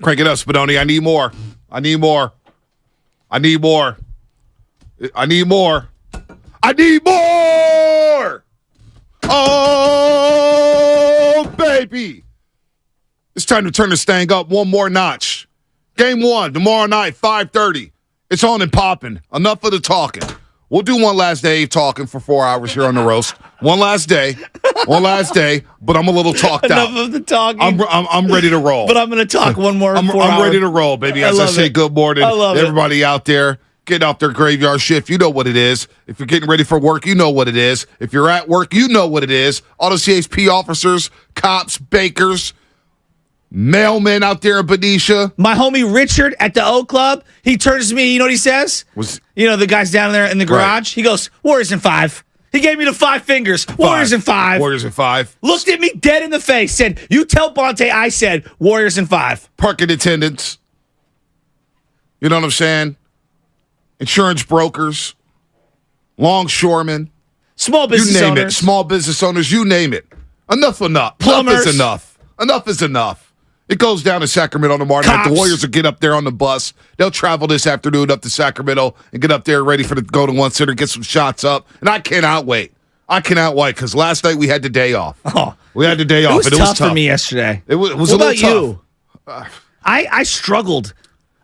Crank it up, Spinoni. I need more. I need more. I need more. I need more. I need more! Oh, baby. It's time to turn this thing up one more notch. Game 1, tomorrow night, 5:30. It's on and popping. Enough of the talking. We'll do one last day of talking for 4 hours here on the roast. One last day, but I'm a little talked out. Enough of the talking. I'm ready to roll. But I'm going to talk one more. I'm ready to roll, baby. As I say, good morning, everybody out there. Getting off their graveyard shift, you know what it is. If you're getting ready for work, you know what it is. If you're at work, you know what it is. All the CHP officers, cops, bakers, mailmen out there in Benicia. My homie Richard at the O Club, he turns to me, you know what he says? The guys down there in the garage? Right. He goes, Warriors in 5. He gave me the 5 fingers. Warriors in 5. Warriors in 5. Looked at me dead in the face, said, you tell Bonte I said Warriors in 5. Parking attendants. You know what I'm saying? Insurance brokers, longshoremen, small business owners. You name owners. it. Small business owners, you name it. Enough. Plumbers. Enough is enough. Enough is enough. It goes down to Sacramento tomorrow night. The Warriors will get up there on the bus. They'll travel this afternoon up to Sacramento and get up there ready for the Go to One Center, get some shots up. And I cannot wait. because last night we had the day off. We had the day off. It was tough for me yesterday. It was what a about little tough. You? I struggled.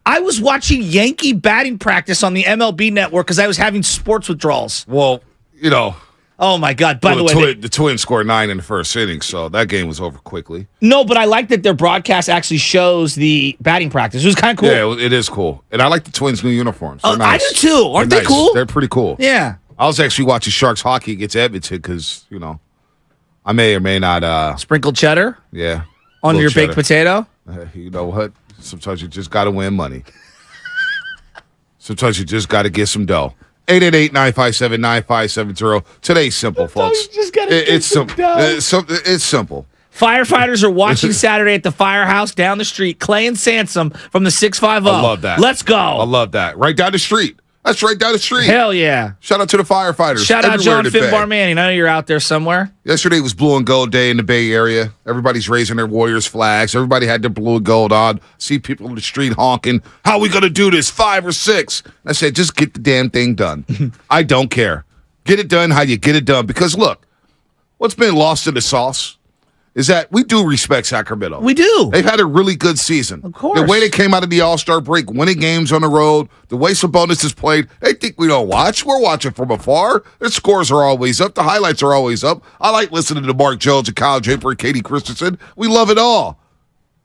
I was watching Yankee batting practice on the MLB network because I was having sports withdrawals. Well, you know. Oh, my God. By the way, the Twins scored 9 in the first inning, so that game was over quickly. No, but I like that their broadcast actually shows the batting practice. It was kind of cool. Yeah, it is cool. And I like the Twins' new uniforms. They're nice. I do too. Aren't they cool? They're pretty cool. Yeah. I was actually watching Sharks hockey against Edmonton because, you know, I may or may not. Sprinkled cheddar? Yeah. On your baked potato? You know what? Sometimes you just got to win money. Sometimes you just got to get some dough. 888-957-9570. Today's simple, folks. It's simple. Firefighters are watching Saturday at the firehouse down the street. Klay and Sansom from the 650. I love that. Let's go. I love that. Right down the street. That's right down the street. Hell yeah. Shout out to the firefighters. Shout out John Finbar Manning. I know you're out there somewhere. Yesterday was blue and gold day in the Bay Area. Everybody's raising their Warriors flags. Everybody had their blue and gold on. See people in the street honking. How are we going to do this? 5 or 6? I said, just get the damn thing done. I don't care. Get it done how you get it done. Because look, what's been lost in the sauce is that we do respect Sacramento. We do. They've had a really good season. Of course. The way they came out of the All-Star break, winning games on the road, the way Sabonis has played, they think we don't watch. We're watching from afar. Their scores are always up. The highlights are always up. I like listening to Mark Jones and Kyle Draper and Katie Christensen. We love it all.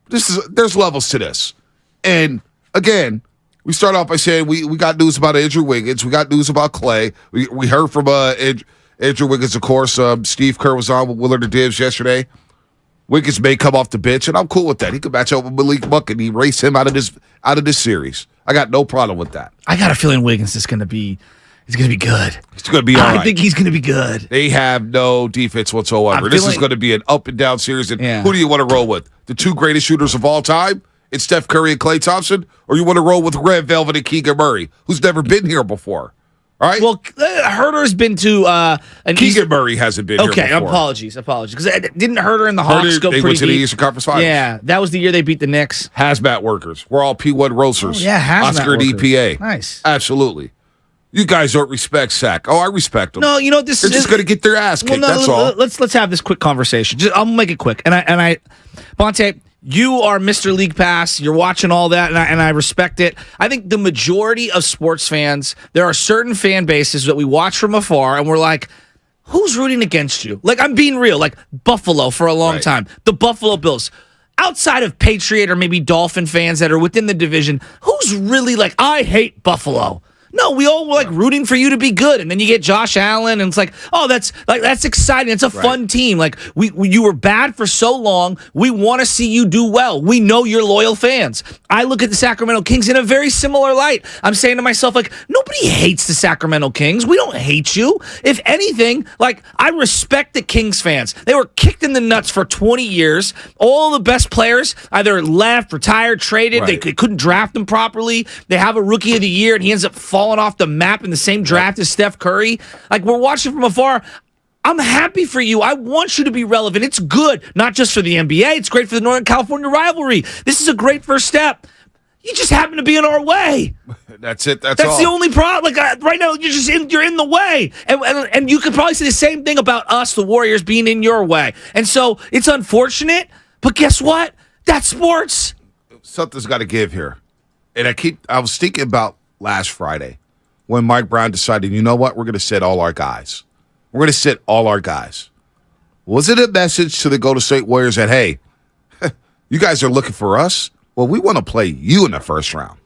There's levels to this. And, again, we start off by saying we got news about Andrew Wiggins. We got news about Klay. We heard from Andrew Wiggins, of course. Steve Kerr was on with Willard and Dibbs yesterday. Wiggins may come off the bench, and I'm cool with that. He could match up with Malik Monk and erase him out of this series. I got no problem with that. I got a feeling Wiggins is going to be good. He's going to be all right. I think he's going to be good. They have no defense whatsoever. This is going to be an up and down series. And who do you want to roll with? The 2 greatest shooters of all time? It's Steph Curry and Klay Thompson? Or you want to roll with Red Velvet and Keegan Murray, who's never been here before? All right. Well, Herter's been to Keegan Murray hasn't been here before. Okay, apologies. Because didn't Herter and the Hawks go pretty deep? They went to the deep? Eastern Conference Finals. Yeah, that was the year they beat the Knicks. Hazmat workers. We're all P1 roasters. Oh, yeah, hazmat Oscar workers. and EPA. Nice. Absolutely. You guys don't respect Sac. Oh, I respect them. No, you know this. They're just going to get their ass kicked. That's all. Let's have this quick conversation. I'll make it quick. And Bonte, you are Mr. League Pass. You're watching all that, and I respect it. I think the majority of sports fans, there are certain fan bases that we watch from afar, and we're like, who's rooting against you? Like, I'm being real. Like, Buffalo for a long time. The Buffalo Bills. Outside of Patriot or maybe Dolphin fans that are within the division, who's really like, I hate Buffalo? No, we all were like rooting for you to be good, and then you get Josh Allen, and it's like, oh, that's exciting. It's a fun team. Like you were bad for so long. We want to see you do well. We know you're loyal fans. I look at the Sacramento Kings in a very similar light. I'm saying to myself, like, nobody hates the Sacramento Kings. We don't hate you. If anything, like, I respect the Kings fans. They were kicked in the nuts for 20 years. All the best players either left, retired, traded. They couldn't draft them properly. They have a rookie of the year, and he ends up falling off the map in the same draft as Steph Curry. Like, we're watching from afar. I'm happy for you. I want you to be relevant. It's good, not just for the NBA. It's great for the Northern California rivalry. This is a great first step. You just happen to be in our way. That's it. That's all. The only problem. Like right now, you're in the way, and you could probably say the same thing about us, the Warriors, being in your way. And so it's unfortunate, but guess what? That's sports. Something's got to give here. And I was thinking about last Friday when Mike Brown decided, you know what? We're going to sit all our guys. We're going to sit all our guys. Was it a message to the Golden State Warriors that, hey, you guys are looking for us? Well, we want to play you in the first round.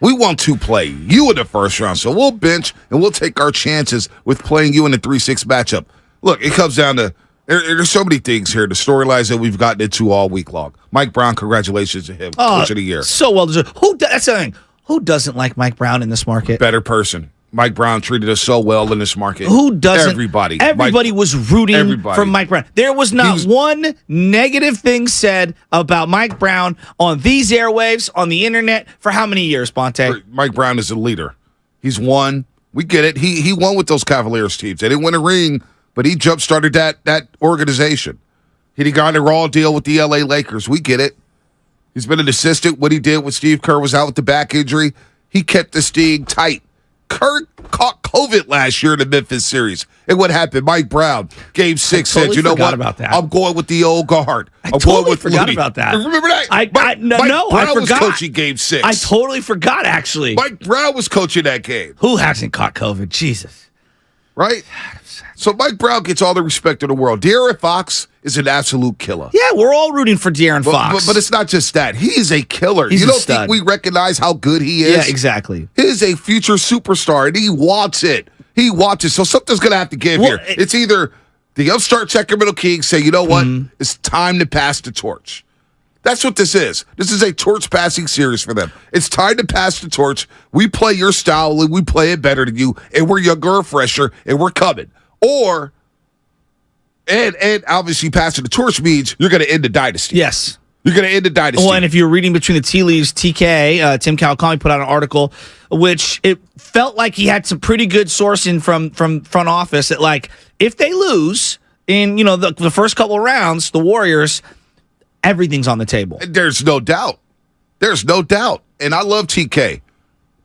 We want to play you in the first round. So we'll bench and we'll take our chances with playing you in the 3-6 matchup. Look, it comes down to there's so many things here, the storylines that we've gotten into all week long. Mike Brown, congratulations to him. Coach of the year. So well deserved. That's the thing. Who doesn't like Mike Brown in this market? Better person. Mike Brown treated us so well in this market. Who doesn't? Everybody. Everybody was rooting for Mike Brown. There was not one negative thing said about Mike Brown on these airwaves, on the internet, for how many years, Bonte? Mike Brown is a leader. He's won. We get it. He won with those Cavaliers teams. They didn't win a ring, but he jump-started that organization. He got a raw deal with the L.A. Lakers. We get it. He's been an assistant. What he did when Steve Kerr was out with the back injury, he kept this thing tight. Kerr caught COVID last year in the Memphis series. And what happened? Mike Brown, Game 6, said, you know what? About that. I'm going with the old guard. I'm going with forgot Looney. About that. Remember that? Mike Brown was coaching Game 6. I totally forgot, actually. Mike Brown was coaching that game. Who hasn't caught COVID? Jesus. Right? So Mike Brown gets all the respect in the world. De'Aaron Fox is an absolute killer. Yeah, we're all rooting for De'Aaron Fox. But it's not just that. He's a killer. He's you don't think we recognize how good he is? Yeah, exactly. He is a future superstar, and he wants it. He wants it. So something's going to have to give here. It's either the upstart Sacramento Kings say, you know what? It's time to pass the torch. That's what this is. This is a torch-passing series for them. It's time to pass the torch. We play your style, and we play it better than you, and we're younger and fresher, and we're coming. Or, and obviously passing the torch means you're going to end the dynasty. Yes. You're going to end the dynasty. Well, and if you're reading between the tea leaves, TK, Tim Kawakami put out an article, which it felt like he had some pretty good sourcing from front office that, like, if they lose in, the first couple of rounds, the Warriors, everything's on the table. There's no doubt. There's no doubt. And I love TK.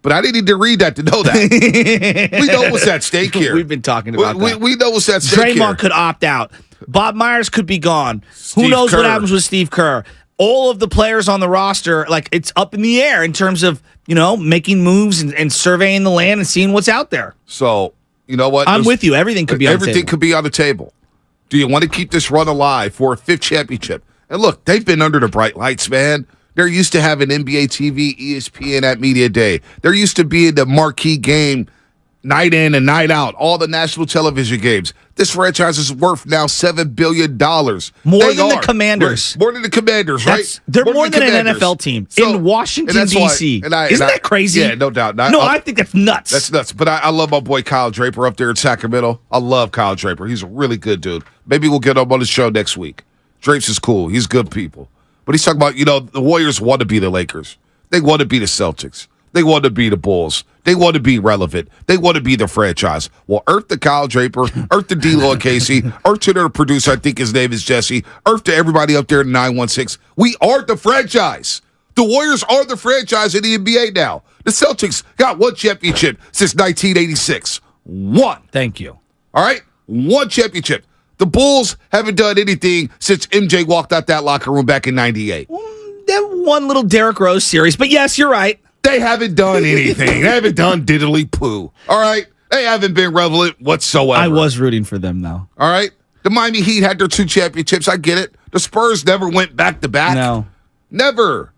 But I didn't need to read that to know that. We know what's at stake here. We've been talking about that. We know what's at stake here. Draymond could opt out. Bob Myers could be gone. Steve Who knows Kerr. what happens with Steve Kerr? All of the players on the roster, like, it's up in the air in terms of, making moves and surveying the land and seeing what's out there. So, you know what? I'm with you. Everything could be on the table. Everything could be on the table. Do you want to keep this run alive for a 5th championship? And look, they've been under the bright lights, man. They're used to having NBA TV, ESPN at Media Day. They're used to being the marquee game night in and night out, all the national television games. This franchise is worth now $7 billion. More than the Commanders. More than the Commanders, right? They're more than an NFL team in Washington, D.C. Isn't that crazy? Yeah, no doubt. I think that's nuts. That's nuts. But I love my boy Kyle Draper up there in Sacramento. I love Kyle Draper. He's a really good dude. Maybe we'll get him on the show next week. Drapes is cool. He's good people. But he's talking about, the Warriors want to be the Lakers. They want to be the Celtics. They want to be the Bulls. They want to be relevant. They want to be the franchise. Well, earth to Kyle Draper, earth to D'Lo and Casey, earth to their producer, I think his name is Jesse, earth to everybody up there in 916. We are the franchise. The Warriors are the franchise in the NBA now. The Celtics got one championship since 1986. One. Thank you. All right? One championship. The Bulls haven't done anything since MJ walked out that locker room back in 98. That one little Derrick Rose series. But yes, you're right. They haven't done anything. They haven't done diddly poo. All right? They haven't been relevant whatsoever. I was rooting for them, though. All right? The Miami Heat had their 2 championships. I get it. The Spurs never went back-to-back. No. Never.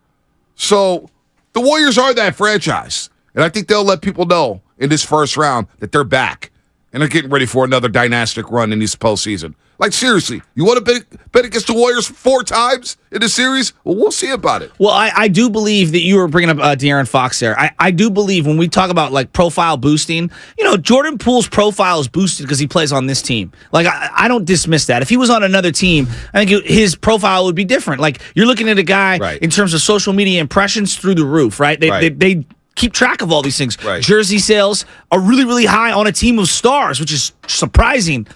So the Warriors are that franchise. And I think they'll let people know in this first round that they're back. And they're getting ready for another dynastic run in this postseason. Like, seriously, you want to bet against the Warriors 4 times in the series? Well, we'll see about it. Well, I do believe that you were bringing up De'Aaron Fox there. I do believe when we talk about, like, profile boosting, Jordan Poole's profile is boosted because he plays on this team. Like, I don't dismiss that. If he was on another team, I think his profile would be different. Like, you're looking at a guy in terms of social media impressions through the roof, right? They keep track of all these things. Right. Jersey sales are really, really high on a team of stars, which is surprising.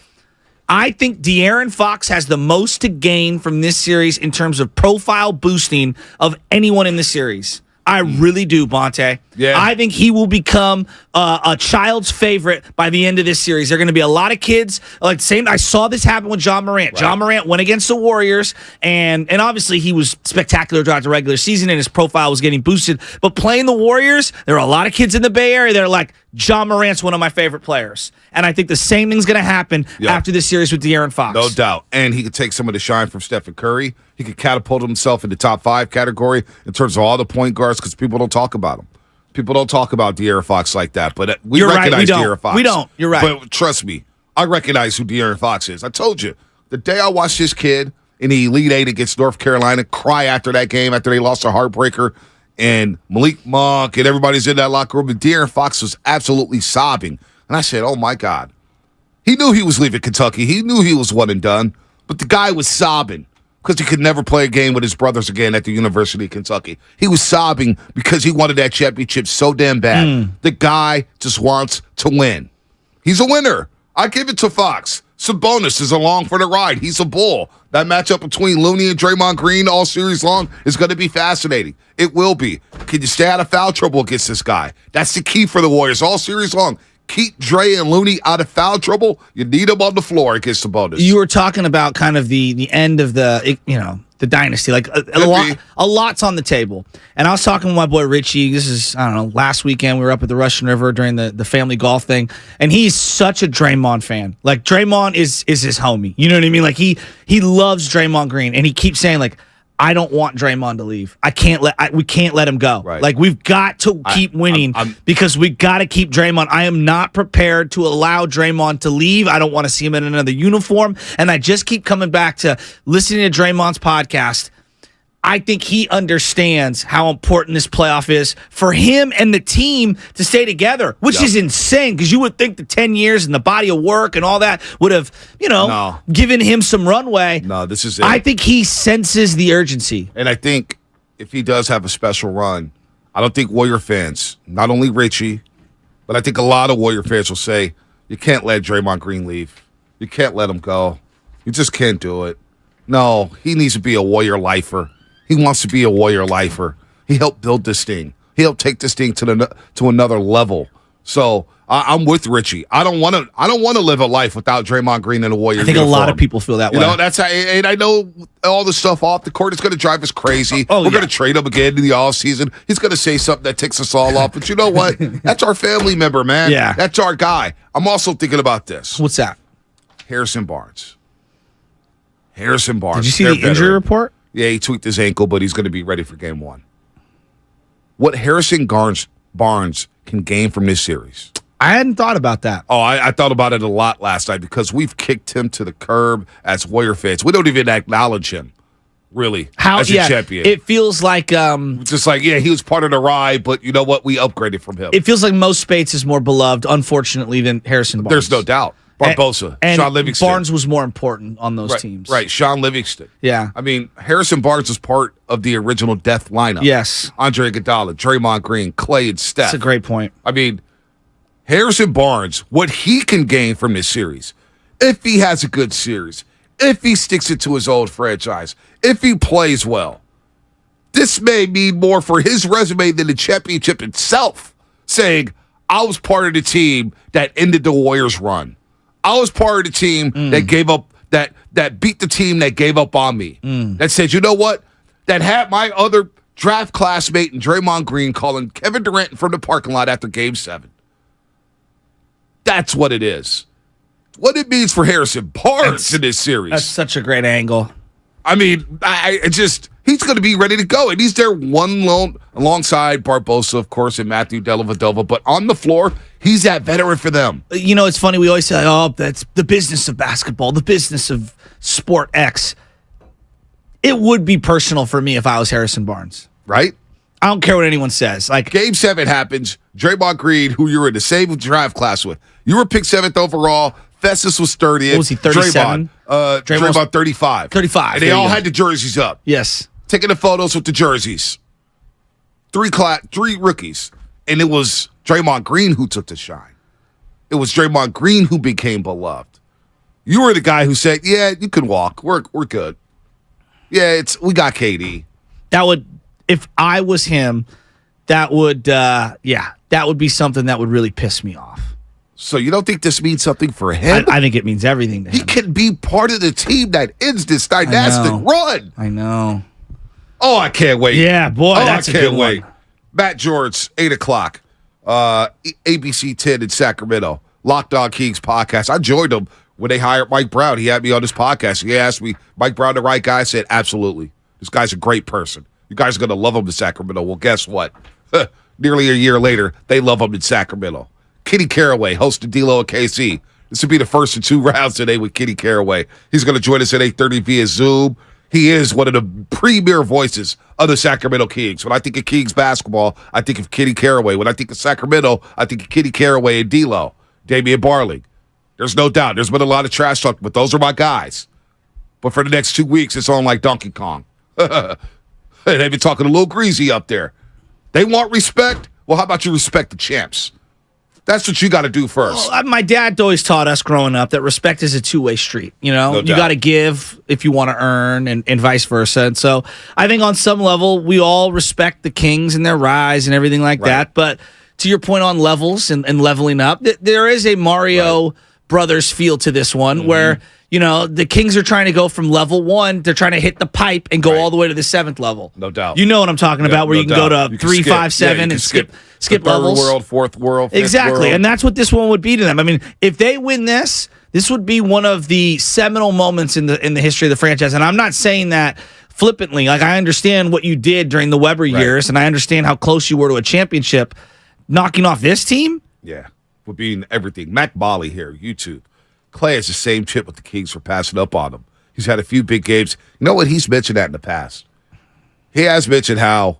I think De'Aaron Fox has the most to gain from this series in terms of profile boosting of anyone in the series. I really do, Bonte. Yeah. I think he will become a child's favorite by the end of this series. There are going to be a lot of kids. Like same, I saw this happen with John Morant. Right. John Morant went against the Warriors, and obviously he was spectacular throughout the regular season, and his profile was getting boosted. But playing the Warriors, there are a lot of kids in the Bay Area that are like, John Morant's one of my favorite players. And I think the same thing's going to happen after this series with De'Aaron Fox. No doubt. And he could take some of the shine from Steph and Curry. He could catapult himself in the top 5 category in terms of all the point guards because people don't talk about him. People don't talk about De'Aaron Fox like that. But we recognize De'Aaron Fox. We don't. You're right. But trust me, I recognize who De'Aaron Fox is. I told you, the day I watched this kid in the Elite Eight against North Carolina cry after that game, after they lost a heartbreaker, and Malik Monk and everybody's in that locker room, and De'Aaron Fox was absolutely sobbing. And I said, oh, my God. He knew he was leaving Kentucky. He knew he was one and done. But the guy was sobbing because he could never play a game with his brothers again at the University of Kentucky. He was sobbing because he wanted that championship so damn bad. The guy just wants to win. He's a winner. I give it to Fox. Sabonis is along for the ride. He's a bull. That matchup between Looney and Draymond Green all series long is going to be fascinating. It will be. Can you stay out of foul trouble against this guy? That's the key for the Warriors all series long. Keep Dre and Looney out of foul trouble. You need them on the floor against Sabonis. You were talking about kind of the end of the dynasty. Like a lot's on the table. And I was talking with my boy Richie. This is, I don't know, last weekend we were up at the Russian River during the family golf thing. And he's such a Draymond fan. Like Draymond is his homie. You know what I mean? Like he loves Draymond Green. And he keeps saying like, I don't want Draymond to leave. We can't let him go. Right. Like we've got to keep winning because we got to keep Draymond. I am not prepared to allow Draymond to leave. I don't want to see him in another uniform. And I just keep coming back to listening to Draymond's podcast. I think he understands how important this playoff is for him and the team to stay together, which is insane because you would think the 10 years and the body of work and all that would have, given him some runway. No, this is it. I think he senses the urgency. And I think if he does have a special run, I don't think Warrior fans, not only Richie, but I think a lot of Warrior fans will say, you can't let Draymond Green leave. You can't let him go. You just can't do it. No, he needs to be a Warrior lifer. He wants to be a Warrior lifer. He helped build this thing. He helped take this thing to another level. So I'm with Richie. I don't want to live a life without Draymond Green in a Warrior uniform. I think a lot of people feel that way. That's how, and I know all the stuff off the court is going to drive us crazy. We're going to trade him again in the offseason. He's going to say something that ticks us all off. But you know what? That's our family member, man. Yeah. That's our guy. I'm also thinking about this. What's that? Harrison Barnes. Harrison Barnes. Did you see the injury report? Yeah, he tweaked his ankle, but he's going to be ready for game 1. What Harrison Barnes can gain from this series. I hadn't thought about that. Oh, I thought about it a lot last night because we've kicked him to the curb as Warrior fans. We don't even acknowledge him, really, as a champion. It feels like... just like, he was part of the ride, but you know what? We upgraded from him. It feels like Mo Spates is more beloved, unfortunately, than Harrison Barnes. There's no doubt. Barbosa, and Sean Livingston. Barnes was more important on those teams. Right, Sean Livingston. Yeah. I mean, Harrison Barnes was part of the original death lineup. Yes. Andre Iguodala, Draymond Green, Klay, and Steph. That's a great point. I mean, Harrison Barnes, what he can gain from this series, if he has a good series, if he sticks it to his old franchise, if he plays well, this may mean more for his resume than the championship itself, saying, I was part of the team that ended the Warriors' run. I was part of the team that gave up, that beat the team that gave up on me. That said, you know what? That had my other draft classmate and Draymond Green calling Kevin Durant from the parking lot after Game 7. That's what it is. What it means for Harrison Barnes in this series. That's such a great angle. I mean, he's going to be ready to go. And he's there alongside Barbosa, of course, and Matthew Dellavedova. But on the floor, he's that veteran for them. You know, it's funny. We always say, oh, that's the business of basketball, the business of sport X. It would be personal for me if I was Harrison Barnes. Right? I don't care what anyone says. Like Game 7 happens. Draymond Green, who you were in the same draft class with, you were picked 7th overall. Festus was 30th. What was he, 37? Draymond 35. 35. And they all had the jerseys up. Yes. Taking the photos with the jerseys. Three rookies. And it was Draymond Green who took the shine. It was Draymond Green who became beloved. You were the guy who said, "Yeah, you can walk. We're good. Yeah, we got KD." That would, if I was him, that would be something that would really piss me off. So you don't think this means something for him? I think it means everything to him. He can be part of the team that ends this dynastic run. I know. Oh, I can't wait. Yeah, boy, that's a good one. Matt George, 8 o'clock, ABC 10 in Sacramento, Locked On Kings podcast. I joined him when they hired Mike Brown. He had me on his podcast. He asked me, Mike Brown the right guy? I said, absolutely. This guy's a great person. You guys are going to love him in Sacramento. Well, guess what? Nearly a year later, they love him in Sacramento. Kenny Caraway, host of D-Lo and KC. This will be the first of 2 rounds today with Kenny Caraway. He's going to join us at 8:30 via Zoom. He is one of the premier voices of the Sacramento Kings. When I think of Kings basketball, I think of Kenny Caraway. When I think of Sacramento, I think of Kenny Caraway and D-Lo, Damian Barling. There's no doubt. There's been a lot of trash talk, but those are my guys. But for the next 2 weeks, it's on like Donkey Kong. They've been talking a little greasy up there. They want respect? Well, how about you respect the champs? That's what you got to do first. Well, my dad always taught us growing up that respect is a two-way street. You know, you got to give if you want to earn, and vice versa. And so I think on some level, we all respect the Kings and their rise and everything like that. But to your point on levels and leveling up, there is a Mario Brothers feel to this one where, you know, the Kings are trying to go from level 1, they're trying to hit the pipe and go all the way to the 7th level. No doubt. You know what I'm talking about, where you can go to 3, 5, 7 and skip levels. Third world, fourth world, fifth exactly, world. and that's what this one would be to them. I mean, if they win this would be one of the seminal moments in the history of the franchise. And I'm not saying that flippantly. Like, I understand what you did during the Weber years, and I understand how close you were to a championship. Knocking off this team? Yeah, would be everything. Mac Bolly here, YouTube. Klay has the same chip with the Kings for passing up on him. He's had a few big games. You know what? He's mentioned that in the past. He has mentioned how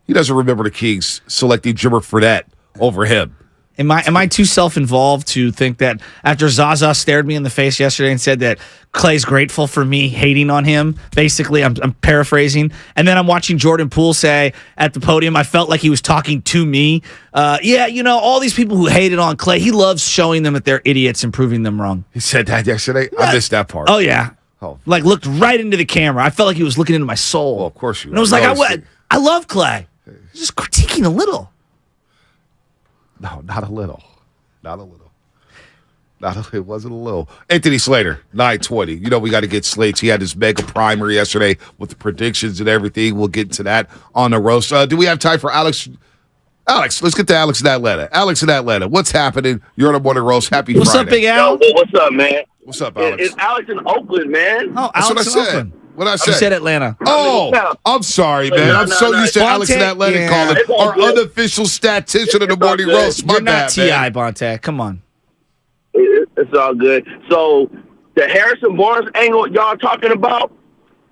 he doesn't remember the Kings selecting Jimmer Fredette over him. Am I too self-involved to think that after Zaza stared me in the face yesterday and said that Klay's grateful for me hating on him? Basically, I'm paraphrasing. And then I'm watching Jordan Poole say at the podium, I felt like he was talking to me. Yeah, you know, all these people who hated on Klay, he loves showing them that they're idiots and proving them wrong. He said that yesterday? I missed that part. Oh, yeah. Like, looked right into the camera. I felt like he was looking into my soul. Well, of course you And I was like, I love Klay. Just critiquing a little. No, not a little. It wasn't a little. Anthony Slater, 9:20. You know we got to get Slates. He had his mega primer yesterday with the predictions and everything. We'll get into that on the roast. Do we have time for Alex? Alex, let's get to Alex in Atlanta. Alex in Atlanta, what's happening? You're on the morning roast. Happy Friday. What's up, Big Al? Yo, what's up, man? What's up, Alex? It's Alex in Oakland, man. Oh, That's Alex what I said. Oakland. What I said? You said Atlanta. Oh, I'm sorry, man. No, I'm so used to Alex in Atlanta calling our unofficial statistician of the morning roast. My You're not bad, T.I., man. Bonte. Come on. It's all good. So the Harrison Barnes angle y'all talking about,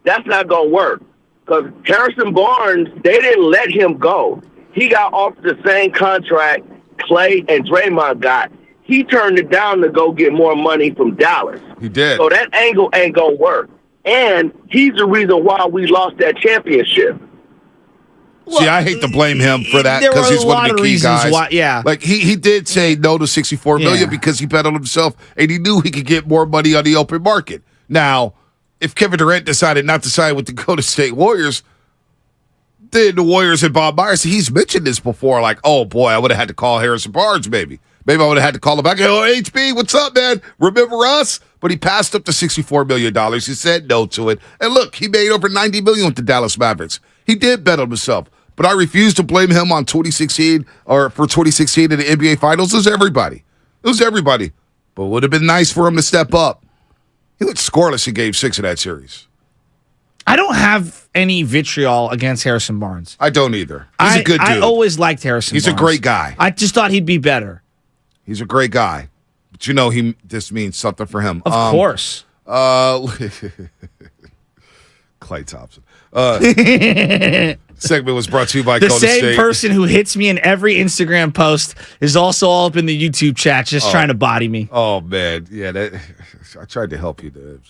that's not going to work. Because Harrison Barnes, they didn't let him go. He got off the same contract Klay and Draymond got. He turned it down to go get more money from Dallas. He did. So that angle ain't going to work. And he's the reason why we lost that championship. See, I hate to blame him for that because he's one of the key guys. Like he did say no to $64 million because he bet on himself and he knew he could get more money on the open market. Now, if Kevin Durant decided not to sign with the Golden State Warriors, then the Warriors and Bob Myers, he's mentioned this before, like, oh boy, I would have had to call Harrison Barnes, maybe. Maybe I would have had to call him back. Oh, HB, what's up, man? Remember us? But he passed up the $64 million. He said no to it. And look, he made over $90 million with the Dallas Mavericks. He did bet on himself. But I refuse to blame him on 2016 or for 2016 in the NBA Finals. It was everybody. But it would have been nice for him to step up. He went scoreless in Game 6 of that series. I don't have any vitriol against Harrison Barnes. I don't either. He's a good dude. I always liked Harrison Barnes. He's a great guy. I just thought he'd be better. He's a great guy. But you know this means something for him. Of course. Klay Thompson. Segment was brought to you by the Golden State. same person who hits me in every Instagram post is also all up in the YouTube chat just trying to body me. Oh, man. Yeah, I tried to help you, dude.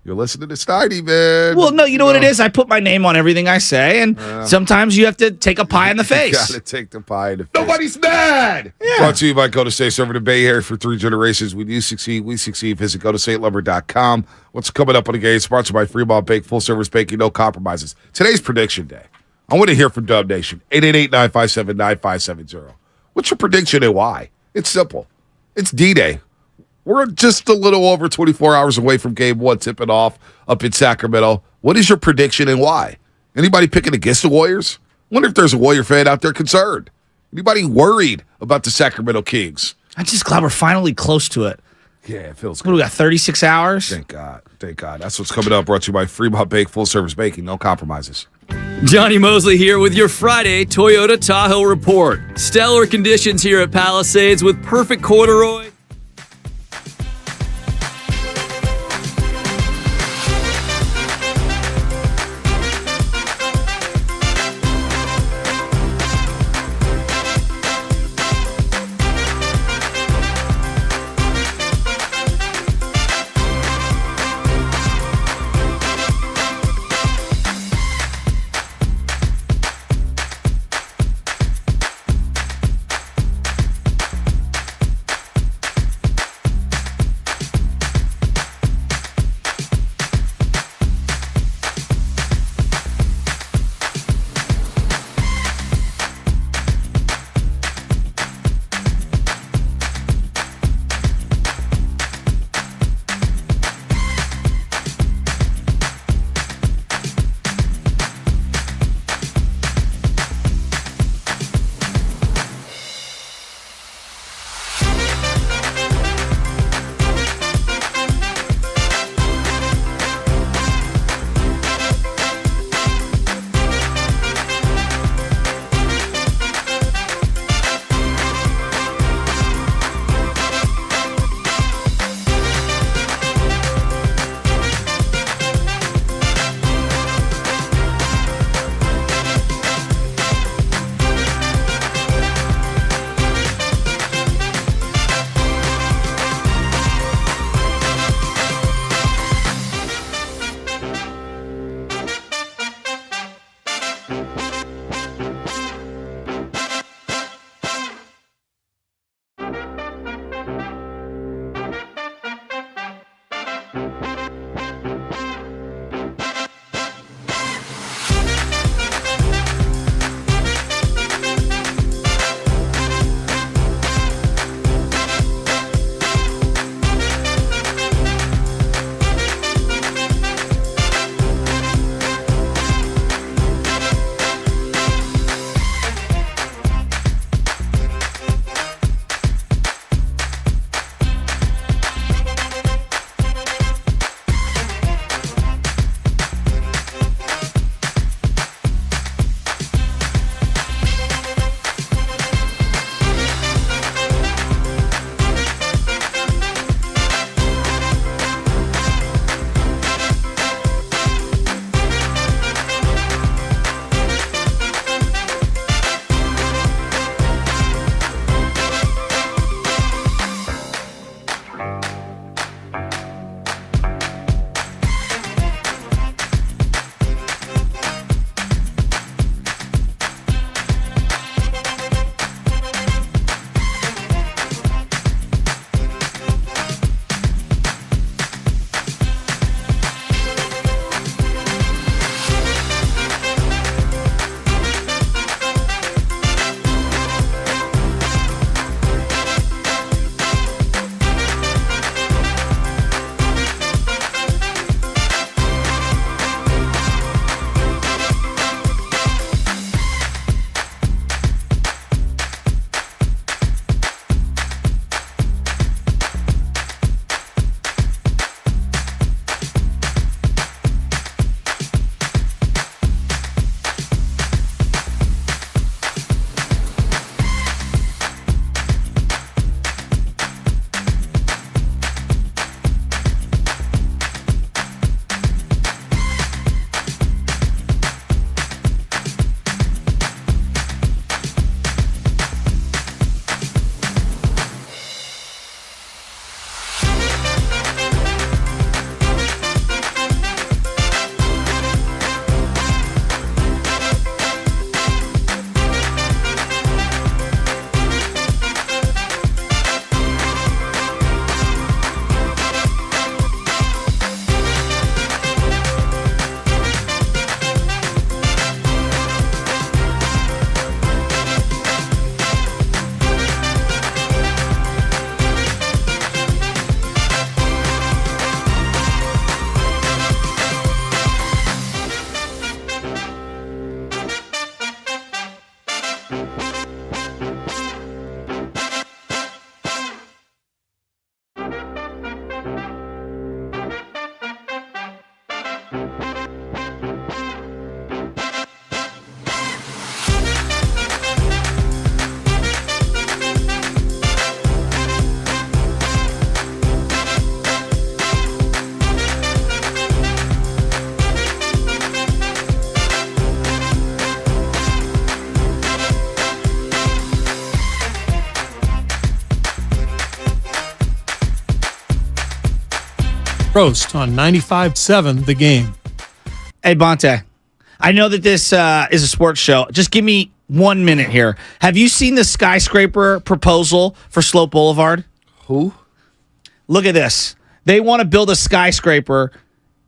You're listening to Steiny, man. Well, no, you know what it is? I put my name on everything I say, and sometimes you have to take a pie in the face. You gotta take the pie in the face. Nobody's mad! Yeah. Brought to you by Go to State, serving the Bay Area for 3 generations. When you succeed, we succeed. Visit GoToStateLumber.com. What's coming up on the game? Sponsored by Fremont Bank, full-service banking, no compromises. Today's prediction day. I want to hear from Dub Nation. 888-957-9570. What's your prediction and why? It's simple. It's D-Day. We're just a little over 24 hours away from Game 1 tipping off up in Sacramento. What is your prediction and why? Anybody picking against the Warriors? Wonder if there's a Warrior fan out there concerned. Anybody worried about the Sacramento Kings? I'm just glad we're finally close to it. Yeah, it feels What, good. we got 36 hours? Thank God. Thank God. That's what's coming up. Brought to you by Fremont Bank, full-service banking, no compromises. Johnny Mosley here with your Friday Toyota Tahoe report. Stellar conditions here at Palisades with perfect corduroy. Roast on 95.7 The Game. Hey, Bonte, I know that this is a sports show. Just give me 1 minute here. Have you seen the skyscraper proposal for Slope Boulevard? Who? Look at this. They want to build a skyscraper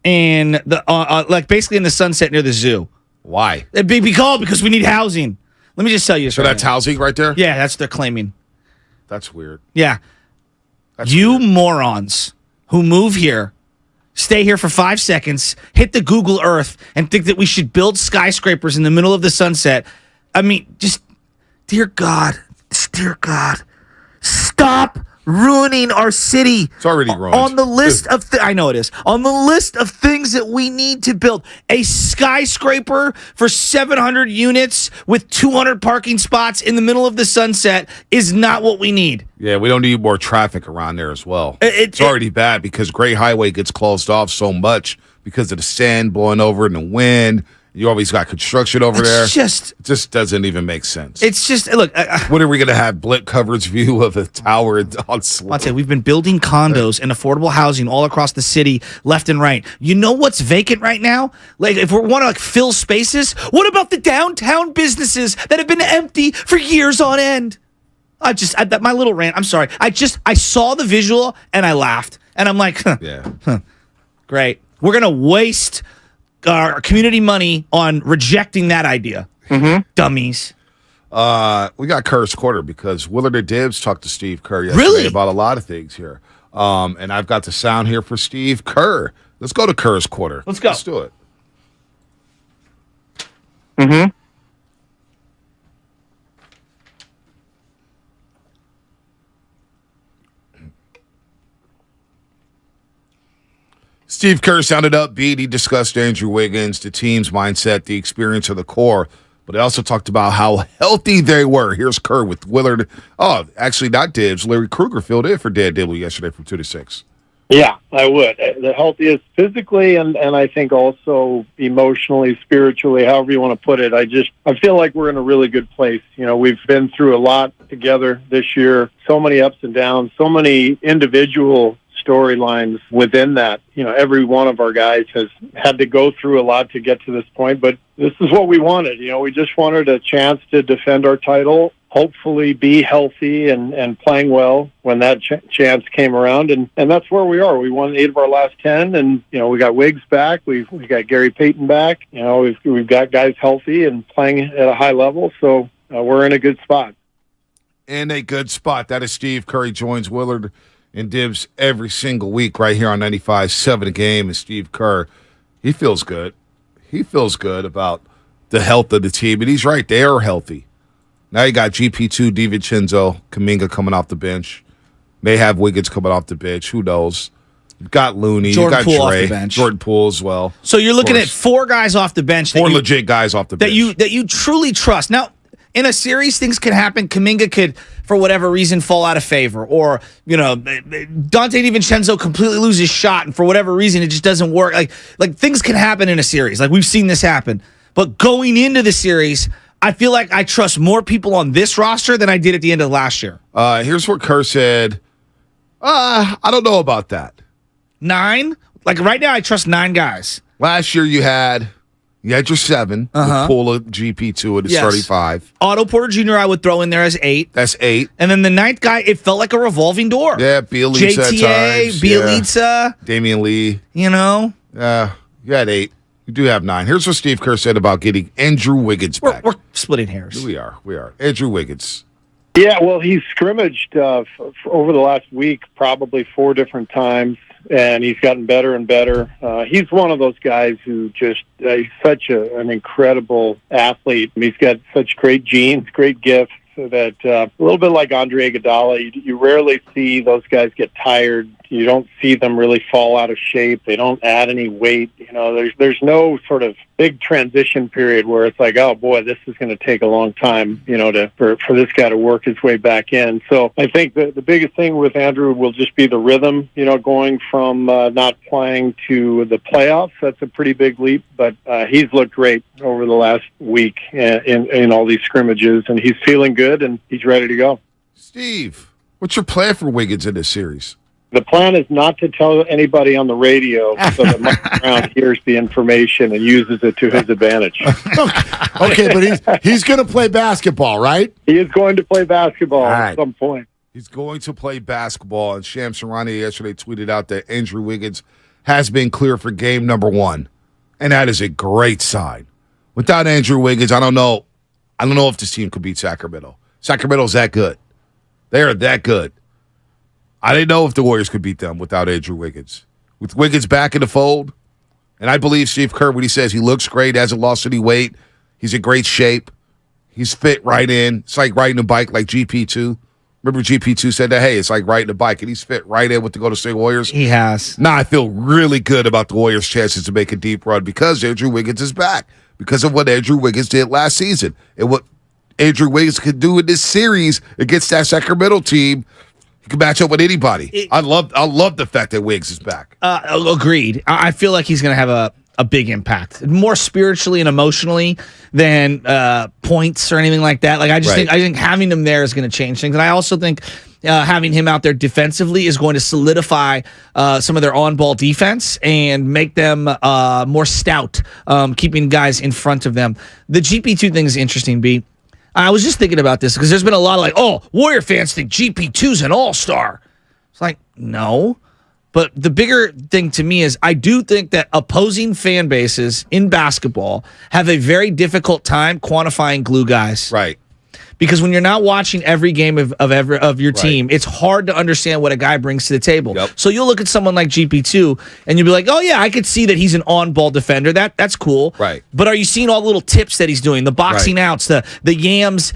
in the like basically in the Sunset near the zoo. Why? It'd be called because we need housing. Let me just tell you this. So that's housing right there? Yeah, that's what they're claiming. That's weird. Yeah. That's you weird. morons who move here, stay here for 5 seconds, hit the Google Earth, and think that we should build skyscrapers in the middle of the Sunset. I mean, just, dear God, stop ruining our city. It's already ruined. On the list of, I know it is, on the list of things that we need to build. A skyscraper for 700 units with 200 parking spots in the middle of the Sunset is not what we need. Yeah, we don't need more traffic around there as well. It's already bad because Great Highway gets closed off so much because of the sand blowing over and the wind. You always got construction over there. It just doesn't even make sense. It's just, look. When are we going to have blip coverage view of a tower on Slope? I'll say we've been building condos and affordable housing all across the city, left and right. You know what's vacant right now? Like, if we want to fill spaces, what about the downtown businesses that have been empty for years on end? My little rant. I'm sorry. I saw the visual and I laughed, and I'm like, great. We're gonna waste our community money on rejecting that idea. Dummies. We got Kerr's Quarter because Willard and Dibbs talked to Steve Kerr yesterday about a lot of things here. And I've got the sound here for Steve Kerr. Let's go to Kerr's Quarter. Let's go. Let's do it. Steve Kerr sounded upbeat. He discussed Andrew Wiggins, the team's mindset, the experience of the core, but he also talked about how healthy they were. Here's Kerr with Willard. Oh, actually not Dibbs. Larry Kruger filled in for Dan Dibble yesterday from 2 to 6. Yeah, I would. The healthiest physically and I think also emotionally, spiritually, however you want to put it. I feel like we're in a really good place. You know, we've been through a lot together this year, so many ups and downs, so many individual storylines within that. You know, every one of our guys has had to go through a lot to get to this point, but this is what we wanted. You know, we just wanted a chance to defend our title, hopefully be healthy and playing well when that chance came around. And that's where we are. We won 8 of our last 10, and, you know, we got Wiggs back. We got Gary Payton back. You know, we've got guys healthy and playing at a high level. So we're in a good spot. In a good spot. That is Steve Kerr. He joins Willard and Dibbs every single week right here on 95.7 A Game. And Steve Kerr, he feels good. He feels good about the health of the team. And he's right. They are healthy. Now you got GP2, DiVincenzo, Kuminga coming off the bench. May have Wiggins coming off the bench. Who knows? You've got Looney. Jordan You've got Poole Dre. off the bench. Jordan Poole as well. So you're looking at 4 guys off the bench. Four legit guys off the bench. That you truly trust. Now, in a series, things can happen. Kuminga could, for whatever reason, fall out of favor. Or, you know, Dante DiVincenzo completely lose his shot, and for whatever reason, it just doesn't work. Like things can happen in a series. Like, we've seen this happen. But going into the series, I feel like I trust more people on this roster than I did at the end of last year. Here's what Kerr said. I don't know about that. 9? Like, right now, I trust 9 guys. Last year you had your 7. With Poole of GP2 at his 35. Otto Porter Jr. I would throw in there as 8. That's 8. And then the 9th guy, it felt like a revolving door. Yeah, Bielitsa at JTA, times. Bielitsa. Damian Lee. You know? You had 8. You do have 9. Here's what Steve Kerr said about getting Andrew Wiggins back. We're splitting hairs. We are. Andrew Wiggins. Yeah, well, he's scrimmaged over the last week probably 4 different times, and he's gotten better and better. He's one of those guys who just he's such an incredible athlete. He's got such great genes, great gifts, that a little bit like Andre Iguodala, you rarely see those guys get tired. You don't see them really fall out of shape. They don't add any weight. You know, there's no sort of big transition period where it's like, oh boy, this is going to take a long time, you know, for this guy to work his way back in. So I think the biggest thing with Andrew will just be the rhythm, you know, going from not playing to the playoffs. That's a pretty big leap, but he's looked great over the last week in all these scrimmages, and he's feeling good and he's ready to go. Steve, what's your plan for Wiggins in this series? The plan is not to tell anybody on the radio so that Mike Brown hears the information and uses it to his advantage. Okay, but he's going to play basketball, right? He is going to play basketball at some point. He's going to play basketball, and Shams Charania yesterday tweeted out that Andrew Wiggins has been clear for game number 1, and that is a great sign. Without Andrew Wiggins, I don't know if this team could beat Sacramento. Sacramento's that good. They are that good. I didn't know if the Warriors could beat them without Andrew Wiggins. With Wiggins back in the fold, and I believe Steve Kerr when he says he looks great, hasn't lost any weight, he's in great shape, he's fit right in. It's like riding a bike like GP2. Remember GP2 said that, hey, it's like riding a bike, and he's fit right in with the Golden State Warriors? He has. Now I feel really good about the Warriors' chances to make a deep run because Andrew Wiggins is back, because of what Andrew Wiggins did last season and what Andrew Wiggins could do in this series against that Sacramento team. He can match up with anybody. I love the fact that Wiggs is back. Agreed. I feel like he's going to have a big impact, more spiritually and emotionally than points or anything like that. Like I think having him there is going to change things, and I also think having him out there defensively is going to solidify some of their on-ball defense and make them more stout, keeping guys in front of them. The GP2 thing is interesting, B. I was just thinking about this because there's been a lot of Warrior fans think GP2's an all-star. It's like, no. But the bigger thing to me is I do think that opposing fan bases in basketball have a very difficult time quantifying glue guys. Right. Because when you're not watching every game of your team, it's hard to understand what a guy brings to the table. Yep. So you'll look at someone like GP2 and you'll be like, oh, yeah, I could see that he's an on-ball defender. That's cool. Right. But are you seeing all the little tips that he's doing? The boxing outs, the yams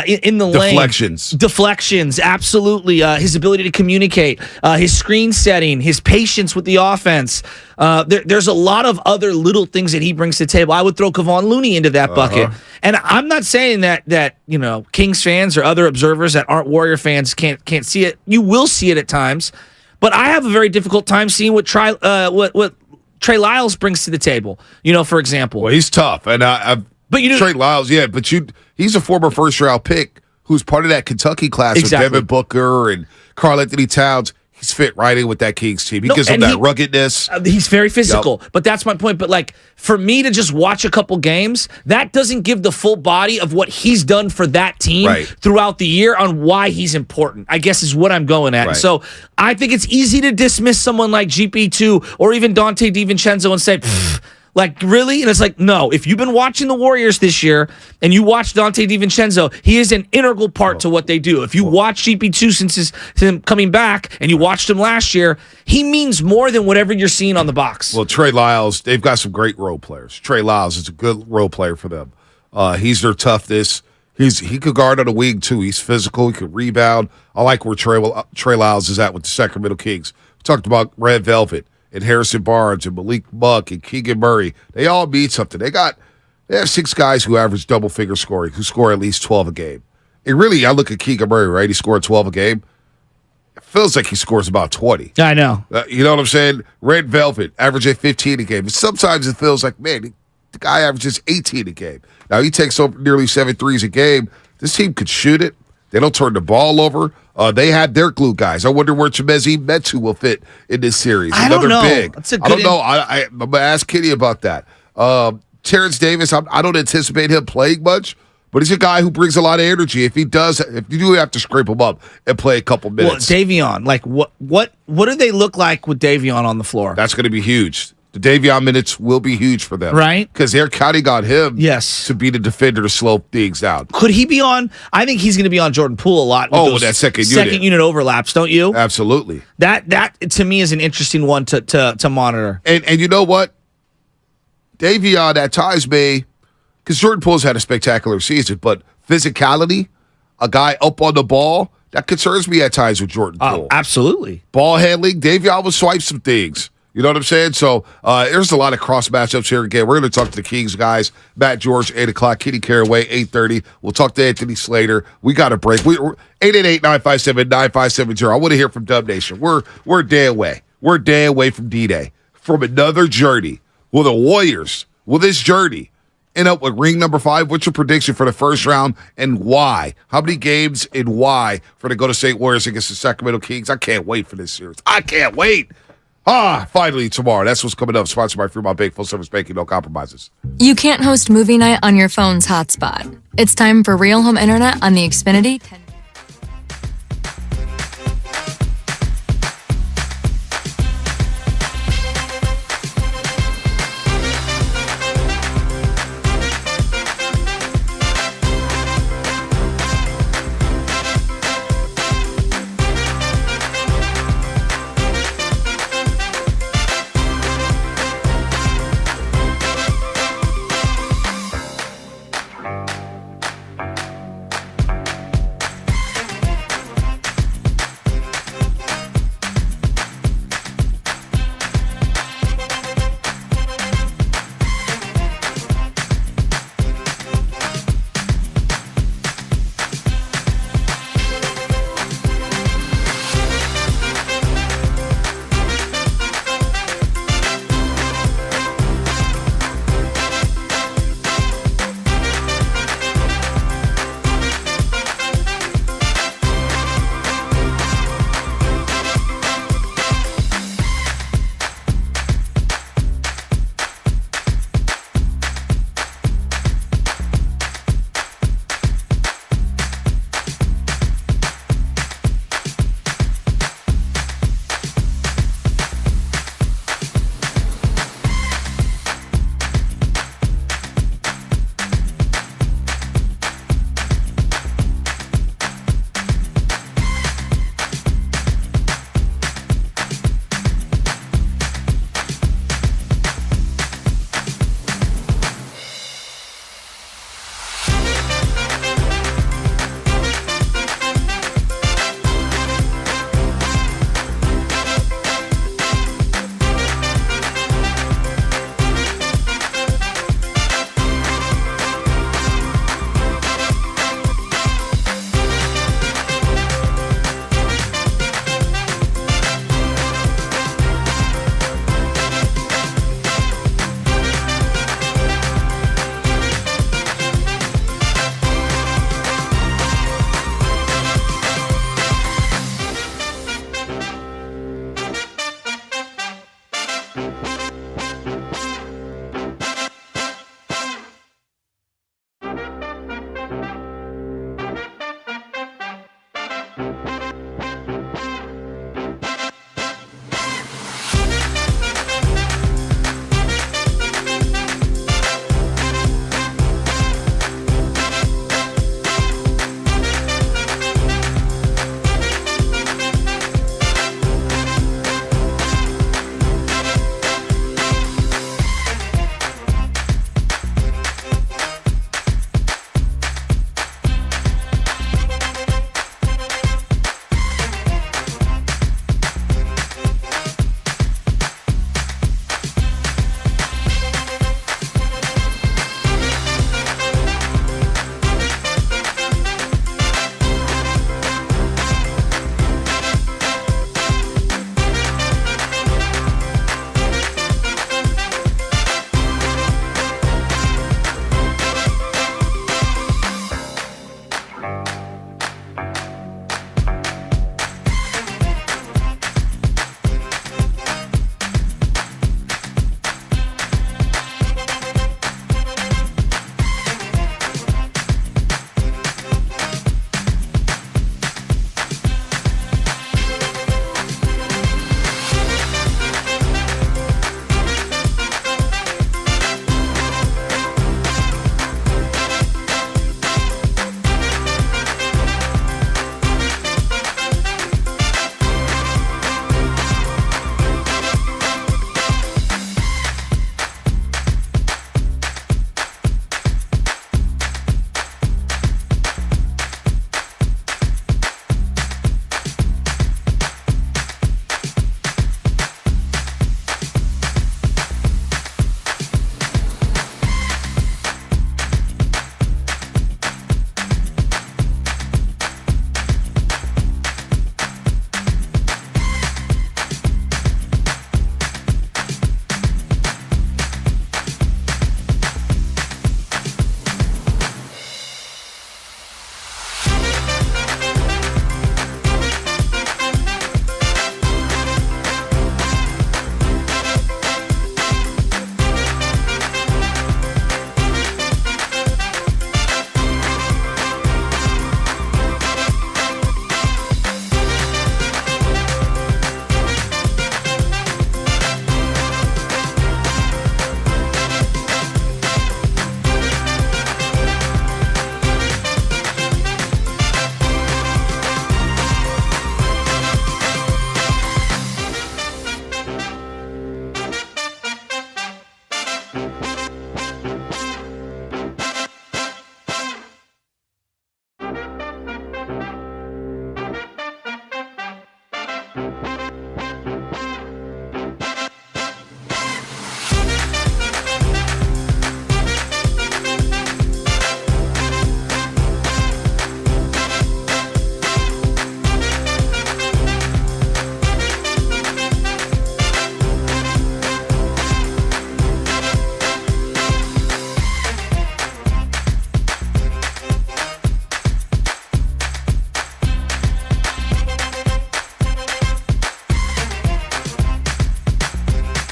in the lane. Deflections, absolutely. His ability to communicate, his screen setting, his patience with the offense. There's a lot of other little things that he brings to the table. I would throw Kevon Looney into that bucket. And I'm not saying that Kings fans or other observers that aren't Warrior fans can't see it. You will see it at times, but I have a very difficult time seeing what Trey Lyles brings to the table. For example. Well, he's tough, and Trey Lyles, he's a former first-round pick who's part of that Kentucky class with Devin Booker and Karl Anthony Towns. He's fit right in with that Kings team. He gives them that ruggedness. He's very physical, but that's my point. But for me to just watch a couple games, that doesn't give the full body of what he's done for that team throughout the year on why he's important, I guess is what I'm going at. Right. So I think it's easy to dismiss someone like GP2 or even Dante DiVincenzo and say, really? And it's like, no. If you've been watching the Warriors this year and you watch Dante DiVincenzo, he is an integral part to what they do. If you watch GP2 since him coming back and you watched him last year, he means more than whatever you're seeing on the box. Well, Trey Lyles, they've got some great role players. Trey Lyles is a good role player for them. He's their toughness. He could guard on the wing, too. He's physical. He could rebound. I like where Trey Lyles is at with the Sacramento Kings. We talked about Red Velvet and Harrison Barnes and Malik Monk and Keegan Murray. They all mean something. They have 6 guys who average double-figure scoring, who score at least 12 a game. And really, I look at Keegan Murray, right? He scored 12 a game. It feels like he scores about 20. I know. You know what I'm saying? Red Velvet, averaging 15 a game. And sometimes it feels like, man, the guy averages 18 a game. Now, he takes over nearly 7 threes a game. This team could shoot it. They don't turn the ball over. They have their glue guys. I wonder where Chimezie Metu will fit in this series. I don't know. Big. That's a good I don't know. I'm going to ask Kenny about that. Terrence Davis, I don't anticipate him playing much, but he's a guy who brings a lot of energy. If you do have to scrape him up and play a couple minutes. Well, Davion, what do they look like with Davion on the floor? That's going to be huge. The Davion minutes will be huge for them. Right. Because they're counting on him to be the defender to slow things down. Could he be on? I think he's going to be on Jordan Poole a lot. With that second unit overlaps, don't you? Absolutely. That to me is an interesting one to monitor. And you know what? Davion at times because Jordan Poole's had a spectacular season, but physicality, a guy up on the ball, that concerns me at times with Jordan Poole. Oh, absolutely. Ball handling, Davion will swipe some things. You know what I'm saying? So there's a lot of cross matchups here again. We're going to talk to the Kings guys. Matt George, 8 o'clock. Kenny Caraway, 8:30. We'll talk to Anthony Slater. We got a break. We're 888-957-9570. I want to hear from Dub Nation. We're a day away. We're a day away from D-Day. From another journey. Will the Warriors, will this journey end up with ring number 5. What's your prediction for the first round and why? How many games and why for the Golden State Warriors against the Sacramento Kings? I can't wait for this series. I can't wait. Finally tomorrow. That's what's coming up. Sponsored by Fremont Bank, full service banking, no compromises. You can't host movie night on your phone's hotspot. It's time for real home internet on the Xfinity 10.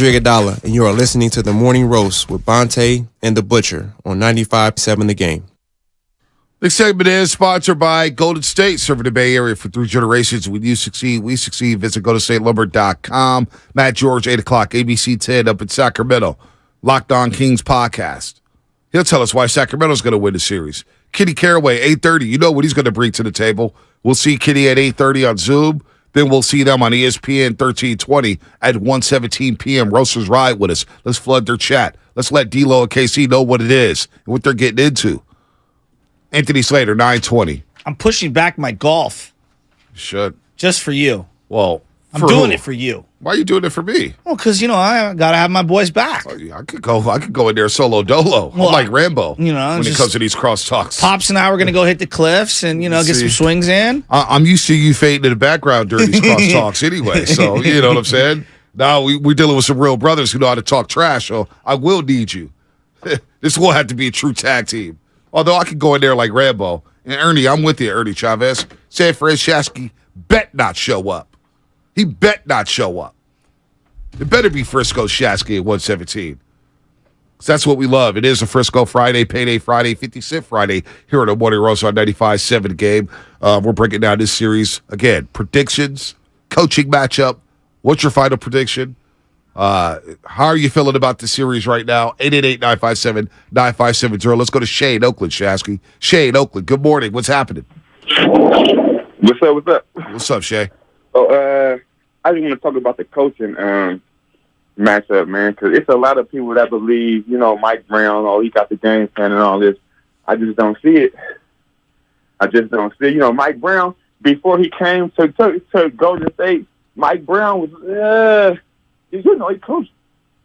Iguodala, and you are listening to The Morning Roast with Bonte and The Butcher on 95.7 The Game. This segment is sponsored by Golden State, serving the Bay Area for 3 generations. When you succeed, we succeed. Visit GoldenStateLumber.com. Matt George, 8 o'clock, ABC 10 up in Sacramento. Locked On Kings podcast. He'll tell us why Sacramento's going to win the series. Kenny Caraway, 8:30. You know what he's going to bring to the table. We'll see Kenny at 8:30 on Zoom. Then we'll see them on ESPN 1320 at 1:17 p.m. Roasters ride with us. Let's flood their chat. Let's let D-Lo and KC know what it is and what they're getting into. Anthony Slater, 9:20. I'm pushing back my golf. You should. Just for you. Well, I'm doing it for you. Why are you doing it for me? Well, because, I got to have my boys back. Oh, yeah, I could go in there solo dolo. Well, I'm like Rambo when it comes to these crosstalks. Pops and I were going to go hit the cliffs and, get some swings in. I'm used to you fading in the background during these crosstalks anyway, so you know what I'm saying? Now we're dealing with some real brothers who know how to talk trash, so I will need you. This will have to be a true tag team. Although I could go in there like Rambo. And Ernie, I'm with you, Ernie Chavez. San Francisco bet not show up. He bet not show up. It better be Frisco Shasky at 117. Because that's what we love. It is a Frisco Friday, Payday Friday, 50-cent Friday here at the Morning Roast on 95.7 Game. We're breaking down this series. Again, predictions, coaching matchup. What's your final prediction? How are you feeling about the series right now? 888-957-9570. Let's go to Shane Oakland, Shasky. Shane Oakland, good morning. What's happening? What's up? What's up, Shay? I just want to talk about the coaching matchup, man, because it's a lot of people that believe, Mike Brown, he got the game plan and all this. I just don't see it. Mike Brown, before he came to Golden State, Mike Brown was, he coached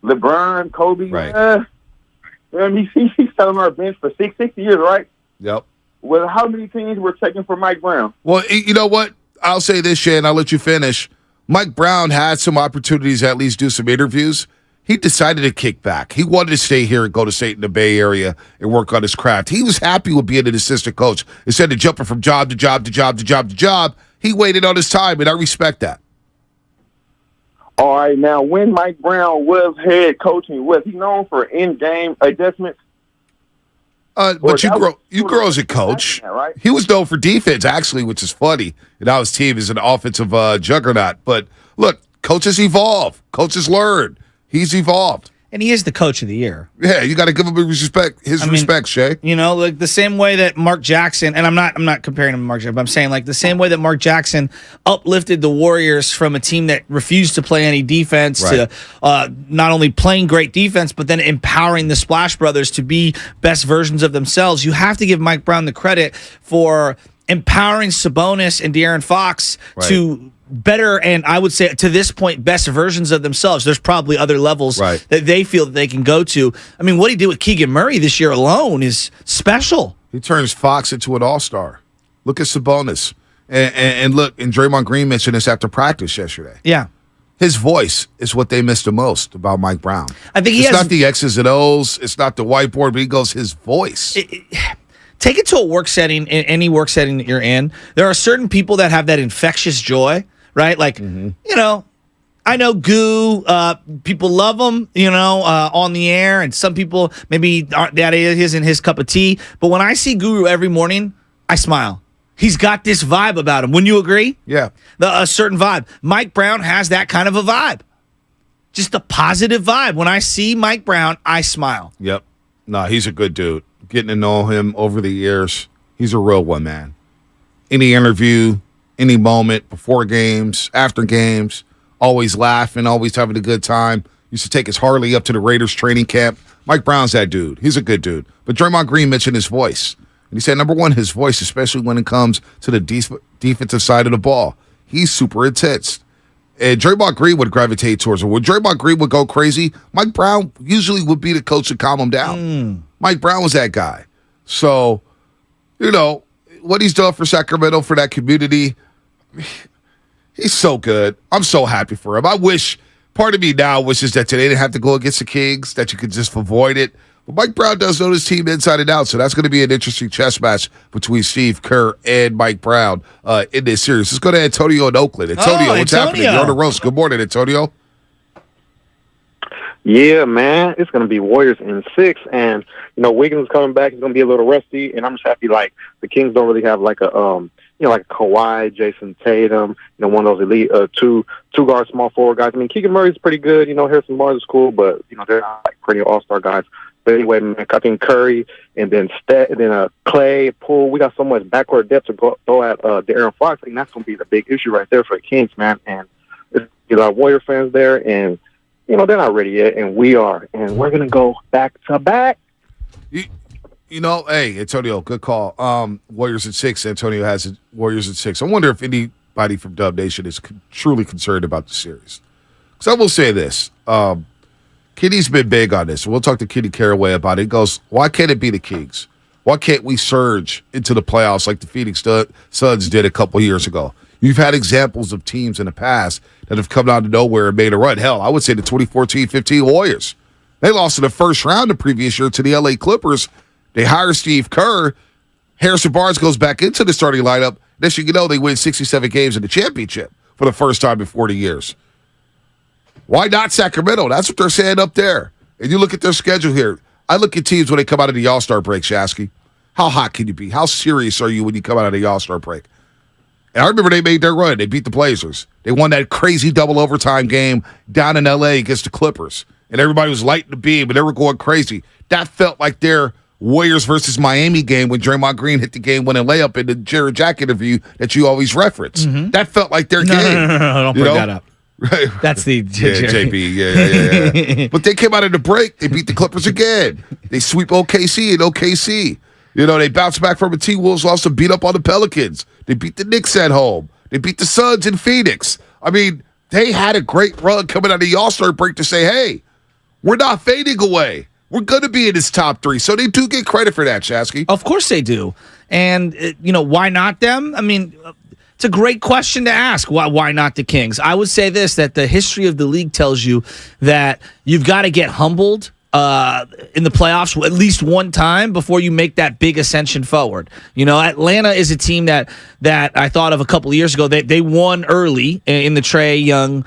LeBron, Kobe. Right. He's selling our bench for 6 years, right? Yep. Well, how many teams were taking for Mike Brown? Well, you know what? I'll say this, Shane. I'll let you finish. Mike Brown had some opportunities to at least do some interviews. He decided to kick back. He wanted to stay here and go to state in the Bay Area and work on his craft. He was happy with being an assistant coach. Instead of jumping from job to job to job to job to job, he waited on his time, and I respect that. All right, now, when Mike Brown was head coaching, was he known for in-game adjustments? But you grow as a coach. Right? He was known for defense, actually, which is funny. And now his team is an offensive juggernaut. But look, coaches evolve. Coaches learn. He's evolved. And he is the coach of the year. Yeah, you got to give him his respect, Shay. Like the same way that Mark Jackson, and I'm not comparing him to Mark Jackson, but I'm saying like the same way that Mark Jackson uplifted the Warriors from a team that refused to play any defense to not only playing great defense, but then empowering the Splash Brothers to be best versions of themselves. You have to give Mike Brown the credit for empowering Sabonis and De'Aaron Fox to better, and I would say to this point, best versions of themselves. There's probably other levels that they feel that they can go to. I mean, what he did with Keegan Murray this year alone is special. He turns Fox into an all-star. Look at Sabonis. And look, and Draymond Green mentioned this after practice yesterday. Yeah. His voice is what they missed the most about Mike Brown. I think it's not the X's and O's. It's not the whiteboard, but he goes his voice. Take it to a work setting, in any work setting that you're in. There are certain people that have that infectious joy, right? Like, I know Goo, people love him, on the air, and some people maybe that isn't his cup of tea. But when I see Guru every morning, I smile. He's got this vibe about him. Wouldn't you agree? Yeah. A certain vibe. Mike Brown has that kind of a vibe. Just a positive vibe. When I see Mike Brown, I smile. Yep. No, he's a good dude. Getting to know him over the years, he's a real one, man. Any interview, any moment, before games, after games, always laughing, always having a good time. Used to take his Harley up to the Raiders training camp. Mike Brown's that dude. He's a good dude. But Draymond Green mentioned his voice. And he said, number one, his voice, especially when it comes to the defensive side of the ball. He's super intense. And Draymond Green would gravitate towards him. When Draymond Green would go crazy, Mike Brown usually would be the coach to calm him down. Mike Brown was that guy. So, what he's done for Sacramento, for that community, he's so good. I'm so happy for him. Part of me now wishes that today didn't have to go against the Kings, that you could just avoid it. But Mike Brown does know his team inside and out, so that's going to be an interesting chess match between Steve Kerr and Mike Brown in this series. Let's go to Antonio in Oakland. Antonio, what's happening? You're on the roast. Good morning, Antonio. Yeah, man, it's going to be Warriors in 6, and Wiggins is coming back. He's going to be a little rusty, and I'm just happy the Kings don't really have like a like Kawhi, Jason Tatum, one of those elite two guard small forward guys. I mean, Keegan Murray's pretty good. Harrison Barnes is cool, but they're not like perennial all-star guys. But anyway, man, I think Curry and then Steph, and then Klay, Poole. We got so much backward depth to go at De'Aaron Fox. I think that's going to be the big issue right there for the Kings, man. And there's Warrior fans there, and they're not ready yet, and we are, and we're going to go back to back. Hey, Antonio, good call. Warriors at 6. Antonio has it. Warriors at 6. I wonder if anybody from Dub Nation is truly concerned about the series. Because I will say this. Kenny's been big on this. We'll talk to Kenny Caraway about it. He goes, why can't it be the Kings? Why can't we surge into the playoffs like the Phoenix Suns did a couple years ago? You've had examples of teams in the past that have come out of nowhere and made a run. Hell, I would say the 2014-15 Warriors. They lost in the first round the previous year to the LA Clippers. They hire Steve Kerr. Harrison Barnes goes back into the starting lineup. Next thing you know, they win 67 games in the championship for the first time in 40 years. Why not Sacramento? That's what they're saying up there. And you look at their schedule here. I look at teams when they come out of the All-Star break, Shasky. How hot can you be? How serious are you when you come out of the All-Star break? And I remember they made their run. They beat the Blazers. They won that crazy double overtime game down in L.A. against the Clippers. And everybody was lighting the beam, and they were going crazy. That felt like their Warriors versus Miami game when Draymond Green hit the game-winning layup in the Jared Jack interview that you always reference. Mm-hmm. That felt like their game. No, don't bring that up. Right. That's the JB. Yeah. But they came out of the break. They beat the Clippers again. They sweep OKC and OKC. They bounced back from a T-Wolves loss to beat up on the Pelicans. They beat the Knicks at home. They beat the Suns in Phoenix. I mean, they had a great run coming out of the All-Star break to say, hey, we're not fading away. We're going to be in this top 3. So they do get credit for that, Shasky. Of course they do. And, why not them? I mean, it's a great question to ask. Why not the Kings? I would say this, that the history of the league tells you that you've got to get humbled in the playoffs at least one time before you make that big ascension forward. Atlanta is a team that I thought of a couple of years ago. They won early in the Trae Young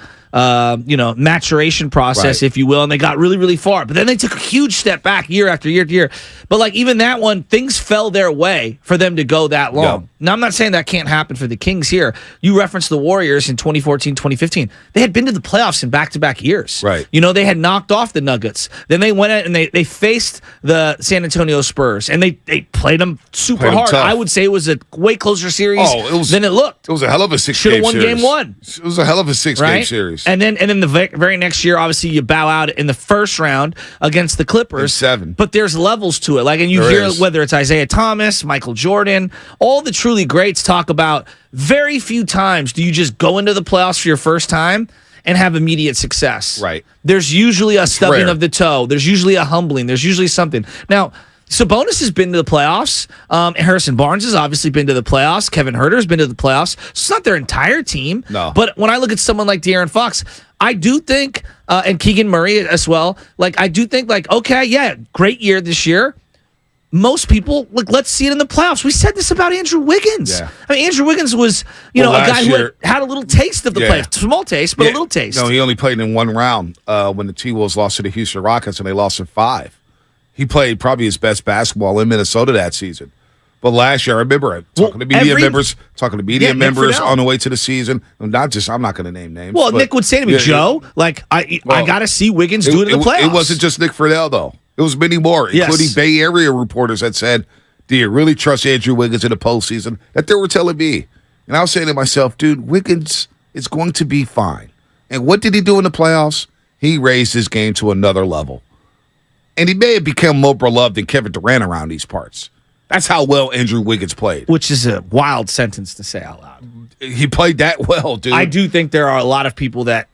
maturation process, right, if you will, and they got really, really far. But then they took a huge step back year after year after year. But even that one, things fell their way for them to go that long. Yeah. Now, I'm not saying that can't happen for the Kings here. You referenced the Warriors in 2014, 2015. They had been to the playoffs in back-to-back years. Right. They had knocked off the Nuggets. Then they went out and they faced the San Antonio Spurs, and they played them super hard. Tough. I would say it was a way closer series than it looked. It was a hell of a 6-game series. Should have won game one. It was a hell of a 6-game series. And then the very next year, obviously, you bow out in the first round against the Clippers. In 7. But there's levels to it. And you hear whether it's Isaiah Thomas, Michael Jordan, all the truly greats talk about very few times do you just go into the playoffs for your first time and have immediate success. Right. There's usually a stubbing of the toe. There's usually a humbling. There's usually something. Now, Sabonis has been to the playoffs. Harrison Barnes has obviously been to the playoffs. Kevin Huerter's been to the playoffs. It's not their entire team. No. But when I look at someone like De'Aaron Fox, I do think, and Keegan Murray as well, I do think, okay, yeah, great year this year. Most people, let's see it in the playoffs. We said this about Andrew Wiggins. Yeah. I mean, Andrew Wiggins was, a guy who had a little taste of the playoffs. Small taste, but a little taste. No, he only played in one round when the T-Wolves lost to the Houston Rockets, and they lost in 5. He played probably his best basketball in Minnesota that season. But last year, I remember talking to media members on the way to the season. I'm not going to name names. Well, Nick would say to me, Joe, I got to see Wiggins do it in the playoffs. It wasn't just Nick Friedel, though. It was many more, including Bay Area reporters that said, do you really trust Andrew Wiggins in the postseason? That they were telling me. And I was saying to myself, dude, Wiggins is going to be fine. And what did he do in the playoffs? He raised his game to another level. And he may have become more beloved than Kevin Durant around these parts. That's how well Andrew Wiggins played. Which is a wild sentence to say out loud. He played that well, dude. I do think there are a lot of people that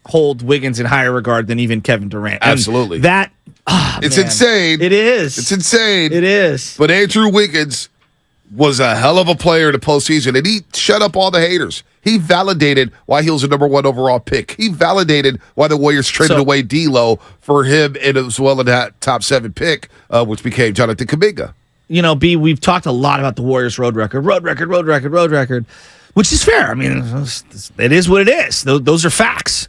hold Wiggins in higher regard than even Kevin Durant. And absolutely. It's insane. It is. It's insane. It is. But Andrew Wiggins was a hell of a player in the postseason, and he shut up all the haters. He validated why he was a number 1 overall pick. He validated why the Warriors traded away D'Lo for him and as well in that top 7 pick, which became Jonathan Kuminga. You know, B, we've talked a lot about the Warriors' road record, which is fair. I mean, it is what it is. Those are facts.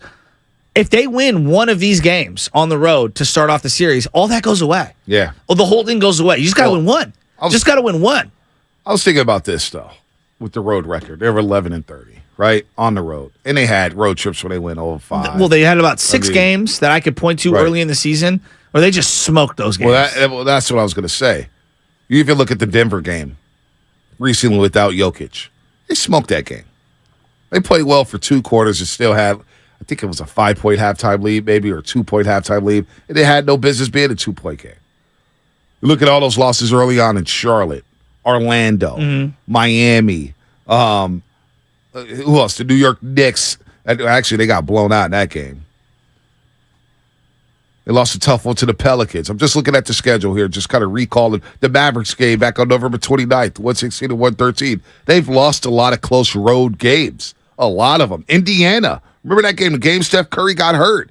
If they win one of these games on the road to start off the series, all that goes away. Yeah. Well, the whole thing goes away. You just got to win one. Just got to win one. I was thinking about this, though, with the road record. They were 11-30, right, on the road. And they had road trips when they went 0-5. Well, they had about 6 games that I could point to early in the season where they just smoked those games. Well, that's what I was going to say. You even look at the Denver game recently without Jokic. They smoked that game. They played well for 2 quarters and still had, I think it was a 5-point halftime lead maybe or a 2-point halftime lead. And they had no business being a 2-point game. You look at all those losses early on in Charlotte, Orlando, Miami. Who else? The New York Knicks. Actually, they got blown out in that game. They lost a tough one to the Pelicans. I'm just looking at the schedule here, just kind of recalling the Mavericks game back on November 29th, 116 and 113. They've lost a lot of close road games, a lot of them. Indiana, remember that game? The game Steph Curry got hurt.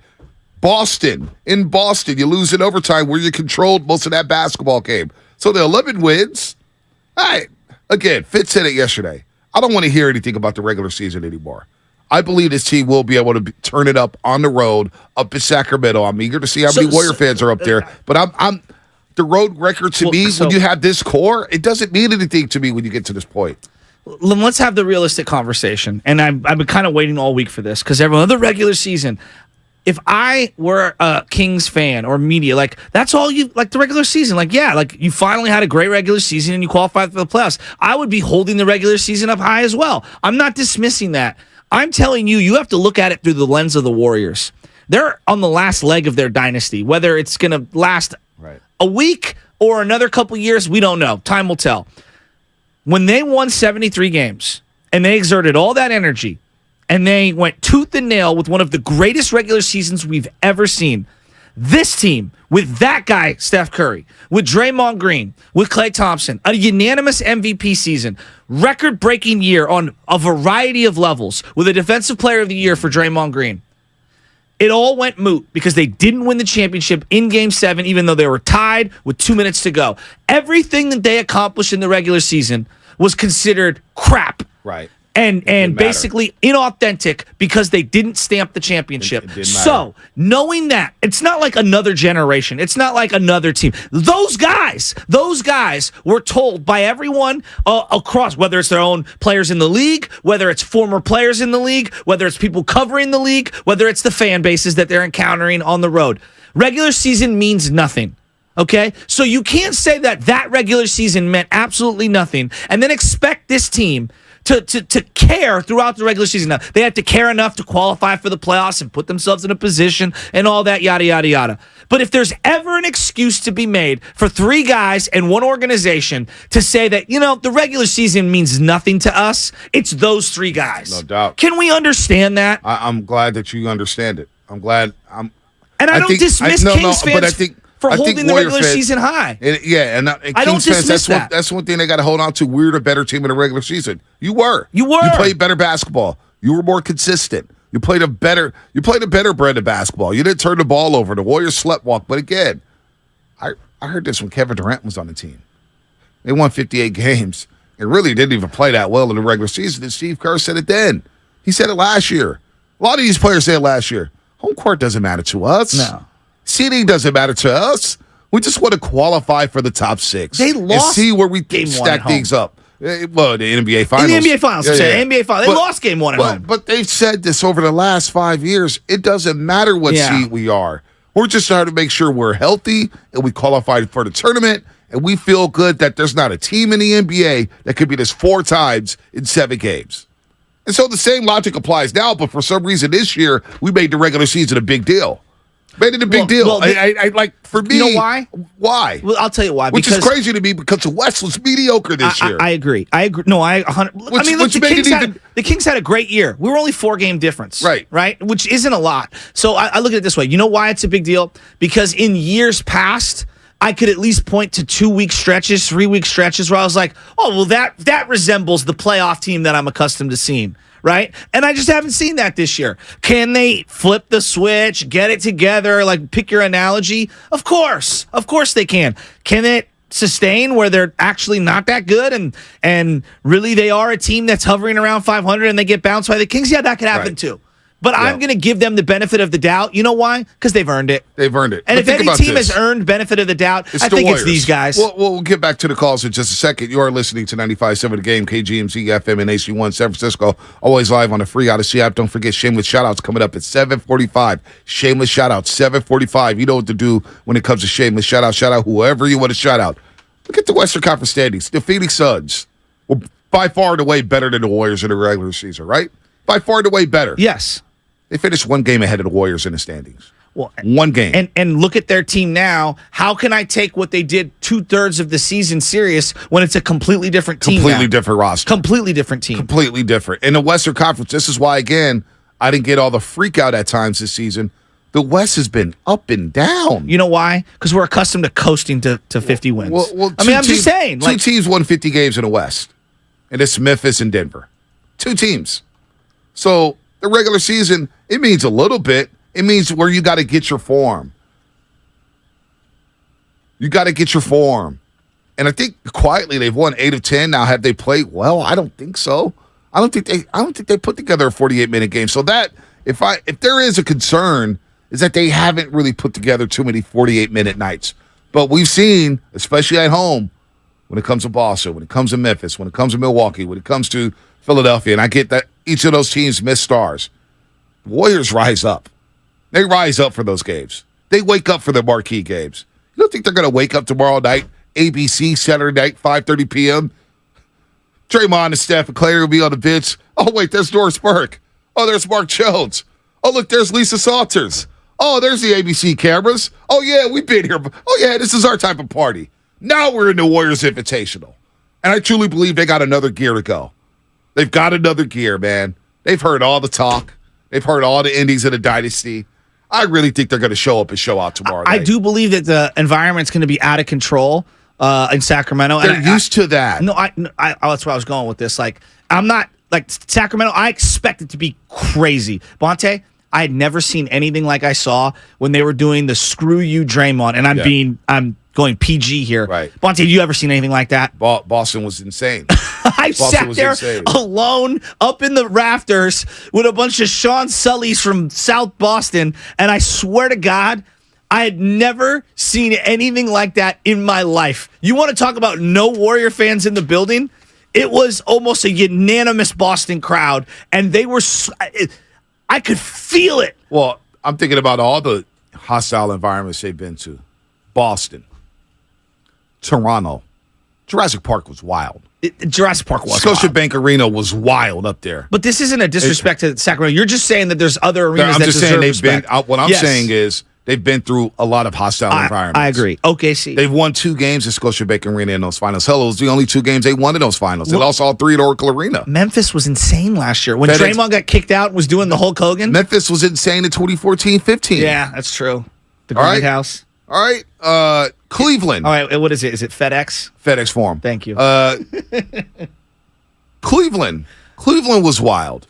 Boston, in Boston, you lose in overtime where you controlled most of that basketball game. So the 11 wins. All right, again, Fitz said it yesterday. I don't want to hear anything about the regular season anymore. I believe this team will be able to turn it up on the road, up in Sacramento. I'm eager to see how many Warrior fans are up there. But I'm the road record to me, when you have this core, it doesn't mean anything to me when you get to this point. Let's have the realistic conversation. And I've been kind of waiting all week for this because everyone, the regular season, if I were a Kings fan or media, like that's all you like the regular season. Like, yeah, like you finally had a great regular season and you qualified for the playoffs. I would be holding the regular season up high as well. I'm not dismissing that. I'm telling you, you have to look at it through the lens of the Warriors. They're on the last leg of their dynasty. Whether it's going to last a week or another couple years, we don't know. Time will tell. When they won 73 games and they exerted all that energy and they went tooth and nail with one of the greatest regular seasons we've ever seen, this team, with that guy, Steph Curry, with Draymond Green, with Klay Thompson, a unanimous MVP season, record-breaking year on a variety of levels, with a Defensive Player of the Year for Draymond Green. It all went moot because they didn't win the championship in Game 7, even though they were tied with 2 minutes to go. Everything that they accomplished in the regular season was considered crap. Right. And basically inauthentic because they didn't stamp the championship. So, knowing that, it's not like another generation. It's not like another team. Those guys were told by everyone across, whether it's their own players in the league, whether it's former players in the league, whether it's people covering the league, whether it's the fan bases that they're encountering on the road. Regular season means nothing. Okay? So you can't say that regular season meant absolutely nothing and then expect this team to care throughout the regular season. Now, they had to care enough to qualify for the playoffs and put themselves in a position and all that, yada, yada, yada. But if there's ever an excuse to be made for 3 guys and 1 organization to say that, the regular season means nothing to us, it's those 3 guys. No doubt. Can we understand that? I'm glad that you understand it. I'm glad. And I don't dismiss Kings fans. But I think for holding the regular season high. And I don't dismiss that. That's one thing they got to hold on to. We're the better team in the regular season. You were. You played better basketball. You were more consistent. You played a better brand of basketball. You didn't turn the ball over. The Warriors sleptwalk. But again, I heard this when Kevin Durant was on the team. They won 58 games. They really didn't even play that well in the regular season. And Steve Kerr said it then. He said it last year. A lot of these players said it last year. Home court doesn't matter to us. No. Seeding doesn't matter to us. We just want to qualify for the top 6. They lost. And see where we game stack things up. Well, the NBA Finals. In the NBA Finals. NBA Finals. They lost game 1 at home. But they've said this over the last 5 years. It doesn't matter what seed we are. We're just trying to make sure we're healthy and we qualify for the tournament. And we feel good that there's not a team in the NBA that could beat us 4 times in 7 games. And so the same logic applies now, but for some reason this year, we made the regular season a big deal. Made it a big deal. Well, I like, for me. You know why? Why? Well, I'll tell you why. Which is crazy to me because the West was mediocre this year. I agree. No, I 100. I mean, look, the Kings had a great year. We were only 4-game difference. Right? Which isn't a lot. So I look at it this way. You know why it's a big deal? Because in years past, I could at least point to 2-week stretches, 3-week stretches where I was like, oh, well, that resembles the playoff team that I'm accustomed to seeing. Right? And I just haven't seen that this year. Can they flip the switch, get it together, like pick your analogy? Of course. Of course they can. Can it sustain where they're actually not that good and really they are a team that's hovering around 500 and they get bounced by the Kings? Yeah, that could happen too. But I'm going to give them the benefit of the doubt. You know why? Because they've earned it. They've earned it. And if any team has earned benefit of the doubt, I think it's these guys. Well, we'll get back to the calls in just a second. You are listening to 95.7 The Game, KGMZ FM and AC1 San Francisco. Always live on the free Odyssey app. Don't forget Shameless Shoutouts coming up at 7:45. Shameless Shoutouts, 7:45. You know what to do when it comes to Shameless Shoutouts. Shout out whoever you want to shout out. Look at the Western Conference standings. The Phoenix Suns were by far and away better than the Warriors in the regular season, right? By far and away better. Yes. They finished 1 game ahead of the Warriors in the standings. Well, 1 game. And look at their team now. How can I take what they did 2/3 of the season serious when it's a completely different team? Completely different roster. Completely different team. Completely different. In the Western Conference, this is why, again, I didn't get all the freak out at times this season. The West has been up and down. You know why? Because we're accustomed to coasting to 50 wins. Well, I'm just saying. Two teams won 50 games in the West, and it's Memphis and Denver. 2 teams. So the regular season, it means a little bit. It means where you got to get your form. You got to get your form. And I think quietly they've won 8 of 10. Now, have they played well? I don't think so. I don't think they put together a 48-minute game. So that if there is a concern, is that they haven't really put together too many 48-minute nights. But we've seen, especially at home, when it comes to Boston, when it comes to Memphis, when it comes to Milwaukee, when it comes to Philadelphia, and I get that each of those teams miss stars. Warriors rise up. They rise up for those games. They wake up for their marquee games. You don't think they're going to wake up tomorrow night, ABC, Saturday night, 5:30 p.m.? Draymond and Steph and Klay will be on the bench. Oh, wait, there's Doris Burke. Oh, there's Mark Jones. Oh, look, there's Lisa Salters. Oh, there's the ABC cameras. Oh, yeah, we've been here. Oh, yeah, this is our type of party. Now we're in the Warriors Invitational. And I truly believe they got another gear to go. They've got another gear, man. They've heard all the talk. They've heard all the endings of the Dynasty. I really think they're going to show up and show out tomorrow night. I do believe that the environment's going to be out of control in Sacramento. They're used to that. No, that's where I was going with this. Like, I'm not, like, Sacramento, I expect it to be crazy. Bonte, I had never seen anything like I saw when they were doing the screw you Draymond, and I'm going PG here. Right. Bonte, have you ever seen anything like that? Boston was insane. I sat there alone up in the rafters with a bunch of Sean Sullys from South Boston, and I swear to God, I had never seen anything like that in my life. You want to talk about no Warrior fans in the building? It was almost a unanimous Boston crowd, and they were I could feel it. Well, I'm thinking about all the hostile environments they've been to. Boston, Toronto, Jurassic Park was wild. Jurassic Park was Scotiabank Arena was wild up there. But this isn't a disrespect to Sacramento. You're just saying that there's other arenas that deserve respect. What I'm saying is they've been through a lot of hostile environments. I agree. OKC. They've won 2 games at Scotiabank Arena in those finals. Hell, it was the only 2 games they won in those finals. They lost all 3 at Oracle Arena. Memphis was insane last year. When Draymond got kicked out and was doing the Hulk Hogan. Memphis was insane in 2014-15. Yeah, that's true. The Great House. All right. Cleveland. All right, what is it? Is it FedEx? FedEx Forum. Thank you. Cleveland. Cleveland was wild.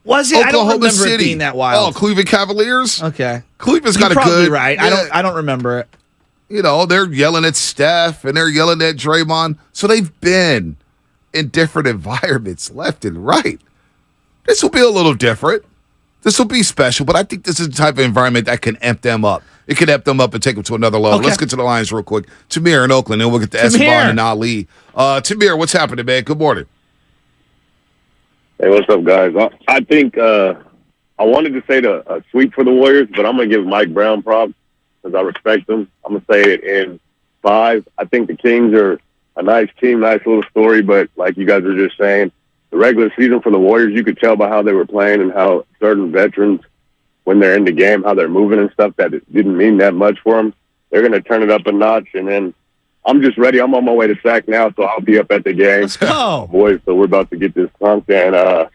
Was it? Oklahoma I don't remember City. it being that wild. Oh, Cleveland Cavaliers? Okay. Cleveland's You're got a probably good. right. Yeah, I don't remember it. You know, they're yelling at Steph and they're yelling at Draymond. So they've been in different environments left and right. This will be a little different. This will be special, but I think this is the type of environment that can amp them up. It can amp them up and take them to another level. Okay. Let's get to the Lions real quick. Tamir in Oakland, and we'll get to Esteban and Ali. Tamir, what's happening, man? Good morning. Hey, what's up, guys? I think I wanted to say a sweep for the Warriors, but I'm going to give Mike Brown props because I respect him. I'm going to say it in 5. I think the Kings are a nice team, nice little story, but like you guys were just saying, the regular season for the Warriors, you could tell by how they were playing and how certain veterans when they're in the game, how they're moving and stuff, that it didn't mean that much for them. They're going to turn it up a notch, and then I'm just ready. I'm on my way to Sac now, so I'll be up at the game. Let's go. Boys, so we're about to get this pumped and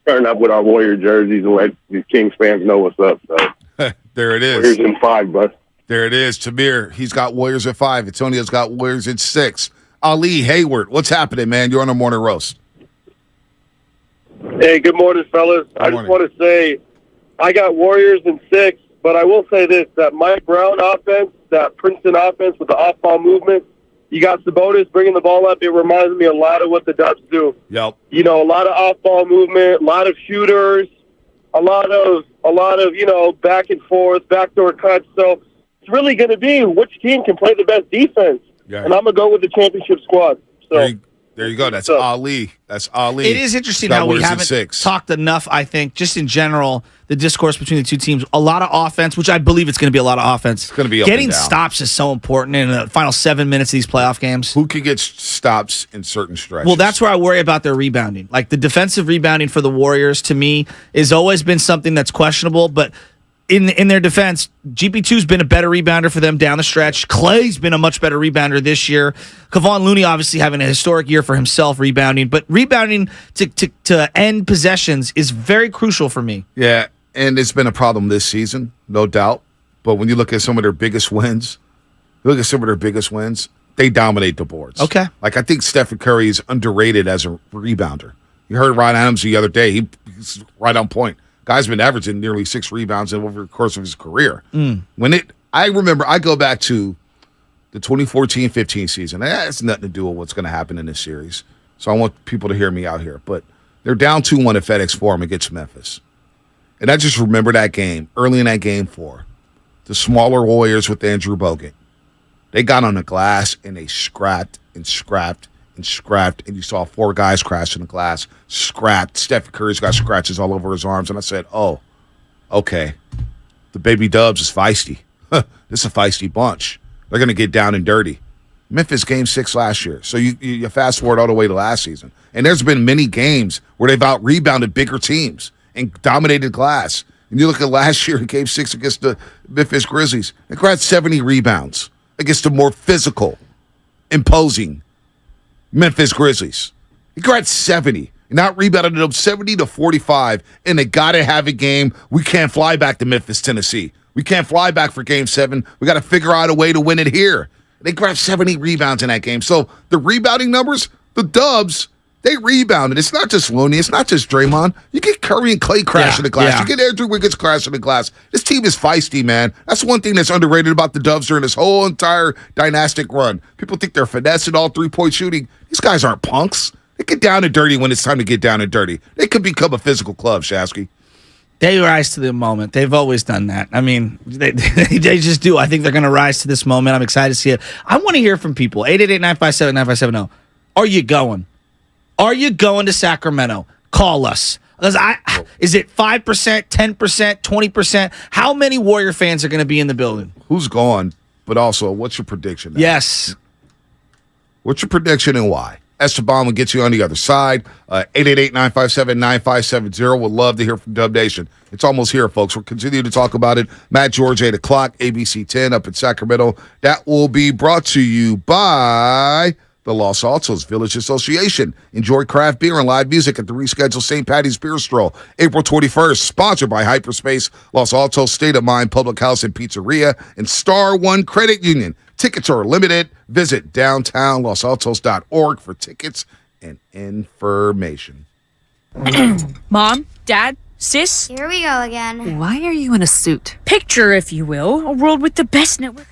turn up with our Warrior jerseys and let these Kings fans know what's up. So there it is. Warriors in 5, bud. There it is. Tamir, he's got Warriors at 5. Antonio's got Warriors at 6. Ali Hayward, what's happening, man? You're on the morning roast. Hey, good morning, fellas. I just want to say I got Warriors in 6, but I will say this, that Mike Brown offense, that Princeton offense with the off-ball movement, you got Sabonis bringing the ball up. It reminds me a lot of what the Dubs do. Yep. You know, a lot of off-ball movement, a lot of shooters, a lot of back and forth, backdoor cuts. So it's really going to be which team can play the best defense. Yeah. And I'm going to go with the championship squad. So there you go. That's Ali. That's Ali. It is interesting how we haven't talked enough, I think, just in general, the discourse between the two teams. A lot of offense, which I believe it's going to be a lot of offense. It's going to be up Getting and down. stops is so important in the final 7 minutes of these playoff games. Who can get stops in certain stretches? Well, that's where I worry about their rebounding. Like the defensive rebounding for the Warriors, to me, has always been something that's questionable, but in their defense, GP2's been a better rebounder for them down the stretch. Klay's been a much better rebounder this year. Kevon Looney obviously having a historic year for himself rebounding, but rebounding to end possessions is very crucial for me. Yeah, and it's been a problem this season, no doubt. But when you look at some of their biggest wins, they dominate the boards. Okay. Like I think Steph Curry is underrated as a rebounder. You heard Ryan Adams the other day. He's right on point. Guy's been averaging nearly 6 rebounds over the course of his career. I remember, I go back to the 2014-15 season. That has nothing to do with what's going to happen in this series. So I want people to hear me out here. But they're down 2-1 at FedEx Forum against Memphis. And I just remember that game, early in that game 4. The smaller Warriors with Andrew Bogut. They got on the glass and they scrapped and scrapped and scrapped, and you saw 4 guys crash in the glass, scrapped. Steph Curry's got scratches all over his arms, and I said, oh, okay. The baby Dubs is feisty. This is a feisty bunch. They're going to get down and dirty. Memphis game 6 last year. So you fast forward all the way to last season. And there's been many games where they've out-rebounded bigger teams and dominated glass. And you look at last year in game 6 against the Memphis Grizzlies, they grabbed 70 rebounds against the more physical, imposing Memphis Grizzlies. He grabbed 70 and out-rebounded them 70-45, and they got to have a game. We can't fly back to Memphis, Tennessee. We can't fly back for game 7. We got to figure out a way to win it here. They grabbed 70 rebounds in that game. So the rebounding numbers, the Dubs, they rebounded. It's not just Looney. It's not just Draymond. You get Curry and Klay crashing the glass. You get Andrew Wiggins crashing the glass. This team is feisty, man. That's one thing that's underrated about the Dubs during this whole entire dynastic run. People think they're finessing all three-point shooting. These guys aren't punks. They get down and dirty when it's time to get down and dirty. They could become a physical club, Shasky. They rise to the moment. They've always done that. I mean, they just do. I think they're going to rise to this moment. I'm excited to see it. I want to hear from people. 888-957-9570. Are you going? Are you going to Sacramento? Call us. Is it 5%, 10%, 20%? How many Warrior fans are going to be in the building? Who's going? But also, what's your prediction? Yes. What's your prediction and why? Esteban will get you on the other side. 888-957-9570. Would love to hear from Dub Nation. It's almost here, folks. We'll continue to talk about it. Matt George, 8 o'clock, ABC 10 up in Sacramento. That will be brought to you by the Los Altos Village Association. Enjoy craft beer and live music at the rescheduled St. Patty's Beer Stroll, April 21st. Sponsored by Hyperspace, Los Altos State of Mind Public House and Pizzeria, and Star One Credit Union. Tickets are limited. Visit downtownlosaltos.org for tickets and information. Mom, Dad, Sis? Here we go again. Why are you in a suit? Picture, if you will, a world with the best network.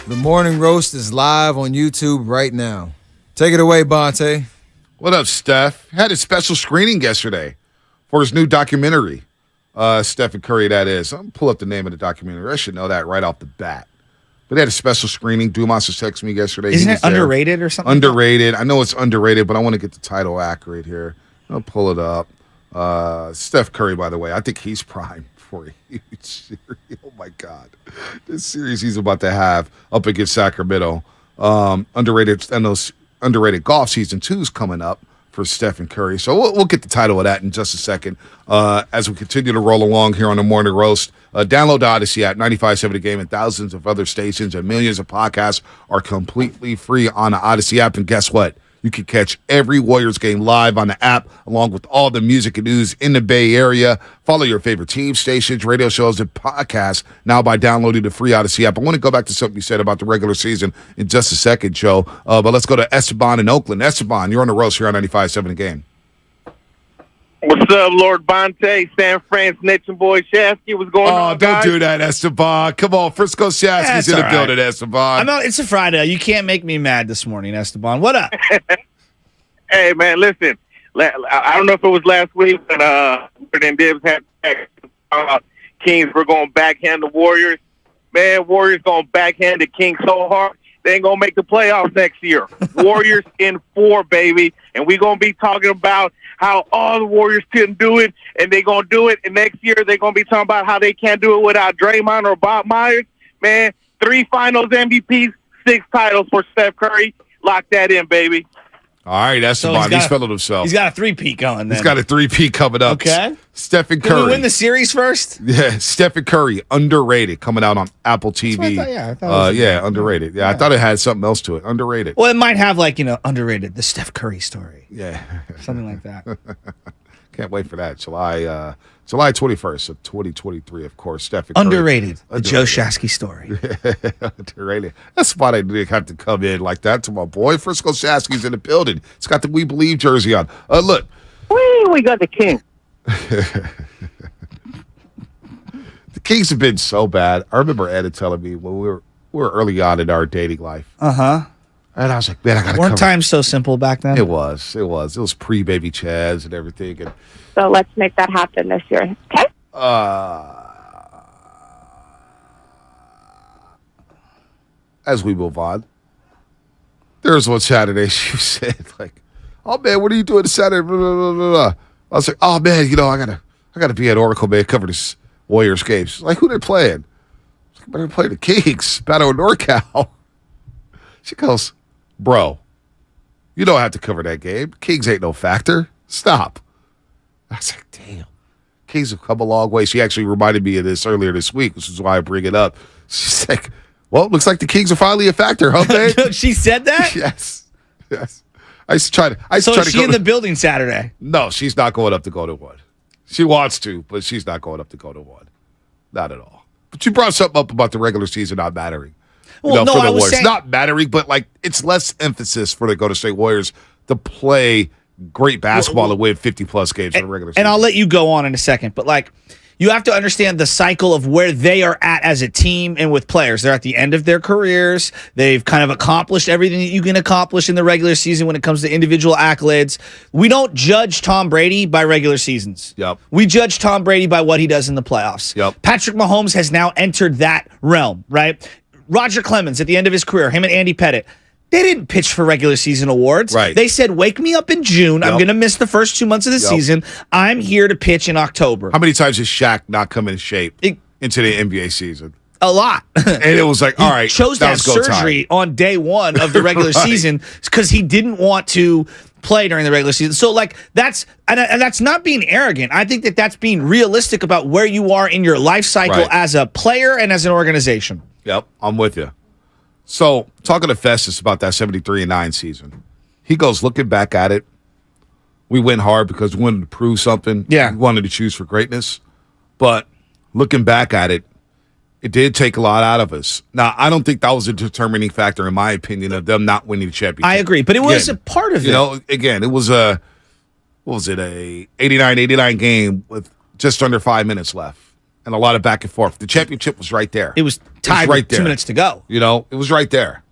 The Morning Roast is live on YouTube right now. Take it away, Bonte. What up, Steph? Had a special screening yesterday for his new documentary. Stephen Curry, that is. I'm going to pull up the name of the documentary. I should know that right off the bat. But they had a special screening. Dumas just texted me yesterday. Isn't it underrated or something? Underrated. I know it's underrated, but I want to get the title accurate here. I'll pull it up. Steph Curry, by the way, I think he's primed for a huge series. Oh, my God. This series he's about to have up against Sacramento. Underrated, and those underrated golf season 2 is coming up for Stephen Curry. So we'll get the title of that in just a second as we continue to roll along here on the Morning Roast. Download the Odyssey app, 95.7 The Game, and thousands of other stations and millions of podcasts are completely free on the Odyssey app. And guess what? You can catch every Warriors game live on the app, along with all the music and news in the Bay Area. Follow your favorite team stations, radio shows, and podcasts now by downloading the free Odyssey app. I want to go back to something you said about the regular season in just a second, Joe. But let's go to Esteban in Oakland. Esteban, you're on the roast here on 95.7 The Game. What's up, Lord Bonte, San Fran, Snitch and Boy Shasky? What's going on, don't guys? do that, Esteban. Come on, Frisco Shasky's in the building, Esteban. It's a Friday. You can't make me mad this morning, Esteban. What up? Hey, man, listen. I don't know if it was last week, but then Dibs had Kings were going to backhand the Warriors. Man, Warriors going to backhand the Kings so hard, they ain't going to make the playoffs next year. Warriors in 4, baby. And we going to be talking about how all the Warriors couldn't do it, and they're going to do it. And next year they're going to be talking about how they can't do it without Draymond or Bob Myers. Man, 3 finals MVPs, 6 titles for Steph Curry. Lock that in, baby. All right, that's the bond. He's feeling himself. He's got a 3-peat going then. He's got a 3-peat coming up. Okay. Stephen Curry. Did we win the series first? Yeah, Stephen Curry, underrated, coming out on Apple TV. I thought it was underrated. Yeah, I thought it had something else to it. Underrated. Well, it might have underrated, the Steph Curry story. Yeah. Something like that. Can't wait for that. July 21st of 2023, of course. Stephen Curry. Underrated. The Joe Shasky story. Underrated. That's why they didn't have to come in like that to my boy. Frisco Shasky's in the building. It's got the We Believe jersey on. Look. We got the king. The Kings have been so bad. I remember Ed telling me when we were early on in our dating life. Uh-huh. And I was like, man, I got to Weren't times so simple back then? It was. It was pre-baby Chaz and everything. And So let's make that happen this year. Okay? As we move on, there was one Saturday she said, like, oh, man, what are you doing this Saturday? Blah, blah, blah, blah, blah. I was like, oh, man, I gotta be at Oracle, man, cover this Warriors game. She's like, who they playing? I was like, they're playing the Kings, Battle of NorCal. She goes, bro, you don't have to cover that game. Kings ain't no factor. Stop. I was like, damn. Kings have come a long way. She actually reminded me of this earlier this week, which is why I bring it up. She's like, well, it looks like the Kings are finally a factor, huh, babe? She said that? Yes. I used to try to. So is she in the building Saturday? No, she's not going up to go to one. She wants to, but she's not going up to go to one. Not at all. But you brought something up about the regular season not mattering. Well, for the I was Warriors. saying, Not mattering, but like it's less emphasis for the Golden State Warriors to play great basketball and win 50-plus games in the regular season. And I'll let you go on in a second, but like you have to understand the cycle of where they are at as a team and with players. They're at the end of their careers. They've kind of accomplished everything that you can accomplish in the regular season when it comes to individual accolades. We don't judge Tom Brady by regular seasons. Yep. We judge Tom Brady by what he does in the playoffs. Yep. Patrick Mahomes has now entered that realm, right? Roger Clemens at the end of his career, him and Andy Pettit, they didn't pitch for regular season awards. Right. They said, wake me up in June. I'm going to miss the first 2 months of the season. I'm here to pitch in October. How many times has Shaq not come in shape into the NBA season? A lot. And it was like, all right. He chose to have surgery on day one of the regular season because he didn't want to play during the regular season. So, like, that's and that's not being arrogant. I think that that's being realistic about where you are in your life cycle as a player and as an organization. Yep, I'm with you. So, talking to Festus about that 73-9 season, he goes, looking back at it, we went hard because we wanted to prove something. Yeah. We wanted to choose for greatness. But looking back at it, it did take a lot out of us. Now, I don't think that was a determining factor, in my opinion, of them not winning the championship. I agree, but it was a part of it. You know, again, it was a 89-89 game with just under 5 minutes left. And a lot of back and forth. The championship was right there. It was tied with 2 minutes to go. You know, it was right there.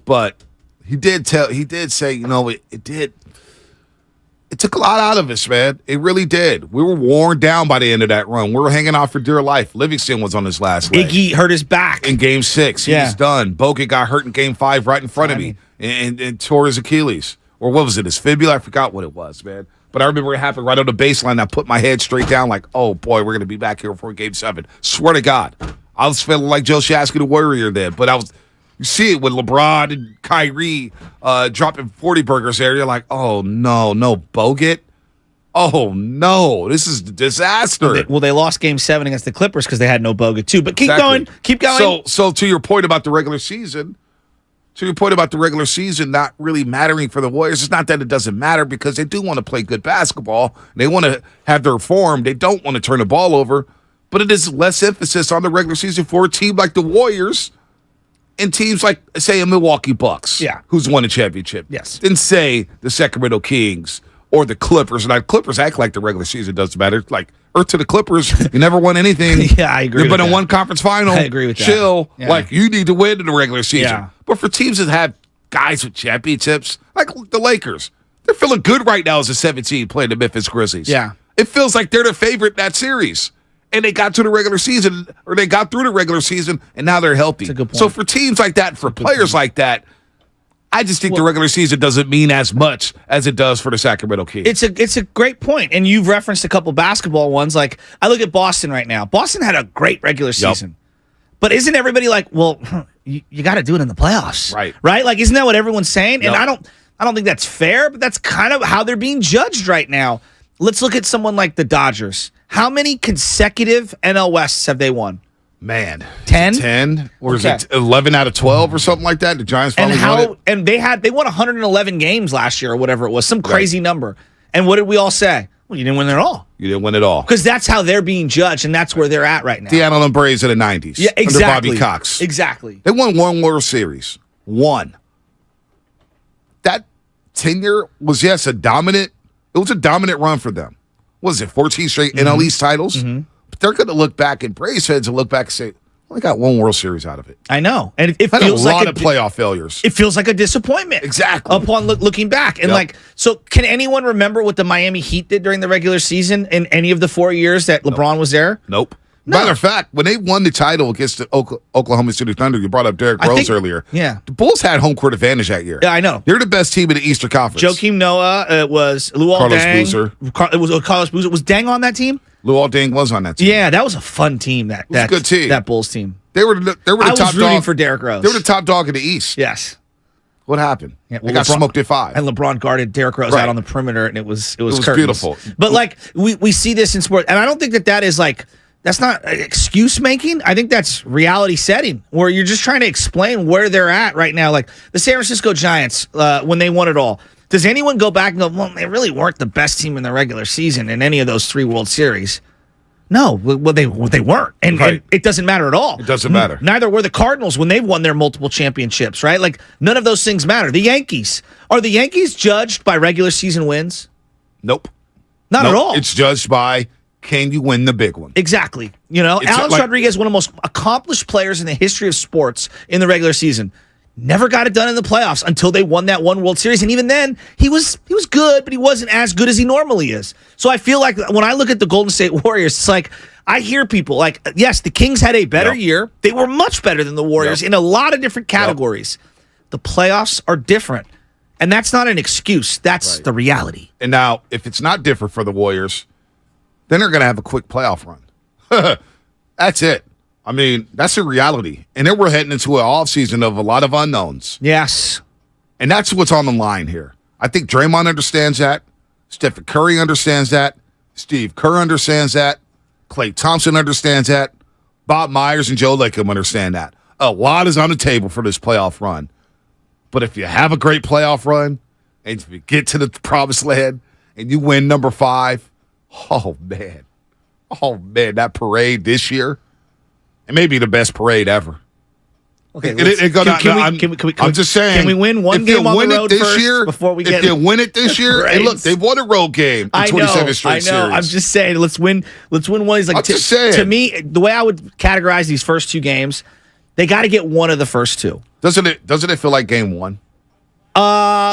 But he did say, you know, it took a lot out of us, man. It really did. We were worn down by the end of that run. We were hanging out for dear life. Livingston was on his last leg. Iggy hurt his back. In game 6. He was done. Bogut got hurt in game 5 right in front of me and tore his Achilles. Or what was it, his fibula? I forgot what it was, man. But I remember it happened right on the baseline. I put my head straight down like, oh, boy, we're going to be back here for game 7. Swear to God. I was feeling like Joe Shasky the Warrior then. But you see it with LeBron and Kyrie dropping 40 burgers there. You're like, oh, no Bogut. Oh, no, this is a disaster. Well, they lost game 7 against the Clippers because they had no Bogut, too. But keep going. So to your point about the regular season, not really mattering for the Warriors, it's not that it doesn't matter because they do want to play good basketball. They want to have their form. They don't want to turn the ball over. But it is less emphasis on the regular season for a team like the Warriors and teams like, say, a Milwaukee Bucks, who's won a championship. Yes. Than, say, the Sacramento Kings or the Clippers. And the Clippers act like the regular season doesn't matter. Like, Earth to the Clippers, you never won anything. Yeah, I agree with You've been that. in one conference final. I agree with that. Chill. Yeah. Like, you need to win in the regular season. Yeah. But for teams that have guys with championships, like the Lakers, they're feeling good right now as a 17 playing the Memphis Grizzlies. Yeah. It feels like they're the favorite in that series. And they got to the regular season, or they got through the regular season, and now they're healthy. That's a good point. So for teams like that, for players like that, I just think the regular season doesn't mean as much as it does for the Sacramento Kings. It's a great point, and you've referenced a couple basketball ones. Like I look at Boston right now. Boston had a great regular season, but isn't everybody like, well, you got to do it in the playoffs, right? Like, isn't that what everyone's saying? And I don't think that's fair, but that's kind of how they're being judged right now. Let's look at someone like the Dodgers. How many consecutive NL Wests have they won? Man, 10? 10? Or is it 11 out of 12 or something like that? The Giants finally won it? And they won 111 games last year or whatever it was, some crazy number. And what did we all say? Well, you didn't win it all. You didn't win it all. Because that's how they're being judged, and that's where they're at right now. The Analyst Braves in the 90s. Yeah, exactly. Under Bobby Cox. Exactly. They won one World Series. One. That tenure was, a dominant. It was a dominant run for them. What was it, 14 straight NL East titles? Mm-hmm. But they're going to look back, and Braves fans will look back and say, well, I got one World Series out of it. I know. And it Had feels a lot like of playoff failures. It feels like a disappointment. Exactly. Upon looking back. And so can anyone remember what the Miami Heat did during the regular season in any of the 4 years that LeBron was there? Nope. Matter of fact, when they won the title against the Oklahoma City Thunder, you brought up Derrick Rose earlier. Yeah. The Bulls had home court advantage that year. Yeah, I know. They're the best team in the Eastern Conference. Joakim Noah, it was Luol Deng. It was Carlos Boozer. Was Deng on that team? Luol Deng was on that team. Yeah, that was a fun team. That was a good team. That Bulls team. They were the top dog. I was rooting for Derrick Rose. They were the top dog in the East. Yes. What happened? Yeah, they got smoked at 5. And LeBron guarded Derrick Rose out on the perimeter, and it was beautiful. But we see this in sport, and I don't think that is that's not excuse making. I think that's reality setting, where you're just trying to explain where they're at right now. Like the San Francisco Giants, when they won it all. Does anyone go back and go, well, they really weren't the best team in the regular season in any of those 3 World Series? No, well, they weren't, and it doesn't matter at all. It doesn't matter. Neither were the Cardinals when they've won their multiple championships, right? Like none of those things matter. The Yankees, are the Yankees judged by regular season wins? Nope. Not at all. It's judged by, can you win the big one? Exactly. Alex Rodriguez, one of the most accomplished players in the history of sports in the regular season, never got it done in the playoffs until they won that one World Series. And even then, he was good, but he wasn't as good as he normally is. So I feel like when I look at the Golden State Warriors, it's like I hear people like, yes, the Kings had a better year. They were much better than the Warriors in a lot of different categories. The playoffs are different. And that's not an excuse. That's the reality. And now, if it's not different for the Warriors, then they're going to have a quick playoff run. That's it. I mean, that's the reality. And then we're heading into an offseason of a lot of unknowns. Yes. And that's what's on the line here. I think Draymond understands that. Steph Curry understands that. Steve Kerr understands that. Klay Thompson understands that. Bob Myers and Joe Lacob understand that. A lot is on the table for this playoff run. But if you have a great playoff run, and if you get to the promised land, and you win number 5, oh, man, that parade this year, it may be the best parade ever. Okay, I'm just saying. Can we win one game on the road first year, before we get? If you win it this year, and look, they've won a road game in 27 straight series. I'm just saying, let's win one. He's like, to me, the way I would categorize these first 2 games, they got to get one of the first 2. Doesn't it feel like game 1?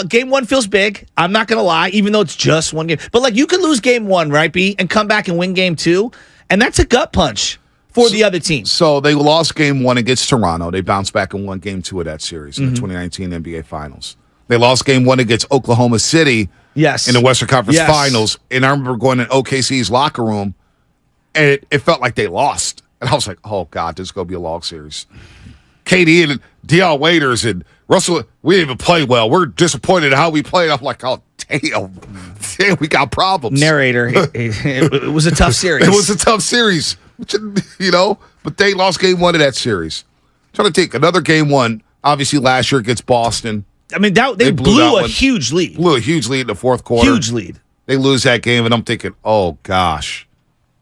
Game 1 feels big. I'm not gonna lie, even though it's just one game. But you could lose game 1, right, B, and come back and win game 2, and that's a gut punch for the other team. So they lost game 1 against Toronto. They bounced back and won game 2 of that series in the 2019 NBA Finals. They lost game 1 against Oklahoma City. Yes. In the Western Conference Finals. And I remember going in OKC's locker room, and it felt like they lost. And I was like, oh, God, this is going to be a long series. KD and Deion Waiters and Russell, we didn't even play well. We're disappointed in how we played. I'm like, oh, damn, we got problems. Narrator, it was a tough series. It was a tough series, but they lost game 1 of that series. Trying to take another game 1, obviously last year against Boston. I mean, they blew a huge lead. Blew a huge lead in the fourth quarter. Huge lead. They lose that game, and I'm thinking, oh, gosh,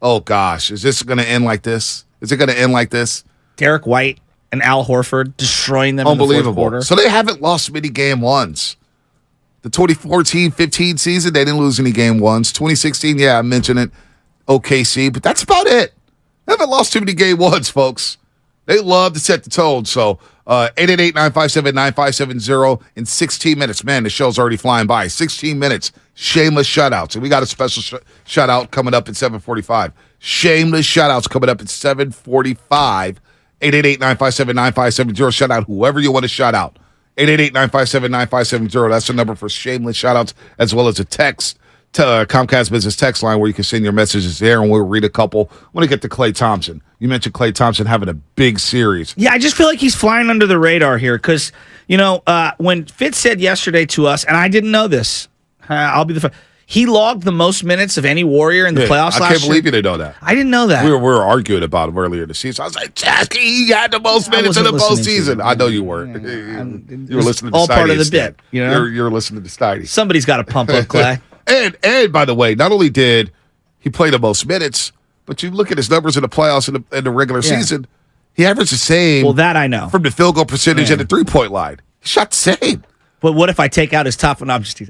is this going to end like this? Is it going to end like this? Derek White and Al Horford destroying them in the fourth quarter. So they haven't lost many game 1s. The 2014-15 season, they didn't lose any game 1s. 2016, I mentioned it, OKC, but that's about it. They haven't lost too many game 1s, folks. They love to set the tone. So 888-957-9570 in 16 minutes. Man, the show's already flying by. 16 minutes, shameless shoutouts. And we got a special shout-out coming up at 7:45. Shameless shoutouts coming up at 7:45. 888-957-9570. Shout out whoever you want to shout out. 888-957-9570. That's the number for shameless shout-outs, as well as a text to Comcast Business text line where you can send your messages there, and we'll read a couple. I want to get to Klay Thompson. You mentioned Klay Thompson having a big series. Yeah, I just feel like he's flying under the radar here because, when Fitz said yesterday to us, and I didn't know this, I'll be the he logged the most minutes of any Warrior in the playoffs last year. I can't believe you didn't know that. I didn't know that. We were arguing about him earlier this season. I was like, Chasky, he had the most minutes in the postseason. I know you were. You were listening to all Steiny part of the instead. bit. You know? You're listening to Steiny. Somebody's got to pump up Klay. And by the way, not only did he play the most minutes, but you look at his numbers in the playoffs and the regular season, he averaged the same. Well, that I know. From the field goal percentage and the three-point line. He shot the same. But what if I take out his top one? I'm just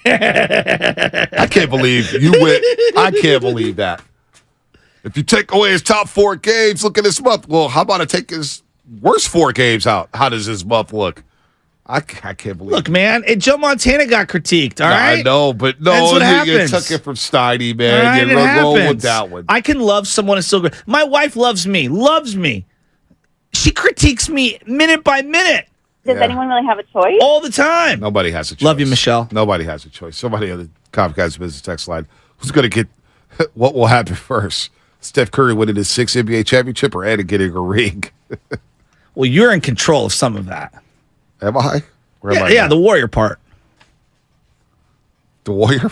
I can't believe you went. I can't believe that. If you take away his top 4 games, look at this month. Well, how about I take his worst 4 games out? How does his month look? I can't believe. Look, man, Joe Montana got critiqued. All right, I know, but no, that's what happens. You took it from Steiny, man. Right, You're rolling with that one. I can love someone and still good. My wife loves me. She critiques me minute by minute. Does anyone really have a choice? All the time. Nobody has a choice. Love you, Michelle. Nobody has a choice. Somebody on the Comcast Business text line who's going to get what will happen first? Steph Curry winning his 6th NBA championship or Anna getting a ring? Well, you're in control of some of that. Am I? Where am I yeah, the Warrior part. The Warrior?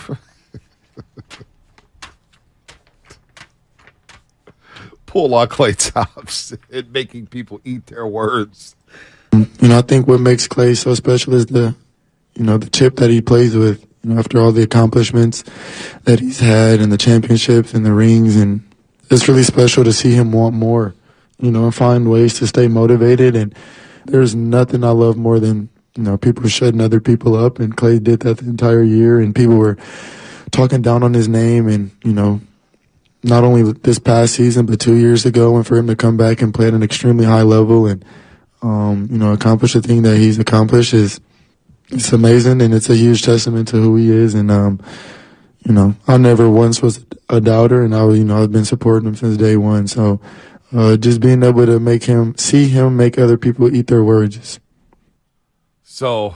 Pull on Klay Thompson and making people eat their words. I think what makes Klay so special is the chip that he plays with. After all the accomplishments that he's had and the championships and the rings, and it's really special to see him want more, and find ways to stay motivated. And there's nothing I love more than, people shutting other people up, and Klay did that the entire year, and people were talking down on his name, and, not only this past season, but 2 years ago, and for him to come back and play at an extremely high level and, accomplish the thing that he's accomplished it's amazing, and it's a huge testament to who he is. And, I never once was a doubter, and I've been supporting him since day one. So, just being able to see him make other people eat their words. So,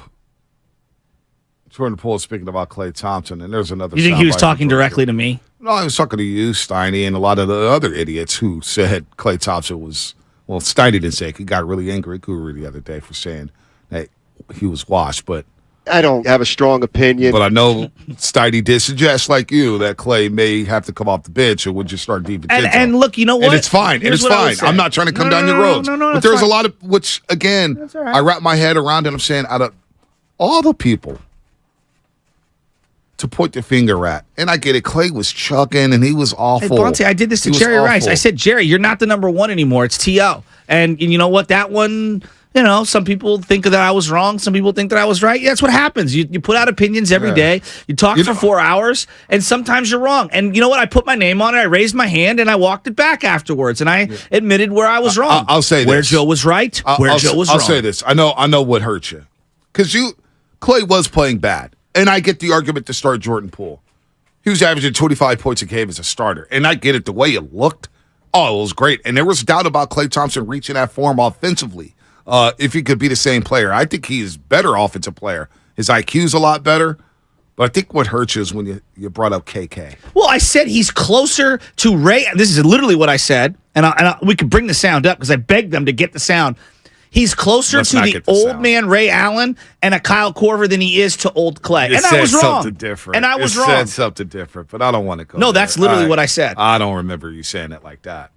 Jordan Poole is speaking about Klay Thompson, and there's another. You think he was talking directly to me? No, I was talking to you, Steiny, and a lot of the other idiots who said Klay Thompson was. Well, Steiny didn't say it. He got really angry at Guru the other day for saying that he was washed, but I don't have a strong opinion. But I know Steiny did suggest, like you, that Klay may have to come off the bench or would just start deep. And look, you know what? And it's fine. Here's and it's fine. I'm not trying to come down your roads. No, but there's a lot of, which, again, I wrap my head around and I'm saying, out of all the people to point the finger at, and I get it, Klay was chucking and he was awful. Hey, Bonte, I did this to Jerry Rice. I said, Jerry, you're not the number 1 anymore. It's T.O. And you know what? That one, some people think that I was wrong. Some people think that I was right. Yeah, that's what happens. You put out opinions every day. You talk for 4 hours, and sometimes you're wrong. And you know what? I put my name on it. I raised my hand, and I walked it back afterwards. And I admitted where I was wrong. I'll say this. Where Joe was right, where Joe was wrong. I'll say this. I know what hurt you. Because Klay was playing bad. And I get the argument to start Jordan Poole. He was averaging 25 points a game as a starter. And I get it. The way it looked, it was great. And there was doubt about Klay Thompson reaching that form offensively. If he could be the same player. I think he is better offensive player. His IQ's a lot better. But I think what hurts you is when you brought up KK. Well, I said he's closer to Ray. This is literally what I said. And we could bring the sound up because I begged them to get the sound. He's closer to the old man Ray Allen and a Kyle Korver than he is to old Klay. And I was wrong. Something different. And I was wrong. You said something different, but I don't want to go No, there. that's literally what I said. I don't remember you saying it like that.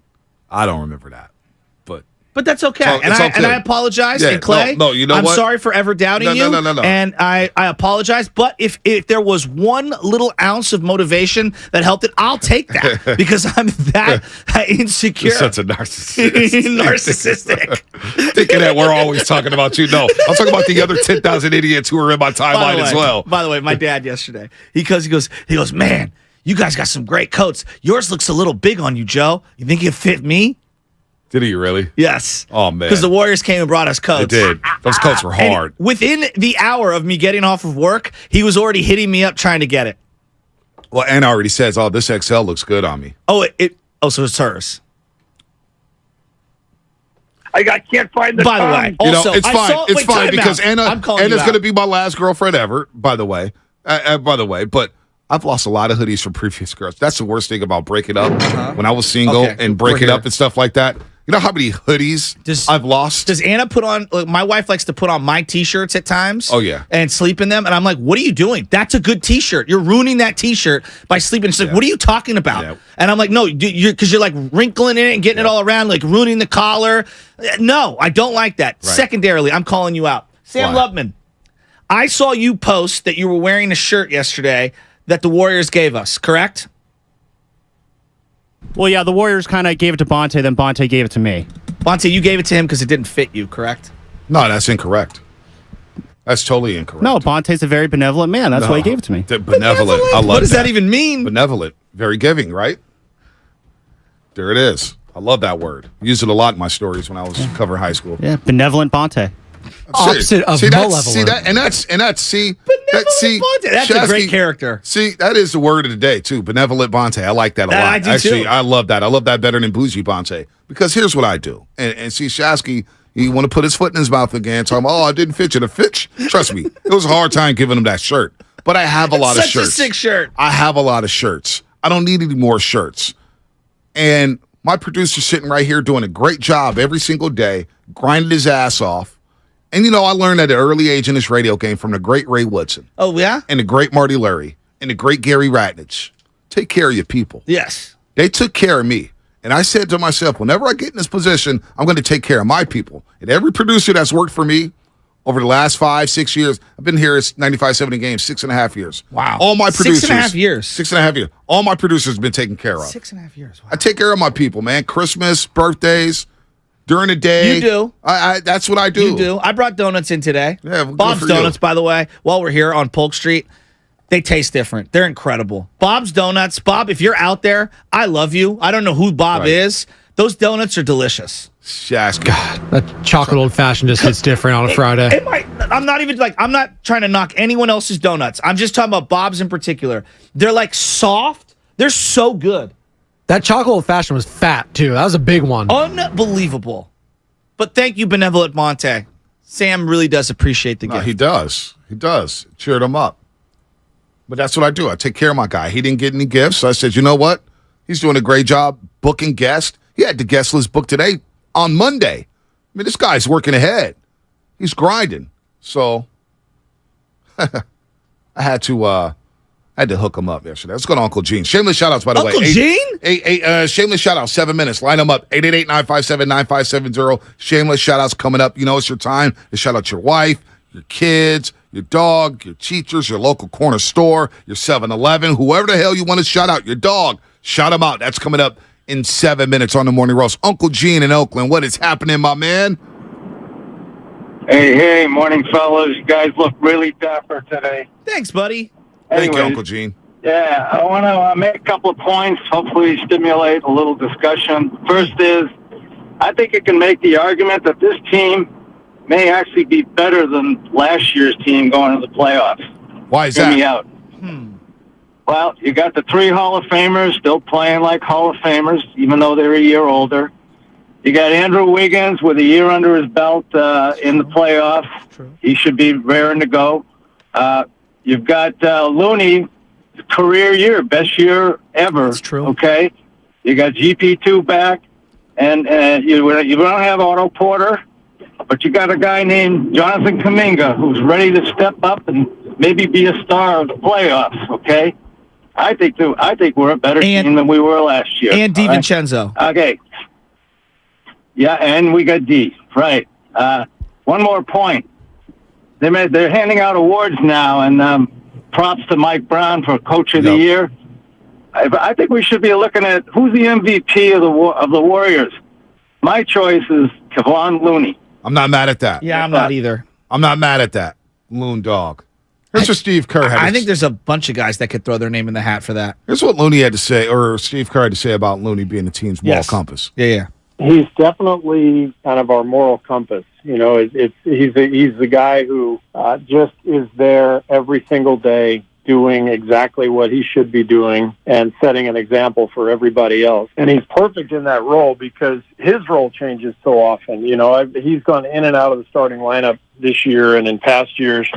I don't remember that. But that's okay. So, and I apologize. Yeah, and Klay, no, you know I'm what? sorry for ever doubting you. No. And I apologize. But if there was one little ounce of motivation that helped it, I'll take that because I'm that insecure. You're such a narcissist. Narcissistic. Thinking that we're always talking about you. No, I'm talking about the other 10,000 idiots who are in my timeline as well. By the way, my dad yesterday, he goes, man, you guys got some great coats. Yours looks a little big on you, Joe. You think it fit me? Did he really? Yes. Oh, man. Because the Warriors came and brought us coats. They did. Those coats were hard. And within the hour of me getting off of work, he was already hitting me up trying to get it. Well, Anna already says, this XL looks good on me. Oh, so it's hers. I can't find the By the tongue. way, also, it's fine. It's fine because Anna's going to be my last girlfriend ever. By the way, but I've lost a lot of hoodies from previous girls. That's the worst thing about breaking up. When I was single and breaking up and stuff like that. You know how many hoodies I've lost? Does Anna put on, my wife likes to put on my T-shirts at times. Oh, yeah. And sleep in them. And I'm like, what are you doing? That's a good T-shirt. You're ruining that T-shirt by sleeping. She's like, what are you talking about? Yeah. And I'm like, no, because you're like wrinkling in it and getting it all around, like ruining the collar. No, I don't like that. Right. Secondarily, I'm calling you out. Sam Lubman, I saw you post that you were wearing a shirt yesterday that the Warriors gave us, correct? Well, yeah, the Warriors kind of gave it to Bonte, then Bonte gave it to me. Bonte, you gave it to him because it didn't fit you, correct? No, that's incorrect. That's totally incorrect. No, Bonte's a very benevolent man. That's why he gave it to me. Benevolent. I love What does that even mean? Benevolent. Very giving, right? There it is. I love that word. I use it a lot in my stories when I was covering high school. Yeah, benevolent Bonte. Opposite of malevolent. See that, and that's Bonte. That's a great character. See, that is the word of the day too. Benevolent Bonte. I like that a lot. I do too. I love that. I love that better than bougie Bonte because here's what I do. And see, Shasky, he want to put his foot in his mouth again. Talking about, I didn't fit you. The fit. Trust me, it was a hard time giving him that shirt. But I have a lot of shirts. Such a sick shirt. I have a lot of shirts. I don't need any more shirts. And my producer's sitting right here doing a great job every single day, grinding his ass off. And, I learned at an early age in this radio game from the great Ray Woodson. Oh, yeah? And the great Marty Lurie. And the great Gary Ratnich. Take care of your people. Yes. They took care of me. And I said to myself, whenever I get in this position, I'm going to take care of my people. And every producer that's worked for me over the last 5-6 years, I've been here, it's 95, 70 games, 6.5 years. Wow. All my producers. 6.5 years. 6.5 years. All my producers have been taken care of. 6.5 years. Wow. I take care of my people, man. Christmas, birthdays. During the day. You do. That's what I do. You do. I brought donuts in today. Yeah, Bob's Donuts, by the way, while we're here on Polk Street, they taste different. They're incredible. Bob's Donuts. Bob, if you're out there, I love you. I don't know who Bob is. Those donuts are delicious. Yes. God, that chocolate old-fashioned just hits different on a Friday. I'm not trying to knock anyone else's donuts. I'm just talking about Bob's in particular. They're like soft. They're so good. That chocolate old-fashioned was fat, too. That was a big one. Unbelievable. But thank you, Benevolent Monte. Sam really does appreciate the gift. He does. He does. Cheered him up. But that's what I do. I take care of my guy. He didn't get any gifts. So I said, you know what? He's doing a great job booking guests. He had the guest list booked today on Monday. I mean, this guy's working ahead. He's grinding. So I had to hook him up yesterday. Let's go to Uncle Gene. Shameless shout-outs, by the way. Uncle Gene? Shameless shout-outs, 7 minutes. Line them up. 888-957-9570. Shameless shout-outs coming up. It's your time to shout out your wife, your kids, your dog, your teachers, your local corner store, your 7-Eleven, whoever the hell you want to shout out, your dog. Shout them out. That's coming up in 7 minutes on the Morning Roast. Uncle Gene in Oakland, what is happening, my man? Hey, morning, fellas. You guys look really dapper today. Thanks, buddy. Thank you, Uncle Gene. Yeah, I want to make a couple of points, hopefully stimulate a little discussion. First is, I think you can make the argument that this team may actually be better than last year's team going to the playoffs. Why is Hear that? me out. Well, you got the 3 Hall of Famers still playing like Hall of Famers, even though they're a year older. You got Andrew Wiggins with a year under his belt in the playoffs. He should be raring to go. You've got Looney, career year, best year ever. That's true. Okay? You got GP2 back, and you don't have Otto Porter, but you got a guy named Jonathan Kuminga who's ready to step up and maybe be a star of the playoffs, okay? I think we're a better team than we were last year. And DiVincenzo. Right? Okay. Yeah, and we got D. Right. One more point. They're handing out awards now, and props to Mike Brown for Coach of the Year. I think we should be looking at who's the MVP of the Warriors. My choice is Kevon Looney. I'm not mad at that. Yeah, I'm not either. I'm not mad at that. Loon dog. Here's what Steve Kerr had I think there's a bunch of guys that could throw their name in the hat for that. Here's what Looney had to say, or Steve Kerr had to say about Looney being the team's moral compass. Yeah. He's definitely kind of our moral compass. He's the guy who just is there every single day, doing exactly what he should be doing and setting an example for everybody else. And he's perfect in that role because his role changes so often. You know, he's gone in and out of the starting lineup this year and in past years,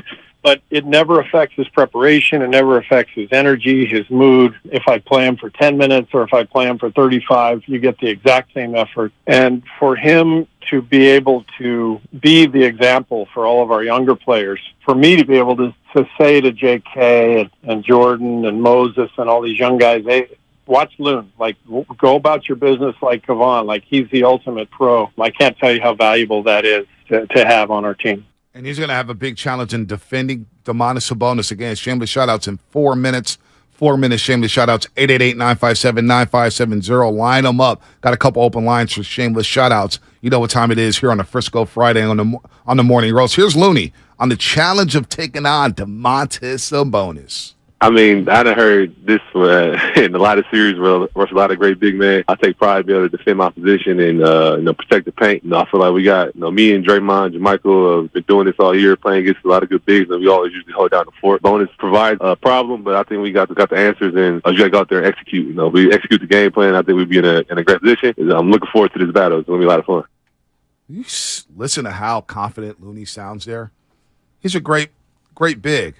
but it never affects his preparation. It never affects his energy, his mood. If I play him for 10 minutes or if I play him for 35, you get the exact same effort. And for him to be able to be the example for all of our younger players, for me to be able to say to JK and Jordan and Moses and all these young guys, hey, watch Loon. Like, go about your business like Kevon. Like, he's the ultimate pro. I can't tell you how valuable that is to have on our team. And he's going to have a big challenge in defending Domantas Sabonis. Again, shameless shout-outs in 4 minutes. 4 minutes shameless shout-outs, 888-957-9570. Line them up. Got a couple open lines for shameless shout-outs. You know what time it is here on a Frisco Friday on the Morning Roast. Here's Looney on the challenge of taking on Domantas Sabonis. I mean, I done heard this in a lot of series versus a lot of great big men. I take pride in being able to defend my position and protect the paint. I feel like we got me and Draymond, Jermichael have been doing this all year, playing against a lot of good bigs, and we always usually hold down the fort. Bonus provides a problem, but I think we got the answers, and you got to go out there and execute. We execute the game plan. I think we'd be in a great position. I'm looking forward to this battle. It's going to be a lot of fun. You listen to how confident Looney sounds there. He's a great big.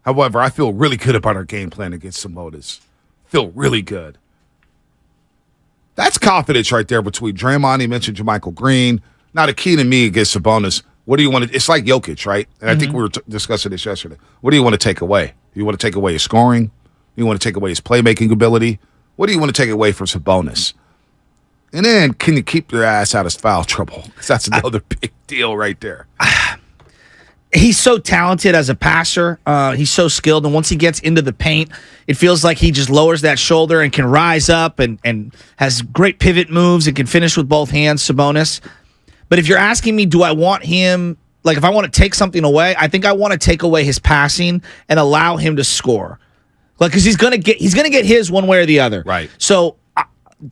However, I feel really good about our game plan against Sabonis. Feel really good. That's confidence right there between Draymond. He mentioned Jermichael Green. Now, the key to me against Sabonis, what do you want to – it's like Jokic, right? And I think we were discussing this yesterday. What do you want to take away? You want to take away his scoring? You want to take away his playmaking ability? What do you want to take away from Sabonis? And then can you keep your ass out of foul trouble? Because that's another big deal right there. He's so talented as a passer. He's so skilled. And once he gets into the paint, it feels like he just lowers that shoulder and can rise up and has great pivot moves and can finish with both hands, Sabonis. But if you're asking me, do I want him, like if I want to take something away, I think I want to take away his passing and allow him to score. Like, because he's gonna get his one way or the other. Right. So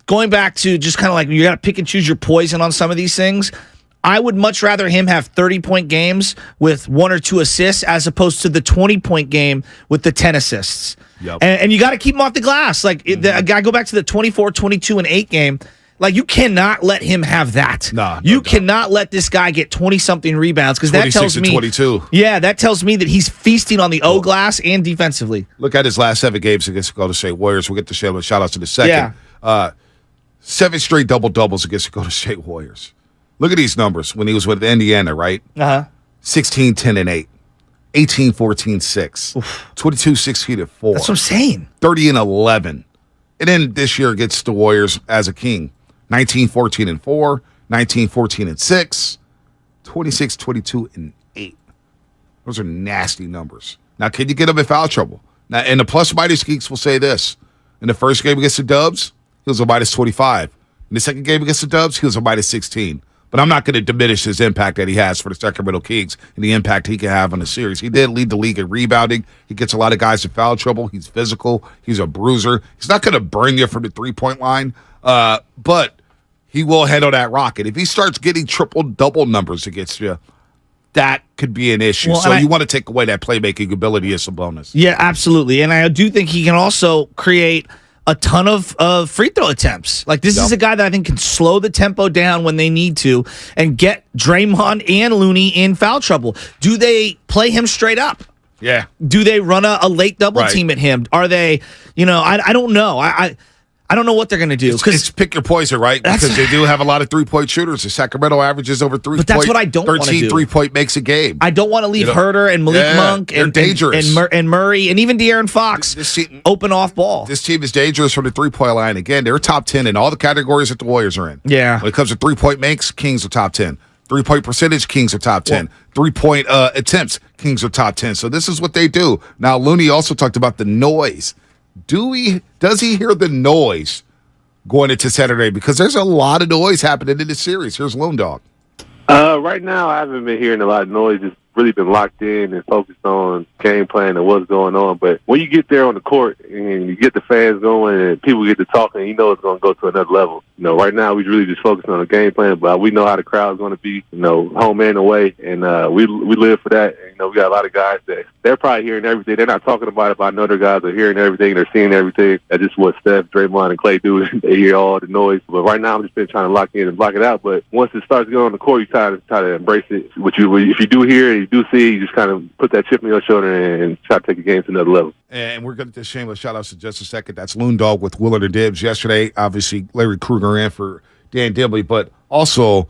going back to just kind of like you got to pick and choose your poison on some of these things. I would much rather him have 30-point games with 1 or 2 assists as opposed to the 20-point game with the 10 assists. Yep. And you got to keep him off the glass. Like, I go back to the 24, 22, and 8 game. Like, you cannot let him have that. You cannot let this guy get 20-something rebounds because that tells me 22. Yeah, that tells me that he's feasting on the O glass and defensively. Look at his last 7 games against the Golden State Warriors. We'll get to shout-outs in a second. Yeah. 7 straight double-doubles against the Golden State Warriors. Look at these numbers when he was with Indiana, right? 16, 10, and 8. 18, 14, 6. 22, 16, and 4. That's what I'm saying. 30 and 11. And then this year against the Warriors as a king. 19, 14, and 4. 19, 14, and 6. 26, 22, and 8. Those are nasty numbers. Now, can you get him in foul trouble? Now, and the plus-minus geeks will say this. In the first game against the Dubs, he was a minus 25. In the second game against the Dubs, he was a minus 16. But I'm not going to diminish his impact that he has for the Sacramento Kings and the impact he can have on the series. He did lead the league in rebounding. He gets a lot of guys in foul trouble. He's physical. He's a bruiser. He's not going to burn you from the three-point line, but he will handle that rocket. If he starts getting triple-double numbers against you, that could be an issue. Well, so you want to take away that playmaking ability as a bonus. Yeah, absolutely. And I do think he can also create a ton of free throw attempts. Like, this is a guy that I think can slow the tempo down when they need to and get Draymond and Looney in foul trouble. Do they play him straight up? Yeah. Do they run a late double team at him? Are they, I don't know. I don't know what they're going to do. It's pick your poison, right? Because they do have a lot of three-point shooters. The Sacramento averages over 3 But that's what I don't want to do. 13 3-point makes a game. I don't want to leave Herter and Malik Monk and dangerous. And Murray and even De'Aaron Fox open off ball. This team is dangerous from the three-point line. Again, they're top 10 in all the categories that the Warriors are in. Yeah. When it comes to three-point makes, Kings are top 10. 3-point percentage, Kings are top 10. 3-point attempts, Kings are top 10. So this is what they do. Now, Looney also talked about the noise. Does he hear the noise going into Saturday? Because there's a lot of noise happening in this series. Here's Lone Dog. Right now, I haven't been hearing a lot of noise. Just really been locked in and focused on game plan and what's going on. But when you get there on the court and you get the fans going and people get to talking, you know it's going to go to another level. Right now we really just focusing on the game plan, but we know how the crowd's going to be, home and away, and we live for that. And, we got a lot of guys that they're probably hearing everything. They're not talking about it, but I know their guys are hearing everything. They're seeing everything. That's just what Steph, Draymond, and Klay do. They hear all the noise. But right now, I'm just been trying to lock in and block it out. But once it starts going on the court, you try to embrace it. If you do hear it, you do see it, you just kind of put that chip on your shoulder and try to take the game to another level. And we're going to shameless shout-outs in just a second. That's Loon Dog with Willard and Dibbs yesterday. Obviously, Larry Kruger in for Dan Dibley, but also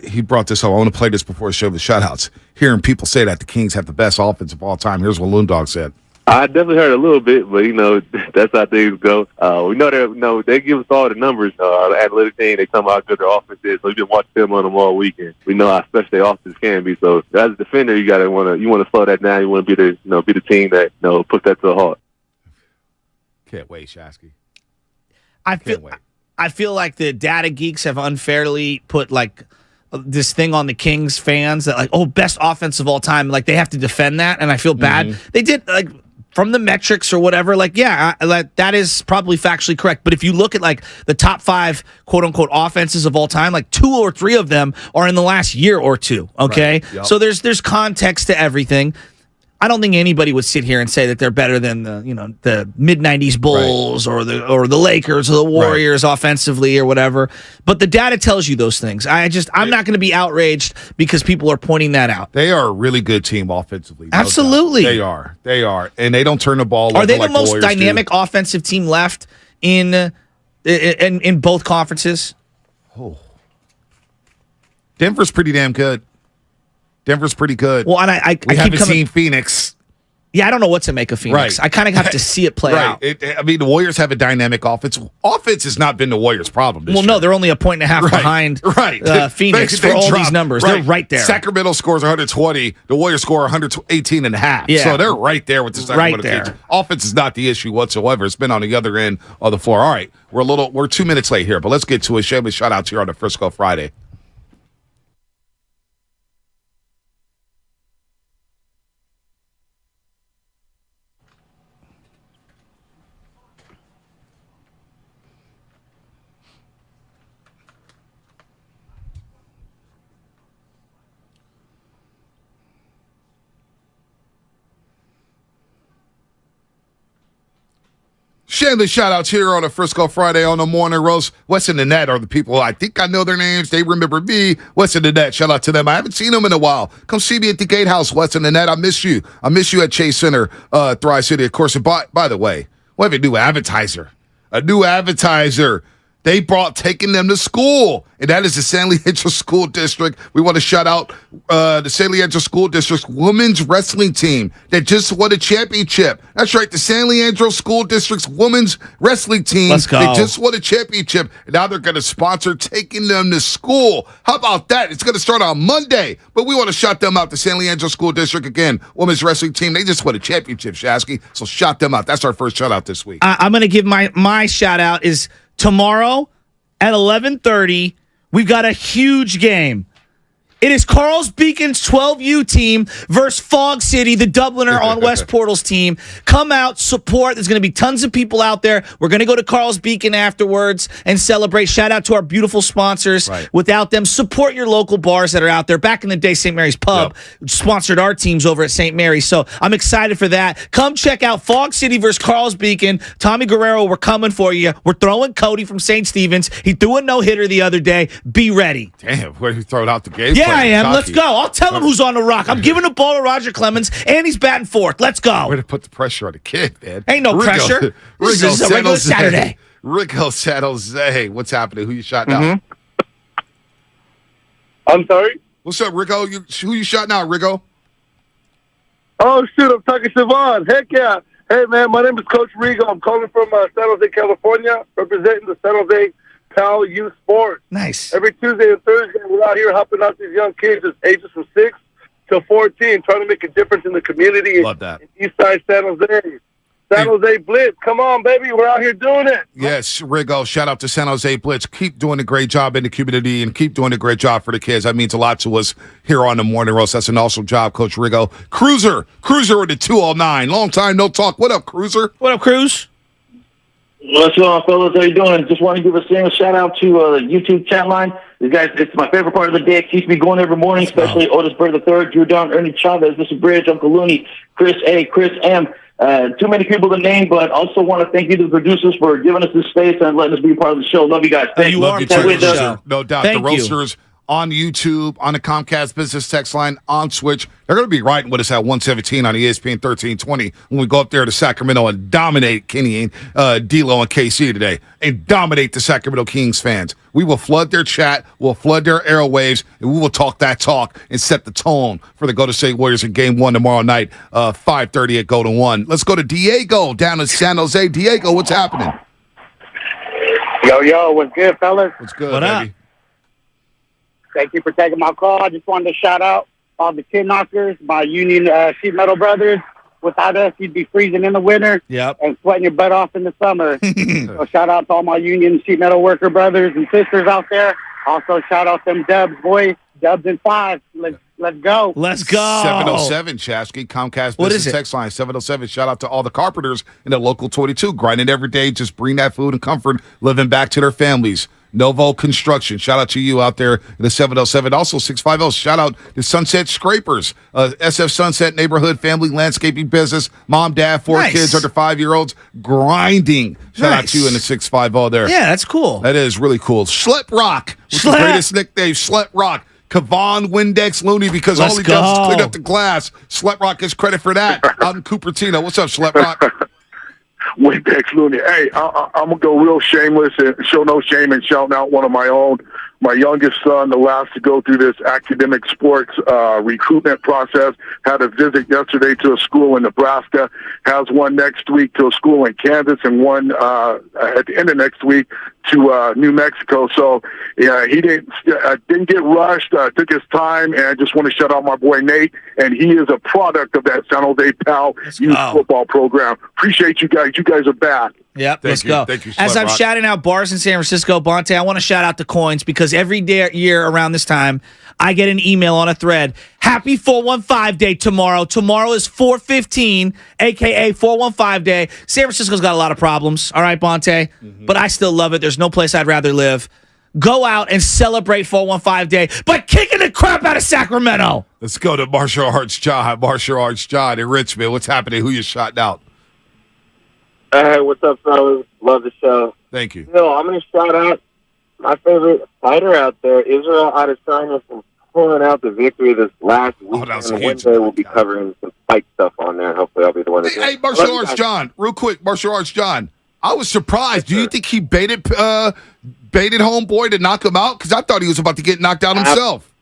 he brought this up. I want to play this before the show with shout-outs. Hearing people say that the Kings have the best offense of all time. Here's what Loon Dog said. I definitely heard a little bit, but, that's how things go. We know they give us all the numbers. The athletic team, they tell me how good their offense is. So we've been watching film on them all weekend. We know how special their offense can be. So as a defender, you want to slow that down. You want to be the team that puts that to the heart. Can't wait, Shasky. I feel like the data geeks have unfairly put this thing on the Kings fans that best offense of all time. Like they have to defend that, and I feel bad. Mm-hmm. They did from the metrics or whatever. That is probably factually correct. But if you look at the top 5 quote unquote offenses of all time, 2 or 3 of them are in the last year or two. Okay, right. Yep. So there's context to everything. I don't think anybody would sit here and say that they're better than the mid-90s Bulls, right, or the Lakers or the Warriors, right, offensively or whatever. But the data tells you those things. I'm not going to be outraged because people are pointing that out. They are a really good team offensively. Absolutely. They are. And they don't turn the ball over. Are they the most Warriors dynamic offensive team left in both conferences? Oh. Denver's pretty damn good. Denver's pretty good. Well, and I haven't seen Phoenix. Yeah, I don't know what to make of Phoenix. Right. I kind of have to see it play out. The Warriors have a dynamic offense. Offense has not been the Warriors' problem this year. No, they're only a point and a half behind Phoenix for all these numbers. Right. They're right there. Sacramento scores 120. The Warriors score 118 and a half. Yeah. So they're right there with the Sacramento Kings. Offense is not the issue whatsoever. It's been on the other end of the floor. All right, we're 2 minutes late here, but let's get to a shameless shout-outs here on the Frisco Friday. Shameless shout-outs here on a Frisco Friday on the Morning Roast. What's in the Net are the people, I think I know their names. They remember me. What's in the Net? Shout out to them. I haven't seen them in a while. Come see me at the Gatehouse. What's in the Net? I miss you. I miss you at Chase Center, Thrive City. Of course, by the way, we have a new advertiser. They brought taking them to school, and that is the San Leandro School District. We want to shout out the San Leandro School District's women's wrestling team that just won a championship. That's right, the San Leandro School District's women's wrestling team. Let's go. They just won a championship, and now they're going to sponsor taking them to school. How about that? It's going to start on Monday, but we want to shout them out. The San Leandro School District, again, women's wrestling team. They just won a championship, Shasky, so shout them out. That's our first shout out this week. I'm going to give my shout out is tomorrow at 11:30, we've got a huge game. It is Carl's Beacon's 12U team versus Fog City, the Dubliner on West Portal's team. Come out, support. There's going to be tons of people out there. We're going to go to Carl's Beacon afterwards and celebrate. Shout out to our beautiful sponsors. Right. Without them, support your local bars that are out there. Back in the day, St. Mary's Pub sponsored our teams over at St. Mary's. So I'm excited for that. Come check out Fog City versus Carl's Beacon. Tommy Guerrero, we're coming for you. We're throwing Cody from St. Stephen's. He threw a no-hitter the other day. Be ready. Damn, where you throwing out the game? Yeah, I am. Let's go. I'll tell him who's on the rock. I'm giving the ball to Roger Clemens, and he's batting fourth. Let's go. Way to put the pressure on the kid, man. Ain't no pressure. This is a regular Saturday. Rico San Jose. What's happening? Who you shot out? I'm sorry? What's up, Rico? Who you shot out, Rico? Oh, shoot. I'm talking Siobhan. Heck yeah. Hey, man, my name is Coach Rigo. I'm calling from San Jose, California, representing the San Jose Cal Youth Sports. Nice. Every Tuesday and Thursday, we're out here helping out these young kids, ages from 6 to 14, trying to make a difference in the community. Love that. In Eastside San Jose. San Jose Blitz, come on, baby. We're out here doing it. Yes, Rigo, shout out to San Jose Blitz. Keep doing a great job in the community and keep doing a great job for the kids. That means a lot to us here on the Morning Roast. That's an awesome job, Coach Rigo. Cruiser with the 209. Long time no talk. What up, Cruiser? What up, Cruz? What's going on, fellas? How you doing? Just want to give a shout out to the YouTube chat line. You guys, it's my favorite part of the day. It keeps me going every morning, especially Otis Bird III, Drew Down, Ernie Chavez, Mr. Bridge, Uncle Looney, Chris A., Chris M. Too many people to name, but also want to thank you to the producers for giving us this space and letting us be part of the show. Love you guys. Thank you. Love you too. No doubt. Thank the Roasters on YouTube, on the Comcast Business Text line, on Switch. They're going to be riding with us at 117 on ESPN 1320 when we go up there to Sacramento and dominate Kenny and D'Lo and KC today and dominate the Sacramento Kings fans. We will flood their chat, we'll flood their airwaves, and we will talk that talk and set the tone for the Golden State Warriors in Game 1 tomorrow night, 5:30 at Golden 1. Let's go to Diego down in San Jose. Diego, what's happening? Yo, what's good, fellas? What's good, What baby? Thank you for taking my call. I just wanted to shout out all the kid knockers, my union sheet metal brothers. Without us, you'd be freezing in the winter and sweating your butt off in the summer. So shout out to all my union sheet metal worker brothers and sisters out there. Also shout out them Dubs, boys. Dubs in 5. Let's go. Let's go. 707 Chasky, Comcast What Business is it? Text line 707. Shout out to all the carpenters in the local 22, grinding every day, just bring that food and comfort, living back to their families. Novo Construction, shout out to you out there in the 707. Also 650, shout out to Sunset Scrapers, SF Sunset Neighborhood Family Landscaping Business. Mom, dad, 4 Nice. kids under 5-year-olds, grinding. Shout out Nice. to you in the 650 there. Yeah, that's cool. That is really cool. Schlep Rock, what's the Schlep. greatest nickname? Schlep Rock. Kavon Windex Looney, because Let's all he does is go. clean up the glass. Schlep Rock gets credit for that. Out in Cupertino. What's up, Schlep Rock? Windex Looney. Hey, I'm going to go real shameless and show no shame and shouting out one of my own. My youngest son, the last to go through this academic sports recruitment process, had a visit yesterday to a school in Nebraska, has one next week to a school in Kansas, and one at the end of next week to New Mexico. So, yeah, he didn't get rushed, took his time, and I just want to shout out my boy Nate, and he is a product of that San Jose Pal youth football program. Appreciate you guys. You guys are back. Yep, let's you. go. Thank you, As Schlep I'm Rock. shouting out bars in San Francisco, Bonte, I want to shout out the Coins because every year around this time, I get an email on a thread. Happy 415 Day tomorrow. Tomorrow is 415, a.k.a. 415 Day. San Francisco's got a lot of problems, all right, Bonte? But I still love it. There's no place I'd rather live. Go out and celebrate 415 Day by kicking the crap out of Sacramento. Let's go to Martial Arts John. Martial Arts John in Richmond. What's happening? Who you shouting out? Hey, what's up, fellas? Love the show. Thank you. Yo, I'm going to shout out my favorite fighter out there, Israel Adesanya, for pulling out the victory this last week. that was and huge. Wednesday we'll be covering some fight stuff on there. Hopefully I'll be the one to do Hey, it. Martial Love you Arts guys. John, real quick, Martial Arts John. I was surprised. Do you think he baited homeboy to knock him out? Because I thought he was about to get knocked out himself.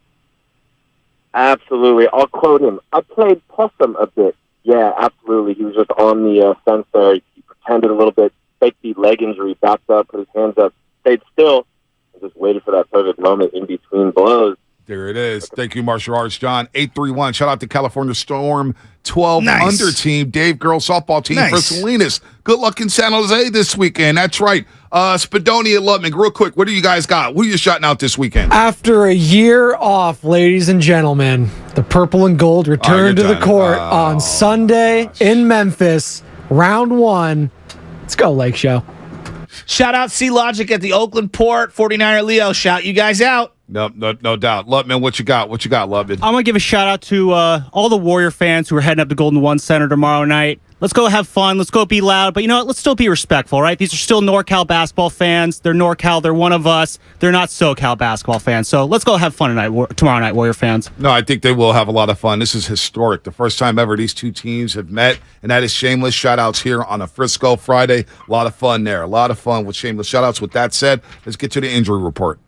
Absolutely. I'll quote him. I played possum a bit. Yeah, absolutely. He was just on the fence there. He pretended a little bit, faked the leg injury, backed up, put his hands up, stayed still, and just waited for that perfect moment in between blows. There it is. Thank you, Martial Arts John. 831. Shout out to California Storm 12 Nice. under team, Dave girls softball team Nice. for Salinas. Good luck in San Jose this weekend. That's right. Spadoni and Lubman. Real quick, what do you guys got? Who are you shouting out this weekend? After a year off, ladies and gentlemen, the purple and gold return to you're the done. court on Sunday in Memphis, round 1. Let's go, Lake Show. Shout out C-Logic at the Oakland Port. 49er Leo, shout you guys out. No doubt. Lubman, what you got? What you got, Lubman? I'm going to give a shout out to all the Warrior fans who are heading up to Golden One Center tomorrow night. Let's go have fun. Let's go be loud. But you know what? Let's still be respectful, right? These are still NorCal basketball fans. They're NorCal. They're one of us. They're not SoCal basketball fans. So let's go have fun tomorrow night, Warrior fans. No, I think they will have a lot of fun. This is historic. The first time ever these two teams have met, and that is Shameless. Shout-outs here on a Frisco Friday. A lot of fun there. A lot of fun with Shameless. Shout-outs. With that said, let's get to the injury report.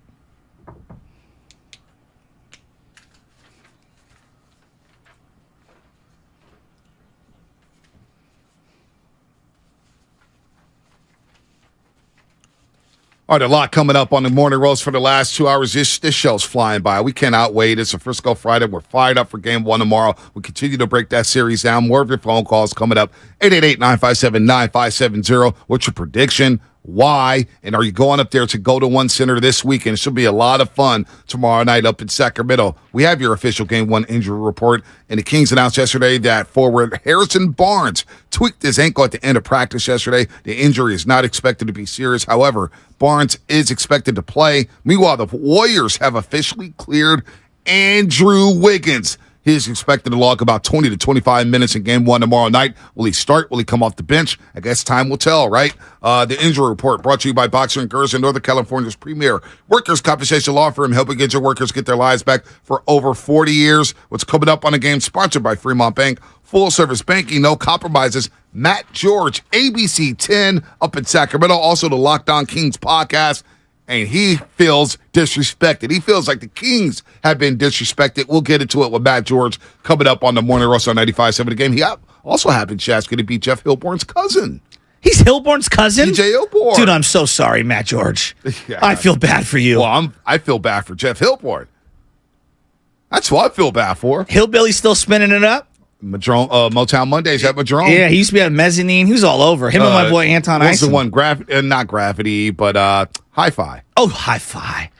All right, a lot coming up on the morning roast for the last 2 hours. This show's flying by. We cannot wait. It's a Frisco Friday. We're fired up for Game 1 tomorrow. We continue to break that series down. More of your phone calls coming up. 888-957-9570. What's your prediction? Why? And are you going up there to Golden One Center this weekend? It should be a lot of fun tomorrow night up in Sacramento. We have your official Game 1 injury report, and the Kings announced yesterday that forward Harrison Barnes tweaked his ankle at the end of practice yesterday. The injury is not expected to be serious. However, Barnes is expected to play. Meanwhile, the Warriors have officially cleared Andrew Wiggins. He is expected to log about 20 to 25 minutes in Game 1 tomorrow night. Will he start? Will he come off the bench? I guess time will tell, right? The injury report brought to you by Boxer & Gerson, Northern California's premier workers' compensation law firm, helping injured workers get their lives back for over 40 years. What's coming up on the game? Sponsored by Fremont Bank. Full-service banking, no compromises. Matt George, ABC 10 up in Sacramento. Also the Locked On Kings podcast. And he feels disrespected. He feels like the Kings have been disrespected. We'll get into it with Matt George coming up on the Morning Rush on 95.7 The Game. He also happened Shaf's going to beat Jeff Hilborn's cousin. He's Hilborn's cousin? DJ Hilborn. Dude, I'm so sorry, Matt George. Yeah. I feel bad for you. Well, I feel bad for Jeff Hilborn. That's what I feel bad for. Hillbilly's still spinning it up? Motown Mondays at Madrone. Yeah, he used to be at Mezzanine. He was all over. Him and my boy Anton What's Ison. the one? Not Gravity, but Hi-Fi. Oh, Hi-Fi.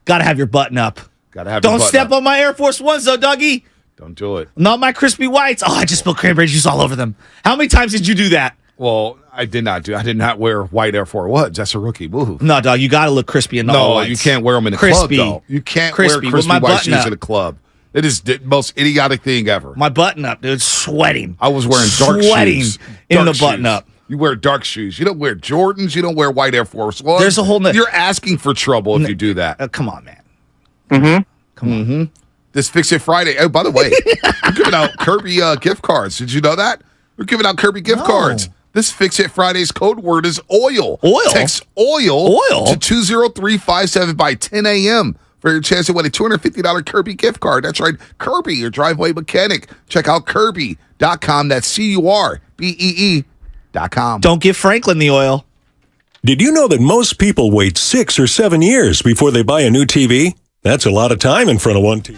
Got to have your button up. Got to have. Don't step on my Air Force Ones, though, Dougie. Don't do it. Not my crispy whites. Oh, I just spilled cranberry juice all over them. How many times did you do that? Well, I did not wear white Air Force Ones. That's a rookie move. No, dog, you got to look crispy in the all whites. You can't wear them in the club, though. You can't wear crispy white shoes in the club. It is the most idiotic thing ever. My button up, dude, sweating. I was wearing dark shoes. In the button up. You wear dark shoes. You don't wear Jordans. You don't wear white Air Force Ones. There's a whole. You're asking for trouble if you do that. Come on, man. Mm-hmm. Come on. This Fix It Friday. Oh, by the way, we're giving out Kirby gift cards. Did you know that? We're giving out Kirby gift cards. This Fix It Friday's code word is oil. Oil? Text oil to 20357 by 10 a.m. for your chance to win a $250 Kirby gift card. That's right, Kirby, your driveway mechanic. Check out Kirby.com. That's CURBEE.com. Don't give Franklin the oil. Did you know that most people wait 6 or 7 years before they buy a new TV? That's a lot of time in front of one TV.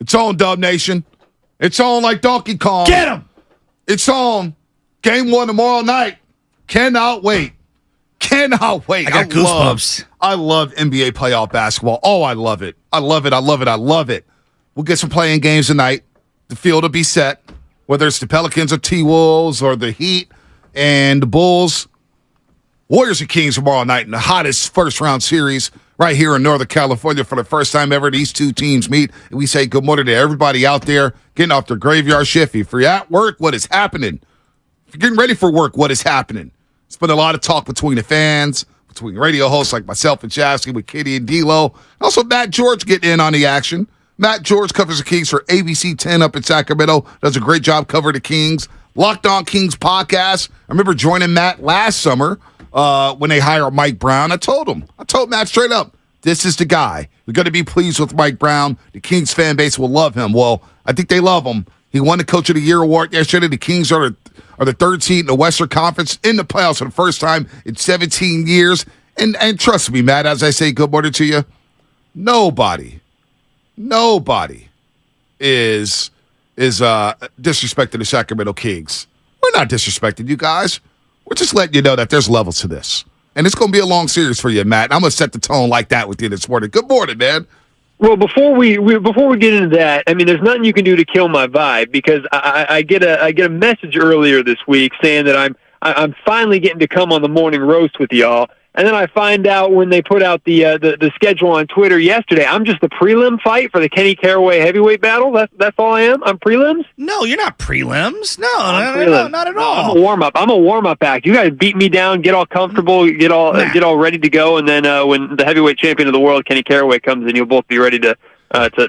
It's on, Dub Nation. It's on like Donkey Kong. Get him! It's on. Game 1 tomorrow night. Cannot wait. Cannot wait. I got goosebumps. I love NBA playoff basketball. Oh, I love it. I love it. I love it. I love it. We'll get some playing games tonight. The field will be set, whether it's the Pelicans or T-Wolves or the Heat and the Bulls. Warriors and Kings tomorrow night in the hottest first-round series right here in Northern California. For the first time ever, these two teams meet. And we say good morning to everybody out there getting off their graveyard shift. If you're at work, what is happening? If you're getting ready for work, what is happening? It's been a lot of talk between the fans, between radio hosts like myself and Chasky, with Kitty and D'Lo. Also, Matt George getting in on the action. Matt George covers the Kings for ABC 10 up in Sacramento. Does a great job covering the Kings. Locked On Kings podcast. I remember joining Matt last summer when they hired Mike Brown. I told Matt straight up, this is the guy. We're going to be pleased with Mike Brown. The Kings fan base will love him. Well, I think they love him. He won the Coach of the Year award yesterday. The Kings are the third seed in the Western Conference in the playoffs for the first time in 17 years. And trust me, Matt, as I say good morning to you, nobody is disrespecting the Sacramento Kings. We're not disrespecting you guys. We're just letting you know that there's levels to this. And it's going to be a long series for you, Matt. And I'm going to set the tone like that with you this morning. Good morning, man. Well, before we get into that, I mean, there's nothing you can do to kill my vibe, because I get a message earlier this week saying that I'm finally getting to come on the morning roast with y'all. And then I find out when they put out the schedule on Twitter yesterday, I'm just the prelim fight for the Kenny Caraway heavyweight battle. That's all I am. I'm prelims. No, you're not prelims. No, not at all. I'm a warm up act. You guys beat me down, get all comfortable, get all ready to go, and then when the heavyweight champion of the world, Kenny Caraway, comes in, you'll both be ready to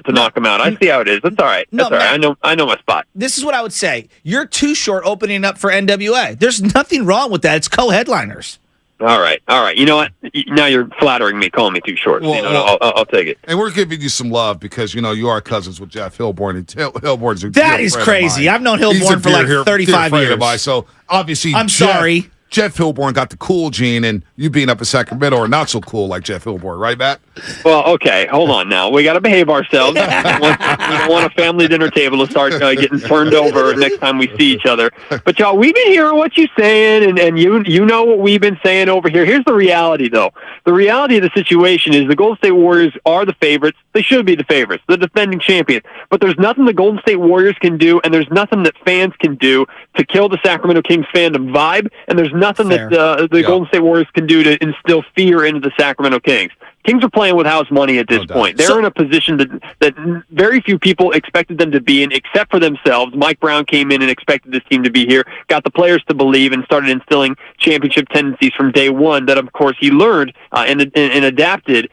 knock him out. I see how it is. That's all right. That's all right. I know my spot. This is what I would say. You're too short opening up for NWA. There's nothing wrong with that. It's co-headliners. All right. You know what? Now you're flattering me, calling me too short. Well, I'll take it. And we're giving you some love because, you are cousins with Jeff Hilborn. And Hilborn's a that is crazy. I've known Hilborn for like 35 years. So obviously, I'm sorry. Jeff Hilborn got the cool gene, and you being up in Sacramento are not so cool like Jeff Hilborn, right, Matt? Well, okay, hold on now. We got to behave ourselves. We don't want a family dinner table to start getting turned over next time we see each other. But y'all, we've been hearing what you're saying, and you know what we've been saying over here. Here's the reality, though. The reality of the situation is the Golden State Warriors are the favorites. They should be the favorites, the defending champions. But there's nothing the Golden State Warriors can do, and there's nothing that fans can do to kill the Sacramento Kings fandom vibe, and there's nothing that the Golden State Warriors can do to instill fear into the Sacramento Kings. Kings are playing with house money at this point. They're in a position that very few people expected them to be in, except for themselves. Mike Brown came in and expected this team to be here, got the players to believe, and started instilling championship tendencies from day one that, of course, he learned and adapted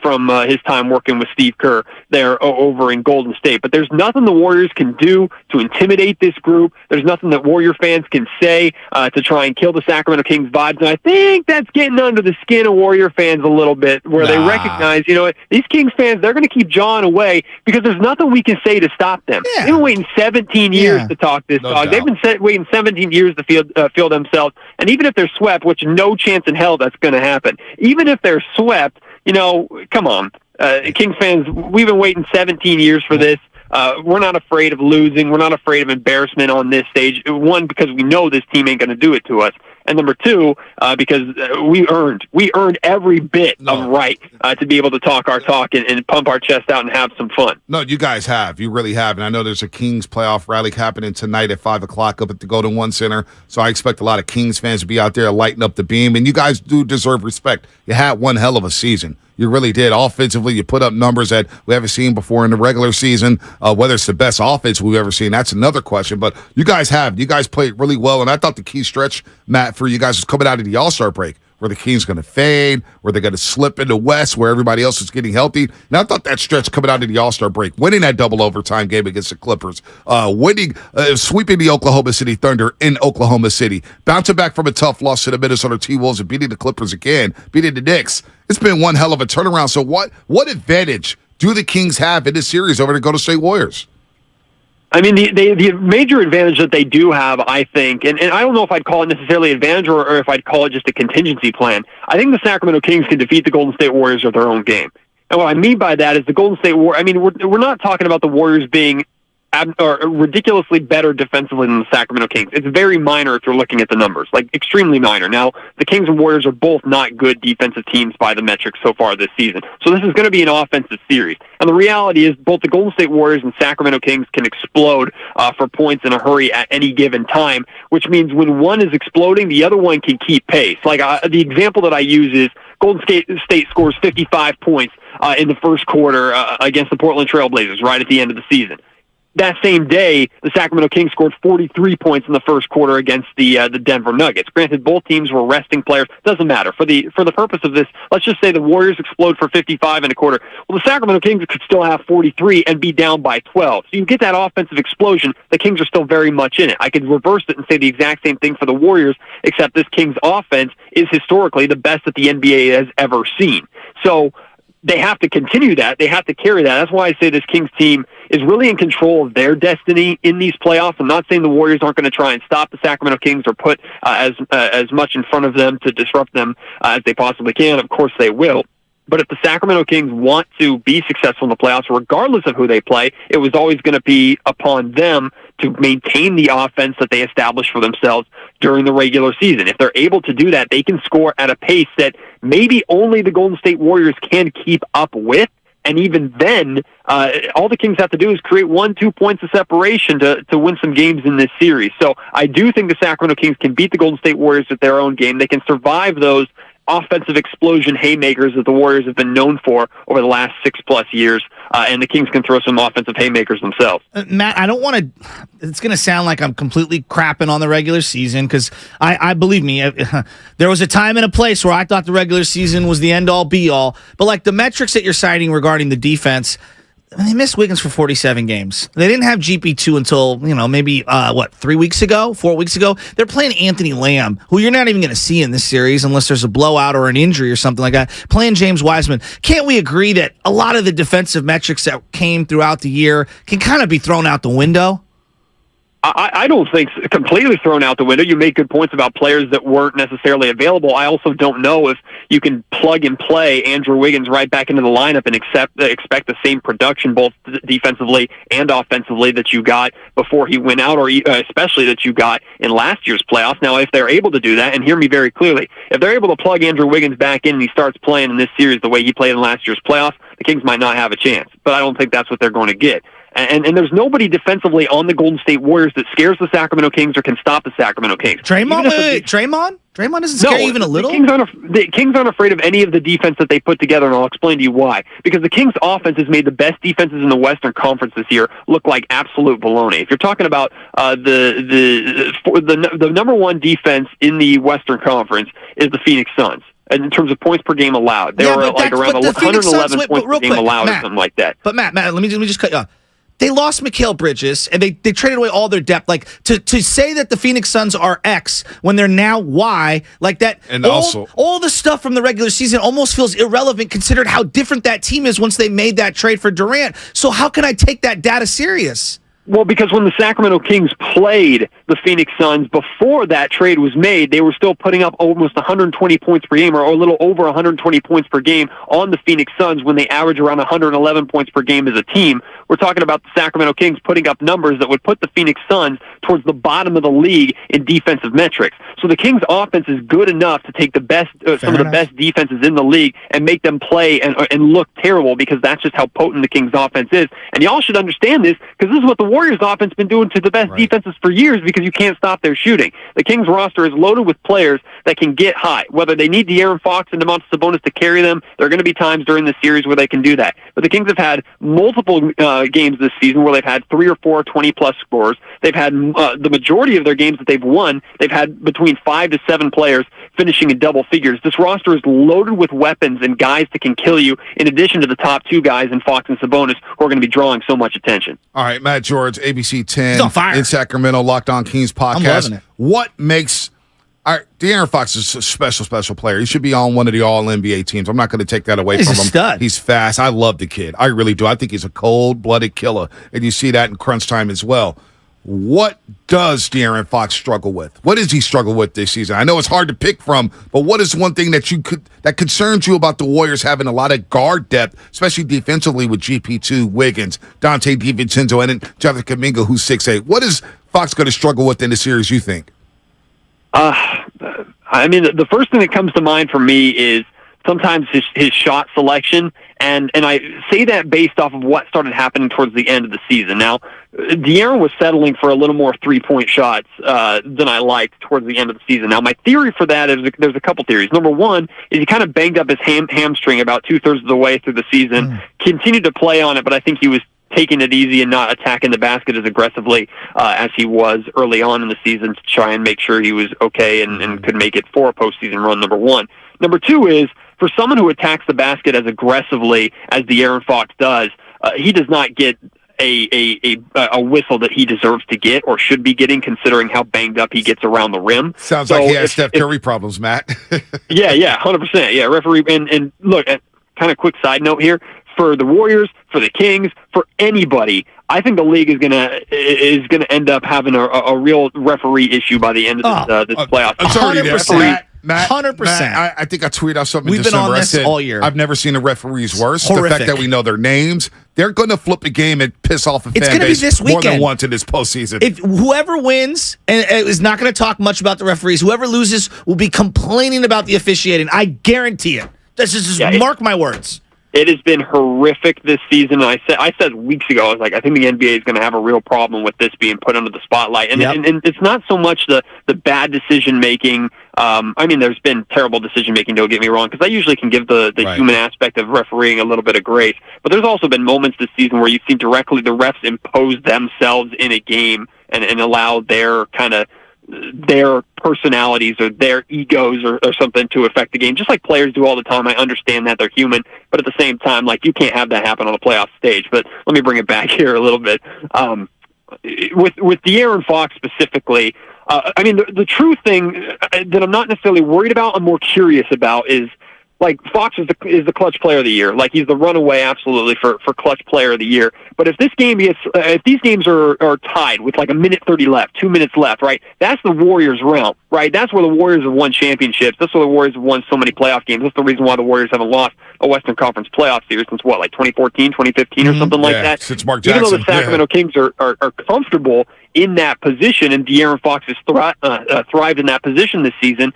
from his time working with Steve Kerr there over in Golden State. But there's nothing the Warriors can do to intimidate this group. There's nothing that Warrior fans can say to try and kill the Sacramento Kings vibes. And I think that's getting under the skin of Warrior fans a little bit, where they recognize, these Kings fans, they're going to keep jawing away because there's nothing we can say to stop them. They've been waiting 17 years to talk this talk. They've been waiting 17 years to feel themselves. And even if they're swept, which no chance in hell that's going to happen, even if they're swept, come on. Kings fans, we've been waiting 17 years for this. We're not afraid of losing. We're not afraid of embarrassment on this stage. One, because we know this team ain't going to do it to us. And number two, because we earned every bit of right to be able to talk our talk and pump our chest out and have some fun. No, you guys have. You really have. And I know there's a Kings playoff rally happening tonight at 5 o'clock up at the Golden One Center. So I expect a lot of Kings fans to be out there lighting up the beam. And you guys do deserve respect. You had one hell of a season. You really did. Offensively, you put up numbers that we haven't seen before in the regular season. Whether it's the best offense we've ever seen, that's another question. But you guys have. You guys played really well. And I thought the key stretch, Matt, for you guys was coming out of the All-Star break, where the Kings going to fade, where they're going to slip into West, where everybody else is getting healthy. And I thought that stretch coming out of the All-Star break, winning that double overtime game against the Clippers, sweeping the Oklahoma City Thunder in Oklahoma City, bouncing back from a tough loss to the Minnesota T-Wolves and beating the Clippers again, beating the Knicks. It's been one hell of a turnaround. So what advantage do the Kings have in this series over the Golden State Warriors? I mean, the major advantage that they do have, I think, and I don't know if I'd call it necessarily advantage or if I'd call it just a contingency plan. I think the Sacramento Kings can defeat the Golden State Warriors with their own game. And what I mean by that is the Golden State Warriors. I mean, we're not talking about the Warriors being ridiculously better defensively than the Sacramento Kings. It's very minor if you're looking at the numbers, like extremely minor. Now, the Kings and Warriors are both not good defensive teams by the metrics so far this season. So this is going to be an offensive series. And the reality is both the Golden State Warriors and Sacramento Kings can explode for points in a hurry at any given time, which means when one is exploding, the other one can keep pace. Like the example that I use is Golden State scores 55 points in the first quarter against the Portland Trail Blazers right at the end of the season. That same day, the Sacramento Kings scored 43 points in the first quarter against the Denver Nuggets. Granted, both teams were resting players. Doesn't matter. For the purpose of this, let's just say the Warriors explode for 55 in a quarter. Well, the Sacramento Kings could still have 43 and be down by 12. So you get that offensive explosion. The Kings are still very much in it. I could reverse it and say the exact same thing for the Warriors, except this Kings offense is historically the best that the NBA has ever seen. So they have to continue that. They have to carry that. That's why I say this Kings team is really in control of their destiny in these playoffs. I'm not saying the Warriors aren't going to try and stop the Sacramento Kings or put as much in front of them to disrupt them as they possibly can. Of course they will. But if the Sacramento Kings want to be successful in the playoffs, regardless of who they play, it was always going to be upon them to maintain the offense that they established for themselves during the regular season. If they're able to do that, they can score at a pace that maybe only the Golden State Warriors can keep up with. And even then, all the Kings have to do is create 1-2 points of separation to win some games in this series. So I do think the Sacramento Kings can beat the Golden State Warriors at their own game. They can survive those offensive explosion haymakers that the Warriors have been known for over the last 6+ years, and the Kings can throw some offensive haymakers themselves. Matt, I don't want to. It's going to sound like I'm completely crapping on the regular season because I believe me, there was a time and a place where I thought the regular season was the end all be all. But like the metrics that you're citing regarding the defense. They missed Wiggins for 47 games. They didn't have GP2 until, maybe, 4 weeks ago? They're playing Anthony Lamb, who you're not even going to see in this series unless there's a blowout or an injury or something like that, playing James Wiseman. Can't we agree that a lot of the defensive metrics that came throughout the year can kind of be thrown out the window? I don't think it's completely thrown out the window. You make good points about players that weren't necessarily available. I also don't know if you can plug and play Andrew Wiggins right back into the lineup and expect the same production both defensively and offensively that you got before he went out, or especially that you got in last year's playoffs. Now, if they're able to do that, and hear me very clearly, if they're able to plug Andrew Wiggins back in and he starts playing in this series the way he played in last year's playoffs, the Kings might not have a chance. But I don't think that's what they're going to get. And there's nobody defensively on the Golden State Warriors that scares the Sacramento Kings or can stop the Sacramento Kings. Draymond? Draymond? Draymond doesn't scare you even a little? The Kings aren't afraid of any of the defense that they put together, and I'll explain to you why. Because the Kings' offense has made the best defenses in the Western Conference this year look like absolute baloney. If you're talking about the number one defense in the Western Conference is the Phoenix Suns. And in terms of points per game allowed, they were like around 111 points per game allowed, or something like that. But Matt, let me just cut you off. They lost Mikal Bridges, and they traded away all their depth. Like, to say that the Phoenix Suns are X when they're now Y, like that, and all the stuff from the regular season almost feels irrelevant considered how different that team is once they made that trade for Durant. So how can I take that data serious? Well, because when the Sacramento Kings played the Phoenix Suns before that trade was made, they were still putting up almost 120 points per game, or a little over 120 points per game on the Phoenix Suns when they average around 111 points per game as a team. We're talking about the Sacramento Kings putting up numbers that would put the Phoenix Suns towards the bottom of the league in defensive metrics. So the Kings' offense is good enough to take the best, some of the best defenses in the league and make them play and look terrible, because that's just how potent the Kings' offense is. And y'all should understand this, because this is what the Warriors offense been doing to the best defenses for years, because you can't stop their shooting. The Kings roster is loaded with players that can get high. Whether they need De'Aaron Fox and Domantas Sabonis to carry them, there are going to be times during the series where they can do that. But the Kings have had multiple games this season where they've had 3 or 4 20-plus scores. They've had the majority of their games that they've won, they've had between 5 to 7 players finishing in double figures. This roster is loaded with weapons and guys that can kill you, in addition to the top 2 guys in Fox and Sabonis, who are going to be drawing so much attention. All right, Matt George, ABC 10 on fire. in Sacramento, Locked On Kings podcast. I'm loving it. What makes De'Aaron Fox is a special player. He should be on one of the All-NBA teams. I'm not going to take that away from him. He's a stud. He's fast. I love the kid. I really do. I think he's a cold-blooded killer, and you see that in crunch time as well. What does De'Aaron Fox struggle with? What does he struggle with this season? I know it's hard to pick from, but what is one thing that that concerns you about the Warriors having a lot of guard depth, especially defensively with GP2, Wiggins, Dante DiVincenzo, and then Jonathan Kuminga, who's 6'8"? What is Fox going to struggle with in the series, you think? I mean, the first thing that comes to mind for me is sometimes his shot selection, and I say that based off of what started happening towards the end of the season. Now, De'Aaron was settling for a little more three-point shots than I liked towards the end of the season. Now, my theory for that is there's a couple theories. Number one is he kind of banged up his hamstring about two-thirds of the way through the season, continued to play on it, but I think he was taking it easy and not attacking the basket as aggressively as he was early on in the season to try and make sure he was okay and could make it for a postseason run, number one. Number two is, for someone who attacks the basket as aggressively as De'Aaron Fox does, he does not get a whistle that he deserves to get or should be getting, considering how banged up he gets around the rim. Sounds like he has Steph Curry problems, Matt. Yeah, 100%. Yeah, referee. And look, kind of quick side note here. For the Warriors, for the Kings, for anybody, I think the league is gonna end up having a real referee issue by the end of this playoff. It's already there. Matt, 100%. I think I tweeted out something. We've in December. been on this all year. I've never seen the referees worse. Horrific. The fact that we know their names, they're going to flip the game and piss off a fan base this more than weekend. once in this postseason. If whoever wins and is not going to talk much about the referees, whoever loses will be complaining about the officiating. I guarantee it. Just mark my words. It has been horrific this season. And I said weeks ago, I was like, I think the NBA is going to have a real problem with this being put under the spotlight. And, and it's not so much the bad decision making. I mean, there's been terrible decision making, don't get me wrong, because I usually can give the human aspect of refereeing a little bit of grace. But there's also been moments this season where you've seen directly the refs impose themselves in a game and allow their kind of their personalities or their egos or something to affect the game, just like players do all the time. I understand that they're human, but at the same time, like, you can't have that happen on a playoff stage. But let me bring it back here a little bit. With De'Aaron Fox specifically, I mean, the true thing that I'm not necessarily worried about, I'm more curious about is, like, Fox is the clutch player of the year. Like, he's the runaway absolutely for clutch player of the year. But if this game if these games are tied with like a minute 30 left, 2 minutes left, right? That's the Warriors' realm, right? That's where the Warriors have won championships. That's where the Warriors have won so many playoff games. That's the reason why the Warriors haven't lost a Western Conference playoff series since like 2014, 2015 or something like that. Since Mark Jackson. Even though the Sacramento Kings are comfortable in that position, and De'Aaron Fox has thrived in that position this season,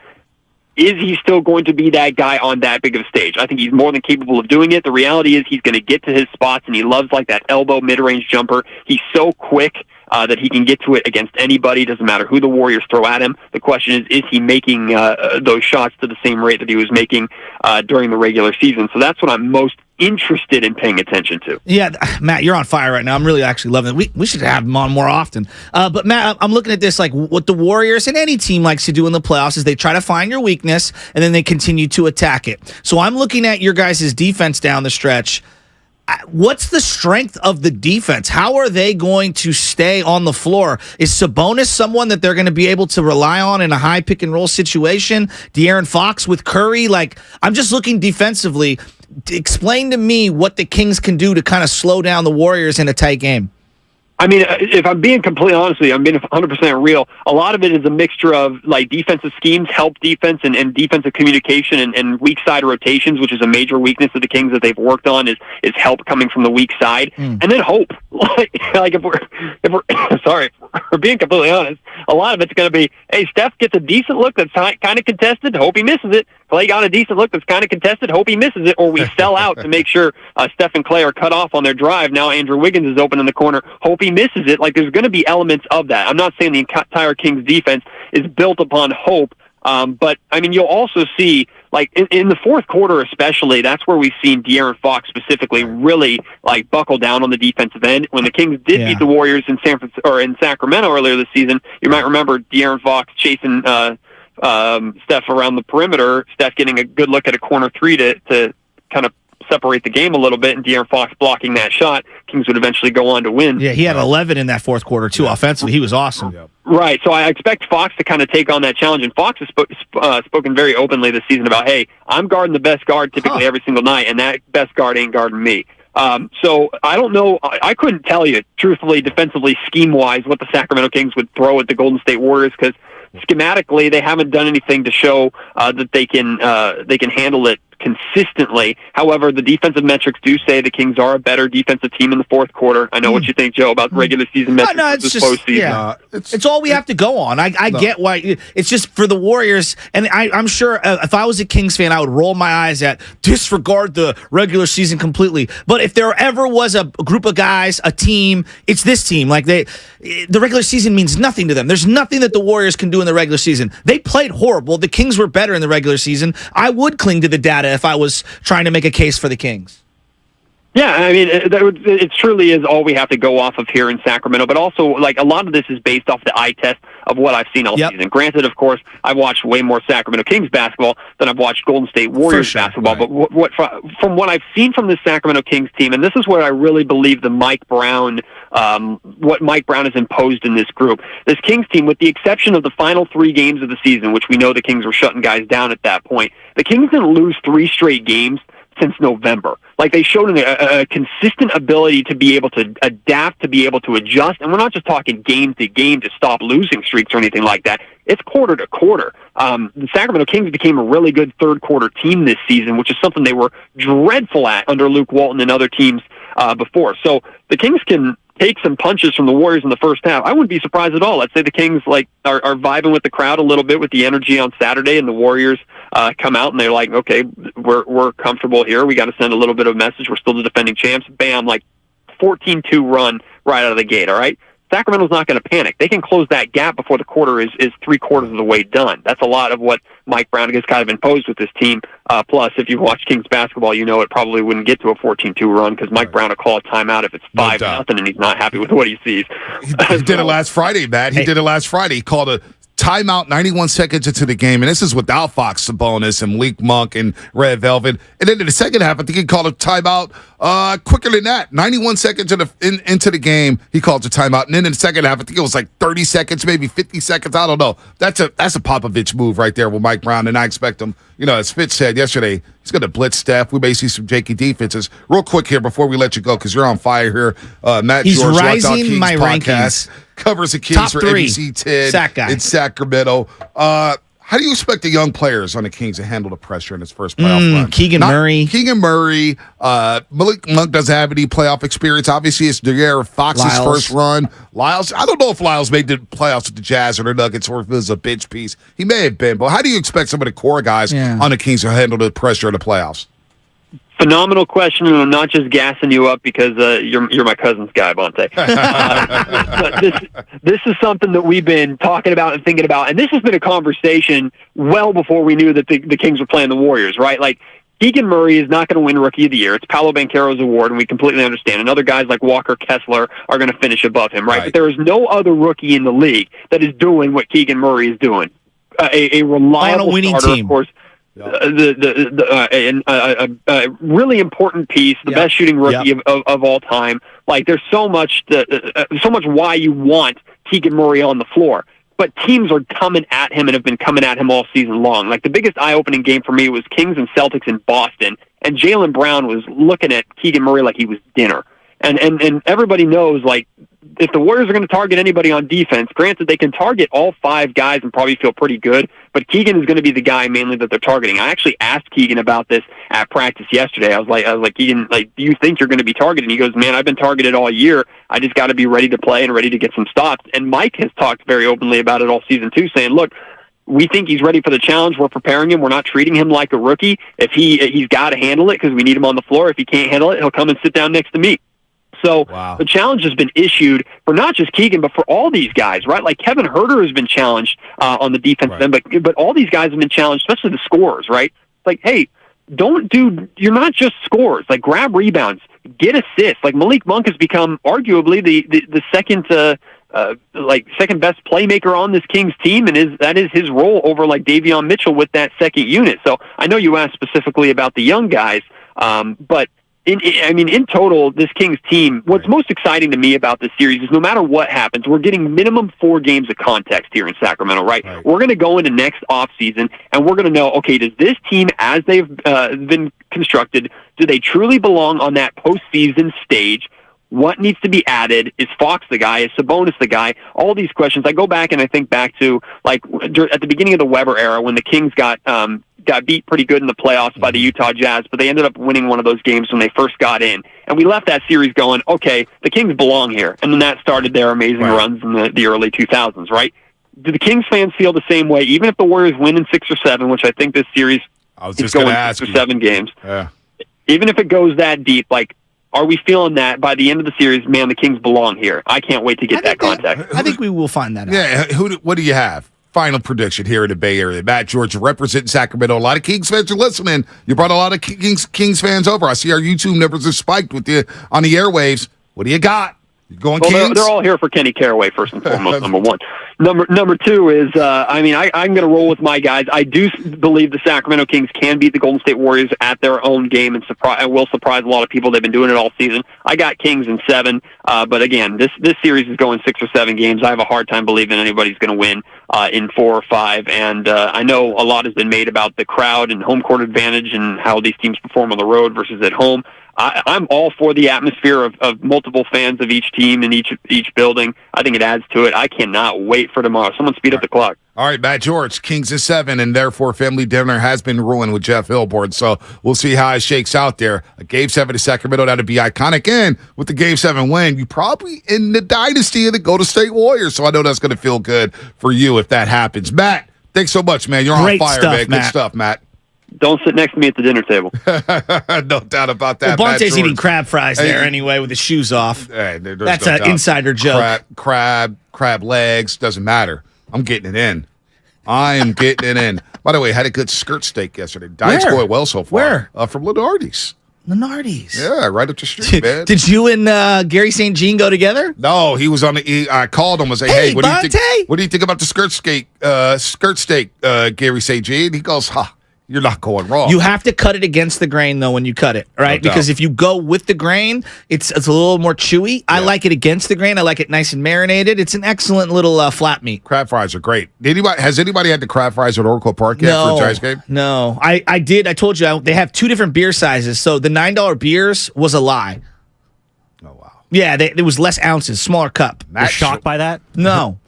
is he still going to be that guy on that big of a stage? I think he's more than capable of doing it. The reality is he's going to get to his spots, and he loves like that elbow mid-range jumper. He's so quick that he can get to it against anybody. Doesn't matter who the Warriors throw at him. The question is he making those shots to the same rate that he was making during the regular season? So that's what I'm most interested in paying attention to. Yeah, Matt, you're on fire right now. I'm really actually loving it. We should have him on more often. But Matt, I'm looking at this, like, what the Warriors and any team likes to do in the playoffs is they try to find your weakness and then they continue to attack it. So I'm looking at your guys' defense down the stretch. What's the strength of the defense? How are they going to stay on the floor? Is Sabonis someone that they're going to be able to rely on in a high pick and roll situation? De'Aaron Fox with Curry? Like, I'm just looking defensively. Explain to me what the Kings can do to kind of slow down the Warriors in a tight game. I mean, if I'm being completely honest with you, I'm being 100% real. A lot of it is a mixture of, like, defensive schemes, help defense, and defensive communication, and weak side rotations, which is a major weakness of the Kings that they've worked on, is help coming from the weak side, and then hope. Like if we're sorry, if we're being completely honest, a lot of it's going to be, hey, Steph gets a decent look that's kind of contested, hope he misses it. Klay got a decent look that's kind of contested, hope he misses it, or we sell out to make sure Steph and Klay are cut off on their drive. Now Andrew Wiggins is open in the corner, hope he misses it. Like, there's going to be elements of that. I'm not saying the entire Kings defense is built upon hope, but, I mean, you'll also see, like, in the fourth quarter especially, that's where we've seen De'Aaron Fox specifically really, like, buckle down on the defensive end. When the Kings did beat the Warriors in in Sacramento earlier this season, you might remember De'Aaron Fox chasing Steph around the perimeter, Steph getting a good look at a corner three to kind of separate the game a little bit, and De'Aaron Fox blocking that shot. Kings would eventually go on to win. Yeah, he had 11 in that fourth quarter, too, offensively. He was awesome. Right, so I expect Fox to kind of take on that challenge, and Fox has spoken very openly this season about, hey, I'm guarding the best guard typically every single night, and that best guard ain't guarding me. So I don't know. I couldn't tell you, truthfully, defensively, scheme-wise, what the Sacramento Kings would throw at the Golden State Warriors, because schematically they haven't done anything to show that they can handle it consistently. However, the defensive metrics do say the Kings are a better defensive team in the fourth quarter. I know what you think, Joe, about regular season metrics. No, it's just postseason. yeah. It's all we have to go on. I get why. It's just for the Warriors, and I'm sure if I was a Kings fan, I would roll my eyes at disregard the regular season completely. But if there ever was a group of guys, a team, it's this team. Like the regular season means nothing to them. There's nothing that the Warriors can do in the regular season. They played horrible. The Kings were better in the regular season. I would cling to the data if I was trying to make a case for the Kings. Yeah, I mean, it truly is all we have to go off of here in Sacramento, but also, like, a lot of this is based off the eye test of what I've seen all season. Granted, of course, I've watched way more Sacramento Kings basketball than I've watched Golden State Warriors basketball, but from what I've seen from the Sacramento Kings team, and this is what I really believe what Mike Brown has imposed in this group, this Kings team, with the exception of the final 3 games of the season, which we know the Kings were shutting guys down at that point, the Kings didn't lose 3 straight games since November. Like, they showed a consistent ability to be able to adapt, to be able to adjust, and we're not just talking game to game to stop losing streaks or anything like that. It's quarter to quarter. The Sacramento Kings became a really good third quarter team this season, which is something they were dreadful at under Luke Walton and other teams before. So the Kings can take some punches from the Warriors in the first half. I wouldn't be surprised at all. Let's say the Kings are vibing with the crowd a little bit with the energy on Saturday, and the Warriors come out and they're like, okay, we're comfortable here. We got to send a little bit of a message. We're still the defending champs. Bam, 14-2 run right out of the gate. All right. Sacramento's not going to panic. They can close that gap before the quarter is 3/4 of the way done. That's a lot of what Mike Brown has kind of imposed with this team. Plus, if you've watched Kings basketball, you know it probably wouldn't get to a 14-2 run because Mike Brown will call a timeout if it's 5-0 and he's not happy with what he sees. He did it last Friday, Matt. He did it last Friday. He called a timeout 91 seconds into the game, and this is without Fox Sabonis and Malik Monk and Red Velvet. And then in the second half, I think he called a timeout quicker than that. 91 seconds into the game, he called a timeout. And then in the second half, I think it was like 30 seconds, maybe 50 seconds. I don't know. That's a Popovich move right there with Mike Brown, and I expect him, as Fitz said yesterday, he's going to blitz Steph. We may see some janky defenses. Real quick here before we let you go, because you're on fire here. Matt He's George, rising Locked On Kings my podcast, rankings. Covers the Kings Top for 3. ABC 10 Sack guy. in Sacramento. How do you expect the young players on the Kings to handle the pressure in his first playoff run? Keegan Murray. Malik Monk doesn't have any playoff experience. Obviously, it's De'Aaron Fox's first run. Lyles, I don't know if Lyles made the playoffs with the Jazz or the Nuggets or if it was a bench piece. He may have been, but how do you expect some of the core guys on the Kings to handle the pressure in the playoffs? Phenomenal question, and I'm not just gassing you up because you're my cousin's guy, Bonte. This is something that we've been talking about and thinking about, and this has been a conversation well before we knew that the Kings were playing the Warriors, right? Like, Keegan Murray is not going to win Rookie of the Year. It's Paolo Banchero's award, and we completely understand. And other guys like Walker Kessler are going to finish above him, right? But there is no other rookie in the league that is doing what Keegan Murray is doing. A reliable on a winning starter, team. of course. A really important piece, the best shooting rookie of all time. Like, there's so much why you want Keegan Murray on the floor. But teams are coming at him and have been coming at him all season long. Like, the biggest eye-opening game for me was Kings and Celtics in Boston, and Jaylen Brown was looking at Keegan Murray like he was dinner. And everybody knows, like, if the Warriors are going to target anybody on defense, granted they can target all 5 guys and probably feel pretty good, but Keegan is going to be the guy mainly that they're targeting. I actually asked Keegan about this at practice yesterday. I was like, Keegan, like, do you think you're going to be targeted? And he goes, man, I've been targeted all year. I just got to be ready to play and ready to get some stops. And Mike has talked very openly about it all season too, saying, look, we think he's ready for the challenge. We're preparing him. We're not treating him like a rookie. If he's got to handle it because we need him on the floor. If he can't handle it, he'll come and sit down next to me. So the challenge has been issued for not just Keegan, but for all these guys, right? Like, Kevin Huerter has been challenged on the defensive end, but all these guys have been challenged, especially the scorers, right? Like, hey, you're not just scorers. Like, grab rebounds, get assists. Like, Malik Monk has become arguably the second second best playmaker on this Kings team, and that is his role over like Davion Mitchell with that second unit. So I know you asked specifically about the young guys, but in total, this Kings team, what's most exciting to me about this series is no matter what happens, we're getting minimum 4 games of context here in Sacramento, right? We're going to go into next offseason, and we're going to know, okay, does this team, as they've been constructed, do they truly belong on that postseason stage? What needs to be added? Is Fox the guy? Is Sabonis the guy? All these questions. I go back and I think back to, like, at the beginning of the Weber era when the Kings got beat pretty good in the playoffs by the Utah Jazz, but they ended up winning one of those games when they first got in. And we left that series going, okay, the Kings belong here. And then that started their amazing runs in the early 2000s, right? Do the Kings fans feel the same way, even if the Warriors win in 6 or 7, which I think this series is going 6 or 7 games? Yeah. Even if it goes that deep, like, are we feeling that by the end of the series, man, the Kings belong here? I can't wait to get that context. I think we will find that out. Yeah, what do you have? Final prediction here in the Bay Area. Matt George representing Sacramento. A lot of Kings fans are listening. You brought a lot of Kings fans over. I see our YouTube numbers are spiked with you on the airwaves. What do you got? You going Kings? They're all here for Kenny Caraway, first and foremost, number one. Number two is, I'm going to roll with my guys. I do believe the Sacramento Kings can beat the Golden State Warriors at their own game and will surprise a lot of people. They've been doing it all season. I got Kings in 7, but again, this series is going 6 or 7 games. I have a hard time believing anybody's going to win in 4 or 5, and I know a lot has been made about the crowd and home court advantage and how these teams perform on the road versus at home. I'm all for the atmosphere of multiple fans of each team in each building. I think it adds to it. I cannot wait for tomorrow. Someone speed up the clock. All right, Matt George, Kings is 7, and therefore family dinner has been ruined with Jeff Hilborn. So we'll see how it shakes out there. A Game 7 to Sacramento, that'd be iconic. And with the Game 7 win, you probably in the dynasty of the Golden State Warriors. So I know that's going to feel good for you if that happens. Matt, thanks so much, man. You're Great on fire, stuff, man. Good Matt. stuff, Matt. Don't sit next to me at the dinner table. No doubt about that. Well, Bonte's Matt eating George. crab fries there anyway with his shoes off. Hey, there's That's no an doubt. insider joke. Crab legs, doesn't matter. I'm getting it in. I am getting it in. By the way, had a good skirt steak yesterday. Diet's Where? going well so far. Where? From Lenardi's. Lenardi's. Yeah, right up the street, man. Did you and Gary St. Jean go together? No, he was on the. I called him and said, "Hey, what do you think? What do you think about the skirt steak? Gary St. Jean?" He goes, "Ha, you're not going wrong." You have to cut it against the grain, though, when you cut it, right? No Because doubt. if you go with the grain, it's a little more chewy. I like it against the grain. I like it nice and marinated. It's an excellent little flat meat. Crab fries are great. Has anybody had the crab fries at Oracle Park yet for a Giants game? No. I did. I told you they have 2 different beer sizes. So the $9 beers was a lie. Oh, wow. Yeah, there was less ounces, smaller cup. Matt shocked by that? No.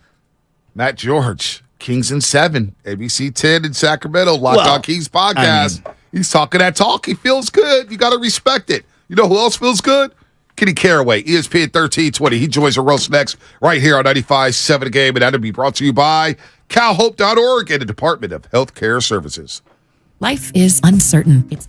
Matt George, Kings in 7, ABC 10 in Sacramento, Locked On Kings podcast. He's talking that talk. He feels good. You got to respect it. You know who else feels good? Kenny Caraway, ESPN 1320. He joins the roast next right here on 95.7 The Game, and that'll be brought to you by calhope.org and the Department of Healthcare Services. Life is uncertain. It's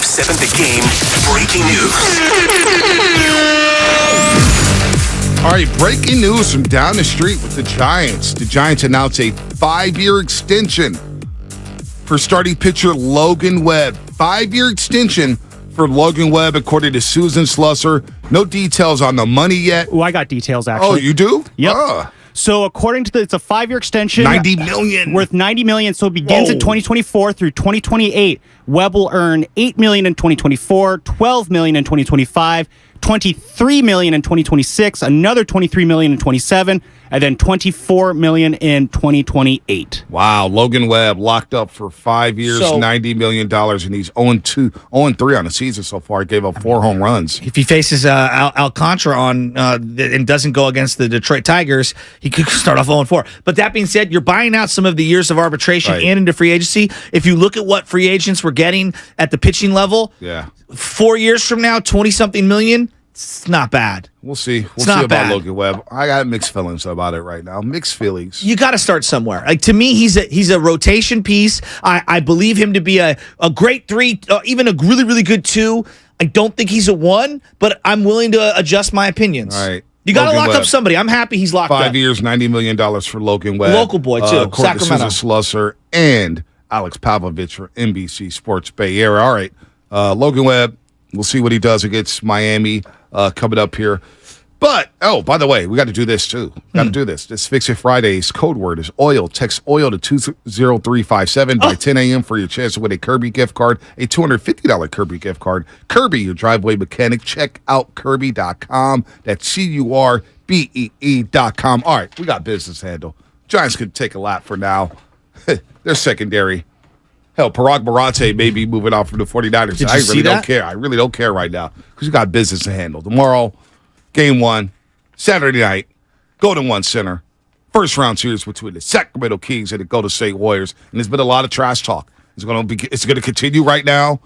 105.7 The Game breaking news. All right, breaking news from down the street with the Giants. The Giants announced a 5-year extension for starting pitcher Logan Webb. 5-year extension for Logan Webb, according to Susan Slusser. No details on the money yet. Oh, I got details, actually. Oh, you do? Yep. So according to it's a 5-year extension. $90 million. Worth $90 million. So it begins in 2024 through 2028. Webb will earn $8 million in 2024, $12 million in 2025, $23 million in 2026, another $23 million in 2027, and then $24 million in 2028. Wow, Logan Webb locked up for 5 years, $90 million, and he's 0-3 on the season so far. He gave up 4 home runs. If he faces Alcantara and doesn't go against the Detroit Tigers, he could start off 0-4. But that being said, you're buying out some of the years of arbitration and into free agency. If you look at what free agents were getting at the pitching level, 4 years from now, 20-something million, it's not bad. We'll see. We'll see about Logan Webb. I got mixed feelings about it right now. Mixed feelings. You got to start somewhere. Like, to me, he's a rotation piece. I believe him to be a great 3, even a really, really good 2. I don't think he's a 1, but I'm willing to adjust my opinions. All right. You got to lock up somebody. I'm happy he's locked up. 5 years, $90 million for Logan Webb. Local boy, too. According Sacramento. to Susan Slusser and Alex Pavlovich for NBC Sports Bay Area. All right. Logan Webb, we'll see what he does against Miami coming up here. But, by the way, we got to do this, too. Got to do this. This Fix It Friday's code word is OIL. Text OIL to 20357 by 10 a.m. for your chance to win a Kirby gift card, a $250 Kirby gift card. Kirby, your driveway mechanic. Check out Kirby.com. That's CURBEE.com. All right, we got business to handle. Giants can take a lap for now. They're secondary. Hell, Parag Barate may be moving on from the 49ers. I really don't care. I really don't care right now because we got business to handle. Tomorrow, Game 1, Saturday night, Golden One Center. First round series between the Sacramento Kings and the Golden State Warriors. And there's been a lot of trash talk. It's going to continue right now.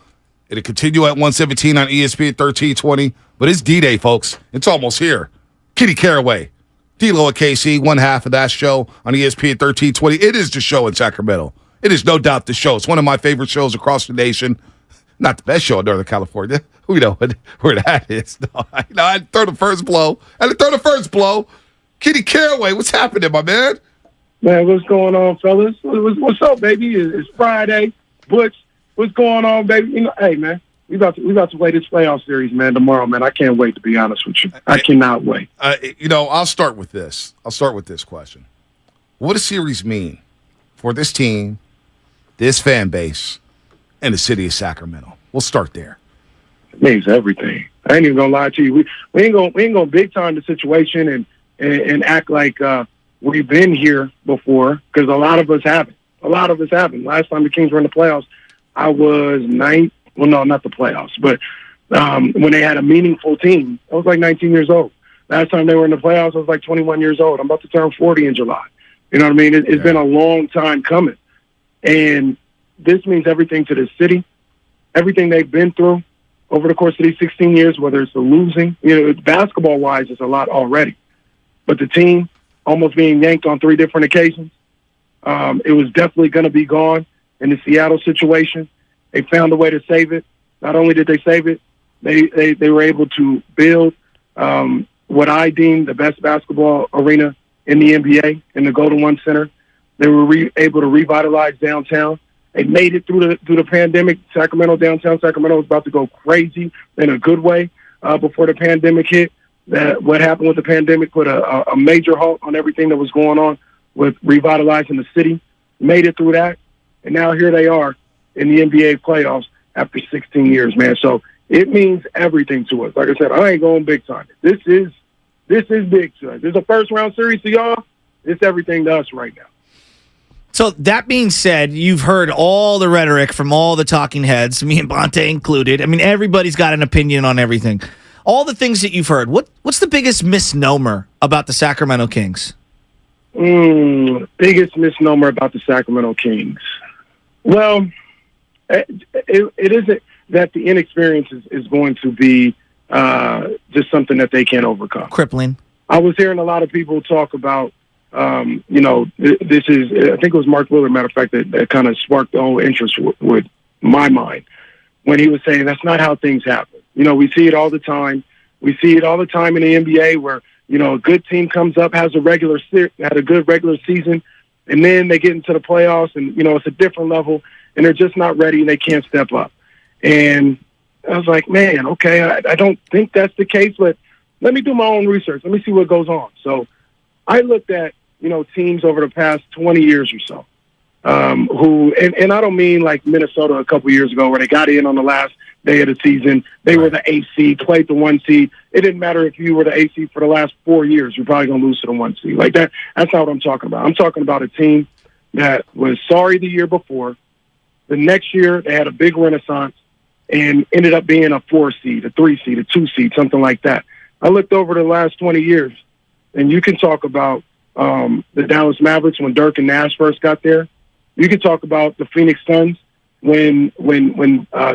It'll continue at 117 on ESPN 1320. But it's D-Day, folks. It's almost here. Kitty Caraway, D-Lo and KC, one half of that show on ESPN 1320. It is the show in Sacramento. It is no doubt the show. It's one of my favorite shows across the nation. Not the best show in Northern California. We know where that is. No, I'd throw the first blow. Kitty Caraway, what's happening, my man? Man, what's going on, fellas? What's up, baby? It's Friday. Butch, what's going on, baby? Hey, man, we about to play this playoff series, man, tomorrow, man. I can't wait, to be honest with you. I cannot wait. I'll start with this. Question. What does series mean for this team, this fan base, and the city of Sacramento? We'll start there. It means everything. I ain't even gonna lie to you. We ain't gonna big time the situation and act like we've been here before, because a lot of us haven't. Last time the Kings were in the playoffs, I was 9. Well, no, not the playoffs, but when they had a meaningful team, I was like 19 years old. Last time they were in the playoffs, I was like 21 years old. I'm about to turn 40 in July. You know what I mean? It's been a long time coming. And this means everything to the city, everything they've been through over the course of these 16 years, whether it's the losing, basketball-wise, it's a lot already. But the team almost being yanked on 3 different occasions, it was definitely going to be gone in the Seattle situation. They found a way to save it. Not only did they save it, they were able to build what I deem the best basketball arena in the NBA, in the Golden One Center. They were able to revitalize downtown. They made it through the pandemic. Downtown Sacramento was about to go crazy in a good way before the pandemic hit. What happened with the pandemic put a major halt on everything that was going on with revitalizing the city. Made it through that, and now here they are in the NBA playoffs after 16 years, man. So it means everything to us. Like I said, I ain't going big time. This is big to us. This is a first round series to y'all. It's everything to us right now. So that being said, you've heard all the rhetoric from all the talking heads, me and Bonte included. I mean, everybody's got an opinion on everything. All the things that you've heard, what's the biggest misnomer about the Sacramento Kings? Biggest misnomer about the Sacramento Kings. Well, it isn't that the inexperience is going to be just something that they can't overcome. Crippling. I was hearing a lot of people talk about, this is, I think it was Mark Willard, matter of fact, that kind of sparked the whole interest with my mind. when he was saying that's not how things happen. We see it all the time. We see it all the time in the NBA where, a good team comes up, had a good regular season, and then they get into the playoffs and, it's a different level and they're just not ready and they can't step up. And I was like, man, okay, I don't think that's the case, but let me do my own research. Let me see what goes on. So I looked at, teams over the past 20 years or so, who, and I don't mean like Minnesota a couple years ago where they got in on the last day of the season. They were the 8th seed, played the 1 seed. It didn't matter if you were the 8th seed for the last 4 years. You're probably going to lose to the 1 seed. Like that. That's not what I'm talking about. I'm talking about a team that was sorry the year before. The next year, they had a big renaissance and ended up being a 4 seed, a 3 seed, a 2 seed, something like that. I looked over the last 20 years, and you can talk about the Dallas Mavericks when Dirk and Nash first got there. You can talk about the Phoenix Suns when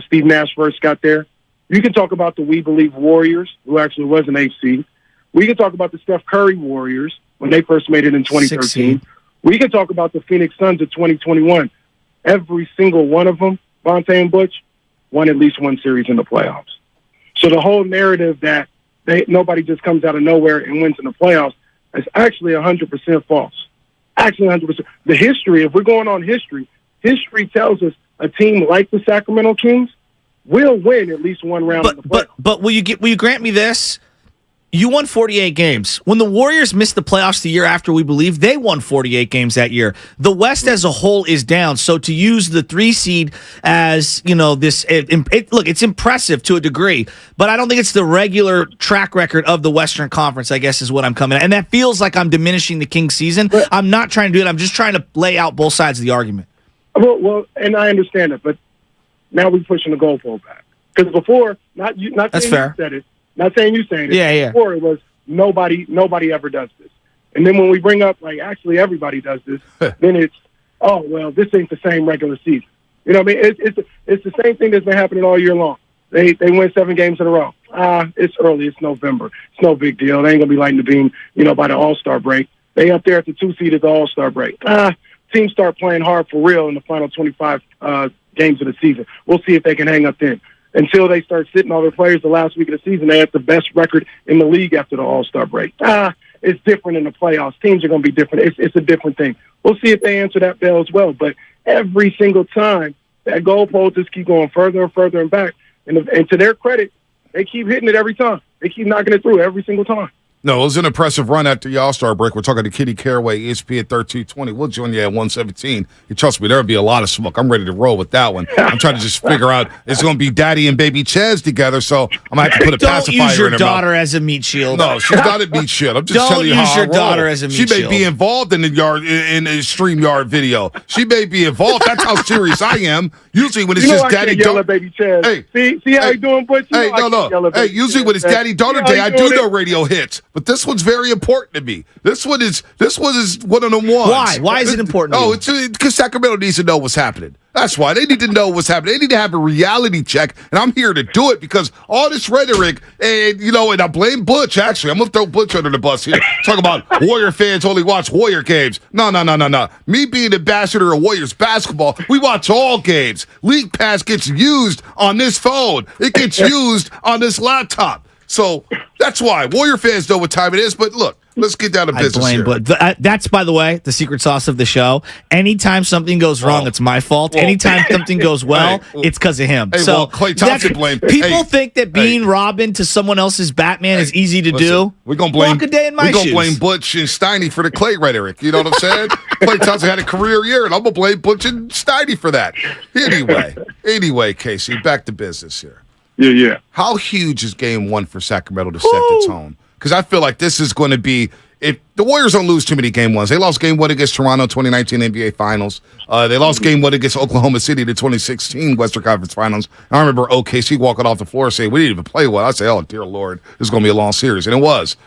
Steve Nash first got there. You can talk about the We Believe Warriors, who actually was an 8th seed. We can talk about the Steph Curry Warriors when they first made it in 2013. We can talk about the Phoenix Suns of 2021. Every single one of them, Vontae and Butch, won at least one series in the playoffs. So the whole narrative that nobody just comes out of nowhere and wins in the playoffs is actually 100% false. Actually 100%. The history, if we're going on history tells us a team like the Sacramento Kings will win at least one round in the playoffs. But will you grant me this? You won 48 games. When the Warriors missed the playoffs the year after We Believe, they won 48 games that year. The West as a whole is down. So to use the 3 seed as, this, look, it's impressive to a degree, but I don't think it's the regular track record of the Western Conference, I guess is what I'm coming at. And that feels like I'm diminishing the Kings season. I'm not trying to do it. I'm just trying to lay out both sides of the argument. Well, and I understand it, but now we're pushing the goalpost back. Because before, not That's saying fair. you said it, not saying you saying it. Yeah. Before it was nobody ever does this. And then when we bring up, like, actually everybody does this, then it's, oh, well, this ain't the same regular season. You know what I mean? It's the same thing that's been happening all year long. They win 7 games in a row. It's early. It's November. It's no big deal. They ain't going to be lighting the beam, by the All-Star break. They up there at the 2 seed at the All-Star break. Teams start playing hard for real in the final 25 games of the season. We'll see if they can hang up then. Until they start sitting all their players the last week of the season, they have the best record in the league after the All-Star break. It's different in the playoffs. Teams are going to be different. It's a different thing. We'll see if they answer that bell as well. But every single time, that goalpost just keep going further and further and back. And to their credit, they keep hitting it every time. They keep knocking it through every single time. No, it was an impressive run after the All-Star break. We're talking to Kitty Caraway, ESPN 1320. We'll join you at 117. You trust me, there'll be a lot of smoke. I'm ready to roll with that one. I'm trying to just figure out it's going to be Daddy and Baby Chaz together, so I'm going to have to put a pacifier in her mouth. Don't use your daughter as a meat shield. No, she's not a meat shield. I'm just telling you how I roll. Don't use your daughter as a meat shield. She may be involved in the StreamYard video. She may be involved. That's how serious I am. Usually when it's just Daddy daughter. Baby Chaz. Hey, see how you doing, Butch? No. Hey, usually when it's Daddy daughter day, I do know radio hits, but this one's very important to me. This one is one of the ones. Why is it important? Oh, it's because Sacramento needs to know what's happening. That's why they need to know what's happening. They need to have a reality check, and I'm here to do it because all this rhetoric, and I blame Butch. Actually, I'm gonna throw Butch under the bus here. Talk about Warrior fans only watch Warrior games. No. Me being ambassador of Warriors basketball, we watch all games. League Pass gets used on this phone. It gets used on this laptop. So that's why Warrior fans know what time it is. But look, let's get down to business here. But that's, by the way, the secret sauce of the show. Anytime something goes wrong, it's my fault. Anytime something goes well, it's because of him. So Klay Thompson blame. People think that being Robin to someone else's Batman is easy to do. We're gonna blame. Walk a day in my shoes. We're gonna blame Butch and Steiny for the Klay rhetoric. You know what I'm saying? Klay Thompson had a career year, and I'm gonna blame Butch and Steiny for that. Anyway, Casey, back to business here. Yeah. How huge is Game 1 for Sacramento to set the tone? Because I feel like this is going to be, if the Warriors don't lose too many Game 1s. They lost Game 1 against Toronto 2019 NBA Finals. They lost Game 1 against Oklahoma City the 2016 Western Conference Finals. I remember OKC walking off the floor saying, we didn't even play well. I say, oh, dear Lord, this is going to be a long series. And it was.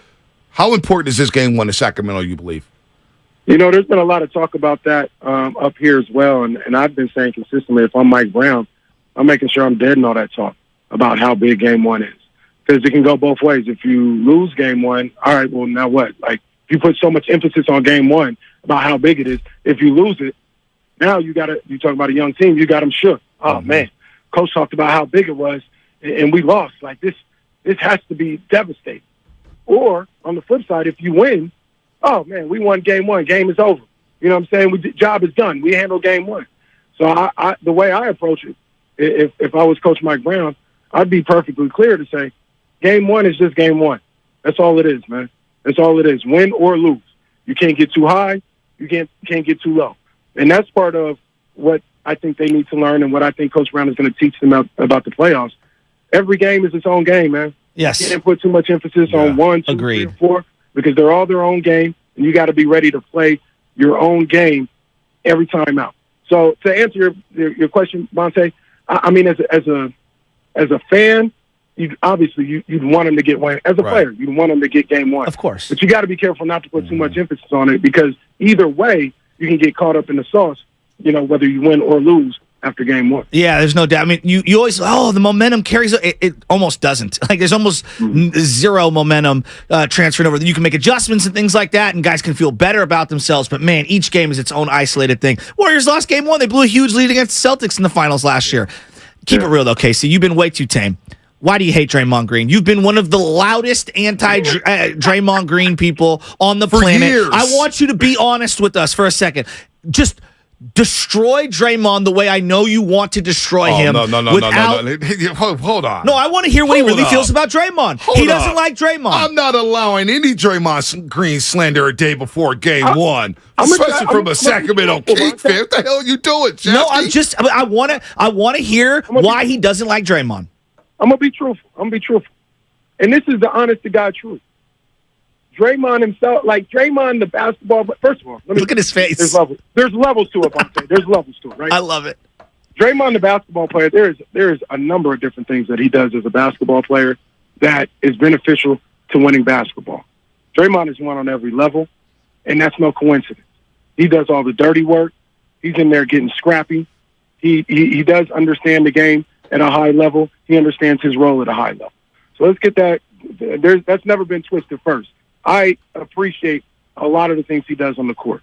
How important is this Game 1 to Sacramento, you believe? There's been a lot of talk about that up here as well. And I've been saying consistently, if I'm Mike Brown, I'm making sure I'm dead in all that talk about how big Game 1 is. Because it can go both ways. If you lose Game 1, all right, well, now what? Like, if you put so much emphasis on Game 1 about how big it is, if you lose it, now you talk about a young team, you got them shook. Oh, man. Coach talked about how big it was, and we lost. Like, this has to be devastating. Or, on the flip side, if you win, oh, man, we won game one. Game is over. You know what I'm saying? Job is done. We handled game one. So the way I approach it, if I was Coach Mike Brown, I'd be perfectly clear to say, game one is just game one. That's all it is, man. That's all it is. Win or lose. You can't get too high. You can't get too low. And that's part of what I think they need to learn and what I think Coach Brown is going to teach them about the playoffs. Every game is its own game, man. Yes. You can't put too much emphasis on 1, 2, 3, or 4 because they're all their own game, and you got to be ready to play your own game every time out. So to answer your question, Monte, I mean, as a fan, you'd want them to get one. As a player, you'd want them to get game one. Of course. But you got to be careful not to put too much emphasis on it because either way, you can get caught up in the sauce, whether you win or lose after game one. Yeah, there's no doubt. I mean, you always, the momentum carries. It almost doesn't. Like, there's almost zero momentum transferring over. You can make adjustments and things like that, and guys can feel better about themselves. But, man, each game is its own isolated thing. Warriors lost game one. They blew a huge lead against the Celtics in the finals last year. Keep it real, though, Casey. You've been way too tame. Why do you hate Draymond Green? You've been one of the loudest anti-Draymond Green people on the planet. Years. I want you to be honest with us for a second. Just destroy Draymond the way I know you want to destroy him. No. Hold on. No, I want to hear what he really feels about Draymond. He doesn't like Draymond. I'm not allowing any Draymond Green slander a day before game one, especially from a Sacramento King fan. What the hell are you doing, Jeff? No, I want to hear why he doesn't like Draymond. I'm going to be truthful. And this is the honest to God truth. Draymond himself, like Draymond, the basketball. But first of all, look at his face. There's levels to it, Bonte. There's levels to it, right? I love it. Draymond, the basketball player. There's a number of different things that he does as a basketball player that is beneficial to winning basketball. Draymond is one on every level, and that's no coincidence. He does all the dirty work. He's in there getting scrappy. He does understand the game at a high level. He understands his role at a high level. So let's get that. That's never been twisted first. I appreciate a lot of the things he does on the court.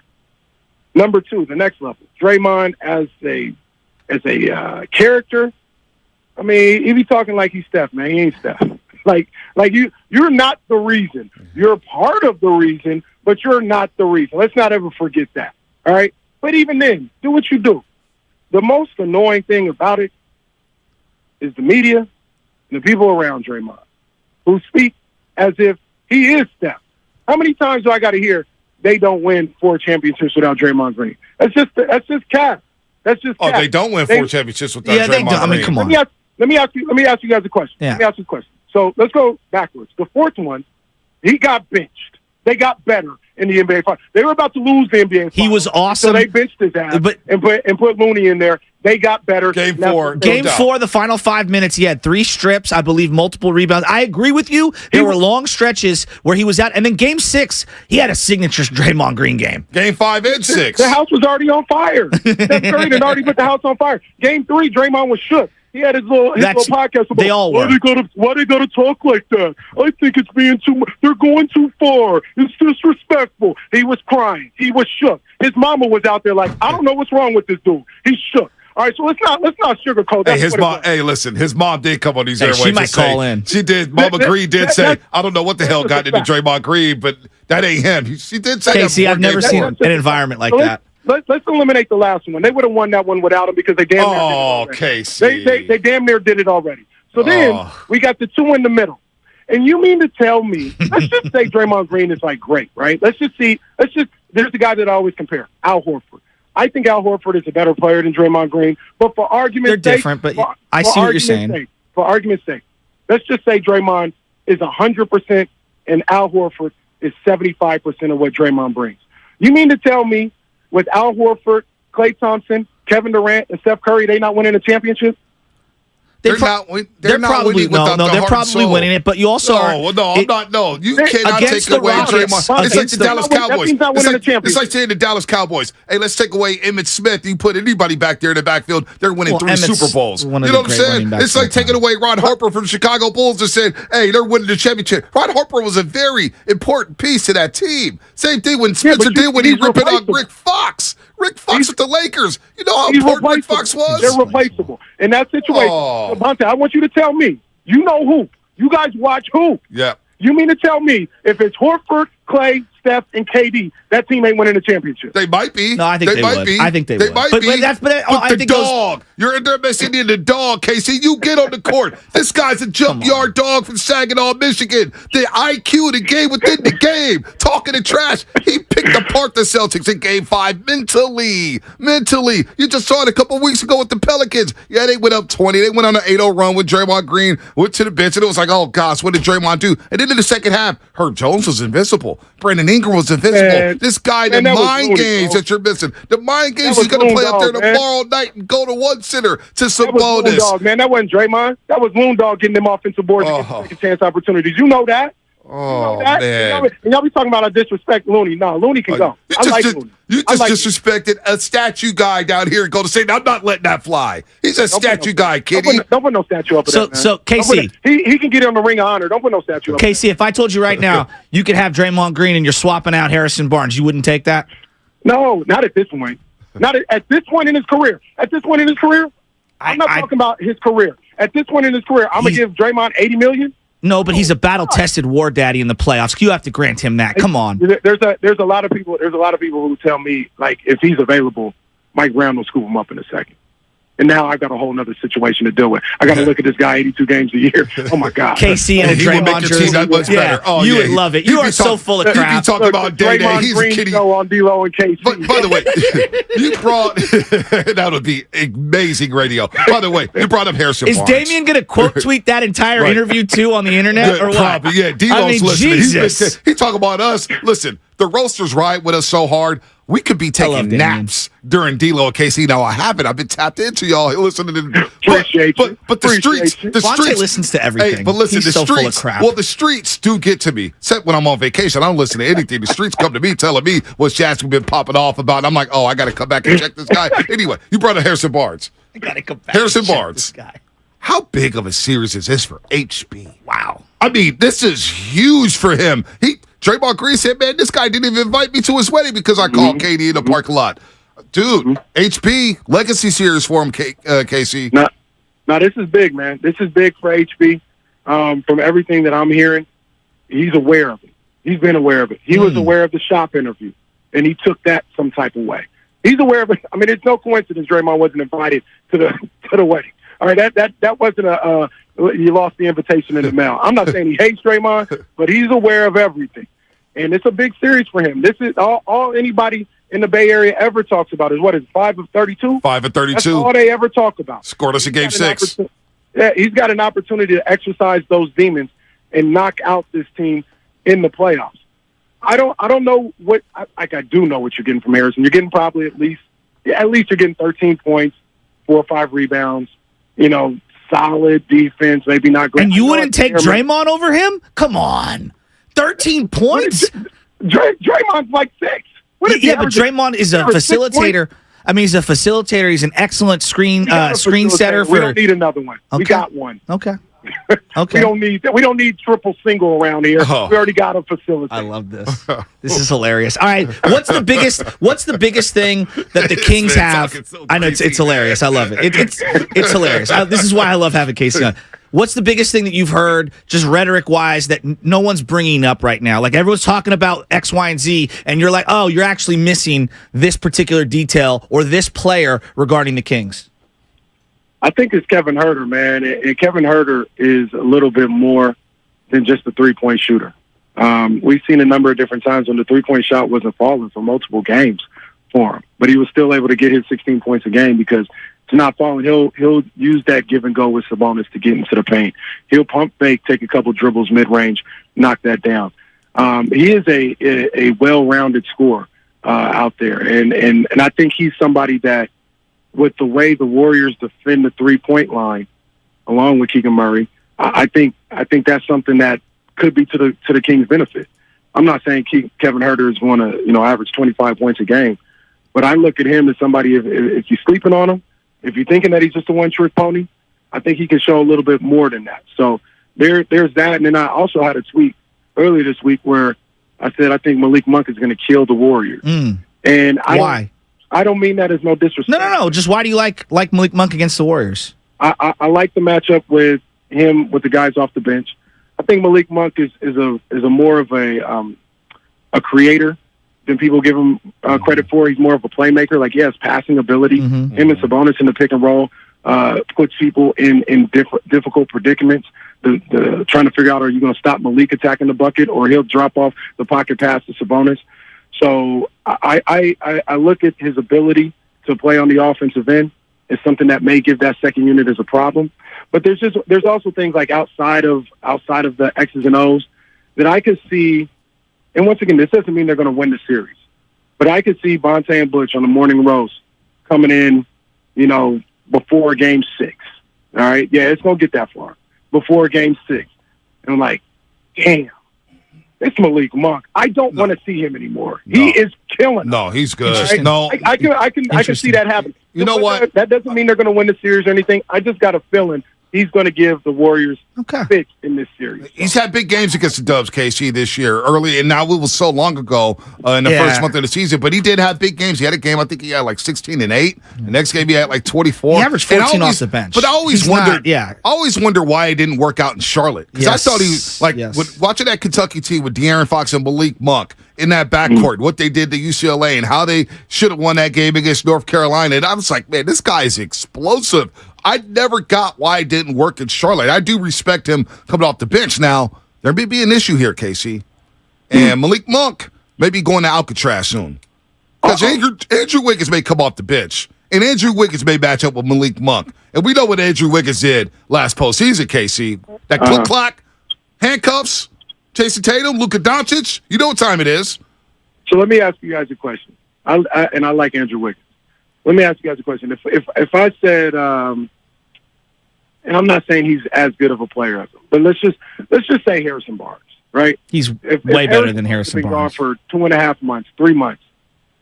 Number two, the next level, Draymond as a character. I mean, he be talking like he's Steph, man. He ain't Steph. Like you're not the reason. You're part of the reason, but you're not the reason. Let's not ever forget that. All right. But even then, do what you do. The most annoying thing about it is the media and the people around Draymond who speak as if he is Steph. How many times do I got to hear they don't win 4 championships without Draymond Green? That's just cap. That's just cap. They don't win 4 championships without Draymond Green. I mean, come on. Let me ask you guys a question. Yeah. Let me ask you a question. So let's go backwards. The fourth one, he got benched. They got better in the NBA Finals. They were about to lose the NBA Finals. He was awesome. So they benched his ass and put Looney in there. They got better. Game 4. Game 4, the final 5 minutes, he had 3 strips, I believe, multiple rebounds. I agree with you. There were long stretches where he was out. And then Game 6, he had a signature Draymond Green game. Game 5 and 6. The house was already on fire. Steph Curry had already put the house on fire. Game 3, Draymond was shook. He had his little podcast about, they all were. Why they gotta talk like that? I think it's being too much. They're going too far. It's disrespectful. He was crying. He was shook. His mama was out there like, I don't know what's wrong with this dude. He's shook. All right, so let's not sugarcoat that. Listen, his mom did come on these airwaves. She might call in. She did. Mama Green did say, I don't know what the hell got into Draymond Green, but that ain't him. She did say that. Casey, I've never seen an environment like that. Let's eliminate the last one. They would have won that one without him because they damn near did it already. Casey. They damn near did it already. So then we got the 2 in the middle. And you mean to tell me, let's just say Draymond Green is like great, right? There's the guy that I always compare, Al Horford. I think Al Horford is a better player than Draymond Green. But for argument's sake. They're different, but I see what you're saying. For argument's sake, let's just say Draymond is 100% and Al Horford is 75% of what Draymond brings. You mean to tell me with Al Horford, Klay Thompson, Kevin Durant, and Steph Curry, they not winning a championship? They're probably winning it, but you also you cannot take away Draymond. It's like the Dallas Cowboys. It's like saying the Dallas Cowboys, hey, let's take away Emmitt Smith. You put anybody back there in the backfield, they're winning 3 Super Bowls. You know what I'm saying? It's like taking away Ron Harper from the Chicago Bulls and saying, hey, they're winning the championship. Ron Harper was a very important piece to that team. Same thing when Spencer did when he ripped it on Rick Fox. Rick Fox with the Lakers. You know how important Rick Fox was? They're replaceable. In that situation, Devontae, I want you to tell me, you know hoop. You guys watch hoop. Yeah. You mean to tell me if it's Horford, Klay, Steph, and KD, that team ain't winning the championship? They might be. No, I think they might would. be. I think they would. Might but be. I the think dog. You're in there messing in the dog, Casey. You get on the court. This guy's a junkyard dog from Saginaw, Michigan. The IQ, the game within the game. Talking to trash. He picked apart the Celtics in Game 5 mentally. You just saw it a couple weeks ago with the Pelicans. Yeah, they went up 20. They went on an 8-0 run with Draymond Green, went to the bench, and it was like, oh, gosh, what did Draymond do? And then in the second half, Herb Jones was invincible. Brandon Ingram was invincible. Man, this guy, the mind games that you're missing. The mind games he's going to play up there tomorrow night and go to one center to Sabonis. Dog, man. That wasn't Draymond. That was Loon Dog getting them offensive boards and getting second chance opportunities. You know that. Oh, you know that? man. And y'all be talking about I disrespect Looney. No, Looney can go. I like Looney. You just disrespected a statue guy down here and go to say, I'm not letting that fly. He's a statue guy, Kitty. Don't put no statue up there, man. So, Casey. He can get on the Ring of Honor. Don't put no statue up there. Casey, if I told you right now you could have Draymond Green and you're swapping out Harrison Barnes, you wouldn't take that? No, not at this point. Not at this point in his career. At this point in his career, I'm not talking about his career. At this point in his career, I'm going to give Draymond $80 million. No, but he's a battle-tested war daddy in the playoffs. You have to grant him that. Come on. There's a lot of people who tell me, like, if he's available, Mike Brown will scoop him up in a second. And now I've got a whole other situation to deal with. I got to look at this guy 82 games a year. Oh, my God. Casey and a Draymond jersey. That much better. Oh, you would love it. You are so full of crap. You talking about Day-Day. He's a kitty. On D-Lo and Casey. By the way, you brought that would be amazing radio. By the way, you brought up Harrison Barnes. Is Damian going to quote tweet that entire interview too on the internet or what? Probably, yeah. D-Lo's listening. Jesus. He talking about us. Listen, the roasters ride with us so hard. We could be taking naps during D-Lo and KC. Now I haven't. I've been tapped into y'all listening to. But the streets. Vontae listens to everything. Hey, but listen, He's the so streets. full of crap. Well, the streets do get to me. Except when I'm on vacation, I don't listen to anything. The streets come to me telling me what Shaq's been popping off about. And I'm like, oh, I got to come back and check this guy. Anyway, you brought up Harrison Barnes. I got to come back. Harrison and check Barnes. This guy. How big of a series is this for HB? Wow. I mean, this is huge for him. Draymond Green said, man, this guy didn't even invite me to his wedding because I called KD in the parking lot. Dude, HB, legacy series for him, KC. Now, this is big, man. This is big for HB. From everything that I'm hearing, he's aware of it. He's been aware of it. He was aware of the shop interview, and he took that some type of way. He's aware of it. I mean, it's no coincidence Draymond wasn't invited to the wedding. All right, that wasn't you lost the invitation in the mail. I'm not saying he hates Draymond, but he's aware of everything. And it's a big series for him. This is all anybody in the Bay Area ever talks about is 5 of 32? 5 of 32. That's all they ever talk about. Scored us in Game 6. Yeah, he's got an opportunity to exercise those demons and knock out this team in the playoffs. I don't know what I do know what you're getting from Harrison. You're getting probably at least you're getting 13 points, 4 or 5 rebounds. Solid defense, maybe not great. And you wouldn't take Draymond over him? Come on. 13 points? Draymond's like 6. But Draymond is a facilitator. I mean, he's a facilitator. He's an excellent screen setter. We don't need another one. Okay. We got one. Okay. We don't need triple single around here. Oh. We already got a facilitator. I love this. This is hilarious. All right, what's the biggest thing that the Kings have? So I know it's hilarious. I love it. It's hilarious. This is why I love having Casey on. What's the biggest thing that you've heard, just rhetoric-wise, that no one's bringing up right now? Like, everyone's talking about X, Y, and Z, and you're like, oh, you're actually missing this particular detail or this player regarding the Kings. I think it's Kevin Huerter, man. And Kevin Huerter is a little bit more than just a three-point shooter. We've seen a number of different times when the three-point shot wasn't falling for multiple games for him, but he was still able to get his 16 points a game because it's not falling. He'll use that give and go with Sabonis to get into the paint. He'll pump fake, take a couple dribbles mid-range, knock that down. He is a well-rounded scorer out there, and I think he's somebody that, with the way the Warriors defend the three-point line, along with Keegan Murray, I think that's something that could be to the Kings' benefit. I'm not saying Kevin Huerter is going to average 25 points a game, but I look at him as somebody, if you're sleeping on him, if you're thinking that he's just a one-trick pony, I think he can show a little bit more than that. So there's that. And then I also had a tweet earlier this week where I said I think Malik Monk is going to kill the Warriors. And why? I don't mean that as no disrespect. No. Just why do you like Malik Monk against the Warriors? I like the matchup with him with the guys off the bench. I think Malik Monk is a more of a creator than people give him credit for. He's more of a playmaker. Like, he has passing ability. Him and Sabonis in the pick and roll puts people in difficult predicaments. The trying to figure out, are you going to stop Malik attacking the bucket, or he'll drop off the pocket pass to Sabonis? So I look at his ability to play on the offensive end as something that may give that second unit as a problem. But there's also things like outside of the X's and O's that I could see. And once again, this doesn't mean they're going to win the series, but I could see Bonte and Butch on the morning roast coming in, before Game 6. All right, yeah, it's going to get that far before Game 6, and I'm like, damn, it's Malik Monk. I don't want to see him anymore. No. He is killing. No, he's good. Right? No, I can see that happen. You know what? That doesn't mean they're going to win the series or anything. I just got a feeling he's going to give the Warriors fits in this series. He's had big games against the Dubs, KC, this year. Early, and now it was so long ago in the first month of the season. But he did have big games. He had a game, I think he had like 16 and 8. The next game he had like 24. He averaged 14 off the bench. But I always wonder why it didn't work out in Charlotte. Because I thought he was watching that Kentucky team with De'Aaron Fox and Malik Monk in that backcourt, what they did to UCLA and how they should have won that game against North Carolina. And I was like, man, this guy is explosive. I never got why it didn't work in Charlotte. I do respect him coming off the bench. Now, there may be an issue here, Casey. And Malik Monk may be going to Alcatraz soon. Because Andrew Wiggins may come off the bench. And Andrew Wiggins may match up with Malik Monk. And we know what Andrew Wiggins did last postseason, Casey. That click-clack, handcuffs, Jason Tatum, Luka Doncic. You know what time it is. So let me ask you guys a question. I like Andrew Wiggins. Let me ask you guys a question. If I said, and I'm not saying he's as good of a player as him, but let's just say Harrison Barnes, right? He's way better than Harrison Barnes. Been gone for 2.5 months, 3 months,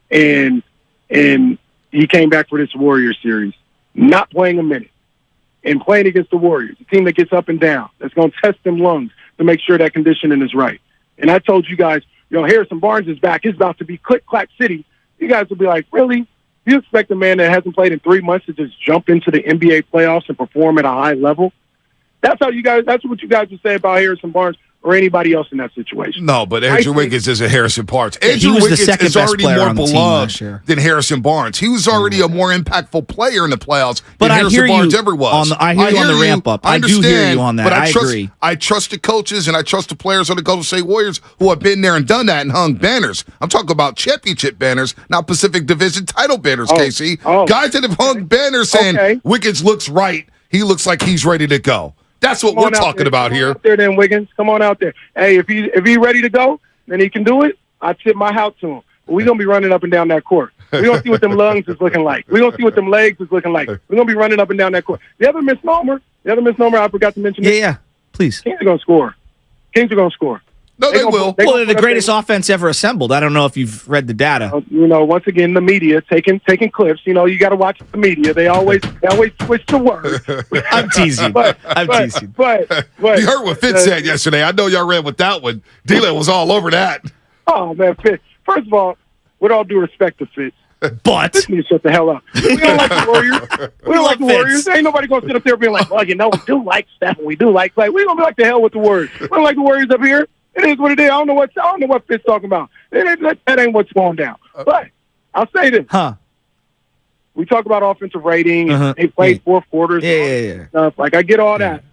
and he came back for this Warriors series, not playing a minute, and playing against the Warriors, a team that gets up and down, that's going to test them lungs to make sure that conditioning is right. And I told you guys, Harrison Barnes is back. It's about to be click-clack city. You guys will be like, really? You expect a man that hasn't played in 3 months to just jump into the NBA playoffs and perform at a high level? That's what you guys would say about Harrison Barnes or anybody else in that situation. No, but Andrew Wiggins isn't Harrison Barnes. Andrew Wiggins is already more beloved than Harrison Barnes. He was already a more impactful player in the playoffs than Harrison Barnes ever was. I hear you on the ramp up. I do hear you on that. But I agree. I trust the coaches and I trust the players on the Golden State Warriors who have been there and done that and hung banners. I'm talking about championship banners, not Pacific Division title banners, Casey. Guys that have hung banners saying Wiggins looks right. He looks like he's ready to go. That's what we're talking about here. Out there, then, Wiggins. Come on out there. Hey, if he's ready to go, then he can do it. I tip my hat to him. But we're gonna be running up and down that court. We're gonna see what them lungs is looking like. We're gonna see what them legs is looking like. We're gonna be running up and down that court. The other misnomer I forgot to mention. Yeah, please. Kings are gonna score. Kings are gonna score. No, they will. Well, they're the greatest offense ever assembled. I don't know if you've read the data. Once again, the media taking clips. You got to watch the media. They always switch the word. I'm teasing. I'm teasing. But you heard what Fitz said yesterday. I know y'all read with that one. D-Lo was all over that. Oh man, Fitz. First of all, with all due respect to Fitz, but Fitz needs to shut the hell up. We don't like the Warriors. We don't like the Warriors. Ain't nobody gonna sit up there being like, well, we do like Steph and we do like Klay. We're gonna be like the hell with the Warriors. We don't like the Warriors up here. It is what it is. I don't know what Fitz talking about. That ain't what's going down. But I'll say this. We talk about offensive rating. And they played fourth quarters. Yeah. Stuff. Like, I get all that.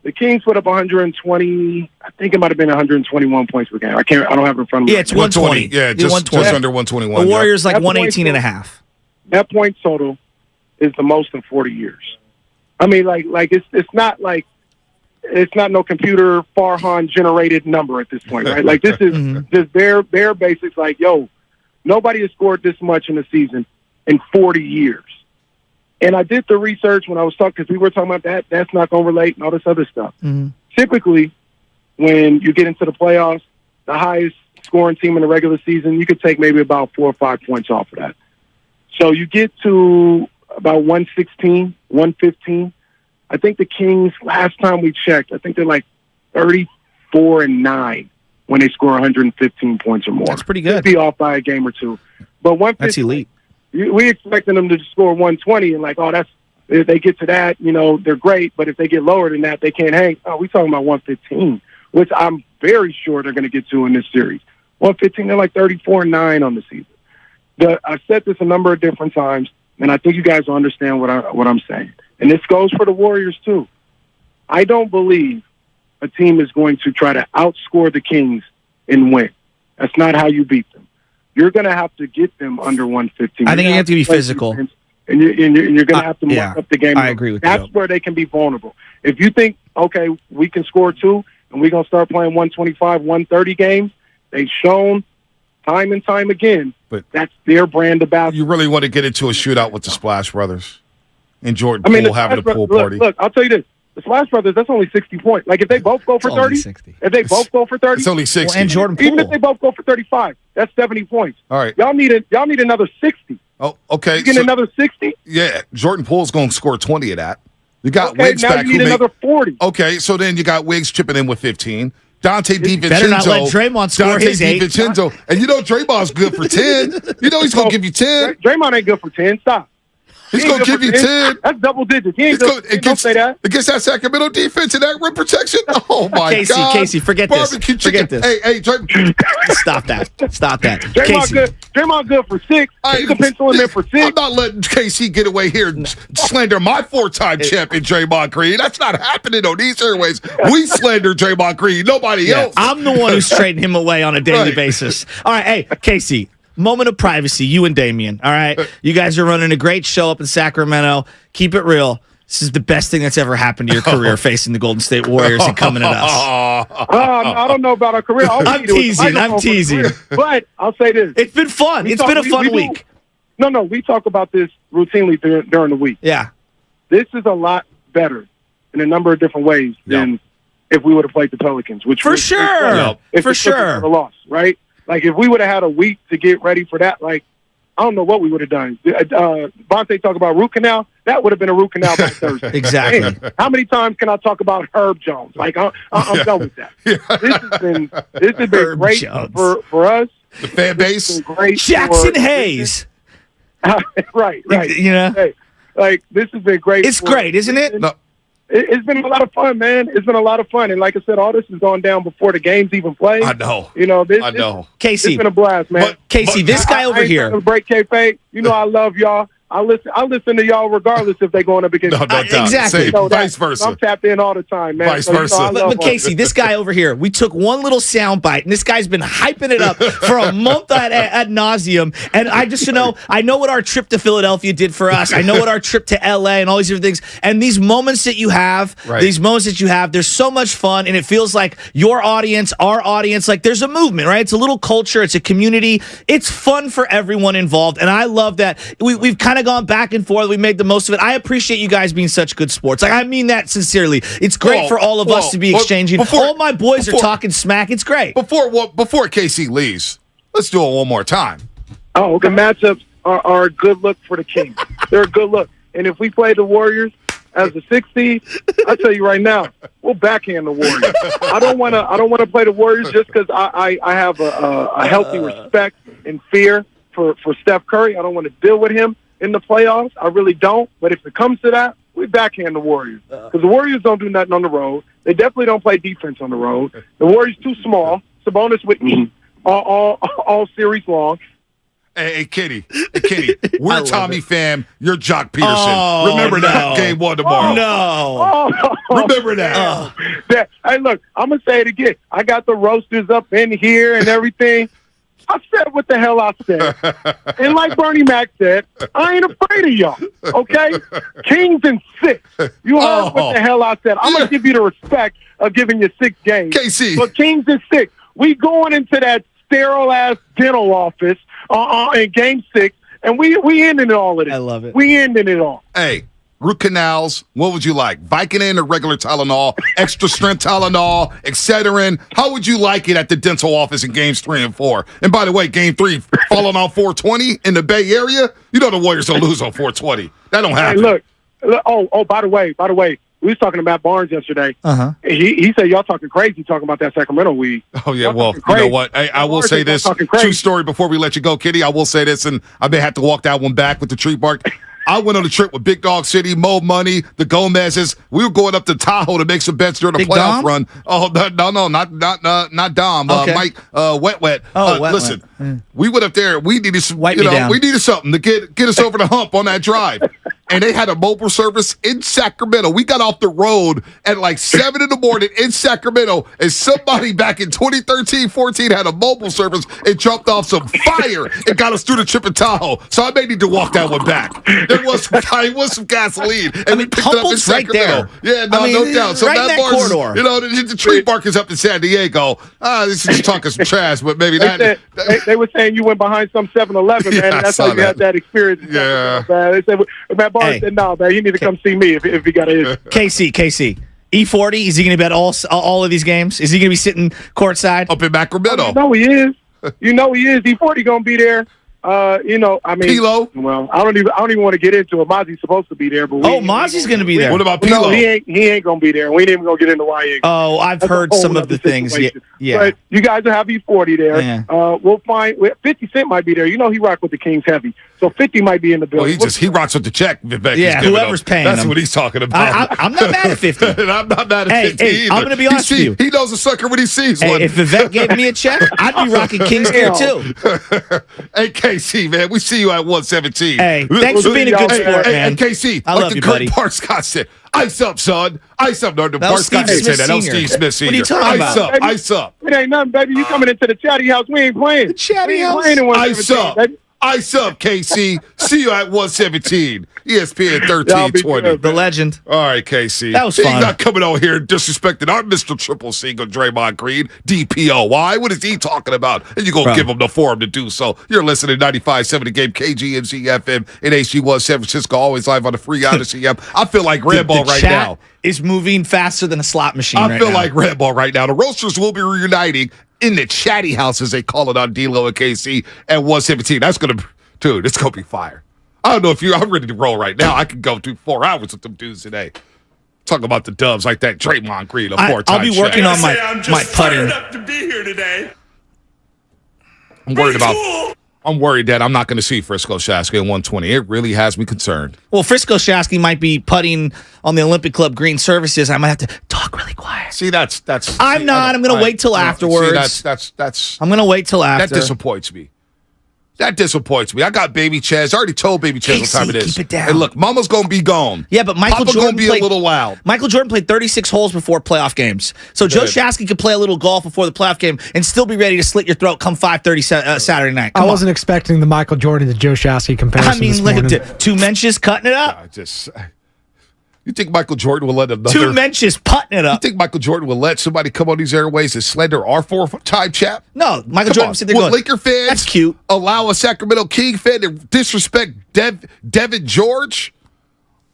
The Kings put up 120. I think it might have been 121 points per game. I don't have it in front of me. Yeah, it's 120. Yeah, just under 121. The Warriors like 118 and a half. That point total is the most in 40 years. I mean, like it's not like. It's not no computer Farhan generated number at this point, right? Like, this is just bare basics. Like, nobody has scored this much in a season in 40 years. And I did the research when I was talking, because we were talking about that. That's not going to relate and all this other stuff. Typically, when you get into the playoffs, the highest scoring team in the regular season, you could take maybe about 4 or 5 points off of that. So you get to about 116, 115. I think the Kings, last time we checked, I think they're like 34-9 when they score 115 points or more. That's pretty good. Could be off by a game or two. But that's elite. we expecting them to score 120 and like, oh, that's if they get to that, they're great. But if they get lower than that, they can't hang. Oh, we talking about 115, which I'm very sure they're going to get to in this series. 115, they're like 34-9 on the season. I've said this a number of different times, and I think you guys will understand what I'm saying. And this goes for the Warriors too. I don't believe a team is going to try to outscore the Kings and win. That's not how you beat them. You're going to have to get them under 115. I think you have to be physical. And you're going to have to mark up the game. I agree with you. That's where they can be vulnerable. If you think, okay, we can score 2 and we're going to start playing 125, 130 games, they've shown time and time again, but that's their brand of basketball. You really want to get into a shootout with the Splash Brothers and Jordan Poole having a pool party. Look, I'll tell you this. The Splash Brothers, that's only 60 points. Like, if they both go for 30, if they both go for 30, it's only 60. Well, and Jordan Poole. Even if they both go for 35, that's 70 points. All right. Y'all need another 60. Oh, okay. You get another 60? Yeah, Jordan Poole's going to score 20 of that. You got Wiggs now back. You need another 40. Okay, so then you got Wiggs chipping in with 15. Dante DiVincenzo. Better not let Draymond score his 8. DiVincenzo. And Draymond's good for 10. He's going to give you 10. Draymond ain't good for 10. Stop. He's going to give you 10. That's double digits. He ain't good. Don't say that. Against that Sacramento defense and that rim protection. Oh, my God. Casey, forget this. Forget this. Hey, Stop that. Draymond good for 6. You can pencil him in for 6. I'm not letting KC get away here and slander my 4-time champion, Draymond Green. That's not happening on these airways. We slander Draymond Green. Nobody else. I'm the one who's trading him away on a daily basis. All right, hey, Casey. Moment of privacy, you and Damian. All right, you guys are running a great show up in Sacramento. Keep it real. This is the best thing that's ever happened to your career, facing the Golden State Warriors and coming at us. I don't know about our career. I'm teasing. But I'll say this: it's been fun. It's been a fun week. No, we talk about this routinely during the week. Yeah, this is a lot better in a number of different ways than if we would have played the Pelicans, which for sure, for sure, the loss, right? Like, if we would have had a week to get ready for that, like, I don't know what we would have done. Bonte talk about root canal. That would have been a root canal by Thursday. Exactly. Man, how many times can I talk about Herb Jones? Like, I'm done with that. This has been great for us. The fan base. Jackson Hayes. Right. Hey, like, this has been great. It's great, isn't it? No. It's been a lot of fun, man. It's been a lot of fun. And like I said, all this has gone down before the games even played. I know. I know. Casey. It's been a blast, man. Casey, this guy over here. Break kayfabe. I love y'all. I listen to y'all regardless if they're going up against exactly. Vice versa. I'm tapped in all the time, man. Vice versa. But Casey, this guy over here, we took one little sound bite, and this guy's been hyping it up for a month ad nauseum. And I just, I know what our trip to Philadelphia did for us. I know what our trip to LA and all these different things. And these moments that you have, there's so much fun, and it feels like your audience, our audience, like there's a movement, right? It's a little culture, it's a community. It's fun for everyone involved, and I love that we've kind of gone back and forth. We made the most of it. I appreciate you guys being such good sports. Like, I mean that sincerely. It's great for all of us to be exchanging. All my boys are talking smack. It's great. Before Casey leaves, let's do it one more time. Oh, the matchups are a good look for the Kings. They're a good look. And if we play the Warriors as a 6 seed, I tell you right now, we'll backhand the Warriors. I don't want to play the Warriors just because I have a healthy respect and fear for Steph Curry. I don't want to deal with him in the playoffs. I really don't. But if it comes to that, we backhand the Warriors. Because the Warriors don't do nothing on the road. They definitely don't play defense on the road. The Warriors too small. Sabonis would eat all series long. Hey, Kitty, we're Tommy Pham. You're Jock Peterson. Remember that game 1 tomorrow. Remember that. Hey, look, I'm going to say it again. I got the roasters up in here and everything. I said what the hell I said. And like Bernie Mac said, I ain't afraid of y'all, okay? Kings and 6. You heard what the hell I said. I'm going to give you the respect of giving you 6 games. KC. But Kings and 6, we going into that sterile-ass dental office in Game 6, and we ending all of this. I love it. We ending it all. Hey, root canals, what would you like? Vicodin or regular Tylenol, extra strength Tylenol, Excedrin? How would you like it at the dental office in games 3 and 4? And by the way, game 3 falling on 420 in the Bay Area, the Warriors don't lose on 420. That don't happen. Hey, look. Oh, by the way, We was talking to Matt Barnes yesterday. Uh-huh. He said, y'all talking crazy talking about that Sacramento weed. Oh, yeah, well, you know what? I will say this. True story before we let you go, Kitty. I will say this, and I may have to walk that one back with the tree bark. I went on a trip with Big Dog City, Mo Money, the Gomez's. We were going up to Tahoe to make some bets during the playoff Dom? run. Oh, no, not Dom. Okay. Mike, Wet. Oh, Wet. Listen, we went up there. We needed some, Wipe me down. we needed something to get us over the hump on that drive. And they had a mobile service in Sacramento. We got off the road at like 7 in the morning in Sacramento, and somebody back in 2013-14 had a mobile service and jumped off some fire and got us through the trip in Tahoe. So I may need to walk that one back. There was some gasoline, and we picked it up in Humble's right Sacramento. there. Yeah, no doubt. So right in that that bar's, corridor. the tree bark is up in San Diego. This is just talking some trash, but maybe They were saying you went behind some 7-Eleven, man, Yeah, and that's I how saw you had that experience. Yeah. They said, Matt Barnes said, no, man, you need to come see me if he got it. KC. E40, is he going to be at all of these games? Is he going to be sitting courtside? Up in Sacramento. You know he is. E40 going to be there. I mean, Pilo? Well, I don't even want to get into it. Mozzie's supposed to be there, but Mozzie's going to be there. What about Pilo? No, he ain't going to be there. We ain't even going to get into why he ain't. Oh, I've heard some of the things. Yeah. But you guys will have E40 there. Yeah. We'll find 50 Cent might be there. You know he rock with the Kings heavy, so 50 might be in the building. Well, he rocks with the check. Vivek Yeah, is giving whoever's him. paying That's him. what he's talking about. I'm not mad at 50. And I'm not mad at 50 either. I'm going to be honest with you. He knows a sucker when he sees one. If Vivek gave me a check, I'd be rocking Kings gear too. Hey, KC, man, we see you at 117. Hey, thanks for being a good sport, man. Hey, KC, I like love the you, Kurt buddy. Bart Scott said, ice up, son. Ice up. No, the That Bart was Scott Steve didn't say Smith that. That was Sr. Steve Smith Sr. What are you talking Ice about? up. Ice up. It ain't nothing, baby. You coming into the chatty house? We ain't playing. The chatty house? Playing in Ice 117, up. baby. Ice up, KC. See you at 117. ESPN 1320. The legend. All right, KC. That was He's fun. not coming over here and disrespecting our Mr. Triple Single Draymond Green, DPOY. What is he talking about? And you're going to give him the forum to do so. You're listening to 95.7 The Game, KGMZ FM in HD1 San Francisco, always live on the free Odyssey app. I feel like Red Ball right chat now. Is moving faster than a slot machine I right feel now. like Red Ball right now. The Roasters will be reuniting in the chatty house, as they call it on D-Lo and KC, at 117. That's going to... Dude, it's going to be fire. I don't know if I'm ready to roll right now. I could go through 4 hours with them dudes today. Talk about the Dubs like that Draymond Green, a 4-time I'll be working on my putting. Up to be here today. I'm worried that I'm not going to see Frisco Shasky in 120. It really has me concerned. Well, Frisco Shasky might be putting on the Olympic Club green surfaces. I might have to talk really quiet. See, that's. I'm not. I'm going to wait till afterwards. See, that's. I'm going to wait till after. That disappoints me. I got Baby Chaz. I already told Baby Chaz what time it is. Keep it down. And look, Mama's going to be gone. Yeah, but Michael Papa Jordan going to be played, a little loud. Michael Jordan played 36 holes before playoff games. So Joe Shasky could play a little golf before the playoff game and still be ready to slit your throat come 5:30 Saturday night. I wasn't expecting the Michael Jordan to Joe Shasky comparison. I mean, look at 2 Menches cutting it up. You think Michael Jordan will let another... 2 Menches putting it up. You think Michael Jordan will let somebody come on these airways and slander our 4-time chap? No, Michael Jordan said they're Will going, Laker fans that's cute. Allow a Sacramento King fan to disrespect Devin George?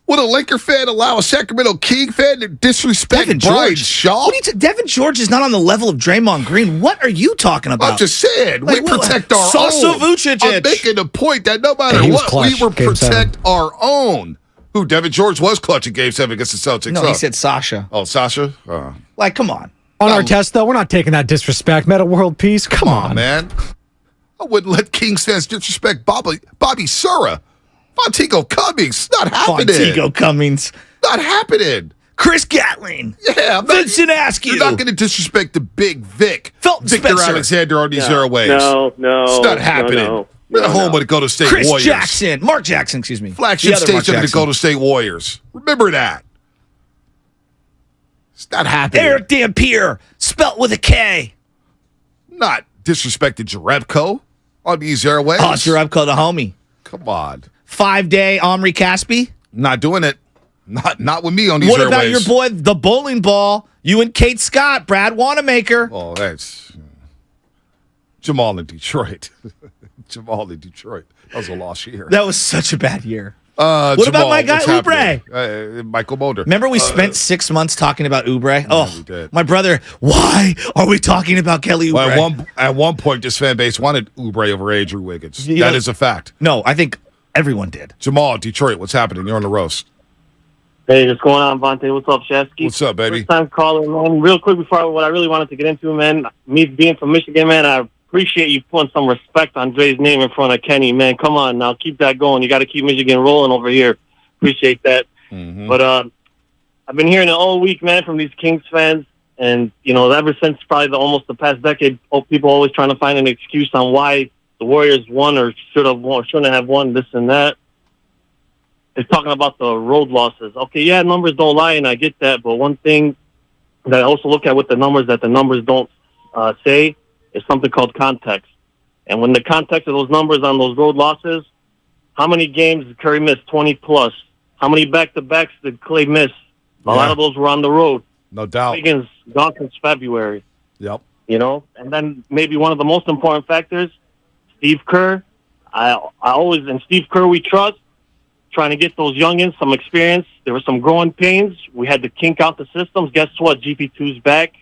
Would a Laker fan allow a Sacramento King fan to disrespect Devin Brian George? Shaw? Devin George is not on the level of Draymond Green. What are you talking about? I'm just saying, Like, we protect our Sasa own. Vucevic. I'm making the point that no matter what, we will protect our own. Who, Devin George was clutch in Game 7 against the Celtics. No, he said Sasha. Oh, Sasha? Like, come on. On our test, though, we're not taking that disrespect. Meta World Peace, come on. Man. I wouldn't let Kings fans disrespect Bobby Sura. Montego Cummings. Not happening. Montego Cummings. Not happening. Chris Gatling. Yeah. Vincent Askew. You're not going to disrespect the big Vic. Felton Victor Spencer. Alexander on these airwaves. No. It's not happening. No. We're the home of the Golden State Chris Warriors. Mark Jackson, excuse me. Flagship station of the Golden State Warriors. Remember that. It's not happening. Eric Dampier, spelt with a K. Not disrespecting Jerebko on these airwaves. Oh, Jerebko, the homie. Come on. 5-day Omri Caspi. Not doing it. Not with me on these What airwaves. about your boy, the bowling ball? You and Kate Scott, Brad Wanamaker. Oh, that's Jamal in Detroit. Jamal in Detroit. That was a lost year. That was such a bad year. What Jamal, about my guy Oubre? Michael Mulder. Remember we spent 6 months talking about Oubre? we did. My brother, why are we talking about Kelly Oubre? Well, at one point, this fan base wanted Oubre over Andrew Wiggins. That is a fact. No, I think everyone did. Jamal, Detroit, what's happening? You're on the roast. Hey, what's going on, Vontae? What's up, Shasky? What's up, baby? First time calling, man. Real quick before what I really wanted to get into, man. Me being from Michigan, man, I appreciate you putting some respect on Dre's name in front of Kenny, man. Come on now, keep that going. You got to keep Michigan rolling over here. Appreciate that. Mm-hmm. But I've been hearing it all week, man, from these Kings fans. And, ever since probably almost the past decade, people always trying to find an excuse on why the Warriors won or shouldn't have won this and that. It's talking about the road losses. Okay, yeah, numbers don't lie, and I get that. But one thing that I also look at with the numbers that the numbers don't say is something called context. And when the context of those numbers on those road losses, how many games did Curry miss? 20+. How many back-to-backs did Klay miss? A lot of those were on the road. No doubt. Wiggins gone since February. Yep. And then maybe one of the most important factors, Steve Kerr. I always, and Steve Kerr we trust, trying to get those youngins some experience. There were some growing pains. We had to kink out the systems. Guess what? GP2's back.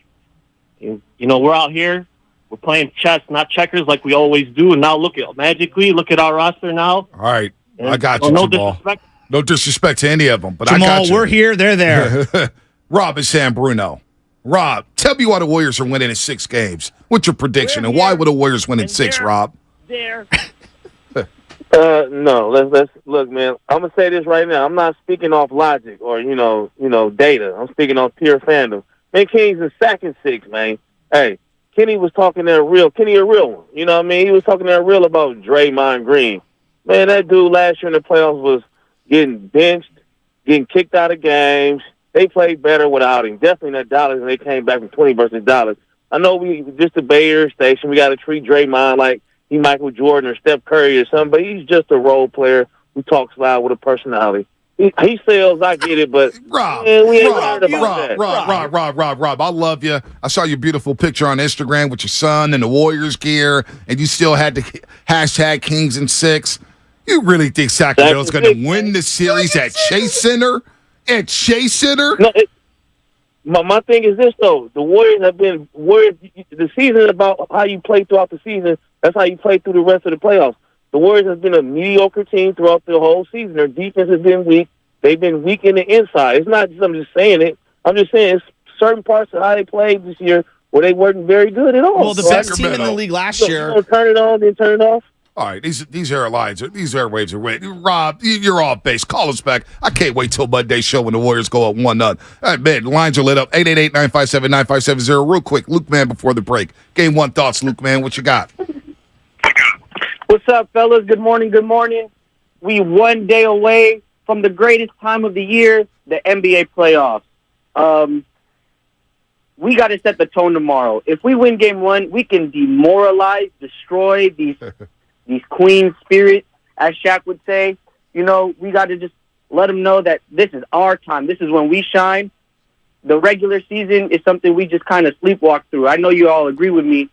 We're out here. We're playing chess, not checkers like we always do. And now look at our roster now. All right. And, I got you, no Jamal. disrespect. No disrespect to any of them, but Jamal, I got you. we're here. They're there. Rob and San Bruno. Rob, tell me why the Warriors are winning in 6 games. What's your prediction? And why would the Warriors win in 6, Rob? No, let's look, man. I'm gonna say this right now. I'm not speaking off logic or data. I'm speaking off pure fandom. Man, Kenny's in second 6, man. Hey, Kenny was talking that real. Kenny a real one. You know what I mean? He was talking that real about Draymond Green. Man, that dude last year in the playoffs was getting benched, getting kicked out of games. They played better without him. Definitely not Dallas, and they came back from 20 versus Dallas. I know we just a Bay Area station. We got to treat Draymond like he Michael Jordan or Steph Curry or something, but he's just a role player who talks loud with a personality. He sells, I get it, but Rob, man, we ain't worried about that. Rob, I love you. I saw your beautiful picture on Instagram with your son and the Warriors gear, and you still had the hashtag Kings in 6. You really think Sacramento's going to win the series at Chase Center? At Chase Center? No, my thing is this, though. The Warriors have been worried. The season is about how you play throughout the season. That's how you play through the rest of the playoffs. The Warriors have been a mediocre team throughout the whole season. Their defense has been weak. They've been weak in the inside. It's not just I'm just saying it. I'm just saying it's certain parts of how they played this year where they weren't very good at all. Well, the best team in the league last year. You don't turn it on, then turn it off. All right, these airwaves are waiting. Rob, you're off base. Call us back. I can't wait till Monday's show when the Warriors go up 1-0. All right, man, lines are lit up. 888-957-9570. Real quick, Luke Man before the break. Game 1 thoughts, Luke Man. What you got? What's up, fellas? Good morning. Good morning. We 1 day away from the greatest time of the year, the NBA playoffs. We got to set the tone tomorrow. If we win Game 1, we can demoralize, destroy these queen spirits, as Shaq would say. We got to just let them know that this is our time. This is when we shine. The regular season is something we just kind of sleepwalk through. I know you all agree with me.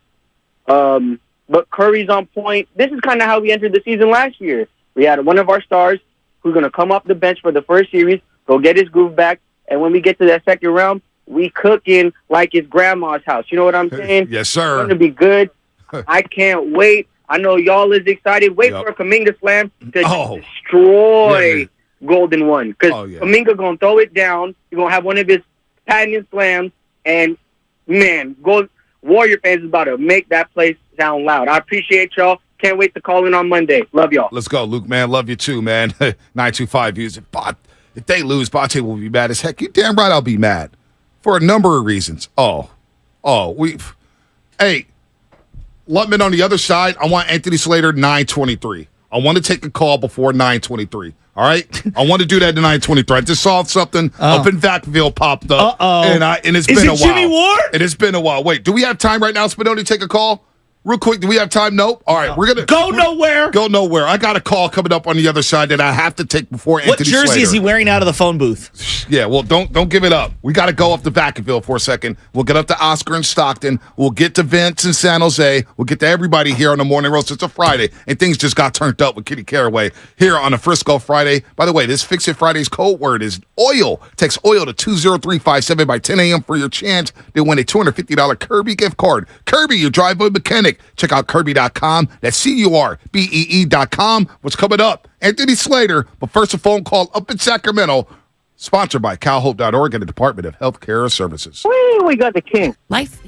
But Curry's on point. This is kind of how we entered the season last year. We had one of our stars who's going to come off the bench for the first series, go get his groove back, and when we get to that second round, we cooking like it's grandma's house. You know what I'm saying? Yes, sir. It's going to be good. I can't wait. I know y'all is excited. Wait for a Kuminga slam to destroy Golden One. Because Kuminga going to throw it down. He's going to have one of his patented slams. And, man, Warrior fans is about to make that place sound loud. I appreciate y'all. Can't wait to call in on Monday. Love y'all. Let's go, Luke, man. Love you too, man. 925 views. If they lose, Bonte will be mad as heck. You damn right I'll be mad. For a number of reasons. Hey, Lutman on the other side, I want Anthony Slater 923. I want to take a call before 923. All right? I want to do that at 923. I just saw something up in Vacaville popped up. And it's been a while. Jimmy Ward? It has been a while. Wait, do we have time right now, Spinoni, to take a call? Real quick, do we have time? Nope. All right, we're going to go nowhere. Go nowhere. I got a call coming up on the other side that I have to take before Anthony Slater. What jersey is he wearing out of the phone booth? Yeah, well, don't give it up. We got to go up to Vacaville for a second. We'll get up to Oscar in Stockton. We'll get to Vince in San Jose. We'll get to everybody here on the Morning Roast. It's a Friday, and things just got turned up with Kitty Caraway here on a Frisco Friday. By the way, this Fix It Friday's code word is OIL. Text OIL to 20357 by 10 a.m. for your chance to win a $250 Kirby gift card. Kirby, your driveway mechanic. Check out Kirby.com. That's CURBEE.com. What's coming up? Anthony Slater, but first a phone call up in Sacramento. Sponsored by CalHope.org and the Department of Health Care Services. Whee, we got the king. Life.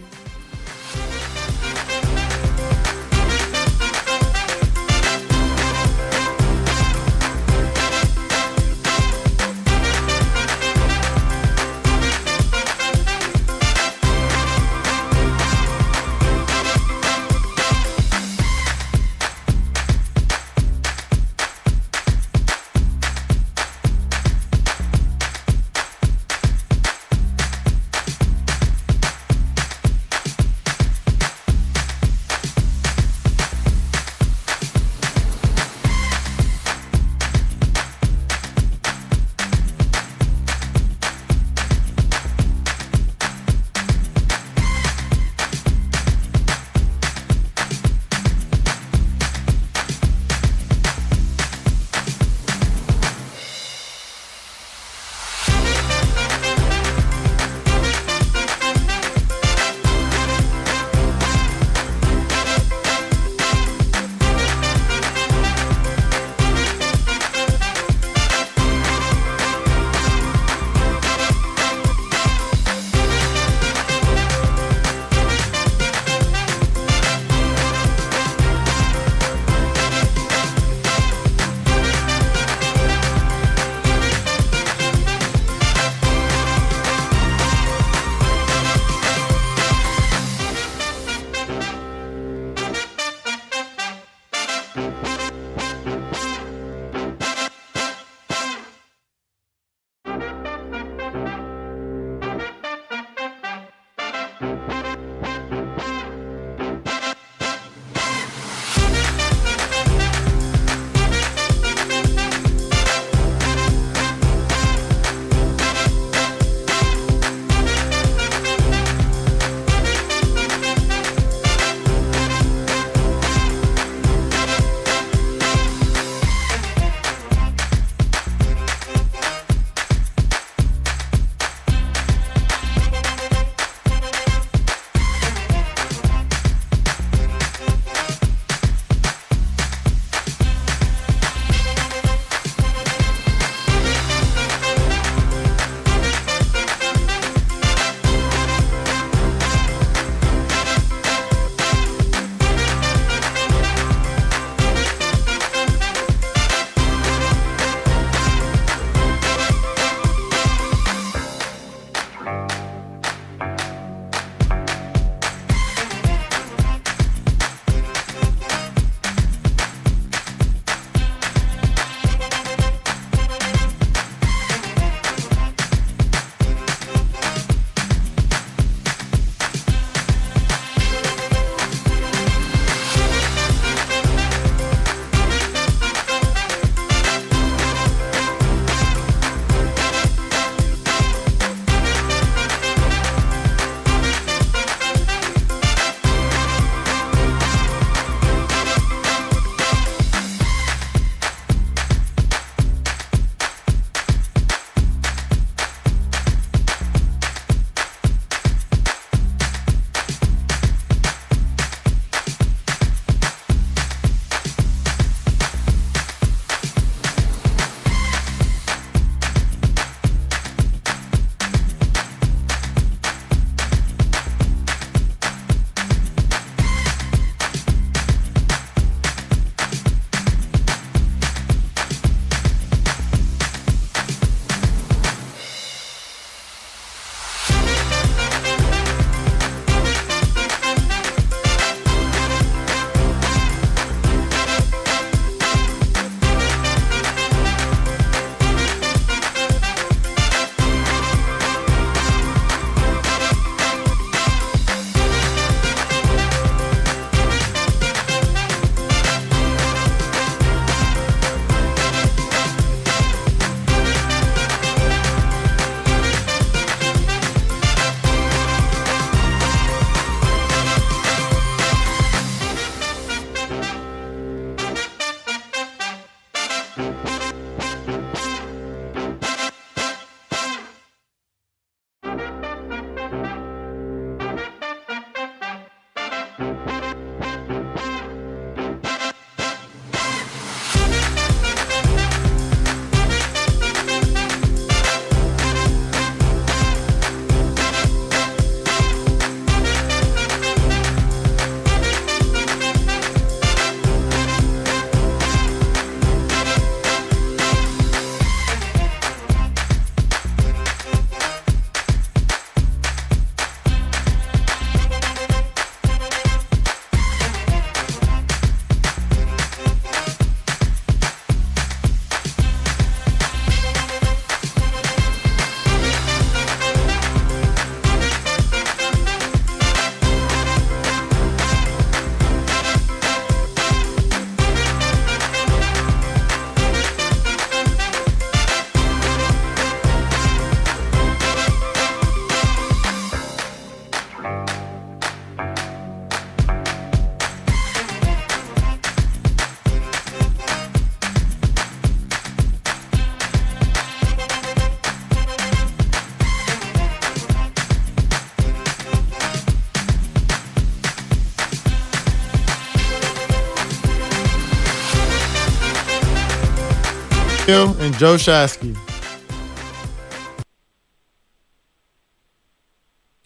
Hill and Joe Shasky.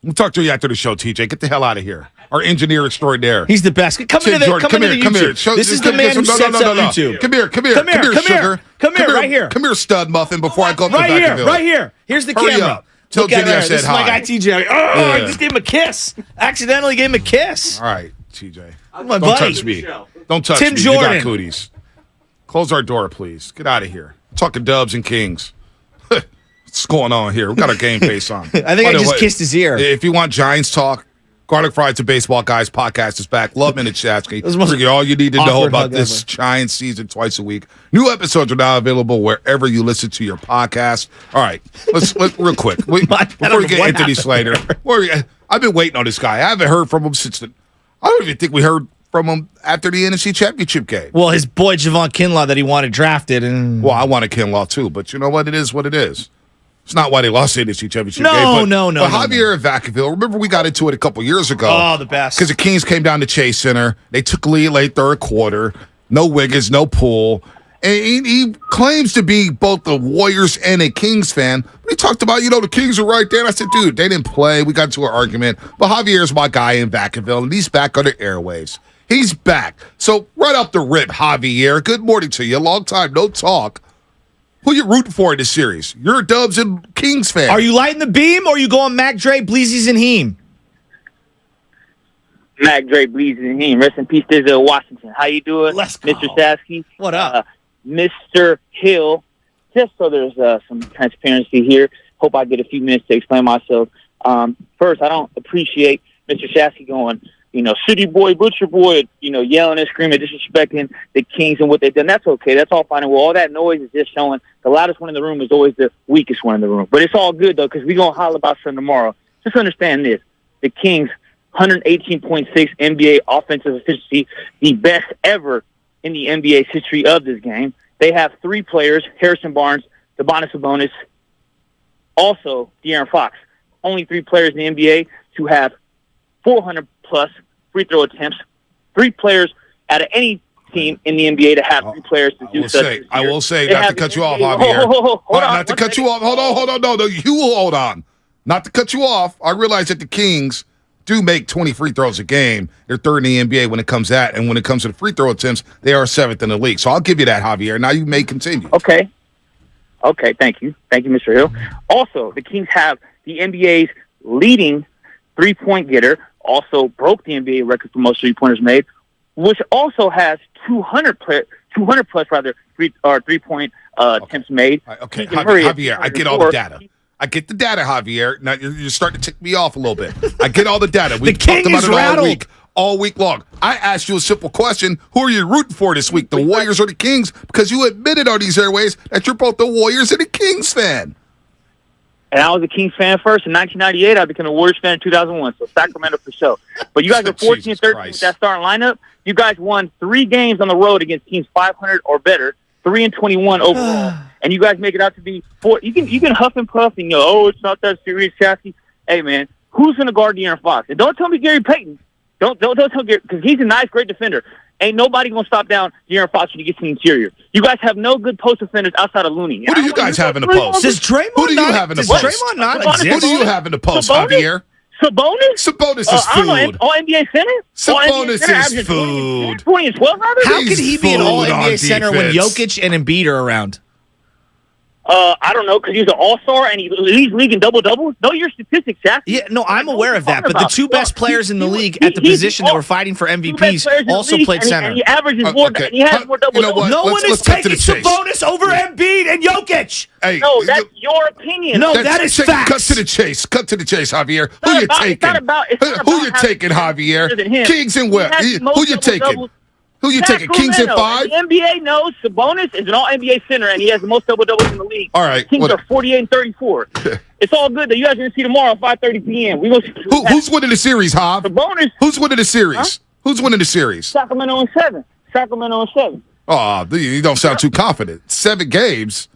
We'll talk to you after the show, TJ. Get the hell out of here. Our engineer extraordinaire. He's the best. Come into the YouTube. This is the man who sets up YouTube. Come here, sugar. Come here, right here. Come here, stud muffin, before I go to the back of the right here. Here's the Hurry camera. up. Tell Jimmy I said this hi. This is my guy, TJ. I just gave him a kiss. Accidentally gave him a kiss. All right, TJ. My Don't buddy. touch me. Don't touch Tim me. Jordan. You got cooties. Close our door, please. Get out of here. I'm talking Dubs and Kings. What's going on here? We got our game face on. I think I just kissed his ear. If you want Giants talk, Garlic Fries and Baseball Guys podcast is back. Love Minute Shasky. Bring you all you need to know about this Giants season twice a week. New episodes are now available wherever you listen to your podcast. All right, let's real quick before we get Anthony Slater. I've been waiting on this guy. I haven't heard from him since I don't even think we heard from him after the NFC Championship game. Well, his boy Javon Kinlaw that he wanted drafted, and I wanted Kinlaw too, but you know what? It is what it is. It's not why they lost the NFC Championship game. No. But Javier at Vacaville, remember we got into it a couple years ago. Oh, the best. Because the Kings came down to Chase Center. They took lead late third quarter. No Wiggins, no Poole. And he claims to be both the Warriors and a Kings fan. But he talked about, the Kings are right there. And I said, dude, they didn't play. We got into an argument. But Javier's my guy in Vacaville, and he's back on the airwaves. He's back. So right off the rip, Javier, good morning to you. Long time, no talk. Who you rooting for in this series? You're a Dubs and Kings fan. Are you lighting the beam or are you going Mac Dre, Bleezies, and Heem? Mac Dre, Bleezies, and Heem. Rest in peace, Denzel Washington. How you doing, Mr. Sasky? What up? Mr. Hill. Just so there's some transparency here, hope I get a few minutes to explain myself. First, I don't appreciate Mr. Shasky going, city boy, butcher boy, yelling and screaming, disrespecting the Kings and what they've done. That's okay. That's all fine and well. All that noise is just showing the loudest one in the room is always the weakest one in the room. But it's all good, though, because we're going to holler about something tomorrow. Just understand this. The Kings, 118.6 NBA offensive efficiency, the best ever in the NBA's history of this game. They have three players, Harrison Barnes, Sabonis, also De'Aaron Fox. Only three players in the NBA to have 400-plus free throw attempts. Three players out of any team in the NBA to have three players to do such. I will say, not to cut you off, Javier. Not to cut you off. Hold on. No, you will hold on. Not to cut you off. I realize that the Kings do make 20 free throws a game. They're third in the NBA when it comes to that. And when it comes to the free throw attempts, they are seventh in the league. So I'll give you that, Javier. Now you may continue. Okay, thank you. Thank you, Mr. Hill. Also, the Kings have the NBA's leading three-point getter, also broke the NBA record for most three-pointers made, which also has 200-plus three-point attempts made. Okay, Javier, I get all the data. Javier. Now you're starting to tick me off a little bit. I get all the data. We've talked about it all week long. I asked you a simple question. Who are you rooting for this week, the Warriors or the Kings? Because you admitted on these airways that you're both the Warriors and the Kings fan. And I was a Kings fan first. In 1998, I became a Warriors fan in 2001, so Sacramento for sure. But you guys are 14-13 with that starting lineup. You guys won 3 games on the road against teams 500 or better, 3-21 overall. And you guys make it out to be 4. You can huff and puff and it's not that serious, Chassis. Hey, man, who's going to guard De'Aaron Fox? And don't tell me Gary Payton. Don't tell Gary, because he's a nice, great defender. Ain't nobody going to stop down De'Aaron Fox when he gets to the interior. You guys have no good post defenders outside of Looney. Who do you guys have in the post? Who do you have in the post? Draymond not exist? Who do you have in the post, Javier? Sabonis? Sabonis is food. I don't know, all-NBA center? Sabonis is food. 20 and 12, rather? How could he be an all-NBA center when Jokic and Embiid are around? I don't know, because he's an all-star and he leads league in double-doubles. Know your statistics, Jack. Yeah, no, I'm aware of that. But the two best players in the league at the position that were fighting for MVPs also played center. And he averages more. And he has more double-doubles. No one is taking Sabonis over Embiid and Jokic. Hey, no, that's your opinion. No, that is facts. Cut to the chase, Javier. Who you taking? Who you taking, Javier? Kings and what? Who you taking? Who you taking? Kings at 5? The NBA knows Sabonis is an all-NBA center, and he has the most double-doubles in the league. All right. Kings are 48 and 34. It's all good that you guys are going to see tomorrow at 5:30 p.m. Who's winning the series, Jav? Sabonis. Who's winning the series? Huh? Who's winning the series? Sacramento in 7. Oh, you don't sound too confident. 7 games.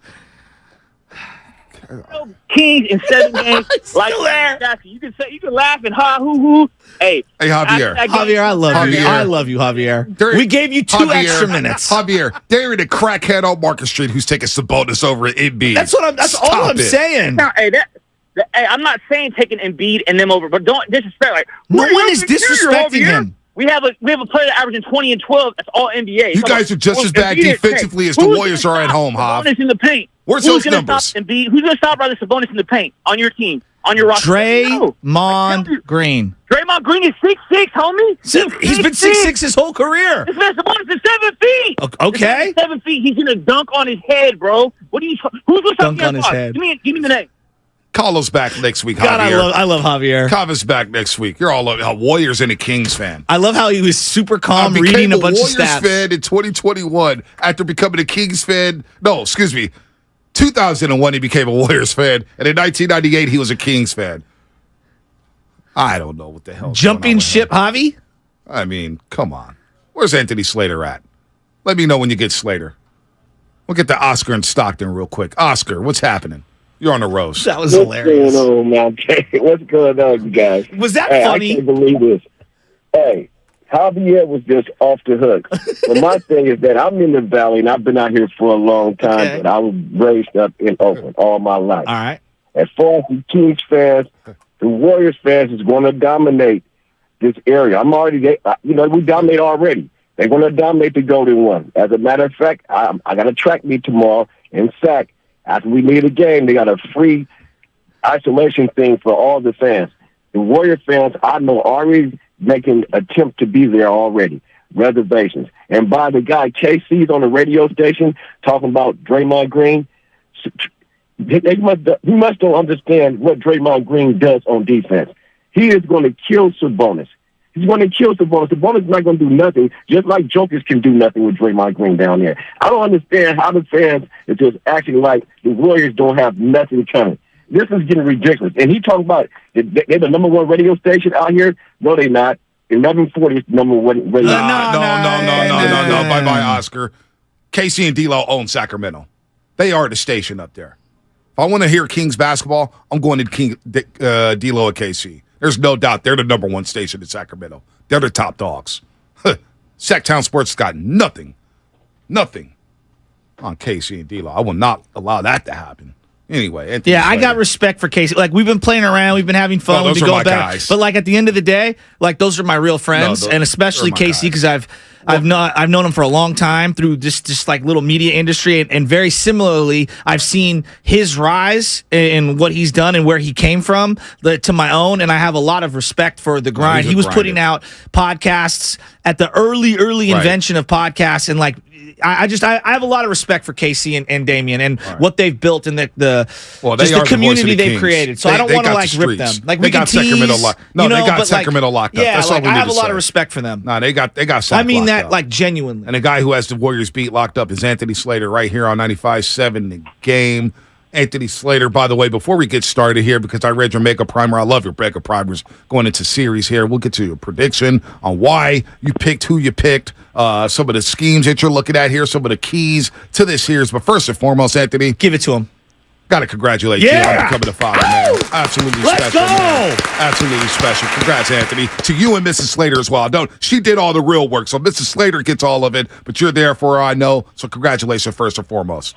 Kings in 7 games. Like there. You can laugh and ha hoo hoo. Hey, Javier. I love you. I love you, Javier. We gave you 2 extra minutes. Javier, they're the crackhead on Market Street who's taking Sabonis over at Embiid. That's all I'm saying. Now, hey, I'm not saying taking Embiid and them over, but don't disrespect. Like, no one is disrespecting him. We have a player averaging 20 and 12. That's all NBA. You guys are just as bad defensively as the Warriors are at home, Hav. Sabonis in the paint. Where's those numbers? Who's going to stop Brother Sabonis in the paint on your team, on your roster? Draymond Green. Draymond Green is 6'6", homie. He's been 6'6" his whole career. This man Sabonis is 7 feet. Okay. 7 feet. He's going to dunk on his head, bro. Who's going to dunk on his head? Give me the name. Carlos back next week, Javier. God, I love Javier. Carlos back next week. You're all a Warriors and a Kings fan. I love how he was super calm reading a bunch of stats. I became a Warriors fan in 2021 after becoming a Kings fan. No, excuse me. 2001, he became a Warriors fan, and in 1998, he was a Kings fan. I don't know what the hell. Jumping ship, Javi? I mean, come on. Where's Anthony Slater at? Let me know when you get Slater. We'll get to Oscar in Stockton real quick. Oscar, what's happening? You're on the roast. That was hilarious. What's going on, man? What's going on, you guys? Was that funny? I can't believe this. Hey, Javier was just off the hook. But my thing is that I'm in the Valley, and I've been out here for a long time, but I was raised up in Oakland all my life. All right. As far as the Kings fans, the Warriors fans is going to dominate this area. We dominate already. They're going to dominate the Golden One. As a matter of fact, I got a track meet tomorrow in Sac. After we leave the game, they got a free isolation thing for all the fans. The Warrior fans, I know, already making an attempt to be there already. Reservations. And by the guy, KC's on the radio station talking about Draymond Green. He must don't understand what Draymond Green does on defense. He is going to kill Sabonis. He's going to kill Sabonis. Sabonis is not going to do nothing, just like Jokers can do nothing with Draymond Green down there. I don't understand how the fans are just acting like the Warriors don't have nothing coming. This is getting ridiculous. And he talking about they're the number 1 radio station out here. No, they're not. 1140 is the number 1 radio. No. Bye-bye, Oscar. KC and D-Lo own Sacramento. They are the station up there. If I want to hear Kings basketball, I'm going to D-Lo at KC. There's no doubt they're the number 1 station in Sacramento. They're the top dogs. Sacktown Sports got nothing on KC and D-Lo. I will not allow that to happen. Anyway, Anthony I Slater. got respect for Casey. Like, we've been playing around, we've been having fun, those we've been are going my back. guys. But like at the end of the day, like those are my real friends, and especially Casey because I've known him for a long time through just like little media industry, and very similarly, I've seen his rise and what he's done and where he came from to my own, and I have a lot of respect for the grind. He was putting out podcasts at the early invention of podcasts, and like I have a lot of respect for Casey and Damian and what they've built and the community they've created. So I don't want to like rip them. Like we got Sacramento locked. No, they got Sacramento locked up. Yeah, that's all we need to say. I have a lot of respect for them. No, they got Sac I mean that up. like genuinely. And the guy who has the Warriors beat locked up is Anthony Slater right here on 95.7 The Game. Anthony Slater, by the way, before we get started here, because I read your makeup primer, I love your makeup primers going into series here. We'll get to your prediction on why you picked who you picked, some of the schemes that you're looking at here, some of the keys to this series. But first and foremost, Anthony, give it to him. Got to congratulate you on becoming a father, man. Absolutely special. Man. Absolutely special. Congrats, Anthony. To you and Mrs. Slater as well. She did all the real work, so Mrs. Slater gets all of it, but you're there for her, I know. So congratulations first and foremost.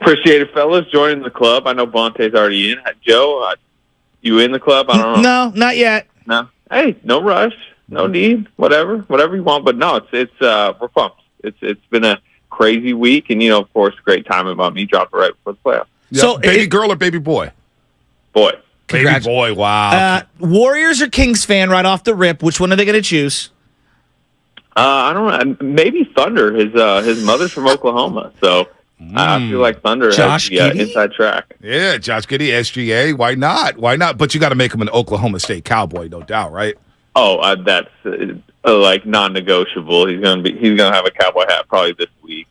Appreciate it, fellas. Joining the club. I know Bonte's already in. Joe, you in the club? I don't know. No, not yet. No. Hey, no rush. No need. Whatever you want. But no, it's we're pumped. It's been a crazy week, and of course, great timing about me dropping right before the playoffs. Yep. So, baby girl or baby boy? Boy. Baby boy. Wow. Warriors or Kings fan right off the rip? Which one are they going to choose? I don't know. Maybe Thunder. His mother's from Oklahoma, so. I feel like Thunder has the inside track. Yeah, Josh Giddey, SGA. Why not? But you got to make him an Oklahoma State Cowboy, no doubt, right? Oh, that's like non-negotiable. He's gonna have a cowboy hat probably this week.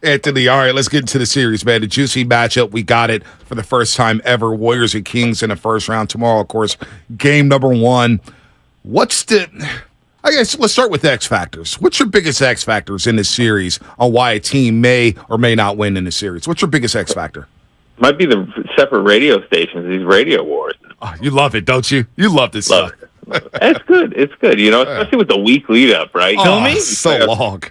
Anthony, all right, let's get into the series, man. The juicy matchup. We got it for the first time ever. Warriors and Kings in the first round tomorrow. Of course, game number 1. What's the I guess let's start with X factors. What's your biggest X factors in this series on why a team may or may not win in the series? What's your biggest X factor? Might be the separate radio stations, these radio wars. Oh, you love it, don't you? You love this stuff. It's good. It's good, especially with the week lead up, right? So long.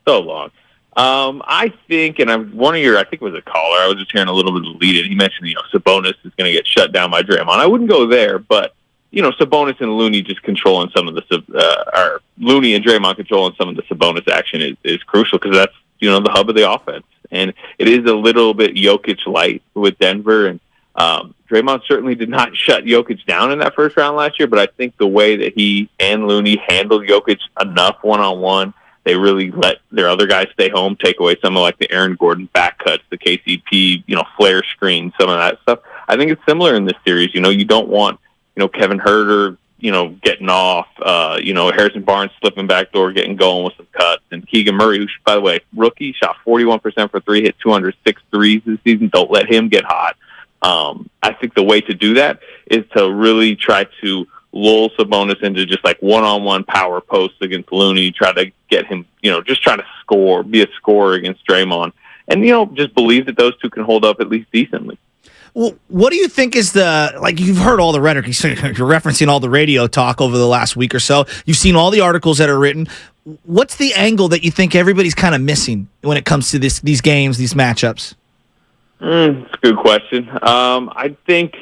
So long. I think, and I think it was a caller, I was just hearing a little bit of the lead in. He mentioned, Sabonis is going to get shut down by Draymond. I wouldn't go there, but, Sabonis and Looney just controlling some of or Looney and Draymond controlling some of the Sabonis action is crucial because that's, the hub of the offense. And it is a little bit Jokic light with Denver. And Draymond certainly did not shut Jokic down in that first round last year, but I think the way that he and Looney handled Jokic enough one-on-one, they really let their other guys stay home, take away some of like the Aaron Gordon back cuts, the KCP, flare screen, some of that stuff. I think it's similar in this series. You don't want, Kevin Huerter, getting off, Harrison Barnes slipping back door, getting going with some cuts. And Keegan Murray, who, by the way, rookie, shot 41% for three, hit 206 threes this season. Don't let him get hot. I think the way to do that is to really try to lull Sabonis into just like one-on-one power posts against Looney, try to get him, just try to score, be a scorer against Draymond. And, just believe that those two can hold up at least decently. Well, what do you think is you've heard all the rhetoric, you're referencing all the radio talk over the last week or so. You've seen all the articles that are written. What's the angle that you think everybody's kind of missing when it comes to these games, these matchups? It's a good question. I think,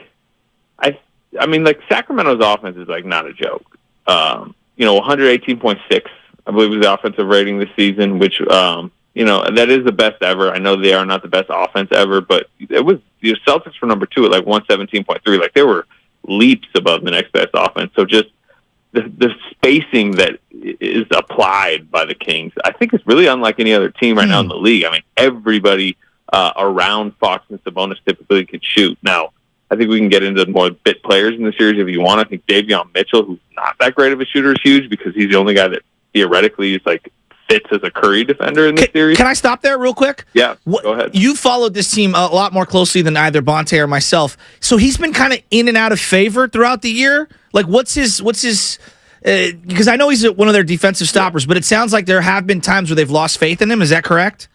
Sacramento's offense is not a joke. 118.6, I believe, was the offensive rating this season, which, that is the best ever. I know they are not the best offense ever, but it was the Celtics were number 2 at 117.3. They were leaps above the next best offense. So just the spacing that is applied by the Kings, I think is really unlike any other team right now in the league. Everybody around Fox and Sabonis typically could shoot. Now, I think we can get into more bit players in the series if you want. I think Davion Mitchell, who's not that great of a shooter, is huge because he's the only guy that theoretically is fits as a Curry defender in this series. Can I stop there real quick? Yeah, go ahead. You followed this team a lot more closely than either Bonte or myself. So he's been kind of in and out of favor throughout the year. What's his because I know he's one of their defensive stoppers, but it sounds like there have been times where they've lost faith in him. Is that correct?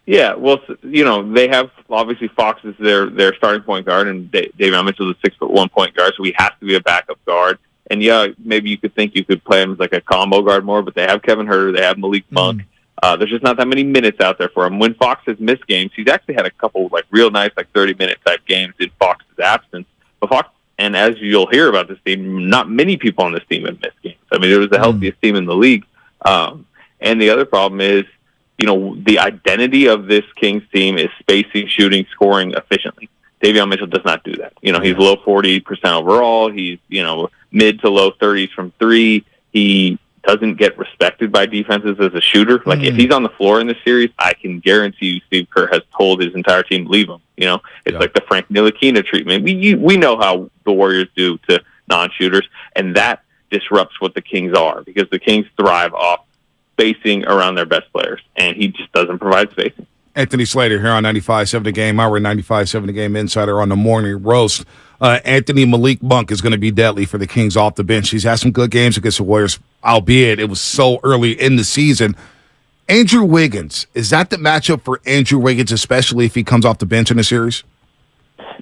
Yeah, well, they have obviously Fox is their starting point guard, and Davion Mitchell is a 6'1" point guard, so he has to be a backup guard. And maybe you could think you could play him as a combo guard more, but they have Kevin Huerter, they have Malik Monk. There's just not that many minutes out there for him. When Fox has missed games, he's actually had a couple real nice 30-minute type games in Fox's absence. But Fox, and as you'll hear about this team, not many people on this team have missed games. It was the healthiest team in the league. And the other problem is, the identity of this Kings team is spacing, shooting, scoring efficiently. Davion Mitchell does not do that. He's low 40% overall. He's, mid to low 30s from three. He doesn't get respected by defenses as a shooter. If he's on the floor in this series, I can guarantee you Steve Kerr has told his entire team, leave him. It's like the Frank Ntilikina treatment. We know how the Warriors do to non-shooters, and that disrupts what the Kings are because the Kings thrive off spacing around their best players, and he just doesn't provide spacing. Anthony Slater here on 95.7 The Game. Our 95.7 The Game insider on the morning roast. Anthony Malik Monk is going to be deadly for the Kings off the bench. He's had some good games against the Warriors, albeit it was so early in the season. Andrew Wiggins, is that the matchup for Andrew Wiggins, especially if he comes off the bench in the series?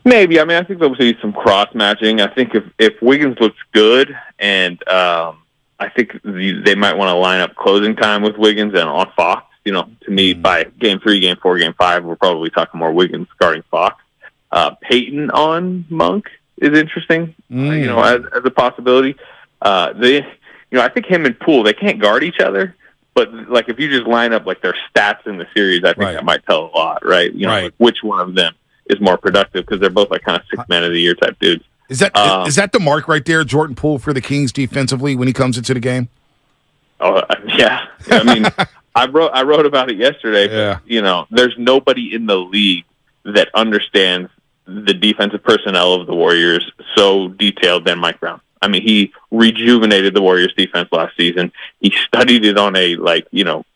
Maybe. I think there'll be some cross-matching. I think if Wiggins looks good, and I think they might want to line up closing time with Wiggins and on Fox. To me, by Game 3, Game 4, Game 5, we're probably talking more Wiggins guarding Fox. Peyton on Monk is interesting, as a possibility. I think him and Poole, they can't guard each other, but if you just line up their stats in the series, I think that might tell a lot, right? Which one of them is more productive because they're both kind of 6 man of the year type dudes. Is that the mark right there, Jordan Poole for the Kings defensively when he comes into the game? Oh yeah, I wrote about it yesterday. But, there's nobody in the league that understands the defensive personnel of the Warriors so detailed than Mike Brown. He rejuvenated the Warriors defense last season. He studied it on a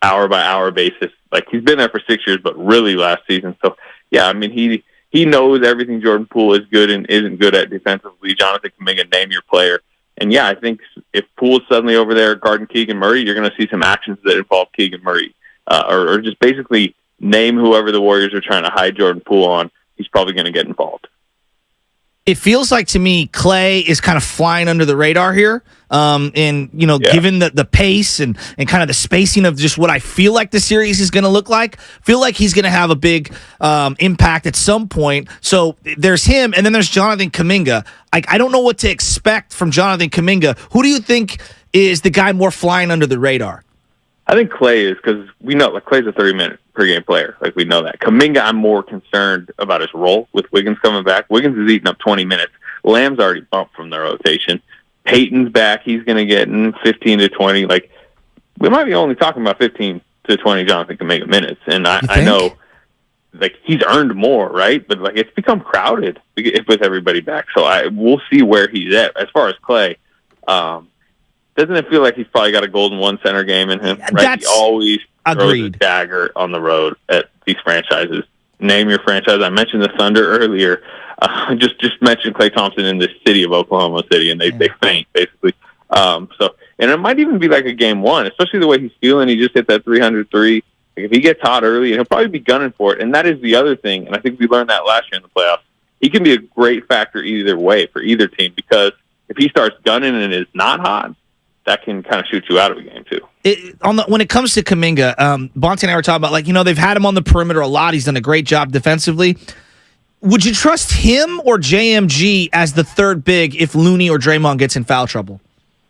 hour by hour basis. He's been there for 6 years, but really last season. So yeah, he knows everything Jordan Poole is good and isn't good at defensively. Jonathan Kuminga, name your player. And yeah, I think if Poole's suddenly over there guarding Keegan Murray, you're going to see some actions that involve Keegan Murray, or just basically name whoever the Warriors are trying to hide Jordan Poole on. He's probably going to get involved. It feels like to me Klay is kind of flying under the radar here. Given the pace and kind of the spacing of just what I feel like the series is going to look like, feel like he's going to have a big impact at some point. So there's him, and then there's Jonathan Kuminga. I don't know what to expect from Jonathan Kuminga. Who do you think is the guy more flying under the radar? I think Klay is, because we know Klay's a 30-minute per game player. Like, we know that. Kuminga, I'm more concerned about his role with Wiggins coming back. Wiggins is eating up 20 minutes. Lamb's already bumped from the rotation. Peyton's back. He's going to get 15 to 20. Like, we might be only talking about 15 to 20 Jonathan Kuminga minutes. And I know, like, he's earned more, right? But, like, it's become crowded with everybody back. So we'll see where he's at. As far as Klay, doesn't it feel like he's probably got a golden one center game in him? Right? He always throws a dagger on the road at these franchises. Name your franchise. I mentioned the Thunder earlier. Just mentioned Klay Thompson in the city of Oklahoma City, and they faint, basically. And it might even be like a game one, especially the way he's feeling. He just hit that 303. Like, if he gets hot early, he'll probably be gunning for it. And that is the other thing, and I think we learned that last year in the playoffs. He can be a great factor either way for either team, because if he starts gunning and is not hot, that can kind of shoot you out of a game too. When it comes to Kuminga, Bonte and I were talking about, they've had him on the perimeter a lot. He's done a great job defensively. Would you trust him or JMG as the third big if Looney or Draymond gets in foul trouble?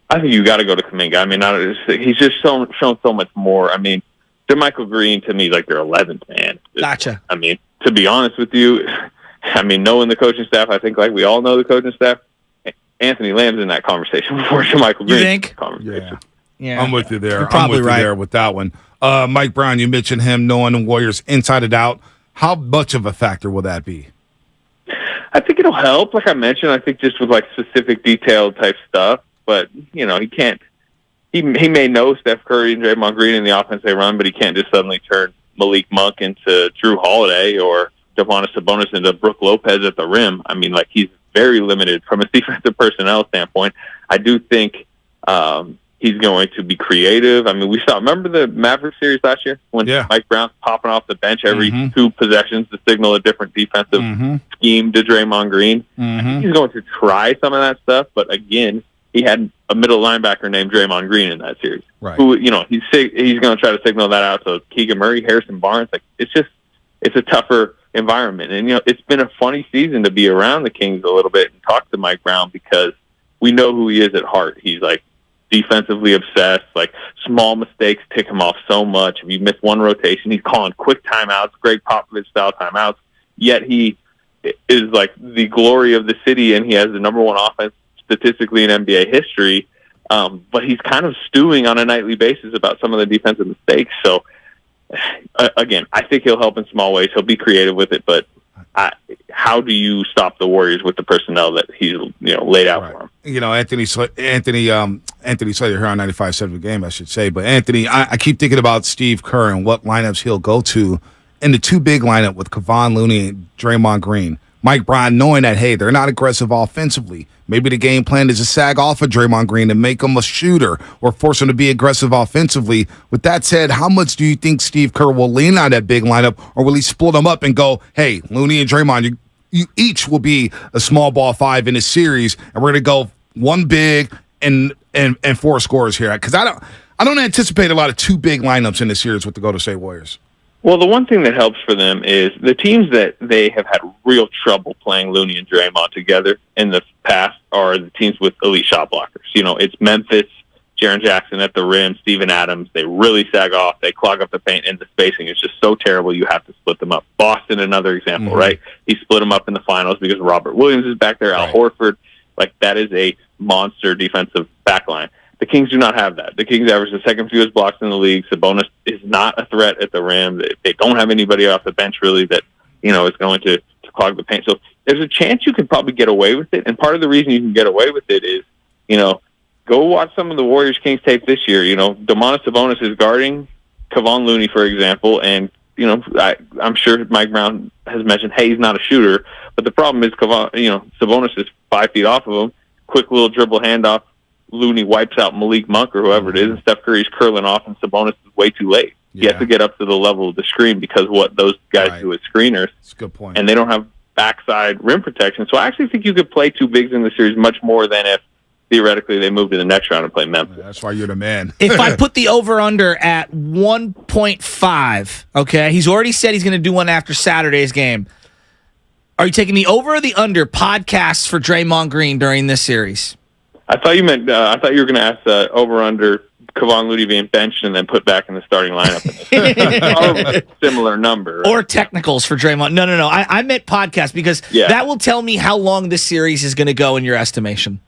I think you got to go to Kuminga. I mean, he's just shown so much more. I mean, DeMichael Green, to me, like, their 11th man. Gotcha. I mean, to be honest with you, knowing the coaching staff, I think, like, we all know the coaching staff, Anthony Lamb's in that conversation before Michael Green. You think? Yeah. I'm with you there. You're probably I'm with you there with that one. Mike Brown, you mentioned him knowing the Warriors inside and out. How much of a factor will that be? I think it'll help. Like I mentioned, I think just with like specific detailed type stuff. But he can't. He may know Steph Curry and Draymond Green in the offense they run, but he can't just suddenly turn Malik Monk into Drew Holiday or Domantas Sabonis into Brook Lopez at the rim. I mean, like, he's very limited from a defensive personnel standpoint. I do think he's going to be creative. I mean, remember the Mavericks series last year when Mike Brown's popping off the bench every 2 possessions to signal a different defensive scheme to Draymond Green? I think he's going to try some of that stuff, but again, he had a middle linebacker named Draymond Green in that series. Right. Who, he's going to try to signal that out. So Keegan Murray, Harrison Barnes, like, it's a tougher environment. And, it's been a funny season to be around the Kings a little bit and talk to Mike Brown, because we know who he is at heart. He's like defensively obsessed, like small mistakes tick him off so much. If you miss one rotation, he's calling quick timeouts, Greg Popovich style timeouts. Yet he is like the glory of the city, and he has the number one offense statistically in NBA history. But he's kind of stewing on a nightly basis about some of the defensive mistakes. So, again, I think he'll help in small ways. He'll be creative with it, but how do you stop the Warriors with the personnel that he's laid out for them? Anthony Slater here on 95.7 The Game, I should say. But Anthony, I keep thinking about Steve Kerr and what lineups he'll go to in the 2 big lineup with Kevon Looney and Draymond Green. Mike Brown knowing that, hey, they're not aggressive offensively. Maybe the game plan is to sag off of Draymond Green and make him a shooter or force him to be aggressive offensively. With that said, how much do you think Steve Kerr will lean on that big lineup, or will he split them up and go, hey, Looney and Draymond, you each will be a small ball 5 in this series, and we're going to go 1 big and 4 scorers here? Because I don't anticipate a lot of 2 big lineups in this series with the Golden State Warriors. Well, the one thing that helps for them is the teams that they have had real trouble playing Looney and Draymond together in the past are the teams with elite shot blockers. It's Memphis, Jaren Jackson at the rim, Steven Adams. They really sag off. They clog up the paint, and the spacing is just so terrible you have to split them up. Boston, another example, right? He split them up in the finals because Robert Williams is back there, Al Horford. Like, that is a monster defensive backline. The Kings do not have that. The Kings average the second fewest blocks in the league. Sabonis is not a threat at the rim. They don't have anybody off the bench, really, that is going to clog the paint. So there's a chance you can probably get away with it. And part of the reason you can get away with it is, go watch some of the Warriors-Kings tape this year. Domantas Sabonis is guarding Kevon Looney, for example, and I'm sure Mike Brown has mentioned, hey, he's not a shooter, but the problem is Sabonis is 5 feet off of him. Quick little dribble handoff. Looney wipes out Malik Monk or whoever it is, and Steph Curry's curling off, and Sabonis is way too late. You have to get up to the level of the screen because what those guys do as screeners. That's a good point. And they don't have backside rim protection. So I actually think you could play two bigs in the series much more than if theoretically they move to the next round and play Memphis. That's why you're the man. If I put the over-under at 1.5, okay, he's already said he's going to do one after Saturday's game. Are you taking the over or the under podcasts for Draymond Green during this series? I thought you meant. I thought you were going to ask the over/under Kevon Looney being benched and then put back in the starting lineup. Probably a similar number. Or technicals for Draymond. No. I meant podcast because that will tell me how long this series is going to go in your estimation.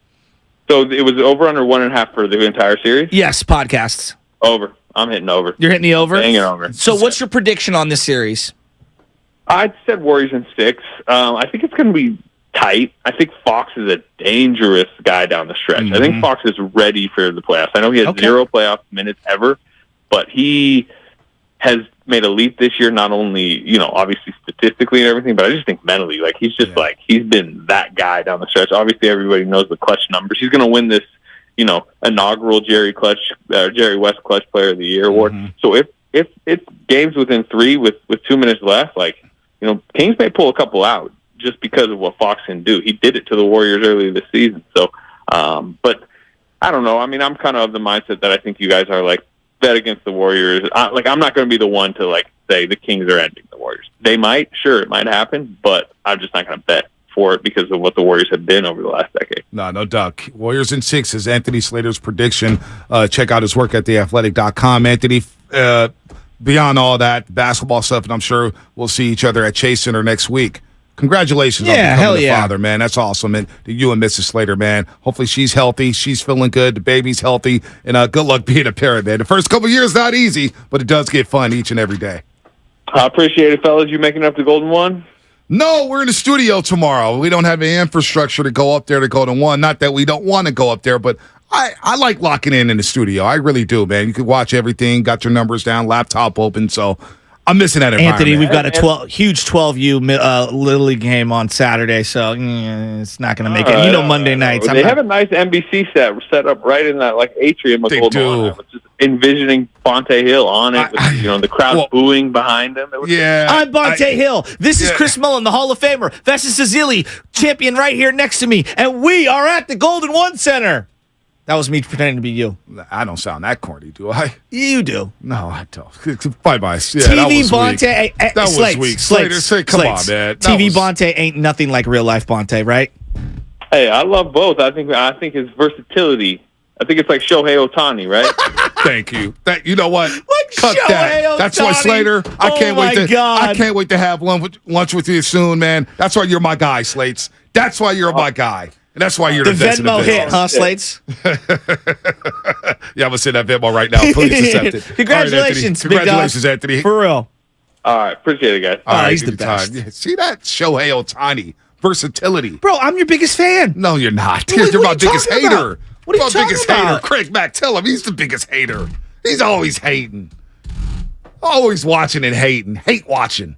So it was over/under 1.5 for the entire series. Yes, podcasts. Over. I'm hitting over. You're hitting the over. Hanging over. So what's your prediction on this series? I said Warriors in 6. I think it's going to be tight. I think Fox is a dangerous guy down the stretch. I think Fox is ready for the playoffs. I know he has 0 playoff minutes ever, but he has made a leap this year, not only, obviously statistically and everything, but I just think mentally. Like, he's just he's been that guy down the stretch. Obviously, everybody knows the clutch numbers. He's going to win this, inaugural Jerry West Clutch Player of the Year award. So if it's games within 3 with 2 minutes left, Kings may pull a couple out just because of what Fox can do. He did it to the Warriors earlier this season. So, but I don't know. I mean, I'm kind of the mindset that I think you guys are bet against the Warriors. I'm not going to be the one to say the Kings are ending the Warriors. They might, sure, it might happen, but I'm just not going to bet for it because of what the Warriors have been over the last decade. No doubt. Warriors in 6 is Anthony Slater's prediction. Check out his work at theathletic.com. Anthony, beyond all that basketball stuff, and I'm sure we'll see each other at Chase Center next week. Congratulations on becoming the father, man. That's awesome. And to you and Mrs. Slater, man. Hopefully she's healthy. She's feeling good. The baby's healthy. And good luck being a parent, man. The first couple of years, not easy, but it does get fun each and every day. I appreciate it, fellas. You making up the Golden One? No, we're in the studio tomorrow. We don't have the infrastructure to go up there to Golden One. Not that we don't want to go up there, but I like locking in the studio. I really do, man. You can watch everything, got your numbers down, laptop open, so I'm missing that environment. Anthony, we've got a huge 12U Little League game on Saturday, so it's not going to make it. Monday nights. They have a nice NBC set up right in that atrium of Golden One. I was just envisioning Bonte Hill on it, with, the crowd booing behind him. I'm Bonte Hill. This is Chris Mullen, the Hall of Famer. Vessis Azili, champion right here next to me, and we are at the Golden One Center. That was me pretending to be you. I don't sound that corny, do I? You do. No, I don't. Bye-bye. Yeah, TV Bonte. That was weak. Slater, come on, man. TV Bonte ain't nothing like real-life Bonte, right? Hey, I love both. I think his versatility. I think it's like Shohei Ohtani, right? Thank you. You know what? Cut that. Ohtani. That's why, Slater. I can't wait to have lunch with you soon, man. That's why you're my guy, Slates. That's why you're my guy. And that's why you're the Venmo hit, huh, Slates? Yeah, I'm going to send that Venmo right now. Please accept it. Congratulations, right, Congratulations, Anthony. For real. All right. Appreciate it, guys. All right, he's the best. Yeah, see that? Shohei Ohtani. Versatility. Bro, I'm your biggest fan. No, you're not. You're my biggest hater. What are you talking about? Craig Mack, tell him he's the biggest hater. He's always hating. Always watching and hating. Hate watching.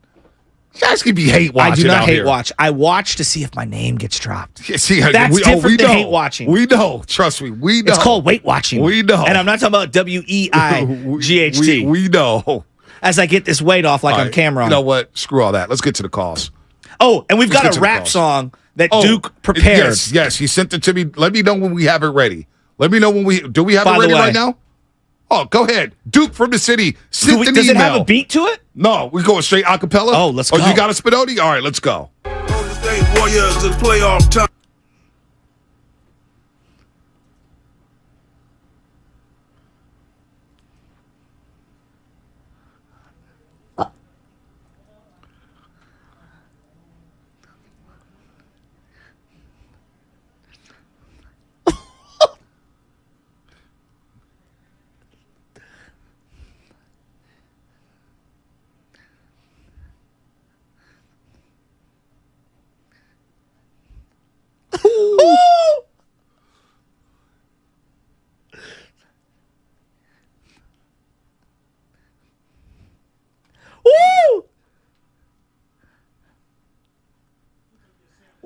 You guys can be hate watching. I do not out hate here. watch. I watch to see if my name gets dropped. Yeah, see, that's different than hate watching. We know. Trust me. We know. It's called weight watching. We know. And I'm not talking about WEIGHT. We know. As I get this weight off on camera. You know what? Screw all that. Let's get to the calls. Oh, and we've got a rap song that Duke prepared. Yes. He sent it to me. Let me know when we have it ready. Let me know when do we have it ready right now? Oh, go ahead. Duke from the city. Send an email. Does it have a beat to it? No, we're going straight a cappella. Oh, let's go. Oh, you got a Spinoni? All right, let's go. Golden State Warriors to the playoff time.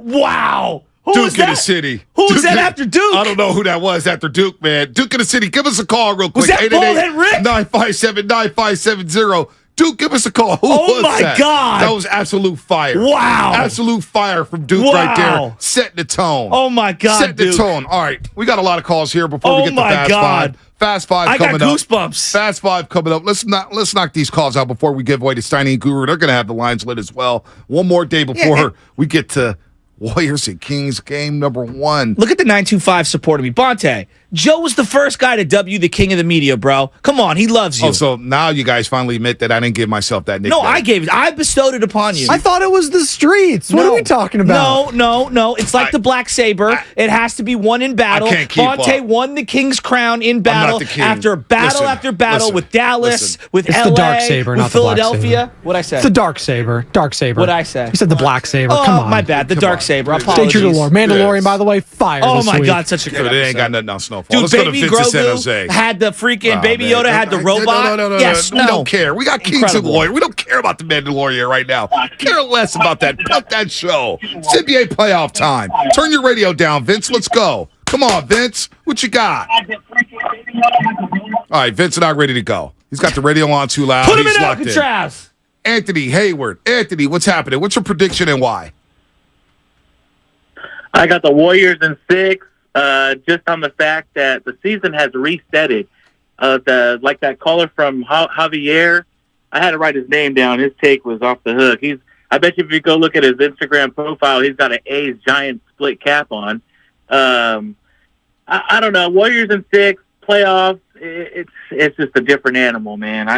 Wow. Duke in the city. Who was that after Duke? I don't know who that was after Duke, man. Duke in the city. Give us a call real quick. Was that Ballhead Rick? 957-9570. Duke, give us a call. Who was that? Oh, my God. That was absolute fire. Wow. Absolute fire from Duke right there. Setting the tone. Oh, my God, Setting the tone. All right. We got a lot of calls here before we get to Fast Five. Fast Five coming up. I got goosebumps. Fast Five coming up. Let's knock these calls out before we give away to Steiny and Guru. They're going to have the lines lit as well. One more day before we get to Warriors and Kings game number 1. Look at the 925 supporting me. Bonte, Joe was the first guy to W the king of the media, bro. Come on, he loves you. Oh, so now you guys finally admit that I didn't give myself that nickname. No, I gave it. I bestowed it upon you. I thought it was the streets. What are we talking about? No. It's like the Black Saber. It has to be won in battle. I can't keep Bonte up. won the King's crown in battle I'm not the king. after battle with Dallas, with it's LA, the dark saber, with not the black Philadelphia. saber. What'd I say? It's the dark saber. Dark saber. What'd I say? You said the black saber. Oh, Come on. my bad. The dark saber. Stay Apologies. true to the lore. Mandalorian, by the way, fire. Oh this my week. God, such a good Dude, episode. it ain't got nothing on Snowfall. Dude, Let's go to Baby Vince in San Jose. Grogu had the freaking Baby man. Yoda had the robot. No. Yes, We don't care. We got Kings and Warriors. We don't care about the Mandalorian right now. Care less about that. Fuck that show. It's NBA playoff time. Turn your radio down, Vince. Let's go. Come on, Vince. What you got? All right, Vince and I are ready to go. He's got the radio on too loud. Put him He's in locked Alcatraz. Anthony Hayward. Anthony, what's happening? What's your prediction and why? I got the Warriors in 6, just on the fact that the season has resetted. Like that caller from Javier, I had to write his name down. His take was off the hook. I bet you if you go look at his Instagram profile, he's got an A's giant split cap on. I don't know. Warriors in 6, playoffs. It's just a different animal, man.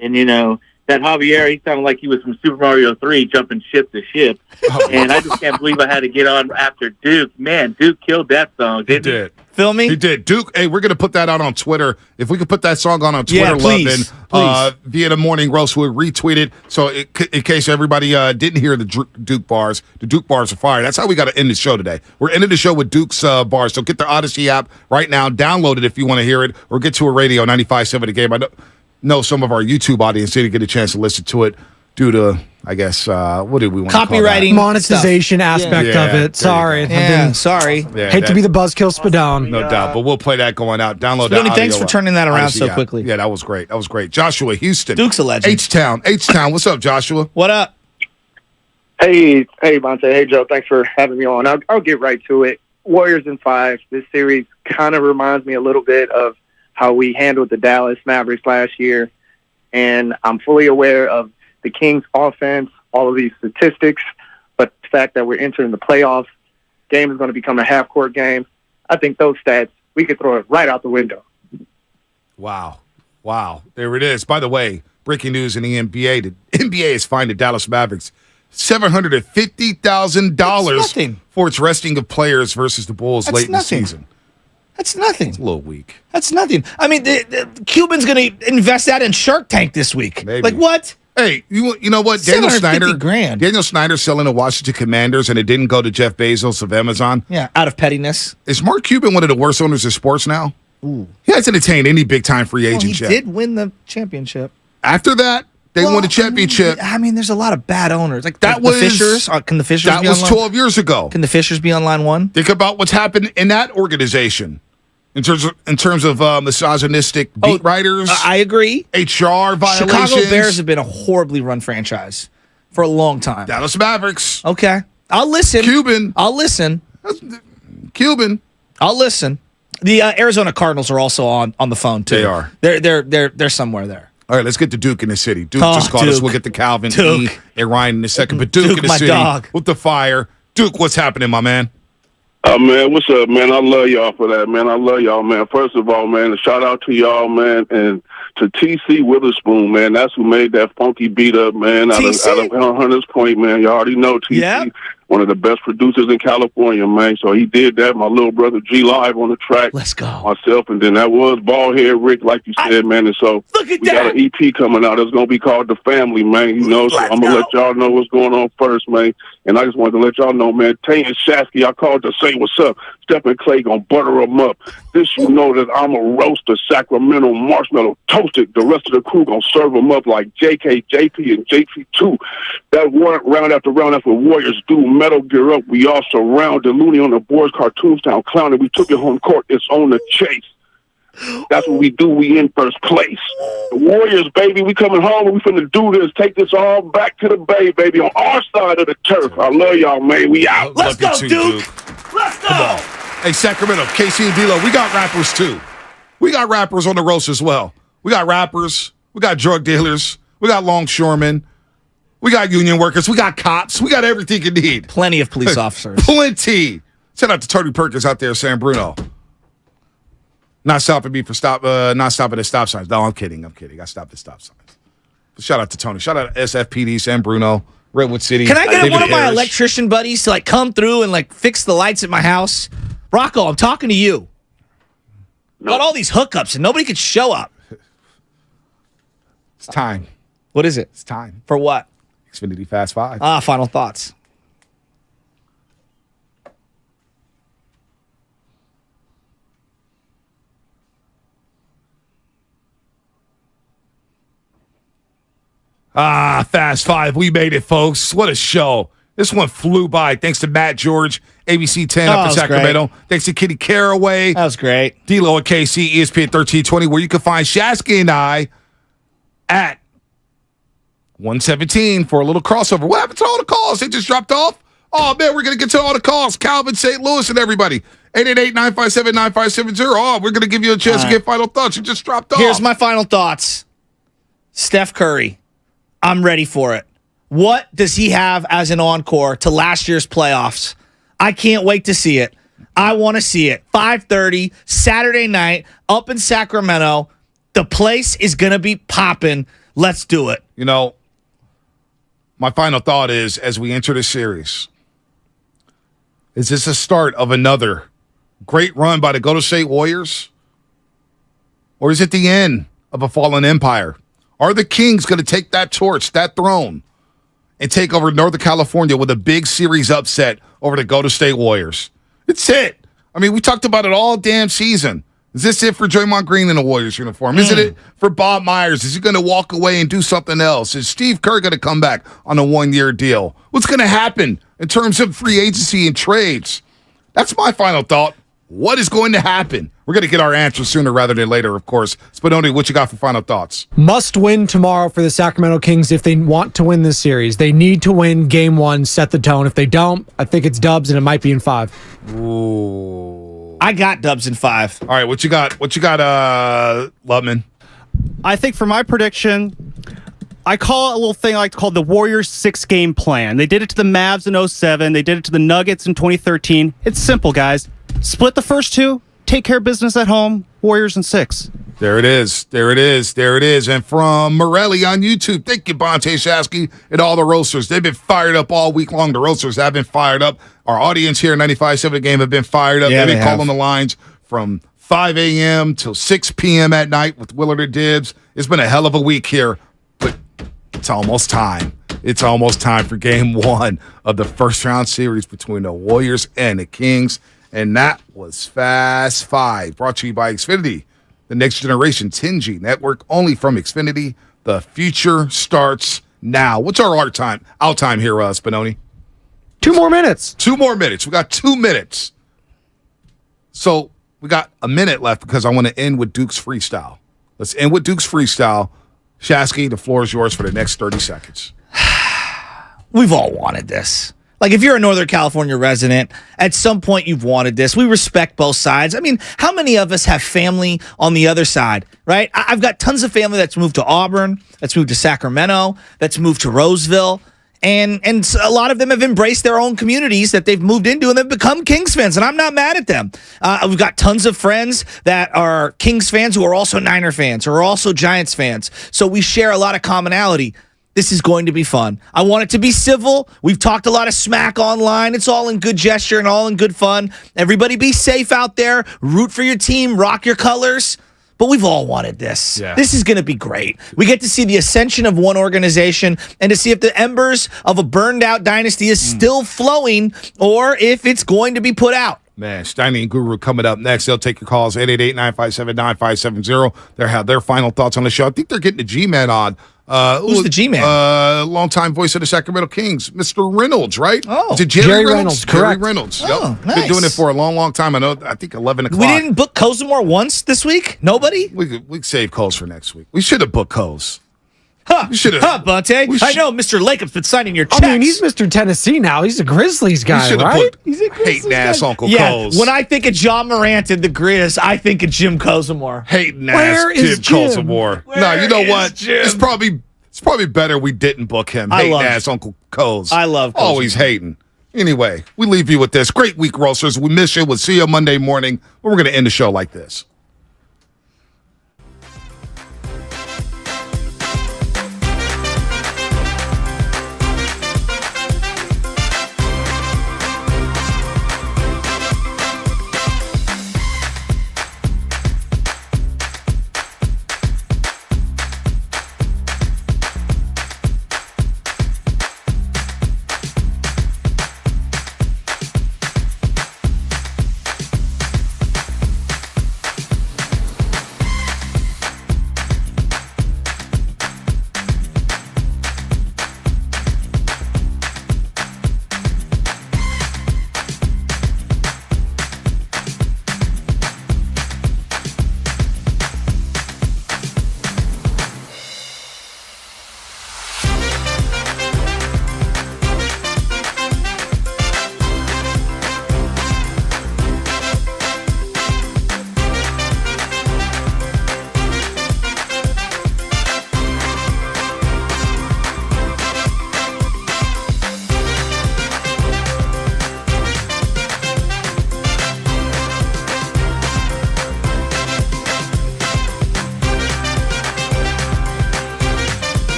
And you know that Javier, he sounded like he was from Super Mario 3, jumping ship to ship. And I just can't believe I had to get on after Duke. Man, Duke killed that song, didn't he? He did. Feel me? He did. Duke, hey, we're going to put that out on Twitter. If we could put that song on Twitter, please. via the Morning Roast, we'll retweet it. So in case everybody didn't hear the Duke bars, the Duke bars are fire. That's how we got to end the show today. We're ending the show with Duke's bars. So get the Odyssey app right now. Download it if you want to hear it, or get to a radio 95.7 The Game. I know some of our YouTube audience didn't get a chance to listen to it due to, I guess, what did we want copywriting, to call monetization aspect of it. Sorry. Sorry. Hate to be the buzzkill Spadone. No doubt, but we'll play that going out. Download that. Spadone, thanks for turning that around Odyssey so app. quickly. Yeah, that was great. Joshua Houston. Duke's a legend. H-Town. What's up, Joshua? What up? Hey, Bonte. Hey, Joe. Thanks for having me on. I'll get right to it. Warriors in 5. This series kind of reminds me a little bit of how we handled the Dallas Mavericks last year. And I'm fully aware of the Kings' offense, all of these statistics, but the fact that we're entering the playoffs, game is going to become a half-court game. I think those stats, we could throw it right out the window. Wow. There it is. By the way, breaking news in the NBA. The NBA has fined the Dallas Mavericks $750,000 for its resting of players versus the Bulls late in the season. That's nothing. It's a little weak. That's nothing. I mean, the Cuban's going to invest that in Shark Tank this week. Maybe. Like what? Hey, you know what? Daniel Snyder's selling the Washington Commanders, and it didn't go to Jeff Bezos of Amazon. Yeah, out of pettiness. Is Mark Cuban one of the worst owners of sports now? Ooh. He hasn't attained any big-time free agents yet. He did win the championship. After that, they won the championship. I mean, there's a lot of bad owners. Like that the Fishers. Can the Fishers that be was on 12 years ago. Can the Fishers be on line 1? Think about what's happened in that organization. In terms of misogynistic beat writers. I agree. HR violations. Chicago Bears have been a horribly run franchise for a long time. Dallas Mavericks. Okay. I'll listen. Cuban. I'll listen. Cuban. I'll listen. The Arizona Cardinals are also on the phone too. They are. They're somewhere there. All right, let's get to Duke in the city. Duke just called us. We'll get to Calvin, E, and Ryan in a second. But Duke in the my city dog. with the fire. Duke, what's happening, my man? Man, what's up, man? I love y'all for that, man. I love y'all, man. First of all, man, a shout out to y'all, man, and to TC Witherspoon, man. That's who made that funky beat up, man, out of Hunters Point, man. You already know TC. Yeah. One of the best producers in California, man. So he did that. My little brother G Live on the track. Let's go. Myself, and then that was Ballhead Rick, like you said, man. And so we got an EP coming out that's going to be called The Family, man. You know, so I'm going to let y'all know what's going on first, man. And I just wanted to let y'all know, man, Tay and Shasky, I called to say what's up. Steph and Klay going to butter them up. This you know that I'm a roaster, Sacramento marshmallow toasted. The rest of the crew gonna serve them up like JK, JP, and JP2. That round after round, that's what Warriors do. Metal Gear up. We all surrounded Looney on the boards, cartoons down clowning. We took it home court. It's on the chase. That's what we do. We in first place. The Warriors, baby, we coming home and we finna do this. Take this all back to the Bay, baby, on our side of the turf. I love y'all, man. We out. Let's go, Duke. Let's go. Hey, Sacramento, KC and D-Lo, we got rappers too. We got rappers on the roast as well. We got rappers. We got drug dealers. We got longshoremen. We got union workers. We got cops. We got everything you need. Plenty of police officers. Plenty. Shout out to Tony Perkins out there, San Bruno. Not stopping me for not stopping at stop signs. No, I'm kidding. I stopped at stop signs. But shout out to Tony. Shout out to SFPD, San Bruno, Redwood City. Can I get one of my electrician buddies to come through and fix the lights at my house? Rocco, I'm talking to you. Got all these hookups and nobody could show up. It's time. What is it? It's time. For what? Xfinity Fast 5. Final thoughts. Fast 5. We made it, folks. What a show. This one flew by. Thanks to Matt George, ABC 10 up in Sacramento. Great. Thanks to Kitty Caraway. That was great. D-Lo at KC, ESPN 1320, where you can find Shasky and I at 117 for a little crossover. What happened to all the calls? They just dropped off? Oh, man, we're going to get to all the calls. Calvin, St. Louis, and everybody. 888-957-9570. Oh, we're going to give you a chance to get final thoughts. You just dropped off. Here's my final thoughts. Steph Curry. I'm ready for it. What does he have as an encore to last year's playoffs? I can't wait to see it. I want to see it. 5:30, Saturday night, up in Sacramento. The place is going to be popping. Let's do it. You know, my final thought is, as we enter this series, is this a start of another great run by the Golden State Warriors? Or is it the end of a fallen empire? Are the Kings going to take that torch, that throne, and take over Northern California with a big series upset over the Golden State Warriors? It's it. I mean, we talked about it all damn season. Is this it for Draymond Green in a Warriors uniform? Is it for Bob Myers? Is he going to walk away and do something else? Is Steve Kerr going to come back on a one-year deal? What's going to happen in terms of free agency and trades? That's my final thought. What is going to happen? We're going to get our answer sooner rather than later, of course. Spadoni, what you got for final thoughts? Must win tomorrow for the Sacramento Kings if they want to win this series. They need to win game one, set the tone. If they don't, I think it's dubs, and it might be in 5. Ooh. I got dubs in 5. All right, what you got? What you got, Lubman? I think for my prediction, I call it a little thing I like to call the Warriors 6-game plan. They did it to the Mavs in 07. They did it to the Nuggets in 2013. It's simple, guys. Split the first 2, take care of business at home, Warriors in 6. There it is. There it is. There it is. And from Morelli on YouTube, thank you, Bonte Shasky, and all the roasters. They've been fired up all week long. The roasters have been fired up. Our audience here at 95.7 The Game have been fired up. Yeah, They've been calling the lines from 5 a.m. till 6 p.m. at night with Willard and Dibbs. It's been a hell of a week here, but it's almost time. It's almost time for game 1 of the first-round series between the Warriors and the Kings. And that was Fast 5, brought to you by Xfinity, the next generation 10G network, only from Xfinity. The future starts now. What's our out time here, Spinoni? 2 more minutes. 2 more minutes. We got 2 minutes. So we got a minute left because I want to end with Duke's freestyle. Let's end with Duke's freestyle. Shasky, the floor is yours for the next 30 seconds. We've all wanted this. Like, if you're a Northern California resident, at some point you've wanted this. We respect both sides. I mean, how many of us have family on the other side, right? I've got tons of family that's moved to Auburn, that's moved to Sacramento, that's moved to Roseville, and a lot of them have embraced their own communities that they've moved into, and they've become Kings fans, and I'm not mad at them. We've got tons of friends that are Kings fans who are also Niner fans, who are also Giants fans, so we share a lot of commonality. This is going to be fun. I want it to be civil. We've talked a lot of smack online. It's all in good gesture and all in good fun. Everybody be safe out there. Root for your team. Rock your colors. But we've all wanted this. Yeah. This is going to be great. We get to see the ascension of one organization and to see if the embers of a burned out dynasty is still flowing or if it's going to be put out. Man, Steiny and Guru coming up next. They'll take your calls, 888-957-9570. They'll have their final thoughts on the show. I think they're getting the G-Man on. Who's the G-Man? Longtime voice of the Sacramento Kings, Mr. Reynolds, right? Oh. Is it Jerry Reynolds, correct. Jerry Reynolds. Oh, Yep. nice. Been doing it for a long, long time. I think 11 o'clock. We didn't book Kozimor once this week? Nobody? We could save Coles for next week. We should have booked Coles. Huh, We should have. Bonte. I know Mr. Lacob's been signing your checks. I mean, he's Mr. Tennessee now. He's a Grizzlies We guy, should have right? put He's a Grizzlies hating ass guy. Uncle Yeah, Coles. when I think of John Morant and the Grizz, I think of Jim Kozimor. Hating Where ass is Jim Jim? Kozimor. Where No, you know is what? Jim? It's probably better we didn't book him. I Hating love- ass Uncle Coles. I love Kozimor. Always hating. Anyway, we leave you with this. Great week, Roasters. We miss you. We'll see you Monday morning. But we're going to end the show like this.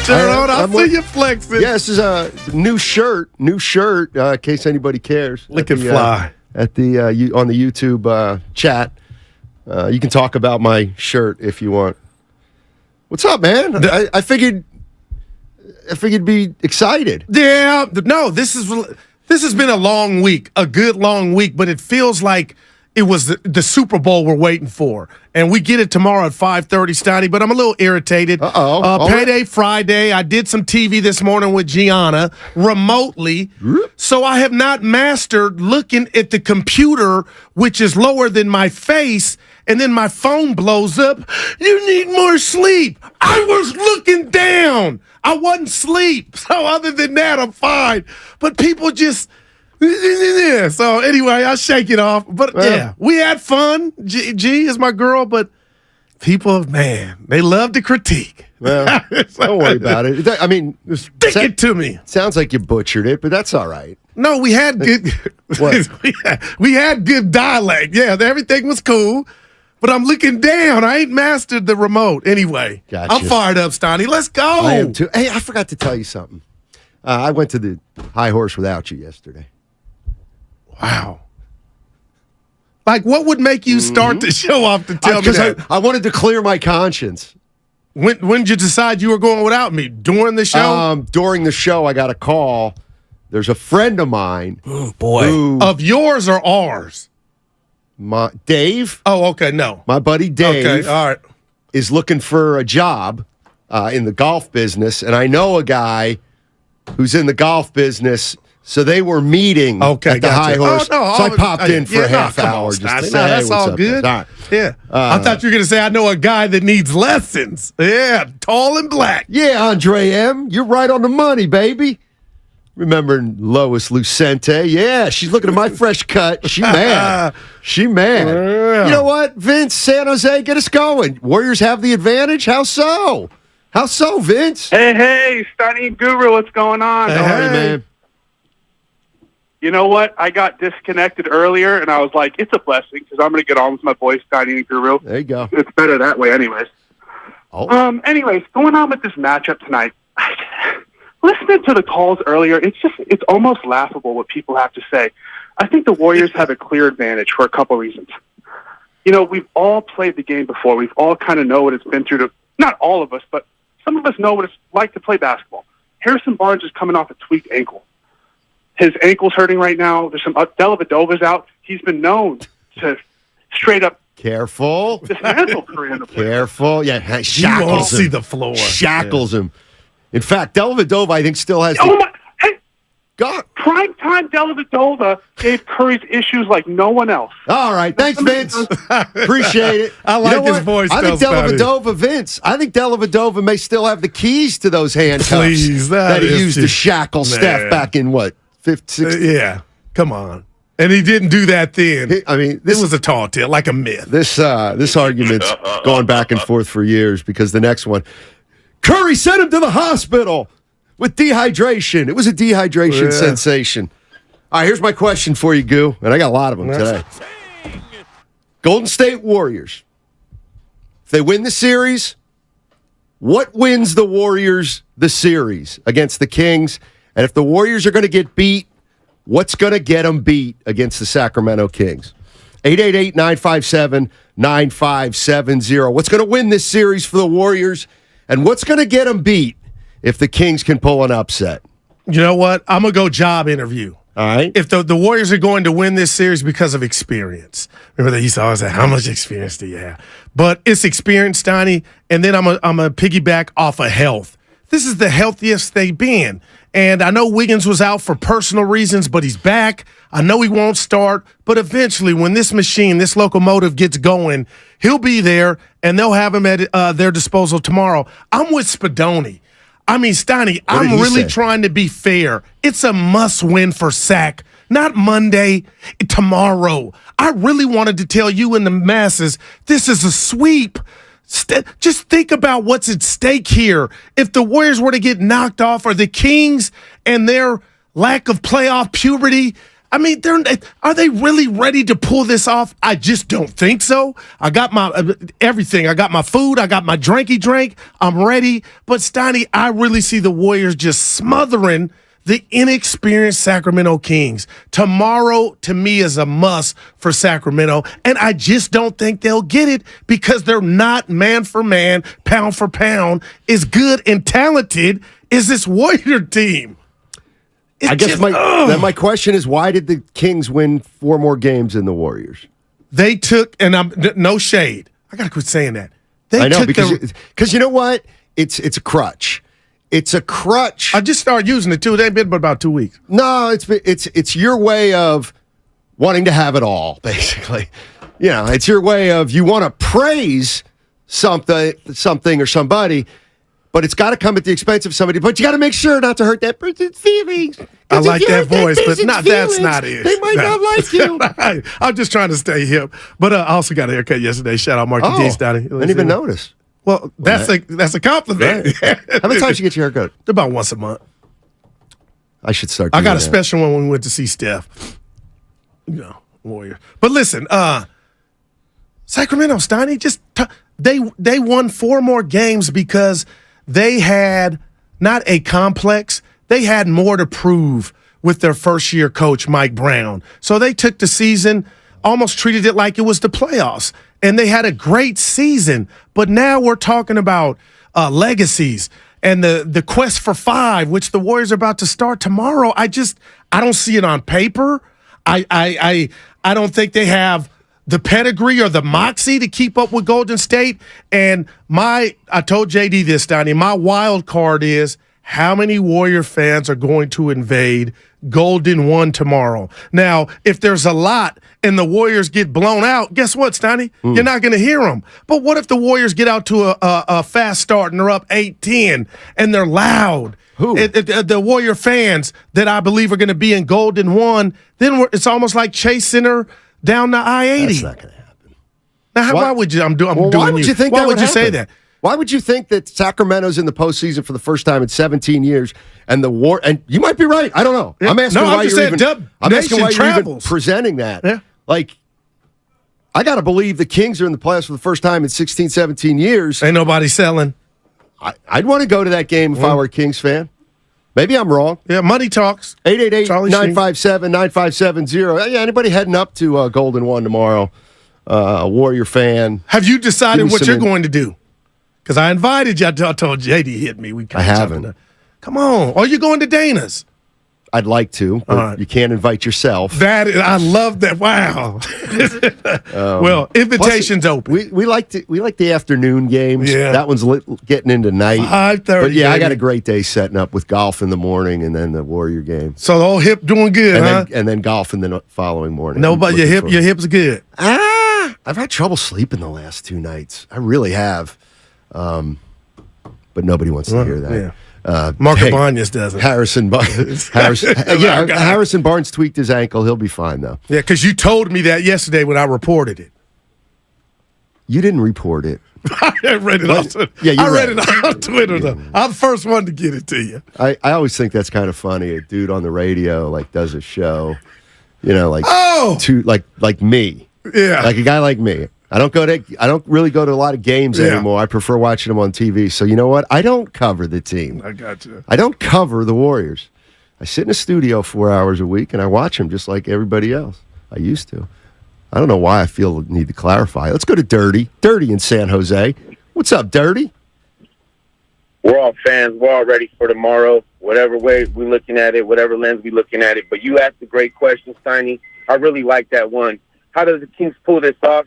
shirt on. I see you flexing. Yeah, this is a new shirt. In case anybody cares. Look at fly. On the YouTube chat. You can talk about my shirt if you want. What's up, man? I figured be excited. Yeah, no, this has been a long week, a good long week, but it feels like it was the Super Bowl we're waiting for. And we get it tomorrow at 5:30, Stoney, but I'm a little irritated. Payday Friday. I did some TV this morning with Gianna remotely. So I have not mastered looking at the computer, which is lower than my face, and then my phone blows up. You need more sleep. I was looking down. I wasn't asleep. So other than that, I'm fine. But people just... So anyway, I'll shake it off. But yeah, we had fun. G is my girl, but people, man, they love to critique. Well, don't worry about it. I mean, stick it to me. Sounds like you butchered it, but that's all right. No, we had good. we had good dialect. Yeah, everything was cool. But I'm looking down. I ain't mastered the remote. Anyway, gotcha. I'm fired up, Stoney. Let's go. I am too. Hey, I forgot to tell you something. I went to the high horse without you yesterday. Wow. Like, what would make you start the show off to tell me that? Because I wanted to clear my conscience. When did you decide you were going without me? During the show? During the show, I got a call. There's a friend of mine. Oh, boy. Of yours or ours? Dave. Oh, okay, no. My buddy Dave. Okay, all right. Is looking for a job in the golf business, and I know a guy who's in the golf business. So they were meeting at the high horse. So I popped in for a half hour just to say, that's all good. All right. Yeah. I thought you were going to say, I know a guy that needs lessons. Yeah, tall and black. Yeah, Andre M. You're right on the money, baby. Remembering Lois Lucente. Yeah, she's looking at my fresh cut. She mad. She mad. Yeah. You know what, Vince, San Jose, get us going. Warriors have the advantage. How so? How so, Vince? Hey, Stunning Guru, what's going on? How are you, man? You know what? I got disconnected earlier, and I was like, it's a blessing because I'm going to get on with my boy, Steiny and Guru. There you go. It's better that way anyways. Anyways, going on with this matchup tonight, listening to the calls earlier, it's almost laughable what people have to say. I think the Warriors have a clear advantage for a couple reasons. You know, we've all played the game before. We've all kind of know what it's been through. Not all of us, but some of us know what it's like to play basketball. Harrison Barnes is coming off a tweaked ankle. His ankle's hurting right now. There's some Dellavedova's out. He's been known to straight up dismantle Korean. Careful. Yeah, shackles you won't him. see the floor. Shackles him. In fact, Dellavedova, I think, still has Primetime Dellavedova gave Curry's issues like no one else. All right. Thanks, Vince. Appreciate it. I like his voice. I think Dellavedova, Vince, I think Dellavedova may still have the keys to those handcuffs that he used to shackle Steph back in, what, 50, yeah. Come on. And he didn't do that then. I mean, this was a tall tale, like a myth. This argument's gone back and forth for years because the next one, Curry sent him to the hospital with dehydration. It was a dehydration sensation. All right, here's my question for you, Goo, and I got a lot of them today. Golden State Warriors. If they win the series, what wins the Warriors the series against the Kings? And if the Warriors are going to get beat, what's going to get them beat against the Sacramento Kings? 888-957-9570. What's going to win this series for the Warriors? And what's going to get them beat if the Kings can pull an upset? You know what? I'm going to go job interview. All right. If the Warriors are going to win this series because of experience. Remember they used to always say, how much experience do you have? But it's experience, Donnie, and then I'm a piggyback off of health. This is the healthiest they've been. And I know Wiggins was out for personal reasons, but he's back. I know he won't start, but eventually when this machine, this locomotive gets going, he'll be there, and they'll have him at their disposal tomorrow. I'm with Spadoni. I mean, Steiny, I'm really trying to be fair. It's a must-win for Sac, not Monday, tomorrow. I really wanted to tell you and the masses, this is a sweep. Just think about what's at stake here. If the Warriors were to get knocked off, or the Kings and their lack of playoff puberty, I mean, are they really ready to pull this off? I just don't think so. I got my everything. I got my food. I got my drinky drink. I'm ready. But, Steiny, I really see the Warriors just smothering the inexperienced Sacramento Kings. Tomorrow, to me, is a must for Sacramento, and I just don't think they'll get it because they're not man for man, pound for pound, as good and talented as this Warrior team. I guess my question is, why did the Kings win 4 more games than the Warriors? They took, and I'm no shade. I got to quit saying that. I know, because you know what? It's a crutch. It's a crutch. I just started using it, too. It ain't been but about 2 weeks. No, it's your way of wanting to have it all, basically. You know, it's your way of you want to praise something or somebody, but it's got to come at the expense of somebody. But you got to make sure not to hurt that person's feelings. I like that voice, but that's not it. They might not like you. I'm just trying to stay hip. But I also got a haircut yesterday. Shout out Marky D. Donnie. I didn't even notice. Well, that's a compliment. Right. How many times you get your haircut? About once a month. I should start. I got a special one when we went to see Steph. You know, Warrior. But listen, Sacramento, Steiny, they won 4 more games because they had not a complex. They had more to prove with their first-year coach, Mike Brown. So they took the season, almost treated it like it was the playoffs, and they had a great season. But now we're talking about legacies and the quest for 5, which the Warriors are about to start tomorrow. I don't see it on paper. I don't think they have the pedigree or the moxie to keep up with Golden State. And I told JD this, Donnie, my wild card is how many Warrior fans are going to invade Golden 1 tomorrow. Now, if there's a lot and the Warriors get blown out, guess what, Steiny? You're not going to hear them. But what if the Warriors get out to a fast start and they're up 8-10 and they're loud? Who? The Warrior fans that I believe are going to be in Golden 1, then it's almost like Chase Center down the I-80. That's not going to happen. Now, why would you? Why would you think why that would you say happen? that? Why would you think that Sacramento's in the postseason for the first time in 17 years and and you might be right. I don't know. Yeah. I'm asking why you're even presenting that. Yeah. Like, I got to believe the Kings are in the playoffs for the first time in 16, 17 years. Ain't nobody selling. I'd want to go to that game if I were a Kings fan. Maybe I'm wrong. Yeah, money talks. 888-957-9570. Yeah, anybody heading up to Golden 1 tomorrow, a Warrior fan. Have you decided what you're going to do? Because I invited you. I told JD hit me. I haven't. Come on. Are you going to Dana's? I'd like to, but you can't invite yourself. I love that. Wow. Well, invitation's open. We like the afternoon games. Yeah. That one's getting into night. 5:30. But yeah, I got a great day setting up with golf in the morning and then the Warrior game. So the whole hip doing good, and then golf in the folling morning. No, but your hip's good. I've had trouble sleeping the last 2 nights. I really have. But nobody wants to hear that. Yeah. Mark Abanyas doesn't. Harrison Barnes tweaked his ankle. He'll be fine, though. Yeah, because you told me that yesterday when I reported it. You didn't report it. I read it on Twitter. Yeah, I read it on Twitter, though. I'm the first one to get it to you. I always think that's kind of funny. A dude on the radio, does a show, like me. Yeah. Like a guy like me. I don't really go to a lot of games anymore. I prefer watching them on TV. So you know what? I don't cover the team. I got you. I don't cover the Warriors. I sit in a studio 4 hours a week and I watch them just like everybody else. I used to. I don't know why I feel the need to clarify. Let's go to Dirty. Dirty in San Jose. What's up, Dirty? We're all fans. We're all ready for tomorrow. Whatever way we're looking at it, whatever lens we're looking at it. But you asked a great question, Steiny. I really like that one. How does the Kings pull this off?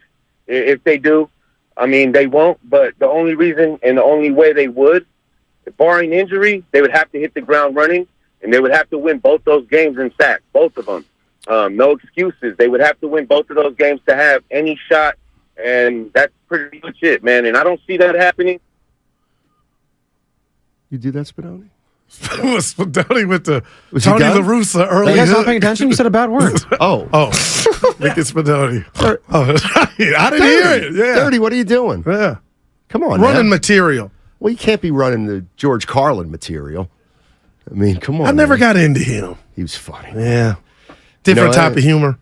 If they do, I mean, they won't, but the only reason and the only way they would, barring injury, they would have to hit the ground running, and they would have to win both those games in sacks, both of them. No excuses. They would have to win both of those games to have any shot, and that's pretty much it, man. And I don't see that happening. You do that, Spadoni? Spadoni with the Tony La Russa early. You guys not paying attention? You said a bad word. Oh. Look at Spadoni. I didn't hear it. Yeah. Dirty, what are you doing? Yeah. Come on, running material. Well, you can't be running the George Carlin material. I mean, come on. I never got into him. He was funny. Yeah. Different type of humor.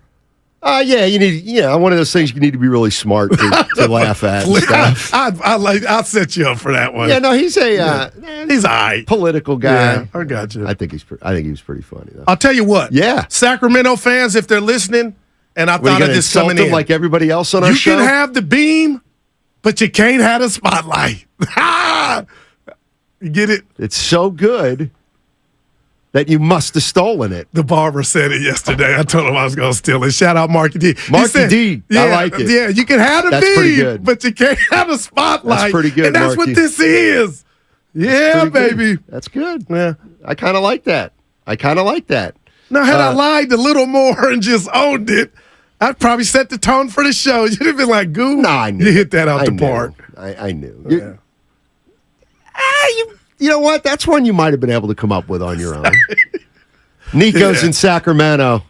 Yeah, you need. One of those things you need to be really smart to laugh at. And stuff. I'll set you up for that one. Yeah, no, he's he's all right. Political guy. Yeah, I got you. I think he was pretty funny though. I'll tell you what. Yeah, Sacramento fans, if they're listening, and I thought of this coming in, like everybody else on our show. You can have the beam, but you can't have the spotlight. You get it? It's so good that you must have stolen it. The barber said it yesterday. I told him I was going to steal it. Shout out Marky D. Marky D. Yeah, I like it. Yeah, you can have the beam, but you can't have the spotlight. That's pretty good, and that's Marky. what this is. Yeah, baby. Good. That's good. Yeah. I kind of like that. Now, had I lied a little more and just owned it, I'd probably set the tone for the show. You'd have been like, "Goo." No, I knew. You hit that out the park. I knew. Yeah. You know what? That's one you might have been able to come up with on your own. Nico's in Sacramento.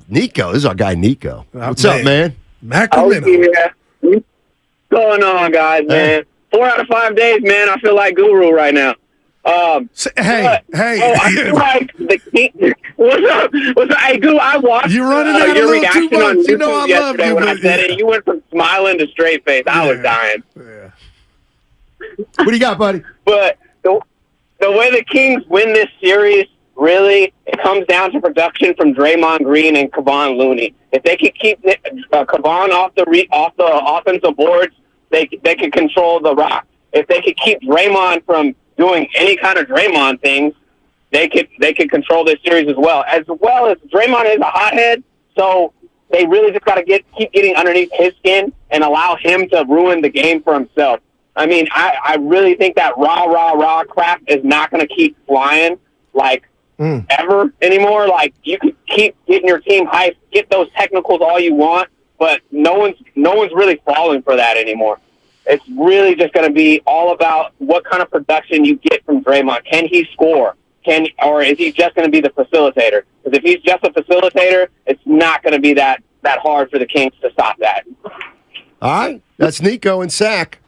Nico. This is our guy, Nico. What's up, man? Sacramento. Yeah. What's going on, guys, man? 4 out of 5 days, man. I feel like guru right now. Hey. I feel like the King. What's up? Hey, Goo, I watched You're running out your a little too reaction on much. YouTube You know I love yesterday you, when I but said it. You went from smiling to straight face. I was dying. Yeah. What do you got, buddy? But the way the Kings win this series, really, it comes down to production from Draymond Green and Kevon Looney. If they could keep Kevon off the offensive boards, they could control the rock. If they could keep Draymond from doing any kind of Draymond things, they could control this series as well. As Draymond is a hothead, so they really just got to keep getting underneath his skin and allow him to ruin the game for himself. I mean, I really think that rah crap is not going to keep flying ever anymore. Like, you could keep getting your team hyped, get those technicals all you want, but no one's really falling for that anymore. It's really just going to be all about what kind of production you get from Draymond. Can he score? Or is he just going to be the facilitator? Because if he's just a facilitator, it's not going to be that hard for the Kings to stop that. All right. That's Nico and Sac.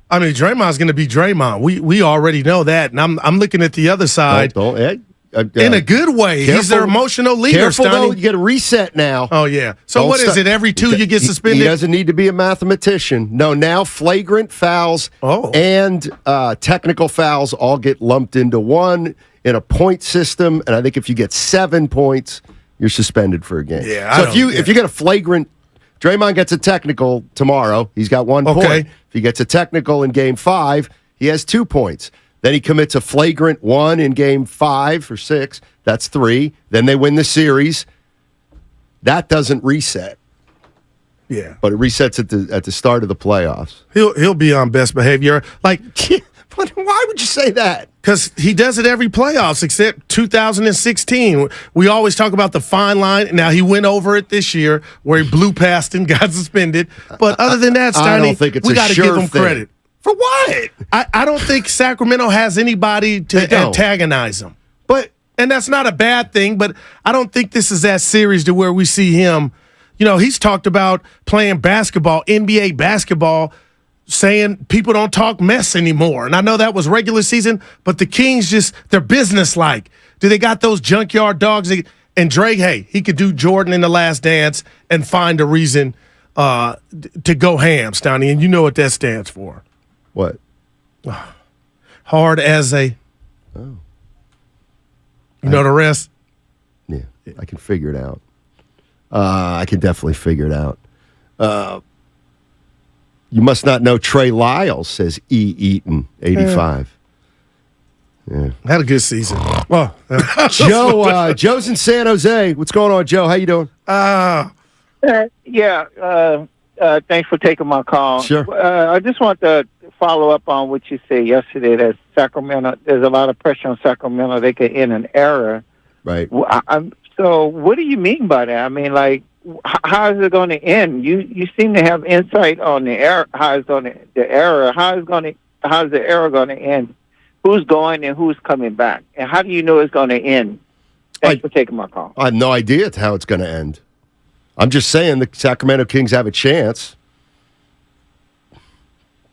I mean, Draymond's going to be Draymond. We already know that. And I'm looking at the other side in a good way. He's their emotional leader. Careful, though. You get a reset now. Oh, yeah. So what is it? Every 2 you get suspended? He doesn't need to be a mathematician. No, now flagrant fouls and technical fouls all get lumped into one in a point system. And I think if you get 7 points, you're suspended for a game. Yeah. So if you get a flagrant, Draymond gets a technical tomorrow. He's got 1 point. If he gets a technical in Game 5, he has 2 points. Then he commits a flagrant 1 in Game 5 or 6. That's 3. Then they win the series. That doesn't reset. Yeah, but it resets at the start of the playoffs. He'll be on best behavior. Like, why would you say that? Because he does it every playoffs except 2016. We always talk about the fine line. Now, he went over it this year where he blew past and got suspended. But other than that, Steiny, we got to give him credit. For what? I don't think Sacramento has anybody to antagonize him. And that's not a bad thing, but I don't think this is that series to where we see him. You know, he's talked about playing basketball, NBA basketball, saying people don't talk mess anymore. And I know that was regular season, but the Kings they're businesslike. Do they got those junkyard dogs? And Drake, hey, he could do Jordan in The Last Dance and find a reason to go ham, Stoney. And you know what that stands for. What? Hard as a... Oh. You know the rest? Yeah, I can figure it out. I can definitely figure it out. You must not know Trey Lyles, says E. Eaton, 85. Yeah. Had a good season. Well, Joe's in San Jose. What's going on, Joe? How you doing? Thanks for taking my call. Sure. I just want to follow up on what you said yesterday, that Sacramento, there's a lot of pressure on Sacramento. They could end an era. Right. So what do you mean by that? I mean, like, how is it going to end? You seem to have insight on the era. How is the era going to end? Who's going and who's coming back? And how do you know it's going to end? Thanks for taking my call. I have no idea how it's going to end. I'm just saying the Sacramento Kings have a chance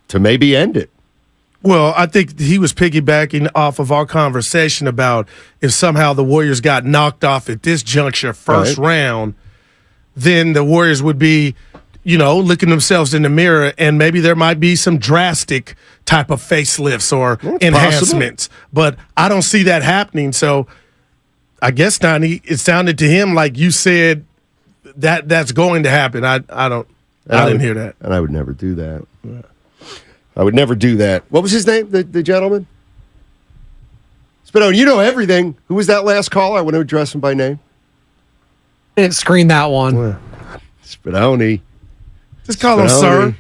to maybe end it. Well, I think he was piggybacking off of our conversation about if somehow the Warriors got knocked off at this juncture, first round, then the Warriors would be, looking themselves in the mirror, and maybe there might be some drastic type of facelifts or enhancements. Possible. But I don't see that happening. So I guess, Donnie, it sounded to him like you said that's going to happen. I didn't hear that. And I would never do that. Yeah. I would never do that. What was his name, the gentleman? Spadoni, you know everything. Who was that last caller? I want to address him by name. Didn't screen that one. Spadoni. Just call him sir.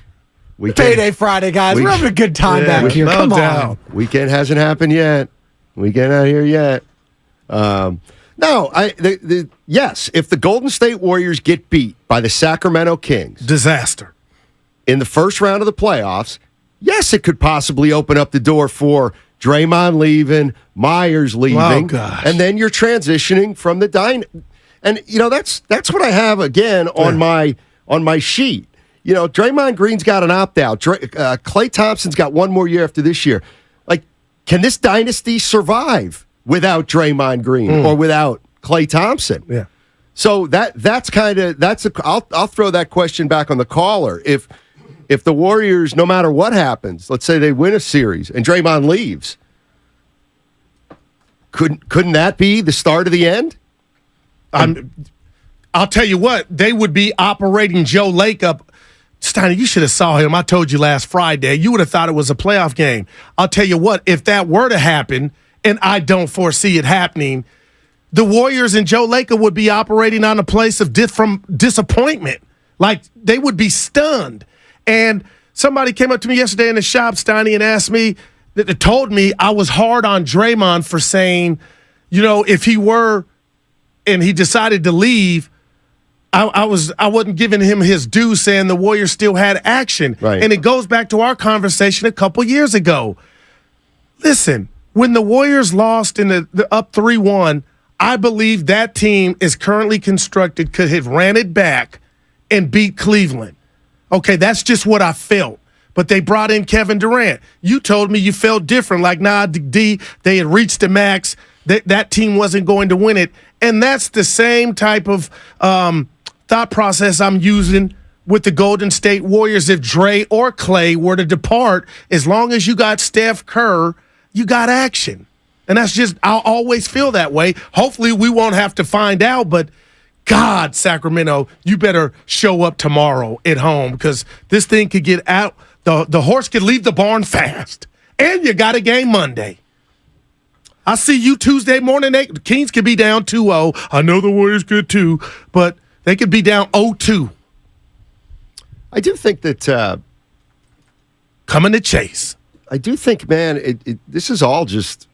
Payday Friday, guys. We're having a good time back here. Come on. Weekend hasn't happened yet. Weekend out here yet. Yes, if the Golden State Warriors get beat by the Sacramento Kings. Disaster. In the first round of the playoffs, yes, it could possibly open up the door for Draymond leaving, Myers leaving, and then you're transitioning from the And that's what I have again on my sheet. Draymond Green's got an opt out. Klay Thompson's got one more year after this year. Like, can this dynasty survive without Draymond Green or without Klay Thompson? Yeah. So I'll throw that question back on the caller. If the Warriors, no matter what happens, let's say they win a series and Draymond leaves, couldn't that be the start of the end? I'll tell you what, they would be operating Joe Lake up. Steiny, you should have saw him. I told you last Friday. You would have thought it was a playoff game. I'll tell you what, if that were to happen, and I don't foresee it happening, the Warriors and Joe Laker would be operating on a place of from disappointment. Like, they would be stunned. And somebody came up to me yesterday in the shop, Steiny, and asked me, told me I was hard on Draymond for saying, if he were and he decided to leave, I wasn't giving him his due, saying the Warriors still had action. Right. And it goes back to our conversation a couple years ago. Listen, when the Warriors lost in the up 3-1, I believe that team is currently constructed, could have ran it back and beat Cleveland. Okay, that's just what I felt. But they brought in Kevin Durant. You told me you felt different. Like, they had reached the max. That team wasn't going to win it. And that's the same type of thought process I'm using with the Golden State Warriors. If Dre or Klay were to depart, as long as you got Steph Kerr, you got action. And that's just, I'll always feel that way. Hopefully we won't have to find out, but God, Sacramento, you better show up tomorrow at home because this thing could get out. The horse could leave the barn fast. And you got a game Monday. I see you Tuesday morning. The Kings could be down 2-0. I know the Warriors could too, but they could be down 0-2. I do think that coming to chase. I do think, man, this is all just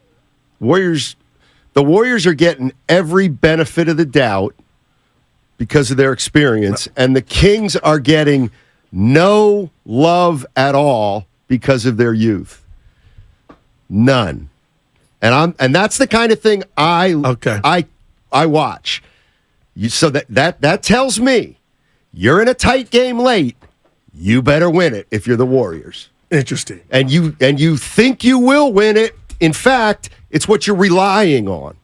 Warriors. The Warriors are getting every benefit of the doubt because of their experience, and the Kings are getting no love at all because of their youth. None. And that's the kind of thing I watch. So that tells me you're in a tight game late. You better win it if you're the Warriors. Interesting. And you think you will win it. In fact, it's what you're relying on.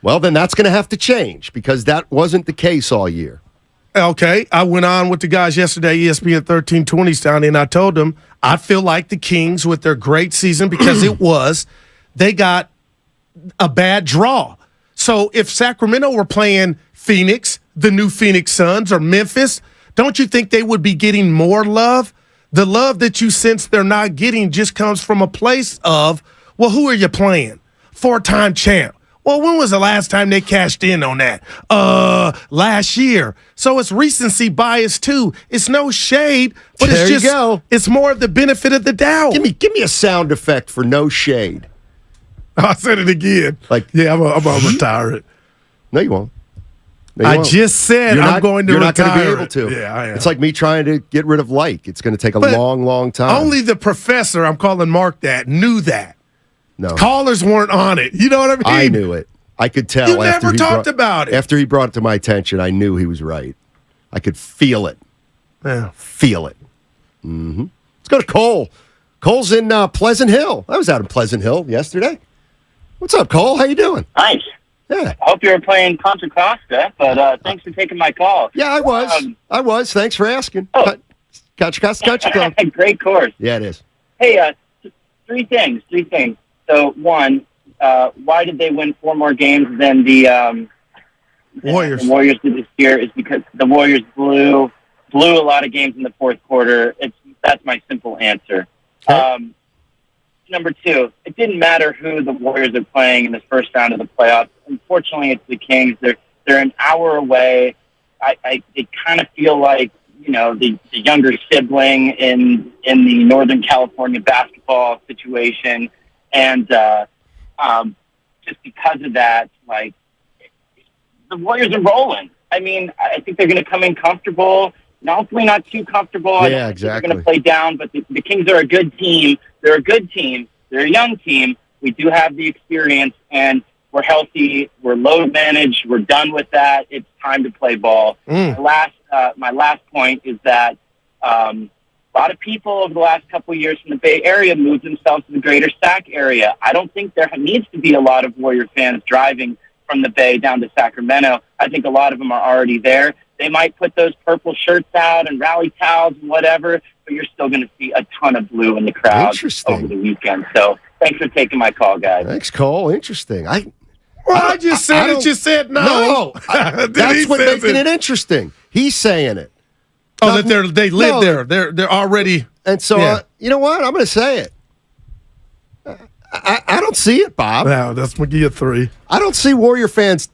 Well, then that's going to have to change because that wasn't the case all year. Okay, I went on with the guys yesterday, ESPN 1320 Stoney, and I told them I feel like the Kings, with their great season, because they got a bad draw. So if Sacramento were playing Phoenix, the new Phoenix Suns, or Memphis, don't you think they would be getting more love? The love that you sense they're not getting just comes from a place of, well, who are you playing? 4-time champ. Well, when was the last time they cashed in on that? Last year. So it's recency bias too. It's no shade, but it's more of the benefit of the doubt. Give me a sound effect for no shade. I said it again. I'm gonna retire it. No, you won't. I just said I'm going to retire. You're not going to be able to. Yeah, I am. It's like me trying to get rid of like. It's going to take a long, long time. Only the professor, I'm calling Mark that, knew that. No. Callers weren't on it. You know what I mean? I knew it. I could tell. You never talked about it. After he brought it to my attention, I knew he was right. I could feel it. Yeah. Feel it. Mm-hmm. Let's go to Cole. Cole's in Pleasant Hill. I was out in Pleasant Hill yesterday. What's up, Cole? How you doing? Nice. Yeah. I hope you were playing Contra Costa, but thanks for taking my call. Yeah, I was. Thanks for asking. Country Club. Great course. Yeah, it is. Hey, three things. So, one, why did they win 4 more games than the Warriors? The Warriors did this year is because the Warriors blew a lot of games in the fourth quarter. That's my simple answer. Number 2, it didn't matter who the Warriors are playing in the first round of the playoffs. Unfortunately, it's the Kings. They're an hour away. They kind of feel like, the younger sibling in the Northern California basketball situation. And just because of that, the Warriors are rolling. I mean, I think they're going to come in comfortable. Hopefully not too comfortable. I don't think they're going to play down, but the Kings are a good team. They're a good team. They're a young team. We do have the experience, and we're healthy. We're load managed. We're done with that. It's time to play ball. My last point is that a lot of people over the last couple of years from the Bay Area moved themselves to the greater Sac area. I don't think there needs to be a lot of Warrior fans driving from the Bay down to Sacramento. I think a lot of them are already there. They might put those purple shirts out and rally towels and whatever, but you're still going to see a ton of blue in the crowd over the weekend. So thanks for taking my call, guys. Thanks, Cole. Interesting. I just said it. You said no. No, that's what makes it interesting. He's saying it. Oh, that they live there. They're already. And so, you know what? I'm going to say it. I don't see it, Bob. No, that's going to give you a 3. I don't see Warrior fans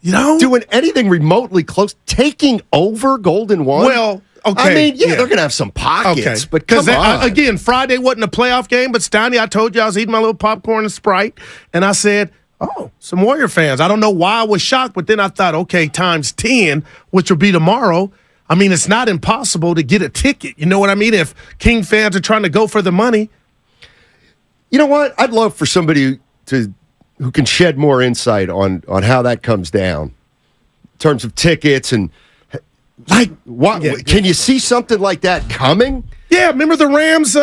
doing anything remotely close, taking over Golden One. Well, okay. I mean, they're going to have some pockets, but come on. Again, Friday wasn't a playoff game, but Steiny, I told you I was eating my little popcorn and Sprite, and I said, some Warrior fans. I don't know why I was shocked, but then I thought, okay, times 10, which will be tomorrow. I mean, it's not impossible to get a ticket. You know what I mean? If King fans are trying to go for the money. You know what? I'd love for somebody who can shed more insight on how that comes down in terms of tickets and what can you see something like that coming? Yeah, remember the Rams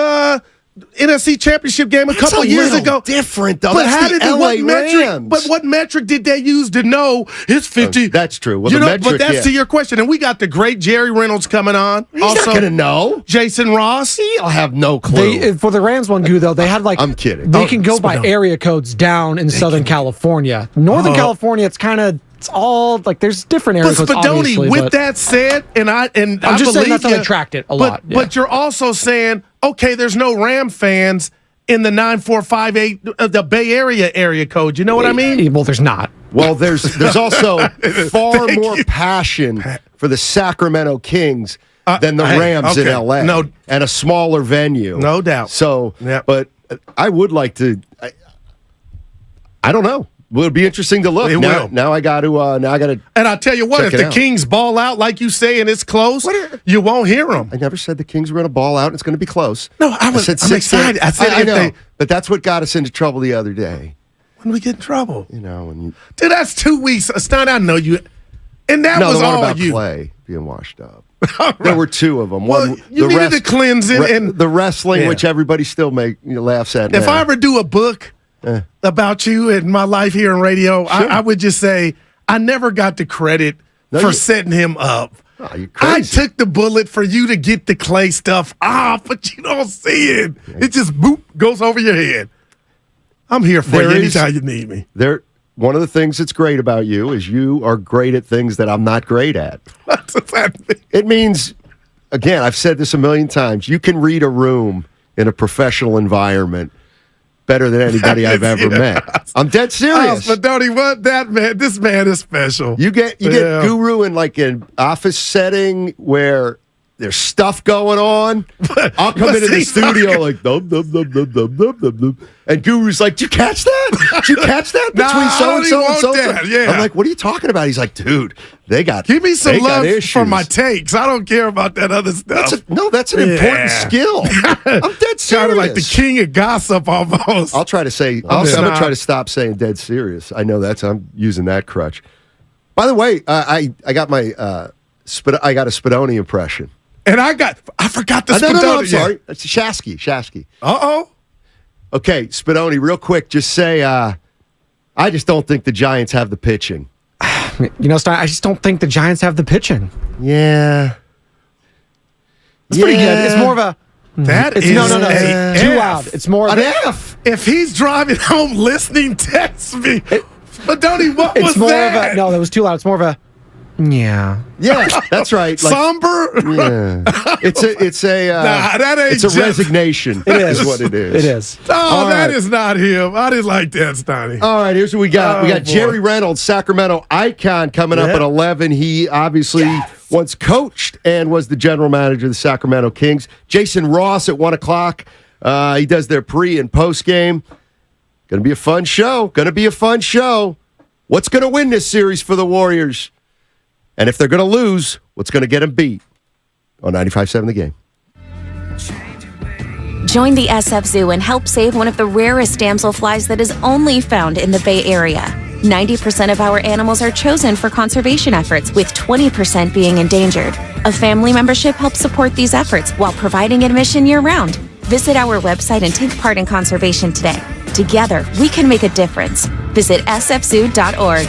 NFC Championship game a couple years ago. Different though. But That's the LA Rams. But what metric did they use to know it's 50? That's true. Well, but that's to your question. And we got the great Jerry Reynolds coming on. He's not going to know. Jason Ross. He'll have no clue. For the Rams one, though, they had I'm kidding. They can go by area codes down in Southern California. Northern California, it's all there's different area codes. Spadoni, with that said, I'm just saying that's how they tracked it a lot. But you're also saying, okay, there's no Ram fans in the 9458 the Bay Area code. You know what I mean? Well, there's not. Well, there's also far more passion for the Sacramento Kings than the Rams in LA. And a smaller venue. No doubt. So, but I would like to. I don't know. Well, it'll be interesting to look. Now I got to. And I'll tell you what, if the Kings ball out like you say and it's close, you won't hear them. I never said the Kings were going to ball out. It's going to be close. No, I'm excited. I said I know, but that's what got us into trouble the other day. When did we get in trouble? Dude, that's 2 weeks. Stein, I know you. And that was all about you. Klay being washed up. There were 2 of them. Well, you needed to cleanse it. And the wrestling, which everybody still laughs at. If I ever do a book about you and my life here in radio, I would just say I never got the credit for setting him up. Oh, you're crazy. I took the bullet for you to get the Klay stuff off, but you don't see it. It just goes over your head. I'm here for you anytime you need me. One of the things that's great about you is you are great at things that I'm not great at. What does that mean? It means, again, I've said this a million times, you can read a room in a professional environment better than anybody I've ever met. I'm dead serious. But don't even want that man. This man is special. You get Guru in an office setting where there's stuff going on. I'll come into the studio dub, dub, dub, dub, dub, dub, dub, dub. And Guru's like, did you catch that? Did you catch that? Between so-and-so and so-and-so? Yeah. I'm like, what are you talking about? He's like, dude, give me some love for my takes. I don't care about that other stuff. That's an important skill. I'm dead serious. Kind of like the king of gossip almost. I'll try to say, I'm going to try to stop saying dead serious. I know I'm using that crutch. By the way, I got my, I got a Spadoni impression. And I forgot the Spadoni. No, I'm sorry. That's Shasky. Uh-oh. Okay, Spadoni, real quick, just say, I just don't think the Giants have the pitching. Stein, I just don't think the Giants have the pitching. Yeah. It's pretty good. It's more of a... That is no. Too F. loud. It's more of an F. If he's driving home listening, text me. Spadoni, what was that? That was too loud. It's more of a... Yeah, that's right. Somber. Yeah, it's a resignation. It is what it is. It is. Oh, that is not him. I didn't like that, Stoney. All right, here's what we got. We got Jerry Reynolds, Sacramento icon, coming up at 11. He obviously once coached and was the general manager of the Sacramento Kings. Jason Ross at 1 o'clock. He does their pre and post game. Going to be a fun show. What's going to win this series for the Warriors? And if they're going to lose, what's going to get them beat? On 95.7 The Game. Join the SF Zoo and help save one of the rarest damselflies that is only found in the Bay Area. 90% of our animals are chosen for conservation efforts, with 20% being endangered. A family membership helps support these efforts while providing admission year-round. Visit our website and take part in conservation today. Together, we can make a difference. Visit sfzoo.org.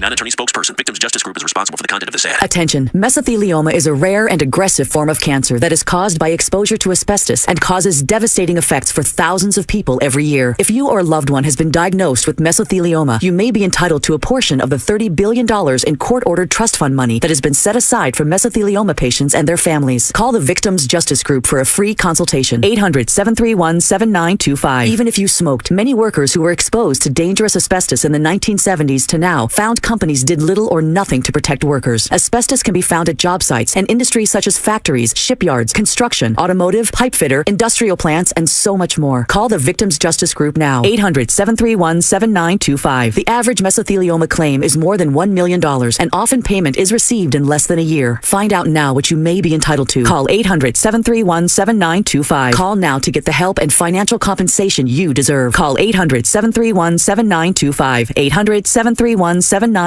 Non-attorney spokesperson. Victims Justice Group is responsible for the content of this ad. Attention. Mesothelioma is a rare and aggressive form of cancer that is caused by exposure to asbestos and causes devastating effects for thousands of people every year. If you or a loved one has been diagnosed with mesothelioma, you may be entitled to a portion of the $30 billion in court-ordered trust fund money that has been set aside for mesothelioma patients and their families. Call the Victims Justice Group for a free consultation. 800-731-7925. Even if you smoked, many workers who were exposed to dangerous asbestos in the 1970s to now found companies did little or nothing to protect workers. Asbestos can be found at job sites and industries such as factories, shipyards, construction, automotive, pipe fitter, industrial plants, and so much more. Call the Victims Justice Group now. 800-731-7925. The average mesothelioma claim is more than $1 million, and often payment is received in less than a year. Find out now what you may be entitled to. Call 800-731-7925. Call now to get the help and financial compensation you deserve. Call 800-731-7925. 800-731-7925.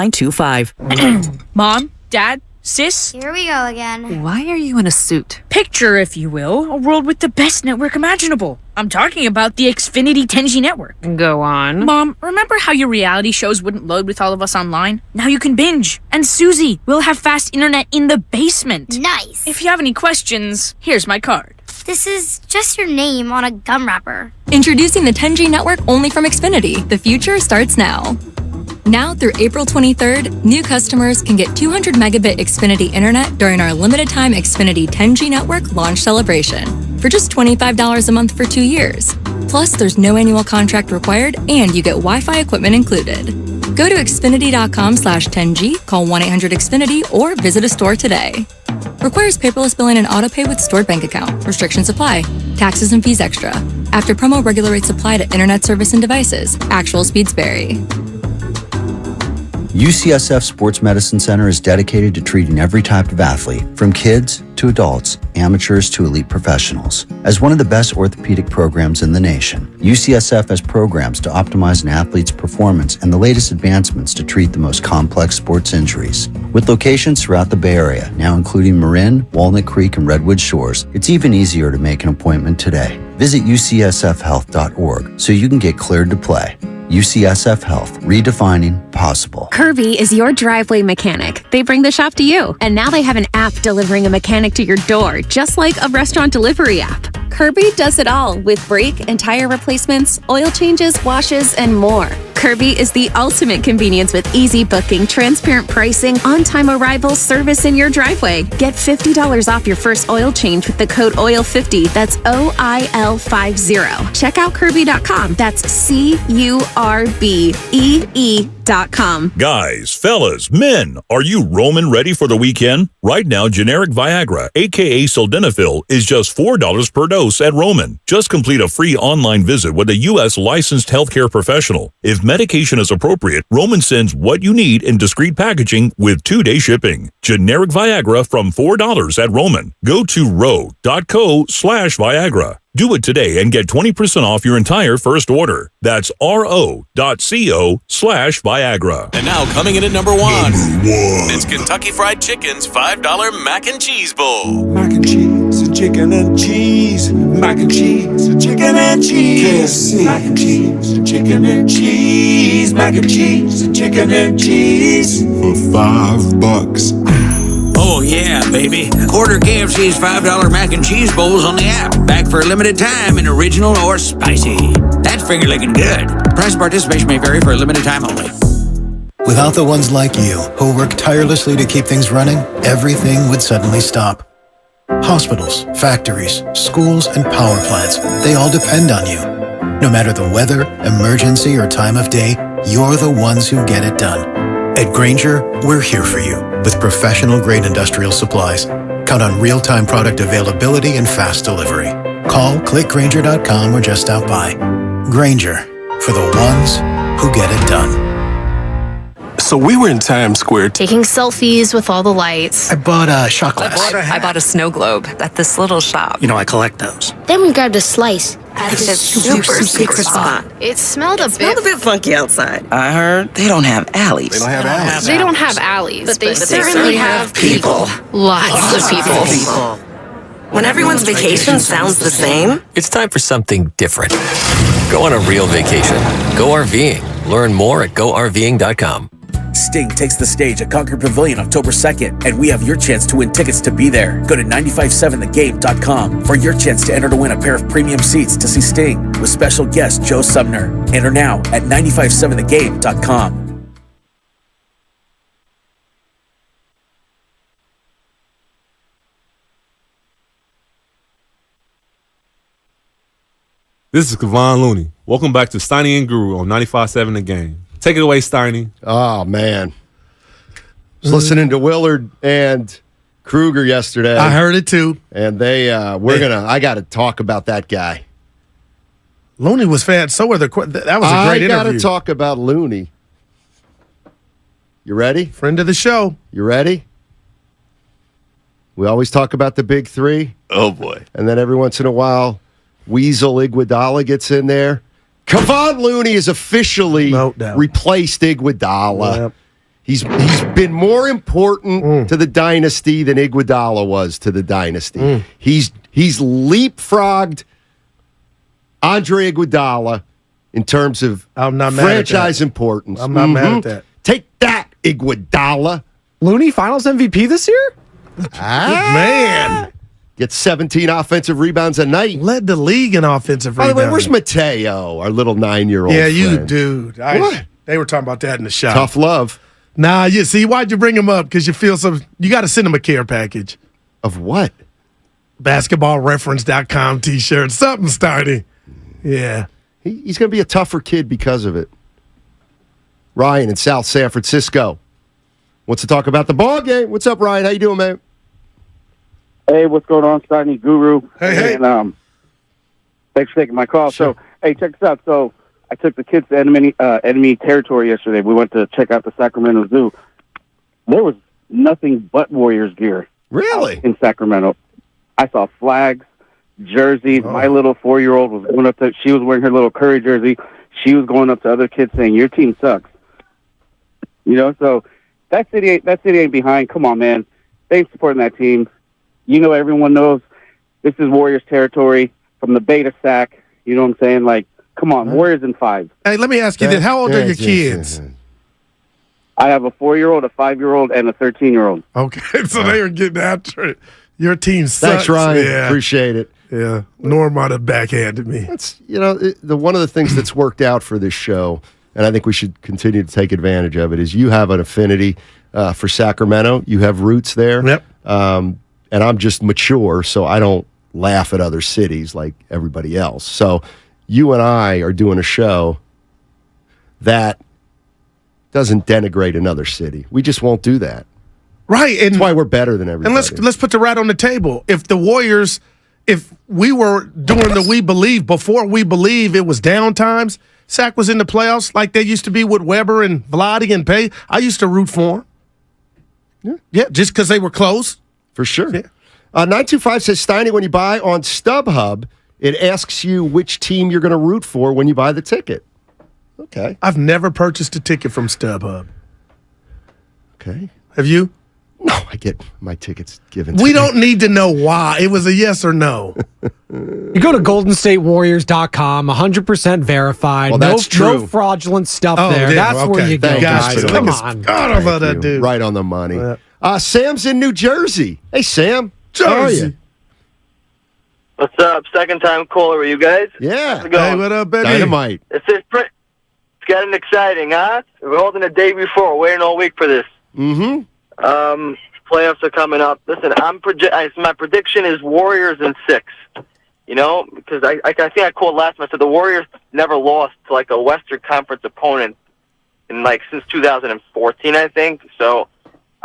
Mom, Dad, Sis? Here we go again. Why are you in a suit? Picture, if you will, a world with the best network imaginable. I'm talking about the Xfinity 10G network. Go on. Mom, remember how your reality shows wouldn't load with all of us online? Now you can binge. And Susie, we'll have fast internet in the basement. Nice. If you have any questions, here's my card. This is just your name on a gum wrapper. Introducing the 10G network only from Xfinity. The future starts now. Now through April 23rd, new customers can get 200 megabit Xfinity internet during our limited time Xfinity 10G network launch celebration for just $25 a month for 2 years. Plus, there's no annual contract required and you get Wi-Fi equipment included. Go to Xfinity.com/10G, call 1-800-XFINITY or visit a store today. Requires paperless billing and autopay with stored bank account. Restrictions apply. Taxes and fees extra. After promo, regular rates apply to internet service and devices. Actual speeds vary. UCSF Sports Medicine Center is dedicated to treating every type of athlete, from kids to adults, amateurs to elite professionals. As one of the best orthopedic programs in the nation, UCSF has programs to optimize an athlete's performance and the latest advancements to treat the most complex sports injuries. With locations throughout the Bay Area, now including Marin, Walnut Creek, and Redwood Shores, it's even easier to make an appointment today. Visit ucsfhealth.org so you can get cleared to play. UCSF Health, redefining possible. Kirby is your driveway mechanic. They bring the shop to you. And now they have an app delivering a mechanic to your door, just like a restaurant delivery app. Kirby does it all with brake and tire replacements, oil changes, washes, and more. Kirby is the ultimate convenience with easy booking, transparent pricing, on-time arrival, service in your driveway. Get $50 off your first oil change with the code OIL50. That's OIL50. Check out Kirby.com. That's CURBEE.com. Guys, fellas, men, are you Roman ready for the weekend? Right now, generic Viagra, aka Sildenafil, is just $4 per dose at Roman. Just complete a free online visit with a U.S. licensed healthcare professional. If medication is appropriate, Roman sends what you need in discreet packaging with 2-day shipping. Generic Viagra from $4 at Roman. Go to ro.co/Viagra. Do it today and get 20% off your entire first order. That's ro.co/Viagra. And now coming in at number one. It's Kentucky Fried Chicken's $5 Mac and Cheese Bowl. Mac and cheese and chicken and cheese. Mac and cheese and chicken and cheese. KFC. Mac and cheese and chicken and cheese. Mac and cheese and chicken and cheese. For $5. Oh, yeah, baby. Order KFC's $5 mac and cheese bowls on the app. Back for a limited time in original or spicy. That's finger-licking good. Price participation may vary for a limited time only. Without the ones like you, who work tirelessly to keep things running, everything would suddenly stop. Hospitals, factories, schools, and power plants, they all depend on you. No matter the weather, emergency, or time of day, you're the ones who get it done. At Grainger, we're here for you with professional-grade industrial supplies. Count on real-time product availability and fast delivery. Call, clickgrainger.com, or just stop by. Grainger, for the ones who get it done. So we were in Times Square taking selfies with all the lights. I bought a shot glass. I bought a snow globe at this little shop. You know, I collect those. Then we grabbed a slice at this super secret spot. It smelled a bit funky outside. I heard they don't have alleys. They don't have alleys, but they certainly have people. Lots of people. When everyone's vacation sounds the same, it's time for something different. Go on a real vacation. Go RVing. Learn more at GoRVing.com. Sting takes the stage at Concord Pavilion October 2nd, and we have your chance to win tickets to be there. Go to 957thegame.com for your chance to enter to win a pair of premium seats to see Sting with special guest Joe Sumner. Enter now at 957thegame.com. This is Kevon Looney. Welcome back to Steiny and Guru on 95.7 The Game. Take it away, Steiny. Oh, man. I was listening to Willard and Kruger yesterday. I heard it too. And I got to talk about that guy. Looney was fat. So were that was a great interview. I got to talk about Looney. You ready? Friend of the show. You ready? We always talk about the big three. Oh, boy. And then every once in a while, Weasel Iguodala gets in there. Kevon Looney is officially replaced Iguodala. Yep. He's been more important to the dynasty than Iguodala was to the dynasty. He's leapfrogged Andre Iguodala in terms of franchise importance. I'm not mad at that. Take that, Iguodala. Looney Finals MVP this year? Man. Gets 17 offensive rebounds a night. Led the league in offensive rebounds. By the way, where's Mateo, our little 9-year-old Yeah, friend? you dude. What? They were talking about that in the shop. Tough love. Nah, you see, why'd you bring him up? Because you feel you got to send him a care package. Of what? BasketballReference.com t-shirt. Something, Steiny. Yeah. He's going to be a tougher kid because of it. Ryan in South San Francisco wants to talk about the ball game. What's up, Ryan? How you doing, man? Hey, what's going on, Steiny Guru? Hey. And thanks for taking my call. Sure. So, hey, check this out. So, I took the kids to enemy territory yesterday. We went to check out the Sacramento Zoo. There was nothing but Warriors gear. Really? In Sacramento. I saw flags, jerseys. My little 4-year-old was going up to, she was wearing her little Curry jersey. She was going up to other kids saying, your team sucks. You know, so that city ain't behind. Come on, man. They ain't supporting that team. You know, everyone knows this is Warriors territory from the Bay to Sac. You know what I'm saying? Like, come on, Warriors in 5. Hey, let me ask you this. How old are your kids? I have a 4-year-old, a 5-year-old, and a 13-year-old. Okay, so they were getting after it. Your team sucks. Thanks, Ryan. Yeah. Appreciate it. Yeah. Norm might have backhanded me. That's, one of the things that's worked out for this show, and I think we should continue to take advantage of it, is you have an affinity for Sacramento. You have roots there. Yep. And I'm just mature, so I don't laugh at other cities like everybody else. So you and I are doing a show that doesn't denigrate another city. We just won't do that. Right. And that's why we're better than everybody. And let's put the rat on the table. If the Warriors, if we were doing the We Believe, before We Believe it was down times, Sac was in the playoffs like they used to be with Weber and Vlade and Pay. I used to root for them. Yeah, just because they were close. For sure. Yeah. 925 says, Steiny, when you buy on StubHub, It asks you which team you're going to root for when you buy the ticket. Okay. I've never purchased a ticket from StubHub. Okay. Have you? No, I get my tickets given to We me. don't need to know why. It was a yes or no. You go to goldenstatewarriors.com, 100% verified. Well, that's no true. fraudulent stuff Oh, there. yeah, That's where okay. you go, Gotcha. guys. Come on. God, I love that dude. Right on the money. Sam's in New Jersey. Hey, Sam. Jersey. How are you? What's up? Second time caller with you guys. Yeah. How's it going? Hey, what up, baby? Dynamite. It's getting exciting, huh? We're holding the day before. We're waiting all week for this. Mm-hmm. Playoffs are coming up. Listen, my prediction is Warriors in 6. You know, because I think I called last month. So the Warriors never lost to like a Western Conference opponent in since 2014, I think. So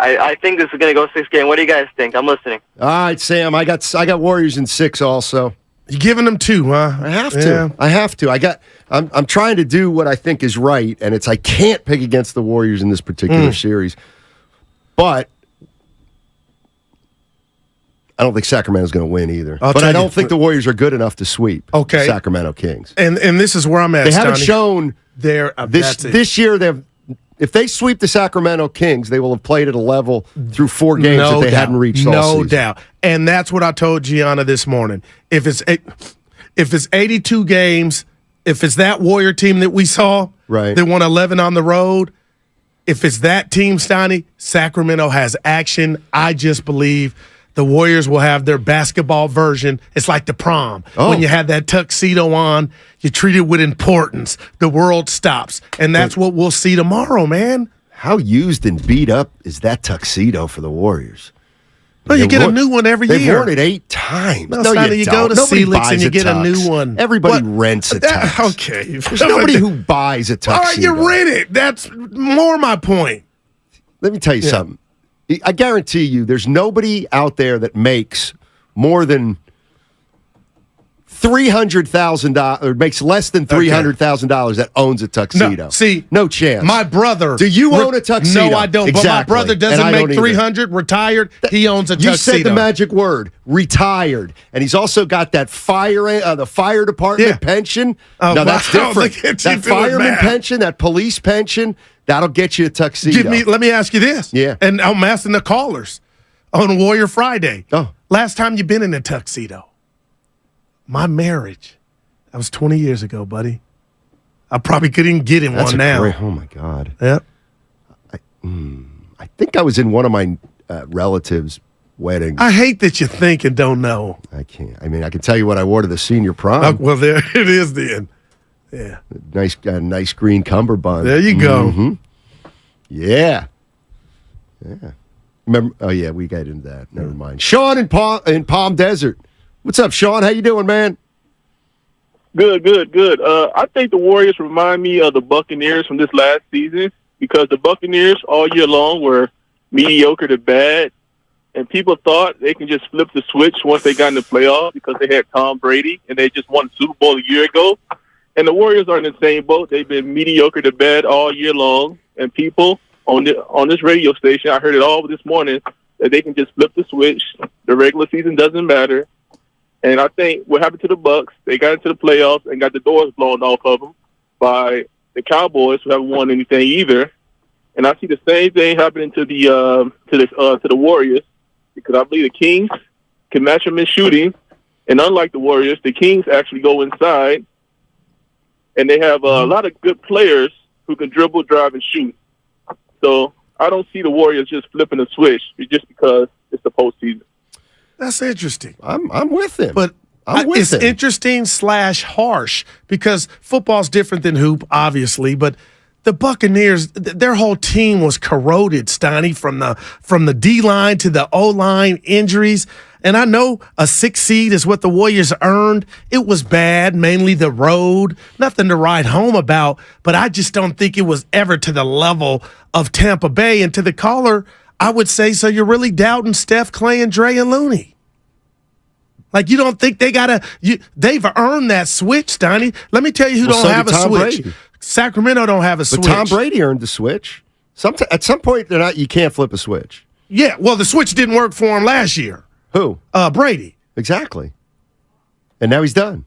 I think this is going to go 6 game. What do you guys think? I'm listening. All right, Sam. I got Warriors in 6 also. You giving them 2, huh? I have to. I have to. I'm trying to do what I think is right, and I can't pick against the Warriors in this particular series. But I don't think Sacramento's going to win either. But I don't think the Warriors are good enough to sweep the Sacramento Kings. And this is where I'm at. They haven't shown this year. If they sweep the Sacramento Kings, they will have played at a level through 4 games that they hadn't reached all season. No doubt. And that's what I told Gianna this morning. If it's 82 games, if it's that Warrior team that we saw, they won 11 on the road, if it's that team, Steiny, Sacramento has action. I just believe the Warriors will have their basketball version. It's like the prom. When you have that tuxedo on, you treat it with importance. The world stops. And that's what we'll see tomorrow, man. How used and beat up is that tuxedo for the Warriors? Well, you get a new one every year. They've worn it 8 times. No, you go to Celix and you get a new one. Everybody rents a tux. Okay. There's nobody who buys a tuxedo. All right, you rent it. That's more my point. Let me tell you something. I guarantee you there's nobody out there that makes more than $300,000 or makes less than $300,000 that owns a tuxedo. No chance. My brother. Do you own a tuxedo? No, I don't. Exactly. But my brother doesn't make $300, retired. He owns a tuxedo. You said the magic word, retired. And he's also got that the fire department pension. Now, that's different. That fireman pension, that police pension, that'll get you a tuxedo. Let me ask you this. Yeah. And I'm asking the callers on Warrior Friday. Last time you been in a tuxedo? My marriage. That was 20 years ago, buddy. I probably couldn't get in one now. Oh, my God. Yep. I think I was in one of my relatives' weddings. I hate that you think and don't know. I can't. I mean, I can tell you what I wore to the senior prom. Well, there it is then. Yeah. Nice green cummerbund. There you go. Mm-hmm. Yeah. Yeah. Remember? Oh, yeah, we got into that. Never mind. Sean in Palm Desert. What's up, Sean? How you doing, man? Good. I think the Warriors remind me of the Buccaneers from this last season because the Buccaneers all year long were mediocre to bad, and people thought they can just flip the switch once they got in the playoffs because they had Tom Brady and they just won the Super Bowl a year ago. And the Warriors are in the same boat. They've been mediocre to bad all year long, and people on this radio station, I heard it all this morning, that they can just flip the switch. The regular season doesn't matter. And I think what happened to the Bucs, they got into the playoffs and got the doors blown off of them by the Cowboys, who haven't won anything either. And I see the same thing happening to the Warriors because I believe the Kings can match them in shooting. And unlike the Warriors, the Kings actually go inside, and they have a lot of good players who can dribble, drive, and shoot. So I don't see the Warriors just flipping a switch just because it's the postseason. That's interesting. I'm with him. But it's interesting / harsh because football's different than hoop, obviously. But the Buccaneers, their whole team was corroded, Steiny, from the D-line to the O-line, injuries. And I know a 6 seed is what the Warriors earned. It was bad, mainly the road. Nothing to write home about. But I just don't think it was ever to the level of Tampa Bay. And to the caller, I would say, so you're really doubting Steph, Klay, and Dre and Looney? Like, you don't think they've earned that switch, Steiny? Let me tell you who don't have a switch. Brady. Sacramento don't have a switch. But Tom Brady earned the switch. At some point, you can't flip a switch. Yeah, well, the switch didn't work for him last year. Who? Brady. Exactly. And now he's done.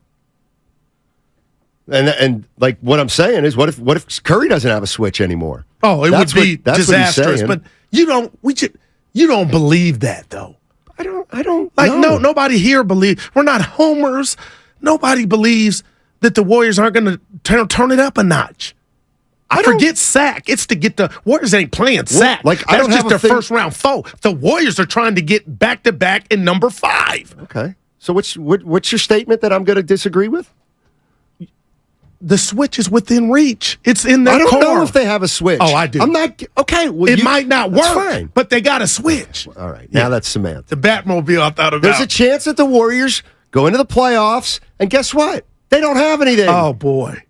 And like what I'm saying is, what if Curry doesn't have a switch anymore? Oh, it would be that's disastrous. But you don't believe that though. I don't like know. Nobody here believes. We're not homers. Nobody believes that the Warriors aren't going to turn it up a notch. I forget sack. It's to get the Warriors ain't playing sack. Like I That's don't just have their a thing. first round foe. The Warriors are trying to get back to back in number 5. Okay. So what's your statement that I'm going to disagree with? The switch is within reach. It's in their I don't car. know if they have a switch. Oh, I do. I'm not okay. Well, it might not work, fine. but they got a switch. All right. Now that's Samantha. The Batmobile I thought about. There's a chance that the Warriors go into the playoffs, and guess what? They don't have anything. Oh boy.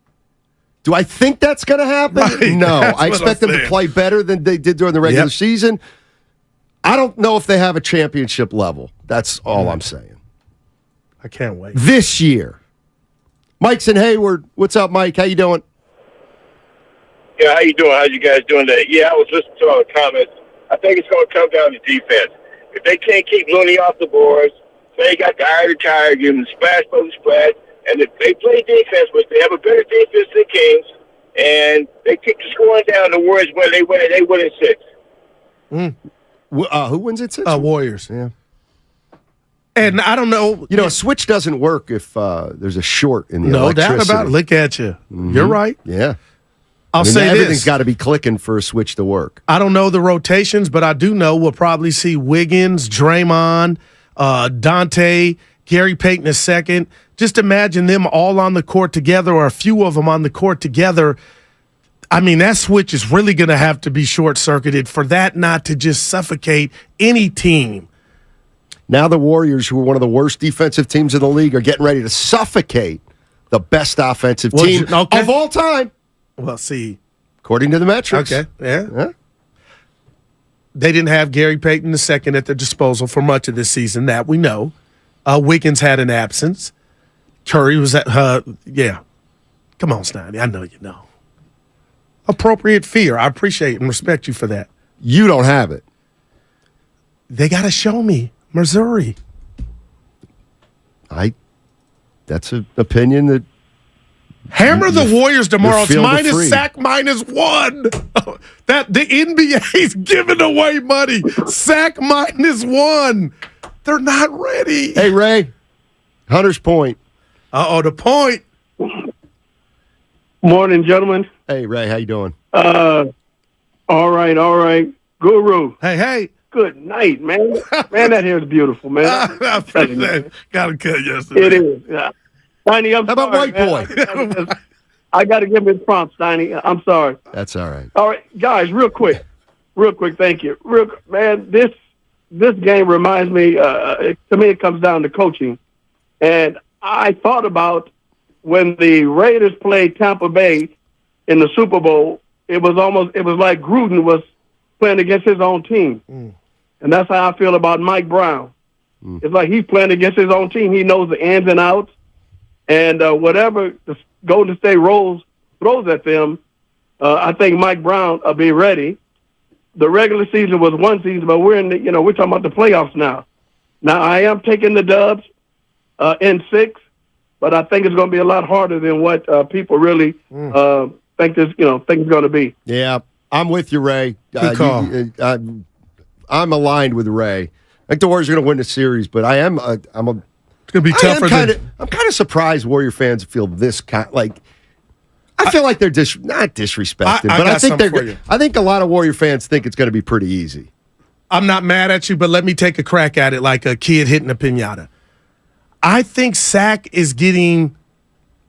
Do I think that's going to happen? Right, No. I expect them to play better than they did during the regular season. I don't know if they have a championship level. That's all I'm saying. I can't wait. This year. Mike's in Hayward. What's up, Mike? How you doing? Yeah, how you doing? How you guys doing today? Yeah, I was listening to all the comments. I think it's going to come down to defense. If they can't keep Looney off the boards, they got the eye to tire, give them splash for the splash, and if they play defense, which they have a better defense than the Kings, and they keep the scoring down, the Warriors win. They win in 6. Who wins it 6? Warriors. Yeah. And I don't know. A switch doesn't work if there's a short in the No electricity. doubt about it. Look at you. Mm-hmm. You're right. Yeah. I'll say everything's this. got to be clicking for a switch to work. I don't know the rotations, but I do know we'll probably see Wiggins, Draymond, Dante, Gary Payton II. Just imagine them all on the court together, or a few of them on the court together. I mean, that switch is really going to have to be short-circuited for that not to just suffocate any team. Now the Warriors, who are one of the worst defensive teams in the league, are getting ready to suffocate the best offensive team of all time. Well, see. According to the metrics. Okay, yeah. They didn't have Gary Payton II at their disposal for much of this season, that we know. Wiggins had an absence. Curry was at, Come on, Snidey, I know you know. Appropriate fear. I appreciate and respect you for that. You don't have it. They got to show me. Missouri. That's an opinion that hammer the Warriors tomorrow. It's minus sack -1. That the NBA's giving away money. Sack -1. They're not ready. Hey Ray, Hunter's Point. The point. Morning, gentlemen. Hey Ray, how you doing? All right. Guru. Hey. Good night, man. Man, that hair is beautiful, man. Got a cut yesterday. It is. Yeah. Steiny, I'm How about sorry, white man. boy? I got to give him prompts, Steiny. I'm sorry. That's all right. All right, guys, real quick. Thank you. Man, this game reminds me. To me, it comes down to coaching, and I thought about when the Raiders played Tampa Bay in the Super Bowl. It was like Gruden was playing against his own team. And that's how I feel about Mike Brown. It's like he's playing against his own team. He knows the ins and outs. And whatever the Golden State throws at them, I think Mike Brown will be ready. The regular season was one season, but we're talking about the playoffs now. Now, I am taking the Dubs in 6, but I think it's going to be a lot harder than what people really think it's going to be. Yeah, I'm with you, Ray. Good call. I'm aligned with Ray. I think the Warriors are going to win the series, but I'm it's going to be tougher. I'm kind of surprised Warrior fans feel this I feel like they're not disrespected, but I think a lot of Warrior fans think it's going to be pretty easy. I'm not mad at you, but let me take a crack at it like a kid hitting a piñata. I think Sack is getting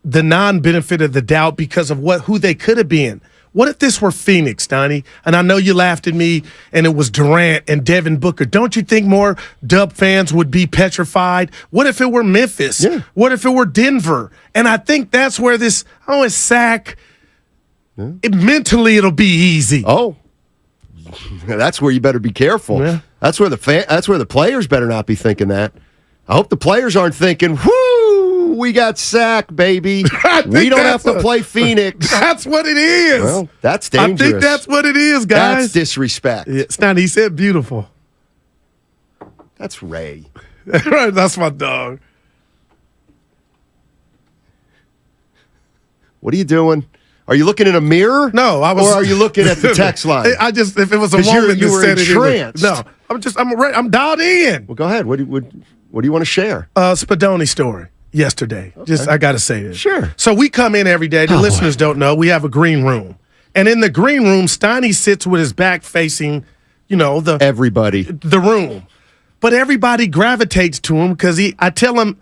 the non-benefit of the doubt because of who they could have been. What if this were Phoenix, Donnie? And I know you laughed at me, and it was Durant and Devin Booker. Don't you think more Dub fans would be petrified? What if it were Memphis? Yeah. What if it were Denver? And I think that's where it's Sack. Yeah. Mentally, it'll be easy. Oh, that's where you better be careful. Yeah. That's where the players better not be thinking that. I hope the players aren't thinking, whoo, we got Sack, baby. We don't have to play Phoenix. That's what it is. Well, that's dangerous. I think that's what it is, guys. That's disrespect. Yeah, it's not. He said beautiful. That's Ray. Right, that's my dog. What are you doing? Are you looking in a mirror? No, I was. Or are you looking at the text line? I just, if it was a 'Cause woman you that were said it. entranced. No, I'm dialed in. Well, go ahead. What do you want to share? Spadoni story yesterday. Okay. I got to say this. Sure. So we come in every day. The listeners don't know. We have a green room. And in the green room, Steiny sits with his back facing, everybody. The room. But everybody gravitates to him because I tell him,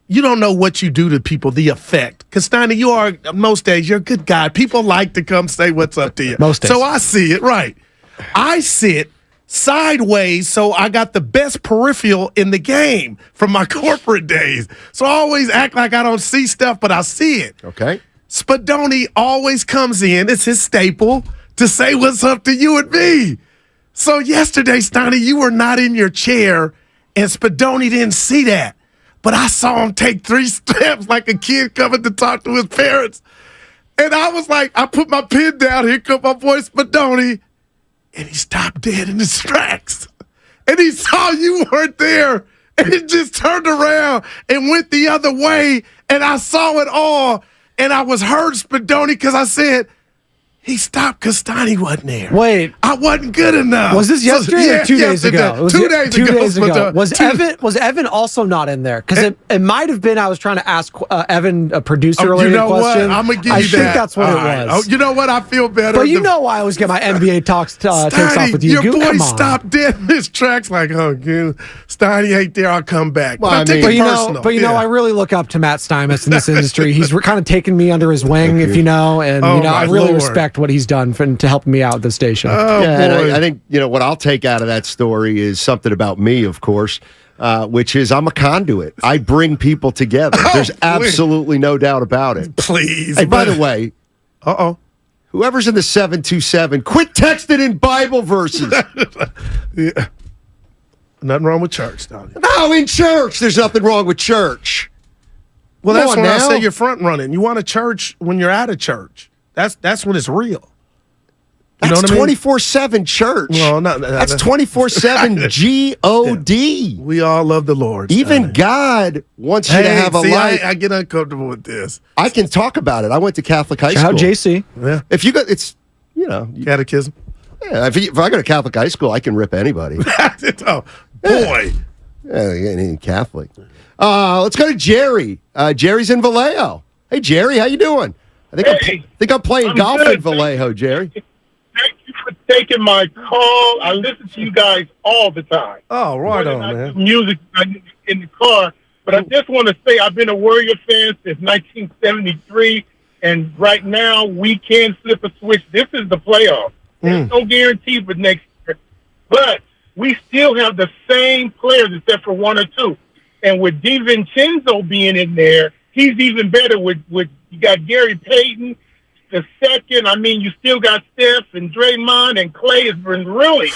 you don't know what you do to people, the effect. Because, Steiny, most days, you're a good guy. People like to come say what's up to you. Most days. So I see it, right. I sit sideways, so I got the best peripheral in the game from my corporate days. So I always act like I don't see stuff, but I see it. Okay. Spadoni always comes in. It's his staple to say what's up to you and me. So yesterday, Steiny, you were not in your chair, and Spadoni didn't see that. But I saw him take 3 steps like a kid coming to talk to his parents. And I was like, I put my pen down. Here come my boy Spadoni. And he stopped dead in his tracks. And he saw you weren't there. And he just turned around and went the other way. And I saw it all. And I was hurt, Spadoni, because I said, he stopped because Steiny wasn't there. Wait. I wasn't good enough. Was this yesterday or 2 days ago? It was 2 days ago. 2 days ago. Was Evan also not in there? Because it might have been I was trying to ask Evan a producer-related question. What? I'm going to give I you that. think that's what it was. Oh, you know what? I feel better. But you know why I always get my NBA takes off with you. Your boy stopped dead in his tracks like, Steiny ain't there. I'll come back. Well, I really look up to Matt Steinmetz in this industry. He's kind of taken me under his wing, if you know, and I really respect what he's done to help me out at the station. And I think what I'll take out of that story is something about me, of course, which is I'm a conduit. I bring people together. There's absolutely no doubt about it. Please. Hey, by the way, whoever's in the 727, quit texting in Bible verses. Yeah. Nothing wrong with church, Donnie. No, in church, there's nothing wrong with church. Well, that's when I say you're front running. You want a church when you're out of church. That's when it's real. That's 24/7 church. Well, that's 24/7 G-O-D. We all love the Lord. Even God wants you to have a life. I get uncomfortable with this. I can talk about it. I went to Catholic high school. Shout out JC. Yeah. If you go, it's catechism. Yeah. If I go to Catholic high school, I can rip anybody. Oh boy. Yeah, Catholic. Let's go to Jerry. Jerry's in Vallejo. Hey, Jerry, how you doing? I think I'm playing golf in Vallejo, Jerry. Thank you for taking my call. I listen to you guys all the time. Oh, right on, man. Music in the car. But I just want to say I've been a Warrior fan since 1973, and right now we can flip a switch. This is the playoffs. There's no guarantee for next year. But we still have the same players except for 1 or 2. And with DiVincenzo being in there, he's even better with you got Gary Payton the second. I mean, you still got Steph and Draymond, and Klay has been really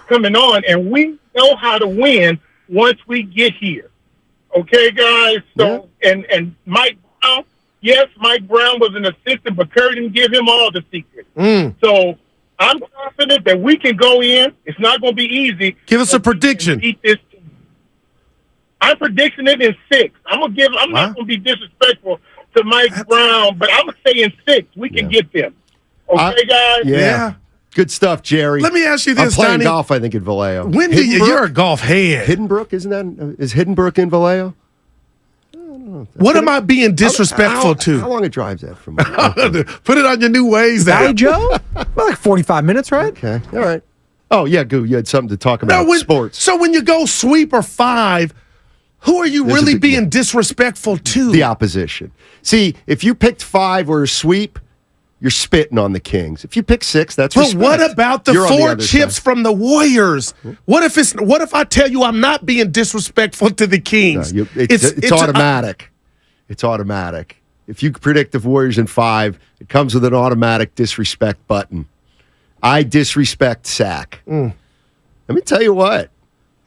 coming on, and we know how to win once we get here. Okay, guys? So, and Mike Brown, yes, Mike Brown was an assistant, but Curry didn't give him all the secrets. So I'm confident that we can go in. It's not going to be easy. Give us a prediction. Beat this team. I'm predicting it in 6. I'm not going to be disrespectful to Mike Brown, but I'm going to say in 6 we can get them. Okay, guys? Yeah. Good stuff, Jerry. Let me ask you this, I'm playing Donnie. golf, I think, in Vallejo. When do you're a golf head. Hiddenbrook, is Hiddenbrook in Vallejo? What am I being disrespectful to? How long a drive is that from? Put it on your new ways. Valley Joe? About like 45 minutes, right? Okay. All right. Oh, yeah, Goo, you had something to talk about. Sports. So when you go sweep or 5, who are you really being disrespectful to? The opposition. See, if you picked 5 or a sweep, you're spitting on the Kings. If you pick 6, that's respect. But what about the 4 chips from the Warriors? What if I tell you I'm not being disrespectful to the Kings? No, it's automatic. It's automatic. If you predict the Warriors in 5, it comes with an automatic disrespect button. I disrespect Sack. Let me tell you what.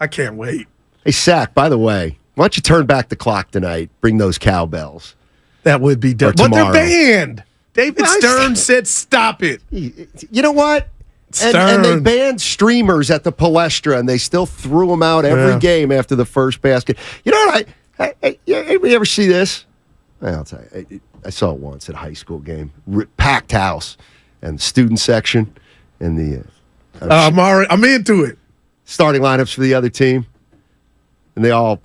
I can't wait. Hey, Sack, by the way, why don't you turn back the clock tonight? Bring those cowbells. That would be done. But they're banned. David Stern said stop it. You know what? And they banned streamers at the Palestra, and they still threw them out every game after the first basket. You know what? You ever see this? I'll tell you, I saw it once at a high school game. Packed house and the student section and the I'm into it. Starting lineups for the other team. And they all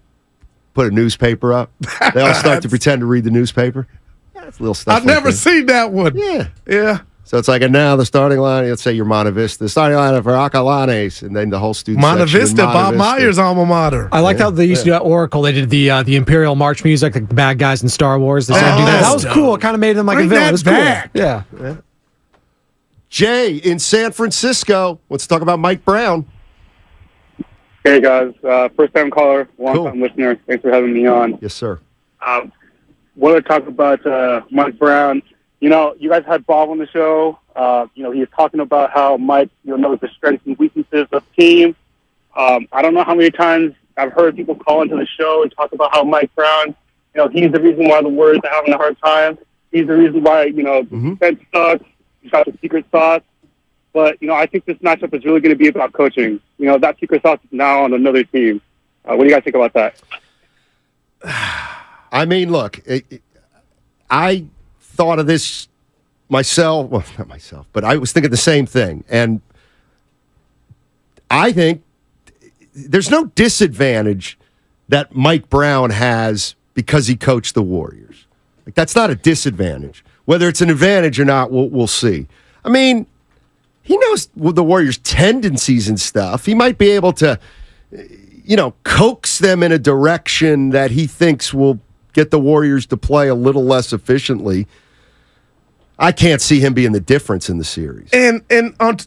put a newspaper up. They all start to pretend to read the newspaper. Yeah, it's little stuff. I've never seen that one. Yeah. So it's like, and now the starting line, let's say you're Monte Vista, the starting line for Acalanes, and then the whole student Monte section. Vista, Bob Myers' alma mater. I liked how they used to do at Oracle. They did the Imperial March music, like the bad guys in Star Wars. They started doing that. That was cool. It kind of made them like a villain. It was back. Cool. Yeah. Jay in San Francisco. Let's talk about Mike Brown. Hey, guys. First-time caller, long-time listener. Thanks for having me on. Yes, sir. Want to talk about Mike Brown. You know, you guys had Bob on the show. He was talking about how Mike, knows the strengths and weaknesses of the team. I don't know how many times I've heard people call into the show and talk about how Mike Brown, he's the reason why the Warriors are having a hard time. He's the reason why, the defense sucks. He's got the secret sauce. But, I think this matchup is really going to be about coaching. That secret sauce is now on another team. What do you guys think about that? I mean, look, I thought of this myself. Well, not myself, but I was thinking the same thing. And I think there's no disadvantage that Mike Brown has because he coached the Warriors. Like, that's not a disadvantage. Whether it's an advantage or not, we'll see. I mean, he knows the Warriors' tendencies and stuff. He might be able to, coax them in a direction that he thinks will get the Warriors to play a little less efficiently. I can't see him being the difference in the series. And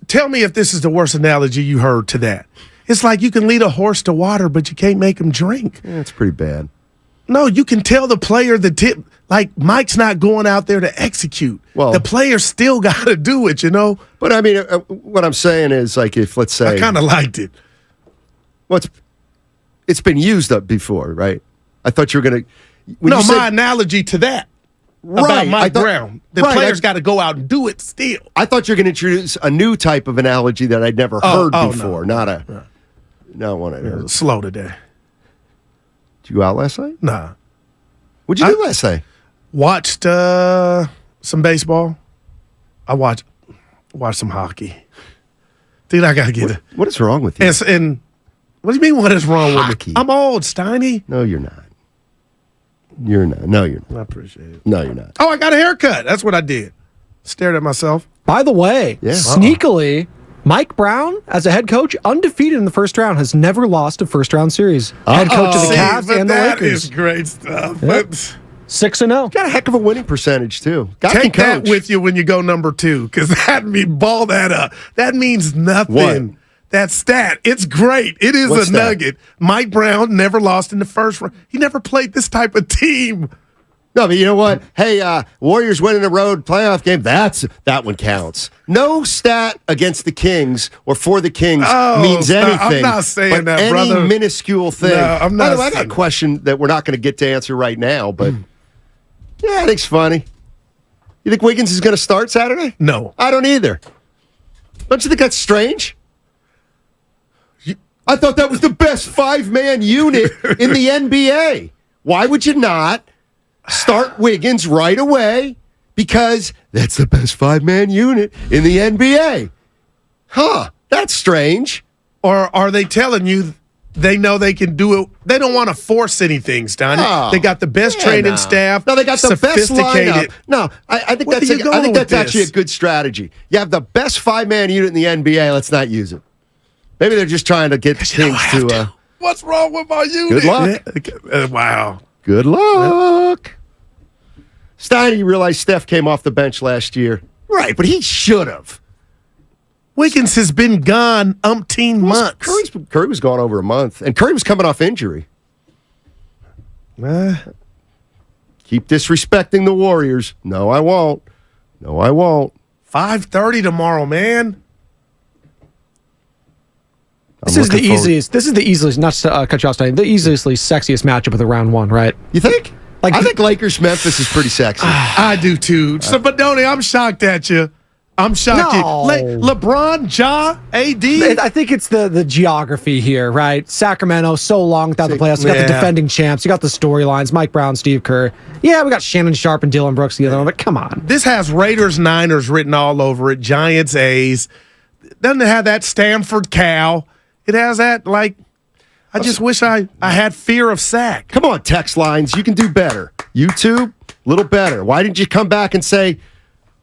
tell me if this is the worst analogy you heard to that. It's like you can lead a horse to water, but you can't make him drink. Yeah, it's pretty bad. No, you can tell the player the tip. Like, Mike's not going out there to execute. Well, the player still got to do it, But, I mean, what I'm saying is, like, if, let's say... I kind of liked it. Well, it's been used up before, right? I thought you were going to... My analogy to that. About Mike Brown. The player's got to go out and do it still. I thought you were going to introduce a new type of analogy that I'd never heard before. Not one I heard. Slow today. Did you go out last night? Nah. What'd you do last night? Watched some baseball. I watched some hockey. Dude, I got to get it. What is wrong with you? And what do you mean what is wrong hockey. with me? I'm old, Steiny. No, you're not. You're not. No, you're not. I appreciate it. No, you're not. Oh, I got a haircut. That's what I did. Stared at myself. By the way, sneakily, Mike Brown, as a head coach, undefeated in the first round, has never lost a first-round series. Head coach of the Cavs and the Lakers. That is great stuff. Yep. But 6-0. Got a heck of a winning percentage, too. Take that with you when you go number 2, because ball that up. That means nothing. What? That stat, it's great. It is What's a nugget. Mike Brown never lost in the first round. He never played this type of team. No, but you know what? Hey, Warriors winning a road playoff game, that one counts. No stat against the Kings or for the Kings means anything. I'm not saying that, brother. Any minuscule thing. No, I'm not. By the way, I got a question that we're not going to get to answer right now, but yeah, I think it's funny. You think Wiggins is going to start Saturday? No. I don't either. Don't you think that's strange? I thought that was the best 5-man unit in the NBA. Why would you not start Wiggins right away? Because that's the best 5-man unit in the NBA. Huh, that's strange. Or are they telling you they know they can do it? They don't want to force anything, Steiny. Oh, they got the best training staff. No, they got the best lineup. No, I think that's actually a good strategy. You have the best 5-man unit in the NBA. Let's not use it. Maybe they're just trying to get Kings to. What's wrong with my unit? Good luck. Wow. Good luck. Steiny, you realize Steph came off the bench last year. Right, but he should have. Wiggins has been gone umpteen months. Curry was gone over a month, and Curry was coming off injury. Keep disrespecting the Warriors. No, I won't. 5:30 tomorrow, man. This is the easiest, not to cut you off, the easiest, sexiest matchup of the round one, right? You think? I think Lakers-Memphis is pretty sexy. I do too. So, but Donnie, I'm shocked at you. I'm shocked. No. LeBron, Ja, AD. I think it's the geography here, right? Sacramento, so long without the playoffs. You got the defending champs. You got the storylines. Mike Brown, Steve Kerr. Yeah, we got Shannon Sharp and Dylan Brooks the other one, but come on. This has Raiders, Niners written all over it. Giants, A's. Doesn't it have that Stanford Cal? It has that, like, I just wish I had fear of sack. Come on, text lines. You can do better. YouTube, a little better. Why didn't you come back and say,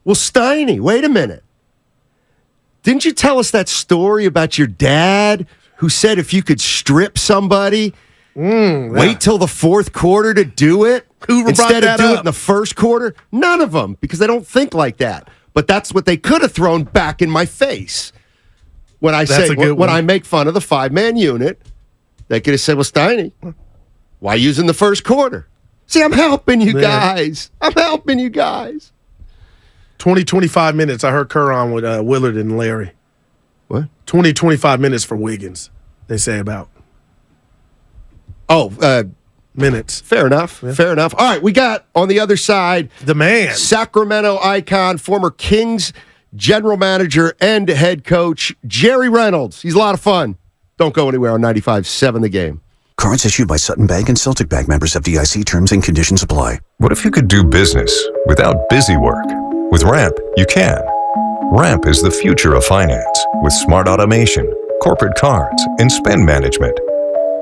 well, Steiny, wait a minute. Didn't you tell us that story about your dad who said if you could strip somebody, wait till the fourth quarter to do it instead of do it in the first quarter? None of them, because they don't think like that. But that's what they could have thrown back in my face. When I say, when I make fun of the 5-man unit, they could have said, well, Steiny, why using the first quarter? See, I'm helping you guys. I'm helping you guys. 20, 25 minutes. I heard Kerr on with Willard and Larry. What? 20, 25 minutes for Wiggins, they say about. Minutes. Fair enough. Yeah. Fair enough. All right, we got on the other side the man, Sacramento icon, former Kings general manager and head coach, Jerry Reynolds. He's a lot of fun. Don't go anywhere on 95.7 The Game. Cards issued by Sutton Bank and Celtic Bank, members of FDIC. Terms and conditions apply. What if you could do business without busy work? With Ramp, you can. Ramp is the future of finance with smart automation, corporate cards, and spend management.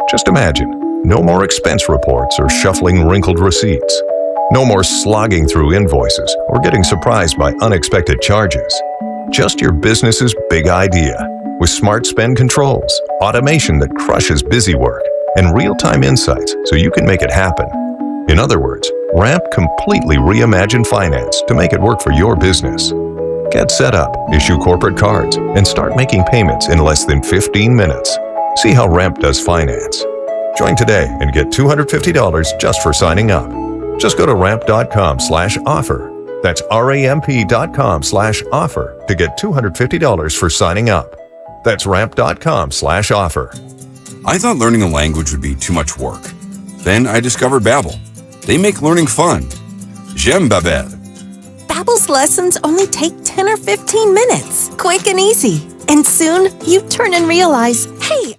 Just imagine, no more expense reports or shuffling wrinkled receipts. No more slogging through invoices or getting surprised by unexpected charges. Just your business's big idea with smart spend controls, automation that crushes busy work, and real-time insights so you can make it happen. In other words, Ramp completely reimagined finance to make it work for your business. Get set up, issue corporate cards, and start making payments in less than 15 minutes. See how Ramp does finance. Join today and get $250 just for signing up. Just go to ramp.com/offer. That's ramp.com/offer to get $250 for signing up. That's ramp.com/offer. I thought learning a language would be too much work. Then I discovered Babbel. They make learning fun. J'aime Babbel. Babbel's lessons only take 10 or 15 minutes, quick and easy. And soon, you turn and realize, hey,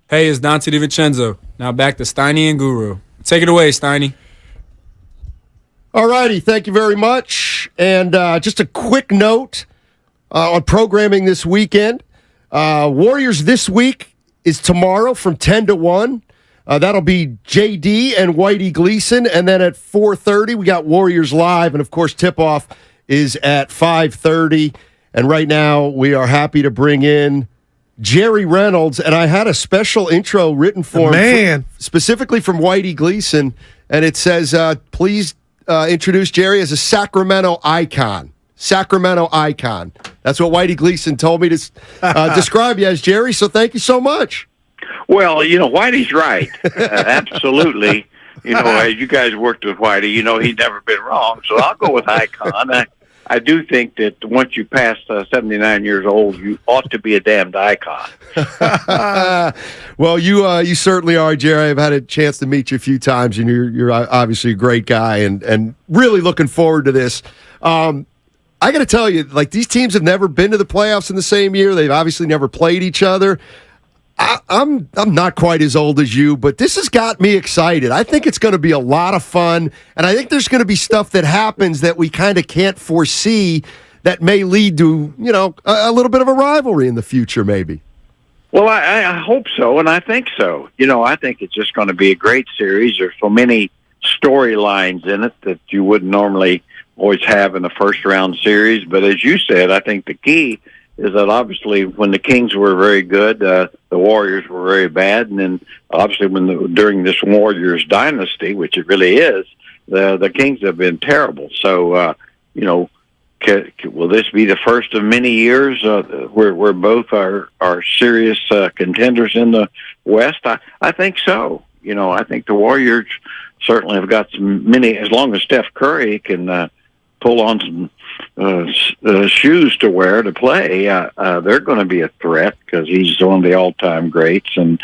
Hey, it's Dante DiVincenzo. Now back to Steiny and Guru. Take it away, Steiny. All righty, thank you very much. And just a quick note on programming this weekend. Warriors this week is tomorrow from 10 to 1. That'll be JD and Whitey Gleason. And then at 4:30, we got Warriors Live. And, of course, tip-off is at 5:30. And right now, we are happy to bring in Jerry Reynolds, and I had a special intro written for him, specifically from Whitey Gleason, and it says, please introduce Jerry as a Sacramento icon. Sacramento icon. That's what Whitey Gleason told me to describe you as, Jerry, so thank you so much. Well, Whitey's right. Absolutely. As you guys worked with Whitey, he's never been wrong, so I'll go with icon. I do think that once you pass 79 years old, you ought to be a damned icon. Well, you certainly are, Jerry. I've had a chance to meet you a few times, and you're obviously a great guy, and really looking forward to this. I got to tell you, these teams have never been to the playoffs in the same year. They've obviously never played each other. I'm not quite as old as you, but this has got me excited. I think it's going to be a lot of fun, and I think there's going to be stuff that happens that we kind of can't foresee that may lead to, a little bit of a rivalry in the future, maybe. Well, I hope so, and I think so. I think it's just going to be a great series. There's so many storylines in it that you wouldn't normally always have in a first-round series, but as you said, I think the key is that obviously when the Kings were very good, the Warriors were very bad, and then obviously during this Warriors dynasty, which it really is, the Kings have been terrible. So, will this be the first of many years where both are serious contenders in the West? I think so. I think the Warriors certainly have got many, as long as Steph Curry can pull on some shoes to wear to play, they're going to be a threat because he's one of the all-time greats, and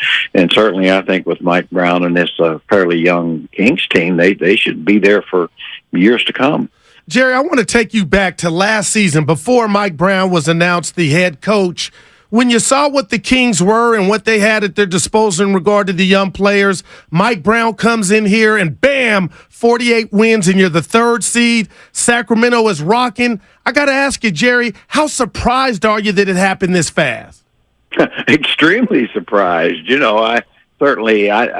certainly I think with Mike Brown and this fairly young Kings team, they should be there for years to come. Jerry, I want to take you back to last season before Mike Brown was announced the head coach. When you saw what the Kings were and what they had at their disposal in regard to the young players, Mike Brown comes in here and bam, 48 wins and you're the third seed. Sacramento is rocking. I got to ask you, Jerry, how surprised are you that it happened this fast? Extremely surprised. I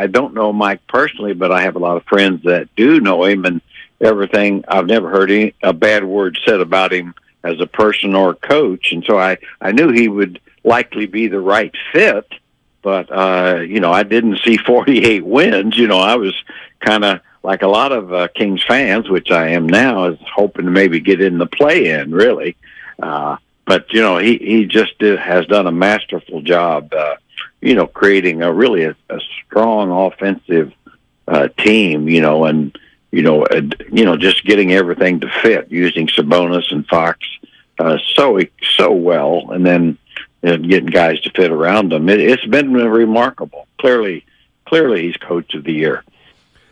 don't know Mike personally, but I have a lot of friends that do know him, and everything. I've never heard a bad word said about him as a person or coach, and so I knew he would likely be the right fit, but I didn't see 48 wins. I was kind of like a lot of Kings fans, which I am now, is hoping to maybe get in the play-in, really. But he just has done a masterful job, creating a strong offensive team, and just getting everything to fit, using Sabonis and Fox so well, and then getting guys to fit around them. It's been remarkable. Clearly, he's coach of the year.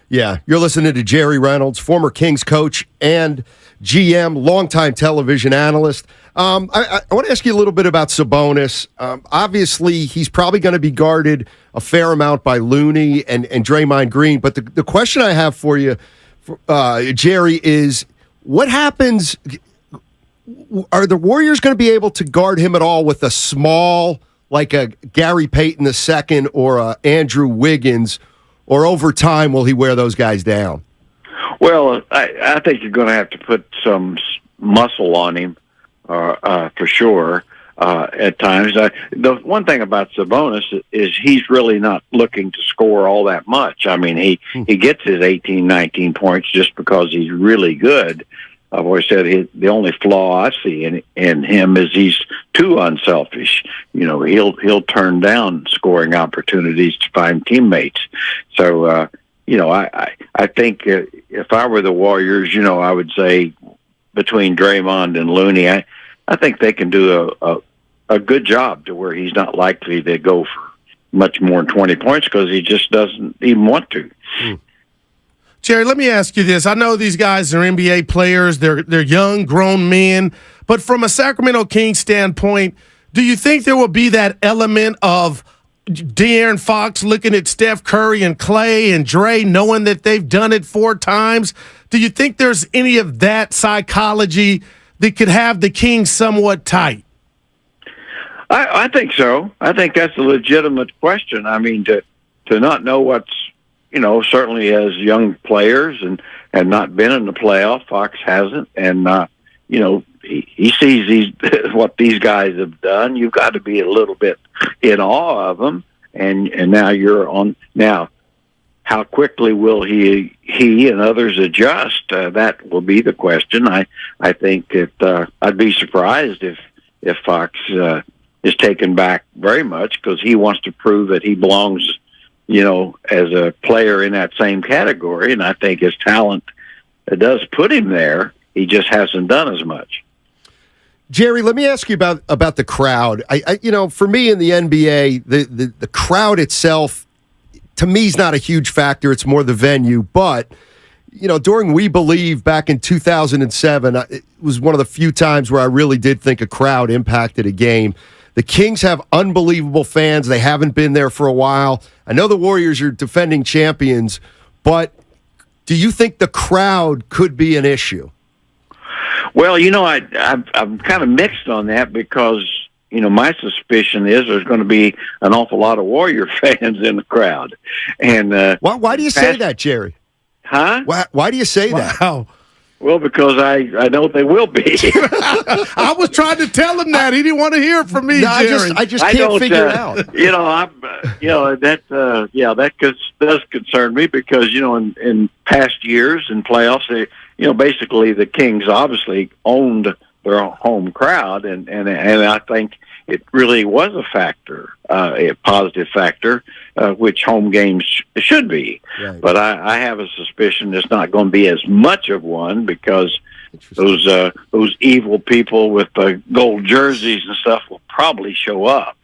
Yeah, you're listening to Jerry Reynolds, former Kings coach and GM, longtime television analyst. I want to ask you a little bit about Sabonis. Obviously, he's probably going to be guarded a fair amount by Looney and Draymond Green. But the question I have for you, Jerry, is what happens? Are the Warriors going to be able to guard him at all with a small, like a Gary Payton II or a Andrew Wiggins, or over time will he wear those guys down? Well, I think you're going to have to put some muscle on him for sure at times. The one thing about Sabonis is he's really not looking to score all that much. I mean, he gets his 18, 19 points just because he's really good. I've always said the only flaw I see in him is he's too unselfish. He'll turn down scoring opportunities to find teammates. So, I think if I were the Warriors, I would say between Draymond and Looney, I think they can do a good job to where he's not likely to go for much more than 20 points because he just doesn't even want to. Jerry, let me ask you this. I know these guys are NBA players. They're young, grown men. But from a Sacramento Kings standpoint, do you think there will be that element of De'Aaron Fox looking at Steph Curry and Klay and Dre, knowing that they've done it 4 times. Do you think there's any of that psychology that could have the Kings somewhat tight? I think so. I think that's a legitimate question. I mean, to not know what's, certainly as young players and not been in the playoff, Fox hasn't, and he sees what these guys have done. You've got to be a little bit in awe of them, and now you're on now. How quickly will he and others adjust? That will be the question. I think that I'd be surprised if Fox is taken back very much, because he wants to prove that he belongs, as a player in that same category. And I think his talent does put him there. He just hasn't done as much. Jerry, let me ask you about the crowd. For me in the NBA, the crowd itself, to me, is not a huge factor. It's more the venue. But, during We Believe back in 2007, it was one of the few times where I really did think a crowd impacted a game. The Kings have unbelievable fans. They haven't been there for a while. I know the Warriors are defending champions, but do you think the crowd could be an issue? Well, I'm kind of mixed on that, because, my suspicion is there's going to be an awful lot of Warrior fans in the crowd. And why do you say that, Jerry? Huh? Why do you say that? Wow. Well, because I know they will be. I was trying to tell him that. He didn't want to hear it from me, Jerry. I just can't figure it out. That does concern me, because, in past years in playoffs, basically the Kings obviously owned their home crowd, and I think it really was a factor, a positive factor, which home games should be. Right. But I have a suspicion it's not going to be as much of one, because those evil people with the gold jerseys and stuff will probably show up.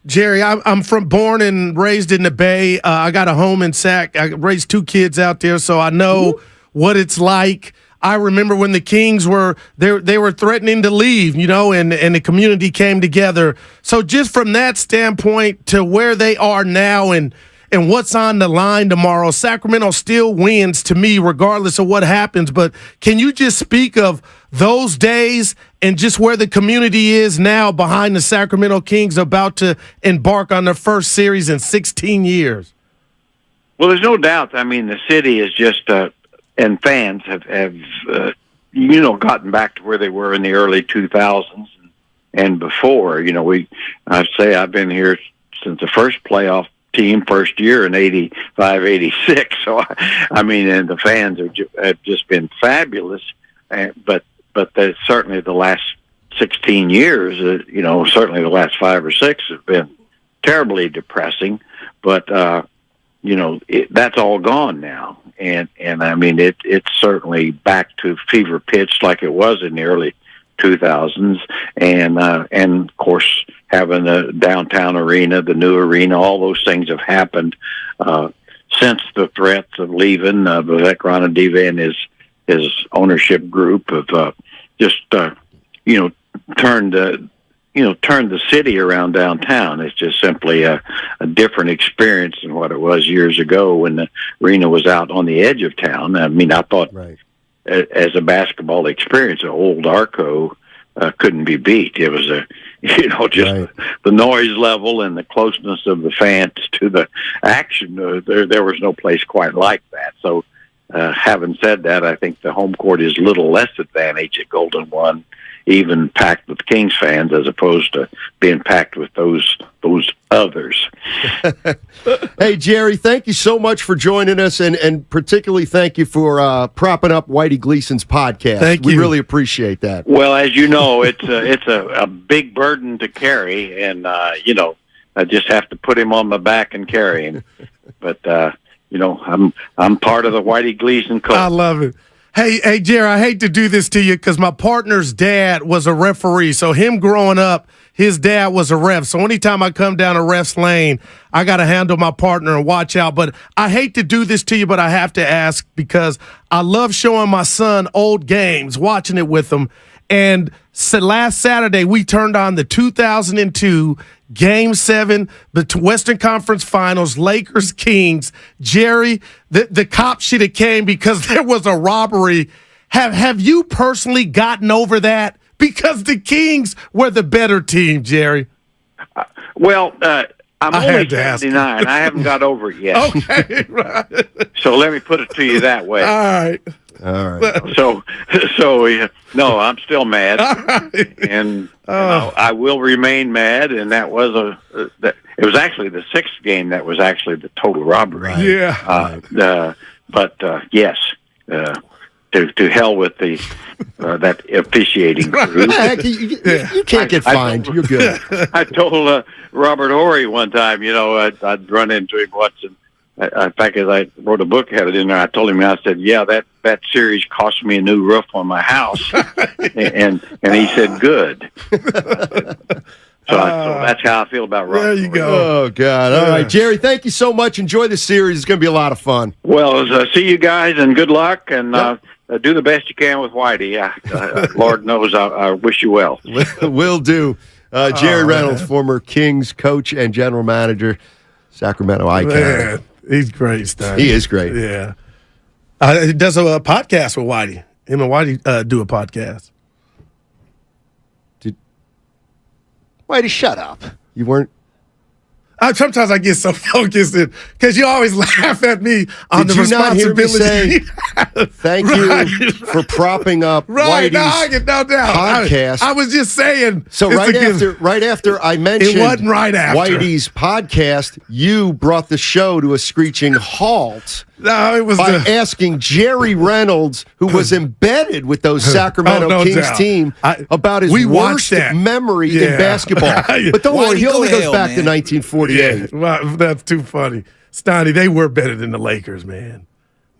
Jerry, I'm born and raised in the Bay. I got a home in Sac. I raised 2 kids out there, so I know what it's like. I remember when the Kings were they were threatening to leave, and the community came together. So just from that standpoint to where they are now and what's on the line tomorrow, Sacramento still wins to me regardless of what happens. But can you just speak of those days and just where the community is now behind the Sacramento Kings about to embark on their first series in 16 years? Well, there's no doubt. I mean, the city is just and fans have gotten back to where they were in the early 2000s and before. I'd say I've been here since the first playoff team, first year in 85, 86. So, and the fans have just been fabulous. But certainly the last 16 years, certainly the last 5 or 6 have been terribly depressing. But, that's all gone now. And it's certainly back to fever pitch like it was in the early 2000s. And of course, having the downtown arena, the new arena, all those things have happened since the threats of leaving. Vivek Ranadive and his ownership group have turned the city around downtown. It's just simply a different experience than what it was years ago when the arena was out on the edge of town. I thought as a basketball experience, old Arco couldn't be beat. It was the noise level and the closeness of the fans to the action. There was no place quite like that. So having said that, I think the home court is a little less advantage at Golden One, even packed with Kings fans, as opposed to being packed with those others. Hey, Jerry, thank you so much for joining us, and particularly thank you for propping up Whitey Gleason's podcast. Thank you. We really appreciate that. Well, as you know, it's a big burden to carry, and I just have to put him on my back and carry him. But I'm part of the Whitey Gleason cult. I love it. Hey, Jerry, I hate to do this to you because my partner's dad was a referee. So him growing up, his dad was a ref. So anytime I come down a ref's lane, I got to handle my partner and watch out. But I hate to do this to you, but I have to ask because I love showing my son old games, watching it with him. And last Saturday, we turned on the 2002 Game 7, the Western Conference Finals, Lakers, Kings. Jerry, the cops should have came because there was a robbery. Have you personally gotten over that? Because the Kings were the better team, Jerry. I'm only 79. I haven't got over it yet. Okay, right. So let me put it to you that way. All right. So no, I'm still mad, and I will remain mad. And that was it was actually the sixth game that was actually the total robbery. Right. Yeah. Yes. To hell with the that officiating crew. You can't get fined. You're good. I told Robert Horry one time, I'd run into him once, and in fact, as I wrote a book, had it in there. I told him, I said, "Yeah, that series cost me a new roof on my house," and he said, "Good." So that's how I feel about Robert. There you go. Oh, God. All right, Jerry, thank you so much. Enjoy the series. It's going to be a lot of fun. Well, see you guys, and good luck, and do the best you can with Whitey. Lord knows I wish you well. Will do. Jerry Reynolds, former Kings coach and general manager, Sacramento icon. Man, he's great, Stein. He is great. Yeah. He does a podcast with Whitey. Him and Whitey do a podcast. Whitey, shut up. You weren't. Sometimes I get so focused because you always laugh at me on the responsibility. Not hear me say, thank you for propping up Whitey's podcast. I was just saying. So right after I mentioned it wasn't right after Whitey's podcast, you brought the show to a screeching halt. No, it was by asking Jerry Reynolds, who was embedded with those Sacramento Kings team, about his worst memory in basketball. But don't worry, he only goes back to 1948. Yeah, well, that's too funny. Steiny, they were better than the Lakers, man.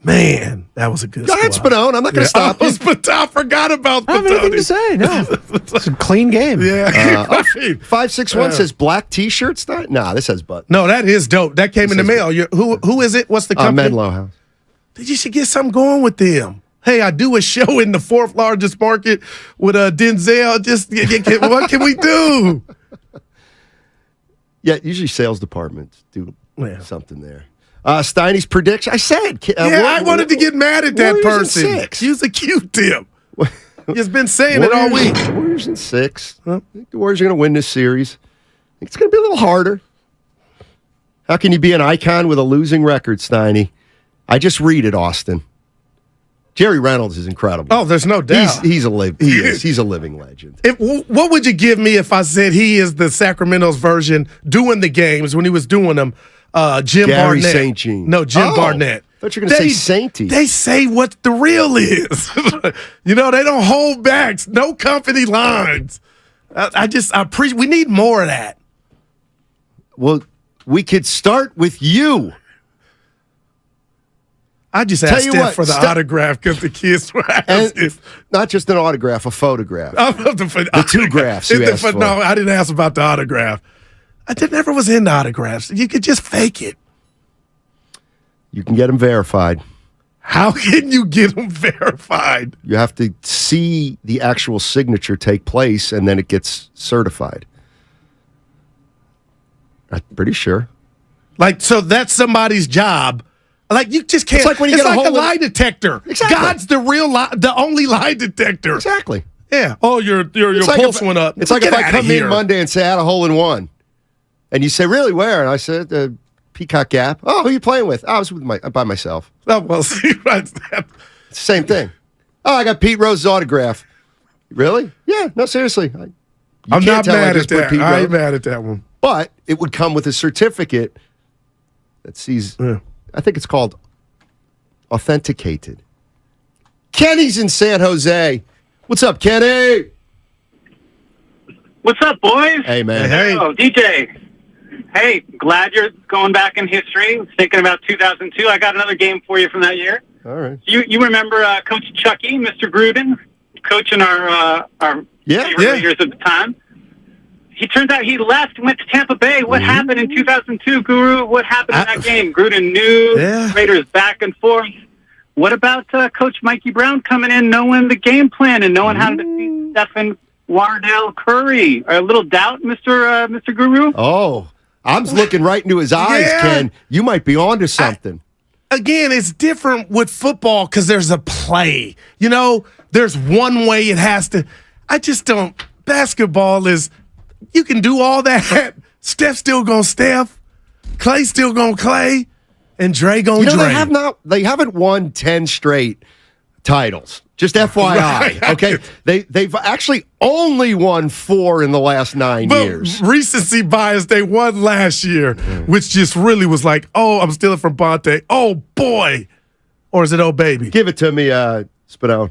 Man, that was a good Go ahead, Spadone. I'm not going to stop you. I forgot about Spadone. I don't have anything to say. No. It's a clean game. Yeah. 561 says black T-shirts. Nah, this has buttons. No, that is dope. That came in the mail. Who is it? What's the company? Menlo House. You should get something going with them. Hey, I do a show in the fourth largest market with Denzel. Just what can we do? Yeah, usually sales departments do something there. Steiny's prediction. I said. I wanted to get mad at that person. Use a Q-tip. He's been saying it all week. Warriors in 6. I think the Warriors are going to win this series. I think it's going to be a little harder. How can you be an icon with a losing record, Steiny? I just read it, Austin. Jerry Reynolds is incredible. Oh, there's no doubt. He's a living legend. What would you give me if I said he is the Sacramento's version doing the games when he was doing them? Jim Gary Barnett. St. Jean. No, Jim Barnett. I thought you were going to say Sainty. They say what the real is. They don't hold back. No company lines. We need more of that. Well, we could start with you. I just asked Steph for the autograph because the kids were asking. Not just an autograph, a photograph. The 2 graphs you asked for. No, I didn't ask about the autograph. I never was into autographs. You could just fake it. You can get them verified. How can you get them verified? You have to see the actual signature take place, and then it gets certified. I'm pretty sure. So that's somebody's job. You just can't. It's like when you get a lie detector. Exactly. God's the only lie detector. Exactly. Yeah. Oh, your pulse went up. It's like if I come in Monday and say I had a hole in one, and you say, "Really, where?" And I said, "Peacock Gap." Oh, who are you playing with? Oh, I was by myself. Oh, well, see, right. It's the same thing. Oh, I got Pete Rose's autograph. Really? Yeah. No, seriously. I'm not mad at that. I ain't mad at that one. But it would come with a certificate that sees. I think it's called authenticated. Kenny's in San Jose. What's up, Kenny? What's up, boys? Hey, man. Hey. Oh, DJ. Hey, glad you're going back in history. Thinking about 2002. I got another game for you from that year. All right. You remember Coach Chucky, Mr. Gruden, coaching our Raiders at the time? He turns out he left and went to Tampa Bay. What happened in 2002, Guru? What happened in that game? Gruden knew Raiders back and forth. What about Coach Mikey Brown coming in, knowing the game plan and knowing how to defeat Stephen Wardell Curry? A little doubt, Mr. Guru? Oh, I'm looking right into his eyes, Ken. You might be onto something. Again, it's different with football because there's a play. You know, there's one way it has to. I just don't. Basketball is, you can do all that. Steph's still going to Steph. Klay still going to Klay. And Dre going to Dre. They haven't won 10 straight titles. Just FYI, right. Okay? They've actually only won 4 in the last 9 years. Recency bias, they won last year, which just really was like, oh, I'm stealing from Bonte. Oh, boy. Or is it oh, baby? Give it to me, Spadone.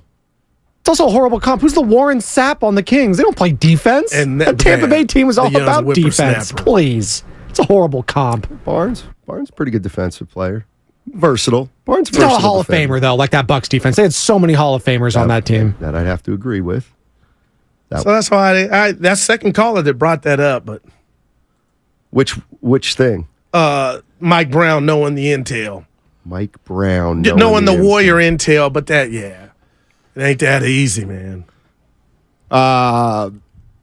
It's also a horrible comp. Who's the Warren Sapp on the Kings? They don't play defense. And the Tampa Bay team was all about defense. Please. It's a horrible comp. Barnes, pretty good defensive player. Versatile. Barnes, he's not a Hall of Famer, though, like that Bucks defense. They had so many Hall of Famers on that team. That I'd have to agree with. That's why that second caller that brought that up. But Which thing? Mike Brown knowing the intel. Mike Brown knowing the Warrior intel, but it ain't that easy, man.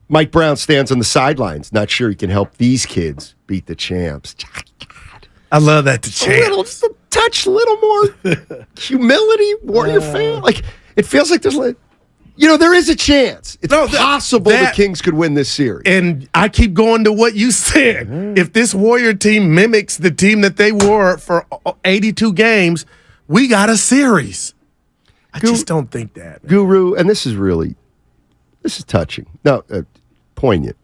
Mike Brown stands on the sidelines. Not sure he can help these kids beat the champs. God. I love that. Just a touch, little more humility, Warrior fan. Like, it feels like there's there is a chance. It's possible the Kings could win this series. And I keep going to what you said. If this Warrior team mimics the team that they were for 82 games, we got a series. I just don't think that. Man. Guru, and this is touching. No, poignant.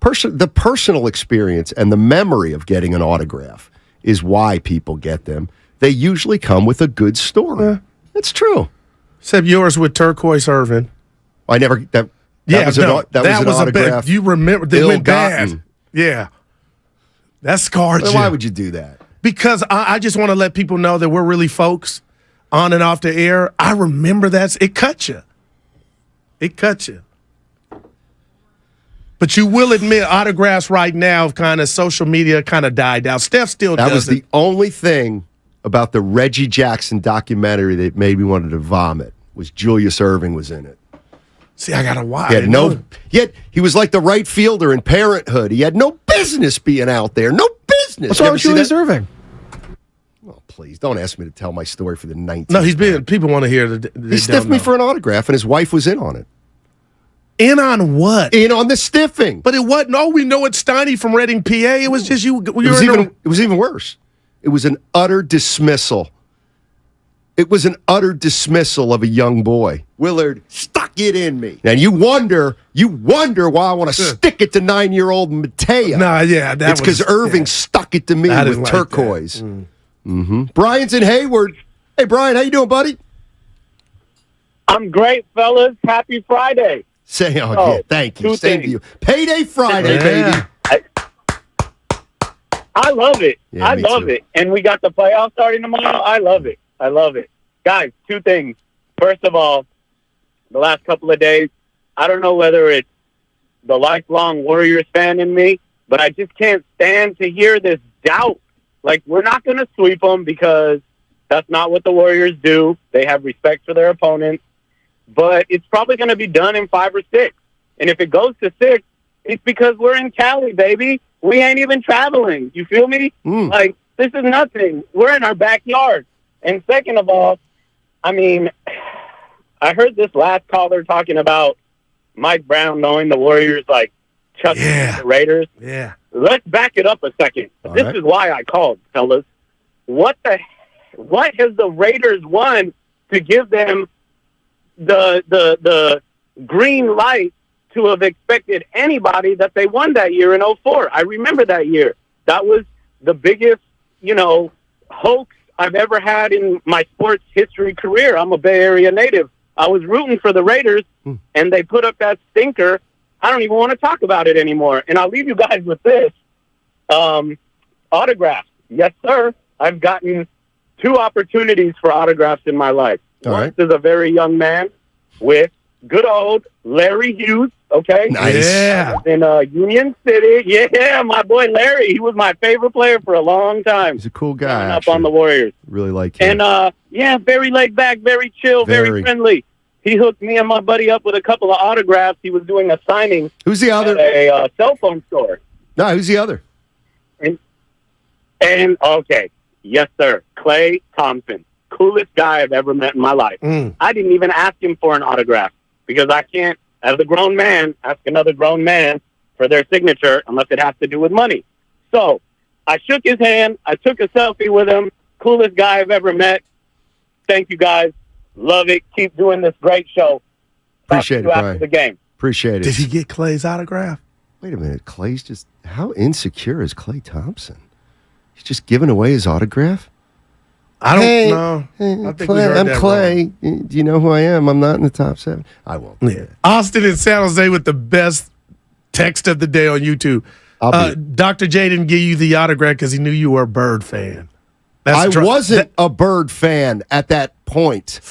The personal experience and the memory of getting an autograph is why people get them. They usually come with a good story. It's true. Except yours with Turquoise Irvin. I never. That was an autograph. You remember they went bad. Yeah, that scarred you. Why would you do that? Because I just want to let people know that we're really folks on and off the air. I remember that. It cut you. It cut you. But you will admit autographs right now, kind of social media kind of died down. Steph still does. That was the only thing about the Reggie Jackson documentary that made me wanted to vomit. Was Julius Erving was in it. See, I gotta watch. He was like the right fielder in Parenthood. He had no business being out there. No business. What's wrong with Julius Erving? Oh, please don't ask me to tell my story for the 19th. No, people want to hear he stiffed me for an autograph, and his wife was in on it. In on what? In on the stiffing. But it wasn't. No, we know it's Steiny from Reading, PA. It was just you. It was even worse. It was an utter dismissal. It was an utter dismissal of a young boy. Willard stuck it in me. And you wonder why I want to stick it to 9-year-old Mateo. Nah, yeah. It's because Irving stuck it to me with turquoise. Brian's in Hayward. Hey, Brian, how you doing, buddy? I'm great, fellas. Happy Friday. Thank you. Same to you. Payday Friday, baby. I love it. I love it. And we got the playoffs starting tomorrow. I love it. Guys, 2 things. First of all, the last couple of days, I don't know whether it's the lifelong Warriors fan in me, but I just can't stand to hear this doubt. Like, we're not going to sweep them because that's not what the Warriors do. They have respect for their opponents. But it's probably going to be done in 5 or 6. And if it goes to 6, it's because we're in Cali, baby. We ain't even traveling. You feel me? Like, this is nothing. We're in our backyard. And second of all, I mean, I heard this last caller talking about Mike Brown knowing the Warriors, like, chucking the Raiders. Yeah. Let's back it up a second. This is why I called, fellas. What has the Raiders won to give them the green light to have expected anybody that they won that year in 2004? I remember that year. That was the biggest, hoax I've ever had in my sports history career. I'm a Bay Area native. I was rooting for the Raiders, and they put up that stinker. I don't even want to talk about it anymore. And I'll leave you guys with this. Autographs. Yes, sir. I've gotten 2 opportunities for autographs in my life. Once as a very young man with good old Larry Hughes, Okay? Nice. Yeah. In Union City. Yeah, my boy Larry. He was my favorite player for a long time. He's a cool guy. Up on the Warriors. Really like him. And, very laid back, very chill, very friendly. He hooked me and my buddy up with a couple of autographs. He was doing a signing. Who's the other? At a cell phone store. No, who's the other? And okay, yes, sir. Klay Thompson. Coolest guy I've ever met in my life. I didn't even ask him for an autograph because I can't, as a grown man, ask another grown man for their signature unless it has to do with money. So I shook his hand. I took a selfie with him. Coolest guy I've ever met. Thank you, guys. Love it. Keep doing this great show. Appreciate it, after Brian. the game. Appreciate it. Did he get Klay's autograph? Wait a minute. Klay's just... How insecure is Klay Thompson? He's just giving away his autograph? I don't know. I think we heard I'm that Klay. Do you know who I am? I'm not in the top 7. I won't. Yeah. Austin in San Jose with the best text of the day on YouTube. Dr. J didn't give you the autograph because he knew you were a Bird fan. I wasn't a Bird fan at that point.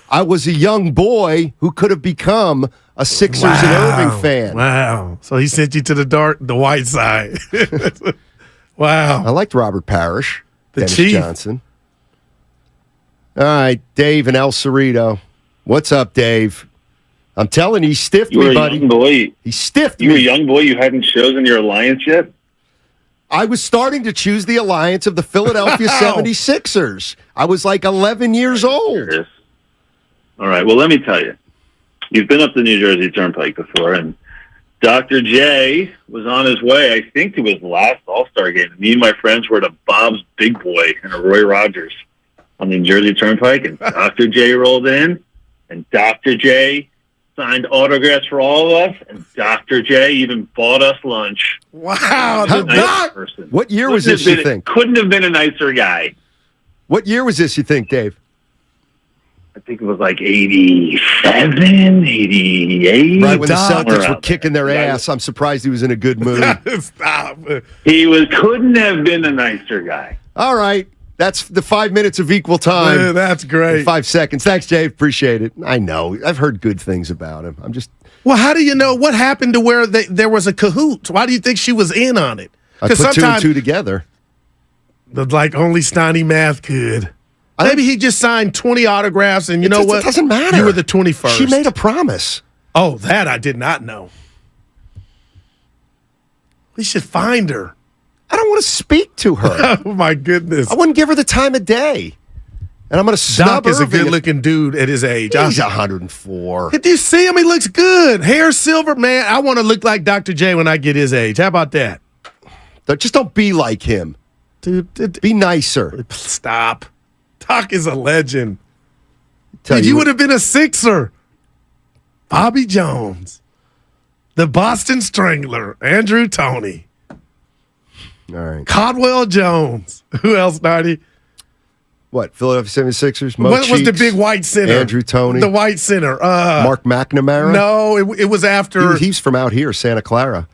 I was a young boy who could have become a Sixers and Irving fan. Wow. So he sent you to the white side. Wow. I liked Robert Parrish, Dennis Chief. Johnson. All right, Dave and El Cerrito. What's up, Dave? I'm telling you, he stiffed You were me, a buddy. young boy. He stiffed You were a me. young boy. You hadn't chosen your alliance yet? I was starting to choose the alliance of the Philadelphia 76ers. I was like 11 years old. All right. Well, let me tell you. You've been up the New Jersey Turnpike before, and Dr. J was on his way, I think, to his last All-Star game. Me and my friends were at a Bob's Big Boy and a Roy Rogers on the New Jersey Turnpike, and Dr. J rolled in, and Dr. J signed autographs for all of us, and Dr. J even bought us lunch. Wow. What year was this, you think? Couldn't have been a nicer guy. What year was this, you think, Dave? I think it was like 87, 88. Right when the somewhere Celtics were out kicking their ass. I'm surprised he was in a good mood. Stop. He couldn't have been a nicer guy. All right. That's the 5 minutes of equal time. Yeah, that's great. 5 seconds. Thanks, Dave. Appreciate it. I know. I've heard good things about him. I'm just... Well, how do you know what happened to where there was a cahoots? Why do you think she was in on it? I put 2 and 2 together. Like only Steiny Math could. Maybe he just signed 20 autographs, and you know what? It doesn't matter. You were the 21st. She made a promise. Oh, that I did not know. We should find her. I don't want to speak to her. Oh, my goodness. I wouldn't give her the time of day. And I'm going to snub Doc is a Irving. good-looking dude at his age. He's 104. Do you see him? He looks good. Hair silver, man. I want to look like Dr. J when I get his age. How about that? Just don't be like him. Dude, be nicer. Stop. Doc is a legend. Tell Dude, you you what- would have been a Sixer. Bobby Jones. The Boston Strangler. Andrew Toney. All right. Caldwell Jones. Who else, Nardi? What, Philadelphia 76ers? Mo What was the Cheeks, big white center? Andrew Toney. The white center. Mark McNamara? No, it was after. He's from out here, Santa Clara.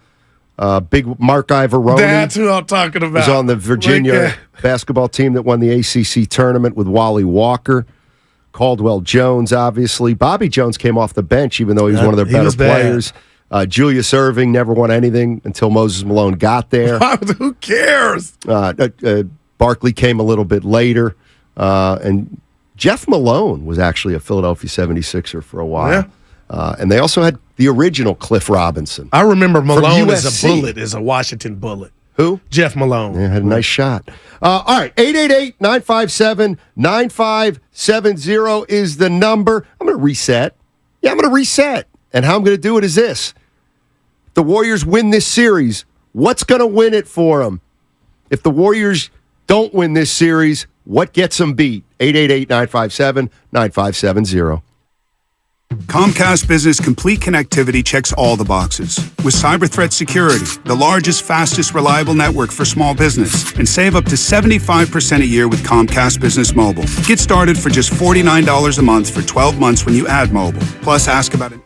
Big Mark Ivaroni. That's who I'm talking about. Was on the Virginia basketball team that won the ACC tournament with Wally Walker. Caldwell Jones, obviously. Bobby Jones came off the bench, even though he was one of their better players. Julius Erving never won anything until Moses Malone got there. Who cares? Barkley came a little bit later. And Jeff Malone was actually a Philadelphia 76er for a while. And they also had the original Cliff Robinson. I remember Malone as a USC. bullet, as a Washington bullet. Who? Jeff Malone. Yeah, had a nice shot. All right, 888-957-9570 is the number. I'm going to reset. Yeah, I'm going to reset. And how I'm going to do it is this. If the Warriors win this series, what's going to win it for them? If the Warriors don't win this series, what gets them beat? 888-957-9570. Comcast Business Complete Connectivity checks all the boxes. With cyber threat security, the largest, fastest, reliable network for small business, and save up to 75% a year with Comcast Business Mobile. Get started for just $49 a month for 12 months when you add mobile. Plus, ask about it.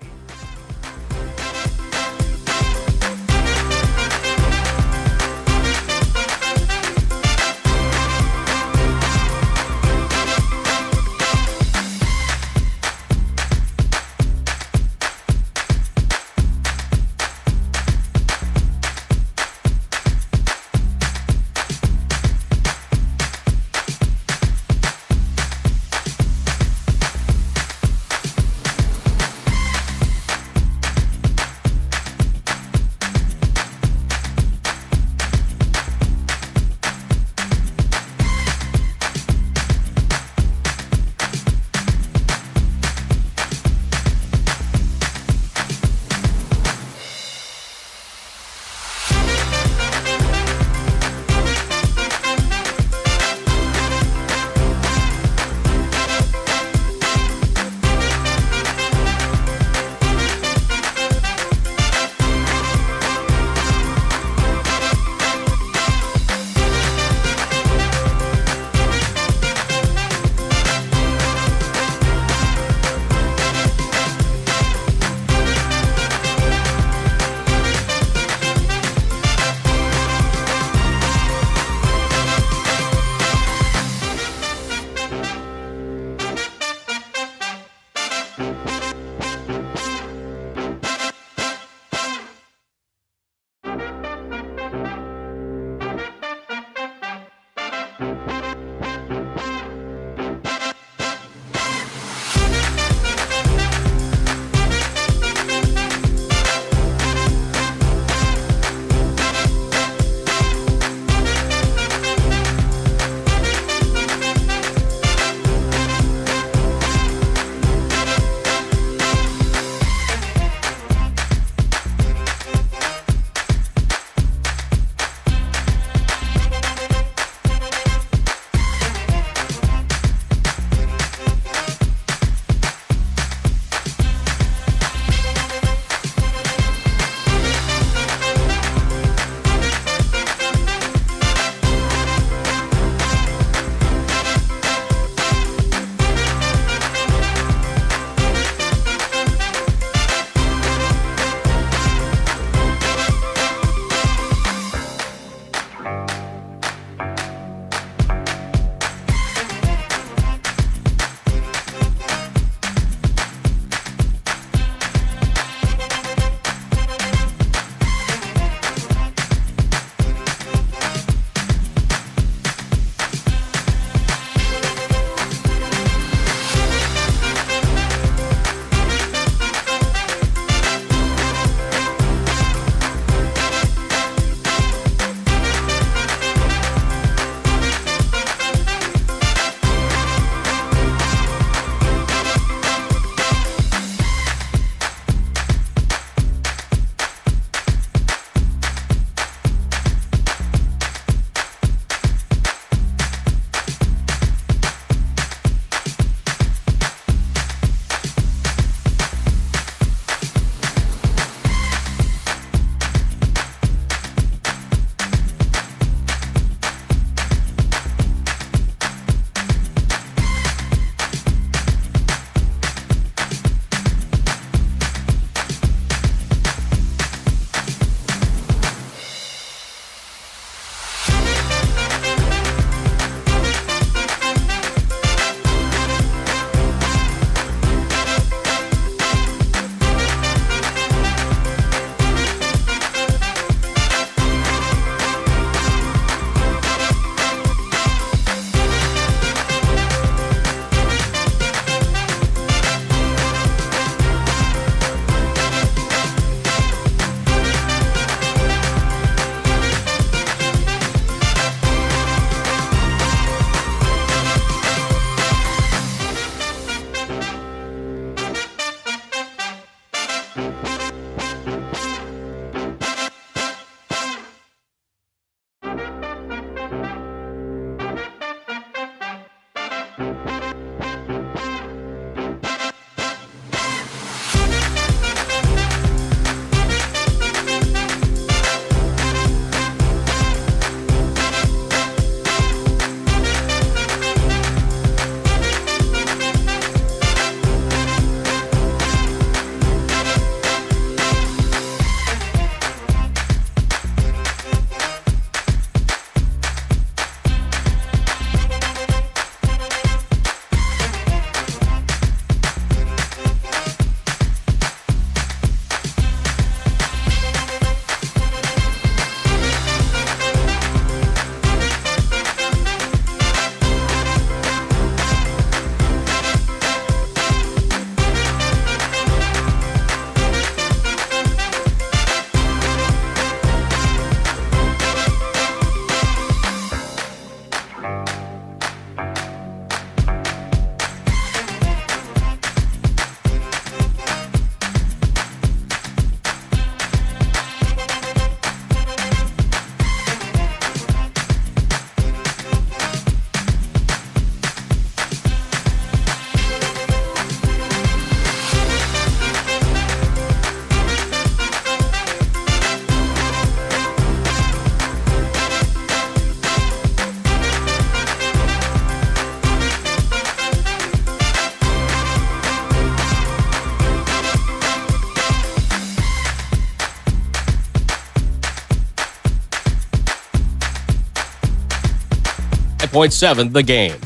95.7 The Game.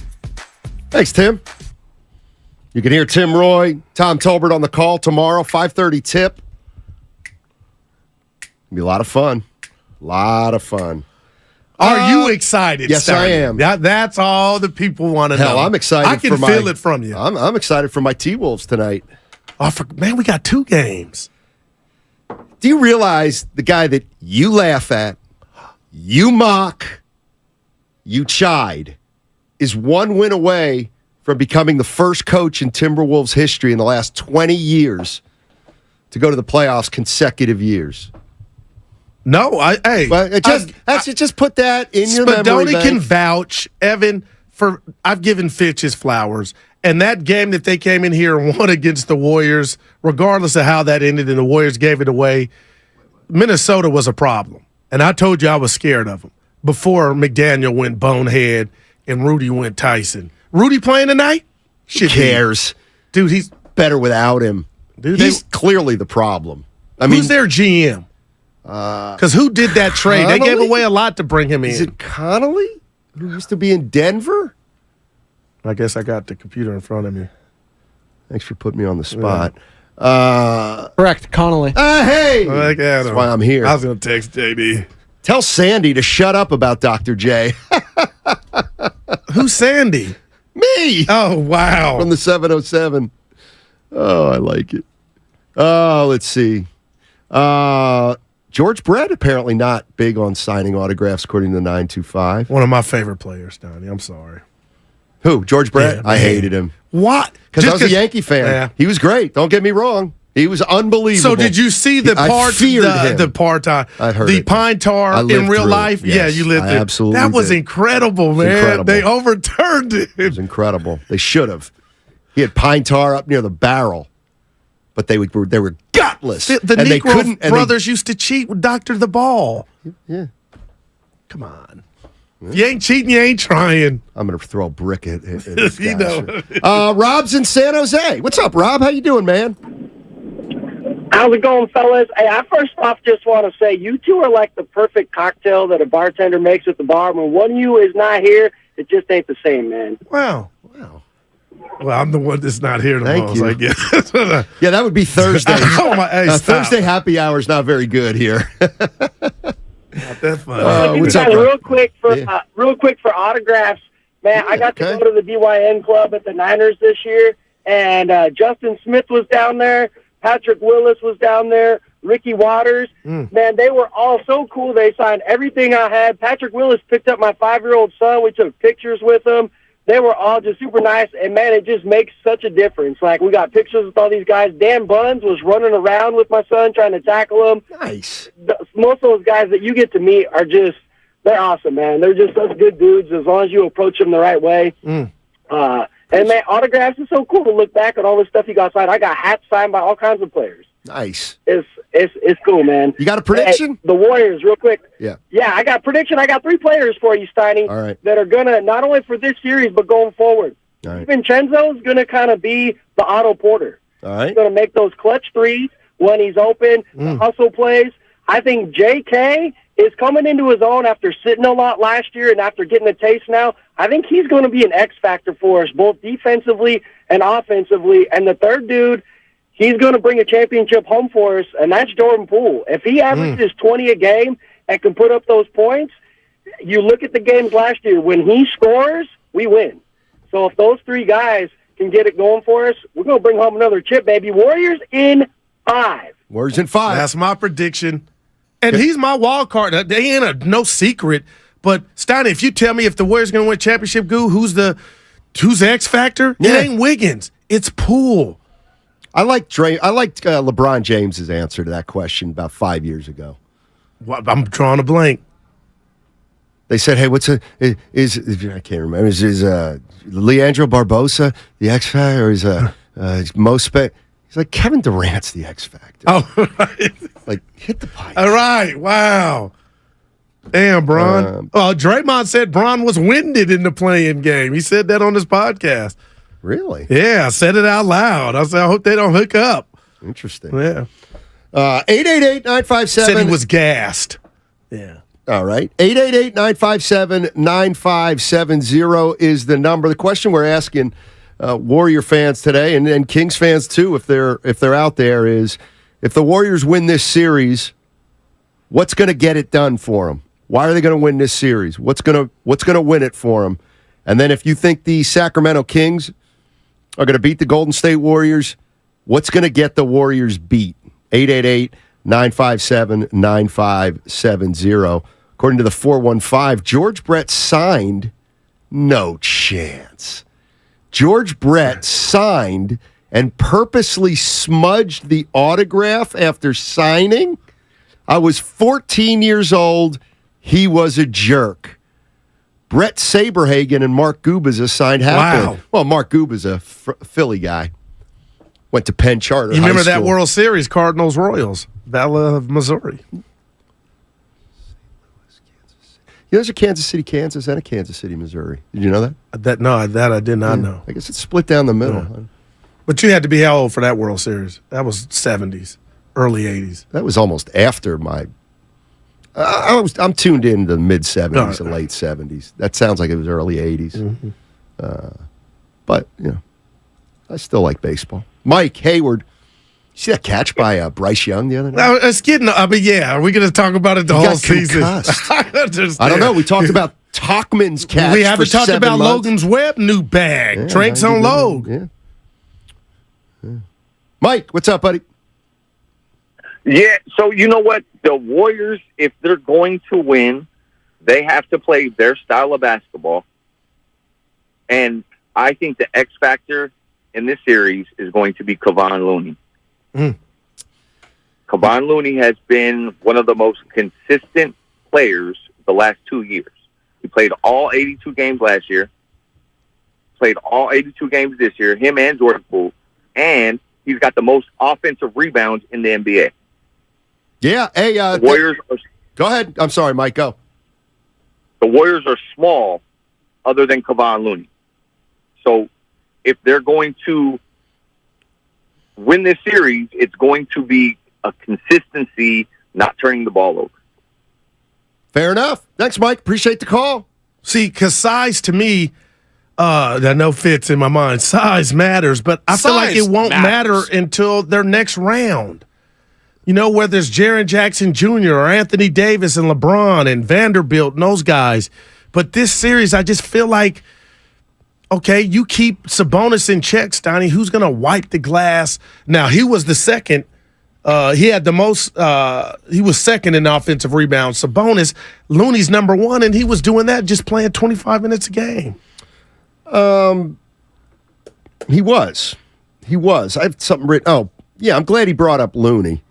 Thanks, Tim. You can hear Tim Roy, Tom Tolbert on the call tomorrow, 5:30 tip. It'll be a lot of fun. Are you excited? Yes, Steiny? I am. That's all the people want to know. Hell, I'm excited. I can feel it from you. I'm excited for my T-Wolves tonight. Man, we got 2 games. Do you realize the guy that you laugh at, you mock, you chide, is 1 win away from becoming the first coach in Timberwolves history in the last 20 years to go to the playoffs consecutive years? No, just put that in your memory Spadoni bank. can vouch, Evan, for I've given Fitch his flowers. And that game that they came in here and won against the Warriors, regardless of how that ended and the Warriors gave it away, Minnesota was a problem. And I told you I was scared of them before McDaniel went bonehead and Rudy went Tyson. Rudy playing tonight? Who cares? Dude, he's better without him. Dude, he's clearly the problem. Who's their GM? Because who did that trade? Connolly? They gave away a lot to bring him in. Is it Connolly, who used to be in Denver? I guess I got the computer in front of me. Thanks for putting me on the spot. Correct, Connolly. Hey! That's why I'm here. I was going to text JD. Tell Sandy to shut up about Dr. J. Who's Sandy? Me! Oh, wow. From the 707. Oh, I like it. Oh, let's see. George Brett apparently not big on signing autographs, according to 925. One of my favorite players, Donnie. I'm sorry. Who? George Brett? Yeah, I hated him. What? Because I was a Yankee fan. Yeah. He was great. Don't get me wrong. He was unbelievable. So did you see the I feared him. the the pine tar in real life? Yes, yeah, you lived I it. absolutely That was did. incredible, man. Incredible. They overturned it. It was incredible. They should have. He had pine tar up near the barrel, but they were gutless. The and they Negro couldn't. And brothers used to cheat with Dr. the Ball. Yeah. Come on. If you ain't cheating, you ain't trying. I'm going to throw a brick at this You guy. know. Rob's in San Jose. What's up, Rob? How you doing, man? How's it going, fellas? Hey, I first off just want to say you two are like the perfect cocktail that a bartender makes at the bar. When one of you is not here, it just ain't the same, man. Wow. Well, I'm the one that's not here tomorrow, Thank you. so I guess. Yeah, that would be Thursday. Oh, my, hey, stop. Thursday happy hour is not very good here. Not that funny. What's up, Guys, bro? real quick for autographs, man. I got to go to the DYN club at the Niners this year, and Justin Smith was down there. Patrick Willis was down there. Ricky Waters. Man, they were all so cool. They signed everything I had. Patrick Willis picked up my 5-year-old son. We took pictures with him. They were all just super nice, and, man, it just makes such a difference. Like, we got pictures with all these guys. Dan Buns was running around with my son trying to tackle him. Nice. Most of those guys that you get to meet are just, they're awesome, man. They're just such good dudes as long as you approach them the right way. And, man, autographs is so cool to look back at all the stuff you got signed. I got hats signed by all kinds of players. Nice. It's cool, man. You got a prediction? Hey, the Warriors, real quick. Yeah. Yeah, I got prediction. I got 3 players for you, Steiny, All right. that are going to, not only for this series, but going forward. All right. Vincenzo's going to kind of be the Otto Porter. All right. He's going to make those clutch threes when he's open, the hustle plays. I think J.K. is coming into his own after sitting a lot last year and after getting a taste now. I think he's going to be an X factor for us, both defensively and offensively. And the third dude, he's going to bring a championship home for us, and that's Jordan Poole. If he averages 20 a game and can put up those points, you look at the games last year. When he scores, we win. So if those 3 guys can get it going for us, we're going to bring home another chip, baby. Warriors in 5. Warriors in 5. That's my prediction. And he's my wild card. They ain't no secret. But, Steiny, if you tell me if the Warriors going to win championship, who's the X factor? Yeah. It ain't Wiggins. It's Poole. I liked LeBron James's answer to that question about 5 years ago. I'm drawing a blank. They said, "Hey, I can't remember. Is Leandro Barbosa the X factor, or is Mo Spec?" He's like, Kevin Durant's the X factor. Oh, right. Like, hit the pipe. All right. Wow. Damn, Bron. Draymond said Bron was winded in the playing game. He said that on his podcast. Really? Yeah, I said it out loud. I said, I hope they don't hook up. Interesting. Yeah. 888-957. Said he was gassed. Yeah. All right. 888-957-9570 is the number. The question we're asking Warrior fans today, and Kings fans too, if they're out there, is if the Warriors win this series, what's going to get it done for them? Why are they going to win this series? What's going to win it for them? And then if you think the Sacramento Kings are going to beat the Golden State Warriors, what's going to get the Warriors beat? 888-957-9570. According to the 415, George Brett signed. No chance. George Brett signed and purposely smudged the autograph after signing. I was 14 years old. He was a jerk. Brett Saberhagen and Mark Gubiza signed happily. Wow. Well, Mark Gubiza, Philly guy. Went to Penn Charter. You remember High that School. World Series, Cardinals-Royals, Battle of Missouri. There's a Kansas City, Kansas, and a Kansas City, Missouri. Did you know that? That I did not know. I guess it's split down the middle. Yeah. But you had to be how old for that World Series? That was 70s, early 80s. That was almost after my. I'm tuned in to the mid 70s and late 70s. That sounds like it was early 80s. Mm-hmm. But I still like baseball. Mike Hayward. See that catch by Bryce Young the other night? I was kidding. I mean, yeah. Are we going to talk about it the whole season? I don't know. We talked about Talkman's catch. We haven't for talked 7 about months. Logan's Webb new bag. Tranks on Logue. Yeah. Mike, what's up, buddy? Yeah, so you know what? The Warriors, if they're going to win, they have to play their style of basketball. And I think the X factor in this series is going to be Kevon Looney. Kevon Looney has been one of the most consistent players the last 2 years. He played all 82 games last year, played all 82 games this year, him and Jordan Poole, and he's got the most offensive rebounds in the NBA. Yeah. Hey, the Warriors go ahead. I'm sorry, Mike. Go. The Warriors are small other than Kevon Looney. So if they're going to win this series, it's going to be a consistency, not turning the ball over. Fair enough. Thanks, Mike. Appreciate the call. See, because size to me, that no fits in my mind. Size matters, but I feel like it won't matter until their next round. You know, whether it's Jaren Jackson Jr. or Anthony Davis and LeBron and Vanderbilt and those guys. But this series, I just feel like, okay, you keep Sabonis in check, Steiny. Who's going to wipe the glass? Now, he was the second. He had the most. He was second in offensive rebounds. Sabonis, Looney's number one, and he was doing that just playing 25 minutes a game. He was. I have something written. Oh, yeah, I'm glad he brought up Looney.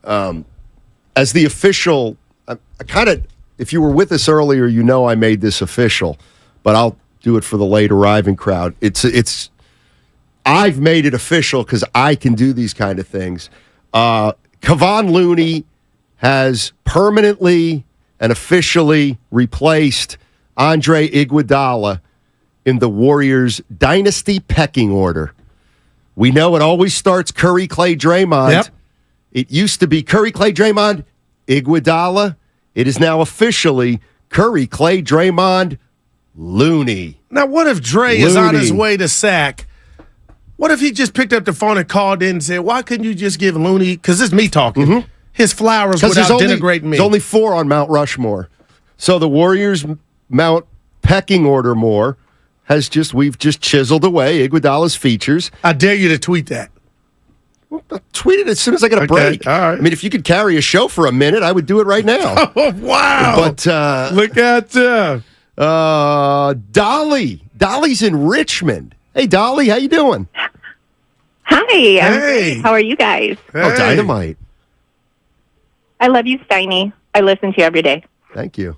As the official, I kind of, if you were with us earlier, you know I made this official, but I'll do it for the late arriving crowd. I've made it official because I can do these kind of things. Kevon Looney has permanently and officially replaced Andre Iguodala in the Warriors' dynasty pecking order. We know it always starts Curry, Klay, Draymond. Yep. It used to be Curry, Klay, Draymond, Iguodala. It is now officially Curry, Klay, Draymond, Looney. Now, what if Dre is on his way to sack? What if he just picked up the phone and called in and said, why couldn't you just give Looney, because it's me talking, his flowers without denigrating me? There's only 4 on Mount Rushmore. So the Warriors' Mount pecking order more we've just chiseled away Iguodala's features. I dare you to tweet that. I'll tweet it as soon as I get a break. All right. I mean, if you could carry a show for a minute, I would do it right now. Oh, wow. But look at Dolly. Dolly's in Richmond. Hey, Dolly, how you doing? Hi. I'm great. How are you guys? Oh, dynamite. I love you, Steiny. I listen to you every day. Thank you.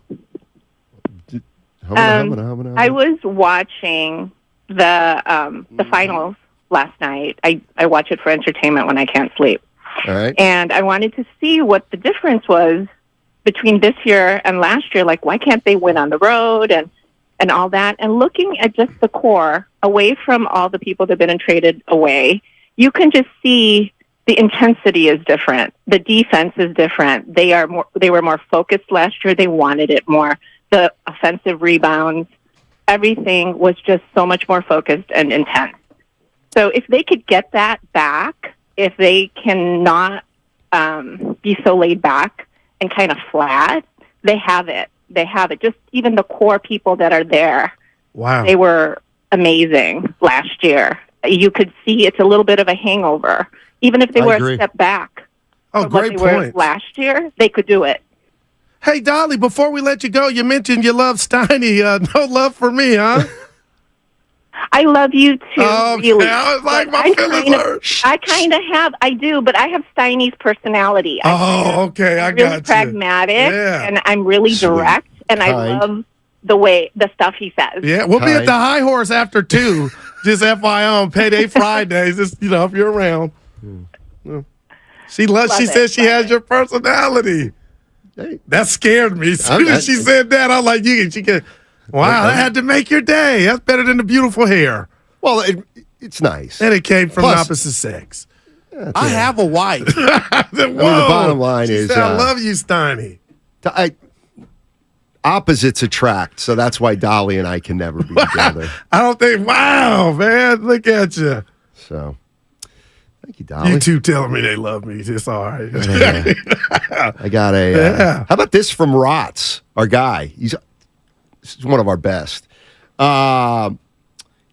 I was watching the finals last night. I watch it for entertainment when I can't sleep. All right. And I wanted to see what the difference was between this year and last year. Like, why can't they win on the road and all that? And looking at just the core, away from all the people that have been traded away, you can just see the intensity is different. The defense is different. They were more focused last year. They wanted it more. The offensive rebounds, everything was just so much more focused and intense. So if they could get that back, if they cannot be so laid back and kind of flat, they have it. They have it. Just even the core people that are there. Wow. They were amazing last year. You could see it's a little bit of a hangover. Even if they were a step back from what they were last year, they could do it. Hey, Dolly, before we let you go, you mentioned you love Steiny. No love for me, huh? I love you too, really. I was like, my feelings hurt. I do, but I have Steiny's personality. Okay, I I'm got really you. pragmatic, Yeah. and I'm really direct, and I love the stuff he says. Yeah, we'll be at the High Horse after 2. Just FYI on Payday Fridays. Just, if you're around. She said she has your personality. Hey. That scared me. As soon as she said that, I was like, wow, that had to make your day. That's better than the beautiful hair. Well, it's nice. And it came from the opposite sex. I have a wife. The bottom line is, I love you, Steiny. Opposites attract, so that's why Dolly and I can never be together. I don't think. Wow, man, look at you. So, thank you, Dolly. You two telling me they love me. It's all right. I got a. How about this from Rotz, our guy? This is one of our best.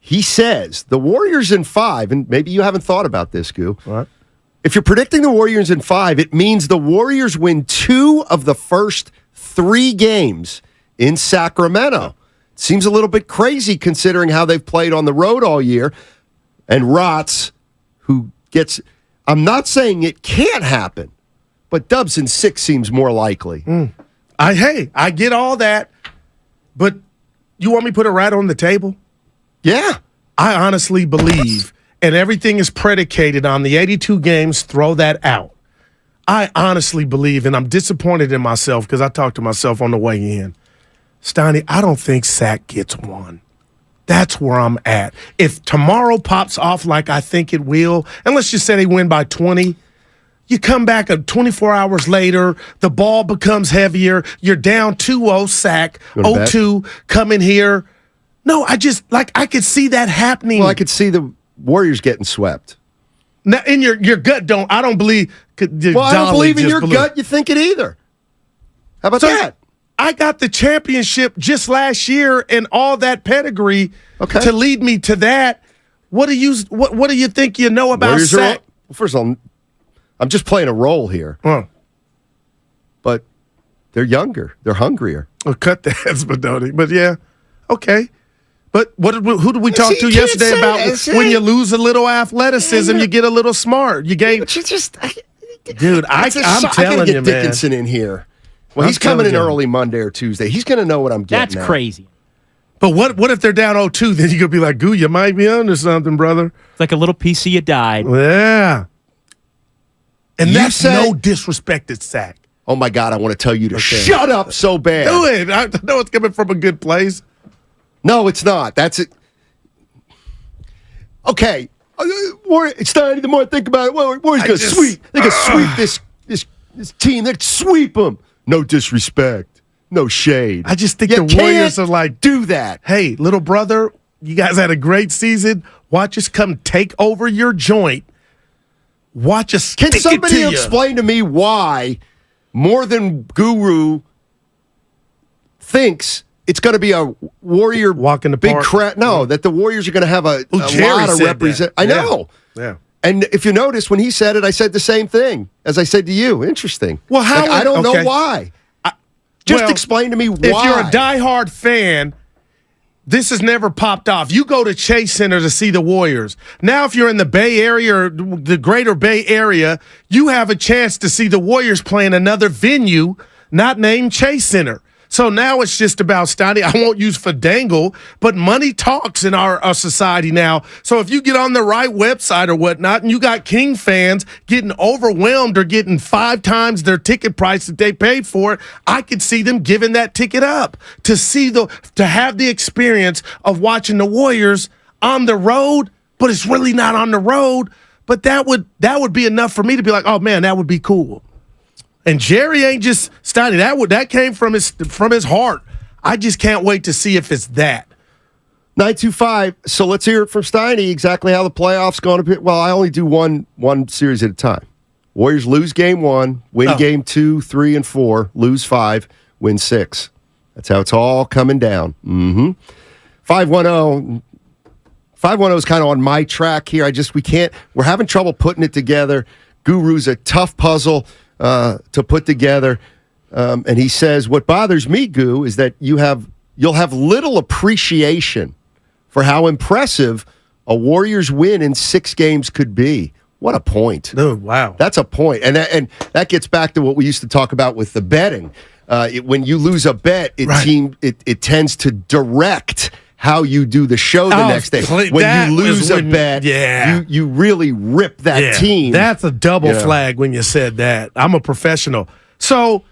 He says the Warriors in 5, and maybe you haven't thought about this, Goo. What? If you're predicting the Warriors in 5, it means the Warriors win 2 of the first 3 games in Sacramento. Seems a little bit crazy considering how they've played on the road all year. And Rotz, I'm not saying it can't happen, but Dubs in 6 seems more likely. I get all that, but you want me to put it right on the table? Yeah. I honestly believe, and everything is predicated on the 82 games, throw that out. I honestly believe, and I'm disappointed in myself because I talked to myself on the way in. Steiny, I don't think Sac gets 1. That's where I'm at. If tomorrow pops off like I think it will, and let's just say they win by 20, you come back 24 hours later, the ball becomes heavier, you're down 2-0 Sac, 0-2, come in here. No, I could see that happening. Well, I could see the Warriors getting swept. Now, in your gut, I don't believe. I don't believe in your gut. You think it either. How about that? I got the championship just last year and all that pedigree to lead me to that. What do you think you know about Sac? Well, first of all, I'm just playing a role here. But they're younger. They're hungrier. Well, cut the heads, Badoni. But yeah, okay. But who did we talk to yesterday about when you lose a little athleticism, you get a little smart? Dude, I'm telling you, man. Dickinson in here. Well, he's coming in early Monday or Tuesday. He's going to know what I'm getting. That's crazy. But what if they're down 0-2? Then you're going to be like, Goo, you might be under something, brother. It's like a little piece of you died. Yeah. And that's no disrespect at Sac. Oh, my God, I want to tell you to shut up so bad. Do it. I know it's coming from a good place. No, it's not. That's it. Okay. It's time. The more I think about it, Warriors going to sweep. They're going to sweep this team. They're sweep them. No disrespect. No shade. I just think the Warriors are like, do that. Hey, little brother, you guys had a great season. Watch us come take over your joint. Watch us stick it to you. Can somebody explain to me why More Than Guru thinks it's going to be a Warrior walk in the big crowd? No, that the Warriors are going to have a lot of represent. I know. Yeah. And if you notice, when he said it, I said the same thing as I said to you. Interesting. Well, how? I don't know why. Just explain to me why. If you're a diehard fan, this has never popped off. You go to Chase Center to see the Warriors. Now, if you're in the Bay Area or the greater Bay Area, you have a chance to see the Warriors play in another venue not named Chase Center. So now it's just about Steiny. I won't use Fadangle, but money talks in our society now. So if you get on the right website or whatnot, and you got King fans getting overwhelmed or getting 5 times their ticket price that they paid for it, I could see them giving that ticket up to have the experience of watching the Warriors on the road, but it's really not on the road. but that would be enough for me to be like, oh man, that would be cool. And Jerry ain't just starting. That came from his heart. I just can't wait to see if it's that. 925. So let's hear it from Steiny. Exactly how the playoffs going to be. Well, I only do one series at a time. Warriors lose game 1, win game 2, 3, and 4, lose 5, win 6. That's how it's all coming down. 510 is kind of on my track here. We're having trouble putting it together. Guru's a tough puzzle to put together. And he says, what bothers me, Gu, is that you'll have little appreciation for how impressive a Warriors win in 6 games could be. What a point. Oh, wow. That's a point. And that gets back to what we used to talk about with the betting. When you lose a bet, it tends to direct how you do the show the next day. When you lose a bet, you really rip that team. That's a double flag when you said that. I'm a professional. So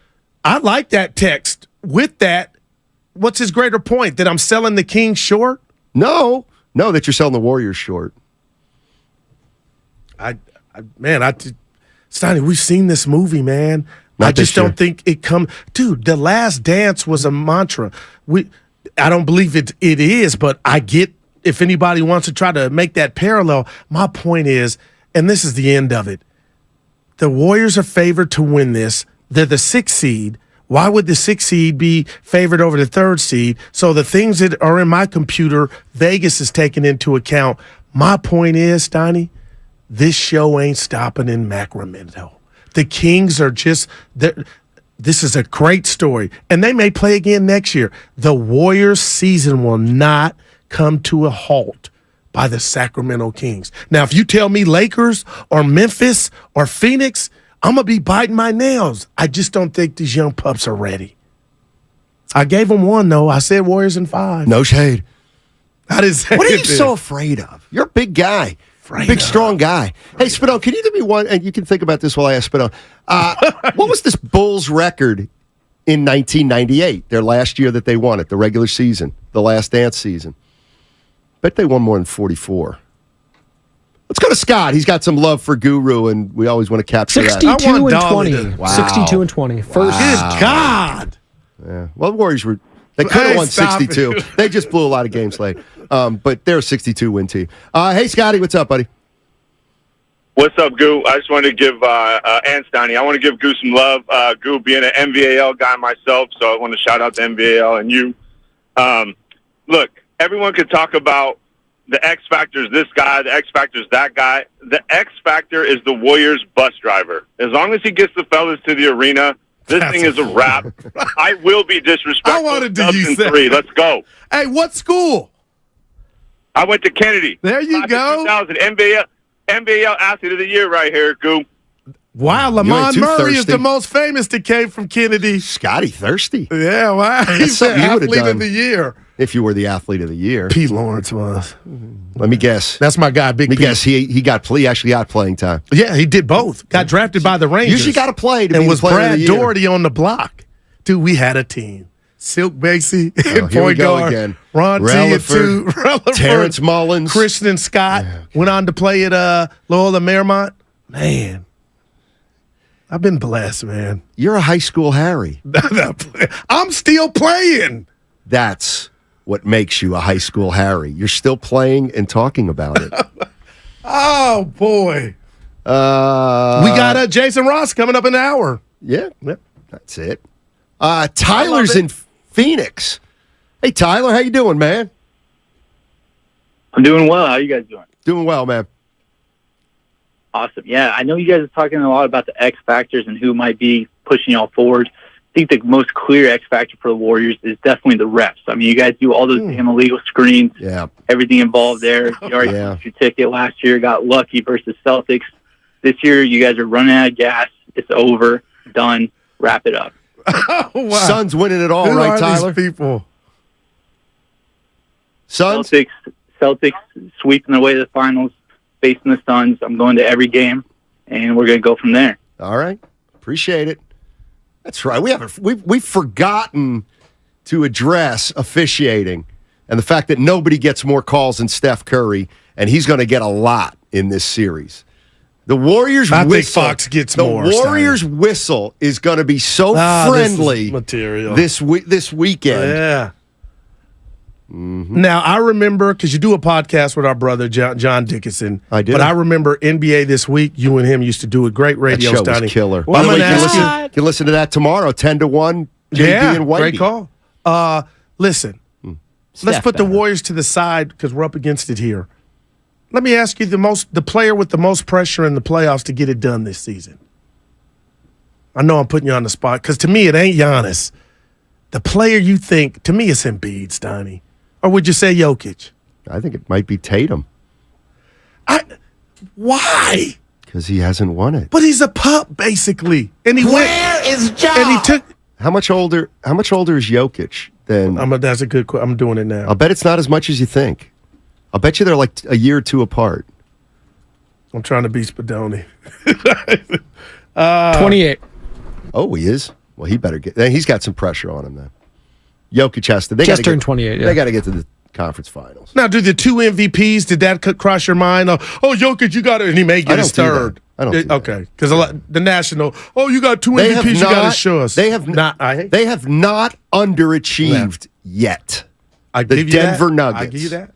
I like that text. With that, what's his greater point? That I'm selling the Kings short? No, that you're selling the Warriors short. Steiny, we've seen this movie, man. I just don't think it Dude, The Last Dance was a mantra. I don't believe it is, but I get if anybody wants to try to make that parallel. My point is, and this is the end of it, the Warriors are favored to win this. They're the 6th seed. Why would the 6th seed be favored over the 3rd seed? So the things that are in my computer, Vegas is taking into account. My point is, Steiny, this show ain't stopping in Sacramento. The Kings are just this is a great story, and they may play again next year. The Warriors' season will not come to a halt by the Sacramento Kings. Now, if you tell me Lakers or Memphis or Phoenix, I'm going to be biting my nails. I just don't think these young pups are ready. I gave them 1, though. I said Warriors in 5. No shade. I didn't say What are you anything. so afraid of? You're a big guy. Big, strong guy. Hey, Spino, can you give me one, and you can think about this while I ask Spino. What was this Bulls record in 1998, their last year that they won it, the regular season, the Last Dance season? Bet they won more than 44. Let's go to Scott. He's got some love for Guru, and we always want to capture 62 that. and 20. Wow. 62 and 20. First. Good God. Yeah. Well, the Warriors they could have won 62. They just blew a lot of games late. But they're a 62-win team. Hey, Scotty, what's up, buddy? What's up, Goo? I just wanted to give and Steiny, I want to give Goo some love. Goo being an NVAL guy myself, so I want to shout out to NVAL and you. Look, everyone could talk about the X Factor is this guy, the X Factor is that guy. The X Factor is the Warriors bus driver. As long as he gets the fellas to the arena, this thing is a wrap. I will be disrespectful. I wanted to use that. 3. Let's go. Hey, what school? I went to Kennedy. There you go. 2000 NVAL Athlete of the Year right here, Goo. Wow, Lamont Murray is the most famous that came from Kennedy. Scotty thirsty. Yeah, wow. He's the Athlete of the Year. If you were the Athlete of the Year. Pete Lawrence was. Let me guess. That's my guy, Big Pete. Guess he actually got playing time. Yeah, he did both. Got drafted by the Rangers. Usually got to play to and be was the player Brad of the year. Doherty on the block. Dude, we had a team. Silk Basie, here we point go guard, again. Ron T at 2, Terrence Mullins, Christian Scott went on to play at Loyola Marymount. Man, I've been blessed, man. You're a high school Harry. I'm still playing. That's what makes you a high school Harry. You're still playing and talking about it. Oh boy, we got Jason Ross coming up in an hour. Yeah, that's it. Tyler's in Phoenix. Hey, Tyler, how you doing, man? I'm doing well. How you guys doing? Doing well, man. Awesome. Yeah, I know you guys are talking a lot about the X factors and who might be pushing y'all forward. I think the most clear X factor for the Warriors is definitely the reps. I mean, you guys do all those damn illegal screens. Yeah. Everything involved there. You already got your ticket last year, got lucky versus Celtics. This year, you guys are running out of gas. It's over. Done. Wrap it up. Oh, wow. Suns winning it all, Who right, are Tyler? These people? Suns? Celtics sweeping away the finals, facing the Suns. I'm going to every game, and we're going to go from there. All right. Appreciate it. That's right. We've forgotten to address officiating and the fact that nobody gets more calls than Steph Curry, and he's going to get a lot in this series. The Warriors I whistle. think Fox gets more. The Warriors whistle is going to be so friendly material this weekend. Yeah. Mm-hmm. Now, I remember, because you do a podcast with our brother, John Dickinson. I did. But I remember NBA This Week, you and him used to do a great radio That show was killer. By the way, you can listen to that tomorrow, 10 to 1, JB and Whitey. Great call. Listen, let's put the Warriors to the side because we're up against it here. Let me ask you the player with the most pressure in the playoffs to get it done this season. I know I'm putting you on the spot because to me it ain't Giannis. The player you think, to me, it's Embiid, Steiny. Or would you say Jokic? I think it might be Tatum. Why? Because he hasn't won it. But he's a pup, basically. And he Where is Ja? And he took. How much older is Jokic than? That's a good question. I'm doing it now. I'll bet it's not as much as you think. I'll bet you they're like a year or two apart. I'm trying to beat Spadoni. 28. Oh, he is? Well, he better get. He's got some pressure on him then. Jokic has to. They just turned 28. Yeah. They got to get to the conference finals. Now, do the two MVPs? Did that cross your mind? Oh, Jokic, you got it, and he may get his third. I don't. Okay, because the national. Oh, you got two MVPs. You got to show us. They have not. They have not underachieved yet. The Denver Nuggets. I give you that.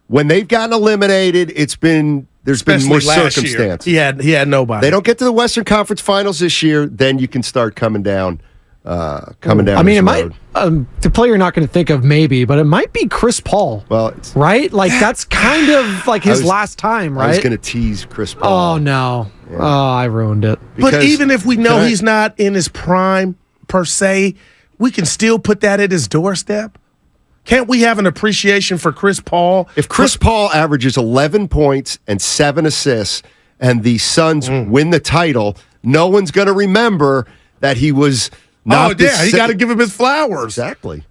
When they've gotten eliminated, there's been more circumstance. He had nobody. They don't get to the Western Conference Finals this year, then you can start coming down. I mean, it might. The player you're not going to think of, maybe, but it might be Chris Paul. Well, right? Like that's kind of like his last time, right? I was going to tease Chris Paul. Oh no! Yeah. Oh, I ruined it. But even if we know he's not in his prime per se, we can still put that at his doorstep. Can't we have an appreciation for Chris Paul? If Chris Paul averages 11 points and 7 assists, and the Suns win the title, no one's going to remember that he was. He got to give him his flowers. Exactly.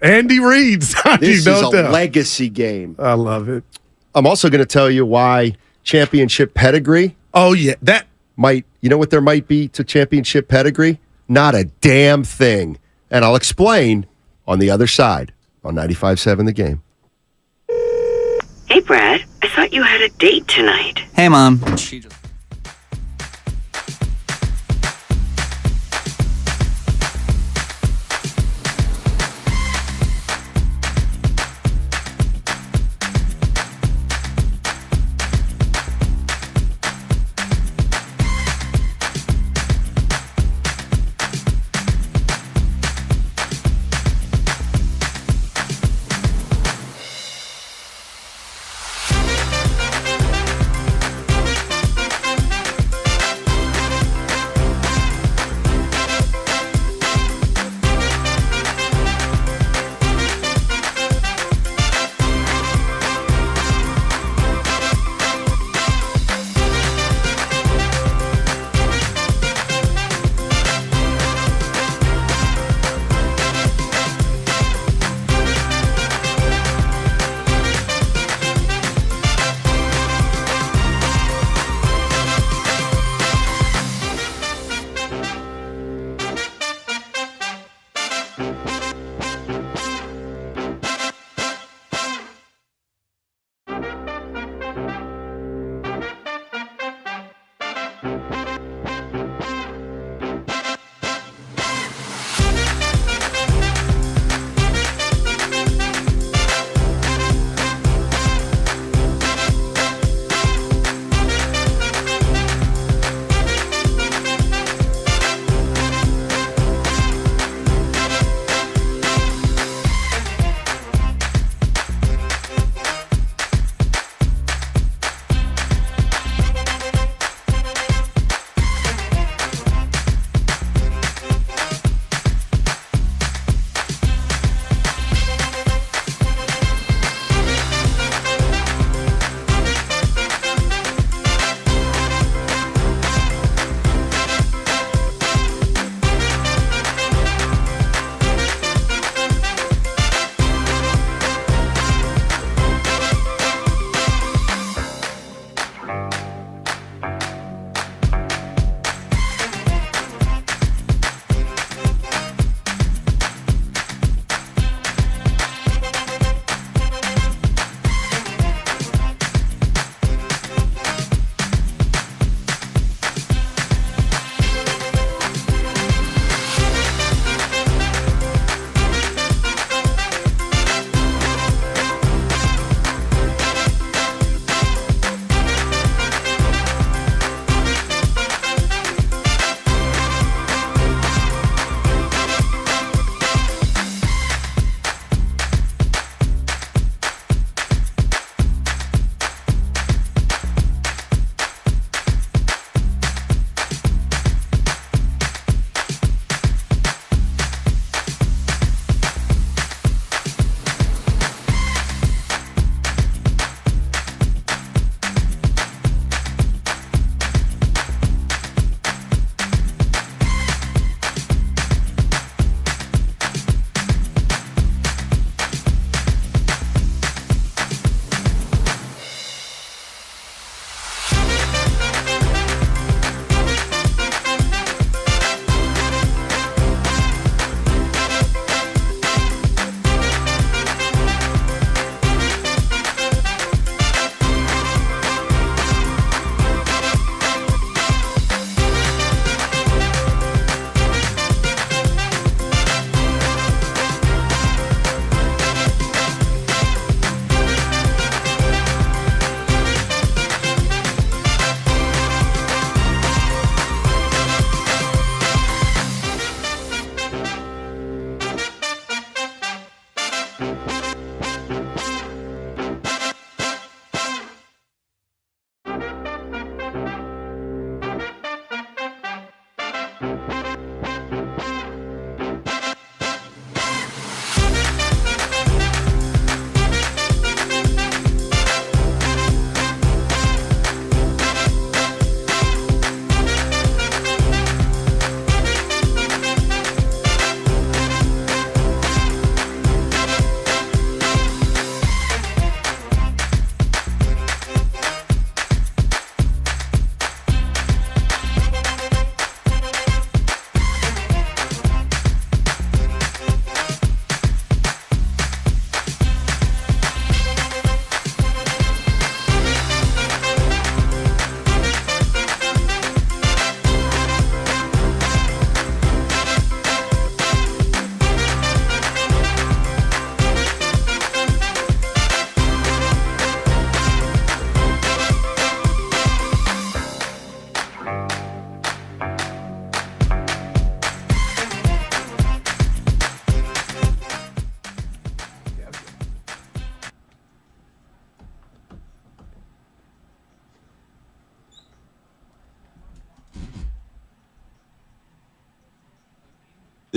Andy Reid. This is a legacy game. I love it. I'm also going to tell you why championship pedigree. Oh, yeah. That might, you know what there might be to championship pedigree? Not a damn thing. And I'll explain on the other side on 95.7 The Game. Hey, Brad. I thought you had a date tonight. Hey, Mom.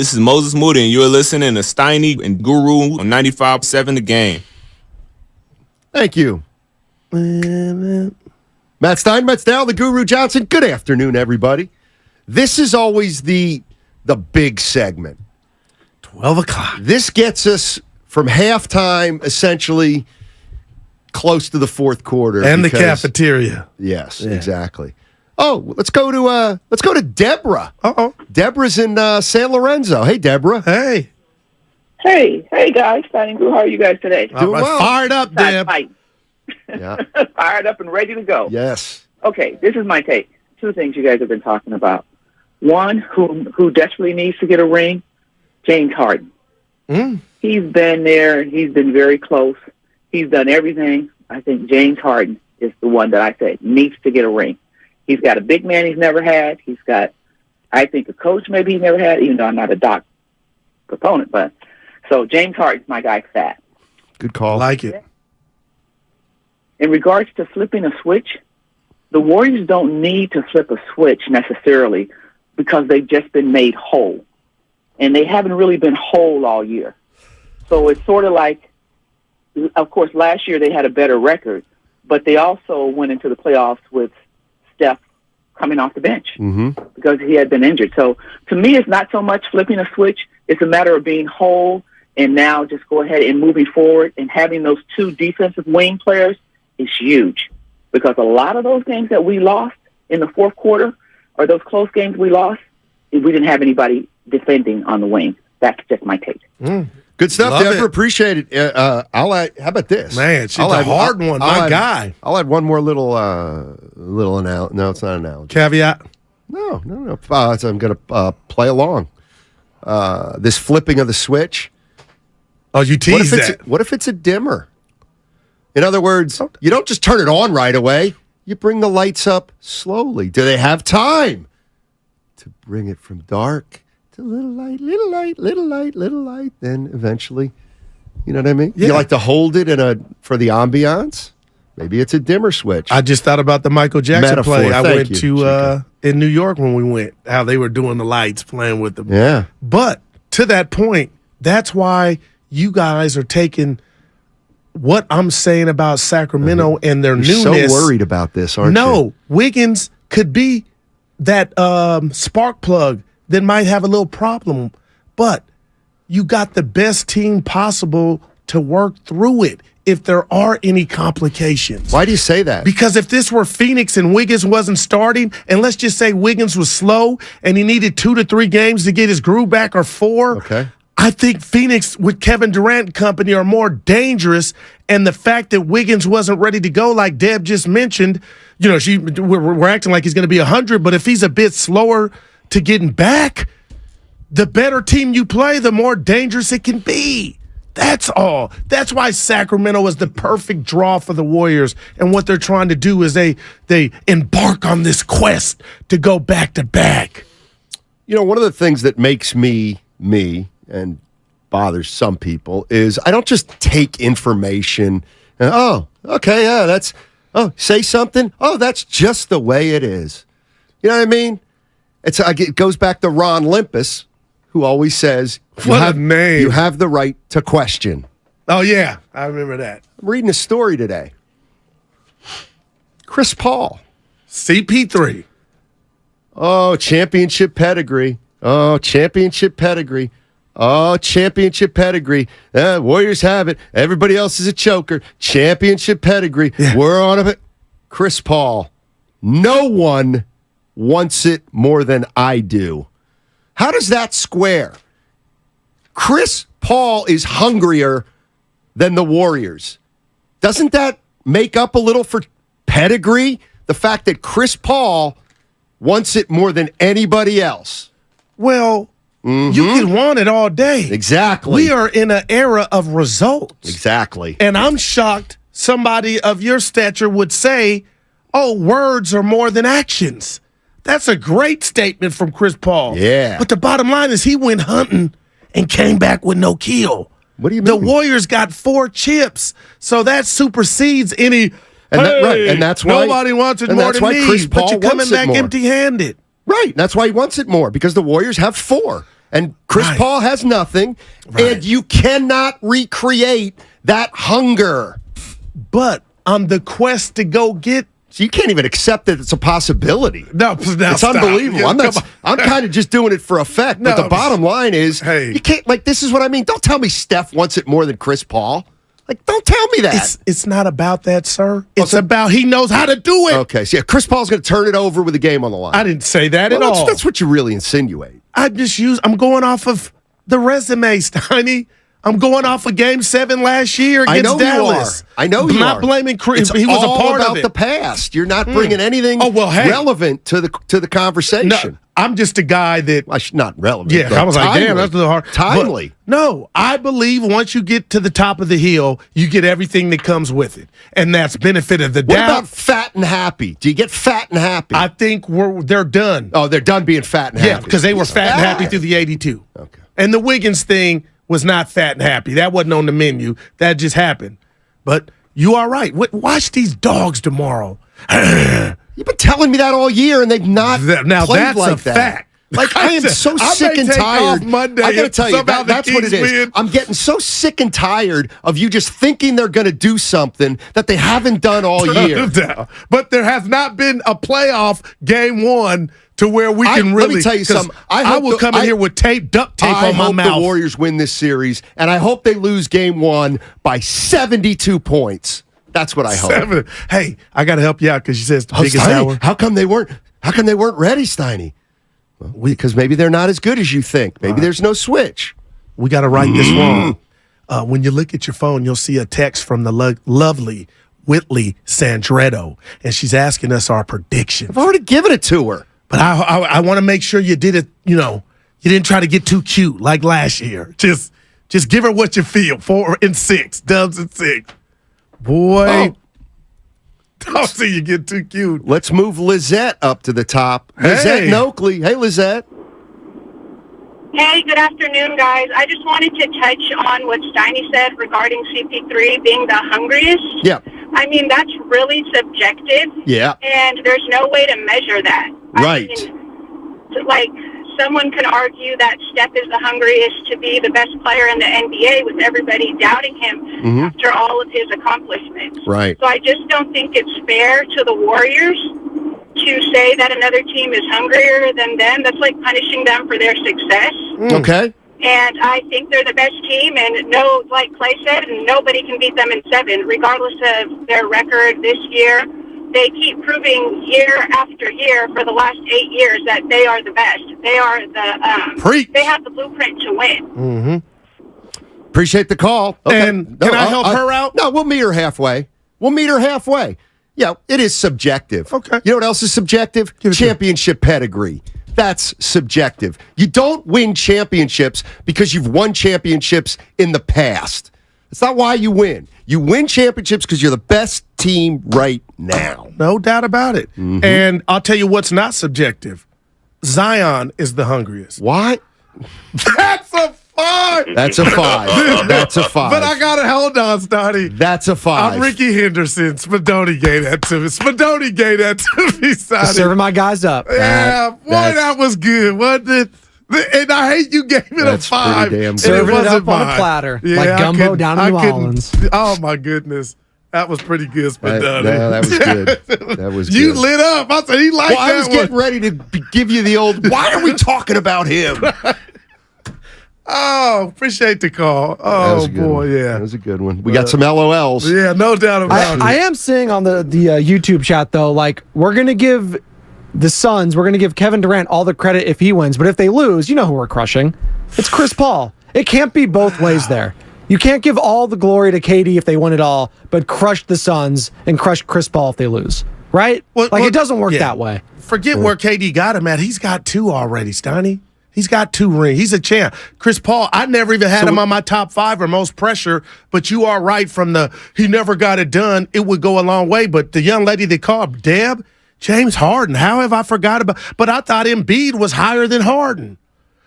This is Moses Moody, and you're listening to Steiny and Guru on 95.7 The Game. Thank you. Matt Stein, Matt Stowell, the Guru Johnson. Good afternoon, everybody. This is always the big segment. 12 o'clock. This gets us from halftime, essentially, close to the fourth quarter. And the cafeteria. Yes, exactly. Oh, let's go to Deborah. Uh-oh. Deborah's in San Lorenzo. Hey, Deborah. Hey. Hey guys, Stein and Guru, how are you guys today? Doing well. Fired up, Deb. Yeah. Fired up and ready to go. Yes. Okay, this is my take. Two things you guys have been talking about. One, who desperately needs to get a ring, James Harden. He's been there. He's been very close. He's done everything. I think James Harden is the one that I say needs to get a ring. He's got a big man he's never had. He's got, I think, a coach maybe he never had, even though I'm not a Doc proponent. But so James Harden's my guy for that. Good call. Like it. In regards to flipping a switch, the Warriors don't need to flip a switch necessarily because they've just been made whole. And they haven't really been whole all year. So it's sort of like, of course, last year they had a better record, but they also went into the playoffs with Steph coming off the bench because he had been injured. So to me, it's not so much flipping a switch. It's a matter of being whole and now just go ahead and moving forward, and having those two defensive wing players is huge because a lot of those games that we lost in the fourth quarter or those close games we lost, we didn't have anybody defending on the wing. That's just my take. Good stuff, Love Deborah. it. Appreciate it. I'll add, how about this? Man, she's a hard one. My guy. I'll add one more little analogy. No, it's not an analogy. Caveat. No. I'm going to play along. This flipping of the switch. Oh, you teased that. What if it's a dimmer? In other words, you don't just turn it on right away. You bring the lights up slowly. Do they have time to bring it from dark to little light, little light, little light, little light? Then eventually, you know what I mean? Yeah. You like to hold it for the ambiance? Maybe it's a dimmer switch. I just thought about the Michael Jackson Metaphor. play. I Thank went you, to Chico. in New York when we went, how they were doing the lights, playing with them. Yeah. But to that point, that's why you guys are taking what I'm saying about Sacramento and their You're newness. so worried about this, aren't you? No, Wiggins could be that spark plug that might have a little problem, but you got the best team possible to work through it if there are any complications. Why do you say that? Because if this were Phoenix and Wiggins wasn't starting, and let's just say Wiggins was slow and he needed 2 to 3 games to get his groove back or 4, Okay. I think Phoenix with Kevin Durant and company are more dangerous, and the fact that Wiggins wasn't ready to go, like Deb just mentioned, we're acting like he's going to be 100, but if he's a bit slower to getting back, the better team you play, the more dangerous it can be. That's all. That's why Sacramento is the perfect draw for the Warriors, and what they're trying to do is they embark on this quest to go back to back. One of the things that makes me, and bothers some people is I don't just take information and, say something. Oh, that's just the way it is. You know what I mean? It goes back to Ron Limpus, who always says, you have the right to question. Oh, yeah. I remember that. I'm reading a story today. Chris Paul. CP3. Oh, championship pedigree. Oh, championship pedigree. Oh, championship pedigree. Warriors have it. Everybody else is a choker. Championship pedigree. Yeah. We're on it. Chris Paul. No one wants it more than I do. How does that square? Chris Paul is hungrier than the Warriors. Doesn't that make up a little for pedigree? The fact that Chris Paul wants it more than anybody else. Well, you can want it all day. Exactly. We are in an era of results. Exactly. And I'm shocked somebody of your stature would say, oh, words are more than actions. That's a great statement from Chris Paul. Yeah. But the bottom line is he went hunting and came back with no kill. What do you mean? The Warriors got 4 chips, so that supersedes any. And that's why nobody wants it more than me. Chris Paul but you're coming wants it back more. empty-handed. Right. That's why he wants it more, because the Warriors have 4. And Chris Paul has nothing, and you cannot recreate that hunger. But on the quest to go get. So you can't even accept that it's a possibility. No, it's unbelievable. I'm kind of just doing it for effect. But the bottom line is, you can't, like, this is what I mean. Don't tell me Steph wants it more than Chris Paul. Like, don't tell me that. It's not about that, sir. It's about he knows how to do it. Okay, so Chris Paul's going to turn it over with a game on the line. I didn't say that at all. That's what you really insinuate. I'm going off of the resume, Steiny. I'm going off of Game 7 last year against Dallas. I know you are. I'm not blaming Chris. He was a part of it. The past. You're not bringing anything relevant to the conversation. No, I'm just a guy that not relevant. Yeah, I was like, damn, that's the hard. Timely. But no, I believe once you get to the top of the hill, you get everything that comes with it, and that's benefit of the doubt. What about fat and happy? Do you get fat and happy? I think they're done. Oh, they're done being fat and happy. Yeah, because they were fat and happy through the 82. Okay. And the Wiggins thing was not fat and happy. That wasn't on the menu. That just happened. But you are right. Watch these dogs tomorrow. You've been telling me that all year, and they've not now played that's like a that. fact. Like, I am so sick and tired. Monday, I got to tell you, that's what it is. Win. I'm getting so sick and tired of you just thinking they're going to do something that they haven't done all year. But there has not been a playoff game 1 to where we can really. Let me tell you something. I will come in here with duct tape on my mouth. I hope the Warriors win this series, and I hope they lose game 1 by 72 points. That's what I hope. Hey, I got to help you out because you said it's the biggest hour. How come they weren't ready, Steiny? Well, because maybe they're not as good as you think. Maybe there's no switch. We got to right this wrong. When you look at your phone, you'll see a text from the lovely Whitley Sandretto, and she's asking us our predictions. I've already given it to her. But I want to make sure you did it, you didn't try to get too cute like last year. Just give her what you feel. 4 and 6, Dubs and 6. Boy, don't see you get too cute. Let's move Lizette up to the top. Lizette and Oakley. Hey, Lizette. Hey, good afternoon, guys. I just wanted to touch on what Steiny said regarding CP3 being the hungriest. Yeah. I mean, that's really subjective. Yeah. And there's no way to measure that. Right. Someone can argue that Steph is the hungriest to be the best player in the NBA with everybody doubting him after all of his accomplishments. Right. So I just don't think it's fair to the Warriors to say that another team is hungrier than them. That's like punishing them for their success. Okay. And I think they're the best team, and like Klay said, nobody can beat them in 7, regardless of their record this year. They keep proving year after year for the last 8 years that they are the best. They are they have the blueprint to win. Mm-hmm. Appreciate the call. Okay. And can I help her out? No, we'll meet her halfway. Yeah, it is subjective. Okay. You know what else is subjective? Championship pedigree. That's subjective. You don't win championships because you've won championships in the past. That's not why you win. You win championships because you're the best team right now. No doubt about it. Mm-hmm. And I'll tell you what's not subjective. Zion is the hungriest. What? That's a 5. That's a 5. That's a 5. But I got to hold on, Stoney. That's a 5. I'm Ricky Henderson. Spadoni gave that to me. Serving my guys up. Yeah, that was good, wasn't it? And I hate you gave it a 5. Pretty damn good. Serving it up on a platter, like gumbo down in New Orleans. Oh, my goodness. That was pretty good, Spadoni. That was good. That was good. You lit up. I said he liked that I was getting ready to give you the old, why are we talking about him? Oh, appreciate the call. Oh, boy, yeah. That was a good one. We got some LOLs. Yeah, no doubt about it. I am seeing on the YouTube chat, though, like, we're going to give the Suns, we're going to give Kevin Durant all the credit if he wins. But if they lose, you know who we're crushing. It's Chris Paul. It can't be both ways there. You can't give all the glory to KD if they win it all, but crush the Suns and crush Chris Paul if they lose. Right? It doesn't work that way. Forget where KD got him at. He's got 2 already, Steiny. He's got 2 rings. He's a champ. Chris Paul, I never even had him on my top 5 or most pressure, but you are right from he never got it done. It would go a long way. But the young lady they called Deb, James Harden, how have I forgot about? But I thought Embiid was higher than Harden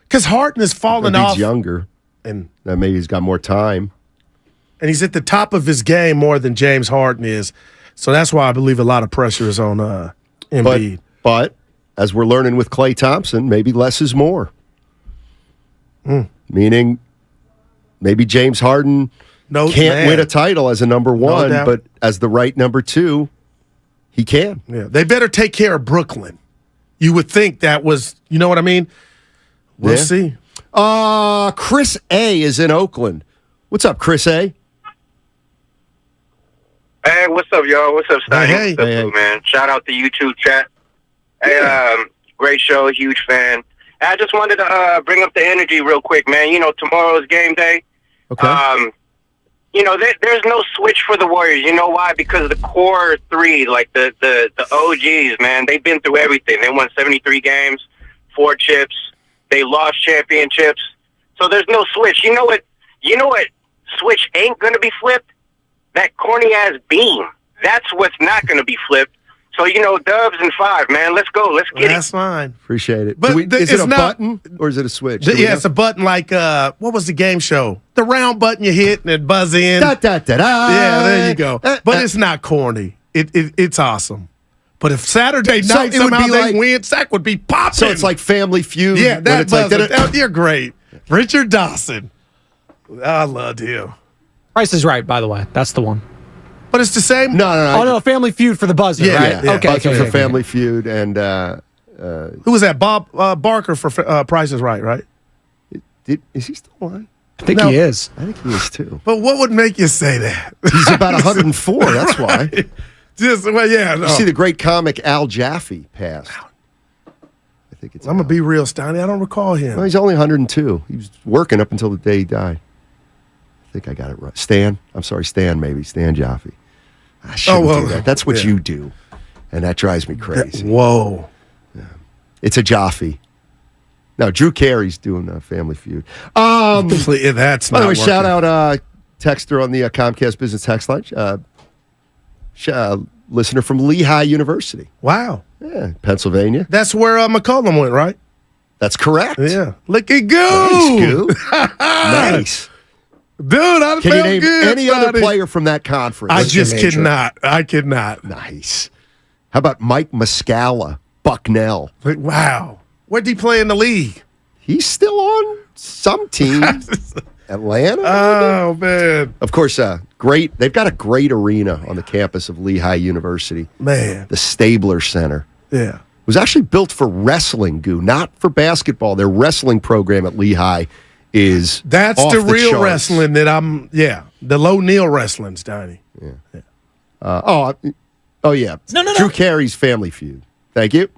because Harden is falling off. He's younger, and maybe he's got more time. And he's at the top of his game more than James Harden is. So that's why I believe a lot of pressure is on Embiid. But as we're learning with Klay Thompson, maybe less is more. meaning maybe James Harden can't win a title as a number one, but as the right number two, he can. Yeah, they better take care of Brooklyn. You would think that was, you know what I mean? We'll see. Chris A. is in Oakland. What's up, Chris A.? Hey, what's up, y'all? What's up, Steiny? Hey. What's up, man? Shout out to YouTube chat. Hey, great show, huge fan. I just wanted to bring up the energy real quick, man. You know, tomorrow's game day. Okay. You know, there's no switch for the Warriors. You know why? Because the core three, like the OGs, man, they've been through everything. They won 73 games, 4 chips. They lost championships. So there's no switch. You know what switch ain't going to be flipped? That corny-ass beam. That's what's not going to be flipped. So, you know, Dubs and 5, man. Let's go. Let's get it. That's fine. Appreciate it. But is it a button or is it a switch? It's a button like, what was the game show? The round button you hit and it buzz in. Da, da, da, da. Yeah, there you go. But it's not corny. It's awesome. But if Saturday night somehow they win, Sack would be popping. So it's like Family Feud. Yeah, that buzzer. Like, you're great. Richard Dawson. I loved him. Price is Right, by the way. That's the one. But it's the same? No. Oh, no, Family Feud for the buzzer, right? Yeah. Okay. Buzzer for Family Feud. And who was that? Bob Barker for Price is Right? Is he still on? I think he is. I think he is too. But what would make you say that? He's about 104. That's why. Just no. You see the great comic Al Jaffe passed. I think it's. I'm gonna be real, Steiny. I don't recall him. Well, he's only 102. He was working up until the day he died. I think I got it right. Stan maybe Stan Jaffe. I shouldn't do that. That's what you do, and that drives me crazy. Whoa. Yeah. It's a Jaffe. No, Drew Carey's doing Family Feud. That's not. By the way, working. shout out texter on the Comcast Business Text Line. Listener from Lehigh University. Wow. Yeah, Pennsylvania. That's where McCollum went, right? That's correct. Yeah. Look at Goo. Nice, Goo. Nice. Dude, I Can felt you name good, any Sonny. other player from that conference? I just cannot. I cannot. Nice. How about Mike Muscala, Bucknell? Wow. Where'd he play in the league? He's still on some team. Atlanta? Oh, man. Of course, great. They've got a great arena on the campus of Lehigh University. Man. The Stabler Center. Yeah. It was actually built for wrestling, Goo, not for basketball. Their wrestling program at Lehigh is That's off the the real charts. wrestling that the low kneel wrestling, Steiny. Yeah. Yeah. No. Drew Carey's Family Feud. Thank you.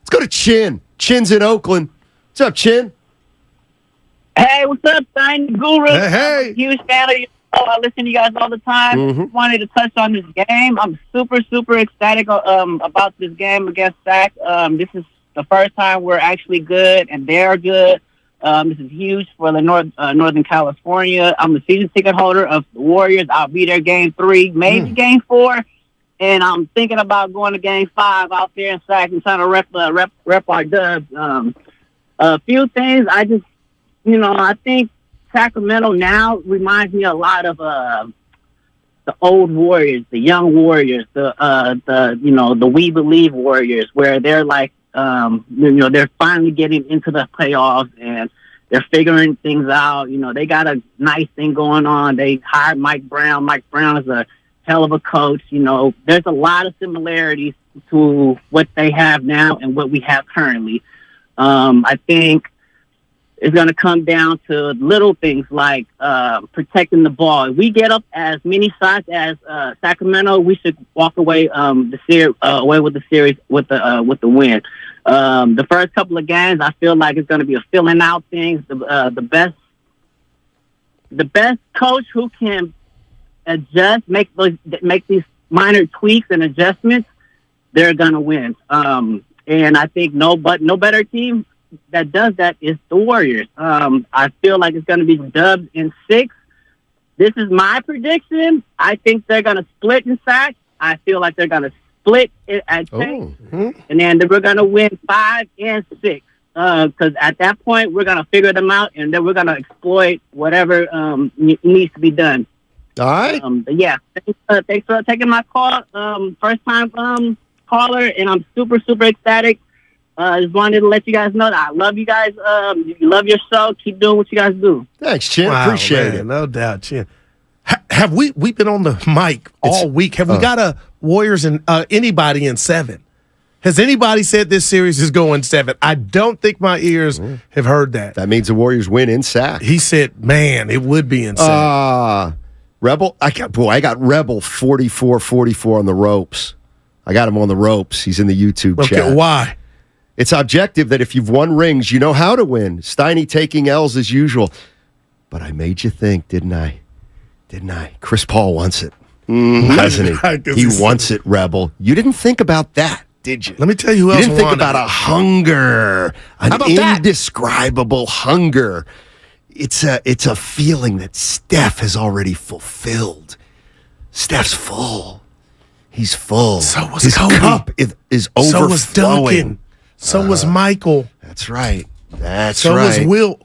Let's go to Chin. Chin's in Oakland. What's up, Chin? Hey, what's up, Stein Guru? Hey. I'm a huge fan of you. I listen to you guys all the time. Mm-hmm. Wanted to touch on this game. I'm super, super ecstatic about this game against Sac. This is the first time we're actually good, and they're good. This is huge for the Northern California. I'm a season ticket holder of the Warriors. I'll be there game 3, maybe game 4. And I'm thinking about going to game 5 out there in Sac and trying to rep our dubs. A few things. I think Sacramento now reminds me a lot of the old Warriors, the young Warriors, the We Believe Warriors, where they're like, they're finally getting into the playoffs and they're figuring things out. They got a nice thing going on. They hired Mike Brown. Mike Brown is a hell of a coach. There's a lot of similarities to what they have now and what we have currently. I think it's going to come down to little things like protecting the ball. If we get up as many shots as Sacramento, we should walk away away with the series with the win. The first couple of games, I feel like it's going to be a filling out thing. The best coach who can adjust, make these minor tweaks and adjustments, they're going to win. And I think no better team that does that is the Warriors. I feel like it's going to be Dubs in 6. This is my prediction. I think they're going to split in Sac. I feel like they're going to split it at 10. And then we're going to win 5 and 6. Because at that point, we're going to figure them out, and then we're going to exploit whatever needs to be done. All right. Thanks for taking my call. First time caller, and I'm super, super ecstatic. Just wanted to let you guys know that I love you guys. You love your show. Keep doing what you guys do. Thanks, Chin. Wow, Appreciate man, it. no doubt, Chin. Have we've been on the mic all week? Have we got a Warriors and anybody in 7? Has anybody said this series is going 7? I don't think my ears have heard that. That means the Warriors win in Sac. He said, "Man, it would be in 7." Rebel. I got Rebel 44-44 on the ropes. I got him on the ropes. He's in the YouTube chat. Okay, why? It's objective that if you've won rings, you know how to win. Steiny taking L's as usual. But I made you think, didn't I? Chris Paul wants it, hasn't he? He wants it, Rebel. You didn't think about that, did you? Let me tell you who else You didn't think wanted about it. a hunger, an How about that? indescribable hunger. It's a feeling that Steph has already fulfilled. Steph's full. He's full. So was His Kobe. cup is overflowing. So was Duncan. So was Michael. That's right. So was Will.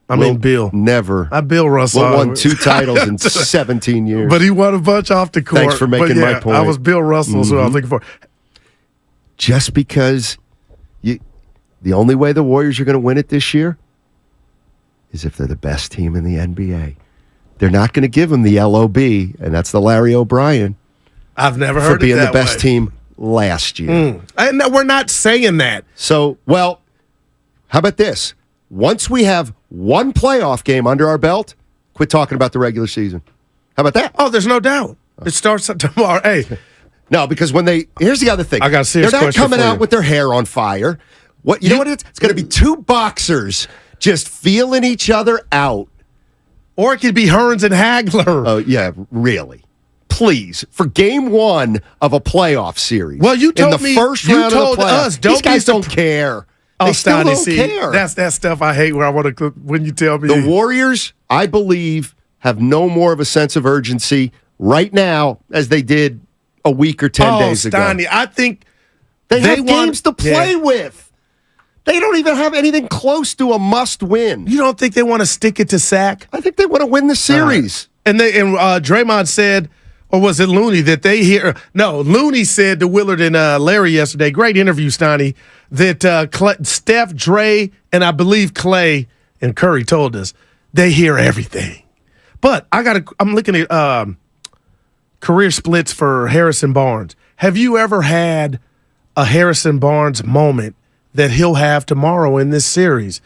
Bill. Never. Bill Russell. Will won 2 titles in 17 years. But he won a bunch off the court. Thanks for making my point. I was Bill Russell, so I was looking for. Just because the only way the Warriors are going to win it this year is if they're the best team in the NBA. They're not going to give them the LOB, and that's the Larry O'Brien. I've never heard for being it that the best way. team last year. And we're not saying that. So, well, how about this? Once we have one playoff game under our belt, quit talking about the regular season. How about that? Oh, there's no doubt. It starts tomorrow. Hey. No, because here's the other thing. I got a serious They're not question coming for out you. with their hair on fire. You know what it's going to be 2 boxers just feeling each other out. Or it could be Hearns and Hagler. Oh, yeah, really. Please, for game 1 of a playoff series. Well, you told in the me, first you round told of the playoffs, us, don't these guys be don't care. Oh, They still Steiny, don't see, care. That's that stuff I hate where I want to, when you tell me. The Warriors, I believe, have no more of a sense of urgency right now as they did a week or 10 days ago. Steiny, I think they have want- games to play with. They don't even have anything close to a must-win. You don't think they want to stick it to Sac? I think they want to win the series. And Draymond said, or was it Looney, that they hear? No, Looney said to Willard and Larry yesterday, great interview, Steiny, that Steph, Dre, and I believe Klay and Curry told us they hear everything. But I'm looking at career splits for Harrison Barnes. Have you ever had a Harrison Barnes moment that he'll have tomorrow in this series?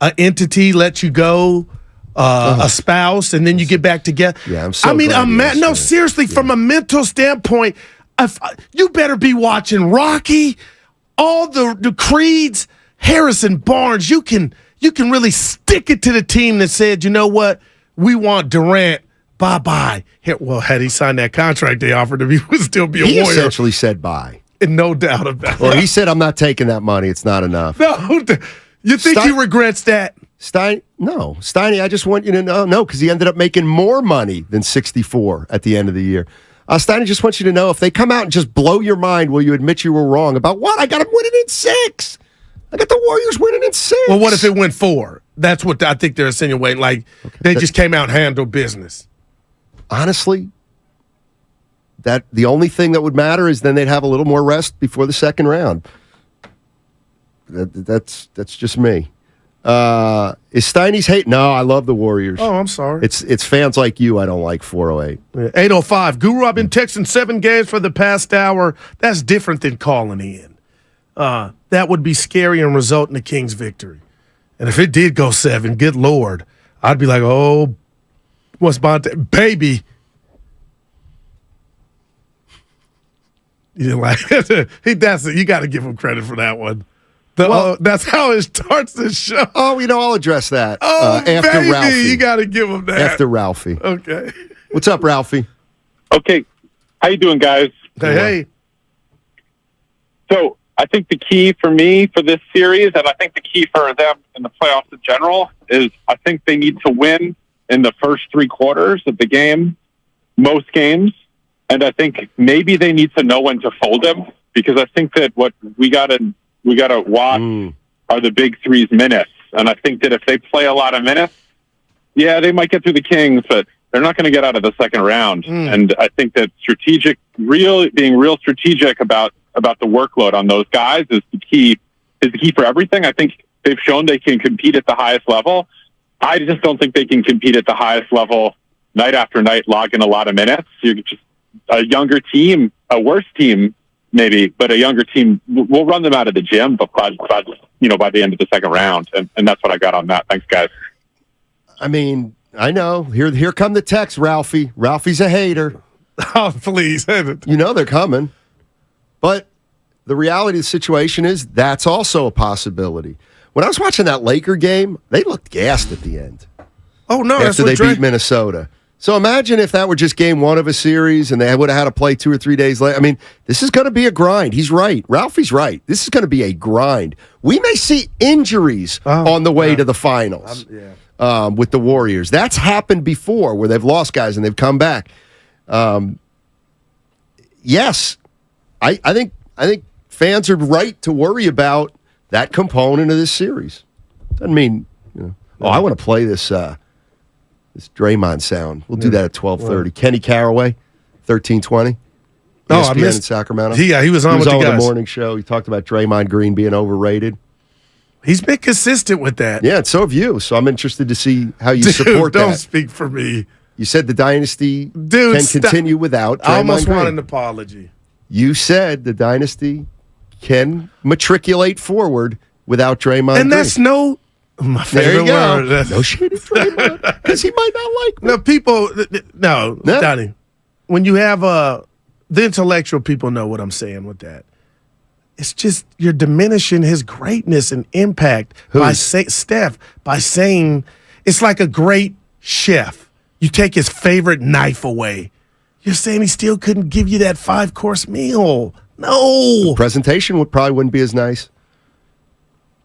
An entity lets you go, a spouse, and then you get back together. Yeah, I'm so glad no, seriously, from a mental standpoint, you better be watching Rocky, all the Creeds, Harrison Barnes. You can really stick it to the team that said, you know what, we want Durant. Bye-bye. Well, had he signed that contract they offered him, he would still be a He Warrior. essentially said bye. No doubt about Or it. he said, I'm not taking that money. It's not enough. No, you think he regrets that? No. Steiny, I just want you to know, no, because he ended up making more money than 64 at the end of the year. Steiny just wants you to know, if they come out and just blow your mind, will you admit you were wrong? About what? I got them winning in 6. I got the Warriors winning in 6. Well, what if it went 4? That's what I think they're insinuating. Like, they just came out and handled business. Honestly, that the only thing that would matter is then they'd have a little more rest before the second round. That's just me. Is Steiny's hate? No, I love the Warriors. Oh, I'm sorry. It's fans like you I don't like. 408. 805. Guru, I've been texting 7 games for the past hour. That's different than calling in. That would be scary and result in the Kings' victory. And if it did go 7, good Lord, I'd be like, oh, what's Bonte? Baby. You didn't like it. You got to give him credit for that one. That's how it starts the show. Oh, I'll address that after baby, Ralphie. You got to give him that. After Ralphie. Okay. What's up, Ralphie? Okay. How you doing, guys? Hey. So I think the key for me for this series, and I think the key for them in the playoffs in general, is I think they need to win in the first 3 quarters of the game, most games. And I think maybe they need to know when to fold them, because I think that what we gotta watch are the big 3's minutes. And I think that if they play a lot of minutes, yeah, they might get through the Kings, but they're not going to get out of the second round. And I think that being real strategic about about the workload on those guys is the key for everything. I think they've shown they can compete at the highest level. I just don't think they can compete at the highest level night after night, logging a lot of minutes. You're just a younger team, a worse team maybe, but a younger team will run them out of the gym, but by the end of the second round. And that's what I got on that. Thanks, guys. I mean, I know. Here come the texts, Ralphie. Ralphie's a hater. Oh, please. You know they're coming. But the reality of the situation is that's also a possibility. When I was watching that Laker game, they looked gassed at the end. Oh, no. After they beat Minnesota. So imagine if that were just game one of a series and they would have had to play 2 or 3 days later. I mean, this is going to be a grind. He's right. Ralphie's right. This is going to be a grind. We may see injuries on the way to the finals with the Warriors. That's happened before where they've lost guys and they've come back. Yes, I think fans are right to worry about that component of this series. Doesn't mean, I want to play this Draymond sound. We'll do that at 12:30. Kenny Caraway, 1320. I missed in Sacramento. Yeah, he was on with the guys. The morning show. He talked about Draymond Green being overrated. He's been consistent with that. Yeah, and so have you. So I'm interested to see how you support that. Don't speak for me. You said the dynasty can continue without Draymond I almost Green. want an apology. You said the dynasty can matriculate forward without Draymond And Green. that's my favorite word. No shade at Draymond, because he might not like me. No, people, Donnie, when you have the intellectual people know what I'm saying with that. It's just you're diminishing his greatness and impact by Steph, by saying it's like a great chef. You take his favorite knife away. You're saying he still couldn't give you that 5-course meal. No. The presentation wouldn't be as nice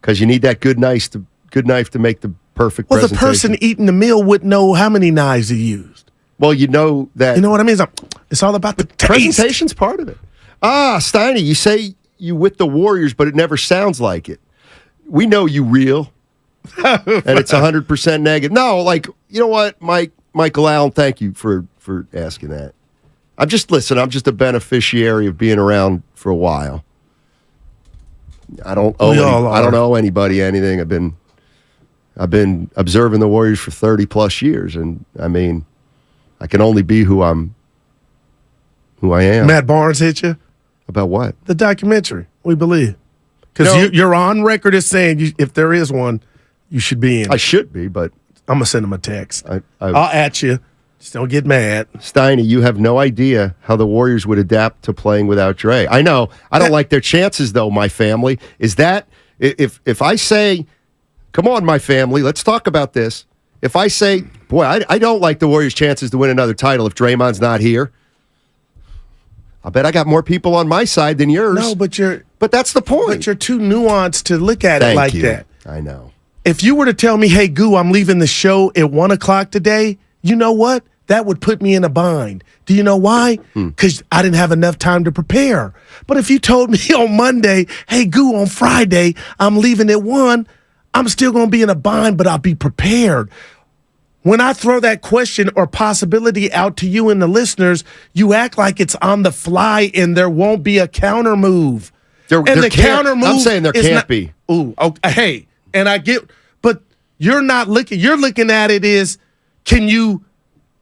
because you need that good knife to make the perfect Well, the presentation. person eating the meal wouldn't know how many knives he used. Well, you know that. You know what I mean? It's all about the taste. Presentation's part of it. Steiny, you say you with the Warriors, but it never sounds like it. We know you real, and it's 100% negative. No, you know what, Michael Allen, thank you for asking that. I'm just a beneficiary of being around for a while. I don't owe anybody anything. I've been observing the Warriors for 30 plus years, and I mean, I can only be who I am. Matt Barnes hit you about what? The documentary. We believe because you're on record as saying if there is one, you should be in. I should be, but I'm gonna send him a text. I'll at you. Just don't get mad. Steiny, you have no idea how the Warriors would adapt to playing without Dre. I know. I don't like their chances, though, my family. Is that, if I say, come on, my family, let's talk about this. If I say, boy, I don't like the Warriors' chances to win another title if Draymond's not here, I bet I got more people on my side than yours. No, but that's the point. But you're too nuanced to look at it like that. I know. If you were to tell me, hey, Goo, I'm leaving the show at 1 o'clock today, you know what? That would put me in a bind. Do you know why? Because I didn't have enough time to prepare. But if you told me on Monday, hey, Goo, on Friday, I'm leaving at 1, I'm still going to be in a bind, but I'll be prepared. When I throw that question or possibility out to you and the listeners, you act like it's on the fly and there won't be a counter move. Counter move. I'm saying there can't be. Ooh, okay, hey, and I get, but you're not looking. You're looking at it as, can you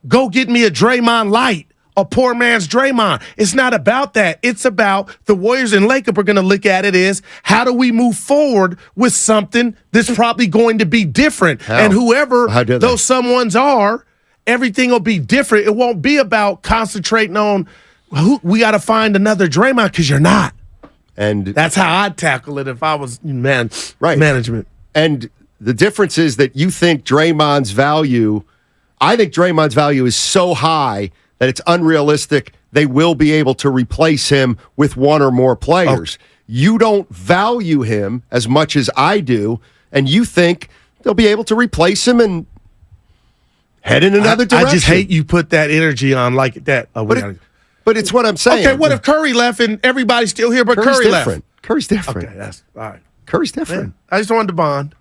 go get me a Draymond light, a poor man's Draymond? It's not about that. It's about the Warriors and Lakers are going to look at it as, how do we move forward with something that's probably going to be different? How? And whoever those someones are, everything will be different. It won't be about concentrating on we got to find another Draymond, because you're not. And that's how I'd tackle it if I was management. And the difference is that you think Draymond's value, I think Draymond's value is so high that it's unrealistic they will be able to replace him with one or more players. You don't value him as much as I do, and you think they'll be able to replace him and head in another direction. I just hate you put that energy on like that. But it's what I'm saying. Okay, what if Curry left and everybody's still here, but Curry's Curry different. left? Curry's different. Okay, that's all right. Curry's different. Man, I just wanted to bond.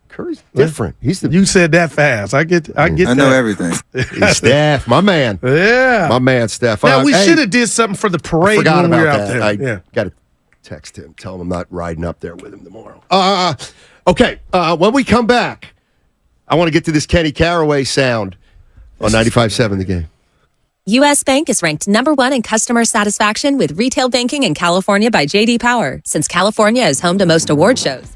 Curry's different. You said that fast. I get I know everything. Steph, my man. Yeah. My man, Steph. Now, we should have did something for the parade forgot when we were about out that. there. I got to text him, tell him I'm not riding up there with him tomorrow. Okay, when we come back, I want to get to this Kenny Caraway sound on 95.7 The Game. U.S. Bank is ranked #1 in customer satisfaction with retail banking in California by J.D. Power, since California is home to most award shows.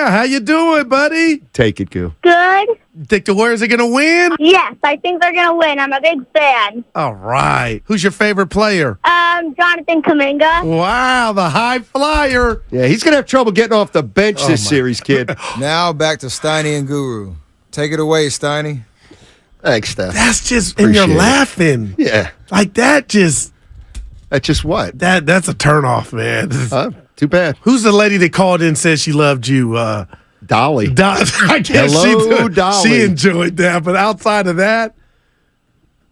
Yeah, how you doing, buddy? Take it, Goo. Good. Think the Warriors are going to win? Yes, I think they're going to win. I'm a big fan. All right. Who's your favorite player? Jonathan Kuminga. Wow, the high flyer. Yeah, he's going to have trouble getting off the bench this series, kid. Now back to Steiny and Guru. Take it away, Steiny. Thanks, Steph. That's just, and you're laughing. Yeah. Like that just. That's just what? That's a turnoff, man. Too bad. Who's the lady that called in and said she loved you? Dolly. I guess Hello, Dolly. She enjoyed that. But outside of that,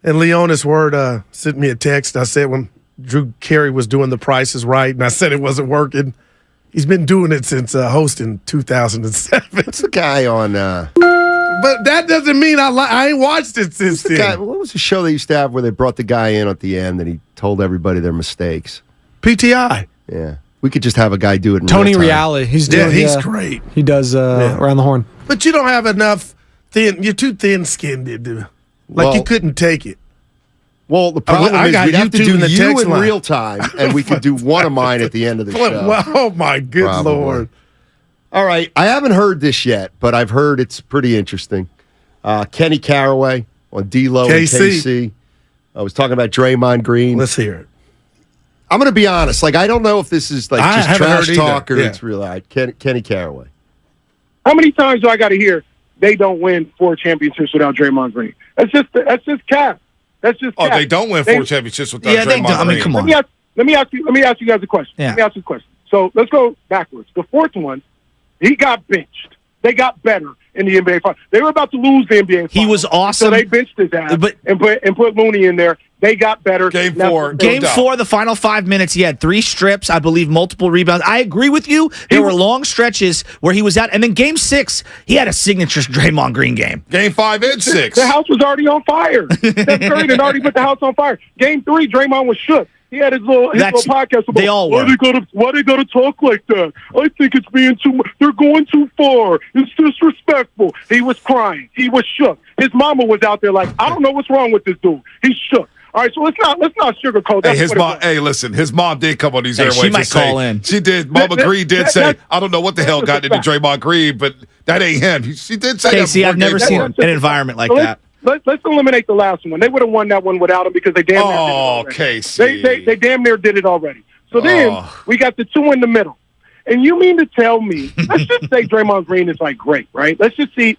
and Leonis Word sent me a text. I said when Drew Carey was doing The Price is Right, and I said it wasn't working. He's been doing it since hosting 2007. What's the guy on? But that doesn't mean I ain't watched it since then. What was the show they used to have where they brought the guy in at the end and he told everybody their mistakes? PTI. Yeah. We could just have a guy do it in Tony real time. Reale. He's doing, he's great. He does Around the Horn. But you don't have enough you're too thin-skinned to do. Like you couldn't take it. Well, the problem is we'd have to do the you text in line. real time, and we could do one of mine at the end of the show. Well, oh, my good Probably. Lord. All right. I haven't heard this yet, but I've heard it's pretty interesting. Kenny Caraway on D-Lo and KC. I was talking about Draymond Green. Let's hear it. I'm going to be honest. Like, I don't know if this is like I just haven't trash heard talk or either. it's real. All right, Kenny Caraway. How many times do I got to hear they don't win 4 championships without Draymond Green? That's just cap. That's just cap. Oh, they don't win 4 championships without Draymond Green. I mean, come on. Let me ask you guys a question. Yeah. Let me ask you a question. So let's go backwards. The fourth one, he got benched. They got better in the NBA Finals. They were about to lose the NBA Finals. He was awesome. So they benched his ass and put Looney in there. They got better. Game 4. Game 4, the final 5 minutes, he had 3 strips, I believe, multiple rebounds. I agree with you. There were long stretches where he was out. And then Game 6, he had a signature Draymond Green game. Game 5 and 6. The house was already on fire. Steph Curry had already put the house on fire. Game 3, Draymond was shook. He had his little podcast about they all were. Why they gotta talk like that? I think it's being too much. They're going too far. It's disrespectful. He was crying. He was shook. His mama was out there like, I don't know what's wrong with this dude. He's shook. All right, so let's not sugarcoat. Hey, his mom. Hey, listen, his mom did come on these airwaves. She might call in. She did. Mama Green did say, I don't know what the hell got into Draymond Green, but that ain't him. She did say that. Casey, I've never seen an environment like that. Let's eliminate the last one. They would have won that one without him because they damn near did it already. Casey. They damn near did it already. So then we got the 2 in the middle. And you mean to tell me, let's just say Draymond Green is like great, right? There's the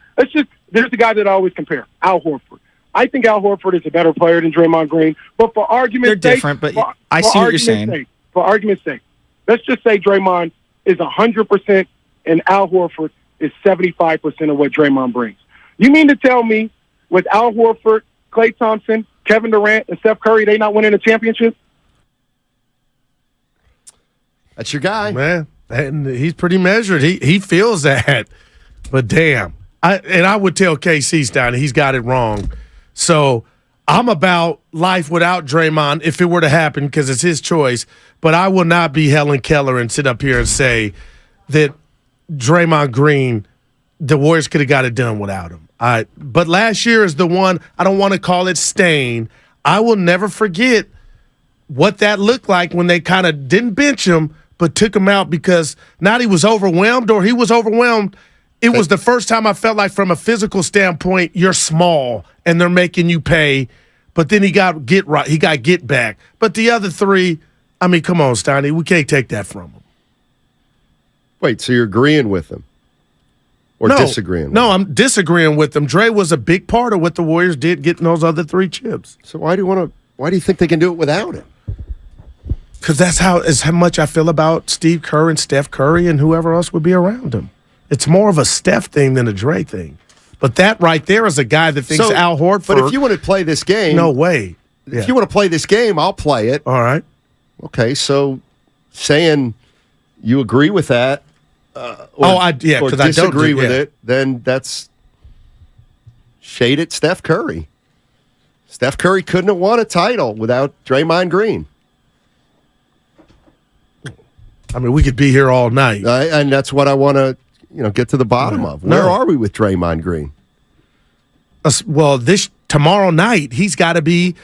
guy that I always compare, Al Horford. I think Al Horford is a better player than Draymond Green, but for argument's sake, they're different, but I see what you're saying. For argument's sake, let's just say Draymond is 100% and Al Horford is 75% of what Draymond brings. You mean to tell me with Al Horford, Klay Thompson, Kevin Durant, and Steph Curry, they not winning a championship? That's your guy. Man, and he's pretty measured. He feels that. But damn. I would tell KC Stein he's got it wrong. So I'm about life without Draymond if it were to happen because it's his choice. But I will not be Helen Keller and sit up here and say that Draymond Green, the Warriors could have got it done without him. But last year is the one, I don't want to call it stain. I will never forget what that looked like when they kind of didn't bench him but took him out because not he was overwhelmed or he was overwhelmed. It was the first time I felt like from a physical standpoint, you're small and they're making you pay. But then he got get back. But the other 3, I mean, come on, Steiny, we can't take that from him. Wait, so you're agreeing with him? Or disagreeing with him? No, I'm disagreeing with him. Dre was a big part of what the Warriors did getting those other 3 chips. So why do you think they can do it without him? Because that's how much I feel about Steve Kerr and Steph Curry and whoever else would be around him. It's more of a Steph thing than a Dre thing. But that right there is a guy that thinks Al Horford. But if you want to play this game. No way. If you want to play this game, I'll play it. All right. Okay, so saying you agree with that. Or disagree with it, then that's shade at Steph Curry. Steph Curry couldn't have won a title without Draymond Green. I mean, we could be here all night. And that's what I want to get to the bottom of. Where are we with Draymond Green? Well, tomorrow night, he's got to be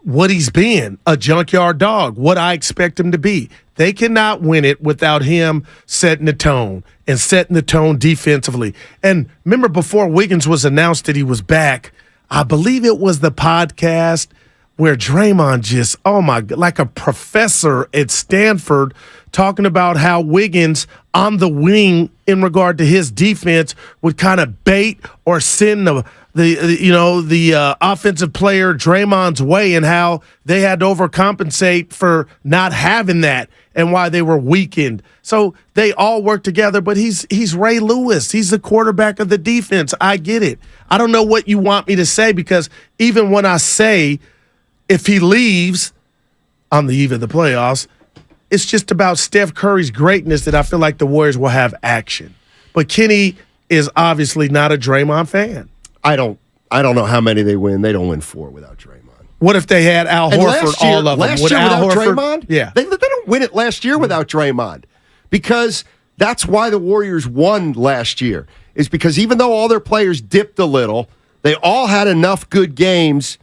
what he's been, a junkyard dog, what I expect him to be. They cannot win it without him setting the tone and setting the tone defensively. And remember, before Wiggins was announced that he was back, I believe it was the podcast where Draymond just, oh my God, like a professor at Stanford talking about how Wiggins on the wing in regard to his defense would kind of bait or send the offensive player Draymond's way, and how they had to overcompensate for not having that and why they were weakened. So they all work together, but he's Ray Lewis. He's the quarterback of the defense. I get it. I don't know what you want me to say, because even when I say if he leaves on the eve of the playoffs, it's just about Steph Curry's greatness that I feel like the Warriors will have action. But Kenny is obviously not a Draymond fan. I don't know how many they win. They don't win 4 without Draymond. What if they had Al Horford, all of them? Last year Al without Horford? Draymond? Yeah. They don't win it last year without Draymond, because that's why the Warriors won last year, is because even though all their players dipped a little, they all had enough good games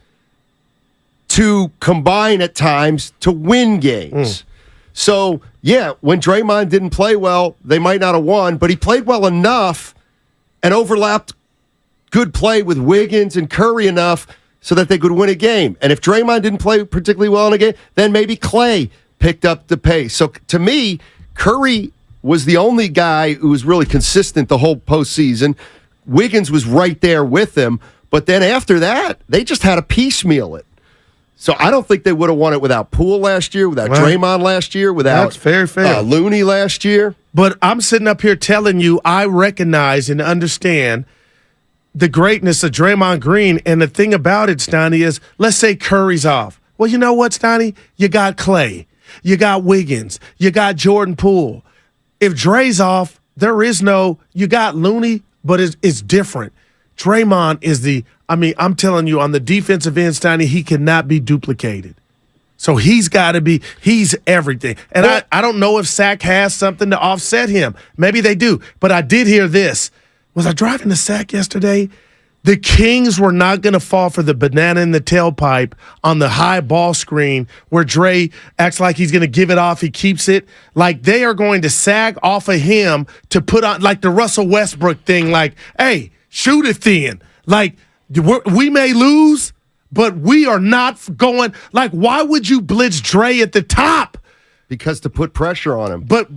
to combine at times to win games. So, yeah, when Draymond didn't play well, they might not have won, but he played well enough and overlapped good play with Wiggins and Curry enough so that they could win a game. And if Draymond didn't play particularly well in a game, then maybe Klay picked up the pace. So, to me, Curry was the only guy who was really consistent the whole postseason. Wiggins was right there with him, but then after that, they just had to piecemeal it. So I don't think they would have won it without Poole last year, without Draymond last year, without That's very fair. Looney last year. But I'm sitting up here telling you I recognize and understand the greatness of Draymond Green. And the thing about it, Steiny, is let's say Curry's off. Well, you know what, Steiny? You got Klay. You got Wiggins. You got Jordan Poole. If Dre's off, there is no – you got Looney, but it's different. Draymond is I'm telling you, on the defensive end, Steiny, he cannot be duplicated. So he's everything. And I don't know if Sac has something to offset him. Maybe they do. But I did hear this. Was I driving to Sac yesterday? The Kings were not going to fall for the banana in the tailpipe on the high ball screen where Dre acts like he's going to give it off. He keeps it. Like, they are going to sag off of him to put on, like the Russell Westbrook thing, like, hey, shoot it then. Like, we may lose, but we are not going. Like, why would you blitz Dre at the top? Because to put pressure on him. But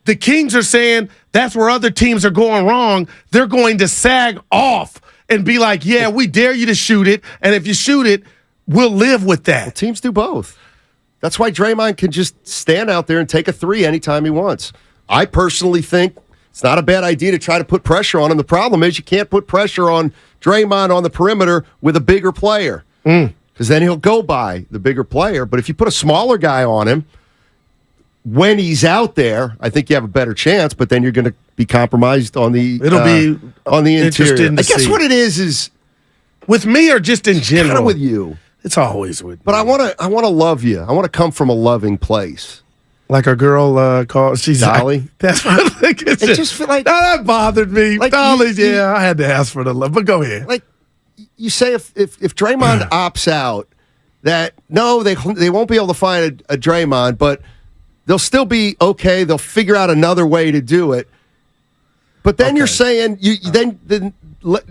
the Kings are saying that's where other teams are going wrong. They're going to sag off and be like, yeah, we dare you to shoot it, and if you shoot it, we'll live with that. Well, teams do both. That's why Draymond can just stand out there and take a 3 anytime he wants. I personally think it's not a bad idea to try to put pressure on him. The problem is you can't put pressure on Draymond on the perimeter with a bigger player, because then he'll go by the bigger player. But if you put a smaller guy on him, when he's out there, I think you have a better chance, but then you're going to be compromised on the on the interior. I guess what it is with me or just in general. Kind of with you. It's always with me. But I want to love you. I want to come from a loving place. Like a girl called, she's Dolly. That's what I think. It just feel like that bothered me. Like Dolly, I had to ask for the love. But go ahead. Like you say, if Draymond opts out, that no, they won't be able to find a Draymond, but they'll still be okay. They'll figure out another way to do it. But then you're saying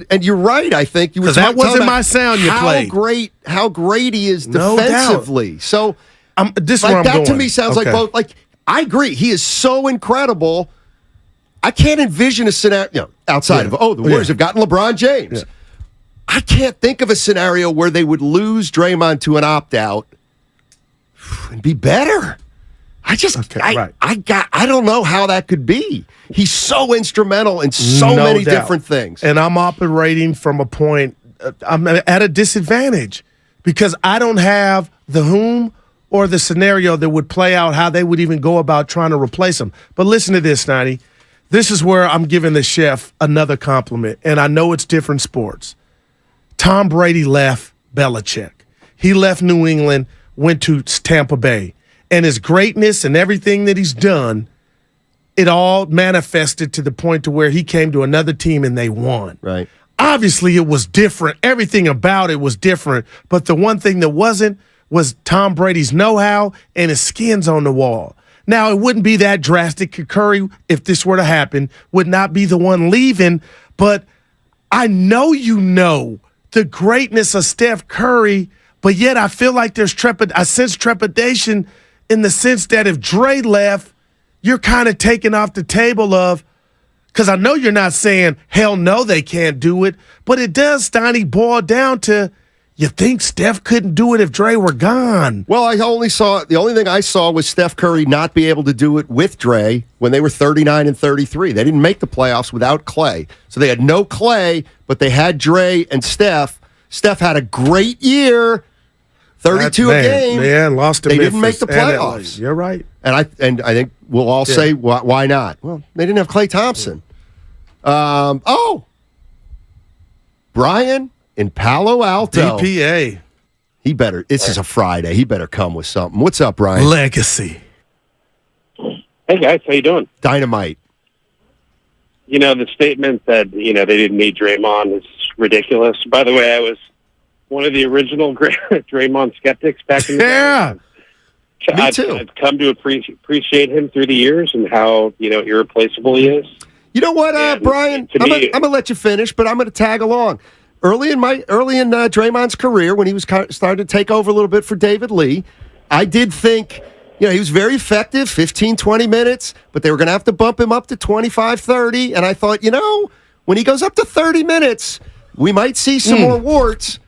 and you're right. I think you were that wasn't my sound. You played how great he is defensively. No doubt. So this like that to me sounds like both. Like I agree, he is so incredible. I can't envision a scenario outside of the Warriors have gotten LeBron James. Yeah. I can't think of a scenario where they would lose Draymond to an opt out and be better. I don't know how that could be. He's so instrumental in so many different things. And I'm operating from a point, I'm at a disadvantage because I don't have the whom or the scenario that would play out how they would even go about trying to replace him. But listen to this, Snotty. This is where I'm giving the chef another compliment, and I know it's different sports. Tom Brady left Belichick. He left New England, went to Tampa Bay. And his greatness and everything that he's done, it all manifested to the point to where he came to another team and they won. Right. Obviously, it was different. Everything about it was different. But the one thing that wasn't was Tom Brady's know-how and his skins on the wall. Now, it wouldn't be that drastic. Curry, if this were to happen, would not be the one leaving. But I know you know the greatness of Steph Curry, but yet I feel like I sense trepidation in the sense that if Dre left, you're kind of taking off the table of, because I know you're not saying, hell no, they can't do it, but it does, Steiny, boil down to, you think Steph couldn't do it if Dre were gone? Well, the only thing I saw was Steph Curry not be able to do it with Dre when they were 39 and 33. They didn't make the playoffs without Klay. So they had no Klay, but they had Dre and Steph. Steph had a great year, 32 a game. Yeah, lost to They Memphis didn't make the playoffs. You're right. And I think we'll all say, why not? Well, they didn't have Klay Thompson. Brian in Palo Alto. DPA. This is a Friday. He better come with something. What's up, Brian? Legacy. Hey, guys. How you doing? Dynamite. You know, the statement that, they didn't need Draymond is ridiculous. By the way, I was one of the original Draymond skeptics back in the day. Me too. I've come to appreciate him through the years and how, irreplaceable he is. You know what, Brian? I'm going to let you finish, but I'm going to tag along. Early in Draymond's career, when he was starting to take over a little bit for David Lee, I did think, he was very effective, 15, 20 minutes, but they were going to have to bump him up to 25, 30. And I thought, when he goes up to 30 minutes, we might see some more warts,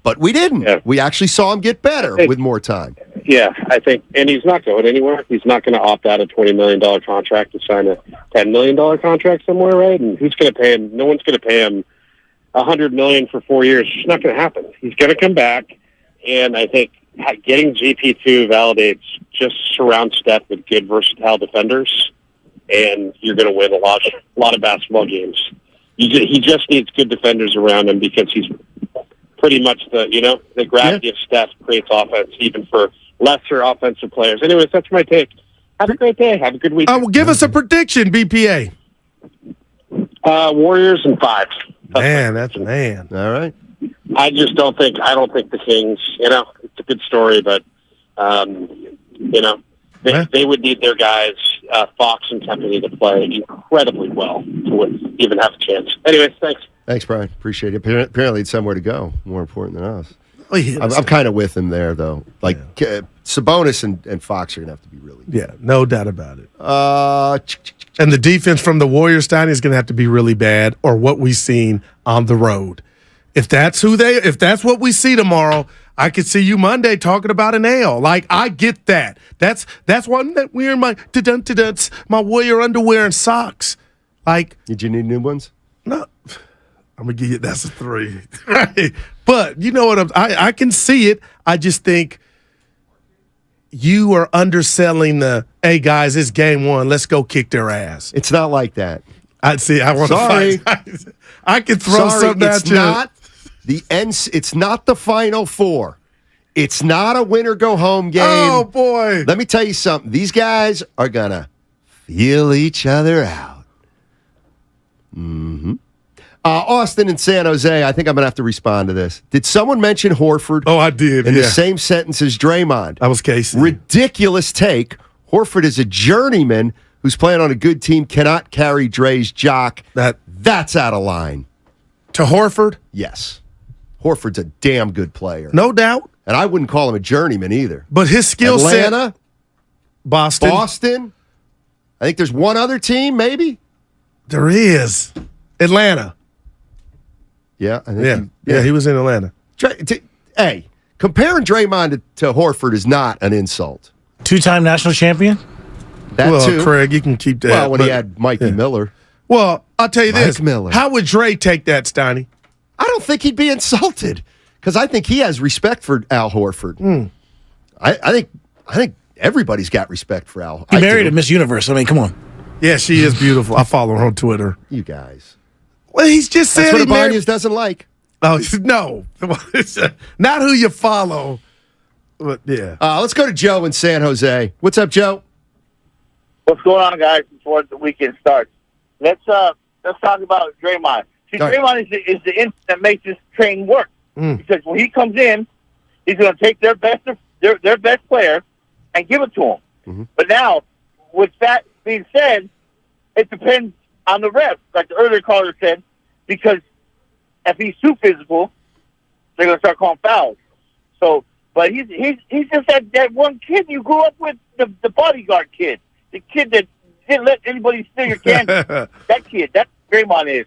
but we didn't. Yeah. We actually saw him get better with more time. Yeah, I think, and he's not going anywhere. He's not going to opt out a $20 million contract to sign a $10 million contract somewhere, right? And who's going to pay him? No one's going to pay him $100 million for 4 years. It's not going to happen. He's going to come back, and I think getting GP2 validates just surround Steph with good, versatile defenders, and you're going to win a lot of basketball games. He just needs good defenders around him because he's pretty much the gravity of Steph creates offense, even for lesser offensive players. Anyways, that's my take. Have a great day. Have a good week. Well, give us a prediction, BPA. Warriors in 5. Man, that's man. All right. I don't think the Kings, it's a good story, but, they would need their guys, Fox and company, to play incredibly well to even have a chance. Anyways, thanks. Thanks, Brian. Appreciate it. Apparently it's somewhere to go, more important than us. Oh, yeah, I'm kind of with him there, though. Like, Sabonis and Fox are going to have to be really good. Yeah, no doubt about it. And the defense from the Warriors, Steiny, is going to have to be really bad, or what we've seen on the road. If that's what we see tomorrow, I could see you Monday talking about an L. Like, I get that. That's why I'm wearing my my Warrior underwear and socks. Like, did you need new ones? No. I'm gonna give you that's a 3. Right. But you know what I can see it. I just think you are underselling the, hey guys, it's game 1. Let's go kick their ass. It's not like that. I want to fight. I can throw something at you. It's not the Final Four. It's not a win or go home game. Oh boy. Let me tell you something. These guys are gonna feel each other out. Mm-hmm. Austin and San Jose, I think I'm going to have to respond to this. Did someone mention Horford? Oh, I did, in the same sentence as Draymond. That was Casey. Ridiculous take. Horford is a journeyman who's playing on a good team, cannot carry Dre's jock. That's out of line. To Horford? Yes. Horford's a damn good player. No doubt. And I wouldn't call him a journeyman either. But his skill set. Atlanta. Boston. I think there's one other team, maybe. There is. Atlanta. Yeah, I think he was in Atlanta. Hey, comparing Draymond to Horford is not an insult. 2-time national champion? That too. Craig, you can keep that. Well, when he had Mikey Miller. Well, I'll tell you this. Miller. How would Dre take that, Steiny? I don't think he'd be insulted because I think he has respect for Al Horford. I think everybody's got respect for Al. He married a Miss Universe. I mean, come on. Yeah, she is beautiful. I follow her on Twitter. You guys. Well, he's just saying that's what Ibanez doesn't like. Oh, no. Not who you follow. But, yeah. Let's go to Joe in San Jose. What's up, Joe? What's going on, guys, before the weekend starts? Let's talk about Draymond. See, Draymond is the engine that makes this train work. Because when he comes in, he's going to take their best player and give it to him. But now, with that being said, it depends on the ref, like the earlier caller said, because if he's too physical, they're gonna start calling fouls. So, but he's just that one kid you grew up with, the bodyguard kid, the kid that didn't let anybody steal your candy. That kid, that's Draymond is,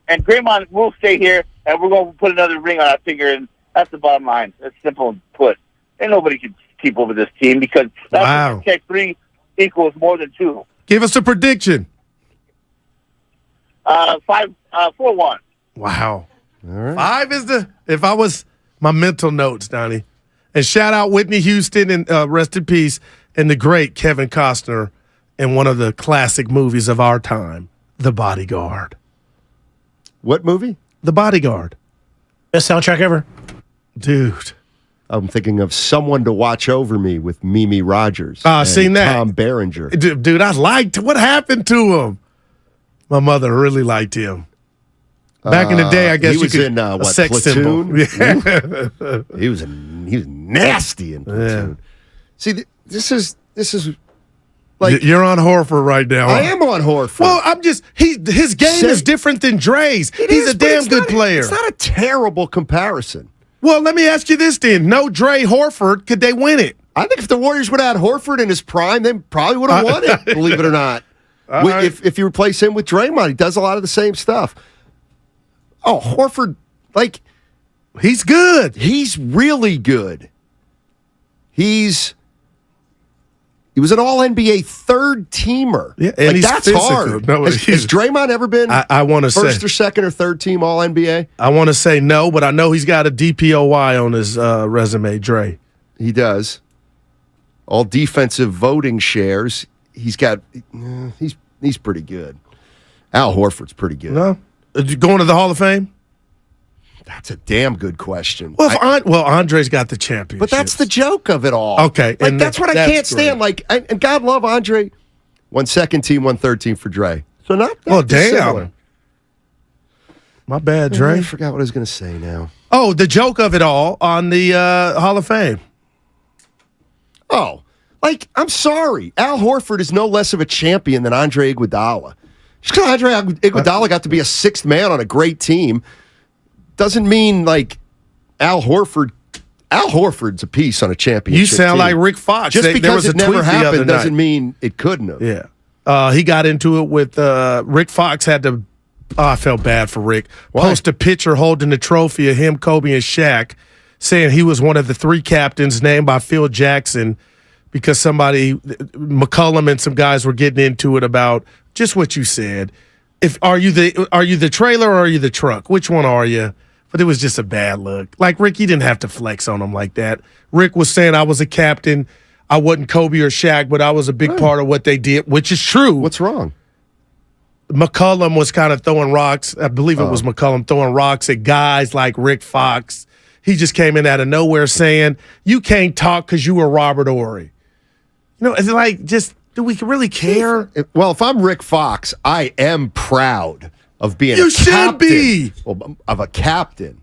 and Draymond will stay here, and we're gonna put another ring on our finger, and that's the bottom line. That's simple and put. And nobody can keep over this team because that's check 3 equals more than 2. Give us a prediction. 4-1. Wow. All right. 5 is if I was my mental notes, Donnie. And shout out Whitney Houston and rest in peace, and the great Kevin Costner in one of the classic movies of our time, The Bodyguard. What movie? The Bodyguard. Best soundtrack ever. Dude. I'm thinking of Someone to Watch Over Me with Mimi Rogers. Seen that. Tom Berenger. Dude, I liked what happened to him. My mother really liked him. Back in the day, I guess he was you could in sex Platoon? symbol. Yeah. he was nasty in Platoon. See, this is like you're on Horford right now. I am on Horford. Well, I'm just his game is different than Dre's. He's a damn good player. It's not a terrible comparison. Well, let me ask you this then: no Dre Horford, could they win it? I think if the Warriors would have had Horford in his prime, they probably would have won it. Believe it or not. If you replace him with Draymond, he does a lot of the same stuff. Oh, Horford, he's good. He's really good. He was an All-NBA third teamer. Yeah, and he's that's physical. hard. No, has Draymond ever been I want to say first or second or third team All-NBA? I want to say no, but I know he's got a DPOY on his resume, Dre. He does. All defensive voting shares. He's got. He's pretty good. Al Horford's pretty good. No, going to the Hall of Fame? That's a damn good question. Well, Andre's got the championship. But that's the joke of it all. Okay. Like, that's what I can't stand. And God love Andre. 1 second team, 1 third team for Dre. So not damn. dissimilar. My bad, Dre. I forgot what I was going to say now. Oh, the joke of it all on the Hall of Fame. Oh, I'm sorry. Al Horford is no less of a champion than Andre Iguodala. Just because Andre Iguodala got to be a sixth man on a great team doesn't mean Al Horford's a piece on a championship. You sound team. like Rick Fox. Just because it never happened night. doesn't mean it couldn't have. Yeah. He got into it with Rick Fox had to I felt bad for Rick. Why? Post a picture holding the trophy of him, Kobe, and Shaq, saying he was one of the 3 captains named by Phil Jackson because McCollum and some guys were getting into it about just what you said. Are you the trailer or are you the truck? Which one are you? But it was just a bad look. Rick, you didn't have to flex on him like that. Rick was saying I was a captain. I wasn't Kobe or Shaq, but I was a big part of what they did, which is true. What's wrong? McCollum was kind of throwing rocks. I believe it was McCollum throwing rocks at guys like Rick Fox. He just came in out of nowhere saying, you can't talk because you were Robert Horry. It's do we really care? Well, if I'm Rick Fox, I am proud of being you a captain. You should be. Well, of a captain.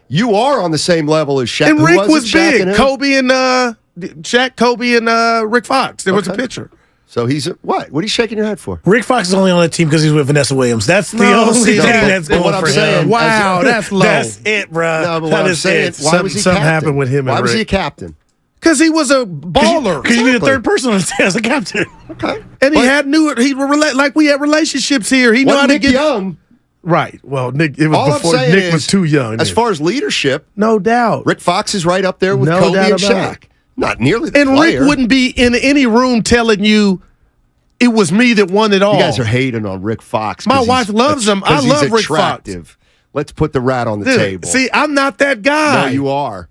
You are on the same level as Shaq. And Rick was big. And Kobe and Shaq, Kobe, and Rick Fox. There was a picture. So he's what? What are you shaking your head for? Rick Fox is only on the team because he's with Vanessa Williams. That's the only thing that's going for him. Wow, that's low. That's it, bro. No, but what I'm saying, why was he something captain? happened with him and Why was Rick. he a captain? Because he was a baller. Because you need a third person on the team as a captain. Okay. And we had relationships here. He knew how to Nick get young. Right. Well, Nick. It was All before I'm saying Nick was too young. As far as leadership, no doubt, Rick Fox is right up there with No Kobe doubt and about Shaq. Not nearly the and player. Rick wouldn't be in any room telling you it was me that won it all. You guys are hating on Rick Fox. My wife loves him. I love Rick Fox. Let's put the rat on the table. See, I'm not that guy. No, you are.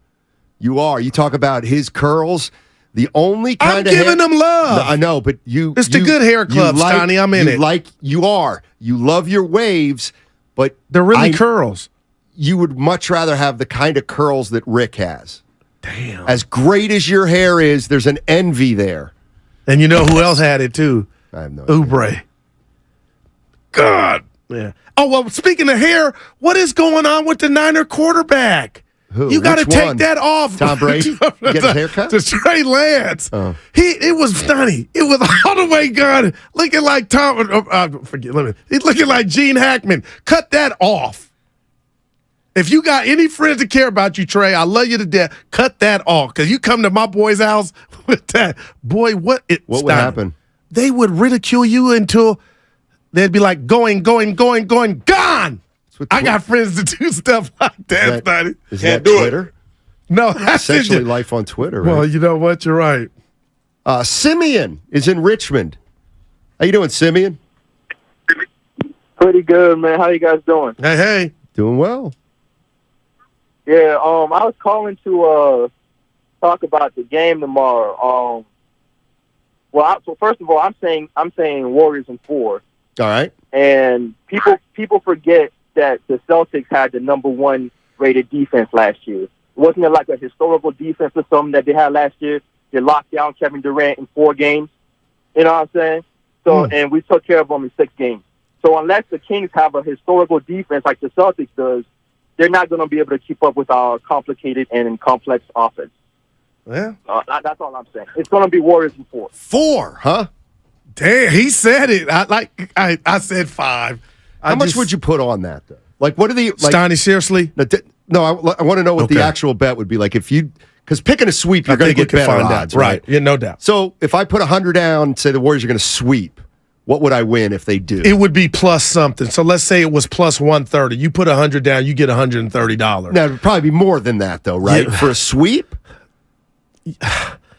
You are. You talk about his curls. The only kind I'm giving him love. No, I know, but It's the good hair club, Stoney. I'm in it. You are. You love your waves, but they're really curls. You would much rather have the kind of curls that Rick has. Damn. As great as your hair is, there's an envy there. And you know who else had it too? I have no idea. Oubre. God. Yeah. Oh, well, speaking of hair, what is going on with the Niner quarterback? Who? You got to Which take one? that off. Tom Brady? Get a haircut? To Trey Lance. Oh. It was funny. It was all the way gone, looking like he's looking like Gene Hackman. Cut that off. If you got any friends that care about you, Trey, I love you to death. Cut that off. Because you come to my boy's house with that. Boy, what would happen? They would ridicule you until they'd be like, going, gone. I got friends that do stuff like that, buddy. Is that Twitter? No, that's essentially life on Twitter, right? Well, you know what? You're right. Simeon is in Richmond. How you doing, Simeon? Pretty good, man. How you guys doing? Hey. Doing well. Yeah, I was calling to talk about the game tomorrow. So first of all, I'm saying Warriors in 4. All right. And people forget that the Celtics had the number 1 rated defense last year. Wasn't it like a historical defense or something that they had last year? They locked down Kevin Durant in 4 games. You know what I'm saying? So, and we took care of them in 6 games. So unless the Kings have a historical defense like the Celtics does, they're not going to be able to keep up with our complicated and complex offense. Yeah. That's all I'm saying. It's going to be Warriors in 4. 4, huh? Damn, he said it. I said 5. How much would you put on that, though? Like, what are the... Steiny, seriously? No, I want to know what the actual bet would be. Like, if you... Because picking a sweep, you're going to get better odds, right? Yeah, no doubt. So, if I put 100 down, say the Warriors are going to sweep, what would I win if they do? It would be plus something. So, let's say it was plus 130. You put 100 down, you get $130. Now, it would probably be more than that, though, right? Yeah. For a sweep?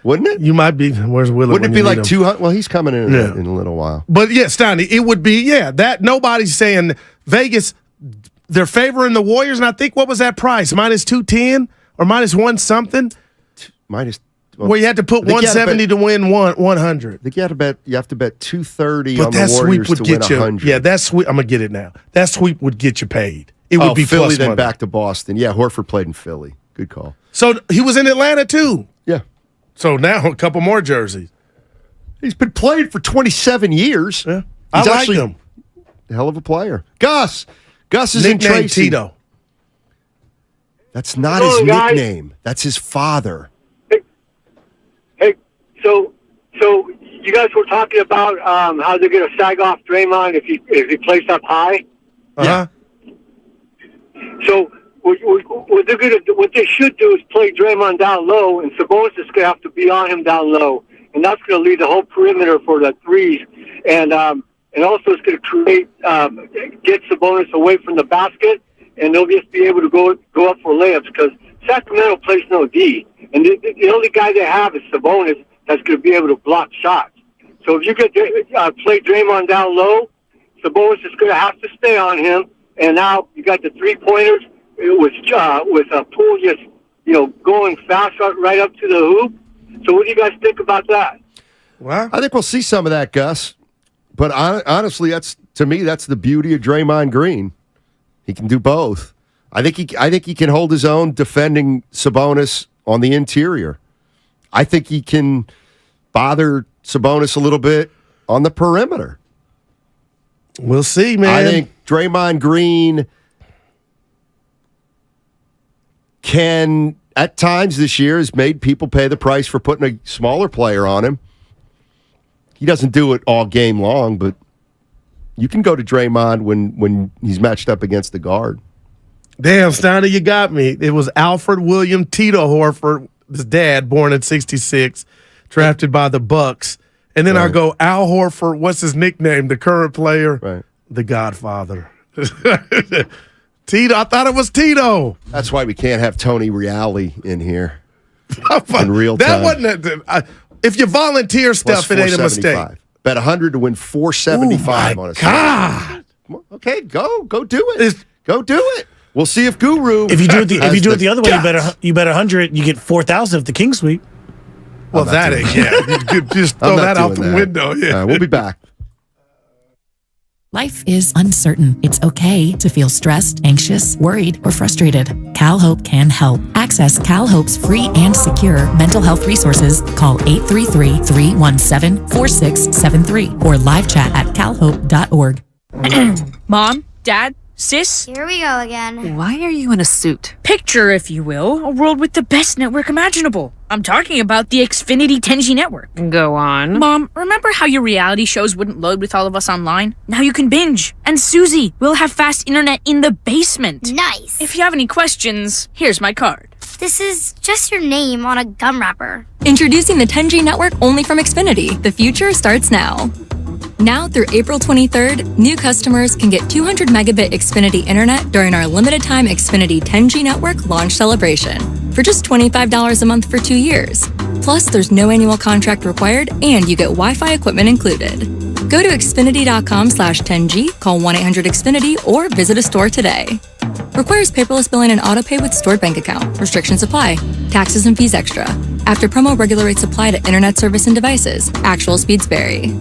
Wouldn't it? You might be. Where's Willard? Wouldn't it be like 200? Well, he's coming in in a little while. But yeah, Steiny, it would be, that nobody's saying Vegas, they're favoring the Warriors, and I think, what was that price? Minus 210 or minus 1 something? Where you had to put 170 to win 100. I think you have to bet 230 but on the Warriors to win 100. Yeah, that sweep, I'm going to get it now. That sweep would get you paid. It would be Philly, plus then money. Back to Boston. Yeah, Horford played in Philly. Good call. So he was in Atlanta, too. Yeah. So now a couple more jerseys. He's been playing for 27 years. Yeah. He's I like him. A hell of a player. Gus is nickname in Tracy. Tito. That's not his nickname. That's his father. Hey, so you guys were talking about how they're going to sag off Draymond if he plays up high. Uh-huh. So what they should do is play Draymond down low, and Sabonis is going to have to be on him down low, and that's going to lead the whole perimeter for the threes, and also it's going to create get Sabonis away from the basket, and they'll just be able to go up for layups because Sacramento plays no D, and the only guy they have is Sabonis that's going to be able to block shots. So if you could play Draymond down low, Sabonis is going to have to stay on him, and now you got the 3-pointers. With a pool just, going fast right up to the hoop. So what do you guys think about that? Well, I think we'll see some of that, Gus. But honestly, that's the beauty of Draymond Green. He can do both. I think he can hold his own defending Sabonis on the interior. I think he can bother Sabonis a little bit on the perimeter. We'll see, man. I think Draymond Green can, at times this year, has made people pay the price for putting a smaller player on him. He doesn't do it all game long, but you can go to Draymond when he's matched up against the guard. Damn, Steiner, you got me. It was Alfred William Tito Horford, his dad, born in '66, drafted by the Bucks. And then I go, Al Horford, what's his nickname? The current player? Right. The Godfather. Tito, I thought it was Tito. That's why we can't have Tony Reale in here in real time. That wasn't if you volunteer stuff, it ain't a mistake. Bet 100 to win 475 on a God. Okay, go do it. Go do it. We'll see if Guru. If you do it the other way, you bet 100, you get 4,000 if the King sweep. Well, that ain't you could just throw that out the window. Yeah, we'll be back. Life is uncertain. It's okay to feel stressed, anxious, worried, or frustrated. CalHope can help. Access CalHope's free and secure mental health resources. Call 833-317-4673 or live chat at calhope.org. Mom, Dad, Sis? Here we go again. Why are you in a suit? Picture, if you will, a world with the best network imaginable. I'm talking about the Xfinity 10G network. Go on. Mom, remember how your reality shows wouldn't load with all of us online? Now you can binge. And Susie, we'll have fast internet in the basement. Nice. If you have any questions, here's my card. This is just your name on a gum wrapper. Introducing the 10G network only from Xfinity. The future starts now. Now through April 23rd, new customers can get 200 megabit Xfinity internet during our limited time Xfinity 10G network launch celebration for just $25 a month for 2 years. Plus, there's no annual contract required and you get Wi-Fi equipment included. Go to Xfinity.com/10G, call 1-800-XFINITY or visit a store today. Requires paperless billing and autopay with stored bank account. Restrictions apply. Taxes and fees extra. After promo, regular rates apply to internet service and devices. Actual speeds vary.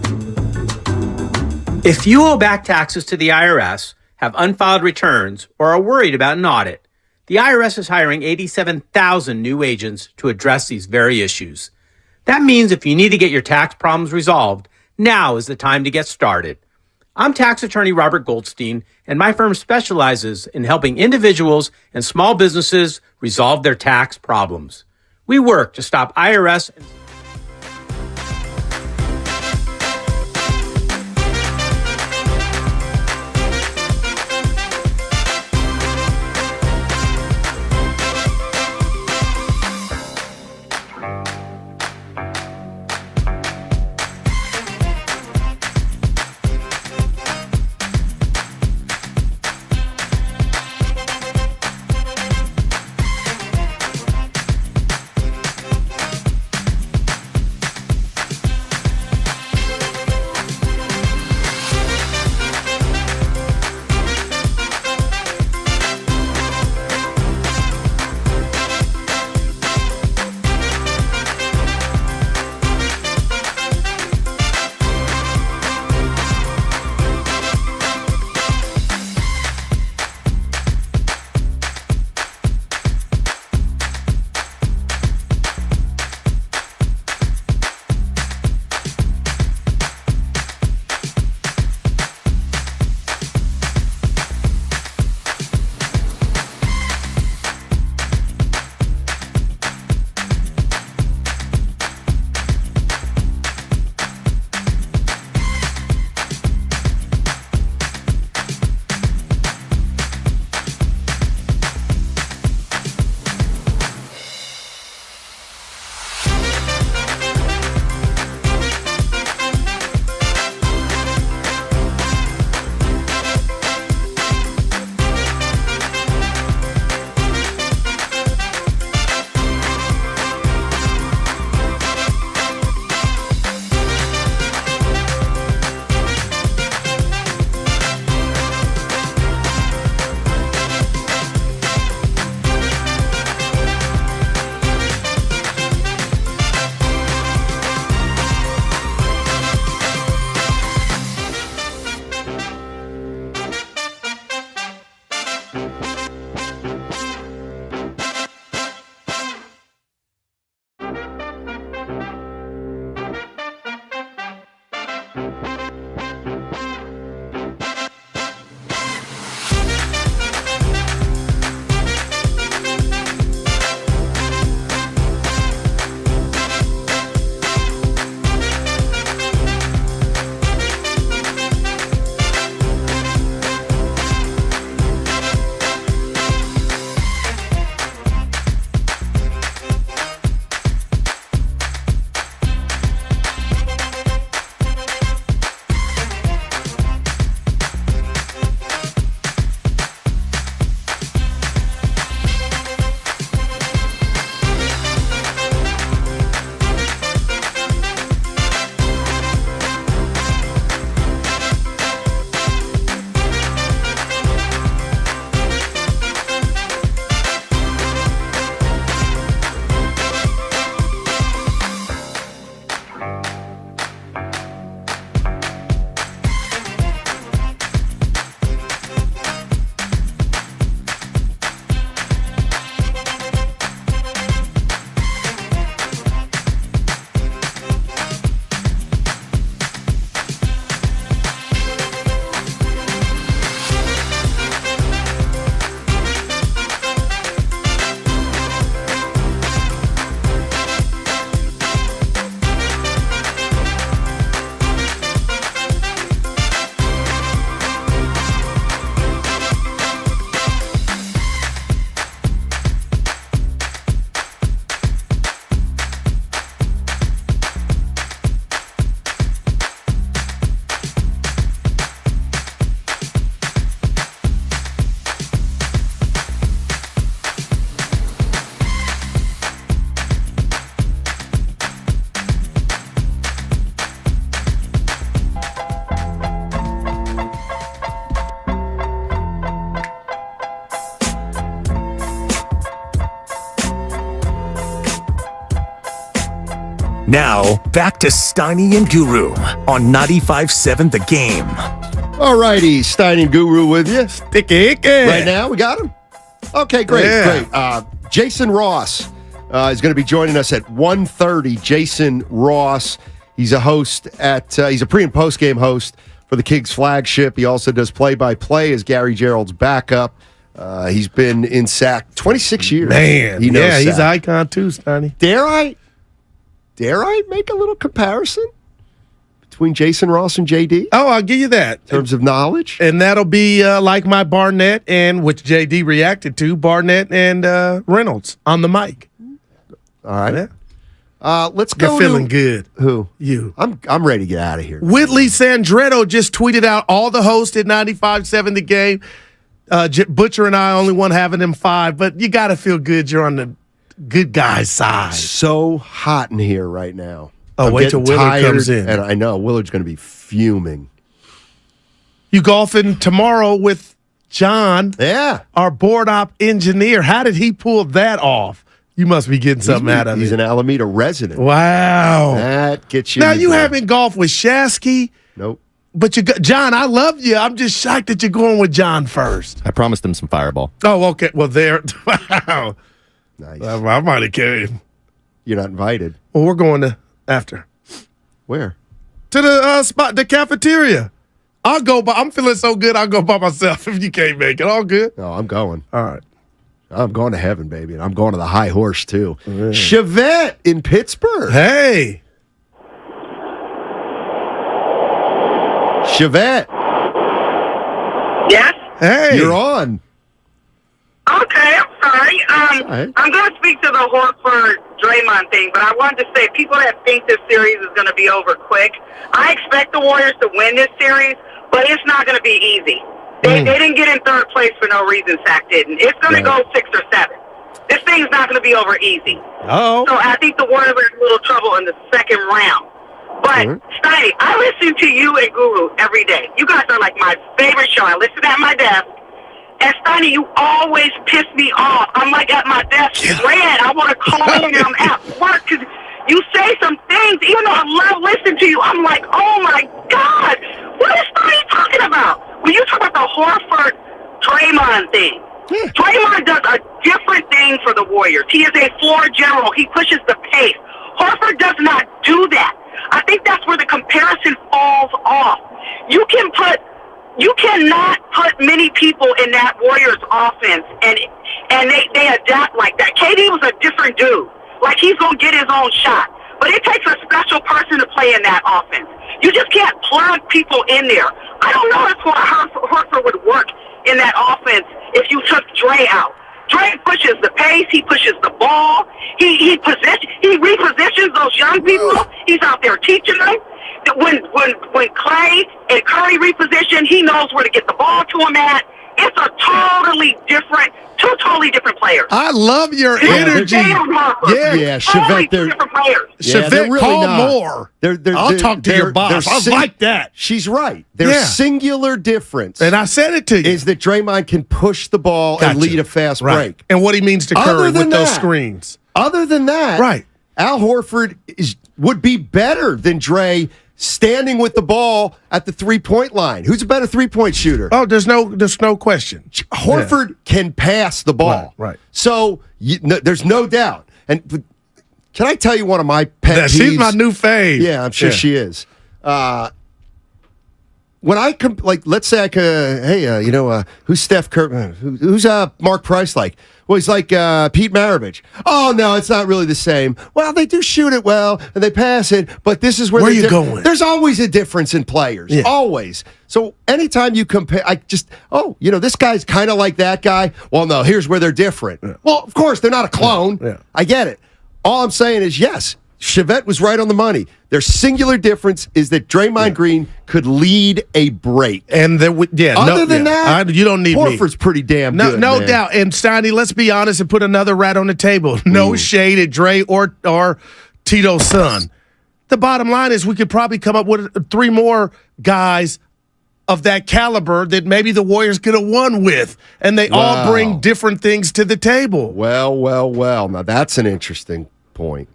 If you owe back taxes to the IRS, have unfiled returns, or are worried about an audit, the IRS is hiring 87,000 new agents to address these very issues. That means if you need to get your tax problems resolved, now is the time to get started. I'm tax attorney Robert Goldstein, and my firm specializes in helping individuals and small businesses resolve their tax problems. We work to stop IRS and Now, back to Steiny and Guru on 95.7 The Game. All righty, Steiny and Guru with you. Sticky. Right now, we got him? Okay, great, great. Jason Ross is going to be joining us at 1:30. Jason Ross, he's a host he's a pre- and post-game host for the Kings flagship. He also does play-by-play as Gary Gerald's backup. He's been in SAC 26 years. Man, he knows he's SAC. an icon too, Steiny. Dare I make a little comparison between Jason Ross and JD? Oh, I'll give you that. In terms of knowledge. And that'll be like my Barnett and, which JD reacted to, Barnett and Reynolds on the mic. All right. Yeah. Let's go. You're feeling good. Who? You. I'm ready to get out of here. Whitley Sandretto just tweeted out all the hosts at 95.7 The Game. Butcher and I only one having them 5, but you got to feel good you're on the good guy's side. So hot in here right now. Oh, wait till Willard comes in. And I know Willard's going to be fuming. You golfing tomorrow with John, our board op engineer. How did he pull that off? You must be getting something out of it. He's an Alameda resident. Wow. That gets you. Now, you haven't golfed with Shasky. Nope. But John, I love you. I'm just shocked that you're going with John first. I promised him some Fireball. Oh, okay. Well, wow. Nice. I might have came. You're not invited. Well, we're going to after. Where? To the spot, the cafeteria. I'll go by. I'm feeling so good. I'll go by myself if you can't make it. All good. No, I'm going. All right. I'm going to heaven, baby, and I'm going to the high horse too. Chevette in Pittsburgh. Hey. Chevette. Yes? Hey. You're on. Okay, I'm sorry. I'm going to speak to the Horford Draymond thing, but I wanted to say people that think this series is going to be over quick, I expect the Warriors to win this series, but it's not going to be easy. They didn't get in third place for no reason, Sac didn't. It's going to go 6 or 7. This thing's not going to be over easy. Oh. So I think the Warriors are in a little trouble in the second round. But, Steiny, I listen to you and Guru every day. You guys are like my favorite show. I listen at my desk. And, Steiny, you always piss me off. I'm like at my desk, red. I want to call you and I'm at work because you say some things. Even though I love listening to you, I'm like, oh, my God. What is Steiny talking about? When you talk about the Horford Draymond thing, Draymond does a different thing for the Warriors. He is a floor general. He pushes the pace. Horford does not do that. I think that's where the comparison falls off. You cannot put many people in that Warriors offense and they adapt like that. KD was a different dude. Like he's gonna get his own shot. But it takes a special person to play in that offense. You just can't plug people in there. I don't know if Horford would work in that offense if you took Dre out. Dre pushes the pace. He pushes the ball. He repositions those young people. He's out there teaching them. When Klay and Curry reposition, he knows where to get the ball to him at. It's a two totally different players. I love your energy. Yeah, Chevette. Different players. Chevette, really call not. more. I'll talk to your boss. I like that. She's right. Their singular difference, and I said it to you, is that Draymond can push the ball and lead a fast break. And what he means to Curry with those screens. Other than that, Al Horford would be better than Dre standing with the ball at the three-point line. Who's a better three-point shooter? Oh, there's no question. Horford can pass the ball. Right. So there's no doubt. And can I tell you one of my pet peeves? She's my new fave. Yeah, I'm sure she is. When let's say I could, who's Steph Curry? Who's Mark Price like? Well, he's like Pete Maravich. Oh, no, it's not really the same. Well, they do shoot it well, and they pass it, but this is where you going? There's always a difference in players. Yeah. Always. So anytime you compare, this guy's kind of like that guy. Well, no, here's where they're different. Yeah. Well, of course, they're not a clone. Yeah. I get it. All I'm saying is, yes, Chevette was right on the money. Their singular difference is that Draymond Green could lead a break. And other than that, you don't need Horford's pretty damn good. No doubt. And Steiny, let's be honest and put another rat on the table. No shade at Dre or Tito's son. The bottom line is we could probably come up with 3 more guys of that caliber that maybe the Warriors could have won with, and they all bring different things to the table. Well. Now that's an interesting point.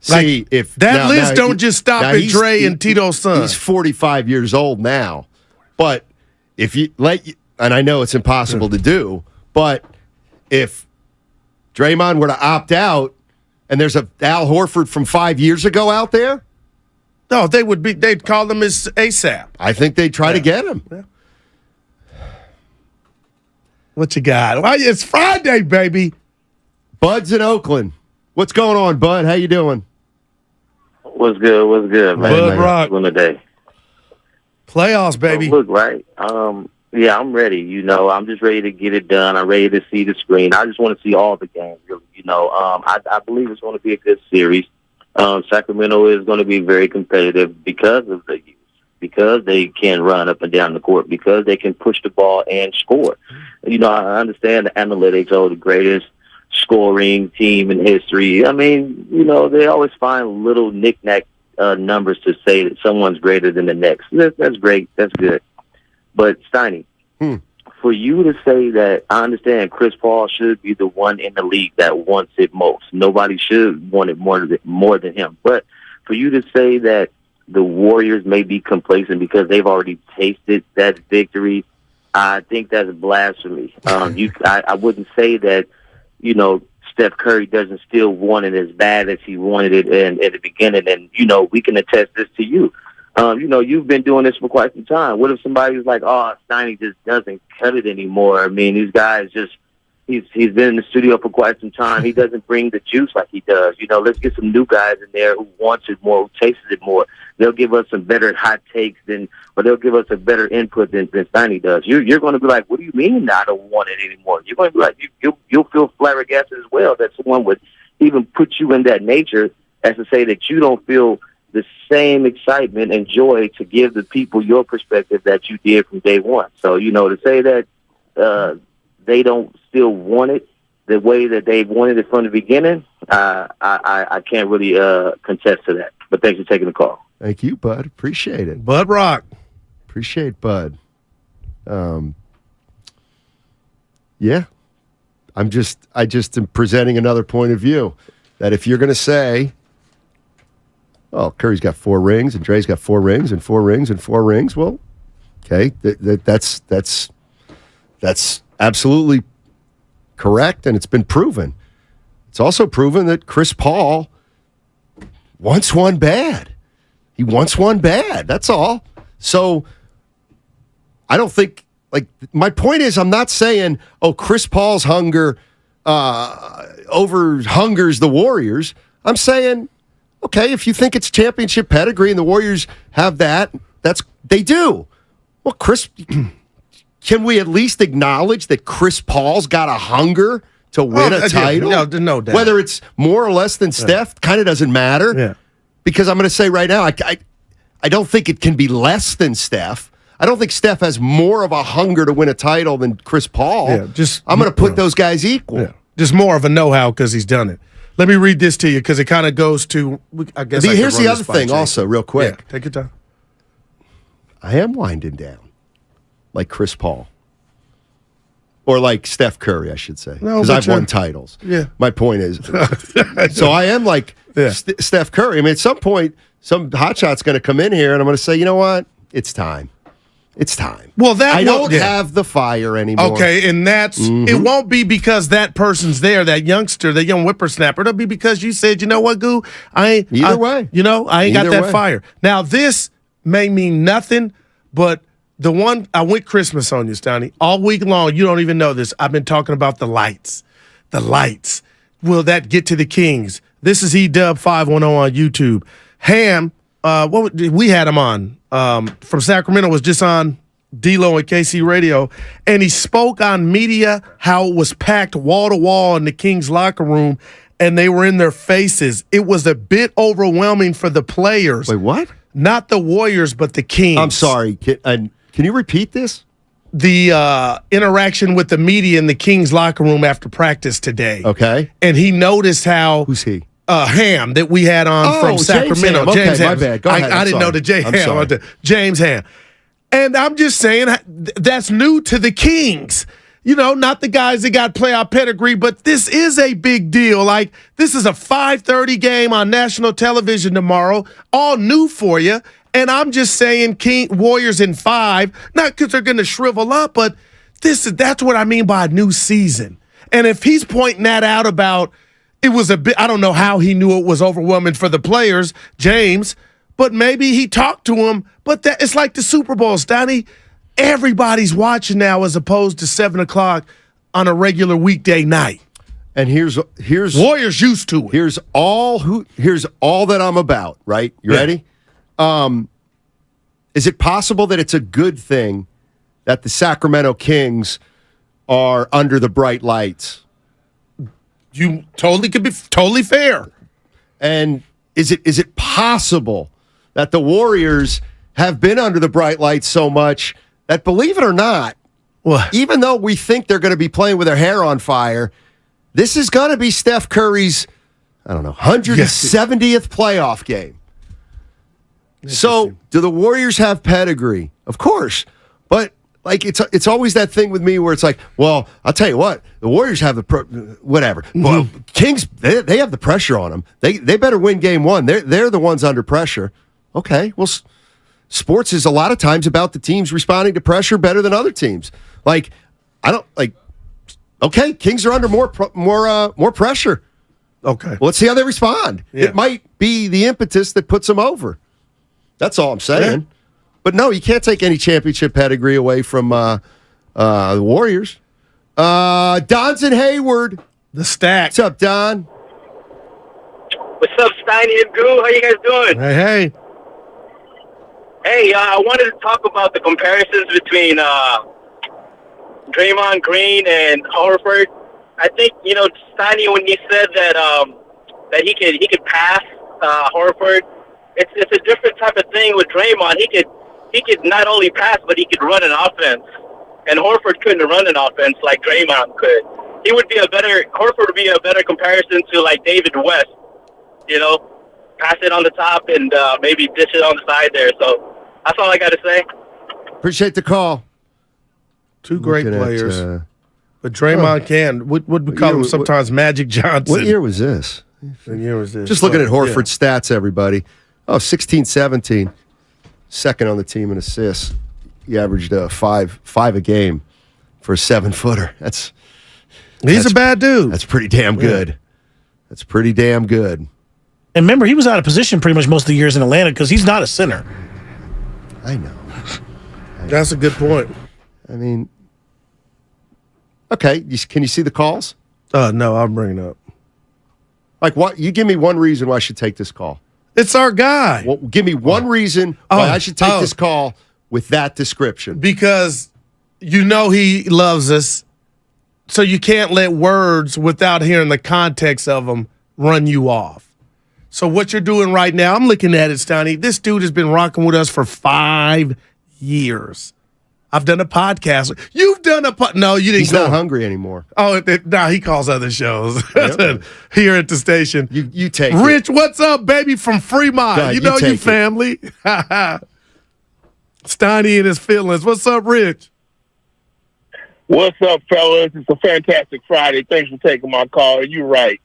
See, if that list don't just stop at Dre and Tito's son. He's 45 years old now. But if you and I know it's impossible to do, but if Draymond were to opt out and there's a Al Horford from 5 years ago out there, no, they'd call him as ASAP. I think they'd try to get him. Yeah. What you got? Well, it's Friday, baby. Bud's in Oakland. What's going on, Bud? How you doing? What's good, man? Bud Rock. Win the day. Playoffs, baby. So look, right? Yeah, I'm ready. You know, I'm just ready to get it done. I'm ready to see the screen. I just want to see all the games, really. You know, I believe it's going to be a good series. Sacramento is going to be very competitive because of the youth, because they can run up and down the court, because they can push the ball and score. You know, I understand the analytics are the greatest scoring team in history. I mean, you know, they always find little knick-knack numbers to say that someone's greater than the next. That's great. That's good. But, Steiny, for you to say that, I understand Chris Paul should be the one in the league that wants it most. Nobody should want it more than him. But for you to say that the Warriors may be complacent because they've already tasted that victory, I think that's blasphemy. I wouldn't say that, you know, Steph Curry doesn't still want it as bad as he wanted it at the beginning. And, you know, we can attest this to you. You know, you've been doing this for quite some time. What if somebody's like, oh, Steiny just doesn't cut it anymore? I mean, these guys just, he's been in the studio for quite some time. He doesn't bring the juice like he does. You know, let's get some new guys in there who wants it more, who tastes it more. They'll give us some better hot takes or they'll give us a better input than Steiny does. You're going to be like, what do you mean I don't want it anymore? You're going to be like, you'll feel flabbergasted as well that someone would even put you in that nature as to say that you don't feel the same excitement and joy to give the people your perspective that you did from day one. So, you know, to say that they don't still want it the way that they wanted it from the beginning, I can't really contest to that. But thanks for taking the call. Thank you, Bud. Appreciate it. Bud Rock. Appreciate Bud. Yeah. I just am presenting another point of view that if you're going to say, oh, Curry's got 4 rings and Dre's got 4 rings and 4 rings and 4 rings. Well, okay, that's absolutely correct, and it's been proven. It's also proven that Chris Paul wants one bad. He wants one bad. That's all. So I don't think, like, my point is, I'm not saying, oh, Chris Paul's hunger over hungers the Warriors. I'm saying, okay, if you think it's championship pedigree and the Warriors have that, they do. Well, can we at least acknowledge that Chris Paul's got a hunger to win a title? No doubt. Whether it's more or less than Steph kind of doesn't matter. Yeah. Because I'm going to say right now, I don't think it can be less than Steph. I don't think Steph has more of a hunger to win a title than Chris Paul. Yeah, I'm going to put those guys equal. Yeah. Just more of a know-how because he's done it. Let me read this to you because it kind of goes to, I guess. Here's the other thing also, real quick. Yeah, take your time. I am winding down like Chris Paul. Or like Steph Curry, I should say. Because I've won titles. Yeah. My point is. So I am like Steph Curry. I mean, at some point, some hotshot's going to come in here and I'm going to say, you know what? It's time. It's time. Well, I don't have the fire anymore. Okay, and that's it won't be because that person's there, that youngster, that young whippersnapper. It'll be because you said, you know what, Goo? Either way. You know, I ain't got that fire. Now, this may mean nothing, but the one, I went Christmas on you, Stoney. All week long, you don't even know this. I've been talking about the lights. The lights. Will that get to the Kings? This is EDub510 on YouTube. Ham, we had him on. From Sacramento, was just on D-Lo and KC Radio, and he spoke on media how it was packed wall to wall in the Kings locker room, and they were in their faces. It was a bit overwhelming for the players. Wait, what? Not the Warriors, but the Kings. I'm sorry. Can you repeat this? The interaction with the media in the Kings locker room after practice today. Okay. And he noticed how. Who's he? Ham that we had on from Sacramento. James Ham. My bad. Go ahead. I didn't know the James Ham. And I'm just saying that's new to the Kings. not the guys that got playoff pedigree, but this is a big deal. Like, this is a 5:30 game on national television tomorrow, all new for you. And I'm just saying Warriors in 5, not because they're going to shrivel up, but that's what I mean by a new season. And if he's pointing that out about it was a bit, I don't know how he knew it was overwhelming for the players, James, but maybe he talked to him. But it's like the Super Bowl, Stoney. Everybody's watching now as opposed to 7 o'clock on a regular weekday night. And here's Warriors used to it. Here's all that I'm about, right? You ready? Is it possible that it's a good thing that the Sacramento Kings are under the bright lights? You totally could be totally fair. And is it possible that the Warriors have been under the bright lights so much that, believe it or not, even though we think they're going to be playing with their hair on fire, this is going to be Steph Curry's, 170th playoff game. So, do the Warriors have pedigree? Of course. But it's always that thing with me where it's like, well, I'll tell you what, the Warriors have the whatever. Mm-hmm. Well, Kings, they have the pressure on them. They better win game 1. They're the ones under pressure. Okay, well, sports is a lot of times about the teams responding to pressure better than other teams. Okay, Kings are under more pressure. Okay, well, let's see how they respond. Yeah. It might be the impetus that puts them over. That's all I'm saying. Yeah. But no, you can't take any championship pedigree away from the Warriors. Don's in Hayward. The Stack. What's up, Don? What's up, Steiny and Goo? How you guys doing? Hey. Hey, I wanted to talk about the comparisons between Draymond Green and Horford. I think, Steiny, when he said that he could pass Horford, it's a different type of thing with Draymond. He could not only pass, but he could run an offense. And Horford couldn't run an offense like Draymond could. Horford would be a better comparison to like David West. Pass it on the top and maybe dish it on the side there. So that's all I got to say. Appreciate the call. Two great players. But Draymond can. What we call him sometimes Magic Johnson. What year was this? What year was this? Just looking at Horford's stats, everybody. 16-17. Second on the team in assists. He averaged 5 a game for a 7-footer. He's a bad dude. That's pretty damn good. Yeah. That's pretty damn good. And remember, he was out of position pretty much most of the years in Atlanta because he's not a center. I know. That's a good point. I mean, okay, can you see the calls? No, I'll bring it up. Like, what? You give me one reason why I should take this call. It's our guy. Well, give me one reason why I should take this call with that description. Because he loves us, so you can't let words without hearing the context of them run you off. So what you're doing right now, I'm looking at it, Stoney. This dude has been rocking with us for 5 years. I've done a podcast. You've done a No, you didn't. He's not hungry anymore. Oh, no, he calls other shows here at the station. You take Rich, what's up, baby, from Fremont? God, you family. Stoney and his feelings. What's up, Rich? What's up, fellas? It's a fantastic Friday. Thanks for taking my call. You're right.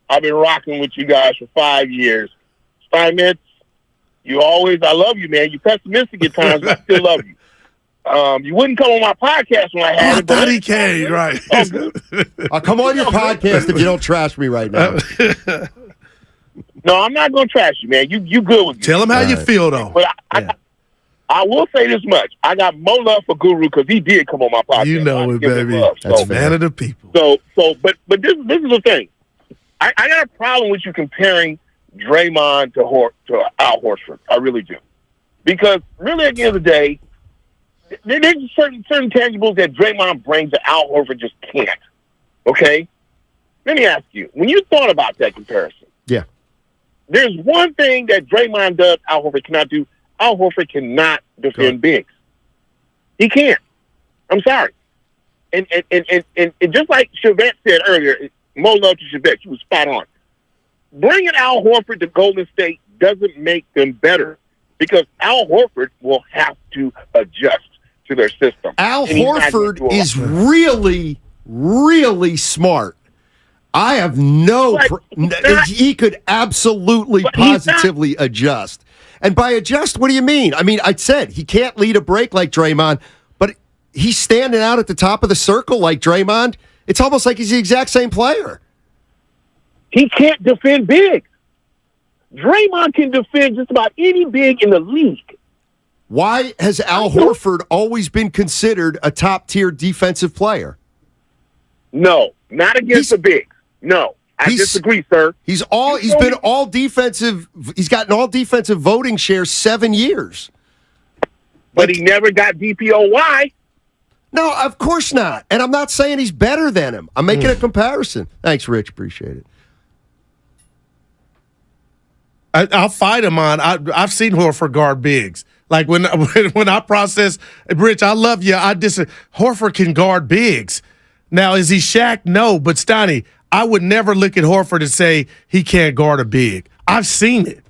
I've been rocking with you guys for 5 years. Steinmetz, I love you, man. You're pessimistic at times, but I still love you. You wouldn't come on my podcast when I had it. I thought he came, right. I'll come on your podcast if you don't trash me right now. No, I'm not going to trash you, man. You good with me. Tell him how you feel, though. But I will say this much. I got more love for Guru because he did come on my podcast. You know it, baby. That's man of the people. But this is the thing. I got a problem with you comparing Draymond to Al Horford. I really do. Because really at the end of the day, there's certain tangibles that Draymond brings that Al Horford just can't. Okay? Let me ask you, when you thought about that comparison, there's one thing that Draymond does Al Horford cannot do. Al Horford cannot defend bigs. He can't. I'm sorry. And just like Chevette said earlier, more love to Chevette. She was spot on. Bringing Al Horford to Golden State doesn't make them better because Al Horford will have to adjust to their system. Al Horford is really, really smart. I have he could absolutely, positively adjust. And by adjust, what do you mean? I mean, I said he can't lead a break like Draymond, but he's standing out at the top of the circle like Draymond. It's almost like he's the exact same player. He can't defend big. Draymond can defend just about any big in the league. Why has Al Horford always been considered a top-tier defensive player? No, not against the bigs. No, I disagree, sir. He's gotten all defensive voting shares 7 years. But he never got DPOY. No, of course not. And I'm not saying he's better than him. I'm making a comparison. Thanks, Rich. Appreciate it. I'll fight him on. I've seen Horford guard bigs. Like when I process, Rich, I love you. Horford can guard bigs. Now, is he Shaq? No, but Steiny, I would never look at Horford and say he can't guard a big. I've seen it.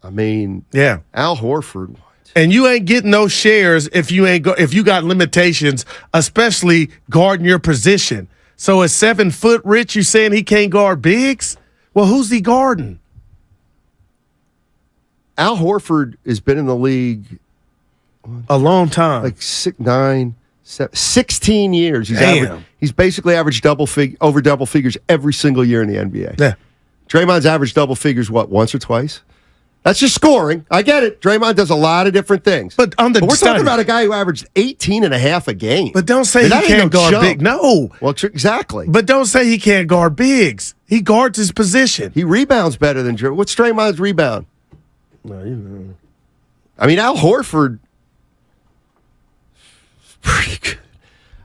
I mean, yeah, Al Horford. And you ain't getting those shares if you got limitations, especially guarding your position. So at 7 foot, Rich, you saying he can't guard bigs? Well, who's he guarding? Al Horford has been in the league a long time, like 16 years. He's basically averaged over double figures every single year in the NBA. Yeah, Draymond's averaged double figures once or twice. That's just scoring. I get it. Draymond does a lot of different things. But we're talking about a guy who averaged 18 and a half a game. But don't say he can't guard big. No. Well, exactly. But don't say he can't guard bigs. He guards his position. He rebounds better than Draymond. What's Draymond's rebound? No, you know. I mean, Al Horford, pretty good.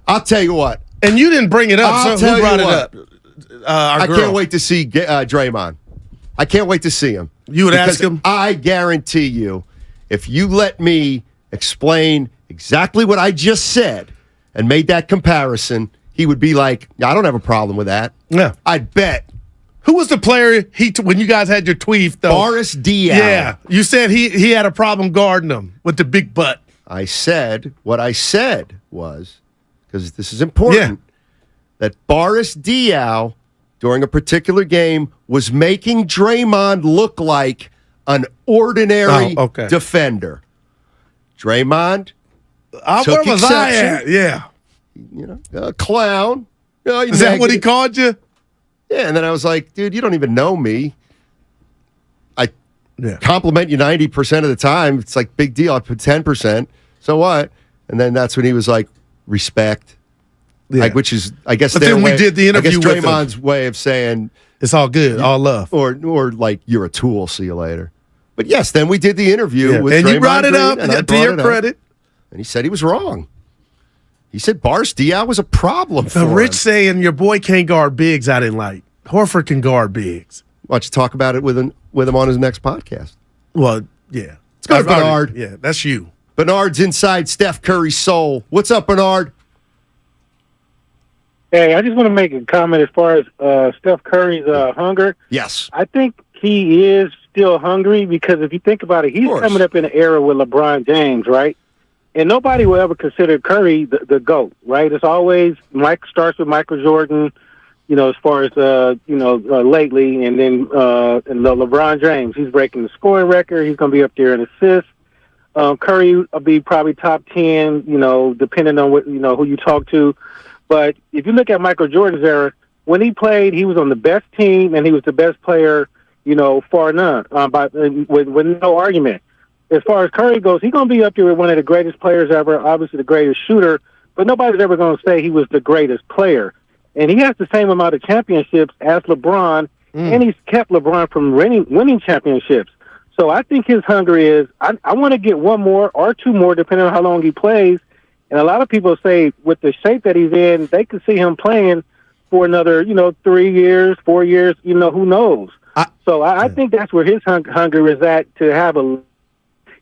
I'll tell you what. And you didn't bring it up, so who brought it up? I can't wait to see Draymond. I can't wait to see him. You would ask him? I guarantee you, if you let me explain exactly what I just said and made that comparison, he would be like, I don't have a problem with that. Yeah. I'd bet. Who was the player when you guys had your tweet, though? Boris Diaw. Yeah. You said he had a problem guarding him with the big butt. What I said was, because this is important, that Boris Diaw, during a particular game, was making Draymond look like an ordinary defender. Draymond took exception. Yeah. A clown. Is that what he called you? Yeah, and then I was like, dude, you don't even know me. I compliment you 90% of the time. It's like, big deal. I put 10%. So what? And then that's when he was like, respect. Yeah. Like, which is, I guess, but then we did the interview with Draymond's way of saying it's all good, all love, or like you're a tool. See you later. But yes, then we did the interview with and Draymond you brought it up to your credit, and he said he was wrong. He said Boris Diaw was a problem for Rich him. saying your boy can't guard bigs. I didn't like. Horford can guard bigs. Why don't you talk about it with him on his next podcast? Well, yeah. Let's go to Bernard. Yeah, that's you. Bernard's inside Steph Curry's soul. What's up, Bernard? Hey, I just want to make a comment as far as Steph Curry's hunger. Yes. I think he is still hungry because if you think about it, he's coming up in an era with LeBron James, right? And nobody will ever consider Curry the GOAT, right? It's always starts with Michael Jordan, as far as, lately, and then and LeBron James. He's breaking the scoring record. He's going to be up there in assists. Curry will be probably top 10, depending on what, who you talk to. But if you look at Michael Jordan's era, when he played, he was on the best team, and he was the best player, far none, with no argument. As far as Curry goes, he's going to be up there with one of the greatest players ever, obviously the greatest shooter, but nobody's ever going to say he was the greatest player. And he has the same amount of championships as LeBron, and he's kept LeBron from winning championships. So I think his hunger is, I want to get one more or two more, depending on how long he plays. And a lot of people say with the shape that he's in, they could see him playing for another, 3 years, 4 years, who knows. I think that's where his hunger is at, to have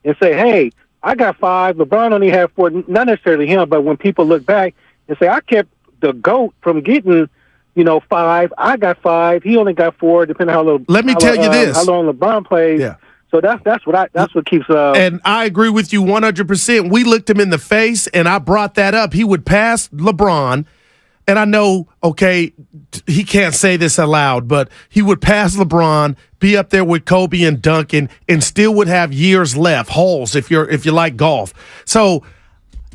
and say, hey, I got 5. LeBron only had 4, not necessarily him, but when people look back and say, I kept the GOAT from getting, 5. I got 5. He only got 4, depending on how long. Let me tell you this. How long LeBron plays. Yeah. So that's what keeps. And I agree with you 100%. We looked him in the face, and I brought that up. He would pass LeBron, and I know, okay, he can't say this aloud, but he would pass LeBron, be up there with Kobe and Duncan, and still would have years left, holes if you like golf. So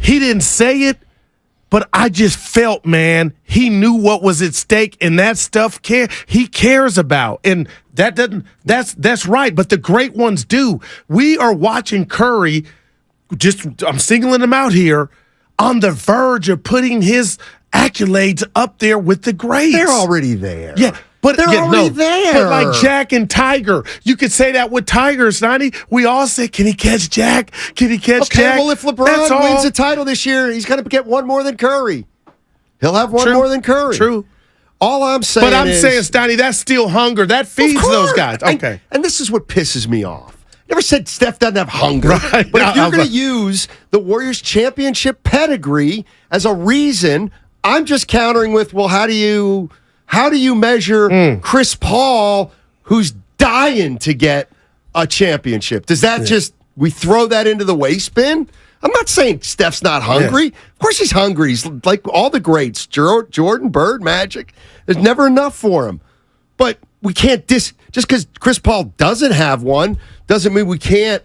he didn't say it, but I just felt, man, he knew what was at stake, and that stuff he cares about. And that's right, but the great ones do. We are watching Curry, I'm singling him out here, on the verge of putting his accolades up there with the greats. They're already there. Yeah. But they're already there. But like Jack and Tiger, you could say that with Tiger, Snotty. We all say, can he catch Jack? Can he catch Jack? Well, if LeBron wins a title this year, he's going to get one more than Curry. He'll have one more than Curry. True. All I'm saying But I'm saying, Snotty, that's still hunger. That feeds those guys. Okay. And this is what pisses me off. Never said Steph doesn't have hunger. Right. But if you're going to use the Warriors championship pedigree as a reason, I'm just countering with, well, how do you measure Chris Paul, who's dying to get a championship? Does that we throw that into the waste bin? I'm not saying Steph's not hungry. Yeah. Of course he's hungry. He's like all the greats, Jordan, Bird, Magic. There's never enough for him. But we can't just because Chris Paul doesn't have one doesn't mean we can't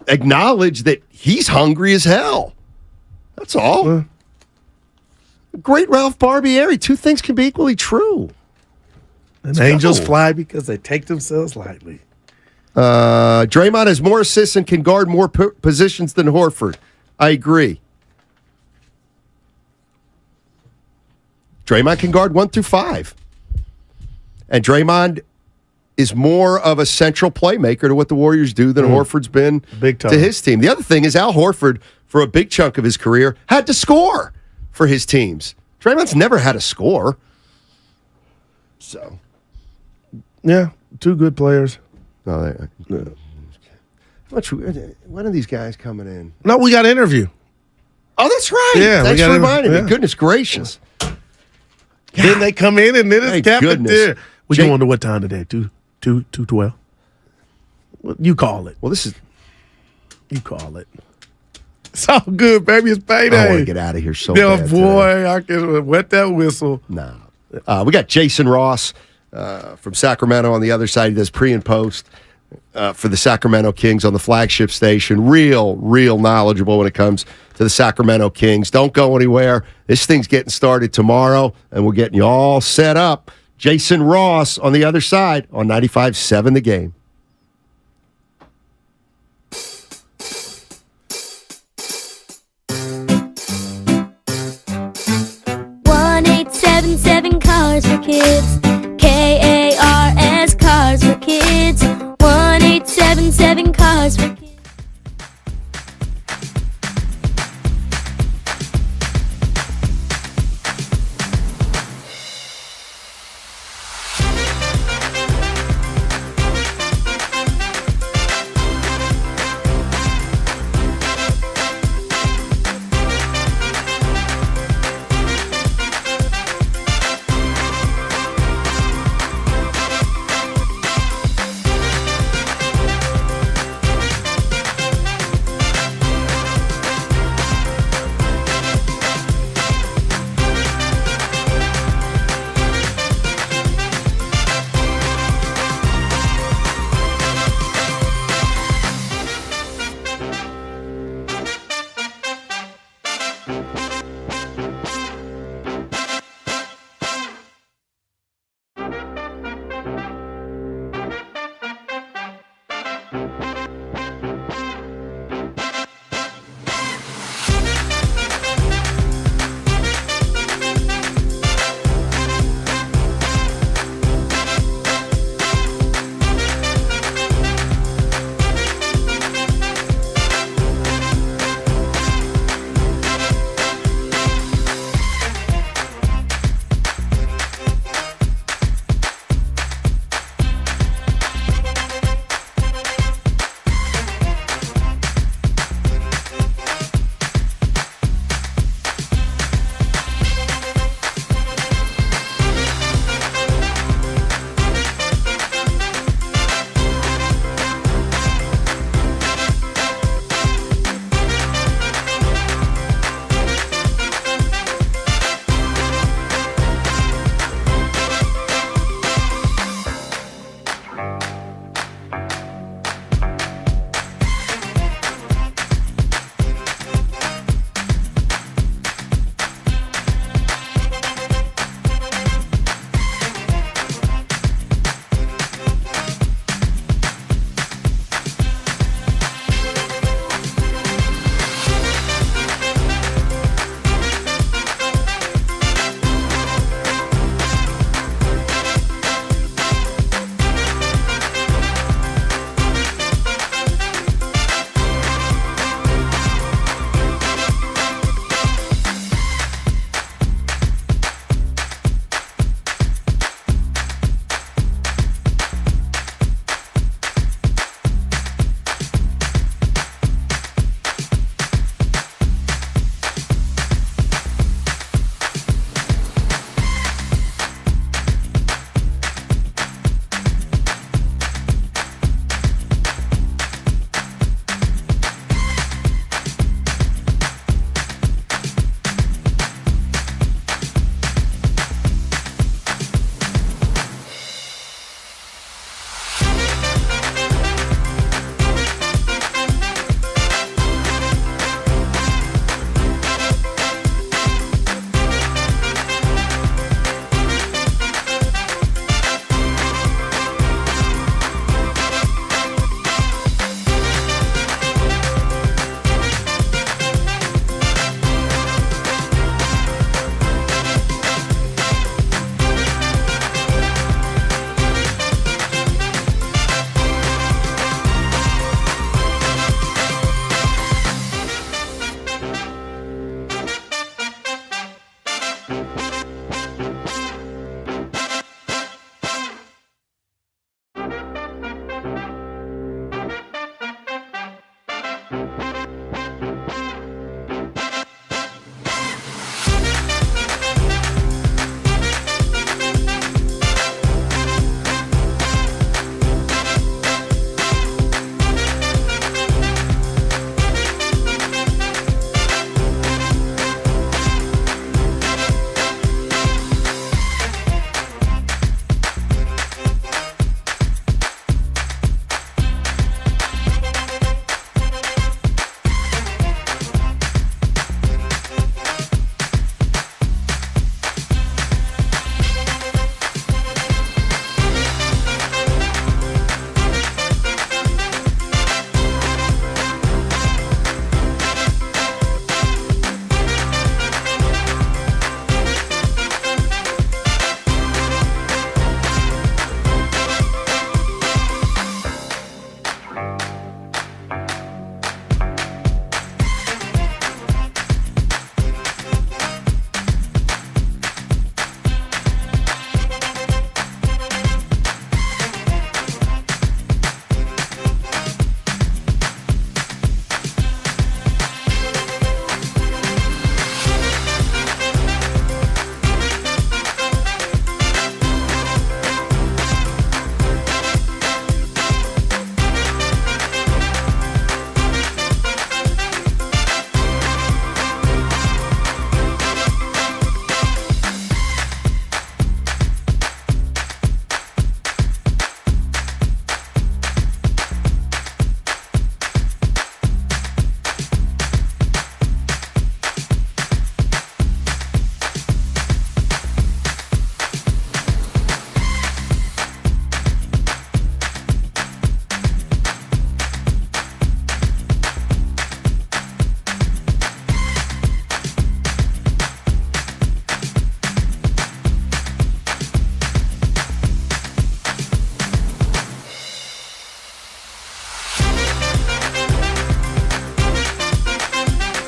acknowledge that he's hungry as hell. That's all. Great Ralph Barbieri. Two things can be equally true. And angels fly because they take themselves lightly. Draymond has more assists and can guard more positions than Horford. I agree. Draymond can guard 1 through 5. And Draymond is more of a central playmaker to what the Warriors do than Horford's been big time to his team. The other thing is Al Horford, for a big chunk of his career, had to score for his teams. Draymond's never had a score. So. Yeah, two good players. No, when are these guys coming in? No, we got an interview. Oh, that's right. Yeah, thanks for reminding me. Goodness gracious. Then they come in and then it's goodness. We going to what time today? 2:12. Well, you call it. Well, this is. You call it. It's all good, baby. It's payday. I want to get out of here so bad. Boy, I can wet that whistle. No. We got Jason Ross from Sacramento on the other side. He does pre and post for the Sacramento Kings on the flagship station. Real knowledgeable when it comes to the Sacramento Kings. Don't go anywhere. This thing's getting started tomorrow, and we're getting you all set up. Jason Ross on the other side on 95.7 The Game. Cars for Kids. KARS Cars for Kids. 1877 Cars for Kids.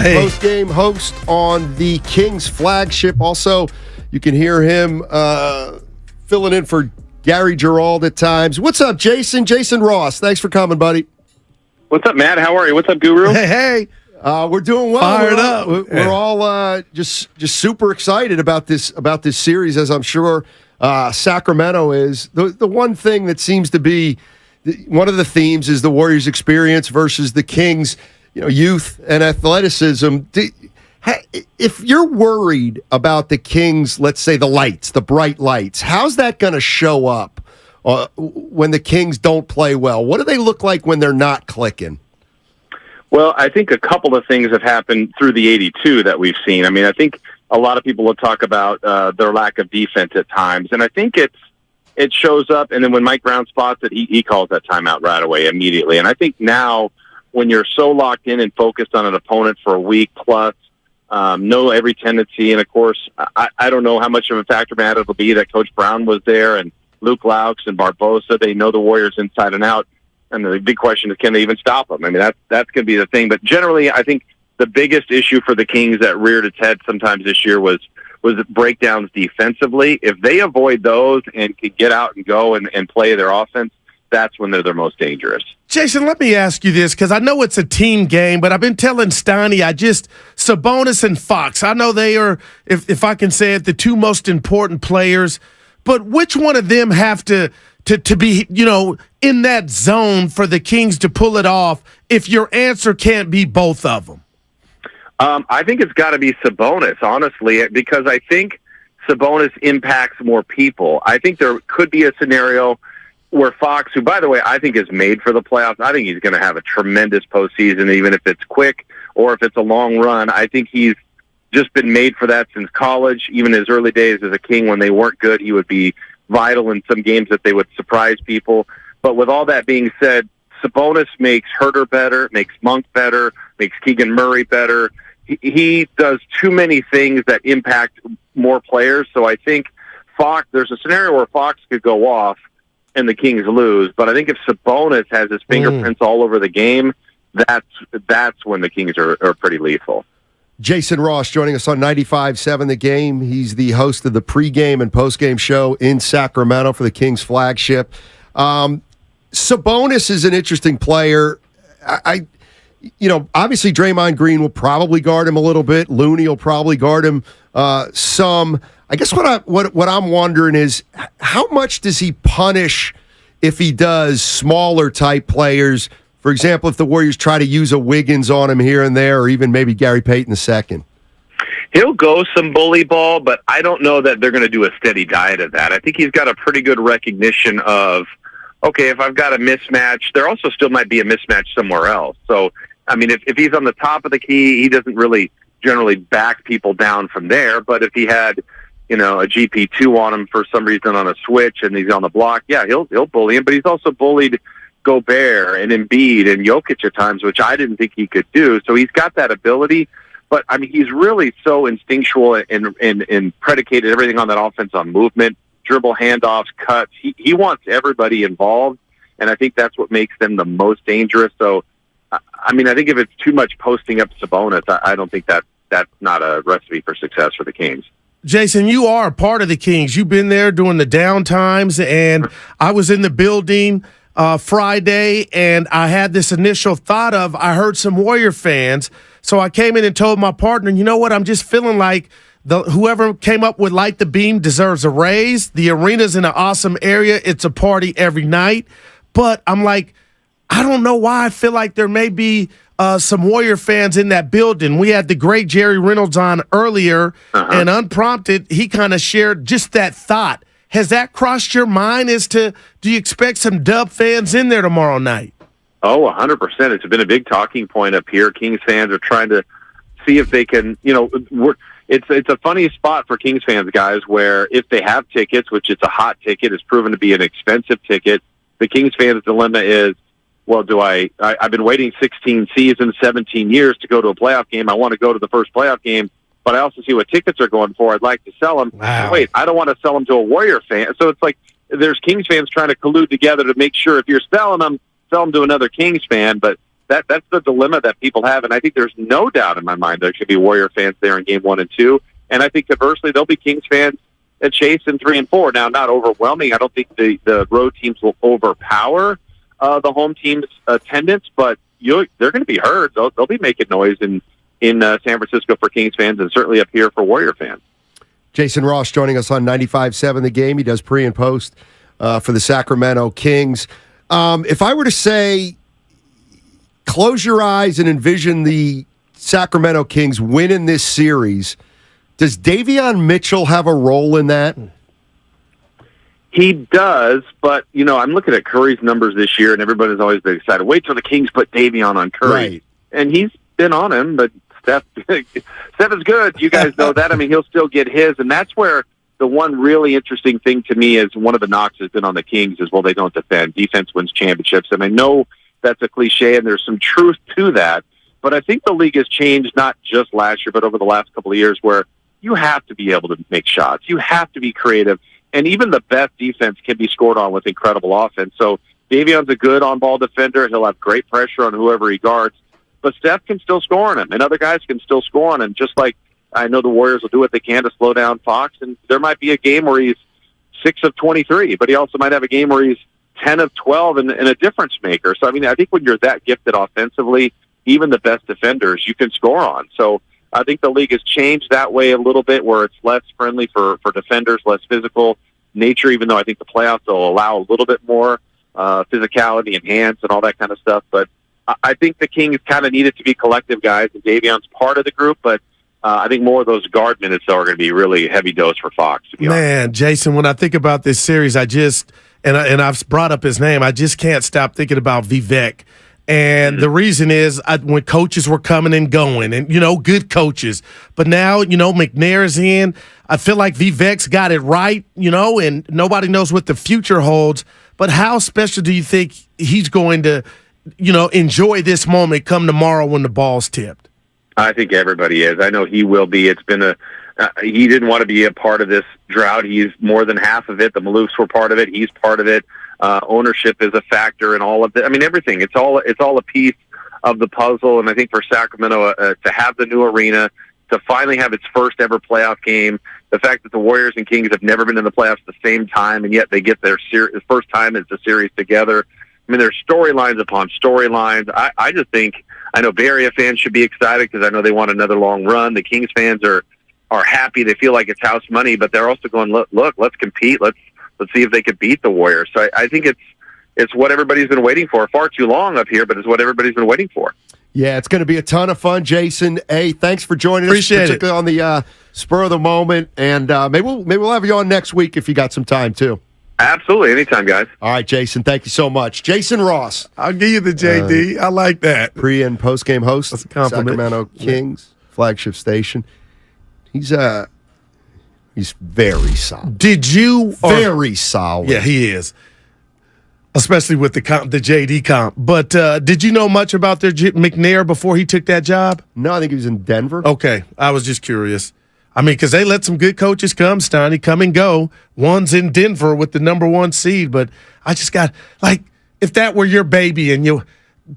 post-game host on the Kings flagship. Also, you can hear him filling in for Gary Gerald at times. What's up, Jason? Jason Ross, thanks for coming, buddy. What's up, Matt? How are you? What's up, Guru? Hey. We're doing well. Fired up. We're all just super excited about this series, as I'm sure Sacramento is. The one thing that seems to be one of the themes is the Warriors' experience versus the Kings, youth and athleticism. If you're worried about the Kings, let's say the bright lights, how's that going to show up when the Kings don't play well? What do they look like when they're not clicking? Well, I think a couple of things have happened through the 82 that we've seen. I mean, I think a lot of people will talk about their lack of defense at times, and I think it shows up, and then when Mike Brown spots it, he calls that timeout right away, immediately. And I think now, when you're so locked in and focused on an opponent for a week plus, know every tendency, and of course, I don't know how much of a factor, Matt, it'll be that Coach Brown was there, and Luke Laux and Barbosa, they know the Warriors inside and out. And the big question is, can they even stop them? I mean, that's going to be the thing. But generally, I think the biggest issue for the Kings that reared its head sometimes this year was breakdowns defensively. If they avoid those and can get out and go and play their offense, that's when they're their most dangerous. Jason, let me ask you this, because I know it's a team game, but I've been telling Steiny, Sabonis and Fox, I know they are, if I can say it, the two most important players, but which one of them have to be, in that zone for the Kings to pull it off if your answer can't be both of them? I think it's got to be Sabonis, honestly, because I think Sabonis impacts more people. I think there could be a scenario where Fox, who, by the way, I think is made for the playoffs, I think he's going to have a tremendous postseason, even if it's quick or if it's a long run. I think he's just been made for that since college. Even his early days as a King, when they weren't good, he would be vital in some games that they would surprise people. But with all that being said, Sabonis makes Herter better, makes Monk better, makes Keegan Murray better. He does too many things that impact more players. So I think Fox, there's a scenario where Fox could go off and the Kings lose. But I think if Sabonis has his fingerprints all over the game, that's when the Kings are pretty lethal. Jason Ross joining us on 95.7 The Game. He's the host of the pregame and postgame show in Sacramento for the Kings flagship. Sabonis is an interesting player. Obviously Draymond Green will probably guard him a little bit. Looney will probably guard him some. I guess what I'm wondering is how much does he punish if he does smaller type players? For example, if the Warriors try to use a Wiggins on him here and there, or even maybe Gary Payton II. He'll go some bully ball, but I don't know that they're going to do a steady diet of that. I think he's got a pretty good recognition of, okay, if I've got a mismatch, there also still might be a mismatch somewhere else. So, I mean, if he's on the top of the key, he doesn't really generally back people down from there. But if he had, a GP2 on him for some reason on a switch and he's on the block, yeah, he'll bully him. But he's also bullied Gobert and Embiid and Jokic at times, which I didn't think he could do. So he's got that ability. But, I mean, he's really so instinctual and predicated everything on that offense on movement, dribble, handoffs, cuts. He wants everybody involved, and I think that's what makes them the most dangerous. So, I mean, I think if it's too much posting up Sabonis, I don't think that's not a recipe for success for the Kings. Jason, you are a part of the Kings. You've been there during the down times, and I was in the building Friday, and I had this initial thought of, I heard some Warrior fans, so I came in and told my partner, you know what, I'm just feeling like whoever came up with Light the Beam deserves a raise. The arena's in an awesome area. It's a party every night. But I'm like, I don't know why I feel like there may be some Warrior fans in that building. We had the great Jerry Reynolds on earlier, and unprompted, he kind of shared just that thought. Has that crossed your mind as to, do you expect some Dub fans in there tomorrow night? Oh, 100%. It's been a big talking point up here. Kings fans are trying to see if they can, it's a funny spot for Kings fans, guys, where if they have tickets, which it's a hot ticket, it's proven to be an expensive ticket, the Kings fans' dilemma is, well, I've been waiting 16 seasons, 17 years to go to a playoff game. I want to go to the first playoff game, but I also see what tickets are going for. I'd like to sell them. Wow. Wait, I don't want to sell them to a Warrior fan. So it's like there's Kings fans trying to collude together to make sure if you're selling them, sell them to another Kings fan. But that's the dilemma that people have, and I think there's no doubt in my mind there should be Warrior fans there in Game 1 and 2, and I think conversely there'll be Kings fans at Chase in 3 and 4. Now, not overwhelming. I don't think the road teams will overpower the home team's attendance, but they're going to be heard. They'll be making noise in San Francisco for Kings fans, and certainly up here for Warrior fans. Jason Ross joining us on 95.7 The Game. He does pre and post for the Sacramento Kings. If I were to say, close your eyes and envision the Sacramento Kings winning this series, does Davion Mitchell have a role in that? He does, but, I'm looking at Curry's numbers this year, and everybody's always been excited. Wait till the Kings put Davion on Curry. Right. And he's been on him, but Steph is good. You guys know that. I mean, he'll still get his, and that's where the one really interesting thing to me is one of the knocks has been on the Kings is, well, they don't defend. Defense wins championships, and I know that's a cliche, and there's some truth to that, but I think the league has changed not just last year, but over the last couple of years where you have to be able to make shots. You have to be creative, and even the best defense can be scored on with incredible offense. So Davion's a good on-ball defender. He'll have great pressure on whoever he guards, but Steph can still score on him, and other guys can still score on him, just like I know the Warriors will do what they can to slow down Fox, and there might be a game where he's 6 of 23, but he also might have a game where he's 10 of 12 and a difference maker. So, I mean, I think when you're that gifted offensively, even the best defenders you can score on. So I think the league has changed that way a little bit where it's less friendly for defenders, less physical nature, even though I think the playoffs will allow a little bit more physicality and hands and all that kind of stuff. But I think the Kings kind of needed to be collective guys, and Davion's part of the group, but I think more of those guard minutes are going to be really heavy dose for Fox. To be honest. Jason, when I think about this series, and I've brought up his name, I just can't stop thinking about Vivek. And the reason is when coaches were coming and going, and, good coaches. But now, McNair's in. I feel like Vivek's got it right, and nobody knows what the future holds. But how special do you think he's going to, enjoy this moment come tomorrow when the ball's tipped? I think everybody is. I know he will be. It's been he didn't want to be a part of this drought. He's more than half of it. The Maloofs were part of it. He's part of it. Ownership is a factor in all of it. I mean, everything. It's all a piece of the puzzle. And I think for Sacramento to have the new arena, to finally have its first ever playoff game, the fact that the Warriors and Kings have never been in the playoffs at the same time, and yet they get their first time as a series together. I mean, there's storylines upon storylines. I just think, I know Bay Area fans should be excited because I know they want another long run. The Kings fans are happy. They feel like it's house money, but they're also going, look, let's compete. Let's see if they could beat the Warriors. So I think it's what everybody's been waiting for. Far too long up here, but it's what everybody's been waiting for. Yeah, it's going to be a ton of fun, Jason. Hey, thanks for joining us, particularly on the spur of the moment. And maybe we'll have you on next week if you got some time too. Absolutely, anytime, guys. All right, Jason, thank you so much. Jason Ross. I'll give you the JD. I like that. Pre- and post-game host, that's a compliment. Sacramento Kings flagship station. He's very solid. Very solid. Yeah, he is. Especially with the JD comp. But did you know much about McNair before he took that job? No, I think he was in Denver. Okay, I was just curious. I mean, because they let some good coaches come, Steiny, come and go. One's in Denver with the number 1 seed, but I just got, if that were your baby and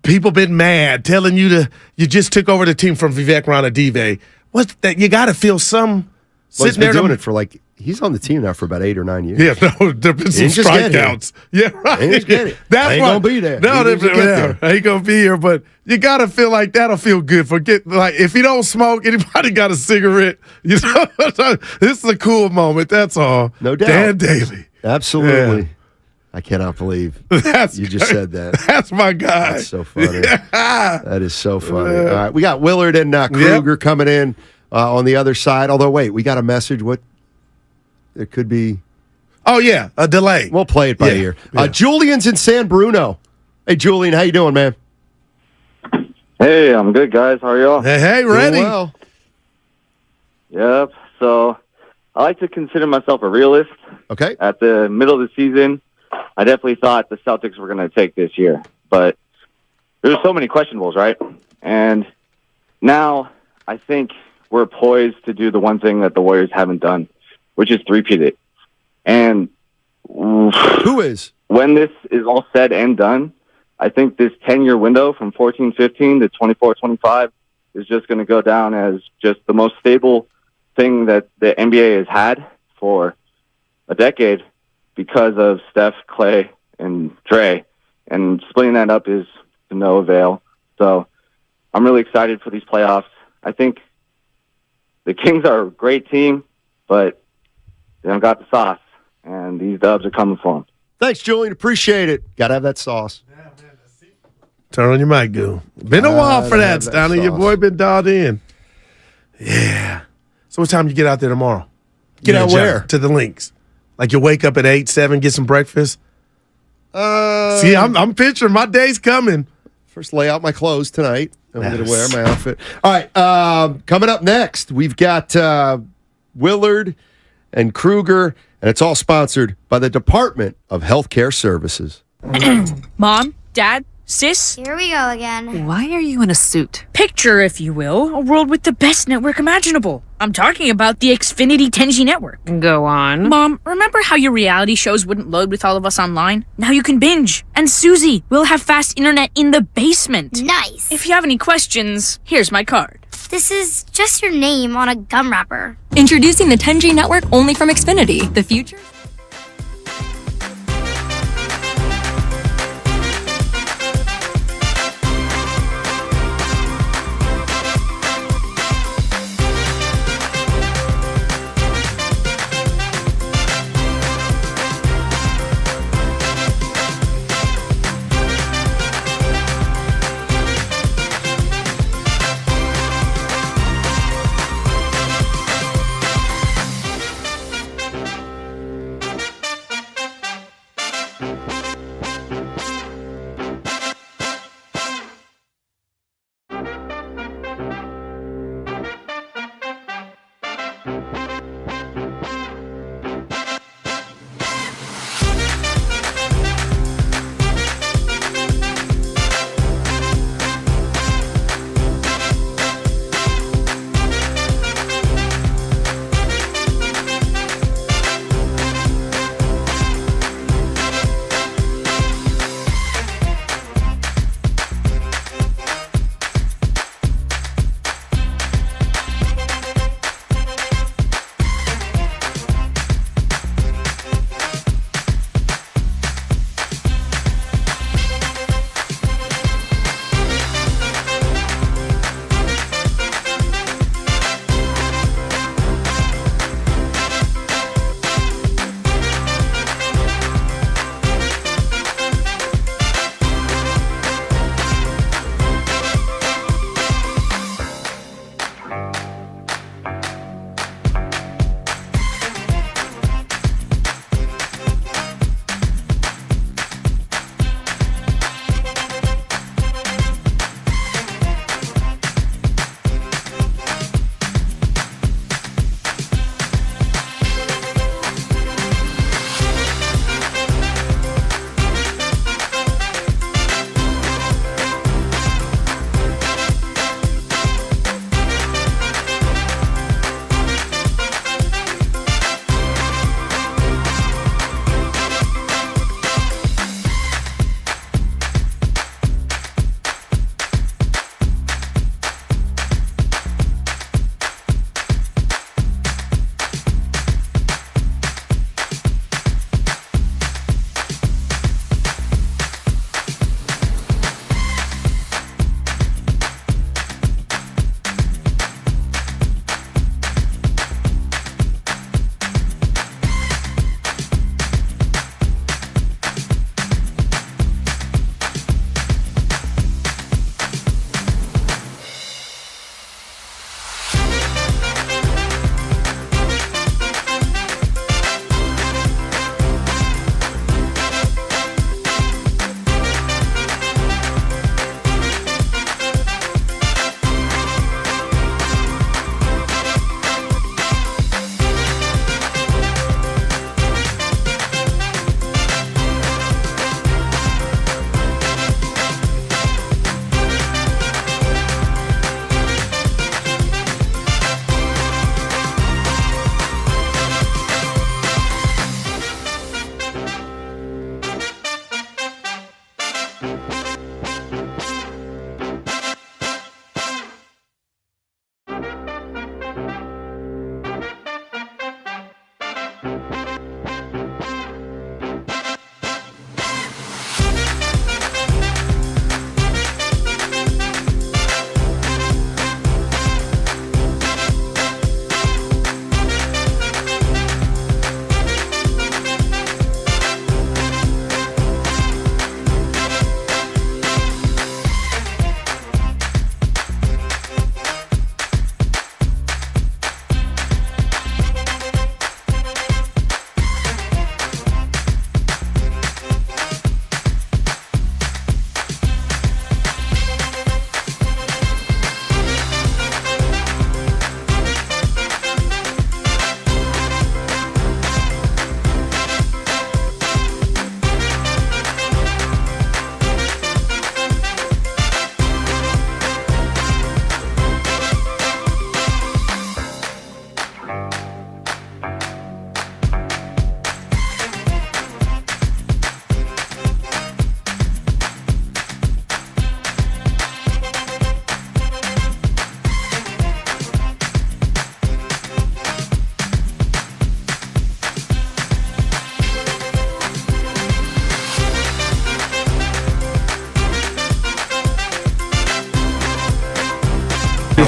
people been mad telling you just took over the team from Vivek Ranadive, what's that? You got to feel some sitting there doing it for he's on the team now for about 8 or 9 years. Yeah, no, there's been some strikeouts. Yeah, right. Ain't gonna be there. No, ain't gonna be here. But you gotta feel like that'll feel good. If you don't smoke, anybody got a cigarette? This is a cool moment. That's all. No doubt. Dan Daly. Absolutely. Yeah. I cannot believe you just said that. That's my guy. That's so funny. That is so funny. All right, we got Willard and Kruger coming in on the other side. Although, wait, we got a message. What? It could be. Oh, yeah, a delay. We'll play it by ear. Yeah. Julian's in San Bruno. Hey, Julian, how you doing, man? Hey, I'm good, guys. How are y'all? Hey, ready? Doing well. Yep. So I like to consider myself a realist. Okay. At the middle of the season, I definitely thought the Celtics were going to take this year. But there's so many questionables, right? And now I think we're poised to do the one thing that the Warriors haven't done, which is three-peat it. And who is? When this is all said and done, I think this 10-year window from 14-15 to 24-25 is just going to go down as just the most stable thing that the NBA has had for a decade because of Steph, Klay, and Dre. And splitting that up is to no avail. So I'm really excited for these playoffs. I think the Kings are a great team, but they don't got the sauce, and these dubs are coming for them. Thanks, Julian. Appreciate it. Got to have that sauce. Turn on your mic, Goo. Been a while for that, Stoney. Your boy been dialed in. Yeah. So what time you get out there tomorrow? Get out where? To the links. Like you wake up at 8, 7, get some breakfast? See, I'm picturing my day's coming. First lay out my clothes tonight. I'm going to wear my outfit. All right, coming up next, we've got Willard and Kruger, and it's all sponsored by the Department of Healthcare Services. Mom, Dad, Sis? Here we go again. Why are you in a suit? Picture, if you will, a world with the best network imaginable. I'm talking about the Xfinity 10G network. Go on. Mom, remember how your reality shows wouldn't load with all of us online? Now you can binge. And Susie, we'll have fast internet in the basement. Nice. If you have any questions, here's my card. This is just your name on a gum wrapper. Introducing the 10G network only from Xfinity. The future?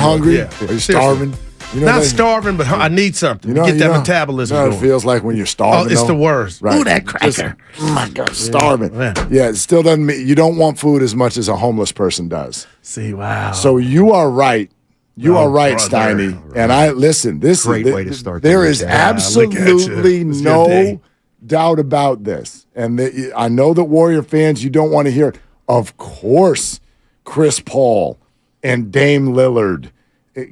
hungry? Yeah. Are you starving? You know Not that- starving, but I need something to get that metabolism You know what going. it feels like when you're starving. Oh, it's though? the worst. Right. Ooh, that cracker. Oh my God, starving. Yeah. Yeah, it still doesn't mean you don't want food as much as a homeless person does. See, wow. So you are right. You are right, brother. Steiny. And I listen. This Great is way to start There the is day. look at absolutely you. It's your no day. doubt about this. And I know that Warrior fans, you don't want to hear it. Of course, Chris Paul and Dame Lillard.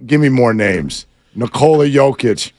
Give me more names. Nikola Jokic.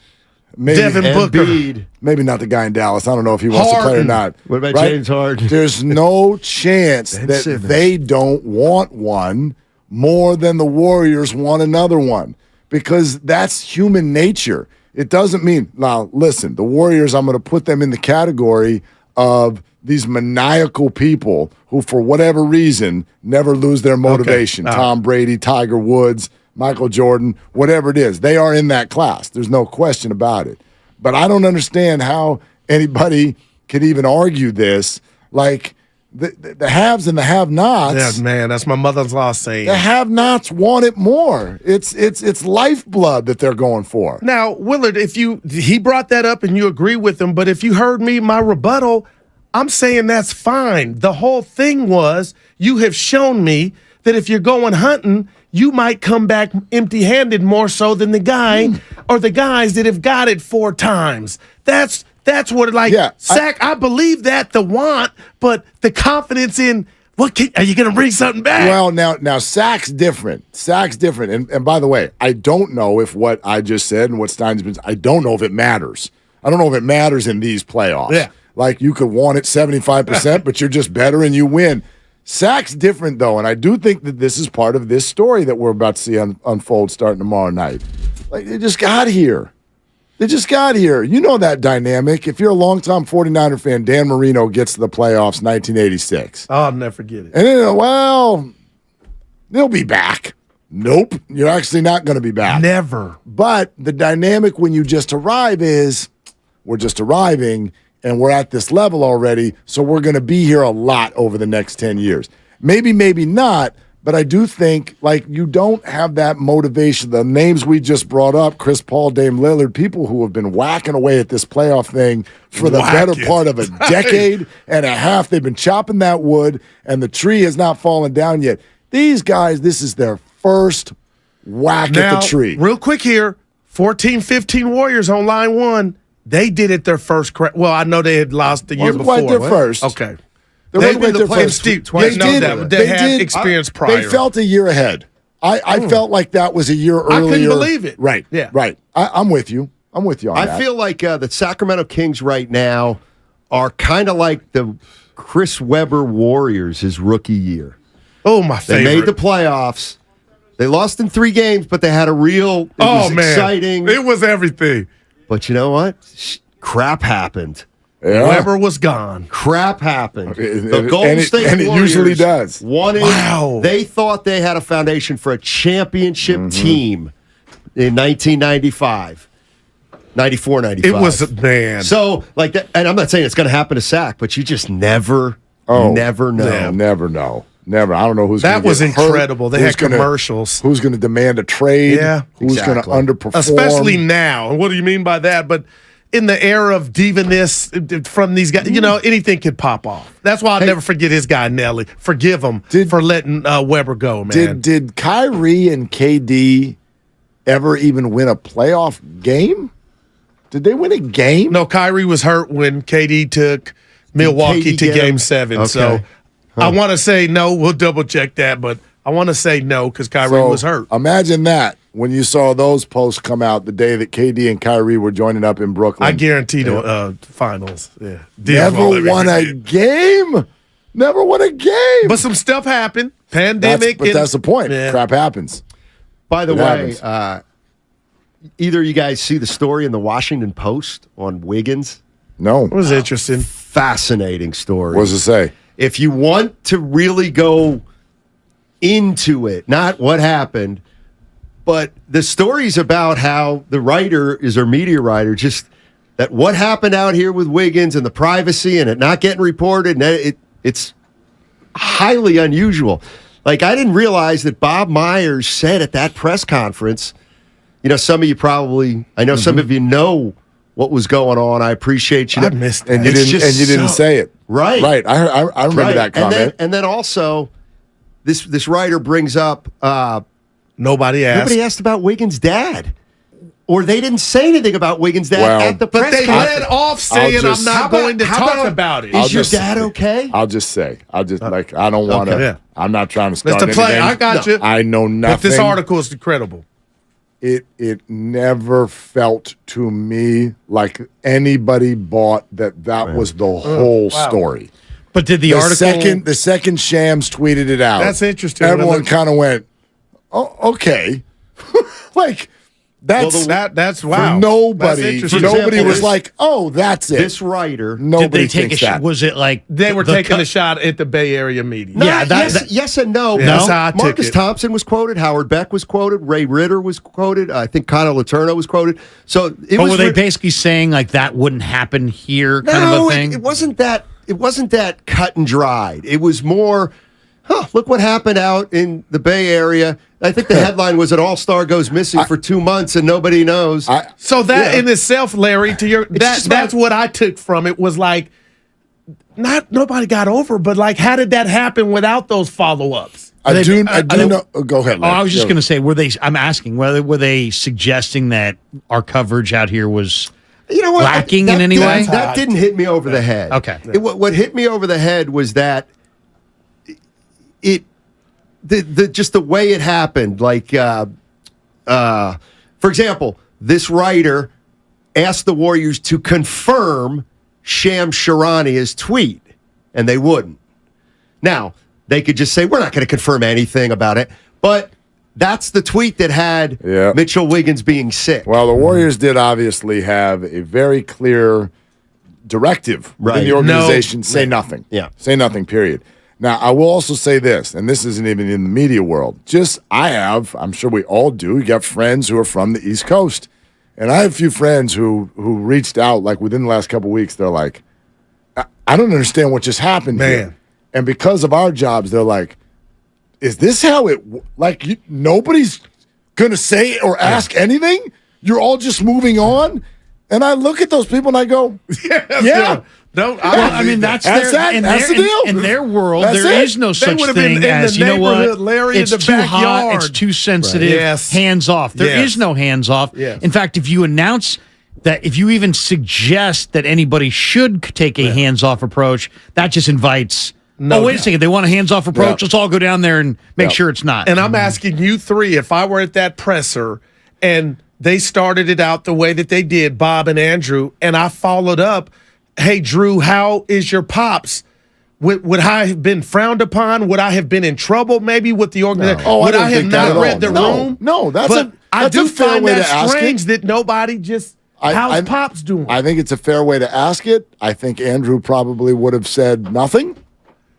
Maybe Devin Booker. Embiid. Maybe not the guy in Dallas. I don't know if he wants to play or Harden. not. What about Right? James Harden? There's no chance Ben that Simmons. they don't want one more than the Warriors want another one because that's human nature. It doesn't mean, now listen, the Warriors, I'm going to put them in the category of these maniacal people who, for whatever reason, never lose their motivation. Okay. Tom Brady, Tiger Woods, Michael Jordan, whatever it is. They are in that class. There's no question about it. But I don't understand how anybody could even argue this. Like, the haves and the have-nots. Yeah, man, that's my mother-in-law saying. The have-nots want it more. It's lifeblood that they're going for. Now, Willard, he brought that up and you agree with him, but if you heard me, my rebuttal, I'm saying that's fine. The whole thing was you have shown me that if you're going hunting, you might come back empty-handed more so than the guy or the guys that have got it 4 times. That's what Sack. I believe that the want, but the confidence in are you going to bring something back? Well, now Sack's different. Sack's different. And by the way, I don't know if what I just said and what Stein's been. I don't know if it matters. I don't know if it matters in these playoffs. Yeah. Like you could want it 75%, but you're just better and you win. Sack's different though, and I do think that this is part of this story that we're about to see unfold starting tomorrow night. Like they just got here. They just got here. You know that dynamic. If you're a longtime 49er fan, Dan Marino gets to the playoffs 1986. I'll never forget it. And then, well, they'll be back. Nope. You're actually not going to be back. Never. But the dynamic when you just arrive is we're just arriving and we're at this level already, so we're going to be here a lot over the next 10 years. Maybe not, but I do think, like, you don't have that motivation. The names we just brought up, Chris Paul, Dame Lillard, people who have been whacking away at this playoff thing for the better part of a decade and a half. They've been chopping that wood, and the tree has not fallen down yet. These guys, this is their first whack at the tree. Real quick here, 14-15 Warriors on line 1. They did it their first. Well, I know they had lost the year before. Quite their first. Okay. They went their first. They had experience prior. They felt a year ahead. I felt like that was a year earlier. I couldn't believe it. Right. Yeah. Right. I'm with you. I'm with you on that. I feel like the Sacramento Kings right now are kind of like the Chris Webber Warriors his rookie year. Oh, my favorite. They made the playoffs. They lost in 3 games, but they had a real exciting. It was everything. But you know what? Crap happened. Yeah. Webber was gone. Crap happened. The Golden State and it Warriors usually does. Wanted, Wow. They thought they had a foundation for a championship team in 1995. 94, 95. It was, man. So, like that, and I'm not saying it's going to happen to Sack, but you just never know. Never know. Never. I don't know who's that gonna was get hurt, incredible. They who's had gonna- commercials. Who's going to demand a trade? Yeah. Who's going to underperform? Especially now. And what do you mean by that? But in the era of diva-ness from these guys, anything could pop off. That's why I'll never forget his guy, Nelly. Forgive him for letting Weber go, man. Did Kyrie and KD ever even win a playoff game? Did they win a game? No, Kyrie was hurt when KD took Milwaukee KD to get him? Game 7. Okay. So I want to say no. We'll double check that, but I want to say no because Kyrie was hurt. Imagine that when you saw those posts come out the day that KD and Kyrie were joining up in Brooklyn. I guarantee the finals. Yeah, Never won a game. Never won a game. But some stuff happened. Pandemic. That's the point. Yeah. Crap happens. By the way, either you guys see the story in the Washington Post on Wiggins? No. It was interesting. Fascinating story. What does it say? If you want to really go into it, not what happened, but the story's about how the writer is our media writer, just that what happened out here with Wiggins and the privacy and it not getting reported, and it's highly unusual. Like, I didn't realize that Bob Myers said at that press conference, some of you probably, I know some of you know what was going on. I appreciate you. I missed that. And you didn't say it. Right. Right. I remember that comment. And then also, this writer brings up nobody asked about Wiggins' dad. Or they didn't say anything about Wiggins' dad at the press conference. But they led off saying, I'm not going to talk about it. Is your dad okay? I don't want to. I'm not trying to start Mr. Play, anything. I got you. I know nothing. But this article is credible. It never felt to me like anybody bought that was the whole story. But did the article... The second Shams tweeted it out. That's interesting. Everyone kind of went, oh, okay. That's wow. For nobody was like, oh, that's it. This writer. Nobody thinks that. Was it like they were taking a shot at the Bay Area media? No, yes and no. Yeah, that's how I took Marcus it. Thompson was quoted. Howard Beck was quoted. Ray Ritter was quoted. I think Connor Letourneau was quoted. So were they basically saying like that wouldn't happen here, kind of a thing? It wasn't that. It wasn't that cut and dried. It was more. Look what happened out in the Bay Area. I think the headline was an all-star goes missing for 2 months and nobody knows. In itself, Larry, that's what I took from it was like, nobody got over, but like, how did that happen without those follow-ups? I do know. Go ahead, Larry. I was just going to say, I'm asking, were they suggesting that our coverage out here was lacking in any way? That didn't hit me over the head. Okay. What hit me over the head was that just the way it happened. Like, for example, this writer asked the Warriors to confirm Shams Charania's tweet, and they wouldn't. Now, they could just say, we're not going to confirm anything about it, but that's the tweet that had Mitchell Wiggins being sick. Well, the Warriors did obviously have a very clear directive within the organization. Say nothing. Yeah. Say nothing, period. Now, I will also say this, and this isn't even in the media world. I'm sure we all do, you got friends who are from the East Coast. And I have a few friends who reached out, like, within the last couple of weeks. They're like, I don't understand what just happened here. And because of our jobs, they're like, is this how it, nobody's going to say or ask anything? You're all just moving on? And I look at those people and I go, yeah. No, that's the deal. In their world, there is no such thing as, you know what, Larry, it's too hot, it's too sensitive, hands off. There is no hands off. Yes. In fact, if you announce that, if you even suggest that anybody should take a hands-off approach, that just invites, wait a second, they want a hands-off approach, let's all go down there and make sure it's not. And I'm asking you three, if I were at that presser and they started it out the way that they did, Bob and Andrew, and I followed up, hey, Drew, how is your pops? Would I have been frowned upon? Would I have been in trouble maybe with the organization? No. Would I have not read the room? No, that's a fair way to ask it. Strange that nobody just, how's Pops doing? I think it's a fair way to ask it. I think Andrew probably would have said nothing.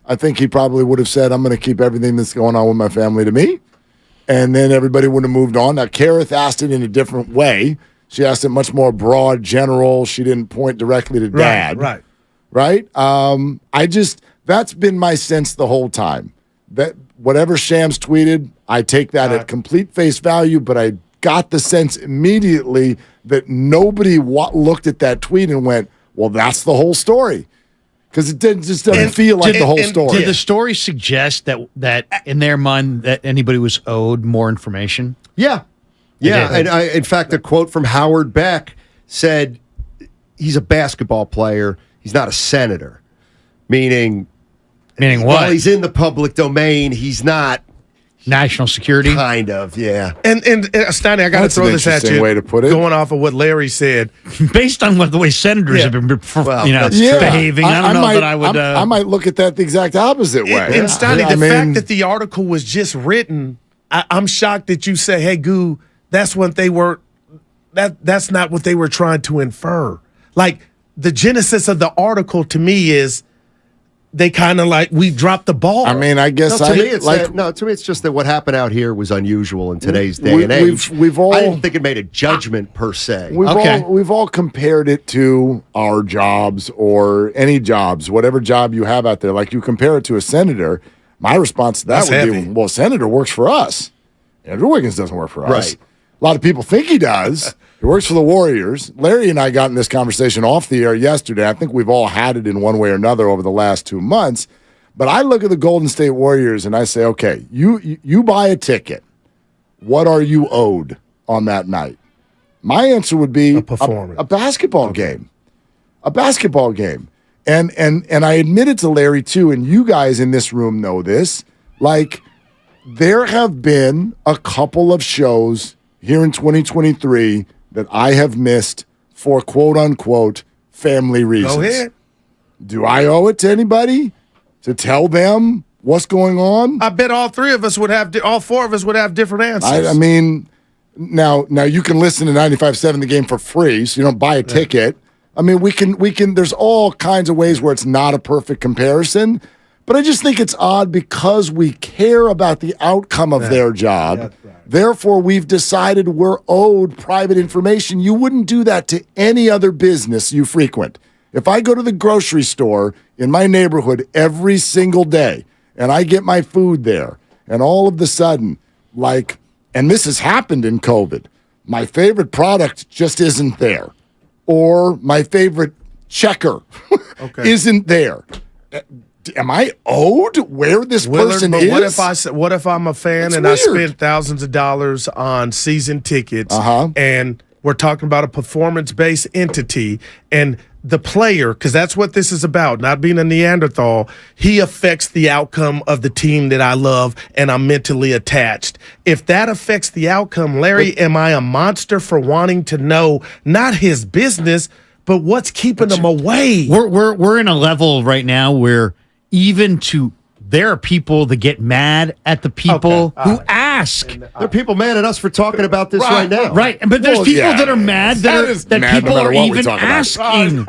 I think he probably would have said, I'm going to keep everything that's going on with my family to me. And then everybody would have moved on. Now, Kareth asked it in a different way. She asked it much more broad, general. She didn't point directly to Dad. Right? That's been my sense the whole time. That whatever Shams tweeted, I take that at complete face value, but I got the sense immediately that nobody looked at that tweet and went, well, that's the whole story. Because it just doesn't feel like the whole story. Did the story suggest that in their mind that anybody was owed more information? Yeah. And in fact, a quote from Howard Beck said, he's a basketball player. He's not a senator. Meaning what? While he's in the public domain, he's not. National security? Kind of, yeah. And Steiny, I got to throw this at you. Way to put it. Going off of what Larry said. Based on the way senators have been behaving, I don't know that I would. I might look at that the exact opposite way. And Steiny, the fact that the article was just written, I'm shocked that you say, hey, Goo, that's what they were. That's not what they were trying to infer. Like, the genesis of the article to me is they kind of like, we dropped the ball. I mean, I guess to me it's just that what happened out here was unusual in today's day and age. I didn't think it made a judgment per se. We've all compared it to our jobs or any jobs, whatever job you have out there. Like, you compare it to a senator. My response to that That's would heavy. be, well, Senator works for us. Andrew Wiggins doesn't work for us. Right. A lot of people think he does. He works for the Warriors. Larry and I got in this conversation off the air yesterday. I think we've all had it in one way or another over the last 2 months. But I look at the Golden State Warriors and I say, okay, you buy a ticket. What are you owed on that night? My answer would be A performance. a basketball game. A basketball game. And I admitted to Larry, too, and you guys in this room know this, like, there have been a couple of shows here in 2023 that I have missed for quote-unquote family reasons. Go ahead. Do I owe it to anybody to tell them what's going on? I bet all four of us would have different answers. I mean, now you can listen to 95.7 The Game for free, so you don't buy a ticket. I mean, we can. There's all kinds of ways where it's not a perfect comparison, but I just think it's odd because we care about the outcome of their job. Right. Therefore, we've decided we're owed private information. You wouldn't do that to any other business you frequent. If I go to the grocery store in my neighborhood every single day and I get my food there, and all of a sudden, like, and this has happened in COVID, my favorite product just isn't there. Or my favorite checker isn't there. Am I owed where this person but is? What if I'm a fan and I spent thousands of dollars on season tickets and we're talking about a performance-based entity and the player, because that's what this is about, not being a Neanderthal, he affects the outcome of the team that I love and I'm mentally attached. If that affects the outcome, Larry, am I a monster for wanting to know not his business, but what's keeping him away? We're in a level right now where there are people that get mad at the people who ask. There are people mad at us for talking about this right now. Right, but there's people that are mad that people are even asking,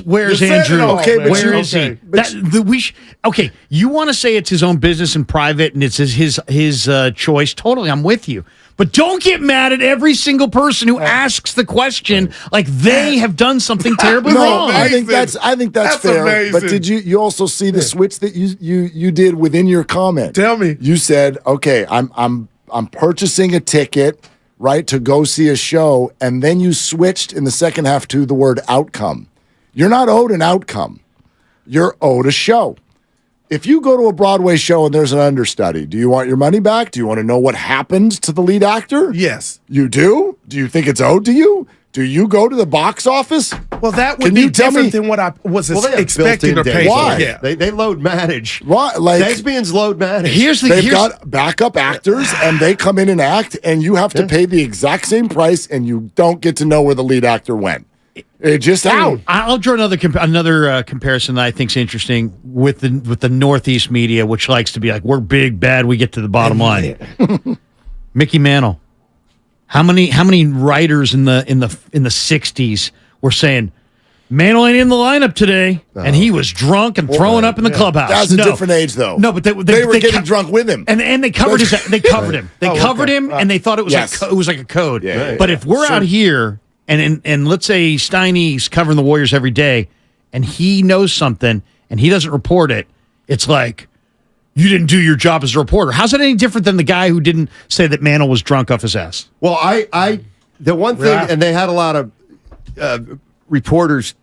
where's Andrew? Where is he? Okay, you want to say it's his own business and private and it's his choice. Totally, I'm with you. But don't get mad at every single person who asks the question like they have done something terribly wrong. I think that's fair. Amazing. But did you also see the switch that you did within your comment? Tell me. You said, okay, I'm purchasing a ticket, right, to go see a show, and then you switched in the second half to the word outcome. You're not owed an outcome. You're owed a show. If you go to a Broadway show and there's an understudy, do you want your money back? Do you want to know what happened to the lead actor? Yes. You do? Do you think it's owed to you? Do you go to the box office? Well, that would be different than what I was expecting or paying. Why? Yeah. They load manage. Why? Like, Thespians load manage. They've got backup actors, and they come in and act, and you have to pay the exact same price, and you don't get to know where the lead actor went. It just out. I'll draw another comparison that I think is interesting with the Northeast media, which likes to be like, we're big, bad, we get to the bottom line. Mickey Mantle. How many writers in the 60s were saying Mantle ain't in the lineup today, and he was drunk and throwing up in the clubhouse? That was a different age, though. No, but they were getting drunk with him, and they covered his. They covered him. They covered him, and they thought it was it was like a code. But if we're out here, and let's say Steiny's covering the Warriors every day, and he knows something, and he doesn't report it, it's like, you didn't do your job as a reporter. How's it any different than the guy who didn't say that Mantle was drunk off his ass? Well, the one thing, and they had a lot of reporters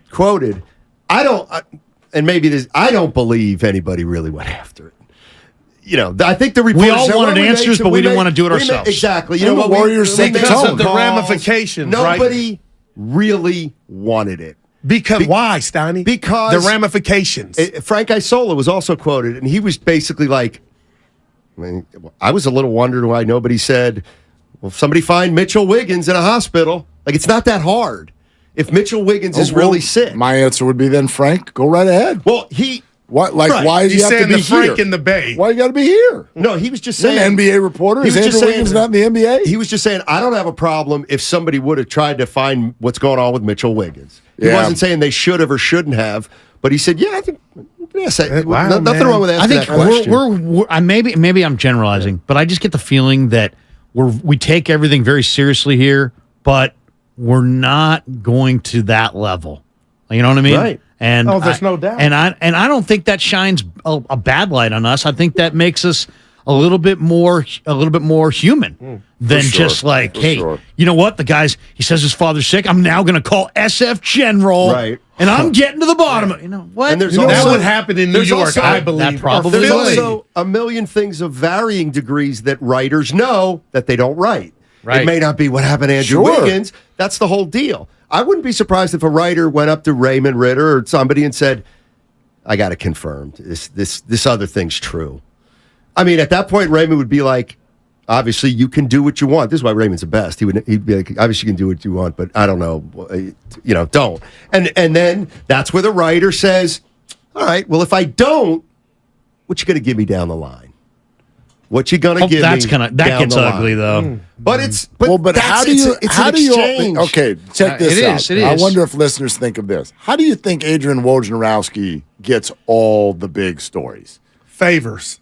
quoted. I don't believe anybody really went after it. You know, I think the reporters. We all wanted answers, but we didn't want to do it ourselves. Exactly. You And know the what? Warriors set the because tone. of the ramifications. Nobody really wanted it. Because why, Steiny? Because the ramifications. Frank Isola was also quoted, and he was basically like, I was a little wondering why nobody said, well, if somebody find Mitchell Wiggins in a hospital, like, it's not that hard. If Mitchell Wiggins is really sick. My answer would be then, Frank, go right ahead. Well, Why does he have to be the Frank here? in the Bay. Why you got to be here? No, he was just You're saying. an NBA reporter. He was Is just Andrew saying, Wiggins not in the NBA? He was just saying, I don't have a problem if somebody would have tried to find what's going on with Mitchell Wiggins. He wasn't saying they should have or shouldn't have, but he said, yeah, I think, nothing wrong with asking that question. I think maybe I'm generalizing, but I just get the feeling that we take everything very seriously here, but we're not going to that level. You know what I mean? Right. And there's no doubt. And I don't think that shines a bad light on us. I think that makes us a little bit more human than just like, hey, you know what? He says his father's sick. I'm now going to call SF General, right? And I'm getting to the bottom of it. You know what? And there's that would happen in New York, I believe. That probably there's would. also a million things of varying degrees that writers know that they don't write. Right. It may not be what happened to Andrew Wiggins. That's the whole deal. I wouldn't be surprised if a writer went up to Raymond Ritter or somebody and said, I got it confirmed. This other thing's true. I mean, at that point, Raymond would be like, obviously, you can do what you want. This is why Raymond's the best. He'd be like, obviously, you can do what you want, but I don't know, don't. And then that's where the writer says, all right, well, if I don't, what you going to give me down the line? What you going to give me? That gets ugly, though. But it's how do you okay? Check this out. It is. I wonder if listeners think of this. How do you think Adrian Wojnarowski gets all the big stories? Favors.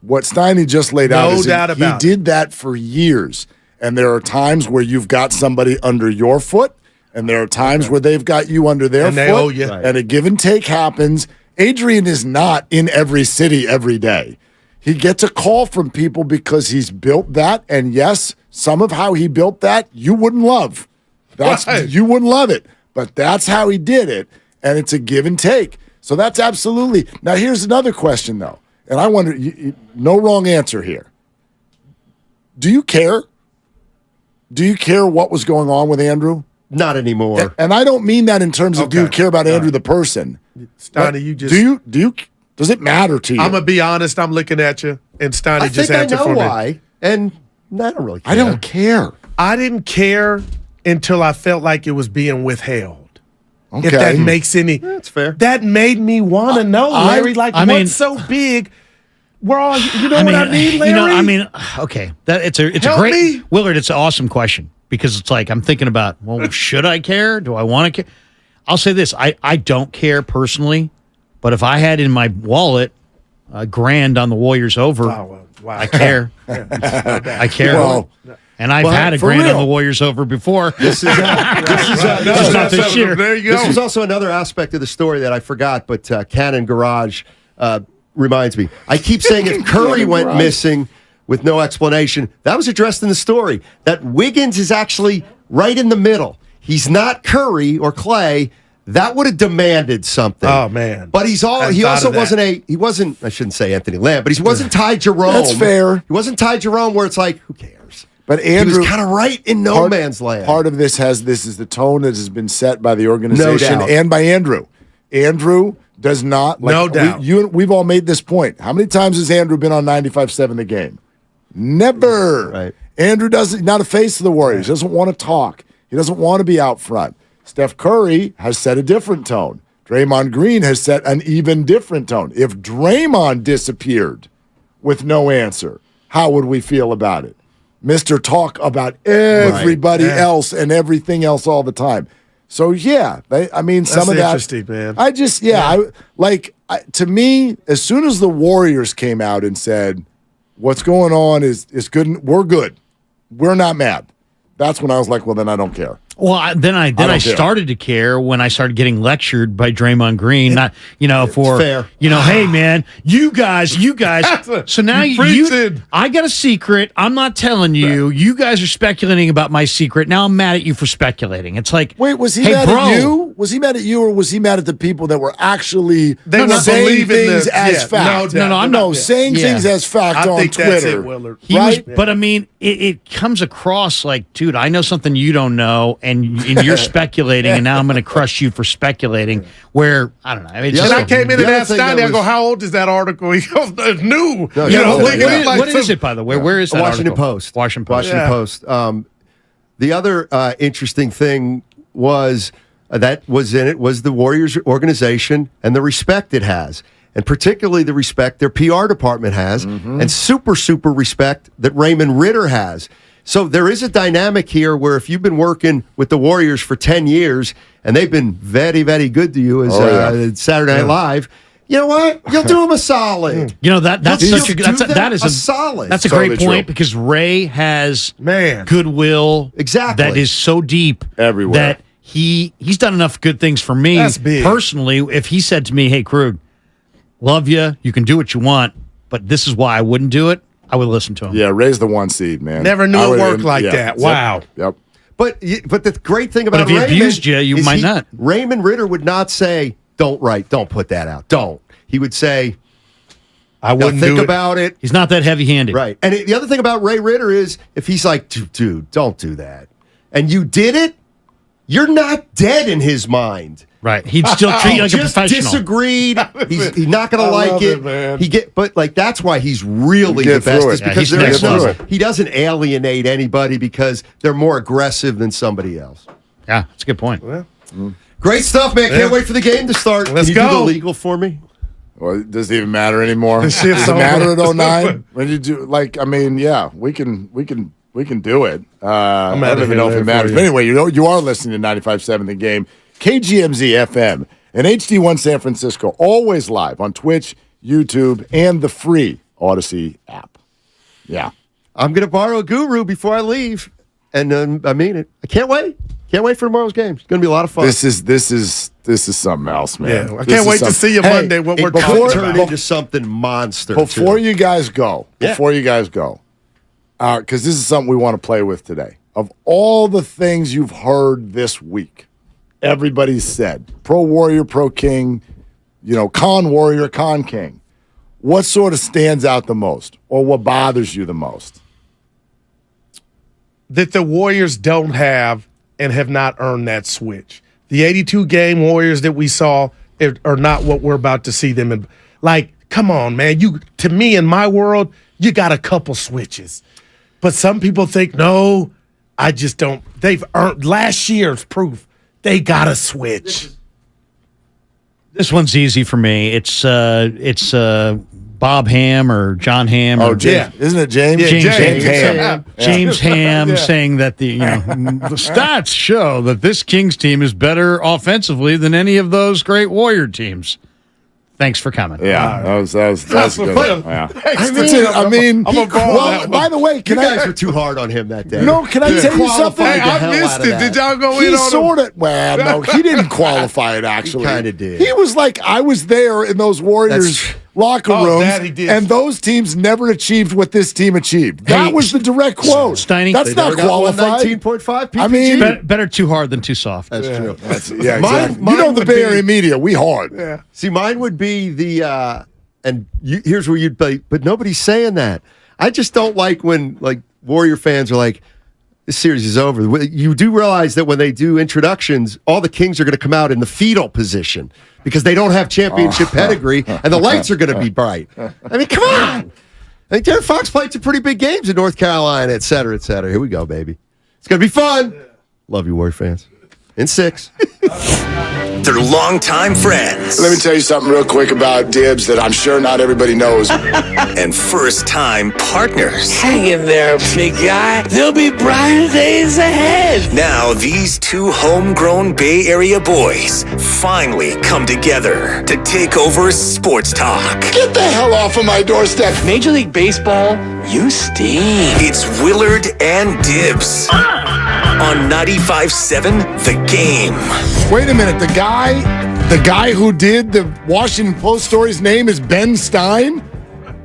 What Steiny just laid out is he did that for years. And there are times where you've got somebody under your foot, and there are times where they've got you under their foot. They owe you. And a give and take happens. Adrian is not in every city every day. He gets a call from people because he's built that. And yes, some of how he built that, you wouldn't love. You wouldn't love it. But that's how he did it. And it's a give and take. So that's absolutely. Now, here's another question, though. And I wonder, no wrong answer here. Do you care? Do you care what was going on with Andrew? Not anymore. And I don't mean that in terms of do you care about Andrew the person. Steiny, you just do you does it matter to you? I'm gonna be honest. I'm looking at you, and Steiny just answered for me. I know why, and I don't really care. I don't care. I didn't care until I felt like it was being withheld. Okay. If that makes any, that's fair. That made me want to know, Larry. What's so big? We're all, what I mean, Larry. Okay, it's a Help great me. Willard. It's an awesome question because it's like I'm thinking about, well, should I care? Do I want to care? I'll say this: I don't care personally, but if I had in my wallet $1,000 on the Warriors over, wow. I care. I care. Well, and I've had $1,000 on the Warriors over before. This is not this year. There you go. This is also another aspect of the story that I forgot, but Cannon Garage reminds me. I keep saying if Curry went missing with no explanation, that was addressed in the story, that Wiggins is actually right in the middle. He's not Curry or Klay. That would have demanded something. Oh, man. But he also wasn't, I shouldn't say Anthony Lamb, but he wasn't Ty Jerome. That's fair. He wasn't Ty Jerome where it's like, who cares? But Andrew, he was kind of right in no man's land. Part of this is the tone that has been set by the organization and by Andrew. Andrew does not, no doubt. We've all made this point. How many times has Andrew been on 95.7 The Game? Never. Right. Andrew not a face of the Warriors. He doesn't want to talk. He doesn't want to be out front. Steph Curry has set a different tone. Draymond Green has set an even different tone. If Draymond disappeared with no answer, how would we feel about it? Mr. Talk about everybody else and everything else all the time. So, some of that. Interesting, man. To me, as soon as the Warriors came out and said, what's going on is good, we're good. We're not mad. That's when I was like, well, then I don't care. Well, then I started to care when I started getting lectured by Draymond Green. Not, fair. Hey man, you guys. So now I got a secret. I'm not telling you. Right. You guys are speculating about my secret. Now I'm mad at you for speculating. It's like, wait, was he mad at you? Was he mad at you, or was he mad at the people that were actually saying things as fact? No, saying things as fact on Twitter. That's it, Willard. But I mean, it comes across like, dude, I know something you don't know. And you're speculating, and now I'm going to crush you for speculating. Where I don't know. I mean, I came in and asked Steiny, I go, "How old is that article?" He goes, "It's new." What is it, by the way? Where is that? Washington article? Post. Washington Post. The other interesting thing was that was in it was the Warriors organization and the respect it has, and particularly the respect their PR department has, and super respect that Raymond Ritter has. So there is a dynamic here where if you've been working with the Warriors for 10 years and they've been very, very good to you as Saturday Night Live, you know what? You'll do them a solid. That's a solid. That's a great point because Ray has goodwill exactly that is so deep everywhere that he's done enough good things for me That's big. personally. If he said to me, "Hey, Krug, love you. You can do what you want, but this is why I wouldn't do it," I would listen to him. Yeah, raise the 1 seed, man. Never knew it worked like that. Wow. Yep. But the great thing about But if he Raymond abused you, you is might not. Raymond Ritter would not say, "Don't put that out. Don't." He would say, I wouldn't think do it. about it. He's not that heavy-handed. Right. And the other thing about Ray Ritter is if he's like, dude, don't do that, and you did it, you're not dead in his mind. Right. He'd still treat you like a professional. Disagreed. He's not going to like it. man. But that's why he's really You the get best. through Is it. because Yeah, there he's is next no, he doesn't alienate anybody because they're more aggressive than somebody else. Yeah, that's a good point. Great stuff, man. Can't wait for the game to start. Let's Can you do go. the legal for me? Well, it doesn't even matter anymore. This Does shit's it over. matter at 09? When you do, we can do it. I outta don't even here know if later it matters. for But you. anyway, you are listening to 95.7 The Game, KGMZ FM, and HD1 San Francisco, always live on Twitch, YouTube, and the free Odyssey app. Yeah. I'm going to borrow a guru before I leave, and I mean it. I can't wait. Can't wait for tomorrow's game. It's going to be a lot of fun. This is something else, man. Yeah, I can't wait to see you Monday. What we're Before talking turn about. into something monster. Before too. you guys go, because this is something we want to play with today. Of all the things you've heard this week, everybody's said pro warrior, pro king, con warrior, con king. What sort of stands out the most, or what bothers you the most? That the Warriors don't have and have not earned that switch. The 82-game Warriors that we saw are not what we're about to see them in. Like, come on, man. To me, in my world, you got a couple switches. But some people think, no, I just don't. They've earned last year's proof. They got a switch. This one's easy for me. It's Bob Ham or John Ham. Oh, or James. Isn't it James? Yeah, James Ham. James Ham saying that the stats show that this Kings team is better offensively than any of those great Warrior teams. Thanks for coming. Yeah, that was good. Yeah. By the way, You guys were too hard on him that day. No, can I tell you something? Qualified the hell out of that. Did y'all go He in on sort of. Well, no, he didn't qualify it. Actually, He kinda did. He was like, I was there in those Warriors locker Oh, rooms, that he did. and those teams never achieved what this team achieved. That Hey, was the direct quote. Steiny, That's not qualified. 19.5 PPG. I mean, Better too hard than too soft. That's true. yeah, Mine- exactly. mine You know the would Bay be- Area media, we hard. Yeah. See, mine would be here's where you'd be, but nobody's saying that. I just don't like when Warrior fans are like, this series is over. You do realize that when they do introductions, all the Kings are going to come out in the fetal position because they don't have championship pedigree, and the lights are going to be bright. I mean, come on. I mean, Darren Fox played some pretty big games in North Carolina, et cetera, et cetera. Here we go, baby. It's going to be fun. Love you, Warrior fans. In 6. They're longtime friends. Let me tell you something real quick about Dibs that I'm sure not everybody knows. And first-time partners. Hang in there, big guy. There'll be brighter days ahead. Now, these two homegrown Bay Area boys finally come together to take over sports talk. Get the hell off of my doorstep. Major League Baseball, you stink. It's Willard and Dibs on 95.7 The Game. Wait a minute, the guy who did the Washington Post story's name is Ben Stein?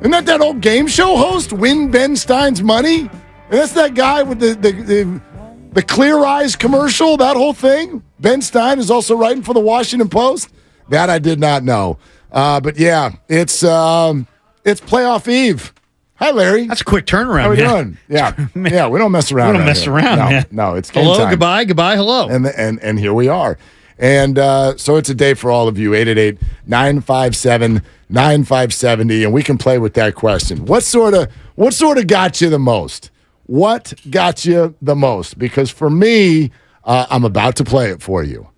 Isn't that old game show host, Win Ben Stein's Money? And that's that guy with the Clear Eyes commercial, that whole thing? Ben Stein is also writing for the Washington Post? That I did not know. But yeah, it's playoff eve. Hi, Larry. That's a quick turnaround. How we man. doing? Yeah, we don't mess around. We don't mess around, man. No, it's game hello, time. goodbye, hello. And here we are. And so it's a day for all of you, 888-957-9570, and we can play with that question. What sort of got you the most? What got you the most? Because for me, I'm about to play it for you.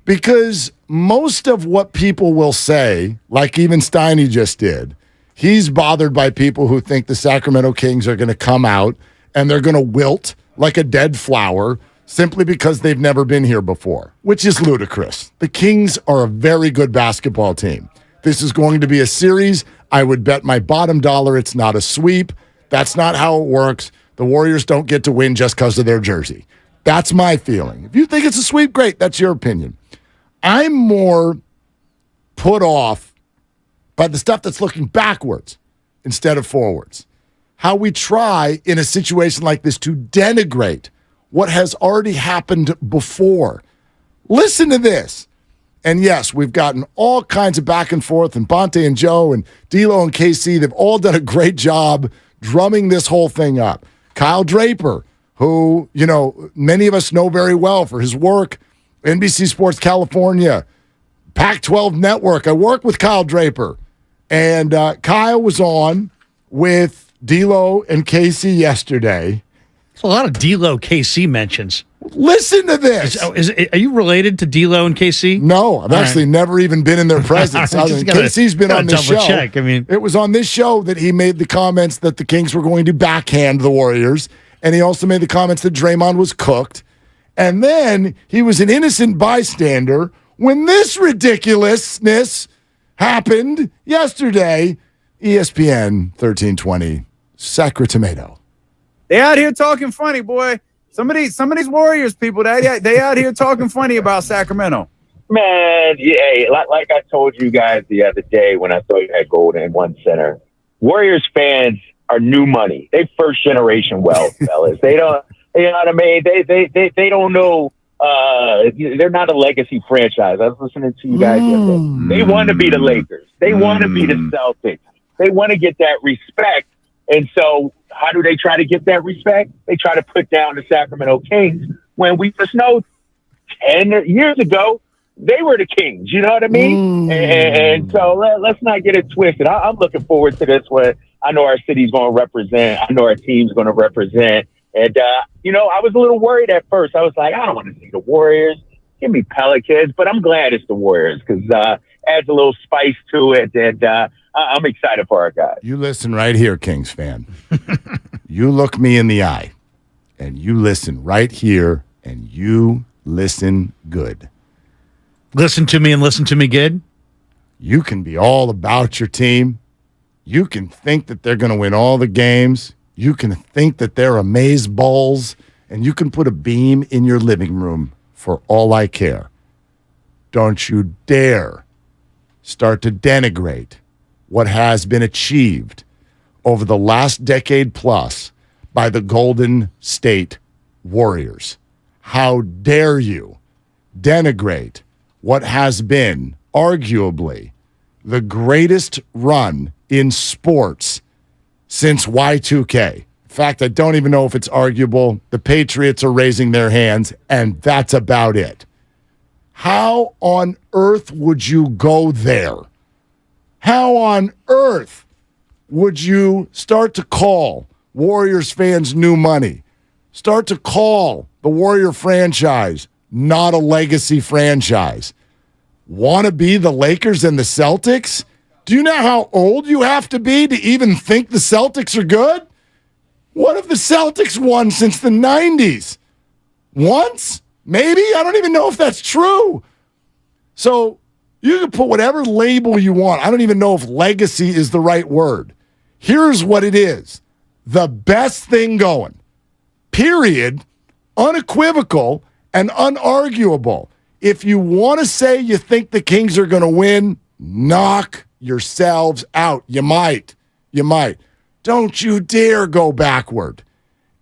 Because most of what people will say, like even Steiny just did, he's bothered by people who think the Sacramento Kings are going to come out and they're going to wilt like a dead flower simply because they've never been here before, which is ludicrous. The Kings are a very good basketball team. This is going to be a series. I would bet my bottom dollar it's not a sweep. That's not how it works. The Warriors don't get to win just because of their jersey. That's my feeling. If you think it's a sweep, great. That's your opinion. I'm more put off by the stuff that's looking backwards instead of forwards. How we try in a situation like this to denigrate what has already happened before. Listen to this. And yes, we've gotten all kinds of back and forth, and Bonte and Joe and D'Lo and KC, they've all done a great job drumming this whole thing up. Kyle Draper, who, many of us know very well for his work, NBC Sports California, Pac-12 Network. I work with Kyle Draper. And Kyle was on with D'Lo and KC yesterday. There's a lot of D'Lo KC mentions. Listen to this. Are you related to D'Lo and KC? No, I've actually never even been in their presence. KC's been on this show. Check. It was on this show that he made the comments that the Kings were going to backhand the Warriors, and he also made the comments that Draymond was cooked. And then he was an innocent bystander when this ridiculousness happened yesterday. ESPN 1320, Sacramento. They out here talking funny, boy. Some of these Warriors people, they out here talking funny about Sacramento. Man, yeah, like I told you guys the other day when I saw you had Golden in one center, Warriors fans are new money. They first generation wealth, fellas. They don't, you know what I mean? They don't know. They're not a legacy franchise. I was listening to you guys yesterday. They want to be the Lakers. They want to be the Celtics. They want to get that respect. And so how do they try to get that respect? They try to put down the Sacramento Kings when we just know 10 years ago, they were the Kings. You know what I mean? And so let's not get it twisted. I'm looking forward to this one. I know our city's going to represent. I know our team's going to represent. And, I was a little worried at first. I was like, I don't want to see the Warriors. Give me Pelicans. But I'm glad it's the Warriors because adds a little spice to it. And I'm excited for our guys. You listen right here, Kings fan. You look me in the eye, and you listen right here, and you listen good. Listen to me and listen to me good? You can be all about your team. You can think that they're going to win all the games. You can think that they're amazeballs, and you can put a beam in your living room for all I care. Don't you dare start to denigrate what has been achieved over the last decade plus by the Golden State Warriors. How dare you denigrate what has been arguably the greatest run in sports since Y2K. In fact, I don't even know if it's arguable. The Patriots are raising their hands, and that's about it. How on earth would you go there? How on earth would you start to call Warriors fans new money? Start to call the Warrior franchise not a legacy franchise? Want to be the Lakers and the Celtics? Do you know how old you have to be to even think the Celtics are good? What have the Celtics won since the 90s? Once? Maybe? I don't even know if that's true. So you can put whatever label you want. I don't even know if legacy is the right word. Here's what it is. The best thing going. Period. Unequivocal and unarguable. If you want to say you think the Kings are going to win, knock yourselves out. You might. Don't you dare go backward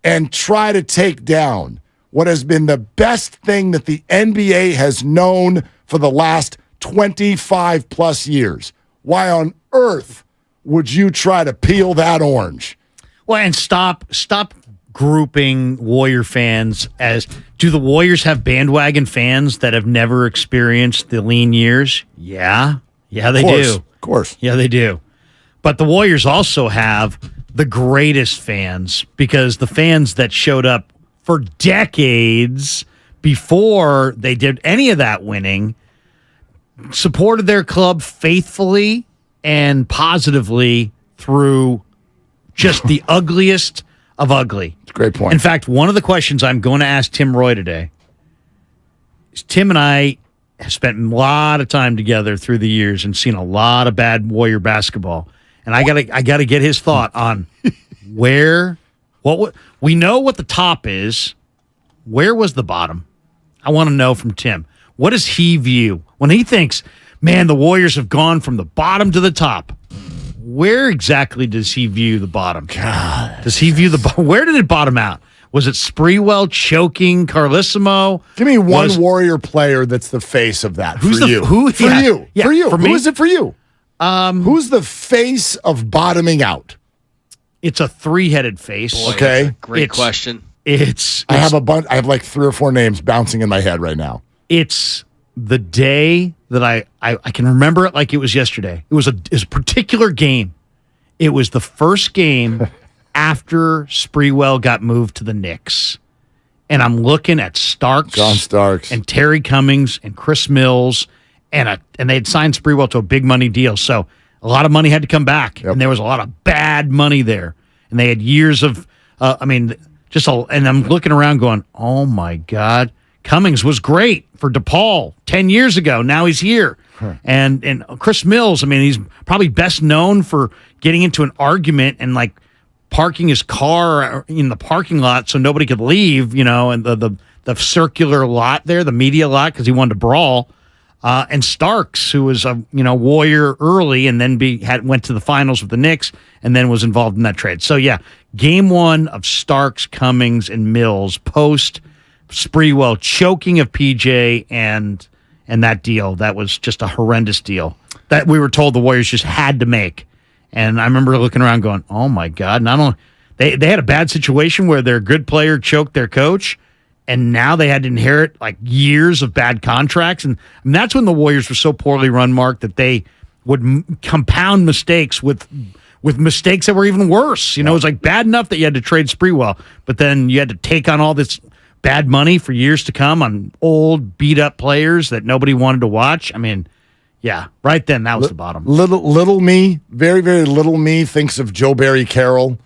and try to take down what has been the best thing that the NBA has known for the last 25 plus years. Why on earth would you try to peel that orange? Well, and stop grouping Warrior fans as, do the Warriors have bandwagon fans that have never experienced the lean years? Yeah, they do. Of course. Yeah, they do. But the Warriors also have the greatest fans, because the fans that showed up for decades before they did any of that winning supported their club faithfully and positively through just the ugliest of ugly. It's a great point. In fact, one of the questions I'm going to ask Tim Roy today is, Tim and I have spent a lot of time together through the years and seen a lot of bad Warrior basketball. And I gotta get his thought on we know what the top is. Where was the bottom? I want to know from Tim. What does he view when he thinks, man, the Warriors have gone from the bottom to the top? Where exactly does he view the bottom? God. Does he view where did it bottom out? Was it Sprewell choking Carlissimo? Give me one Warrior player that's the face of that. Who's for the you? who? For Yeah. you? Yeah, For you? for me? Who is it for you? Who's the face of bottoming out? It's a three-headed face. Boy, Okay. that's a great question. I have a bunch. I have like 3 or 4 names bouncing in my head right now. It's the day that I can remember it like it was yesterday. It was a particular game. It was the first game after Sprewell got moved to the Knicks. And I'm looking at John Starks, and Terry Cummings and Chris Mills, and they had signed Sprewell to a big money deal. So a lot of money had to come back, and there was a lot of bad money there. And they had years of, and I'm looking around going, oh my God, Cummings was great for DePaul 10 years ago. Now he's here. And Chris Mills, he's probably best known for getting into an argument and like parking his car in the parking lot so nobody could leave, and the circular lot there, the media lot, because he wanted to brawl. And Starks, who was a Warrior early and then went to the finals with the Knicks and then was involved in that trade. So yeah, game 1 of Starks, Cummings, and Mills post Sprewell choking of PJ and that deal. That was just a horrendous deal that we were told the Warriors just had to make. And I remember looking around going, oh my God, not only they had a bad situation where their good player choked their coach, and now they had to inherit like years of bad contracts. And that's when the Warriors were so poorly run, Mark, that they would compound mistakes with mistakes that were even worse. It was like bad enough that you had to trade Sprewell, but then you had to take on all this bad money for years to come on old, beat-up players that nobody wanted to watch. Yeah, right then, that was the bottom. Little me, very, very little me thinks of Joe Barry Carroll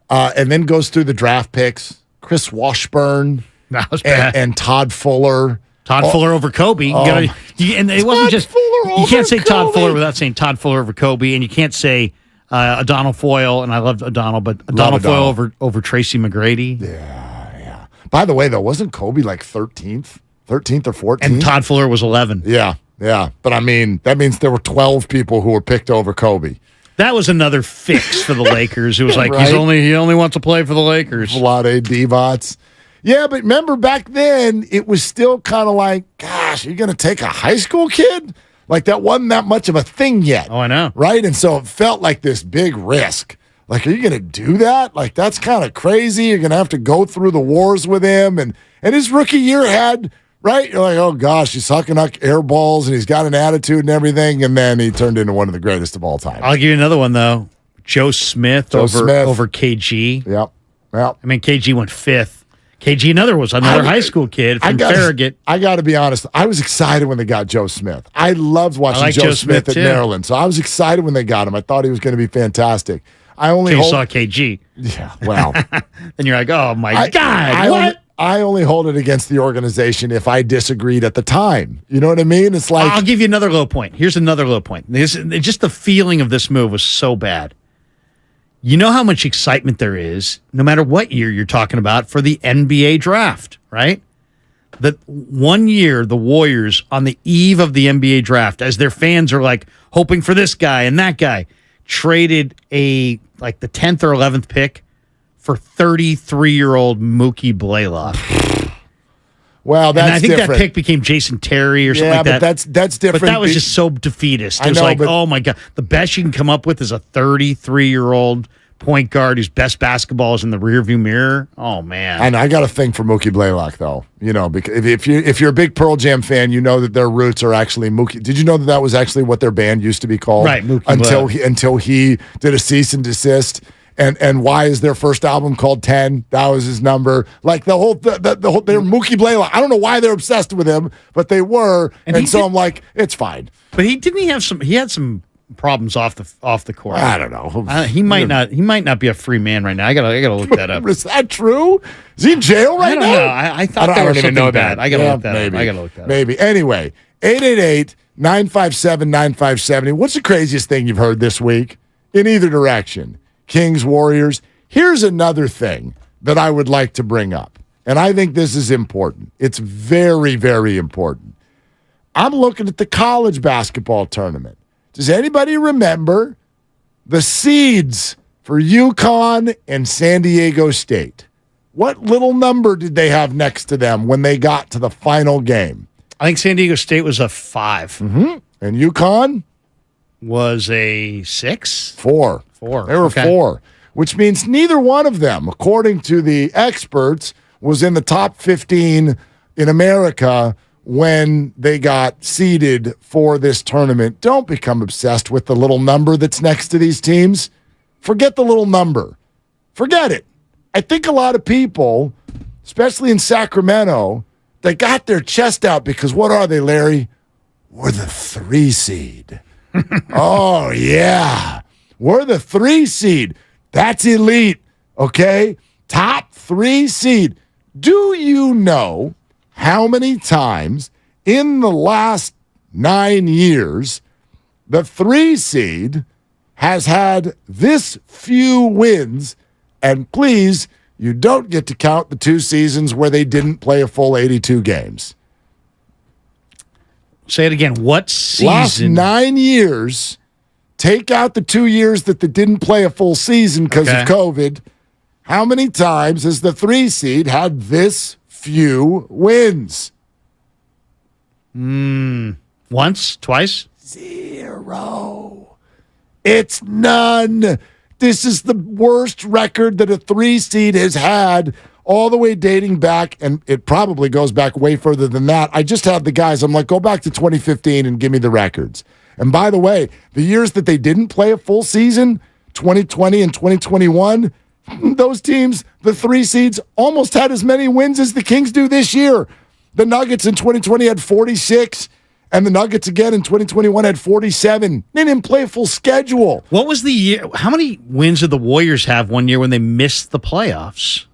and then goes through the draft picks. Chris Washburn and Todd Fuller. Fuller over Kobe. And it wasn't just, you can't say Todd Fuller without saying Todd Fuller over Kobe, and you can't say O'Donnell Foyle, and I loved O'Donnell, but O'Donnell Foyle over Tracy McGrady. Yeah. By the way, though, wasn't Kobe like 13th or 14th? And Todd Fuller was 11. Yeah. But that means there were 12 people who were picked over Kobe. That was another fix for the Lakers. It was like Right? he only wants to play for the Lakers. Vlade Divac. Yeah, but remember back then, it was still kind of like, gosh, are you going to take a high school kid? Like that wasn't that much of a thing yet. Oh, I know. Right? And so it felt like this big risk. Like, are you going to do that? Like, that's kind of crazy. You're going to have to go through the wars with him. And his rookie year had, right? You're like, oh, gosh, he's sucking up air balls and he's got an attitude and everything. And then he turned into one of the greatest of all time. I'll give you another one, though. Joe Smith over KG. Yep. KG went 5th. KG was another high school kid from Farragut. I got to be honest. I was excited when they got Joe Smith. I loved watching Joe Smith at Maryland. So I was excited when they got him. I thought he was going to be fantastic. You saw KG. Yeah, well. And you're like, oh, my God, what? I only hold it against the organization if I disagreed at the time. You know what I mean? It's like. I'll give you another low point. Here's another low point. Just the feeling of this move was so bad. You know how much excitement there is, no matter what year you're talking about, for the NBA draft, right? That one year, the Warriors, on the eve of the NBA draft, as their fans are like hoping for this guy and that guy, traded the 10th or 11th pick for 33-year-old Mookie Blaylock. Well, that's and I think different. that pick became Jason Terry or something like that. Yeah, but that's different. But that was just so defeatist. It was oh my God, the best you can come up with is a 33-year-old point guard whose best basketball is in the rearview mirror. Oh man, And I got a thing for Mookie Blaylock, though. Because if you're a big Pearl Jam fan, you know that their roots are actually Mookie. Did you know that was actually what their band used to be called? Right, Mookie until he did a cease and desist. And why is their first album called 10? That was his number. Like the whole they're Mookie Blaylock. I don't know why they're obsessed with him, but they were. And so I'm like, it's fine. But he had some problems off the court. I don't know. He might not be a free man right now. I gotta look that up. Is that true? Is he in jail right now? I don't know. I thought there was something bad. I gotta look that up. I gotta look that up. Maybe. Anyway, 888-957-9570. What's the craziest thing you've heard this week in either direction? Kings, Warriors. Here's another thing that I would like to bring up. and I think this is important. It's very, very important. I'm looking at the college basketball tournament. Does anybody remember the seeds for UConn and San Diego State? What little number did they have next to them when they got to the final game? I think San Diego State was a 5. Mm-hmm. And UConn? Was a 6? 4. 4. They were 4, which means neither one of them, according to the experts, was in the top 15 in America when they got seeded for this tournament. Don't become obsessed with the little number that's next to these teams. Forget the little number. Forget it. I think a lot of people, especially in Sacramento, they got their chest out because what are they, Larry? We're the 3 seed. Oh, yeah. We're the 3 seed. That's elite, okay? Top 3 seed. Do you know how many times in the last 9 years the 3 seed has had this few wins? And please, you don't get to count the 2 seasons where they didn't play a full 82 games. Say it again. What season? Last 9 years, take out the 2 years that they didn't play a full season because of COVID. How many times has the 3 seed had this few wins? Once? Twice? 0. It's none. This is the worst record that a 3 seed has had all the way dating back, and it probably goes back way further than that. I just had the guys, I'm like, go back to 2015 and give me the records. And by the way, the years that they didn't play a full season, 2020 and 2021, those teams, the 3 seeds, almost had as many wins as the Kings do this year. The Nuggets in 2020 had 46, and the Nuggets again in 2021 had 47. They didn't play a full schedule. What was the year? How many wins did the Warriors have one year when they missed the playoffs?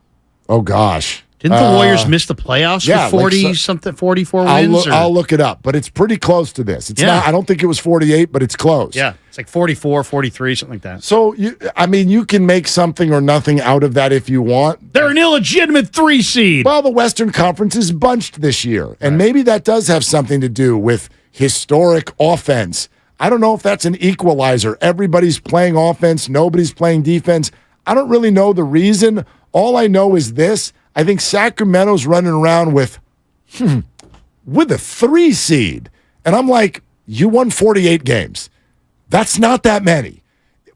Oh, gosh. Didn't the Warriors miss the playoffs with 44 wins? I'll look it up, but it's pretty close to this. It's not. I don't think it was 48, but it's close. Yeah, it's like 44, 43, something like that. So, you can make something or nothing out of that if you want. They're an illegitimate 3 seed. Well, the Western Conference is bunched this year, and maybe that does have something to do with historic offense. I don't know if that's an equalizer. Everybody's playing offense. Nobody's playing defense. I don't really know the reason. All I know is this. I think Sacramento's running around with a 3 seed. And I'm like, you won 48 games. That's not that many.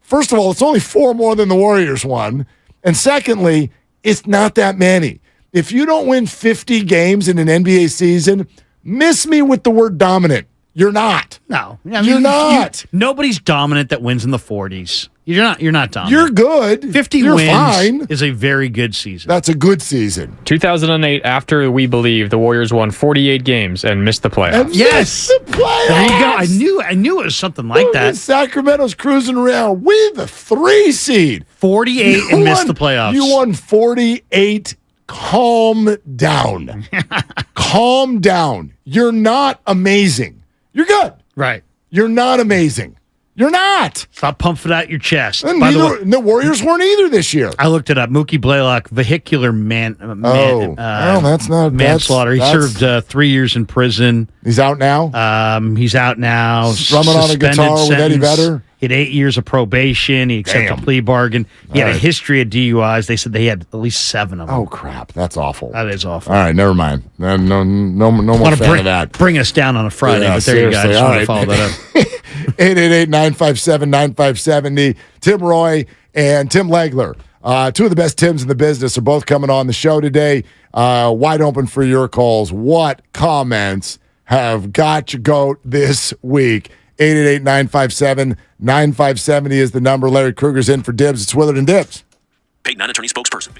First of all, it's only 4 more than the Warriors won. And secondly, it's not that many. If you don't win 50 games in an NBA season, miss me with the word dominant. You're not. No. You're not. Nobody's dominant that wins in the 40s. You're not dominant. You're good. 50 You're wins fine. is a very good season. That's a good season. 2008, after We Believe, the Warriors won 48 games and missed the playoffs. And missed the playoffs. There you go. I knew it was something like that. Sacramento's cruising around with a 3 seed. 48 and missed the playoffs. You won 48. Calm down. Calm down. You're not amazing. You're good. Right. You're not amazing. You're not. Stop pumping out your chest. And By the way, the Warriors weren't either this year. I looked it up. Mookie Blaylock, vehicular that's not manslaughter. He served 3 years in prison. He's out now. He's out now. Strumming on a guitar with Eddie Vedder. He had 8 years of probation. He accepted a plea bargain. He had a history of DUIs. They said they had at least 7 of them. Oh crap! That's awful. That is awful. All right, never mind. No more fan of that. Bring us down on a Friday, but there you go. I just want to follow that up. 888-957-9570. Tim Roy and Tim Legler, 2 of the best Tims in the business, are both coming on the show today. Wide open for your calls. What comments have got your goat this week? 888-957-9570 is the number. Larry Kruger's in for Dibs. It's Willard and Dibs. Paid non-attorney spokesperson.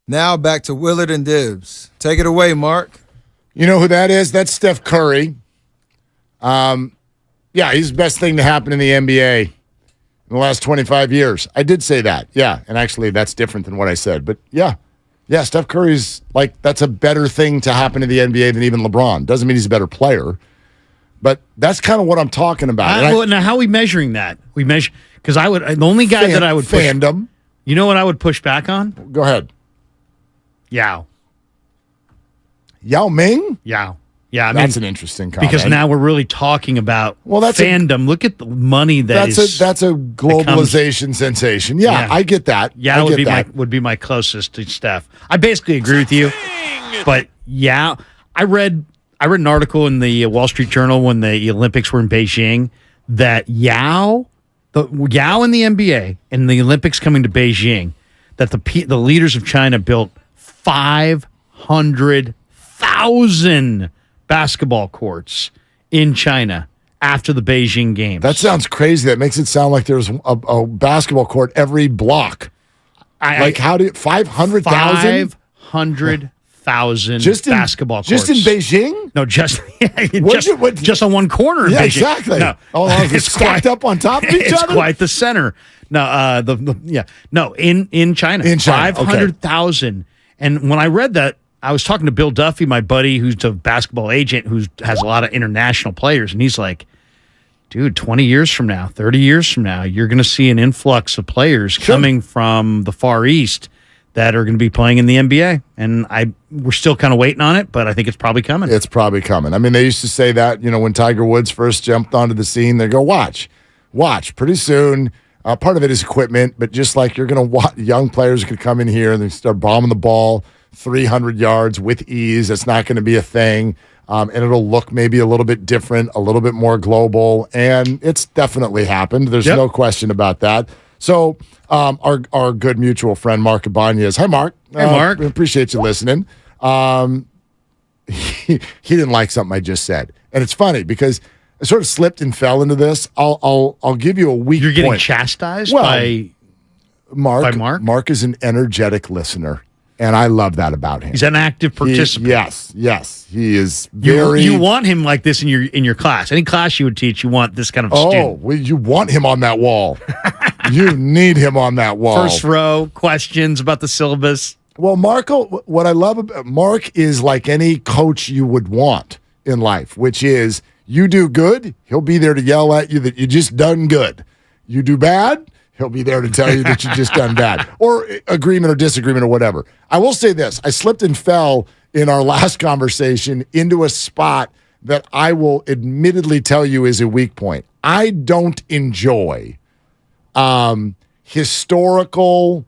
Now back to Willard and Dibbs. Take it away, Mark. You know who that is? That's Steph Curry. Yeah, he's the best thing to happen in the NBA in the last 25 years. I did say that. Yeah, and actually that's different than what I said. But yeah, Steph Curry's like, that's a better thing to happen in the NBA than even LeBron. Doesn't mean he's a better player, but that's kind of what I'm talking about. Now, how are we measuring that? We measure, because the only guy that I would push, fandom. You know what I would push back on? Go ahead. Yao Ming? Yao. Yeah, that's an interesting comment. Because now we're really talking about fandom. Look at the money that's a globalization sensation. Yeah, I get that. Yeah, would be my closest to Steph. I basically agree with you. But yeah, I read an article in the Wall Street Journal when the Olympics were in Beijing that Yao in the NBA and the Olympics coming to Beijing, that the leaders of China built 500,000 basketball courts in China after the Beijing Games. That sounds crazy. That makes it sound like there's a basketball court every block. How do you 500,000? 500,000 basketball courts. Just in Beijing? No, just on one corner. Yeah, Beijing. Exactly. No, it's stacked up on top of each other. It's quite the center. No, in China. In China, 500,000. And when I read that, I was talking to Bill Duffy, my buddy, who's a basketball agent who has a lot of international players, and he's like, dude, 20 years from now, 30 years from now, you're going to see an influx of players coming from the Far East that are going to be playing in the NBA. And we're still kind of waiting on it, but I think it's probably coming. It's probably coming. I mean, they used to say that, when Tiger Woods first jumped onto the scene, they go, watch. Pretty soon, part of it is equipment, but just like you're going to watch, young players could come in here and they start bombing the ball 300 yards with ease. It's not going to be a thing. And it'll look maybe a little bit different, a little bit more global. And it's definitely happened. There's no question about that. So our good mutual friend, Mark Ibanez. Hi, Mark. Hey, Mark. We appreciate you listening. He didn't like something I just said. And it's funny because I sort of slipped and fell into this. I'll give you a weak point. You're getting chastised by Mark? Mark is an energetic listener. And I love that about him. He's an active participant. Yes. He is very... You want him like this in your class. Any class you would teach, you want this kind of student. Oh, you want him on that wall. You need him on that wall. First row, questions about the syllabus. Well, what I love about Mark is like any coach you would want in life, which is you do good, he'll be there to yell at you that you just done good. You do bad, he'll be there to tell you that you just done bad, or agreement or disagreement or whatever. I will say this. I slipped and fell in our last conversation into a spot that I will admittedly tell you is a weak point. I don't enjoy historical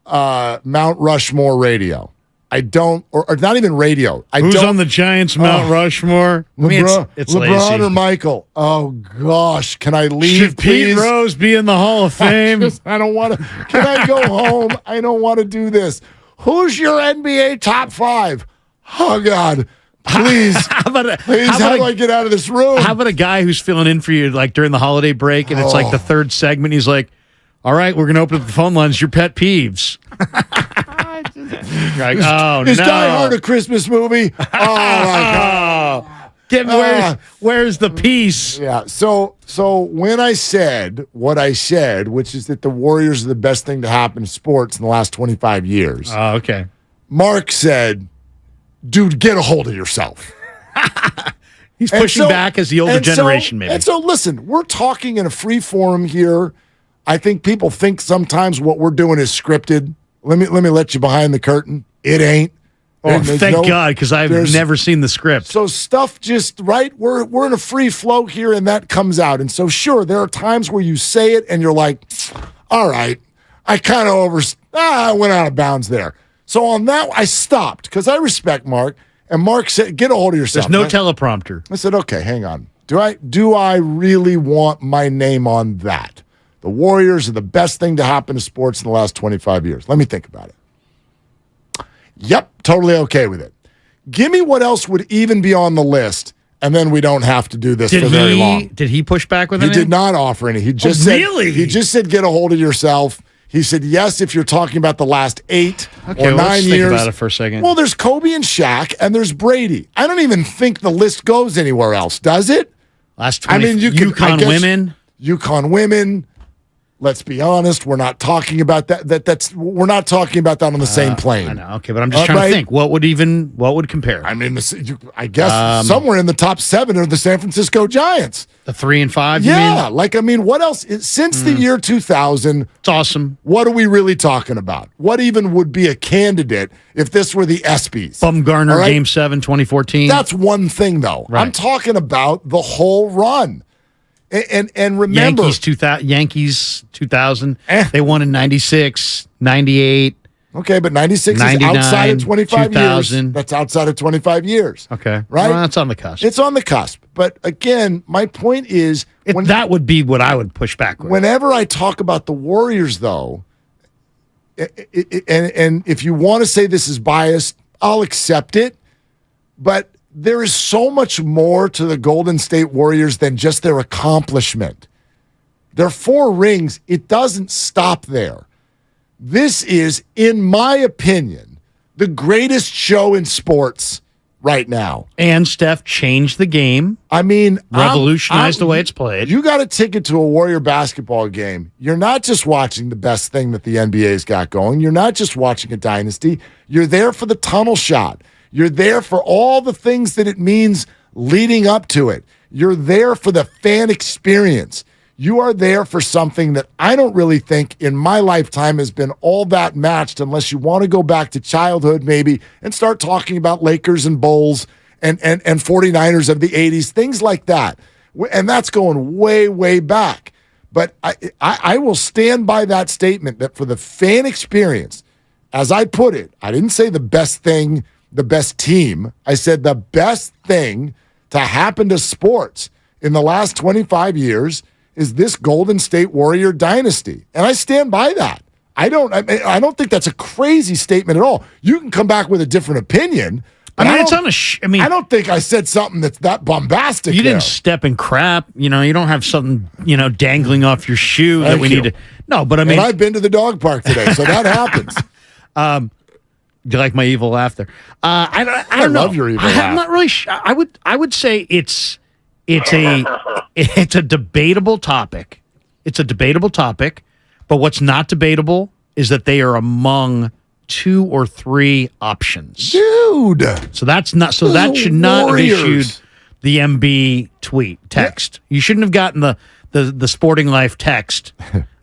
Mount Rushmore radio. I don't, or not even radio. Who's on the Giants Mount Rushmore? It's LeBron lazy. Or Michael. Oh gosh, can I leave? Should Pete Rose be in the Hall of Fame? I don't want to. Can I go home? I don't want to do this. Who's your NBA top 5? Oh God, please, how do I get out of this room? How about a guy who's filling in for you like during the holiday break, and it's like the third segment? He's like, "All right, we're gonna open up the phone lines. Your pet peeves." Like, is Die Hard a Christmas movie? Oh my God! Where's the peace? Yeah. So when I said what I said, which is that the Warriors are the best thing to happen to sports in the last 25 years. Oh, okay. Mark said, "Dude, get a hold of yourself." He's pushing back as the older generation, maybe. And so, listen, we're talking in a free forum here. I think people think sometimes what we're doing is scripted. Let me let you behind the curtain. It ain't. Oh, thank God, because I've never seen the script. So stuff just, right, we're in a free flow here, and that comes out. And so, sure, there are times where you say it, and you're like, all right, I kind of I went out of bounds there. So on that, I stopped, because I respect Mark. And Mark said, get a hold of yourself. There's no teleprompter. I said, okay, hang on. Do I really want my name on that? The Warriors are the best thing to happen to sports in the last 25 years. Let me think about it. Yep, totally okay with it. Give me what else would even be on the list, and then we don't have to do this for very long. Did he push back with anything? He did not offer any. He just said, really? He just said, get a hold of yourself. He said, yes, if you're talking about the last 8 Okay, or 9 let's years. think about it for a second. Well, there's Kobe and Shaq, and there's Brady. I don't even think the list goes anywhere else, does it? Last 20, UConn women. UConn women. Let's be honest, we're not talking about that. We're not talking about that on the same plane. I know. Okay, but I'm just trying to think. What would compare? I mean, I guess somewhere in the top 7 are the San Francisco Giants. The 3 and 5. Yeah, what else? Since the year 2000, it's awesome. What are we really talking about? What even would be a candidate if this were the ESPYs? Bumgarner, Game 7, 2014. That's one thing, though. Right. I'm talking about the whole run. And remember, Yankees 2000. They won in 96, 98. Okay, but 96 is outside of 25 years. That's outside of 25 years. Okay. Right? Well, that's on the cusp. It's on the cusp. But again, my point is... that would be what I would push back with. Whenever I talk about the Warriors, though, and if you want to say this is biased, I'll accept it. But there is so much more to the Golden State Warriors than just their accomplishment. Their 4 rings, it doesn't stop there. This is, in my opinion, the greatest show in sports right now. And Steph changed the game. I mean, revolutionized the way it's played. You got a ticket to a Warrior basketball game. You're not just watching the best thing that the NBA's got going. You're not just watching a dynasty. You're there for the tunnel shot. You're there for all the things that it means leading up to it. You're there for the fan experience. You are there for something that I don't really think in my lifetime has been all that matched, unless you want to go back to childhood maybe and start talking about Lakers and Bulls and 49ers of the 80s, things like that. And that's going way, way back. But I will stand by that statement that for the fan experience, as I put it, I didn't say the best thing, the best team. I said the best thing to happen to sports in the last 25 years is this Golden State Warrior dynasty. And I stand by that. I don't think that's a crazy statement at all. You can come back with a different opinion. I mean, it's on a I don't think I said something that's that bombastic. You didn't step in crap. You don't have something, dangling off your shoe that we need to. No, but I mean. And I've been to the dog park today, so that happens. Do you like my evil laugh there? I don't know. I love your evil laugh. I'm not really sure. I would say it's a debatable topic. It's a debatable topic, but what's not debatable is that they are among 2 or 3 options. Dude. So that's not. So that should not have issued the MB text. Yeah. You shouldn't have gotten the Sporting Life text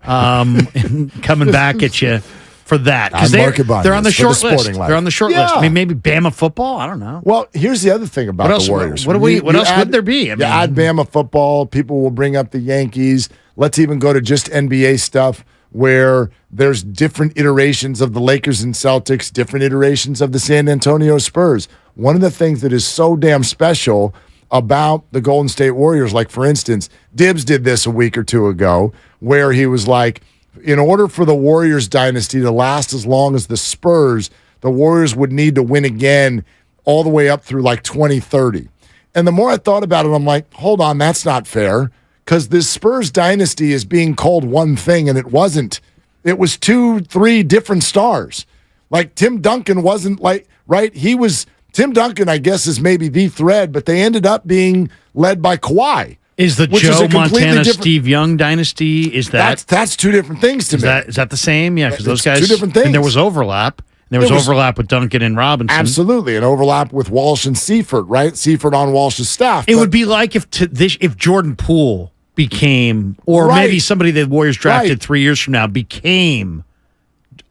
coming back at you for that, because they're on the short list. They're on the short list. I mean, maybe Bama football. I don't know. Well, here's the other thing about the Warriors. What else would there be? You add Bama football, people will bring up the Yankees. Let's even go to just NBA stuff, where there's different iterations of the Lakers and Celtics, different iterations of the San Antonio Spurs. One of the things that is so damn special about the Golden State Warriors, like, for instance, Dibbs did this a week or 2 ago, where he was like, in order for the Warriors dynasty to last as long as the Spurs, the Warriors would need to win again all the way up through like 2030. And the more I thought about it, I'm like, hold on, that's not fair, because this Spurs dynasty is being called one thing, and it wasn't. It was 2-3 different stars. Like, Tim Duncan wasn't right? Tim Duncan, I guess, is maybe the thread, but they ended up being led by Kawhi. Is the Joe Montana Steve Young dynasty? Is that's 2 different things to me? Is that the same? Yeah, because those guys 2 different things. And there was overlap. There was overlap with Duncan and Robinson. Absolutely, and overlap with Walsh and Seifert, right? Seifert on Walsh's staff. It would be like if Jordan Poole became, or maybe somebody the Warriors drafted 3 years from now became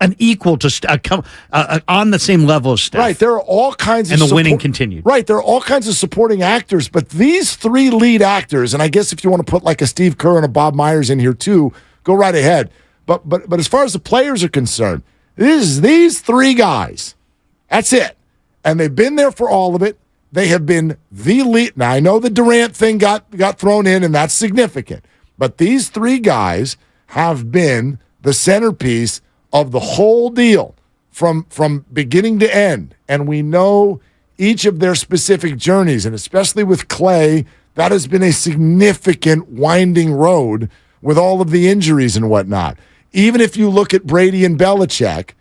an equal to on the same level of Steph. Right, there are all kinds of... And the winning continued. Right, there are all kinds of supporting actors, but these 3 lead actors, and I guess if you want to put like a Steve Kerr and a Bob Myers in here too, go right ahead. But as far as the players are concerned, these 3 guys. That's it. And they've been there for all of it. They have been the lead. Now, I know the Durant thing got thrown in, and that's significant. But these 3 guys have been the centerpiece of the whole deal from beginning to end. And we know each of their specific journeys, and especially with Klay, that has been a significant winding road with all of the injuries and whatnot. even if you look at Brady and Belichick,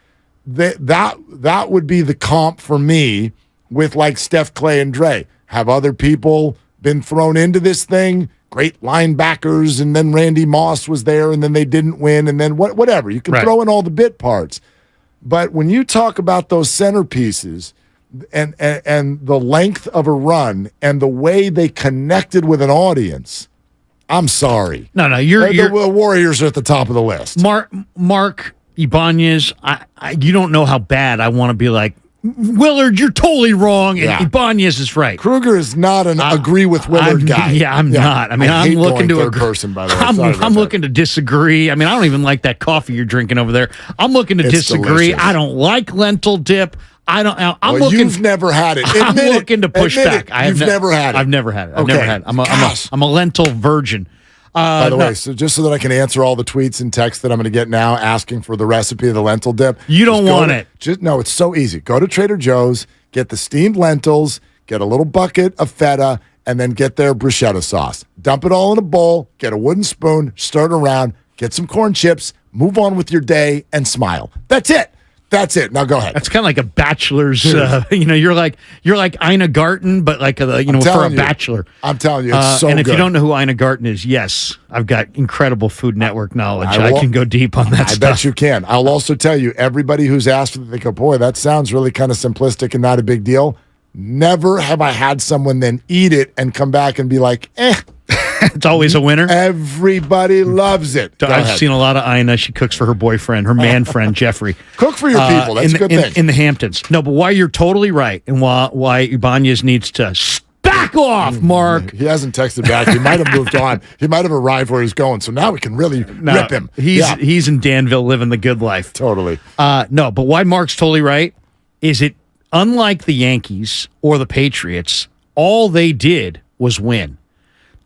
that would be the comp for me with like Steph, Klay, and Dre. Have other people been thrown into this thing? Great linebackers, and then Randy Moss was there, and then they didn't win, and then whatever. You can throw in all the bit parts. But when you talk about those centerpieces and the length of a run and the way they connected with an audience, I'm sorry. No, the Warriors are at the top of the list. Mark Ibanez, you don't know how bad I want to be like, Willard, you're totally wrong, and Ibanez is right. Kruger is not an agree with Willard guy. Yeah, I'm not. I mean, I'm looking to third person, by the way. I'm looking to disagree. I mean, I don't even like that coffee you're drinking over there. I'm looking to disagree. Delicious. I don't like lentil dip. I'm looking. You've never had it. I'm looking to push back. You've never had it. I've never had it. I've never had it. I'm a lentil virgin. By the way, so just so that I can answer all the tweets and texts that I'm going to get now asking for the recipe of the lentil dip. You don't want it. No, it's so easy. Go to Trader Joe's, get the steamed lentils, get a little bucket of feta, and then get their bruschetta sauce. Dump it all in a bowl, get a wooden spoon, stir it around, get some corn chips, move on with your day, and smile. That's it. That's it. Now go ahead. That's kind of like a bachelor's. You're like Ina Garten, but like for a bachelor. I'm telling you, it's so and if good. you don't know who Ina Garten is, yes, I've got incredible Food Network knowledge. I can go deep on that stuff. I bet you can. I'll also tell you, everybody who's asked for that, they go, boy, that sounds really kind of simplistic and not a big deal. Never have I had someone then eat it and come back and be like, It's always a winner. Everybody loves it. I've seen a lot of Ina. She cooks for her boyfriend, her man friend, Jeffrey. Cook for your people. That's a good thing. In the Hamptons. No, but why you're totally right, and why Ibanez needs to back off, Mark. He hasn't texted back. He might have moved on. He might have arrived where he's going. So now we can really rip him. He's in Danville living the good life. Totally. No, but why Mark's totally right is it, unlike the Yankees or the Patriots, all they did was win.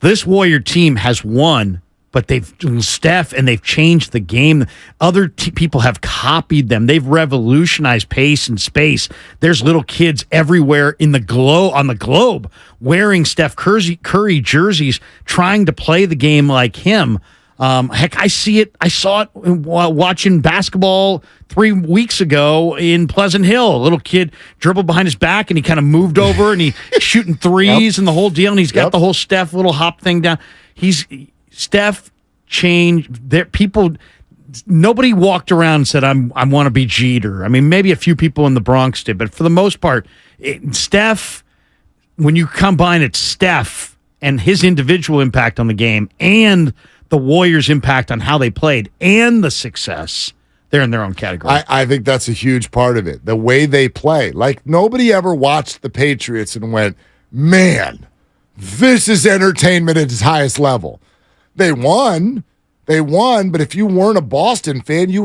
This Warrior team has won, but they've Steph and they've changed the game. Other people have copied them. They've revolutionized pace and space. There's little kids everywhere on the globe wearing Steph Curry jerseys, trying to play the game like him. Heck, I see it. I saw it watching basketball 3 weeks ago in Pleasant Hill. A little kid dribbled behind his back, and he kind of moved over, and he shooting threes and the whole deal. And he's got the whole Steph little hop thing down. Steph changed their people. Nobody walked around and said, I want to be Jeter. I mean, maybe a few people in the Bronx did, but for the most part, Steph, when you combine it, Steph and his individual impact on the game and the Warriors' impact on how they played and the success, they're in their own category. I think that's a huge part of it. The way they play. Like, nobody ever watched the Patriots and went, man, this is entertainment at its highest level. They won, but if you weren't a Boston fan, you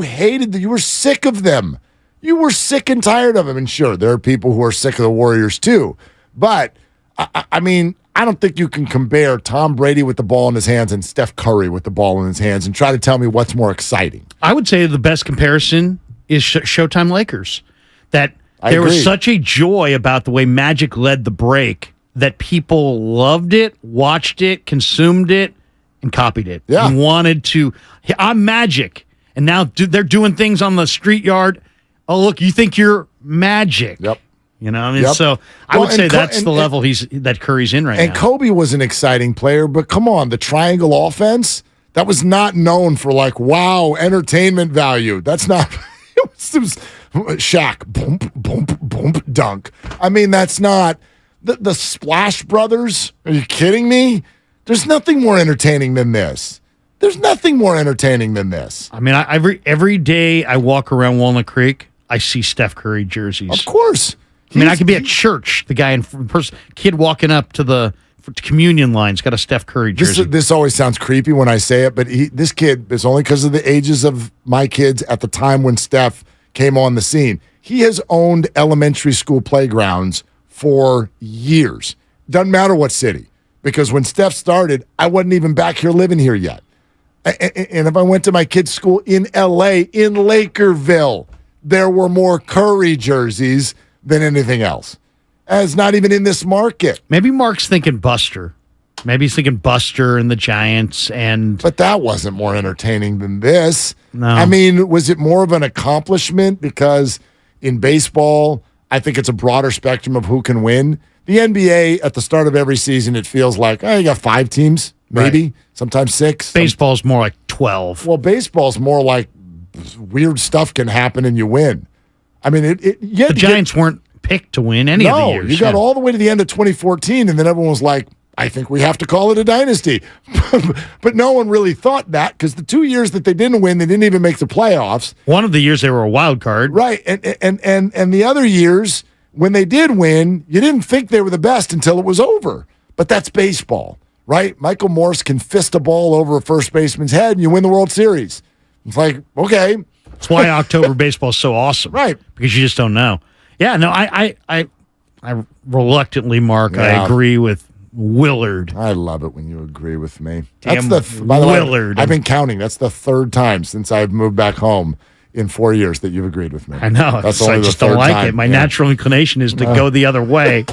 were sick of them. You were sick and tired of them. And sure, there are people who are sick of the Warriors too. But, I mean, I don't think you can compare Tom Brady with the ball in his hands and Steph Curry with the ball in his hands and try to tell me what's more exciting. I would say the best comparison is Showtime Lakers. That there was such a joy about the way Magic led the break that people loved it, watched it, consumed it, and copied it. Yeah. And wanted to. I'm Magic. And now they're doing things on the street yard. Oh, look, you think you're Magic. Yep. You know, I mean, so I would say that's the level that Curry's in right now. And Kobe was an exciting player, but come on, the triangle offense, that was not known for like, wow, entertainment value. That's not, it was Shaq, boom, boom, boom, dunk. I mean, that's not, the Splash Brothers, are you kidding me? There's nothing more entertaining than this. There's nothing more entertaining than this. I mean, every day I walk around Walnut Creek, I see Steph Curry jerseys. Of course. I mean, I could be at church. The guy kid walking up to the communion line's got a Steph Curry jersey. This always sounds creepy when I say it, but this kid is only because of the ages of my kids at the time when Steph came on the scene. He has owned elementary school playgrounds for years. Doesn't matter what city, because when Steph started, I wasn't even back here living here yet. And if I went to my kid's school in L.A., in Lakerville, there were more Curry jerseys than anything else. And it's not even in this market. Maybe Mark's thinking Buster. Maybe he's thinking Buster and the Giants. But that wasn't more entertaining than this. No. I mean, was it more of an accomplishment? Because in baseball, I think it's a broader spectrum of who can win. The NBA, at the start of every season, it feels like, you got 5 teams, maybe, sometimes 6. Baseball's more like 12. Well, baseball's more like weird stuff can happen and you win. I mean, the Giants weren't picked to win any of the years. You got all the way to the end of 2014, and then everyone was like, I think we have to call it a dynasty. But no one really thought that, because the 2 years that they didn't win, they didn't even make the playoffs. One of the years they were a wild card. Right. And the other years, when they did win, you didn't think they were the best until it was over. But that's baseball, right? Michael Morse can fist a ball over a first baseman's head, and you win the World Series. It's like, okay. That's why October baseball is so awesome. Right. Because you just don't know. Yeah, no, I reluctantly, Mark, I agree with Willard. I love it when you agree with me. Damn By the Willard. way, I've been counting. That's the 3rd time since I've moved back home in 4 years that you've agreed with me. I know. That's I only the just don't 3rd like time. it. My natural inclination is to go the other way.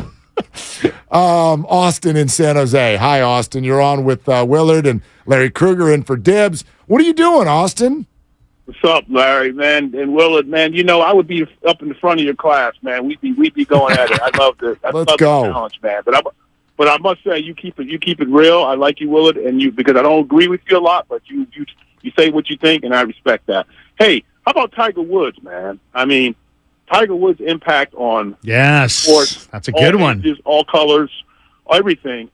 Austin in San Jose. Hi, Austin. You're on with Willard and Larry Kruger in for Dibs. What are you doing, Austin? What's up, Larry, man, and Willard, man? You know, I would be up in the front of your class, man. We'd be going at it. I love the Let's go. the challenge, man. But I must say, you keep it real. I like you, Willard, and you, because I don't agree with you a lot, but you say what you think, and I respect that. Hey, how about Tiger Woods, man? I mean, Tiger Woods' impact on sports. That's a good one. Ages, all colors, everything.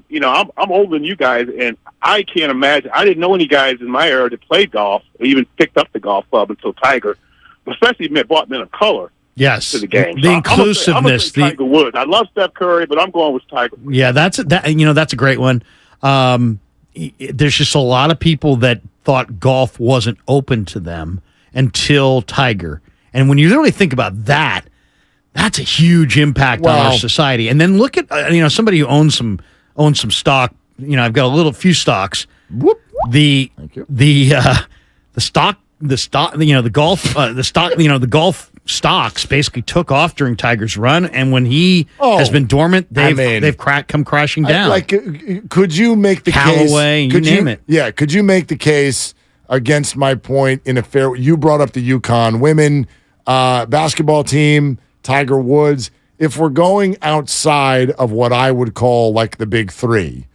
You know, I'm older than you guys, and I can't imagine. I didn't know any guys in my era that played golf or even picked up the golf club until Tiger, especially brought men of color. Yes, to the game. The inclusiveness. I'm gonna say Tiger Woods. I love Steph Curry, but I'm going with Tiger. Yeah, that's a great one. There's just a lot of people that thought golf wasn't open to them until Tiger. And when you really think about that, that's a huge impact on our society. And then look at somebody who owns some stock. You know, I've got a few stocks. Whoop. The golf stocks basically took off during Tiger's run, and when he has been dormant, they've come crashing down. Could you make the Callaway, case? You name it. Yeah, could you make the case against my point in a fair? You brought up the UConn women basketball team, Tiger Woods. If we're going outside of what I would call like the big 3,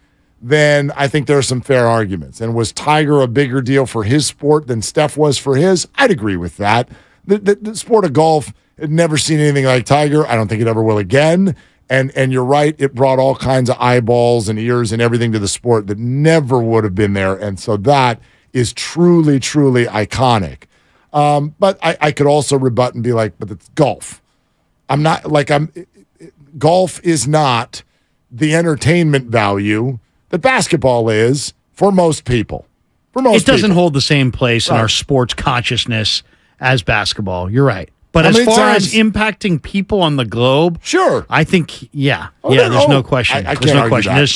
then I think there are some fair arguments. And was Tiger a bigger deal for his sport than Steph was for his? I'd agree with that. The sport of golf had never seen anything like Tiger. I don't think it ever will again. And you're right, it brought all kinds of eyeballs and ears and everything to the sport that never would have been there. And so that is truly, truly iconic. But I could also rebut and be like, but it's golf. Golf is not the entertainment value that basketball is for most people. It doesn't hold the same place in our sports consciousness as basketball. You're right. But as far as impacting people on the globe, sure. I think, there's no question. I There's no question. I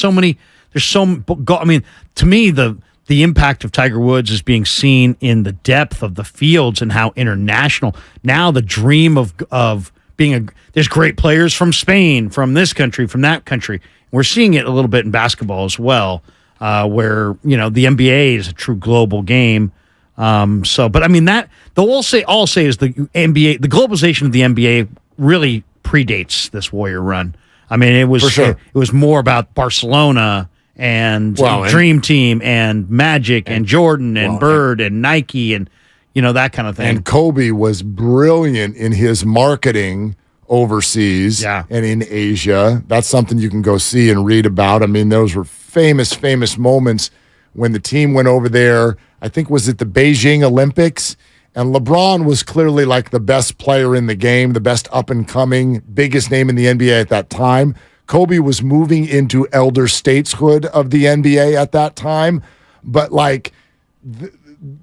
mean, to me, the impact of Tiger Woods is being seen in the depth of the fields and how international. Now the dream of being there's great players from Spain, from this country, from that country. We're seeing it a little bit in basketball as well, where the NBA is a true global game. But I mean that I'll say is the NBA, the globalization of the NBA really predates this Warrior run. I mean, it was For sure. it was more about Barcelona and Dream Team and Magic and Jordan and Bird and Nike and that kind of thing. And Kobe was brilliant in his marketing overseas and in Asia. That's something you can go see and read about. I mean, those were famous moments when the team went over there. I think was it the Beijing Olympics, and LeBron was clearly like the best player in the game, the best up-and-coming, biggest name in the NBA at that time. Kobe was moving into elder stateshood of the NBA at that time, but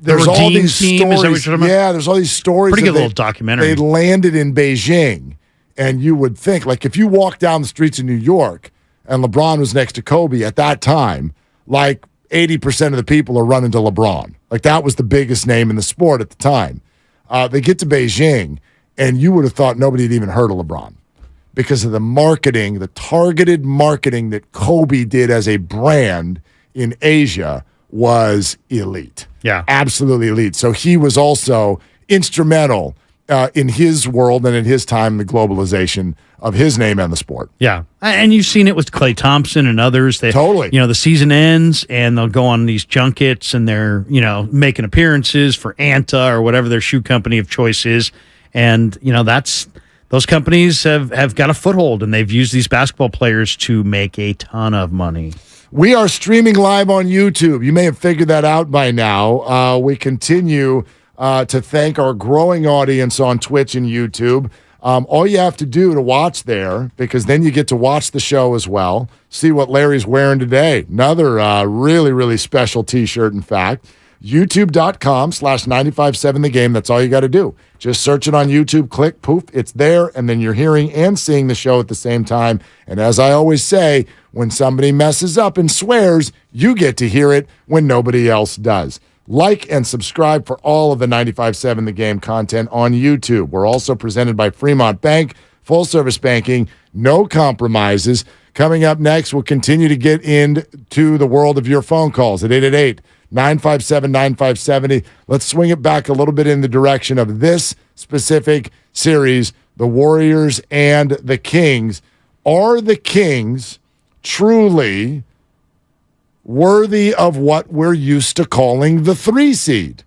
there's all these stories. There's all these stories. Pretty good little documentary. They landed in Beijing, and you would think, if you walk down the streets of New York and LeBron was next to Kobe at that time, 80% of the people are running to LeBron. That was the biggest name in the sport at the time. They get to Beijing, and you would have thought nobody had even heard of LeBron because of the marketing, the targeted marketing that Kobe did as a brand in Asia was elite. Yeah. Absolutely elite. So he was also instrumental in his world and in his time, the globalization of his name and the sport. Yeah. And you've seen it with Klay Thompson and others. Totally. The season ends and they'll go on these junkets and they're, making appearances for Anta or whatever their shoe company of choice is. And, those companies have got a foothold and they've used these basketball players to make a ton of money. We are streaming live on YouTube. You may have figured that out by now. We continue to thank our growing audience on Twitch and YouTube. All you have to do to watch there, because then you get to watch the show as well, see what Larry's wearing today. Another really, really special T-shirt, in fact. YouTube.com/957 The Game. That's all you got to do. Just search it on YouTube, click, poof, it's there, and then you're hearing and seeing the show at the same time. And as I always say, when somebody messes up and swears, you get to hear it when nobody else does. Like and subscribe for all of the 95.7 The Game content on YouTube. We're also presented by Fremont Bank, full-service banking, no compromises. Coming up next, we'll continue to get into the world of your phone calls at 888-957-9570. Let's swing it back a little bit in the direction of this specific series, the Warriors and the Kings. Are the Kings truly worthy of what we're used to calling the 3 seed?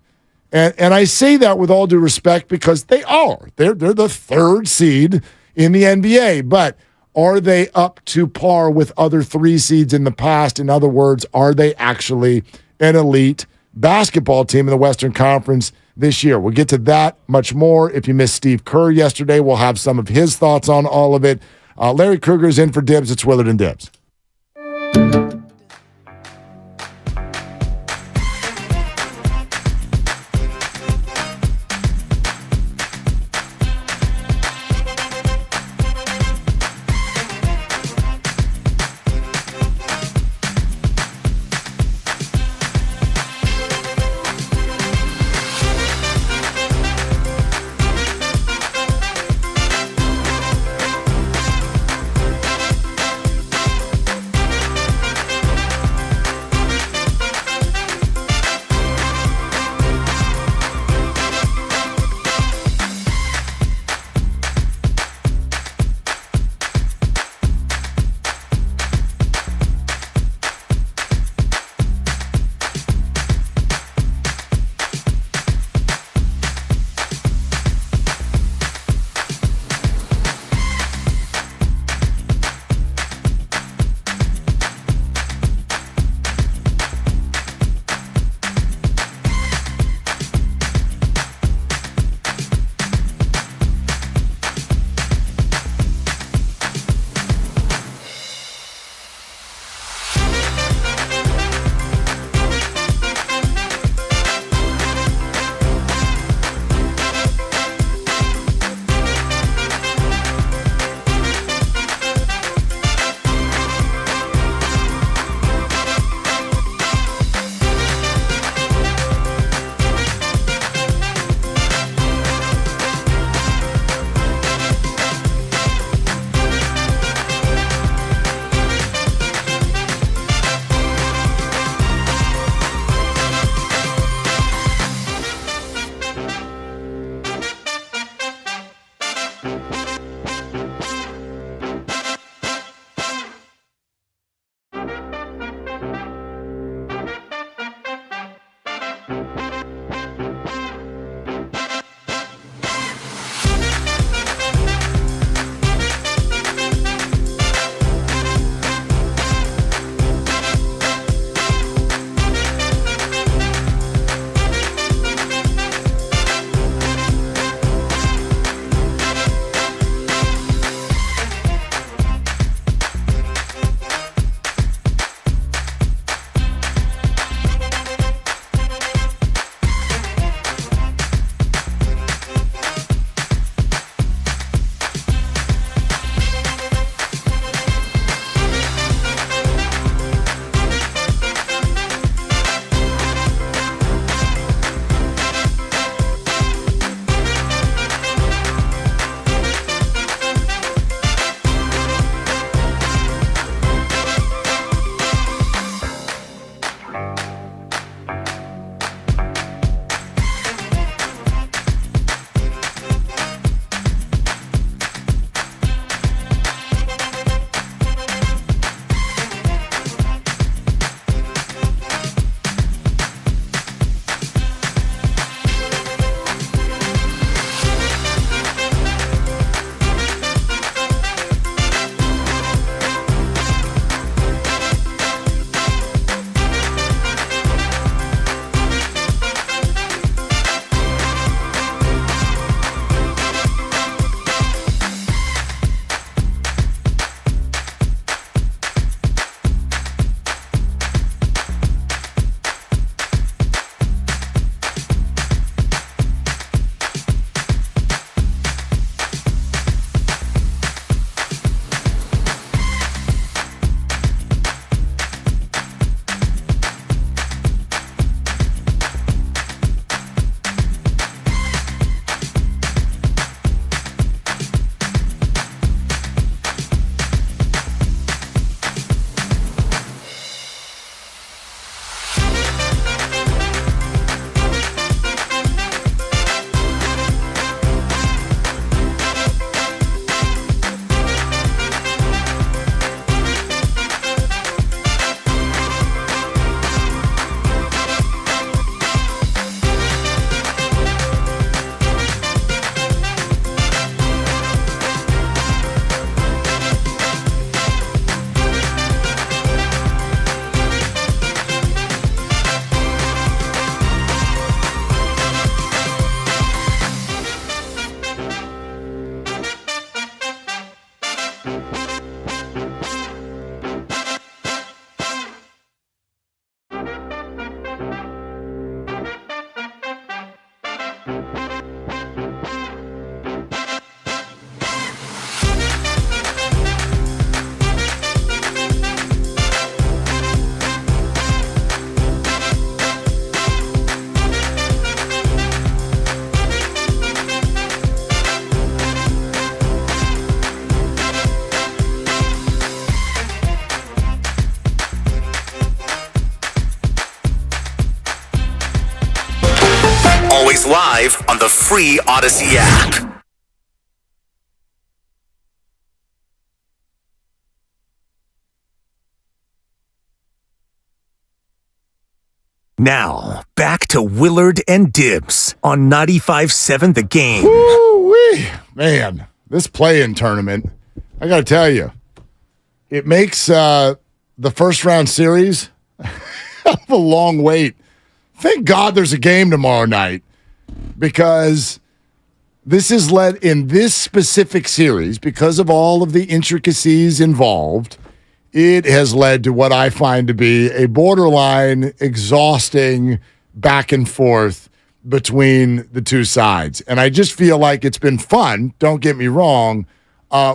And I say that with all due respect because they are. They're the 3rd seed in the NBA, but are they up to par with other 3 seeds in the past? In other words, are they actually an elite basketball team in the Western Conference this year? We'll get to that much more. If you missed Steve Kerr yesterday, we'll have some of his thoughts on all of it. Larry Krueger's in for Dibs. It's Willard and Dibs. Boys live on the free Odyssey app. Now, back to Willard and Dibs on 95.7 The Game. Woo-wee. Man, this play-in tournament, I got to tell you, it makes the first-round series a long wait. Thank God there's a game tomorrow night, because this has led in this specific series, because of all of the intricacies involved, it has led to what I find to be a borderline exhausting back and forth between the two sides. And I just feel like it's been fun. Don't get me wrong.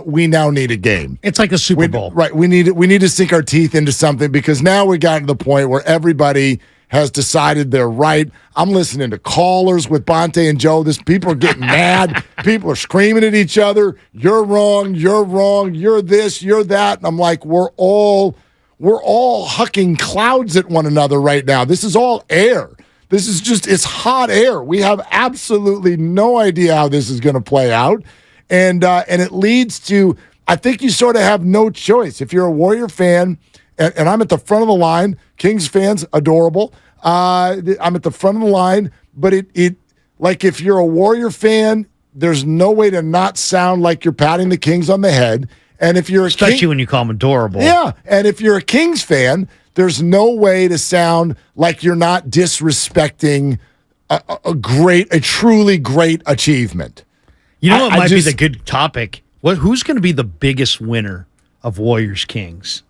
We now need a game. It's like a Super Bowl. Right. We need to sink our teeth into something, because now we got to the point where everybody has decided they're right. I'm listening to callers with Bonte and Joe. People are getting mad. People are screaming at each other. You're wrong. You're wrong. You're this. You're that. And I'm like, we're all hucking clouds at one another right now. This is all air. This is it's hot air. We have absolutely no idea how this is going to play out. And it leads to, I think you sort of have no choice. If you're a Warrior fan, and I'm at the front of the line, Kings fans, adorable. I'm at the front of the line, but it like, if you're a Warrior fan, there's no way to not sound like you're patting the Kings on the head. And if you're especially when you call them adorable. Yeah. And if you're a Kings fan, there's no way to sound like you're not disrespecting a truly great achievement. You know what might be the good topic? Who's going to be the biggest winner of Warriors Kings?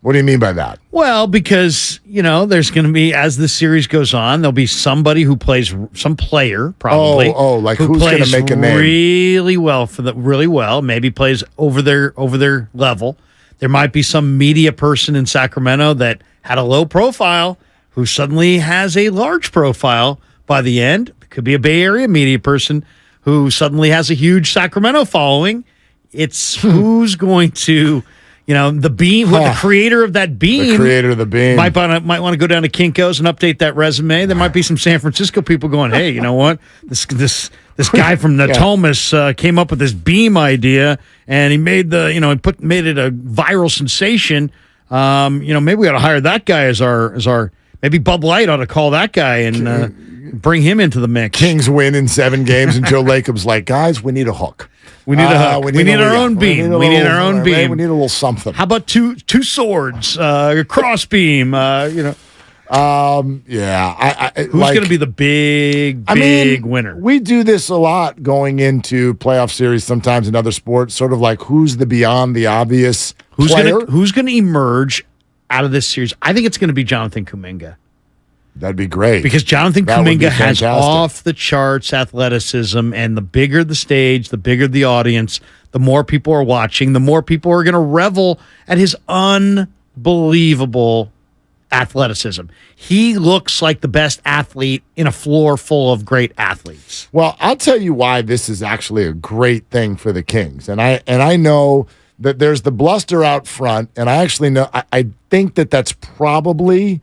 What do you mean by that? Well, because, there's going to be, as the series goes on, there'll be somebody who plays, some player probably. Like who's going to make a name? Really well, maybe plays over their level. There might be some media person in Sacramento that had a low profile who suddenly has a large profile by the end. It could be a Bay Area media person who suddenly has a huge Sacramento following. It's who's going to... the beam, the creator of that beam. The creator of the beam. Might want to go down to Kinko's and update that resume. There might be some San Francisco people going, hey, you know what? This guy from Natomas came up with this beam idea, and he made made it a viral sensation. Maybe we ought to hire that guy as our maybe Bud Light ought to call that guy and bring him into the mix. Kings win in 7 games, and Joe Lacob's like, guys, we need a hook. We need a hook. We need our own beam. We need our own beam. We need a little something. How about two swords, a cross beam? Yeah. Who's going to be the big winner? We do this a lot going into playoff series sometimes in other sports, sort of like who's the beyond the obvious player. Who's going to emerge out of this series? I think it's going to be Jonathan Kuminga. That'd be great. Because Jonathan Kuminga has off-the-charts athleticism, and the bigger the stage, the bigger the audience, the more people are watching, the more people are going to revel at his unbelievable athleticism. He looks like the best athlete in a floor full of great athletes. Well, I'll tell you why this is actually a great thing for the Kings. And I know that there's the bluster out front, and I actually know I think that's probably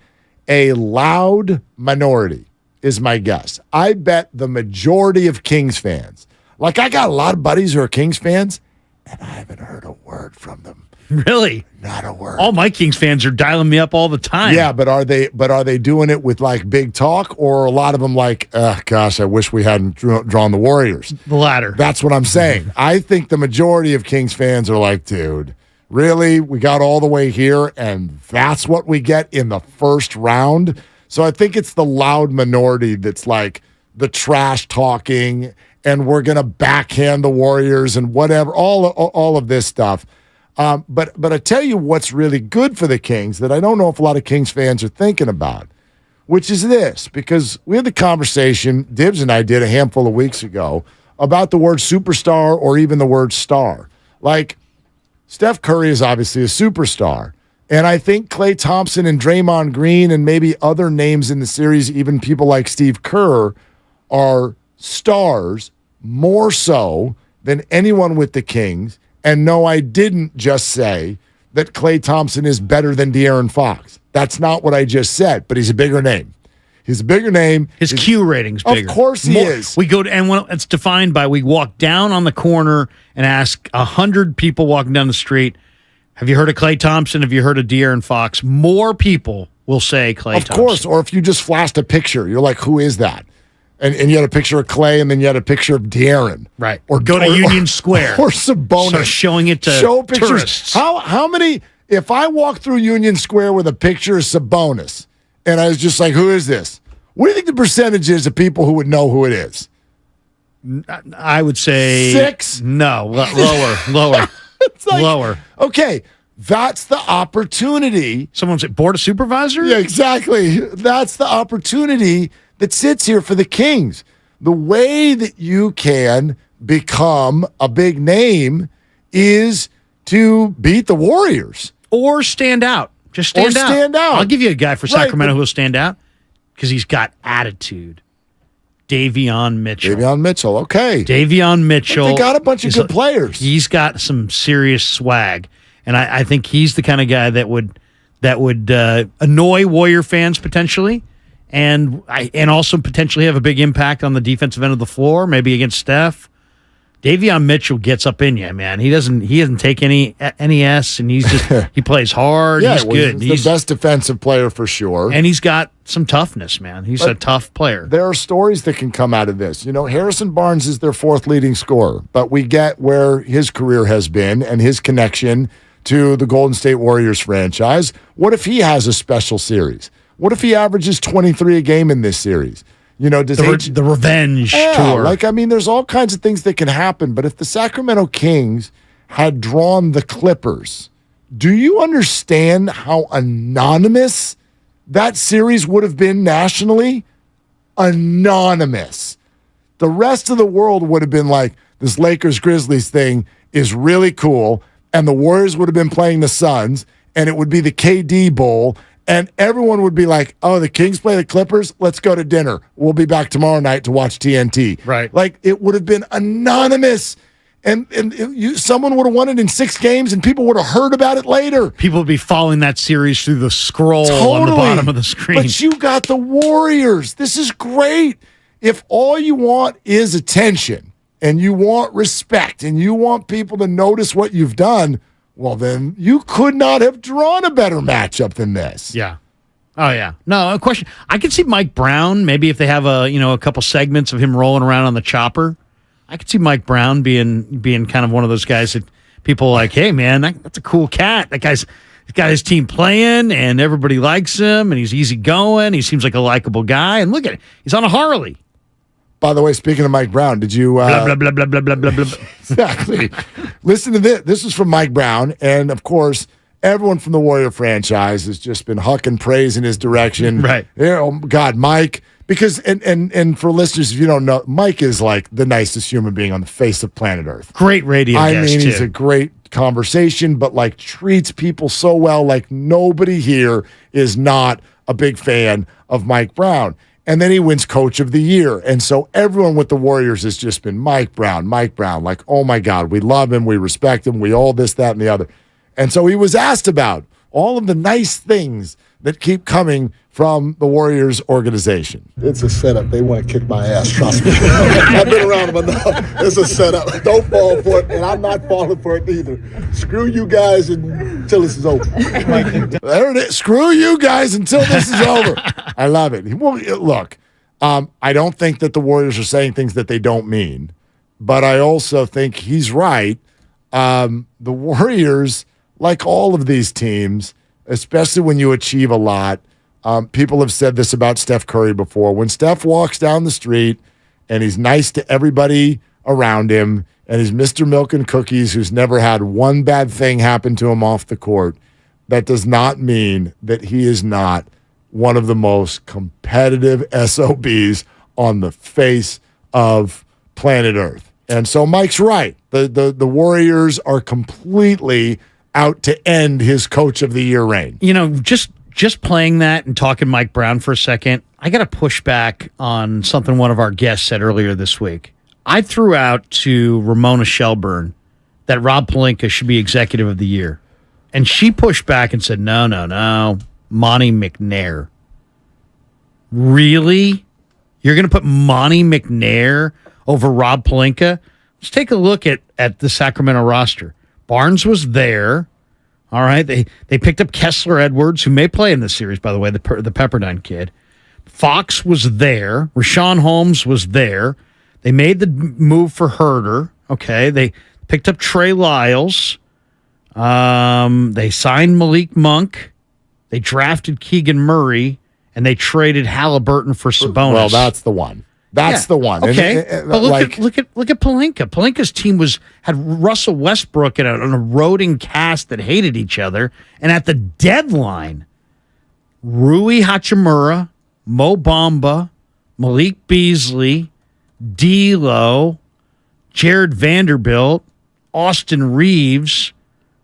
a loud minority, is my guess. I bet the majority of Kings fans, like I got a lot of buddies who are Kings fans, and I haven't heard a word from them. Really? Not a word. All my Kings fans are dialing me up all the time. Yeah, but are they doing it with like big talk, or a lot of them like, gosh, I wish we hadn't drawn the Warriors? The latter. That's what I'm saying. I think the majority of Kings fans are like, dude, really? We got all the way here, and that's what we get in the first round? So I think it's the loud minority that's like the trash talking, and we're going to backhand the Warriors and whatever, all of this stuff. But I tell you what's really good for the Kings that I don't know if a lot of Kings fans are thinking about, which is this, because we had the conversation, Dibs and I did a handful of weeks ago, about the word superstar or even the word star. Like, Steph Curry is obviously a superstar. And I think Klay Thompson and Draymond Green and maybe other names in the series, even people like Steve Kerr, are stars more so than anyone with the Kings. And no, I didn't just say that Klay Thompson is better than De'Aaron Fox. That's not what I just said, but he's a bigger name. He's a bigger name. His Q rating's bigger. Of course he is. We go to, and when it's defined by, we walk down on the corner and ask 100 people walking down the street, have you heard of Klay Thompson? Have you heard of De'Aaron Fox? More people will say Klay Thompson. Of course. Or if you just flashed a picture, you're like, who is that? And you had a picture of Klay, and then you had a picture of De'Aaron. Right. Or go to Union Square. Or Sabonis. Start showing it to Show pictures. tourists. How many, if I walk through Union Square with a picture of Sabonis, and I was just like, who is this? What do you think the percentage is of people who would know who it is? I would say 6? No, lower. It's like, lower. Okay, that's the opportunity. Someone's at board of supervisors? Yeah, exactly. That's the opportunity that sits here for the Kings. The way that you can become a big name is to beat the Warriors. Or stand out. Just stand out. Stand out. I'll give you a guy for Right, Sacramento who will stand out because he's got attitude. Davion Mitchell. Okay. Davion Mitchell. They got a bunch of good players. He's got some serious swag. And I think he's the kind of guy that would annoy Warrior fans potentially. And also potentially have a big impact on the defensive end of the floor, maybe against Steph. Davion Mitchell gets up in you, man. He doesn't take any S, and he's just he plays hard. Yeah, he's good. He's the best defensive player for sure. And he's got some toughness, man. He's a tough player. There are stories that can come out of this. You know, Harrison Barnes is their 4th leading scorer, but we get where his career has been and his connection to the Golden State Warriors franchise. What if he has a special series? What if he averages 23 a game in this series? You know, does the revenge tour? Like, I mean, there's all kinds of things that can happen. But if the Sacramento Kings had drawn the Clippers, do you understand how anonymous that series would have been nationally? Anonymous. The rest of the world would have been like, this Lakers-Grizzlies thing is really cool, and the Warriors would have been playing the Suns, and it would be the KD Bowl, and everyone would be like, oh, the Kings play the Clippers? Let's go to dinner. We'll be back tomorrow night to watch TNT. Right. Like, it would have been anonymous. And someone would have won it in 6 games, and people would have heard about it later. People would be following that series through the scroll on the bottom of the screen. But you got the Warriors. This is great. If all you want is attention, and you want respect, and you want people to notice what you've done, well, then you could not have drawn a better matchup than this. Yeah. Oh, yeah. No, a question. I could see Mike Brown, maybe if they have a couple segments of him rolling around on the chopper. I could see Mike Brown being kind of one of those guys that people are like, hey, man, that's a cool cat. That guy's got his team playing, and everybody likes him, and he's easygoing. He seems like a likable guy. And look at it. He's on a Harley. By the way, speaking of Mike Brown, did you... blah, blah, blah, blah, blah, blah, blah, blah. Exactly. Listen to this. This is from Mike Brown. And, of course, everyone from the Warrior franchise has just been hucking praise in his direction. Right. Oh, God, Mike. Because, and for listeners, if you don't know, Mike is like the nicest human being on the face of planet Earth. Great radio guest, I mean, he's too. a great conversation, but, like, treats people so well. Like, nobody here is not a big fan of Mike Brown. And then he wins Coach of the Year. And so everyone with the Warriors has just been Mike Brown. Like, oh, my God, we love him. We respect him. We all this, that, and the other. And so he was asked about all of the nice things that keep coming from the Warriors organization. It's a setup. They want to kick my ass, trust me. I've been around them enough. It's a setup. Don't fall for it, and I'm not falling for it either. Screw you guys until this is over. There it is. Screw you guys until this is over. I love it. Well, look, I don't think that the Warriors are saying things that they don't mean, but I also think he's right. The Warriors, like all of these teams, especially when you achieve a lot, people have said this about Steph Curry before. When Steph walks down the street and he's nice to everybody around him and he's Mr. Milk and Cookies who's never had one bad thing happen to him off the court, that does not mean that he is not one of the most competitive SOBs on the face of planet Earth. And so Mike's right. The Warriors are completely out to end his Coach of the Year reign. You know, just playing that and talking Mike Brown for a second, I got to push back on something one of our guests said earlier this week. I threw out to Ramona Shelburne that Rob Pelinka should be Executive of the Year. And she pushed back and said, no, Monty McNair. Really? You're going to put Monty McNair over Rob Pelinka? Let's take a look at the Sacramento roster. Barnes was there. All right. They picked up Kessler Edwards, who may play in this series, by the way, the Pepperdine kid. Fox was there. Rashawn Holmes was there. They made the move for Herter. Okay. They picked up Trey Lyles. They signed Malik Monk. They drafted Keegan Murray. And they traded Halliburton for Sabonis. Well, that's the one. That's the one. Okay, but look at Pelinka. Pelinka's team had Russell Westbrook and an eroding cast that hated each other. And at the deadline, Rui Hachimura, Mo Bamba, Malik Beasley, D'Lo, Jared Vanderbilt, Austin Reeves.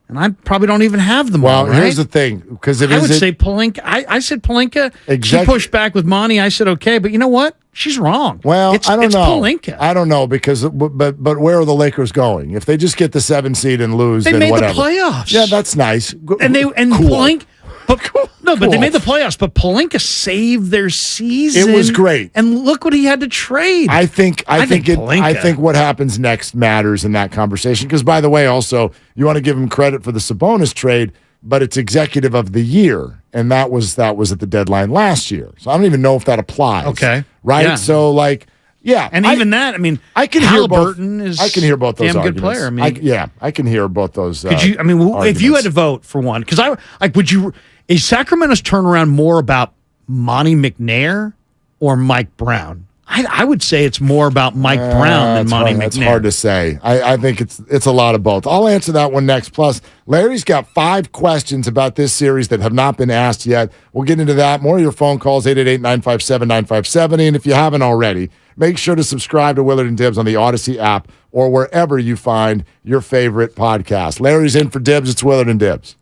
And I probably don't even have them all, right? Well, here's the thing. Because I would say Pelinka. I said Pelinka. She pushed back with Monty. I said, okay. But you know what? She's wrong. Well, I don't know. Pelinka. I don't know because, but where are the Lakers going? If they just get the 7 seed and lose, they then made whatever. the playoffs. Yeah, that's nice. Cool. Pelinka. But they made the playoffs. But Pelinka saved their season. It was great. And look what he had to trade. I think what happens next matters in that conversation. Because by the way, also you want to give him credit for the Sabonis trade, but it's executive of the year, and that was at the deadline last year. So I don't even know if that applies. Okay, right? Yeah. So and even that. I mean, I can Halliburton hear both. I can hear both those damn arguments. good player. I mean, I can hear both those. Could you? I mean, if you had to vote for one, because would you? Is Sacramento's turnaround more about Monty McNair or Mike Brown? I would say it's more about Mike Brown than Monty McNair. It's hard to say. I think it's a lot of both. I'll answer that one next. Plus, Larry's got 5 questions about this series that have not been asked yet. We'll get into that. More of your phone calls, 888-957-9570. And if you haven't already, make sure to subscribe to Willard and Dibs on the Odyssey app or wherever you find your favorite podcast. Larry's in for Dibs. It's Willard and Dibs.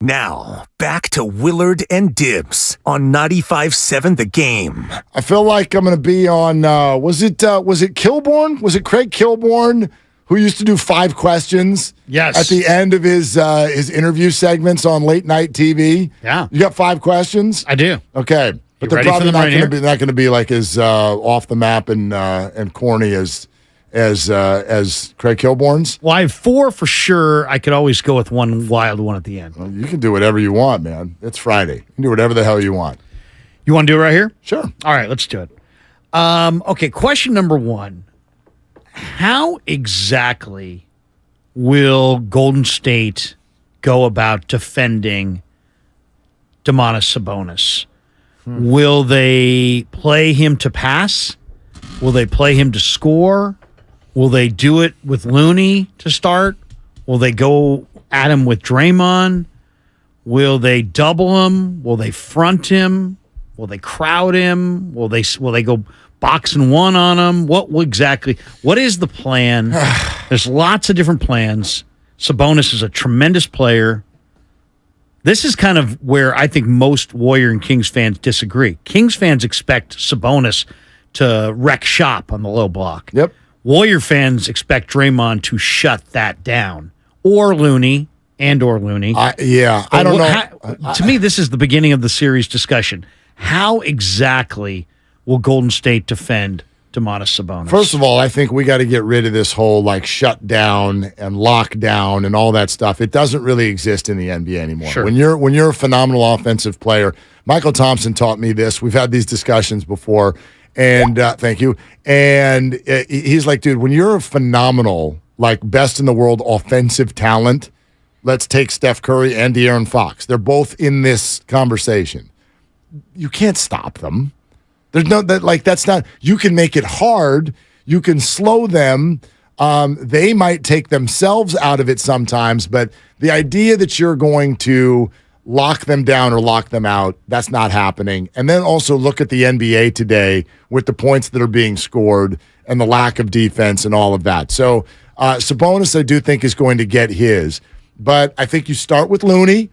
Now, back to Willard and Dibs on 95.7 The Game. I feel like I'm going to be on, was it Kilborn? Was it Craig Kilborn who used to do 5 questions? Yes. At the end of his interview segments on late night TV? Yeah. You got 5 questions? I do. Okay. But they're probably not going to be like as off the map and corny as Craig Kilborn's? Well, I have 4 for sure. I could always go with one wild one at the end. Well, you can do whatever you want, man. It's Friday. You can do whatever the hell you want. You want to do it right here? Sure. All right, let's do it. Okay, question number 1. How exactly will Golden State go about defending Domantas Sabonis? Will they play him to pass? Will they play him to score? Will they do it with Looney to start? Will they go at him with Draymond? Will they double him? Will they front him? Will they crowd him? Will they go box and one on him? What is the plan? There's lots of different plans. Sabonis is a tremendous player. This is kind of where I think most Warrior and Kings fans disagree. Kings fans expect Sabonis to wreck shop on the low block. Yep. Warrior fans expect Draymond to shut that down, or Looney. I don't know. To me, this is the beginning of the series discussion. How exactly will Golden State defend Domantas Sabonis? First of all, I think we got to get rid of this whole shut down and lockdown and all that stuff. It doesn't really exist in the NBA anymore. Sure. When you're a phenomenal offensive player, Michael Thompson taught me this. We've had these discussions before. And thank you. And he's like, dude, when you're a phenomenal, best in the world offensive talent, let's take Steph Curry and De'Aaron Fox. They're both in this conversation. You can't stop them. There's that's not, you can make it hard. You can slow them. They might take themselves out of it sometimes, but the idea that you're going to lock them down or lock them out, that's not happening. And then also look at the NBA today with the points that are being scored and the lack of defense and all of that. So Sabonis, I do think, is going to get his. But I think you start with Looney,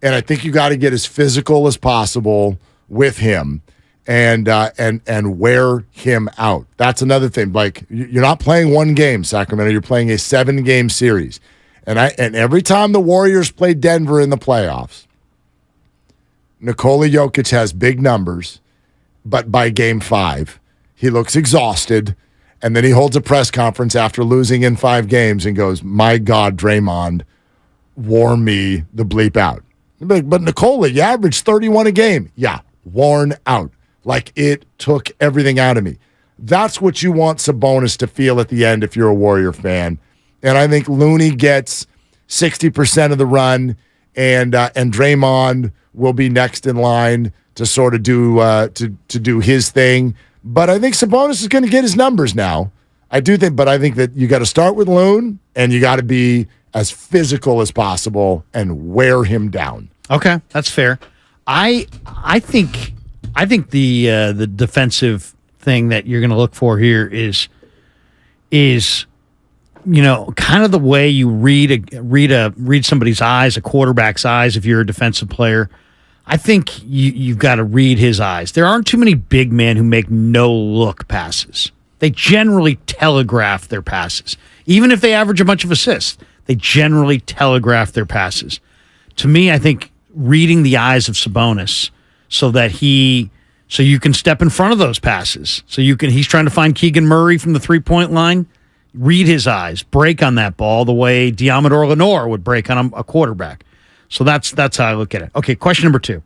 and I think you got to get as physical as possible with him and wear him out. That's another thing. You're not playing one game, Sacramento. You're playing a 7-game series. And every time the Warriors play Denver in the playoffs, Nikola Jokic has big numbers, but by game 5, he looks exhausted, and then he holds a press conference after losing in 5 games and goes, my God, Draymond, wore me the bleep out. But Nikola, you averaged 31 a game. Yeah, worn out. It took everything out of me. That's what you want Sabonis to feel at the end if you're a Warrior fan. And I think Looney gets 60% of the run, and Draymond will be next in line to sort of do to do his thing. But I think Sabonis is going to get his numbers now. I do think, but I think that you got to start with Loon, and you got to be as physical as possible and wear him down. Okay, that's fair. I think the defensive thing that you're going to look for here is kind of the way you read somebody's eyes, a quarterback's eyes. If you're a defensive player, I think you've got to read his eyes. There aren't too many big men who make no-look passes. They generally telegraph their passes. Even if they average a bunch of assists, they generally telegraph their passes. To me, I think reading the eyes of Sabonis so you can step in front of those passes. He's trying to find Keegan Murray from the three-point line. Read his eyes, break on that ball the way Diamador Lenore would break on a quarterback. So that's how I look at it. Okay, question number 2.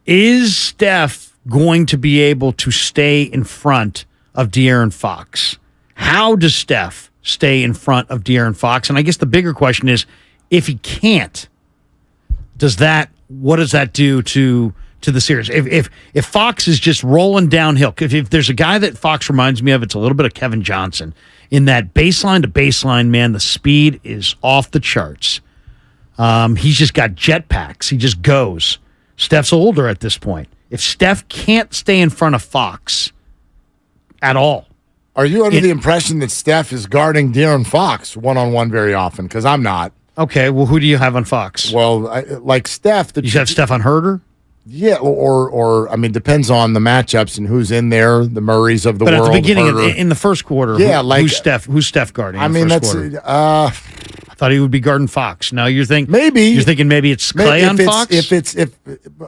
Is Steph going to be able to stay in front of De'Aaron Fox? How does Steph stay in front of De'Aaron Fox? And I guess the bigger question is, if he can't, what does that do to to the series. If Fox is just rolling downhill, if there's a guy that Fox reminds me of, it's a little bit of Kevin Johnson. In that baseline to baseline, man, the speed is off the charts. He's just got jetpacks. He just goes. Steph's older at this point. If Steph can't stay in front of Fox at all. Are you under the impression that Steph is guarding De'Aaron Fox one-on-one very often? Because I'm not. Okay, well, who do you have on Fox? Well, like Steph. You have Steph on Herder? Yeah, or I mean, depends on the matchups and who's in there, the Murrays of the world. But at the beginning, in the first quarter, who's Steph guarding? I mean, that's. I thought he would be guarding Fox. Now you're thinking maybe it's Klay on Fox. If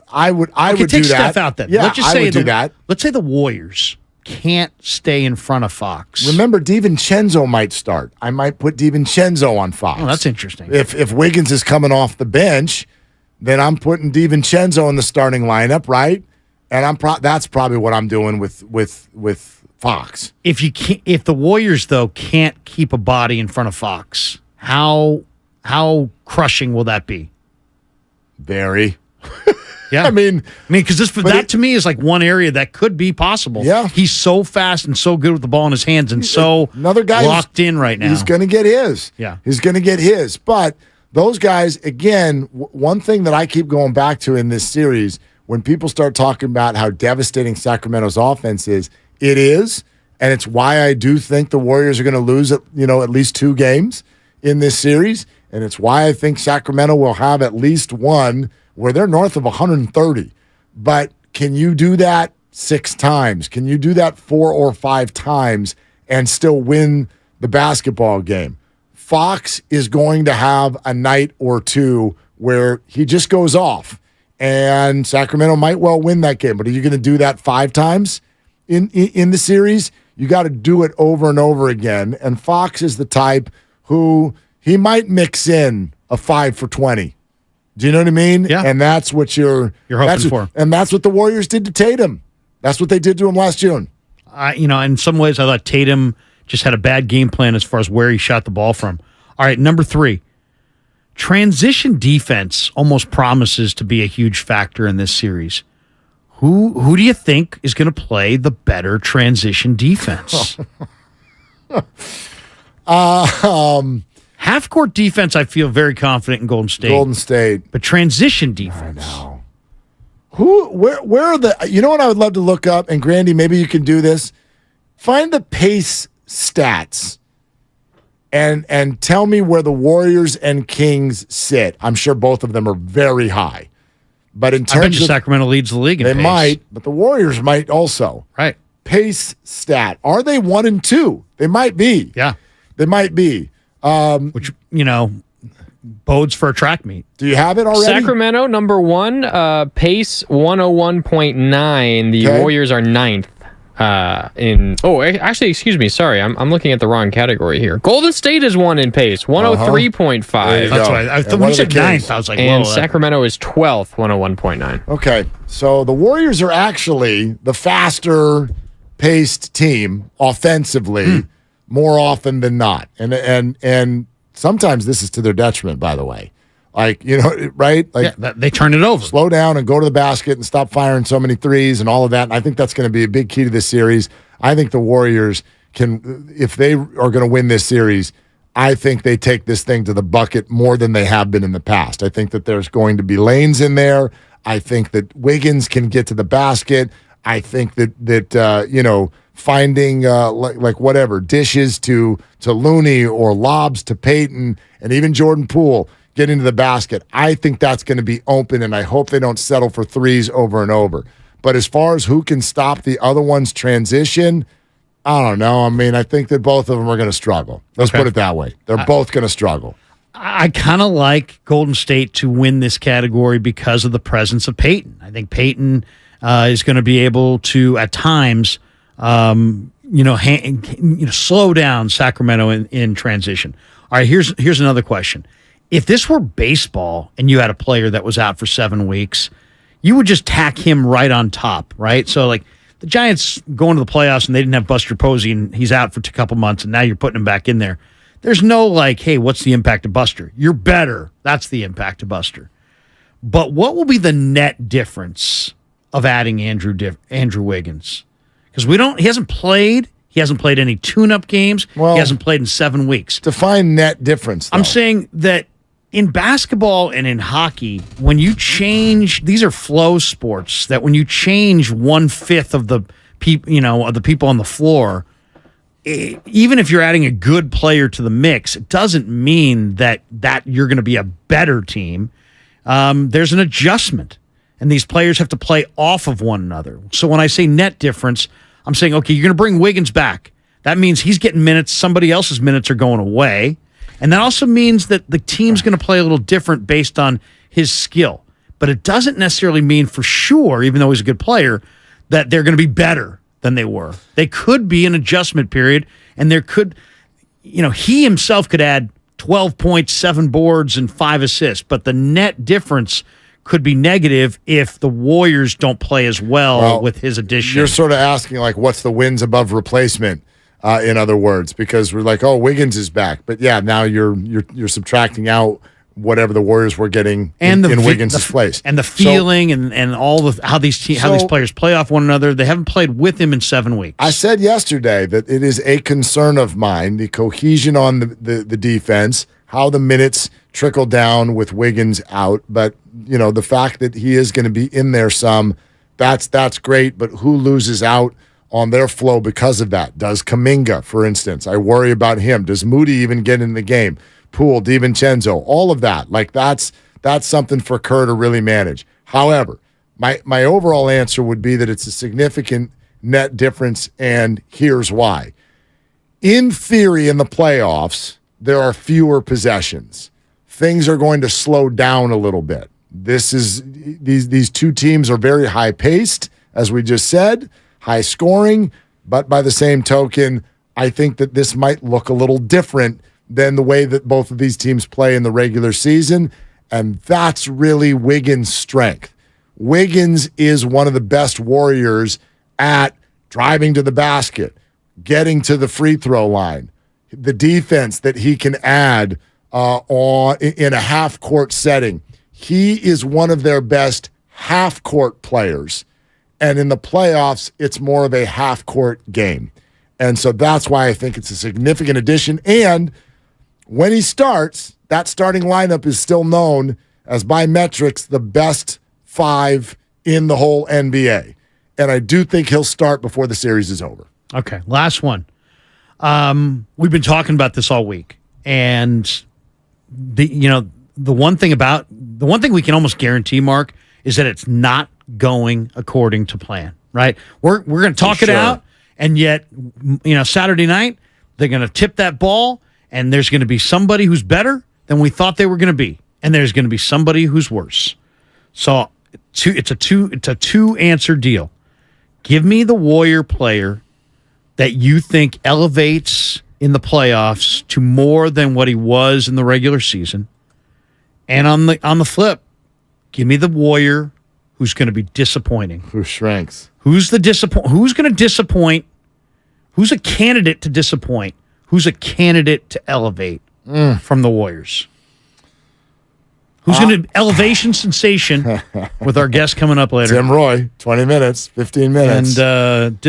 I would take do Steph that. out then. Yeah, let's just I say would do that. Let's say the Warriors can't stay in front of Fox. Remember, DiVincenzo might start. I might put DiVincenzo on Fox. Oh, that's interesting. If Wiggins is coming off the bench, then I'm putting DiVincenzo in the starting lineup, right? And that's probably what I'm doing with Fox. If the Warriors though can't keep a body in front of Fox, how crushing will that be? Very. Yeah, I mean, because that to me is like one area that could be possible. Yeah, he's so fast and so good with the ball in his hands and so another guy locked in right now. He's going to get his. Yeah, he's going to get his. But those guys, again, one thing that I keep going back to in this series, when people start talking about how devastating Sacramento's offense is, it is, and it's why I do think the Warriors are going to lose at least 2 games in this series, and it's why I think Sacramento will have at least one where they're north of 130. But can you do that 6 times? Can you do that 4 or 5 times and still win the basketball game? Fox is going to have a night or two where he just goes off, and Sacramento might well win that game. But are you going to do that 5 times in the series? You got to do it over and over again. And Fox is the type who he might mix in a 5 for 20. Do you know what I mean? Yeah. And that's what you're hoping for. And that's what the Warriors did to Tatum. That's what they did to him last June. In some ways, I thought Tatum just had a bad game plan as far as where he shot the ball from. All right, number 3. Transition defense almost promises to be a huge factor in this series. Who do you think is going to play the better transition defense? Half-court defense, I feel very confident in Golden State. But transition defense. I know. Where are the... You know what I would love to look up? And, Grandy, maybe you can do this. Find the pace stats and tell me where the Warriors and Kings sit. I'm sure both of them are very high. But in terms I bet you Sacramento leads the league in they pace. might, but the Warriors might also. Right. Pace stat. Are they 1 and 2? They might be. Yeah. They might be. Which, bodes for a track meet. Do you have it already? Sacramento, number 1, pace 101.9. The Warriors are 9th. Actually, excuse me. Sorry, I'm looking at the wrong category here. Golden State is 1 in pace, 103.5. That's right. I thought we said 9th. I was like, and Sacramento is 12th, 101.9. Okay, so the Warriors are actually the faster paced team offensively more often than not, and sometimes this is to their detriment. By the way. Right? They turn it over. Slow down and go to the basket and stop firing so many threes and all of that. And I think that's going to be a big key to this series. I think the Warriors can, if they are going to win this series, I think they take this thing to the bucket more than they have been in the past. I think that there's going to be lanes in there. I think that Wiggins can get to the basket. I think that finding like whatever dishes to Looney or lobs to Peyton and even Jordan Poole get into the basket. I think that's going to be open, and I hope they don't settle for threes over and over. But as far as who can stop the other one's transition, I don't know. I mean, I think that both of them are going to struggle. Let's put it that way. They're both going to struggle. I kind of like Golden State to win this category because of the presence of Peyton. I think Peyton is going to be able to, at times, slow down Sacramento in transition. All right, here's another question. If this were baseball and you had a player that was out for 7 weeks, you would just tack him right on top, right? So, like, the Giants going to the playoffs and they didn't have Buster Posey and he's out for a couple months and now you're putting him back in there. There's no, like, hey, what's the impact of Buster? You're better. That's the impact of Buster. But what will be the net difference of adding Andrew Wiggins because he hasn't played. He hasn't played any tune-up games. He hasn't played in 7 weeks. Define net difference, though. I'm saying that in basketball and in hockey, when you change, these are flow sports, that when you change 1/5 of the people on the floor, even if you're adding a good player to the mix, it doesn't mean that you're going to be a better team. There's an adjustment, and these players have to play off of one another. So when I say net difference, I'm saying, okay, you're going to bring Wiggins back. That means he's getting minutes. Somebody else's minutes are going away. And that also means that the team's going to play a little different based on his skill. But it doesn't necessarily mean for sure, even though he's a good player, that they're going to be better than they were. They could be an adjustment period, and there could, he himself could add 12 points, 7 boards, and 5 assists. But the net difference could be negative if the Warriors don't play as well with his addition. You're sort of asking, like, what's the wins above replacement, in other words, because we're like, oh, Wiggins is back. But, yeah, now you're subtracting out whatever the Warriors were getting in Wiggins' place. And the feeling and all how these players play off one another. They haven't played with him in 7 weeks. I said yesterday that it is a concern of mine, the cohesion on the defense, how the minutes trickle down with Wiggins out. But, the fact that he is going to be in there some, that's great. But who loses out on their flow because of that? Does Kuminga, for instance? I worry about him. Does Moody even get in the game? Poole, DiVincenzo, all of that. Like, that's something for Kerr to really manage. However, my overall answer would be that it's a significant net difference, and here's why. In theory, in the playoffs, there are fewer possessions. Things are going to slow down a little bit. These two teams are very high-paced, as we just said, high scoring, but by the same token, I think that this might look a little different than the way that both of these teams play in the regular season, and that's really Wiggins' strength. Wiggins is one of the best Warriors at driving to the basket, getting to the free throw line, the defense that he can add in a half-court setting. He is one of their best half-court players, and in the playoffs, it's more of a half-court game. And so that's why I think it's a significant addition, and when he starts, that starting lineup is still known as, by metrics, the best 5 in the whole NBA. And I do think he'll start before the series is over. Okay, last one. We've been talking about this all week, and the one thing we can almost guarantee, Mark, is that it's not going according to plan. Right? We're going to talk it out, and yet Saturday night they're going to tip that ball. And there's going to be somebody who's better than we thought they were going to be, and there's going to be somebody who's worse. So it's a two answer deal. Give me the Warrior player that you think elevates in the playoffs to more than what he was in the regular season, and on the flip, give me the Warrior who's going to be disappointing. Who shrinks? Who's going to disappoint? Who's a candidate to disappoint? Who's a candidate to elevate from the Warriors? Who's going to elevation sensation with our guest coming up later? Tim Roy, 20 minutes, 15 minutes. And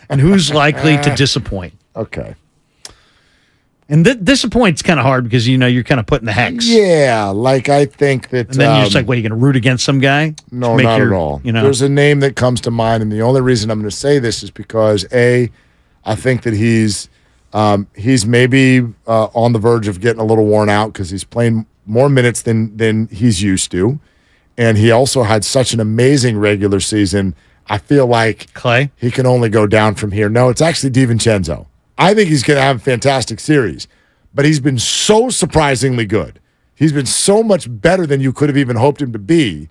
and who's likely to disappoint? Okay. And disappoint's kind of hard because, you're kind of putting the hex. Yeah, like I think that... And then you're just like, what, are you going to root against some guy? No, not at all. There's a name that comes to mind, and the only reason I'm going to say this is because, I think that he's maybe on the verge of getting a little worn out because he's playing more minutes than he's used to, and he also had such an amazing regular season. I feel like Klay, he can only go down from here. No, it's actually DiVincenzo. I think he's going to have a fantastic series, but he's been so surprisingly good. He's been so much better than you could have even hoped him to be.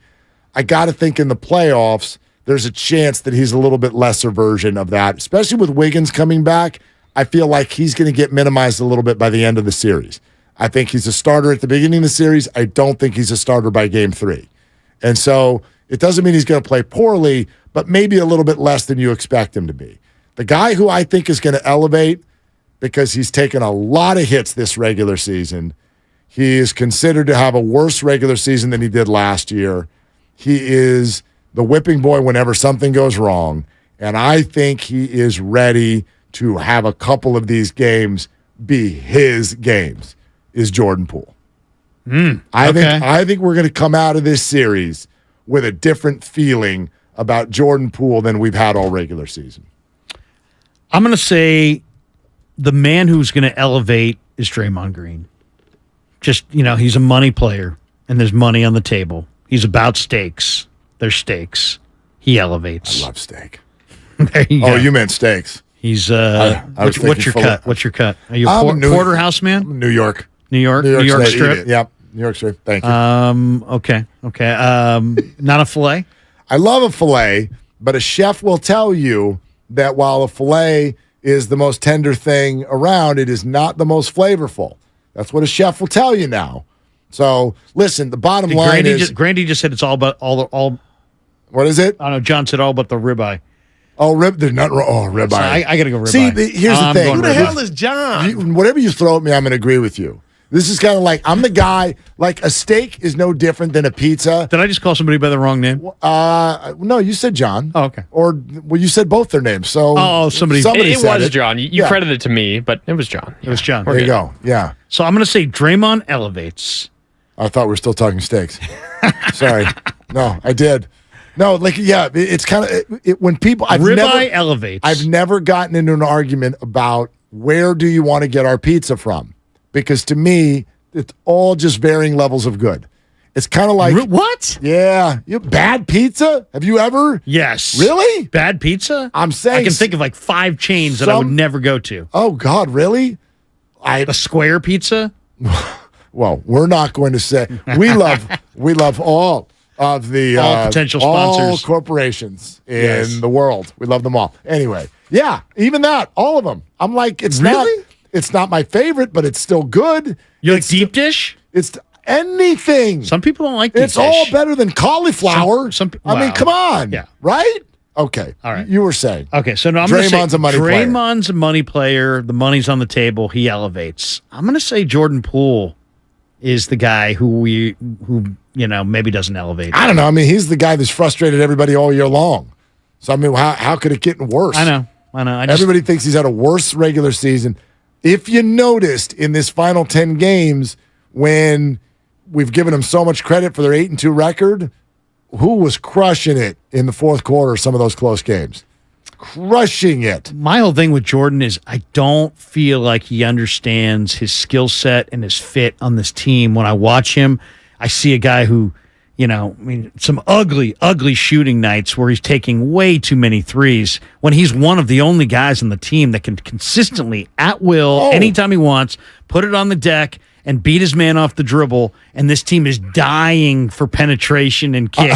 I got to think in the playoffs, there's a chance that he's a little bit lesser version of that, especially with Wiggins coming back. I feel like he's going to get minimized a little bit by the end of the series. I think he's a starter at the beginning of the series. I don't think he's a starter by game 3. And so it doesn't mean he's going to play poorly, but maybe a little bit less than you expect him to be. The guy who I think is going to elevate, because he's taken a lot of hits this regular season, He is considered to have a worse regular season than he did last year. He is the whipping boy whenever something goes wrong. And I think he is ready to have a couple of these games be his games, is Jordan Poole. I think we're going to come out of this series with a different feeling about Jordan Poole than we've had all regular season. I'm going to say the man who's going to elevate is Draymond Green. Just, he's a money player, and there's money on the table. He's about stakes. There's stakes. He elevates. I love steak. There you go. Oh, you meant steaks. He's what's your cut? What's your cut? Are you a porterhouse man? New York. New York strip. Yep. New York strip. Thank you. Okay. Not a filet? I love a filet, but a chef will tell you that while a filet is the most tender thing around, it is not the most flavorful. That's what a chef will tell you now. So listen, the bottom line is Grandy just said it's all about all. What is it? I don't know. John said all but the ribeye. Oh, there's not. Oh, ribeye. So I got to go ribeye. See, here's the thing. Who the hell is John? Whatever you throw at me, I'm going to agree with you. This is kind of like I'm the guy. Like a steak is no different than a pizza. Did I just call somebody by the wrong name? No, you said John. Oh, okay. Or you said both their names. So somebody it said was it. John. You credited it to me, but it was John. It was John. There you go. Yeah. So I'm going to say Draymond elevates. I thought we were still talking steaks. Sorry. No, I did. No, it's kind of when people ribeye elevates. I've never gotten into an argument about where do you want to get our pizza from, because to me it's all just varying levels of good. It's kind of like what? Yeah, bad pizza. Have you ever? Yes. Really? Bad pizza? I'm saying I can think of like 5 chains that I would never go to. Oh God, really? A square pizza? Well, we're not going to say we love all of the all potential sponsors, all corporations in the world. We love them all. Anyway, yeah, even that, all of them. I'm like, it's not my favorite, but it's still good. You like deep dish? It's anything. Some people don't like deep dish. It's all better than cauliflower. I mean, come on. Yeah. Right? Okay. All right. You were saying. Okay, so now I'm going to say Draymond's a money player. The money's on the table. He elevates. I'm going to say Jordan Poole is the guy who maybe doesn't elevate. I don't know. I mean, he's the guy that's frustrated everybody all year long. So, I mean, how could it get worse? I know. Everybody thinks he's had a worse regular season. If you noticed in this final 10 games, when we've given him so much credit for their 8-2 record, who was crushing it in the fourth quarter, some of those close games? Crushing it. My whole thing with Jordan is I don't feel like he understands his skill set and his fit on this team. When I watch him, I see a guy who, some ugly, ugly shooting nights where he's taking way too many threes when he's one of the only guys on the team that can consistently, at will, anytime he wants, put it on the deck and beat his man off the dribble. And this team is dying for penetration and kick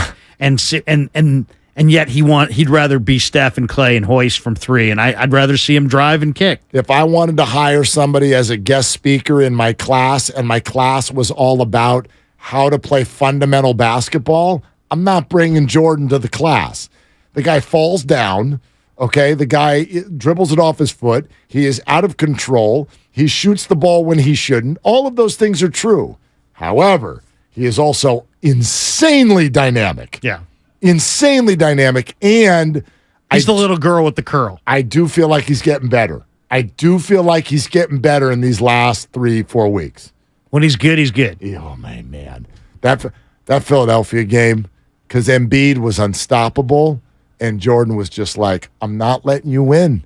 and yet he'd rather be Steph and Klay and hoist from 3, and I'd rather see him drive and kick. If I wanted to hire somebody as a guest speaker in my class, and my class was all about how to play fundamental basketball, I'm not bringing Jordan to the class. The guy falls down, okay? The guy dribbles it off his foot. He is out of control. He shoots the ball when he shouldn't. All of those things are true. However, he is also insanely dynamic. Yeah. Insanely dynamic, and he's the little girl with the curl. I do feel like he's getting better. I do feel like he's getting better in these last 3-4 weeks. When he's good, he's good. Oh, my man. That Philadelphia game, because Embiid was unstoppable, and Jordan was just like, I'm not letting you win.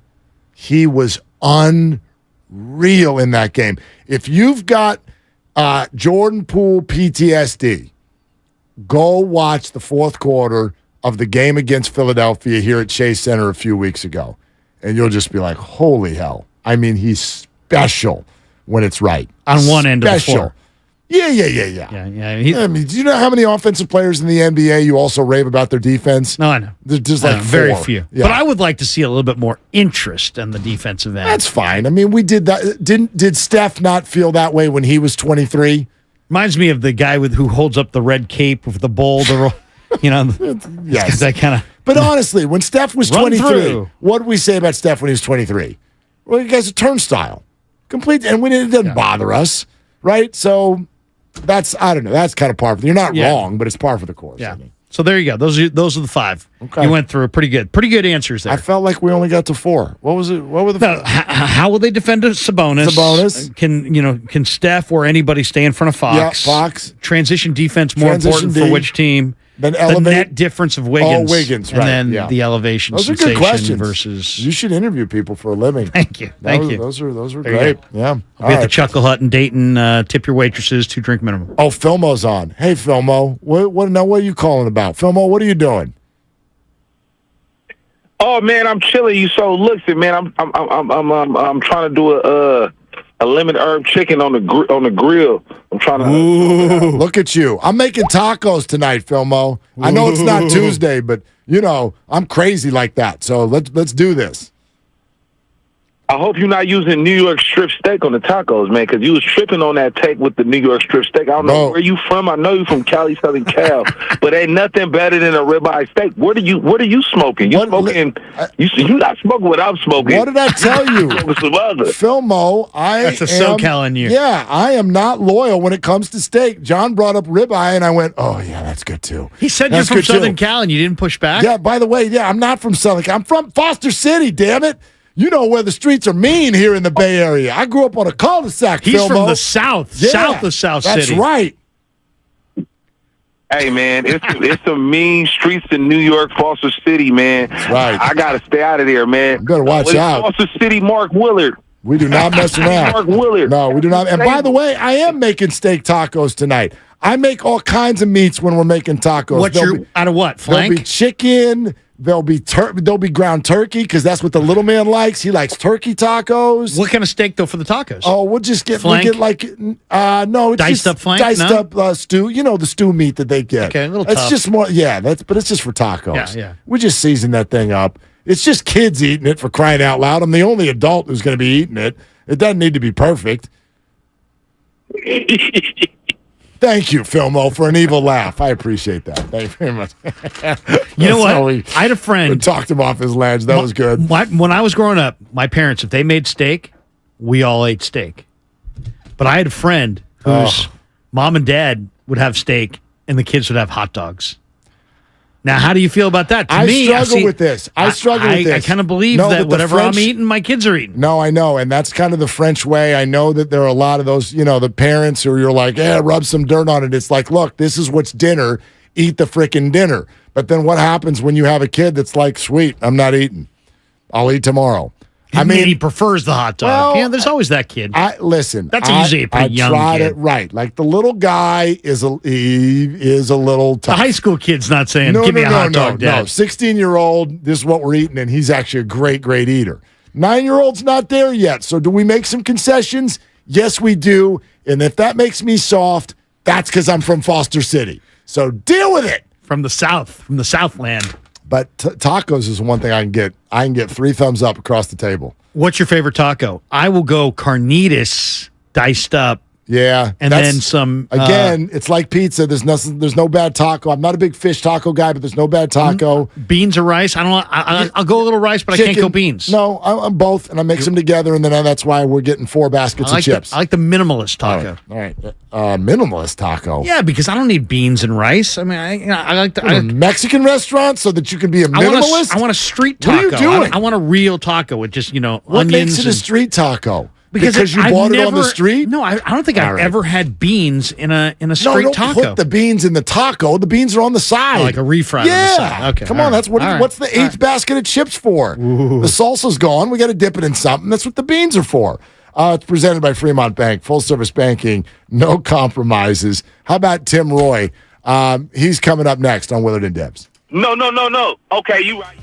He was unreal in that game. If you've got Jordan Poole PTSD, go watch the fourth quarter of the game against Philadelphia here at Chase Center a few weeks ago, and you'll just be like, holy hell. I mean, he's special when it's right. On one end of the floor. Yeah. I mean, do you know how many offensive players in the NBA you also rave about their defense? No, I know. There's just like very 4. few. Yeah. But I would like to see a little bit more interest in the defensive end. That's fine. I mean, we did that. Did Steph not feel that way when he was 23? Reminds me of the guy who holds up the red cape with the bowl. Yes. That kind of. But honestly, when Steph was 23, what did we say about Steph when he was 23? Well, you guys a turnstile. Complete, and it doesn't bother us, right? So that's I don't know. That's kind of par for. You're not wrong, but it's par for the course. Yeah. So there you go. Those are the 5. Okay. You went through pretty good answers there. I felt like we only got to 4. What was it? What were the? No, how will they defend Sabonis? Can Steph or anybody stay in front of Fox? Yeah, Fox. Transition defense more important for which team? Then the net difference of Wiggins. Oh, Wiggins, and right. then yeah. the elevation Those are sensation good questions. versus. You should interview people for a living. Thank you. Thank you. Those are There you great. go. Yeah. I'll be at the Chuckle Hut in Dayton. Tip your waitresses 2 drink minimum. Oh, Filmo's on. Hey, Filmo. What are you calling about? Filmo, what are you doing? Oh man, I'm chilling. You so listen, man. I'm trying to do a lemon herb chicken on the grill. I'm trying to. Ooh, look at you. I'm making tacos tonight, Filmo. I know it's not Tuesday, but I'm crazy like that. So let's do this. I hope you're not using New York strip steak on the tacos, man, because you was tripping on that take with the New York strip steak. I don't know where you from. I know you from Cali, Southern Cal, but ain't nothing better than a ribeye steak. What are you smoking? You smoking? You not smoking what I'm smoking. What did I tell you, Filmo? That's a SoCal in you. Yeah, I am not loyal when it comes to steak. John brought up ribeye, and I went, "Oh yeah, that's good too." He said you're from Southern Cal, and you didn't push back. Yeah. By the way, I'm not from Southern Cal. I'm from Foster City. Damn it. You know where the streets are mean here in the Bay Area. I grew up on a cul-de-sac. He's Filmo. from the South, south of South City. That's right. Hey man, it's some mean streets in New York, Foster City, man. That's right. I gotta stay out of there, man. You better watch out. Foster City, Mark Willard. We do not mess around. Mark Willard. No, we do not. And by the way, I am making steak tacos tonight. I make all kinds of meats when we're making tacos. Out of what? Flank? There'll be chicken. There'll be ground turkey because that's what the little man likes. He likes turkey tacos. What kind of steak though for the tacos? Oh, we'll get no, it's diced up flank, diced up stew. You know the stew meat that they get. Okay, a little It's tough. just more, but it's just for tacos. Yeah. We just season that thing up. It's just kids eating it for crying out loud. I'm the only adult who's going to be eating it. It doesn't need to be perfect. Thank you, Filmo, for an evil laugh. I appreciate that. Thank you very much. You know what? I had a friend. We talked him off his ledge. That was good. When I was growing up, my parents, if they made steak, we all ate steak. But I had a friend whose mom and dad would have steak and the kids would have hot dogs. Now, how do you feel about that? To I me, struggle with this. I struggle with this. I kind of believe that whatever I'm eating, my kids are eating. No, I know. And that's kind of the French way. I know that there are a lot of those, the parents who you're like, rub some dirt on it. It's like, look, this is what's dinner. Eat the freaking dinner. But then what happens when you have a kid that's like, sweet, I'm not eating. I'll eat tomorrow. I mean, he prefers the hot dog. Well, there's always that kid. Listen, that's usually a pretty young tried kid. it right. Like the little guy is a little tough. The high school kid's not saying, give me a hot dog, Dad. No, 16-year-old, this is what we're eating, and he's actually a great, great eater. 9-year-old's not there yet. So do we make some concessions? Yes, we do. And if that makes me soft, that's because I'm from Foster City. So deal with it. From the Southland. But tacos is one thing I can get. I can get 3 thumbs up across the table. What's your favorite taco? I will go carnitas diced up. Yeah, and then some. Again, it's like pizza. There's no bad taco. I'm not a big fish taco guy, but there's no bad taco. Beans or rice? I don't. I'll go a little rice, but Chicken. I can't go beans. No, I'm both, and I mix them together, and then that's why we're getting 4 baskets of chips. I like the minimalist taco. All right. Minimalist taco. Yeah, because I don't need beans and rice. I mean, I like a Mexican restaurant so that you can be a minimalist. I want a street taco. What are you doing? I want a real taco with just what onions. Makes it a street taco? Because you bought it on the street? No, I don't think I've ever had beans in a street taco. Don't put the beans in the taco. The beans are on the side. Like a refry on the side. Okay. Come on, that's what's the 8th basket of chips for? Ooh. The salsa's gone. We got to dip it in something. That's what the beans are for. It's presented by Fremont Bank. Full service banking. No compromises. How about Tim Roy? He's coming up next on Willard and Debs. No. Okay, you right.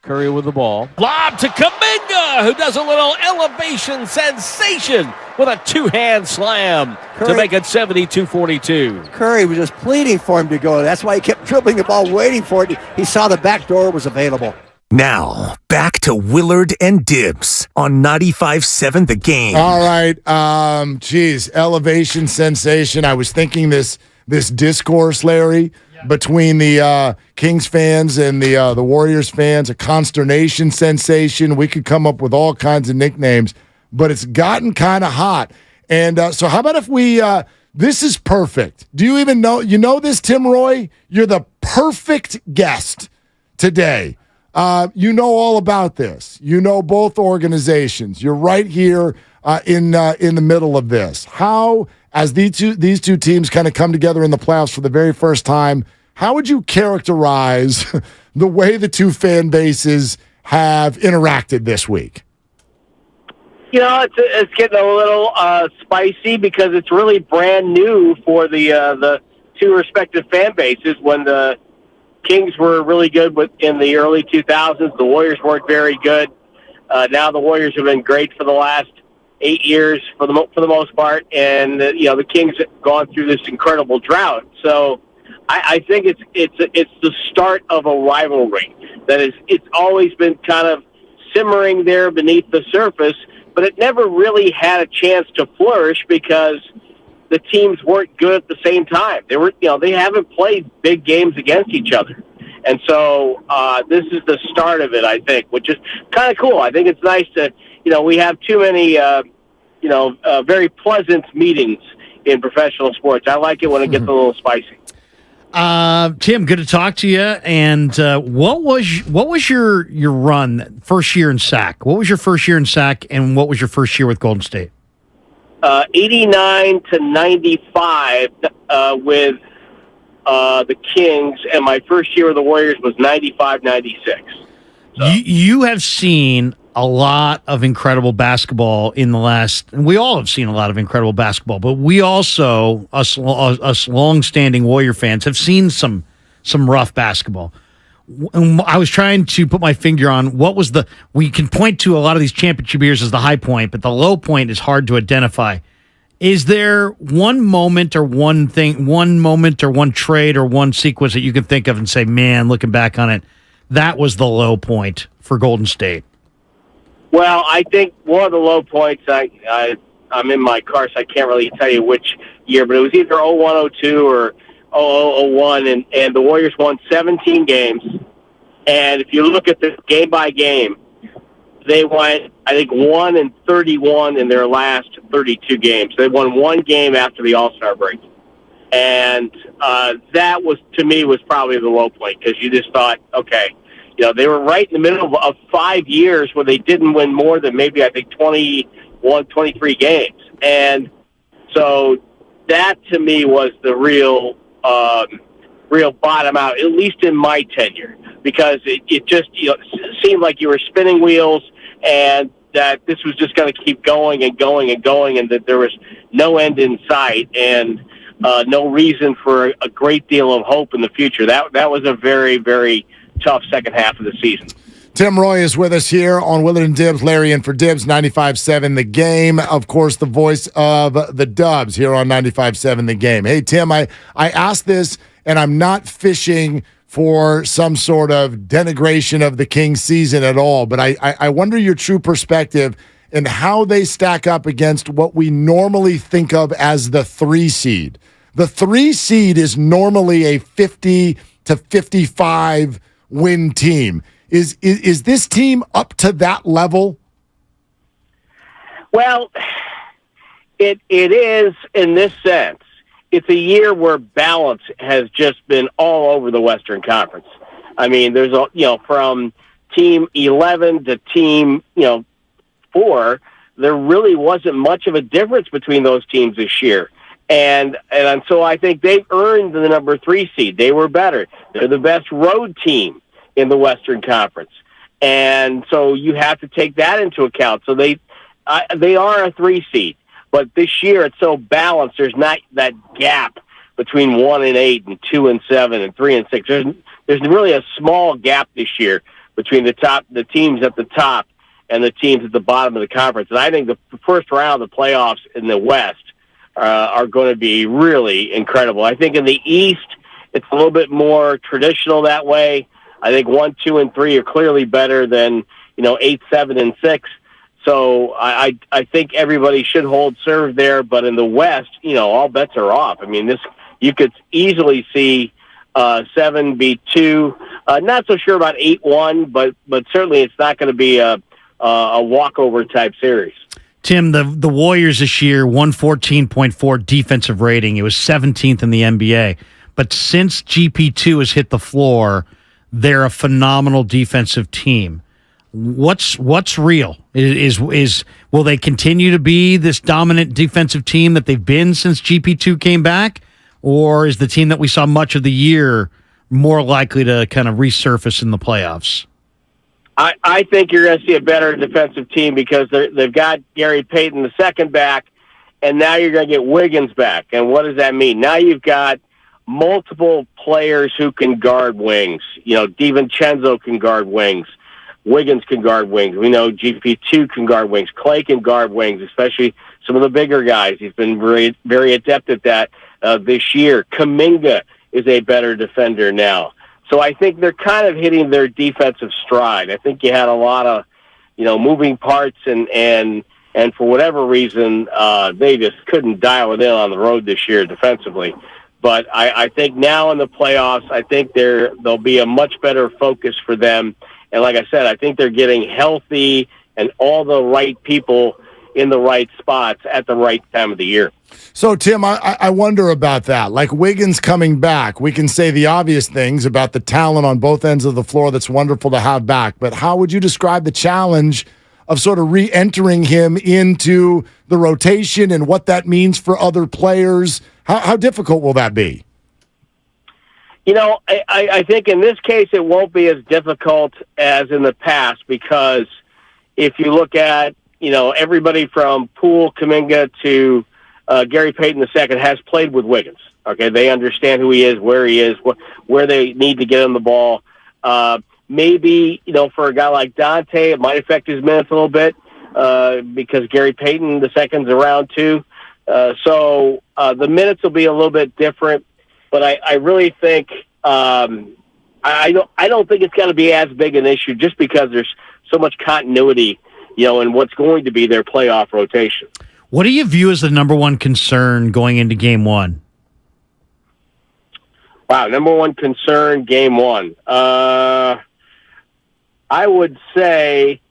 Curry with the ball. Lob to Kuminga, who does a little elevation sensation with a two-hand slam to make it 72-42. Curry was just pleading for him to go. That's why he kept dribbling the ball, waiting for it. He saw the back door was available. Now, back to Willard and Dibs on 95.7 The Game. All right. Elevation sensation. I was thinking this discourse, Larry, between the Kings fans and the Warriors fans, a consternation sensation. We could come up with all kinds of nicknames, but it's gotten kind of hot. And so how about if we this is perfect. Do you even know? You know this, Tim Roy? You're the perfect guest today. You know all about this. You know both organizations. You're right here in the middle of this. How, as these two teams kind of come together in the playoffs for the very first time, how would you characterize the way the two fan bases have interacted this week? You know, it's getting a little spicy because it's really brand new for the two respective fan bases. When the Kings were really good in the early 2000s, the Warriors weren't very good. Now the Warriors have been great for the last 8 years for the most part, and the Kings have gone through this incredible drought. So I think it's the start of a rivalry it's always been kind of simmering there beneath the surface, but it never really had a chance to flourish because the teams weren't good at the same time. They haven't played big games against each other. And so this is the start of it, I think, which is kind of cool. I think it's nice to, we have too many, very pleasant meetings in professional sports. I like it when it gets a little spicy. Tim, good to talk to you. And what was your run first year in SAC? What was your first year in SAC, and what was your first year with Golden State? 89 to 95 with the Kings, and my first year with the Warriors was 95-96. So. You have seen a lot of incredible basketball in the last, and we all have seen a lot of incredible basketball, but we also, us long-standing Warrior fans, have seen some rough basketball. I was trying to put my finger on we can point to a lot of these championship years as the high point, but the low point is hard to identify. Is there one moment or one trade or one sequence that you can think of and say, man, looking back on it, that was the low point for Golden State? Well, I think one of the low points, I'm in my car, so I can't really tell you which year, but it was either 01-02 or 00-01, and the Warriors won 17 games. And if you look at this game by game, they went, I think, 1-31 in their last 32 games. They won one game after the All-Star break. And that was, to me, was probably the low point because you just thought, okay, they were right in the middle of 5 years where they didn't win more than maybe, I think, 21, 23 games. And so that, to me, was the real bottom out, at least in my tenure, because it just seemed like you were spinning wheels and that this was just going to keep going and going and going, and that there was no end in sight and no reason for a great deal of hope in the future. That was a very, very tough second half of the season. Tim Roy is with us here on Willard and Dibs. Larry in for Dibs, 95.7 The Game. Of course, the voice of the Dubs here on 95.7 The Game. Hey, Tim, I asked this, and I'm not fishing for some sort of denigration of the Kings season at all, but I wonder your true perspective and how they stack up against what we normally think of as the 3 seed. The 3 seed is normally a 50 to 55 win team. Is this team up to that level? Well, it is in this sense. It's a year where balance has just been all over the Western Conference. I mean, there's from team 11 to team 4, there really wasn't much of a difference between those teams this year. And so I think they've earned the number 3 seed. They were better. They're the best road team in the Western Conference. And so you have to take that into account. So they are a 3 seed. But this year it's so balanced. There's not that gap between 1-8 and 2-7 and 3-6. There's really a small gap this year between the teams at the top and the teams at the bottom of the conference. And I think the first round of the playoffs in the West are going to be really incredible. I think in the East, it's a little bit more traditional that way. I think 1, 2, and 3 are clearly better than 8, 7, and 6. So I think everybody should hold serve there. But in the West, all bets are off. I mean, you could easily see 7 be 2. Not so sure about 8-1, but certainly it's not going to be a walkover type series. Tim, the Warriors this year, 114.4 defensive rating. It was 17th in the NBA. But since GP2 has hit the floor, they're a phenomenal defensive team. What's real? Will they continue to be this dominant defensive team that they've been since GP2 came back? Or is the team that we saw much of the year more likely to kind of resurface in the playoffs? I think you're going to see a better defensive team because they've got Gary Payton II back, and now you're going to get Wiggins back. And what does that mean? Now you've got multiple players who can guard wings. DiVincenzo can guard wings. Wiggins can guard wings. We know GP2 can guard wings. Klay can guard wings, especially some of the bigger guys. He's been very, very adept at that this year. Kuminga is a better defender now. So I think they're kind of hitting their defensive stride. I think you had a lot of, moving parts and for whatever reason, they just couldn't dial it in on the road this year defensively. But I think now in the playoffs, I think there'll be a much better focus for them. And like I said, I think they're getting healthy and all the right people in the right spots at the right time of the year. So, Tim, I wonder about that. Like Wiggins coming back, we can say the obvious things about the talent on both ends of the floor that's wonderful to have back. But how would you describe the challenge of sort of re-entering him into the rotation and what that means for other players? How difficult will that be? I think in this case it won't be as difficult as in the past because if you look at, everybody from Poole, Kuminga to Gary Payton II has played with Wiggins. Okay, they understand who he is, where they need to get him the ball. Maybe, for a guy like Dante, it might affect his minutes a little bit because Gary Payton II's around too. So the minutes will be a little bit different, but I really think I don't think it's going to be as big an issue just because there's so much continuity, in what's going to be their playoff rotation. What do you view as the number one concern going into Game 1? Wow, number one concern, Game 1. I would say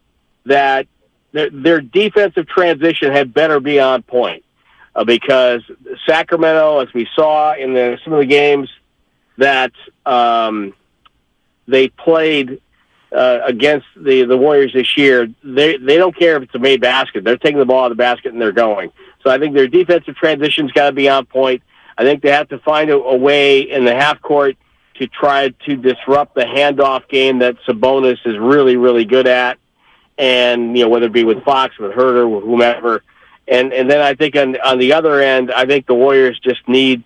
that their defensive transition had better be on point because Sacramento, as we saw in some of the games that they played against the Warriors this year, they don't care if it's a made basket. They're taking the ball out of the basket and they're going. So I think their defensive transition's got to be on point. I think they have to find a way in the half court to try to disrupt the handoff game that Sabonis is really, really good at. And, whether it be with Fox, with Herter, with whomever. And then I think on the other end, I think the Warriors just need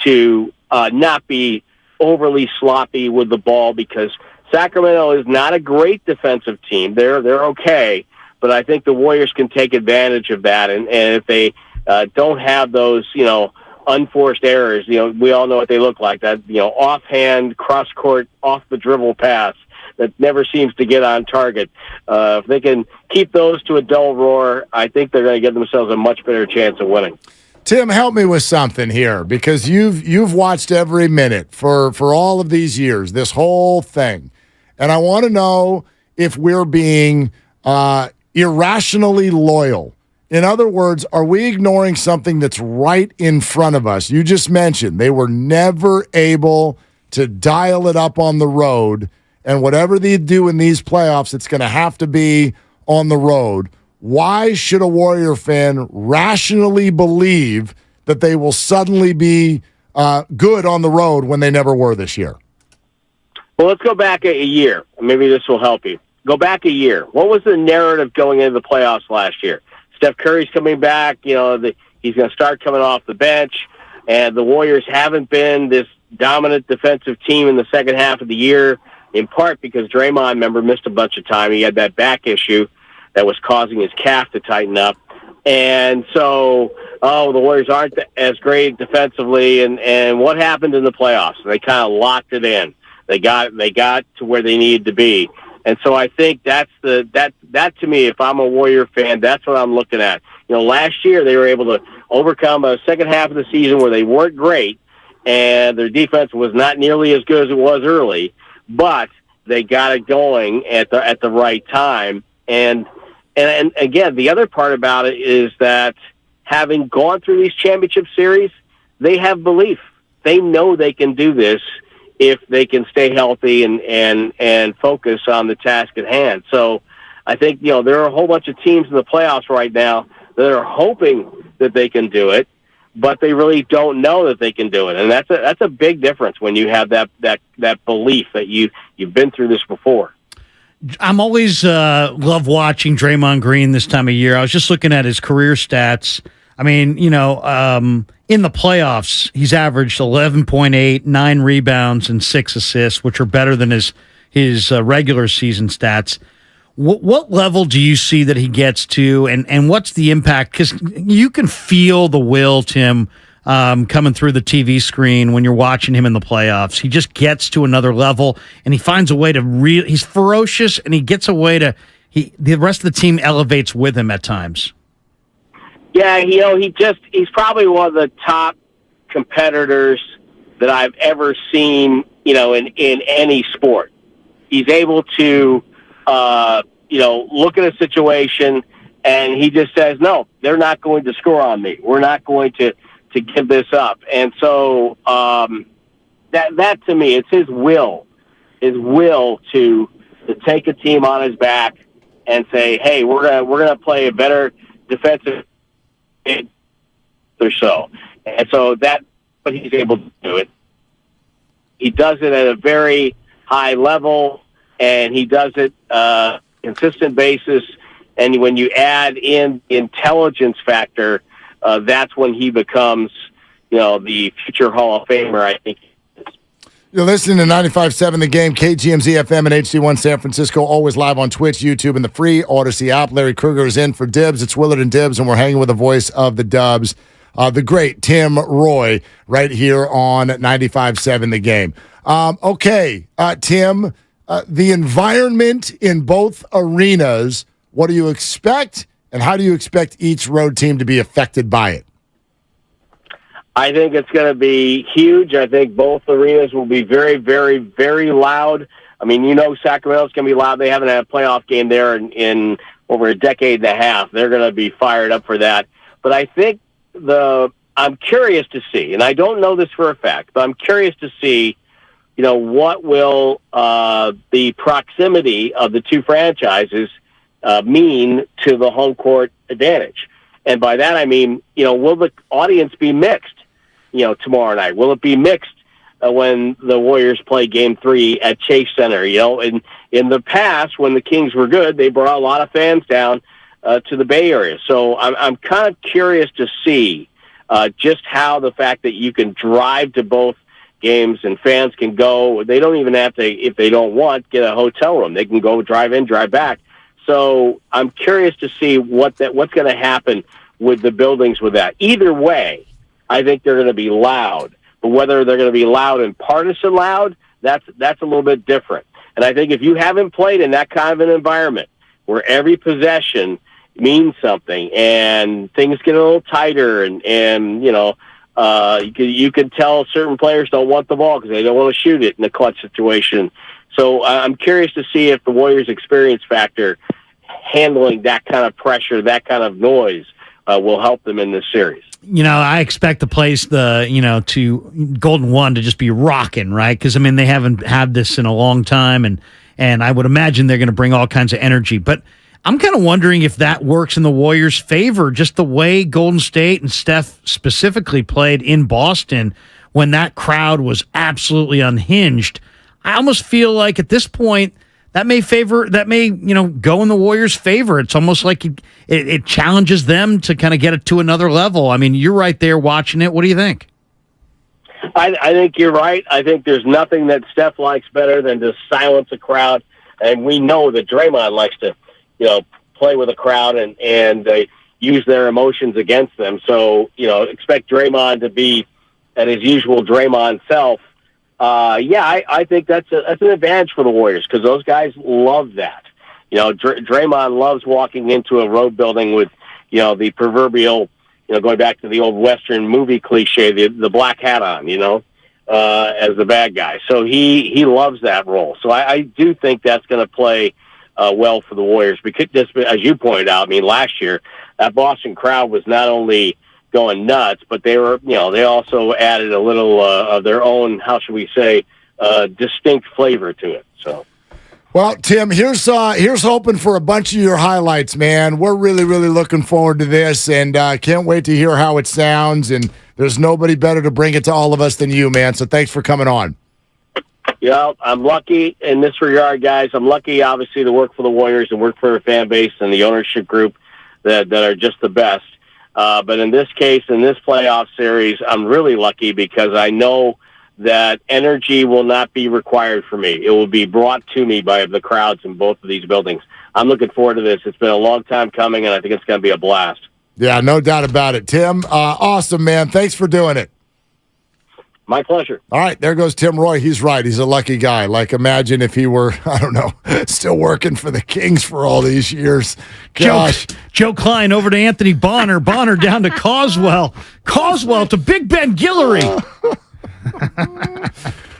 to not be overly sloppy with the ball because Sacramento is not a great defensive team. They're okay, but I think the Warriors can take advantage of that. And if they don't have those, unforced errors, we all know what they look like. That, offhand, cross-court, off-the-dribble pass that never seems to get on target. If they can keep those to a dull roar, I think they're going to give themselves a much better chance of winning. Tim, help me with something here because you've watched every minute for all of these years, this whole thing. And I want to know if we're being irrationally loyal. In other words, are we ignoring something that's right in front of us? You just mentioned they were never able to dial it up on the road, and whatever they do in these playoffs, it's going to have to be on the road. Why should a Warrior fan rationally believe that they will suddenly be good on the road when they never were this year? Well, let's go back a year. Maybe this will help you. Go back a year. What was the narrative going into the playoffs last year? Steph Curry's coming back. He's going to start coming off the bench. And the Warriors haven't been this dominant defensive team in the second half of the year. in part because Draymond, remember, missed a bunch of time. He had that back issue that was causing his calf to tighten up. And so, the Warriors aren't as great defensively. And what happened in the playoffs? They kind of locked it in. They got to where they needed to be. And so I think that to me, if I'm a Warrior fan, that's what I'm looking at. Last year they were able to overcome a second half of the season where they weren't great and their defense was not nearly as good as it was early, but they got it going at the right time. And again, the other part about it is that having gone through these championship series, they have belief. They know they can do this if they can stay healthy and focus on the task at hand. So I think, there are a whole bunch of teams in the playoffs right now that are hoping that they can do it, but they really don't know that they can do it. And that's a big difference when you have that belief that you've been through this before. I'm always love watching Draymond Green this time of year. I was just looking at his career stats. I mean, in the playoffs, he's averaged 11.8, 9 rebounds, and 6 assists, which are better than his regular season stats. What level do you see that he gets to, and what's the impact? Because you can feel the will, Tim, coming through the TV screen when you're watching him in the playoffs. He just gets to another level, and he finds a way to he's ferocious, and he gets a way to the rest of the team elevates with him at times. Yeah, he's probably one of the top competitors that I've ever seen, in any sport. He's able to, look at a situation and he just says, no, they're not going to score on me. We're not going to give this up. And so, that to me, it's his will to take a team on his back and say, hey, we're going to play a better defensive or so. And so but he's able to do it. He does it at a very high level, and he does it consistent basis. And when you add in the intelligence factor, that's when he becomes, the future Hall of Famer, I think. You're listening to 95.7 The Game, KGMZ FM and HD1 San Francisco, always live on Twitch, YouTube, and the free Odyssey app. Larry Kruger is in for Dibs. It's Willard and Dibs, and we're hanging with the voice of the Dubs, the great Tim Roy, right here on 95.7 The Game. Tim, the environment in both arenas, what do you expect, and how do you expect each road team to be affected by it? I think it's going to be huge. I think both arenas will be very, very, very loud. I mean, Sacramento's going to be loud. They haven't had a playoff game there in over a decade and a half. They're going to be fired up for that. But I think I'm curious to see, and I don't know this for a fact, but I'm curious to see, what will the proximity of the two franchises mean to the home court advantage. And by that I mean, will the audience be mixed? Tomorrow night? Will it be mixed when the Warriors play Game 3 at Chase Center? In the past, when the Kings were good, they brought a lot of fans down to the Bay Area. So I'm kind of curious to see just how the fact that you can drive to both games and fans can go. They don't even have to, if they don't want, get a hotel room. They can go drive in, drive back. So I'm curious to see what's going to happen with the buildings with that. Either way, I think they're going to be loud, but whether they're going to be loud and partisan loud, that's a little bit different. And I think if you haven't played in that kind of an environment where every possession means something and things get a little tighter and you can tell certain players don't want the ball because they don't want to shoot it in a clutch situation. So I'm curious to see if the Warriors' experience factor handling that kind of pressure, that kind of noise will help them in this series. I expect the place, to Golden One to just be rocking, right? Because, they haven't had this in a long time, and I would imagine they're going to bring all kinds of energy. But I'm kind of wondering if that works in the Warriors' favor, just the way Golden State and Steph specifically played in Boston when that crowd was absolutely unhinged. I almost feel like at this point, that may go in the Warriors' favor. It's almost like it challenges them to kind of get it to another level. You're right there watching it. What do you think? I think you're right. I think there's nothing that Steph likes better than to silence a crowd, and we know that Draymond likes to, play with a crowd and use their emotions against them. So, expect Draymond to be at his usual Draymond self. I think that's an advantage for the Warriors because those guys love that. Draymond loves walking into a road building with, the proverbial, going back to the old Western movie cliche, the black hat on, as the bad guy. So he loves that role. So I do think that's going to play well for the Warriors. Because just as you pointed out, last year that Boston crowd was not only going nuts, but they were, they also added a little of their own, how should we say, distinct flavor to it. So. Well, Tim, here's hoping for a bunch of your highlights, man. We're really, really looking forward to this, and can't wait to hear how it sounds. And there's nobody better to bring it to all of us than you, man. So thanks for coming on. Yeah, I'm lucky in this regard, guys. I'm lucky, obviously, to work for the Warriors and work for a fan base and the ownership group that are just the best. But in this case, in this playoff series, I'm really lucky because I know that energy will not be required for me. It will be brought to me by the crowds in both of these buildings. I'm looking forward to this. It's been a long time coming, and I think it's going to be a blast. Yeah, no doubt about it. Tim, awesome, man. Thanks for doing it. My pleasure. All right, there goes Tim Roy. He's right. He's a lucky guy. Like, imagine if he were, I don't know, still working for the Kings for all these years. Gosh. Joe Klein over to Anthony Bonner. Bonner down to Coswell. Coswell to Big Ben Guillory. I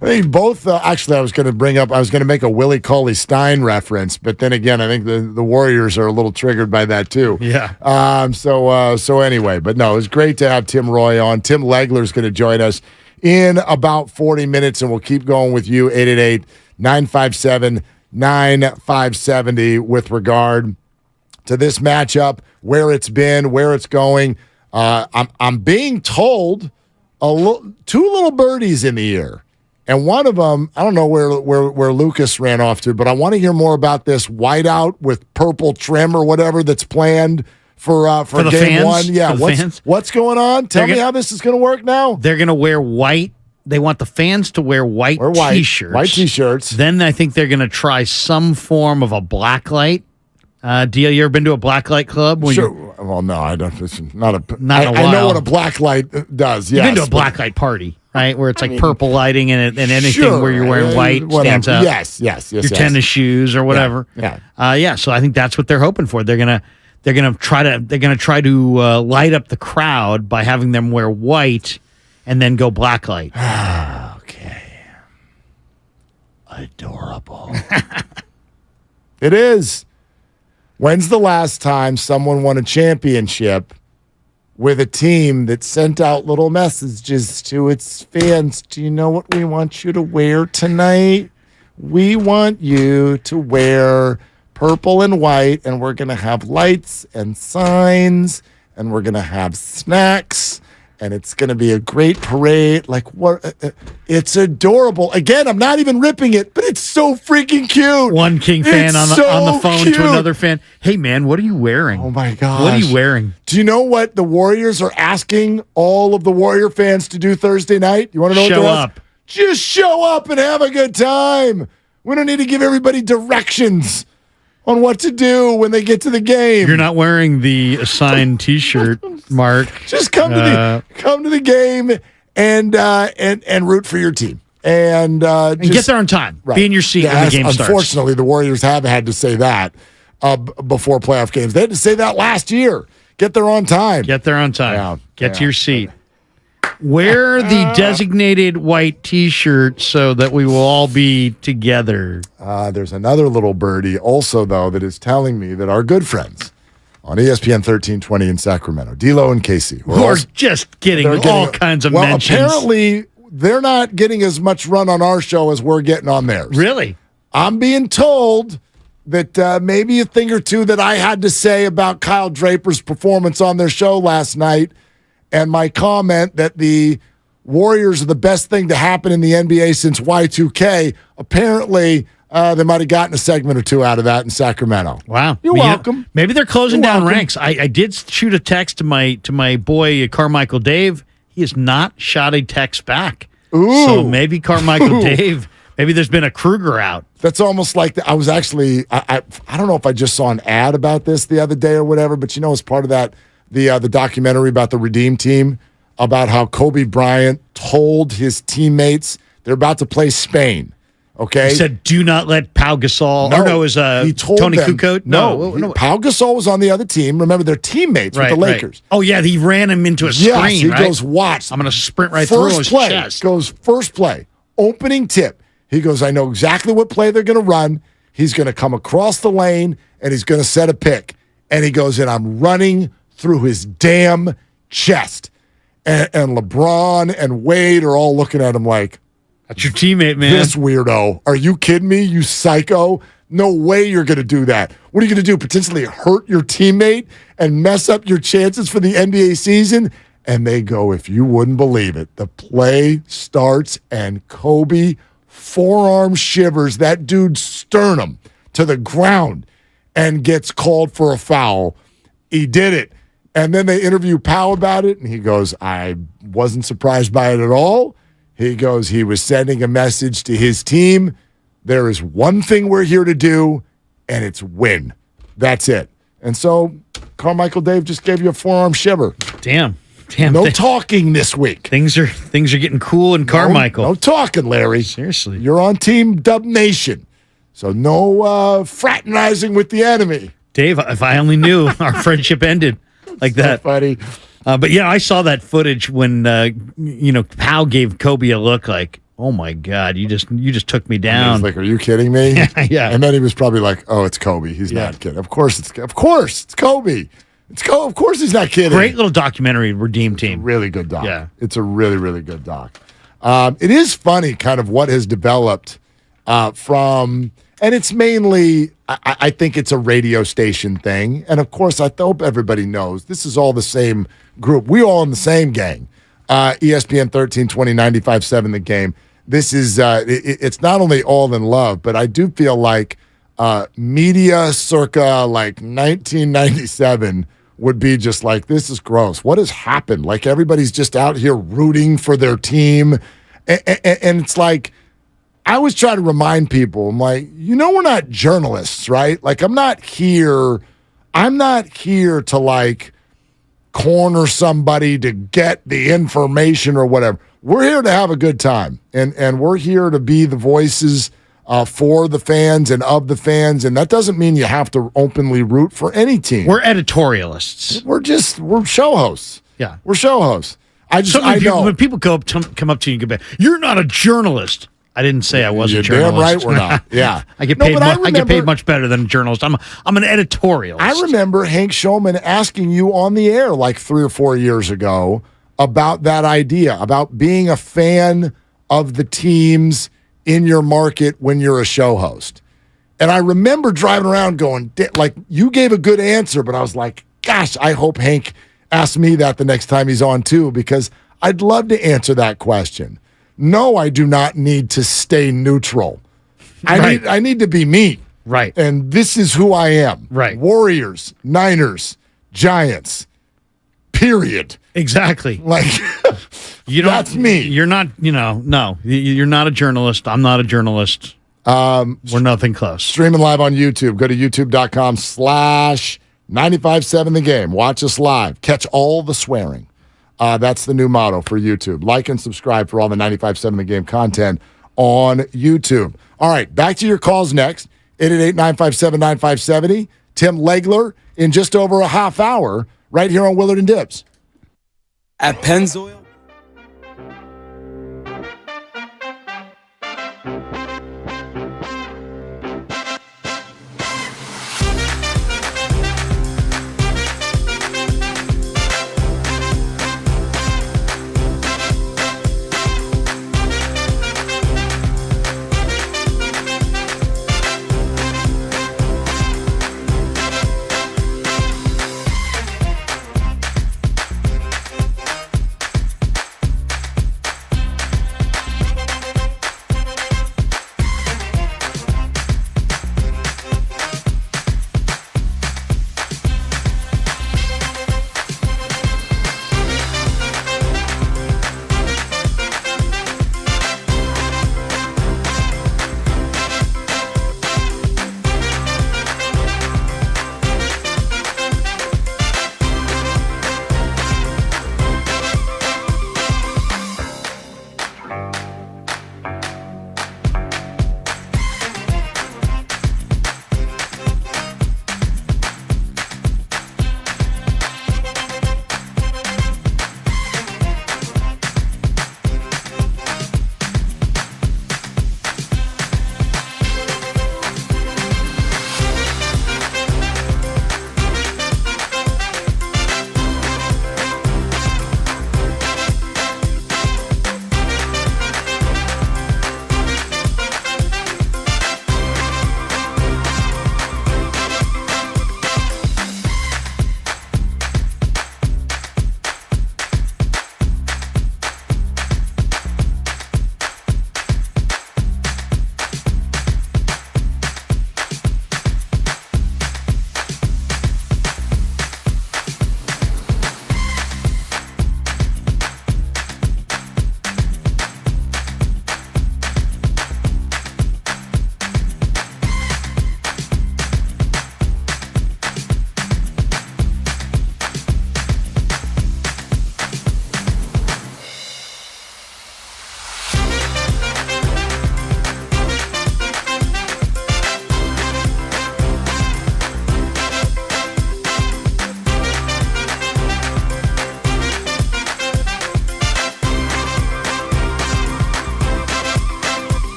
think both, actually, I was going to make a Willie Cauley-Stein reference, but then again, I think the Warriors are a little triggered by that too. Yeah. So anyway, but no, it was great to have Tim Roy on. Tim Legler's going to join us in about 40 minutes, and we'll keep going with you, 888-957-9570, with regard to this matchup, where it's been, where it's going. I'm being told two little birdies in the air. And one of them, I don't know where Lucas ran off to, but I want to hear more about this whiteout with purple trim or whatever that's planned for game fans? one. Yeah, what's going on? Tell me how this is going to work now. They're going to wear white. They want the fans to wear white T-shirts. White T-shirts. Then I think they're going to try some form of a black light. Deal, you ever been to a blacklight club? Sure. Well, no, I don't. It's not a. Not in a while. I know what a black light does. Yes, you've been to a blacklight party, right? Where it's purple lighting and anything where you're wearing white stands out. Yes. Your tennis shoes or whatever. Yeah. So I think that's what they're hoping for. They're gonna try to light up the crowd by having them wear white and then go blacklight. Okay. Adorable. It is. When's the last time someone won a championship with a team that sent out little messages to its fans? Do you know what we want you to wear tonight? We want you to wear purple and white, and we're going to have lights and signs, and we're going to have snacks, and it's going to be a great parade. Like, what? It's adorable. Again, I'm not even ripping it, but it's so freaking cute. One King fan on the phone to another fan. Hey, man, what are you wearing? Oh, my gosh. What are you wearing? Do you know what the Warriors are asking all of the Warrior fans to do Thursday night? You want to know what they're asking? Just show up and have a good time. We don't need to give everybody directions on what to do when they get to the game. You're not wearing the assigned T-shirt, Mark. Just come to the game and root for your team and get there on time. Right. Be in your seat when the game starts. Unfortunately, the Warriors have had to say that before playoff games. They had to say that last year. Get there on time. Get there on time. Get to your seat. Wear the designated white T-shirt so that we will all be together. There's another little birdie also, though, that is telling me that our good friends on ESPN 1320 in Sacramento, D'Lo and Casey, who are just getting all kinds of mentions. Apparently, they're not getting as much run on our show as we're getting on theirs. Really? I'm being told that maybe a thing or two that I had to say about Kyle Draper's performance on their show last night and my comment that the Warriors are the best thing to happen in the NBA since Y2K, apparently they might have gotten a segment or two out of that in Sacramento. Wow. You're welcome. Maybe they're closing down ranks. I did shoot a text to my boy Carmichael Dave. He has not shot a text back. Ooh. So maybe Carmichael Dave. Maybe there's been a Kruger out. That's almost like I was actually. I don't know if I just saw an ad about this the other day or whatever, but as part of that, the documentary about the Redeem Team, about how Kobe Bryant told his teammates they're about to play Spain. Okay, he said, "Do not let Pau Gasol." He told Tony them, Kukoc. No, Pau Gasol was on the other team. Remember, they're teammates with the Lakers. Oh yeah, he ran him into a screen. Yes, he right? goes, watch. I'm going to sprint right through his chest. Goes first play, opening tip. He goes, I know exactly what play they're going to run. He's going to come across the lane, and he's going to set a pick. And he goes, and I'm running through his damn chest. And LeBron and Wade are all looking at him like, that's your teammate, man. This weirdo. Are you kidding me, you psycho? No way you're going to do that. What are you going to do, potentially hurt your teammate and mess up your chances for the NBA season? And they go, if you wouldn't believe it, the play starts and Kobe forearm shivers that dude's sternum to the ground and gets called for a foul. He did it. And then they interview Pau about it, and he goes, I wasn't surprised by it at all. He goes, he was sending a message to his team. There is one thing we're here to do, and it's win. That's it. And so Carmichael Dave just gave you a forearm shiver. Damn. No talking this week. Things are getting cool in Carmichael. No talking, Larry. Seriously. You're on Team Dub Nation. So no fraternizing with the enemy. Dave, if I only knew our friendship ended like that. Funny. But yeah, I saw that footage when Pau gave Kobe a look like, oh my God, you just took me down. He's like, are you kidding me? Yeah. And then he was probably like, oh, it's Kobe. He's not kidding. Of course it's Kobe. Of course he's not kidding. Great little documentary, Redeem Team. Really good doc. Yeah. It's a really, really good doc. It is funny kind of what has developed from, and it's mainly, I think it's a radio station thing. And of course, I hope everybody knows this is all the same group. We all in the same gang. ESPN 1320 95.7 The Game. This is, it's not only all in love, but I do feel like media circa like 1997 would be just like, this is gross. What has happened? Like everybody's just out here rooting for their team. And it's like, I always try to remind people, I'm like, we're not journalists, right? Like I'm not here to like corner somebody to get the information or whatever. We're here to have a good time. And we're here to be the voices for the fans and of the fans, and that doesn't mean you have to openly root for any team. We're editorialists. We're show hosts. Yeah, we're show hosts. I know when people come up to you and go back, you're not a journalist. I didn't say I was a journalist. Damn right we're not. Yeah, I get paid. I get paid much better than a journalist. I'm an editorialist. I remember Hank Showman asking you on the air like 3 or 4 years ago about that idea, about being a fan of the teams in your market when you're a show host. And I remember driving around going, like, you gave a good answer, but I was like, gosh, I hope Hank asks me that the next time he's on too, because I'd love to answer that question. No, I do not need to stay neutral. I need to be me. Right. And this is who I am. Right. Warriors, Niners, Giants, period. Exactly. Like, that's me. You're not, no. You're not a journalist. I'm not a journalist. We're nothing close. Streaming live on YouTube. Go to youtube.com/957 The Game. Watch us live. Catch all the swearing. That's the new motto for YouTube. Like and subscribe for all the 95.7 The Game content on YouTube. All right, back to your calls next. 888-957-9570. Tim Legler in just over a half hour right here on Willard and Dibbs. At Pennzoil.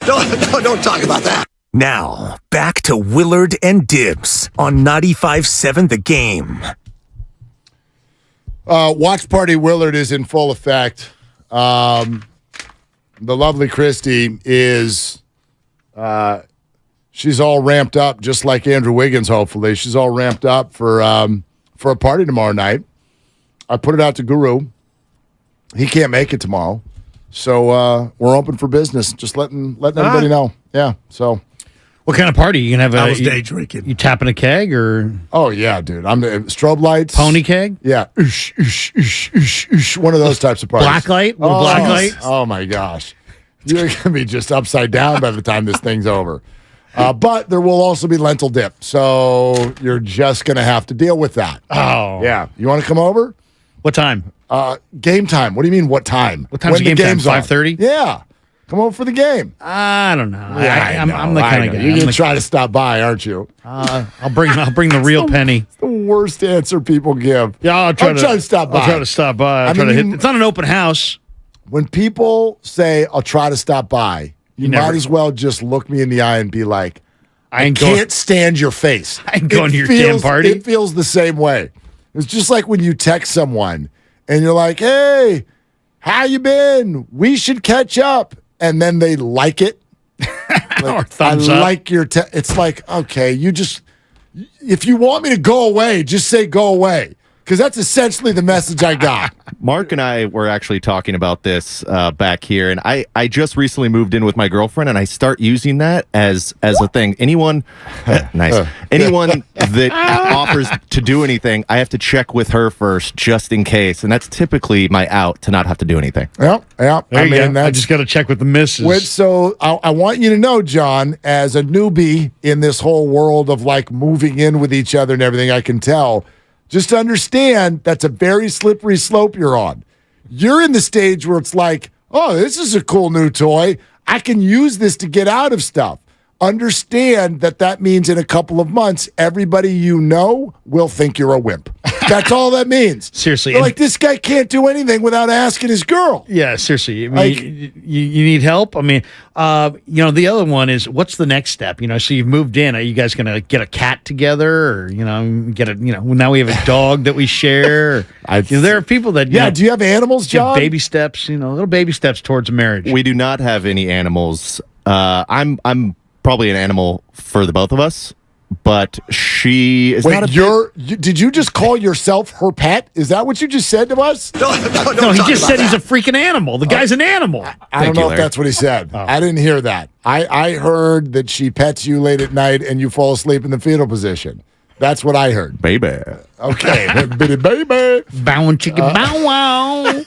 Don't talk about that. Now, back to Willard and Dibs on 95.7 The Game. Watch Party Willard is in full effect. The lovely Christy is, she's all ramped up, just like Andrew Wiggins, hopefully. She's all ramped up for a party tomorrow night. I put it out to Guru. He can't make it tomorrow. So we're open for business. Just letting everybody know. Yeah, so. What kind of party? You going to have I was day drinking. You tapping a keg or? Oh, yeah, dude. I'm strobe lights. Pony keg? Yeah. One of those types of parties. Blacklight? Blacklight? Oh, my gosh. You're going to be just upside down by the time this thing's over. But there will also be lentil dip. So you're just going to have to deal with that. Oh. Yeah. You want to come over? What time? Game time. What do you mean, what time? What time's the game time? 5:30? Yeah. Come over for the game. I don't know. Yeah, I'm the kind of guy. You're going to try to stop by, aren't you? I'll bring the real penny. It's the worst answer people give. Yeah, I'll try to stop by. I'll try to stop by. It's not an open house. When people say, I'll try to stop by, you might as well just look me in the eye and be like, I can't stand your face. I ain't going to your damn party. It feels the same way. It's just like when you text someone and you're like, hey, how you been? We should catch up. And then they like it. Or thumbs up. Like your it's like, okay, if you want me to go away, just say go away. Because that's essentially the message I got. Mark and I were actually talking about this back here, and I just recently moved in with my girlfriend, and I start using that as a thing. Anyone that offers to do anything, I have to check with her first, just in case, and that's typically my out to not have to do anything. Yeah. I just got to check with the missus. So I want you to know, John, as a newbie in this whole world of like moving in with each other and everything, I can tell. Just understand that's a very slippery slope you're on. You're in the stage where it's like, oh, this is a cool new toy. I can use this to get out of stuff. Understand that means in a couple of months, everybody you know will think you're a wimp. That's all that means. Seriously. They're like, this guy can't do anything without asking his girl. Yeah, seriously. I mean, you need help? I mean, the other one is, what's the next step? So you've moved in. Are you guys going to get a cat together? Or, now we have a dog that we share? There are people that... Yeah, do you have animals, John? Baby steps, little baby steps towards a marriage. We do not have any animals. I'm probably an animal for the both of us. But she is not a did you just call yourself her pet? Is that what you just said to us? No, he just said he's a freaking animal. The guy's an animal. I don't know if that's what he said. Oh. I didn't hear that. I heard that she pets you late at night and you fall asleep in the fetal position. That's what I heard. Baby. Okay. baby. Bow chicken bow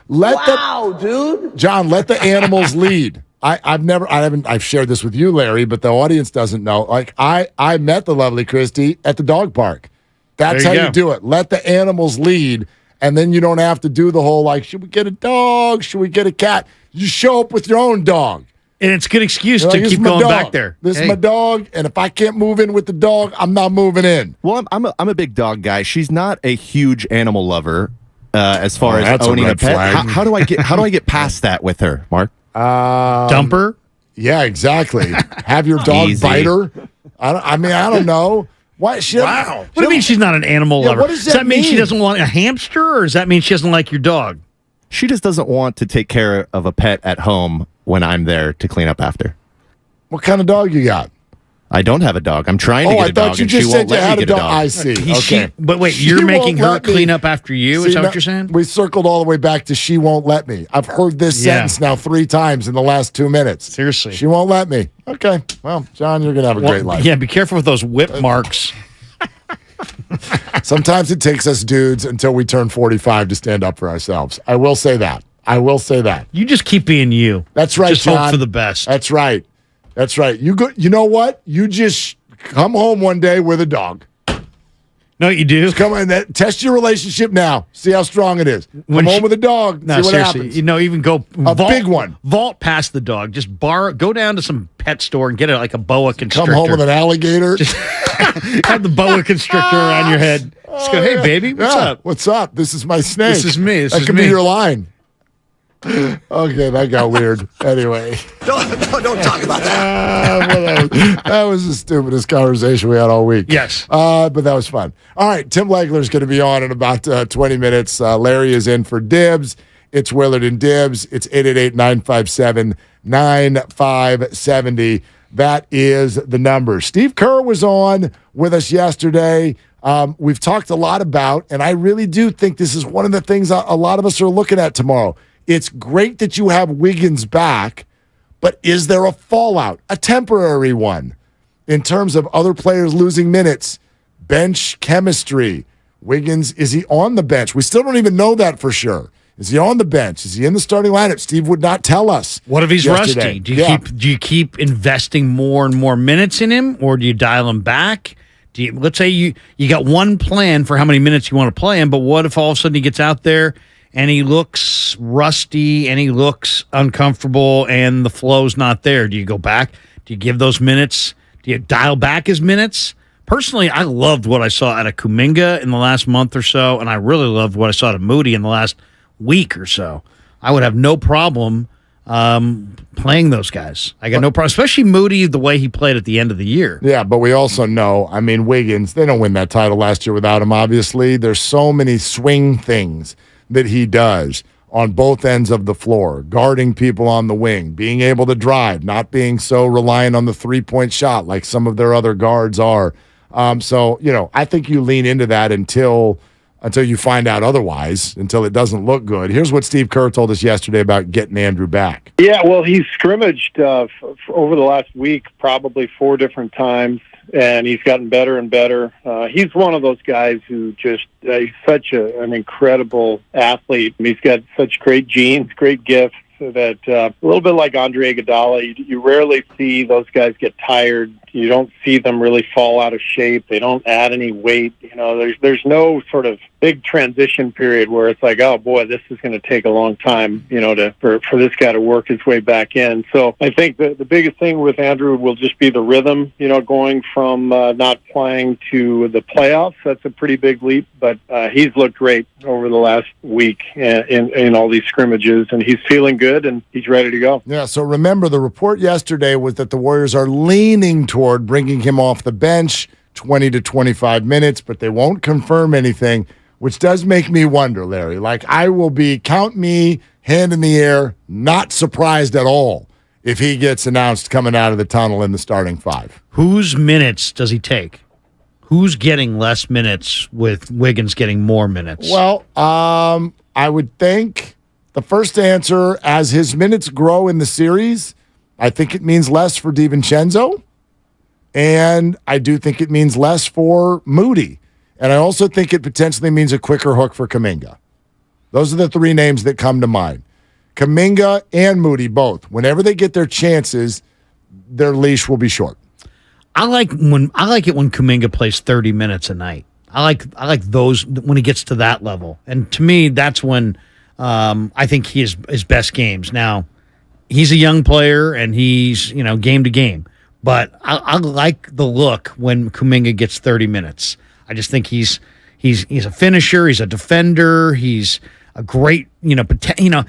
wow. Dude. John, let the animals lead. I've shared this with you, Larry, but the audience doesn't know. Like I met the lovely Christy at the dog park. That's how you do it. Let the animals lead, and then you don't have to do the whole like, should we get a dog? Should we get a cat? You show up with your own dog. And it's a good excuse to keep going back there. This is my dog, and if I can't move in with the dog, I'm not moving in. Well, I'm a big dog guy. She's not a huge animal lover as far as owning a pet. How do I get past that with her, Mark? Dump her? Yeah, exactly. Have your dog bite her? I don't know. What? Wow. What do you mean she's not an animal lover? What does that mean she doesn't want a hamster, or does that mean she doesn't like your dog? She just doesn't want to take care of a pet at home when I'm there to clean up after. What kind of dog you got? I don't have a dog. I'm trying to get a dog, and she won't let me get a dog. I see. Okay. But wait, you're making her clean up after you? Is that what you're saying? We circled all the way back to she won't let me. I've heard this sentence now 3 times in the last 2 minutes. Seriously. She won't let me. Okay. Well, John, you're going to have a great life. Yeah, be careful with those whip marks. Sometimes it takes us dudes until we turn 45 to stand up for ourselves. I will say that. You just keep being you. That's right, just John. Hope for the best. That's right. You know what? You just come home one day with a dog. No, you do. Just come in. Test your relationship now. See how strong it is. Come home with a dog. No, see what seriously. happens. Even go big one. Vault past the dog. Just go down to some pet store and get like a boa constrictor. Come home with an alligator. Just have the boa constrictor around your head. Just go, hey baby, what's up? What's up? This is my snake. This is me. That could be your line. Okay, that got weird. Anyway. Don't talk about that. That was the stupidest conversation we had all week. Yes. But that was fun. All right, Tim Legler's going to be on in about 20 minutes. Larry is in for Dibs. It's Willard and Dibs. It's 888-957-9570. That is the number. Steve Kerr was on with us yesterday. We've talked a lot about, and I really do think this is one of the things a lot of us are looking at tomorrow. It's great that you have Wiggins back, but is there a fallout, a temporary one, in terms of other players losing minutes, bench chemistry? Wiggins, is he on the bench? We still don't even know that for sure. Is he on the bench? Is he in the starting lineup? Steve would not tell us. What if he's yesterday. rusty? Do you keep investing more and more minutes in him, or do you dial him back? Let's say you got one plan for how many minutes you want to play him, but what if all of a sudden he gets out there and he looks rusty and he looks uncomfortable and the flow's not there? Do you go back? Do you give those minutes? Do you dial back his minutes? Personally, I loved what I saw out of Kuminga in the last month or so, and I really loved what I saw out of Moody in the last week or so. I would have no problem playing those guys. I got no problem, especially Moody, the way he played at the end of the year. Yeah, but we also know, I mean, Wiggins, they don't win that title last year without him, obviously. There's so many swing things that he does on both ends of the floor, guarding people on the wing, being able to drive, not being so reliant on the three-point shot like some of their other guards are. So, I think you lean into that until you find out otherwise, until it doesn't look good. Here's what Steve Kerr told us yesterday about getting Andrew back. Yeah, well, he's scrimmaged over the last week probably 4 different times, and he's gotten better and better. He's one of those guys who just he's such an incredible athlete. He's got such great genes, great gifts, that a little bit like Andre Iguodala, you rarely see those guys get tired. You don't see them really fall out of shape. They don't add any weight. There's no sort of big transition period where it's like, oh boy, this is going to take a long time, for this guy to work his way back in. So I think the biggest thing with Andrew will just be the rhythm, going from not playing to the playoffs. That's a pretty big leap, but he's looked great over the last week in all these scrimmages, and he's feeling good and he's ready to go. Yeah, so remember, the report yesterday was that the Warriors are leaning toward bringing him off the bench 20 to 25 minutes, but they won't confirm anything, which does make me wonder, Larry. Like, I will be, count me, hand in the air, not surprised at all if he gets announced coming out of the tunnel in the starting 5. Whose minutes does he take? Who's getting less minutes with Wiggins getting more minutes? Well, I would think the first answer, as his minutes grow in the series, I think it means less for DiVincenzo, and I do think it means less for Moody. And I also think it potentially means a quicker hook for Kuminga. Those are the 3 names that come to mind. Kuminga and Moody both. Whenever they get their chances, their leash will be short. I like it when Kuminga plays 30 minutes a night. I like those when he gets to that level. And to me, that's when I think he is his best games. Now, he's a young player and he's, game to game. But I like the look when Kuminga gets 30 minutes. I just think he's a finisher. He's a defender. He's a great, sometimes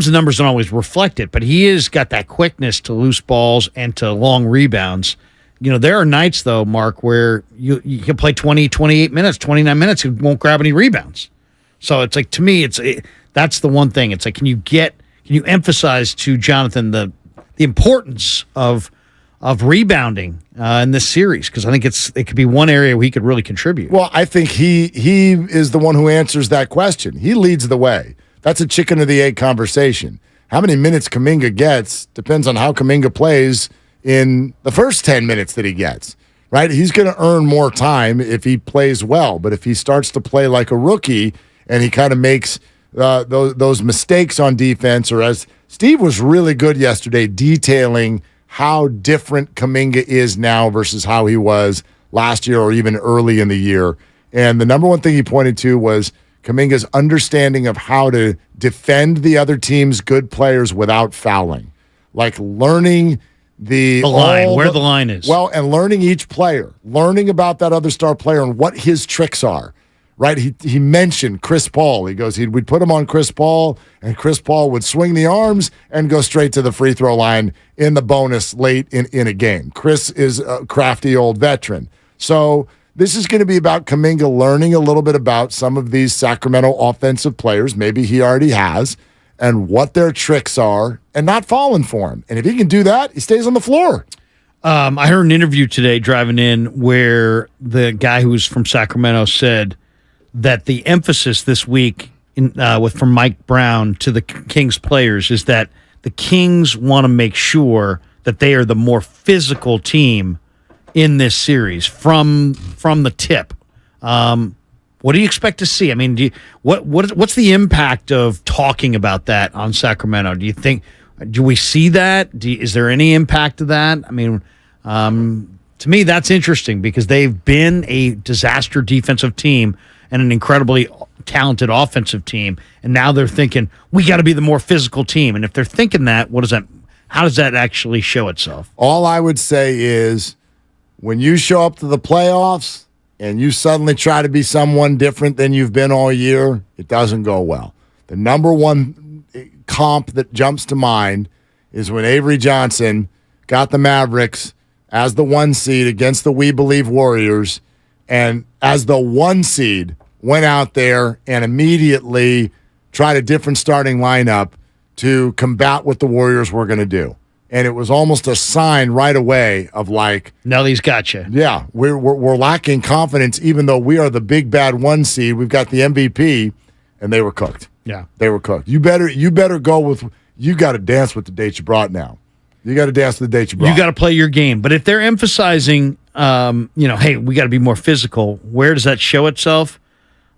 the numbers don't always reflect it, but he has got that quickness to loose balls and to long rebounds. There are nights, though, Mark, where you can play 20, 28 minutes, 29 minutes, he won't grab any rebounds. So it's like, to me, that's the one thing. It's like, can you emphasize to Jonathan the importance of rebounding in this series? Because I think it could be one area where he could really contribute. Well, I think he is the one who answers that question. He leads the way. That's a chicken or the egg conversation. How many minutes Kuminga gets depends on how Kuminga plays in the first 10 minutes that he gets, right? He's going to earn more time if he plays well, but if he starts to play like a rookie and he kind of makes those mistakes on defense, or as Steve was really good yesterday detailing how different Kuminga is now versus how he was last year or even early in the year. And the number one thing he pointed to was Kuminga's understanding of how to defend the other team's good players without fouling. Like learning the line, where the line is. Well, and learning each player, learning about that other star player and what his tricks are, right? He mentioned Chris Paul. He goes, we'd put him on Chris Paul, and Chris Paul would swing the arms and go straight to the free throw line in the bonus late in a game. Chris is a crafty old veteran. So this is going to be about Kuminga learning a little bit about some of these Sacramento offensive players, maybe he already has, and what their tricks are, and not falling for him. And if he can do that, he stays on the floor. I heard an interview today driving in where the guy who was from Sacramento said that the emphasis this week from Mike Brown to the Kings players is that the Kings want to make sure that they are the more physical team in this series from the tip. What do you expect to see? I mean, what's the impact of talking about that on Sacramento? Do we see that? Is there any impact of that? I mean, to me, that's interesting because they've been a disaster defensive team and an incredibly talented offensive team, and now they're thinking we got to be the more physical team. And if they're thinking that, how does that actually show itself? All I would say is when you show up to the playoffs and you suddenly try to be someone different than you've been all year, it doesn't go well. The number one comp that jumps to mind is when Avery Johnson got the Mavericks as the 1 seed against the We Believe Warriors, and as the 1 seed went out there and immediately tried a different starting lineup to combat what the Warriors were going to do. And it was almost a sign right away of like, Nelly's got you. Yeah, we're lacking confidence, even though we are the big bad 1 seed. We've got the MVP, and they were cooked. Yeah, they were cooked. You better go with. You got to dance with the date you brought. Now, you got to dance with the date you brought. You got to play your game. But if they're emphasizing, hey, we got to be more physical. Where does that show itself?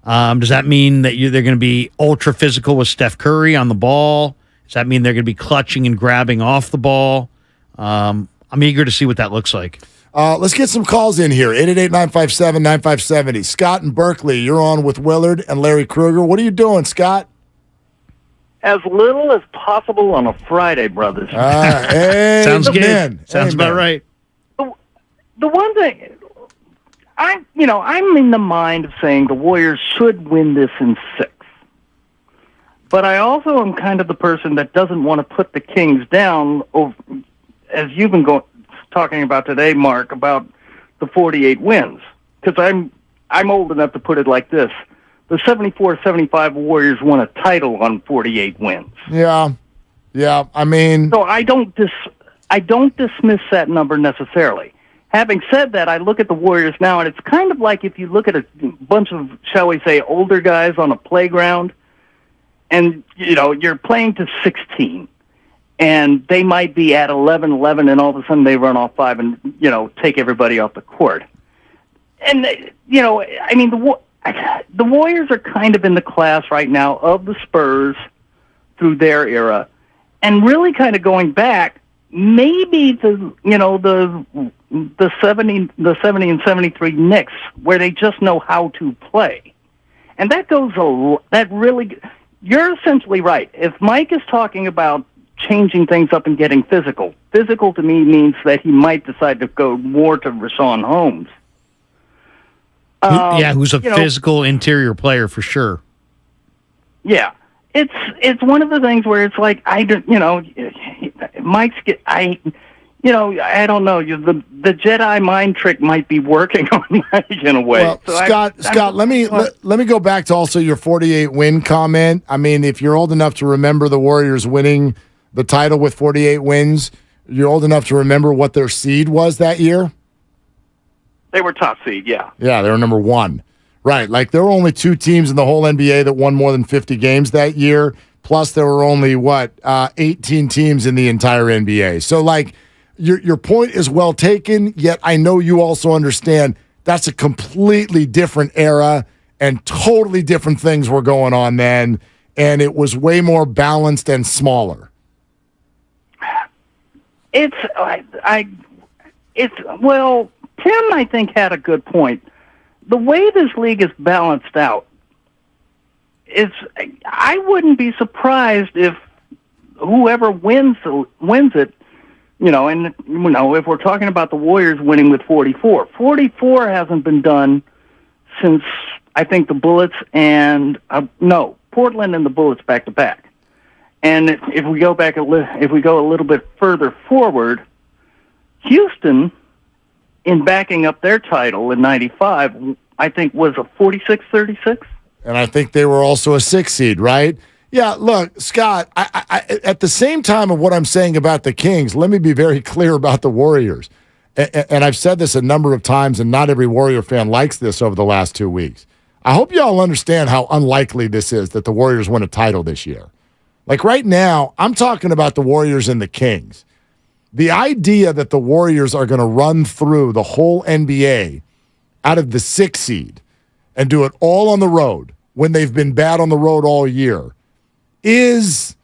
Does that mean that they're going to be ultra physical with Steph Curry on the ball? Does that mean they're going to be clutching and grabbing off the ball? I'm eager to see what that looks like. Let's get some calls in here. 888-957-9570. Scott in Berkeley, you're on with Willard and Larry Krueger. What are you doing, Scott? As little as possible on a Friday, brothers. Sounds good. Sounds about right. The one thing, I'm in the mind of saying the Warriors should win this in 6. But I also am kind of the person that doesn't want to put the Kings down, as you've been talking about today, Mark, about the 48 wins. Because I'm old enough to put it like this. The 74-75 Warriors won a title on 48 wins. Yeah. I mean, so I don't dismiss that number necessarily. Having said that, I look at the Warriors now, and it's kind of like if you look at a bunch of, shall we say, older guys on a playground, and you're playing to 16, and they might be at 11, and all of a sudden they run off 5 and take everybody off the court. And I mean the Warriors are kind of in the class right now of the Spurs through their era, and really kind of going back, maybe the 70 and 73 Knicks, where they just know how to play, and you're essentially right. If Mike is talking about changing things up and getting physical to me means that he might decide to go more to Rashawn Holmes. Who's a physical interior player for sure. Yeah, it's one of the things where it's like Mike's I don't know. The Jedi mind trick might be working on Mike in a way. Well, so Scott, let me go back to also your 48 win comment. I mean, if you're old enough to remember the Warriors winning the title with 48 wins, you're old enough to remember what their seed was that year. They were top seed, yeah. Yeah, they were number 1. Right, like there were only 2 teams in the whole NBA that won more than 50 games that year, plus there were only, 18 teams in the entire NBA. So, like, your point is well taken, yet I know you also understand that's a completely different era and totally different things were going on then, and it was way more balanced and smaller. Tim, I think, had a good point. The way this league is balanced out, I wouldn't be surprised if whoever wins it, and if we're talking about the Warriors winning with 44 hasn't been done since I think the Bullets and Portland and the Bullets back to back. And if we go back if we go a little bit further forward, Houston, in backing up their title in '95, I think was a 46-36. And I think they were also a 6 seed, right? Yeah, look, Scott, I at the same time of what I'm saying about the Kings, let me be very clear about the Warriors. And I've said this a number of times, and not every Warrior fan likes this over the last 2 weeks. I hope you all understand how unlikely this is that the Warriors win a title this year. Like right now, I'm talking about the Warriors and the Kings. The idea that the Warriors are going to run through the whole NBA out of the 6 seed and do it all on the road when they've been bad on the road all year is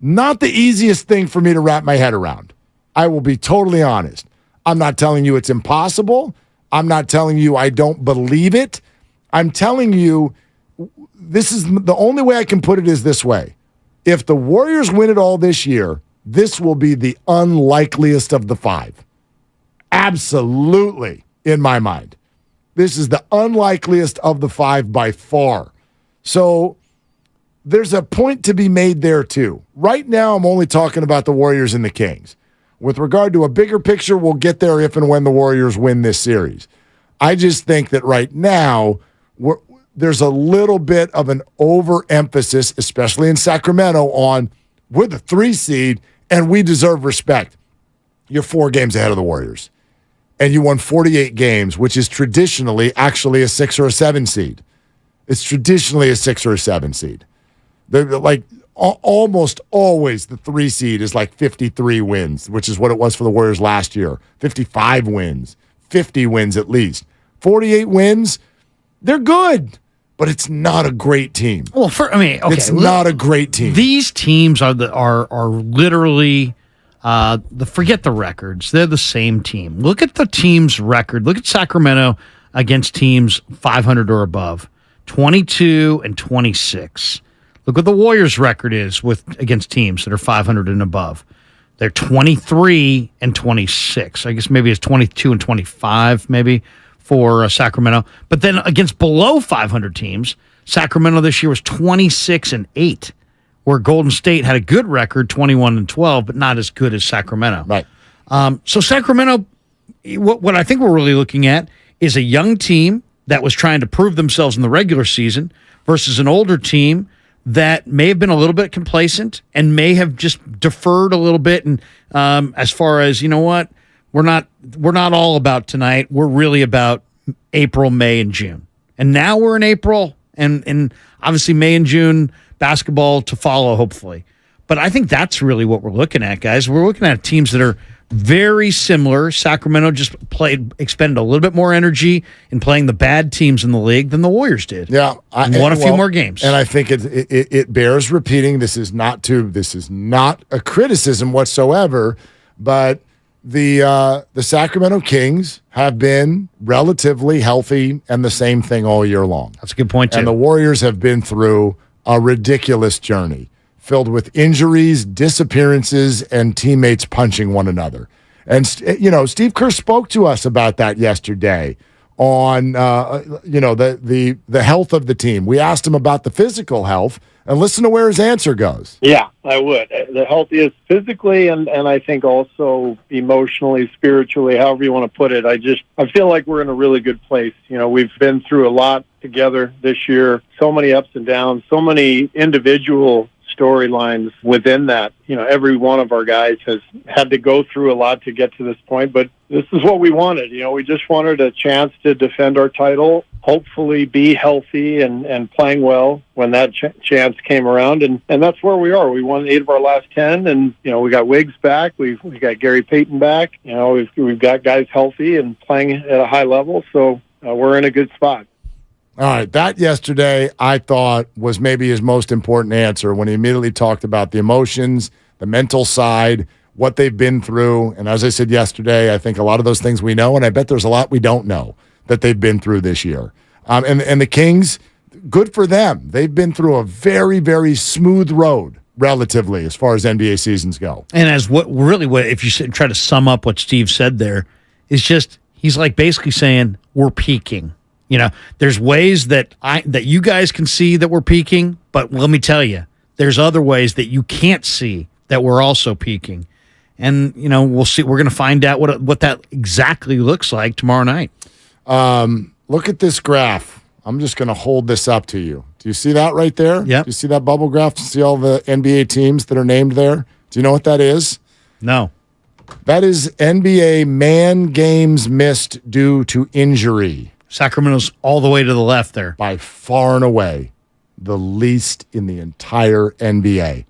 not the easiest thing for me to wrap my head around. I will be totally honest. I'm not telling you it's impossible. I'm not telling you I don't believe it. I'm telling you this is the only way I can put it is this way. If the Warriors win it all this year, this will be the unlikeliest of the 5. Absolutely, in my mind. This is the unlikeliest of the 5 by far. So there's a point to be made there, too. Right now, I'm only talking about the Warriors and the Kings. With regard to a bigger picture, we'll get there if and when the Warriors win this series. I just think that right now, there's a little bit of an overemphasis, especially in Sacramento, on we're the 3 seed and we deserve respect. You're 4 games ahead of the Warriors. And you won 48 games, which is traditionally actually a 6 or a 7 seed. It's traditionally a 6 or a 7 seed. They're like almost always the 3 seed is like 53 wins, which is what it was for the Warriors last year. 55 wins, 50 wins at least. 48 wins, they're good, but it's not a great team. Well, it's not a great team. These teams are literally forget the records. They're the same team. Look at the team's record. Look at Sacramento against teams 500 or above, 22 and 26. Look what the Warriors' record is against teams that are 500 and above. They're 23 and 26. I guess maybe it's 22 and 25, maybe for Sacramento. But then against below 500 teams, Sacramento this year was 26 and 8, where Golden State had a good record, 21 and 12, but not as good as Sacramento. Right. So Sacramento, what I think we're really looking at is a young team that was trying to prove themselves in the regular season versus an older team that may have been a little bit complacent and may have just deferred a little bit. And as far as, you know what, we're not all about tonight. We're really about April, May, and June. And now we're in April, and obviously May and June basketball to follow, hopefully. But I think that's really what we're looking at, guys. We're looking at teams that are very similar. Sacramento just expended a little bit more energy in playing the bad teams in the league than the Warriors did. Yeah, won a few more games. And I think it bears repeating. This is not a criticism whatsoever, but the Sacramento Kings have been relatively healthy and the same thing all year long. That's a good point too. And the Warriors have been through a ridiculous journey, filled with injuries, disappearances, and teammates punching one another. And, Steve Kerr spoke to us about that yesterday on, the health of the team. We asked him about the physical health, and listen to where his answer goes. Yeah, I would. The health is physically and I think also emotionally, spiritually, however you want to put it. I feel like we're in a really good place. We've been through a lot together this year, so many ups and downs, so many individual storylines within that. Every one of our guys has had to go through a lot to get to this point, but this is what we wanted. We just wanted a chance to defend our title, hopefully be healthy and playing well when that chance came around. And that's where we are. We won 8 of our last 10, and, we got Wiggs back. We got Gary Payton back. We've got guys healthy and playing at a high level. So we're in a good spot. All right, that yesterday I thought was maybe his most important answer when he immediately talked about the emotions, the mental side, what they've been through. And as I said yesterday, I think a lot of those things we know, and I bet there's a lot we don't know that they've been through this year. And the Kings, good for them. They've been through a very, very smooth road, relatively, as far as NBA seasons go. And if you try to sum up what Steve said there, is just he's like basically saying we're peaking. You know, there's ways that you guys can see that we're peaking, but let me tell you, there's other ways that you can't see that we're also peaking. And, you know, we'll see. We're going to find out what that exactly looks like tomorrow night. Look at this graph. I'm just going to hold this up to you. Do you see that right there? Yeah. Do you see that bubble graph? Do you see all the NBA teams that are named there? Do you know what that is? No. That is NBA man games missed due to injury. Sacramento's all the way to the left there. By far and away, the least in the entire NBA.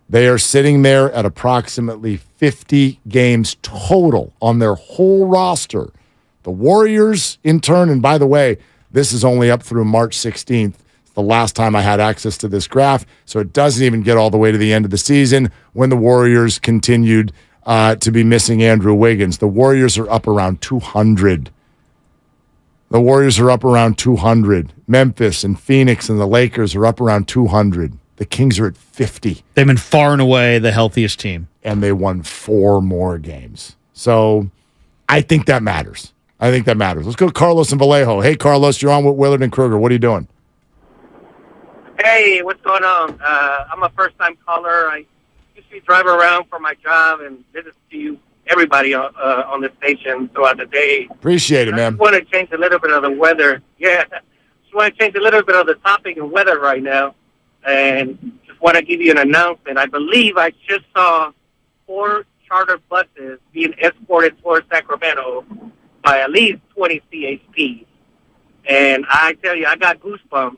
They are sitting there at approximately 50 games total on their whole roster. The Warriors, in turn, and by the way, this is only up through March 16th. It's the last time I had access to this graph, so it doesn't even get all the way to the end of the season when the Warriors continued to be missing Andrew Wiggins. The Warriors are up around 200. The Warriors are up around 200. Memphis and Phoenix and the Lakers are up around 200. The Kings are at 50. They've been far and away the healthiest team. And they won 4 more games. So I think that matters. Let's go to Carlos and Vallejo. Hey, Carlos, you're on with Willard and Kruger. What are you doing? Hey, what's going on? I'm a first-time caller. I used to be driving around for my job and visit to you, everybody on the station throughout the day. Appreciate it, man. I just want to change a little bit of the weather. Yeah, just want to change a little bit of the topic and weather right now. And just want to give you an announcement. I believe I just saw 4 charter buses being escorted towards Sacramento by at least 20 CHPs. And I tell you, I got goosebumps.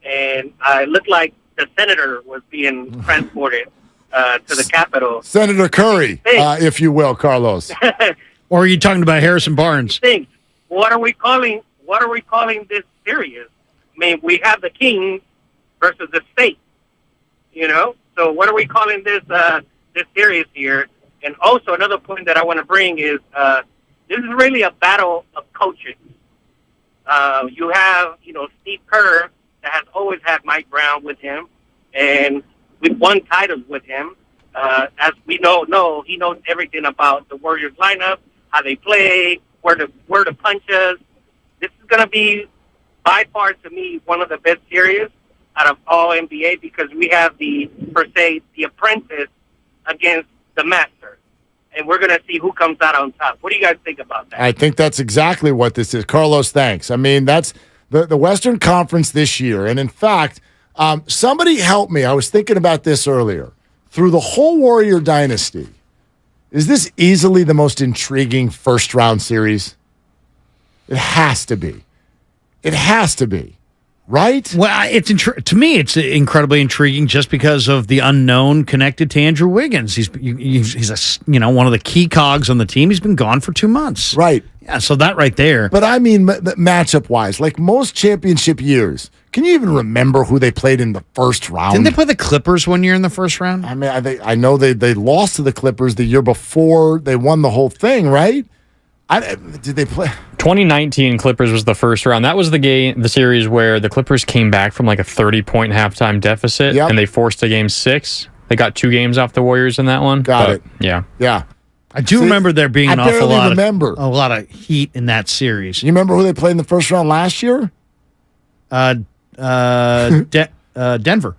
And I looked like the senator was being transported to the Capitol. Senator Curry, if you will, Carlos. Or are you talking about Harrison Barnes? Think, what are we calling this serious? I mean, we have the king versus the state, you know? So what are we calling this serious here? And also another point that I want to bring is this is really a battle of coaches. You have, Steve Kerr that has always had Mike Brown with him, and we've won titles with him. As we know, he knows everything about the Warriors lineup, how they play, where to punch us. This is going to be, by far, to me, one of the best series out of all NBA because we have the apprentice against the master. And we're going to see who comes out on top. What do you guys think about that? I think that's exactly what this is. Carlos, thanks. I mean, that's the Western Conference this year. And in fact, somebody help me. I was thinking about this earlier. Through the whole Warrior dynasty, is this easily the most intriguing first-round series? It has to be. It has to be. Right? Well, to me, it's incredibly intriguing just because of the unknown connected to Andrew Wiggins. He's one of the key cogs on the team. He's been gone for 2 months. Right. Yeah, so that right there. But I mean, matchup-wise, like most championship years, can you even remember who they played in the first round? Didn't they play the Clippers one year in the first round? I mean, I know they lost to the Clippers the year before they won the whole thing, right? Did they play? 2019 Clippers was the first round. That was the series where the Clippers came back from like a 30-point halftime deficit, and they forced a game 6. They got 2 games off the Warriors in that one. Got it. Yeah. Yeah. I do remember there being an awful lot remember. A lot of heat in that series. You remember who they played in the first round last year? Denver.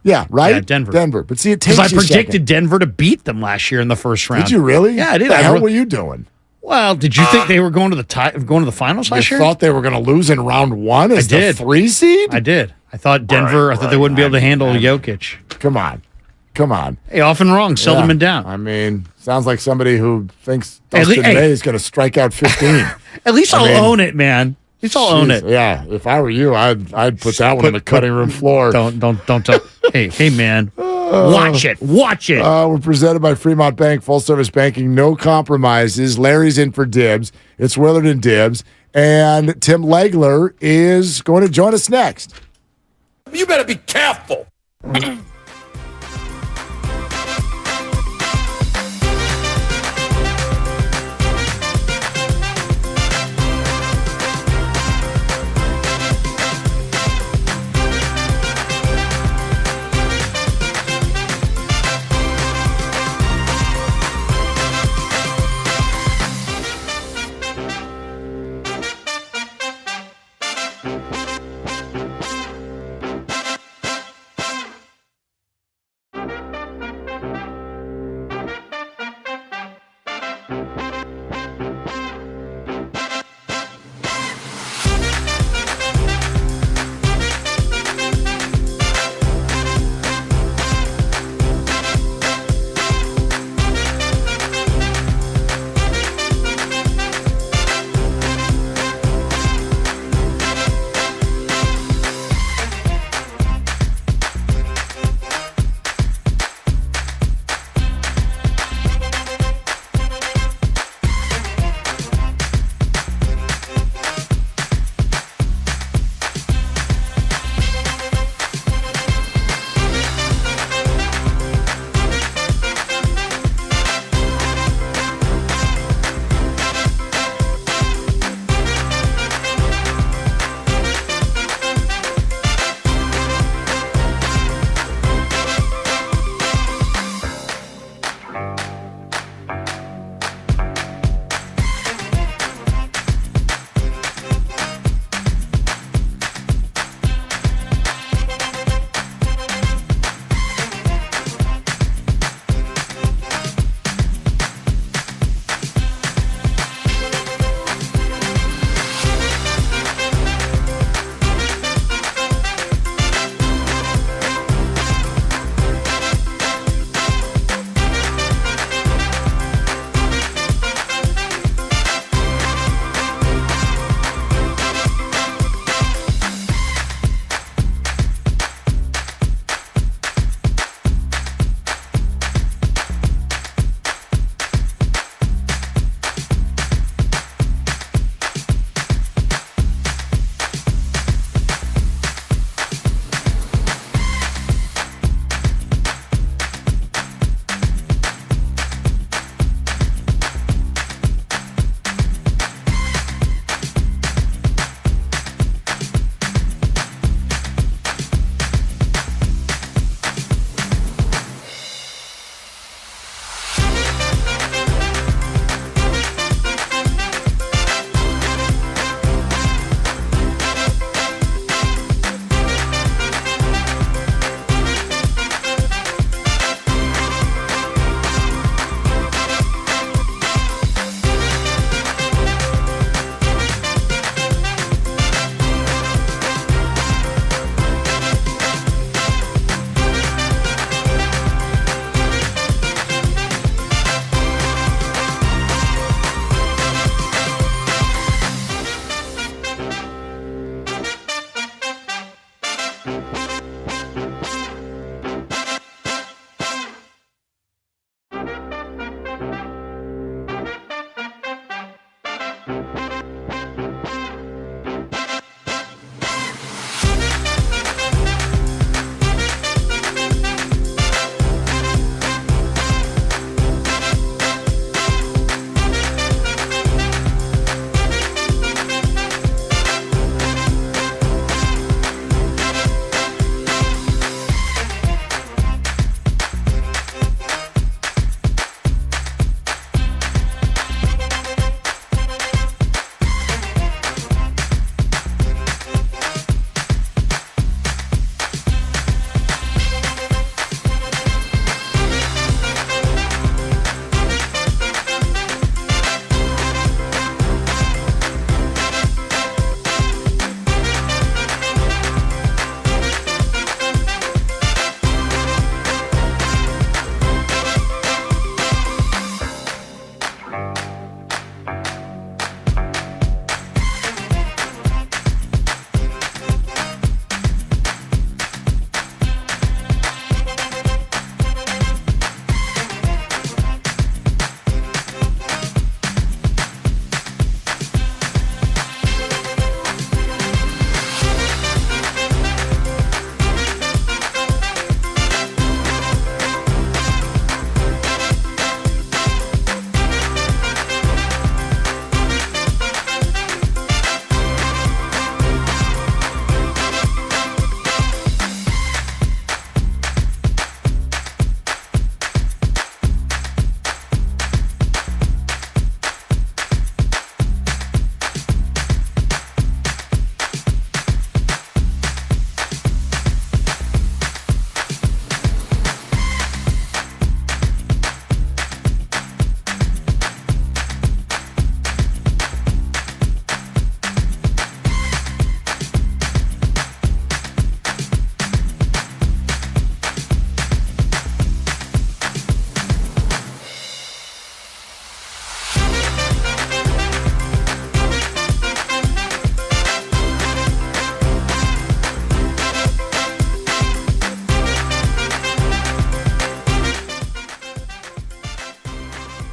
Yeah, right? Yeah, Denver. Denver. But see, it takes because I predicted Denver to beat them last year in the first round. Did you really? Yeah, I did. What the hell were you doing? Well, did you think they were going to the finals last year? You thought they were going to lose in round 1 as the 3 seed? I did. I thought Denver. I thought they wouldn't be able to handle Jokic. Come on. Hey, often wrong. Seldom been down. I mean, sounds like somebody who thinks Dustin May is going to strike out 15. At least I'll own it, man. At least I'll own it. Yeah, if I were you, I'd put that one on the cutting room floor. Don't tell. hey, man. Watch it. We're presented by Fremont Bank, full service banking, no compromises. Larry's in for Dibs. It's Willard and Dibs. And Tim Legler is going to join us next. You better be careful.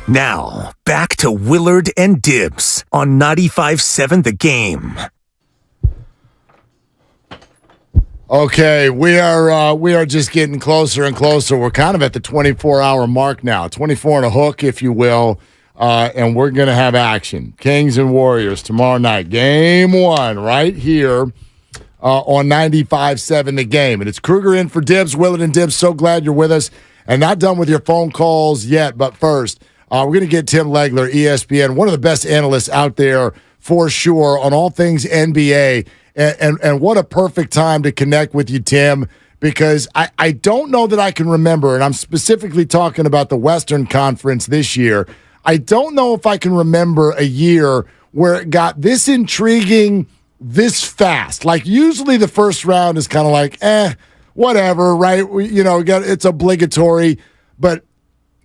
Now, back to Willard and Dibs on 95.7 The Game. Okay, we are just getting closer and closer. We're kind of at the 24-hour mark now, 24 and a hook, if you will, and we're going to have action. Kings and Warriors tomorrow night, game 1 right here on 95.7 The Game. And it's Kruger in for Dibs, Willard and Dibs. So glad you're with us. And not done with your phone calls yet, but first, we're going to get Tim Legler, ESPN, one of the best analysts out there for sure on all things NBA. And what a perfect time to connect with you, Tim, because I don't know that I can remember, and I'm specifically talking about the Western Conference this year. I don't know if I can remember a year where it got this intriguing this fast. Like, usually the first round is kind of like, whatever, right? It's obligatory. But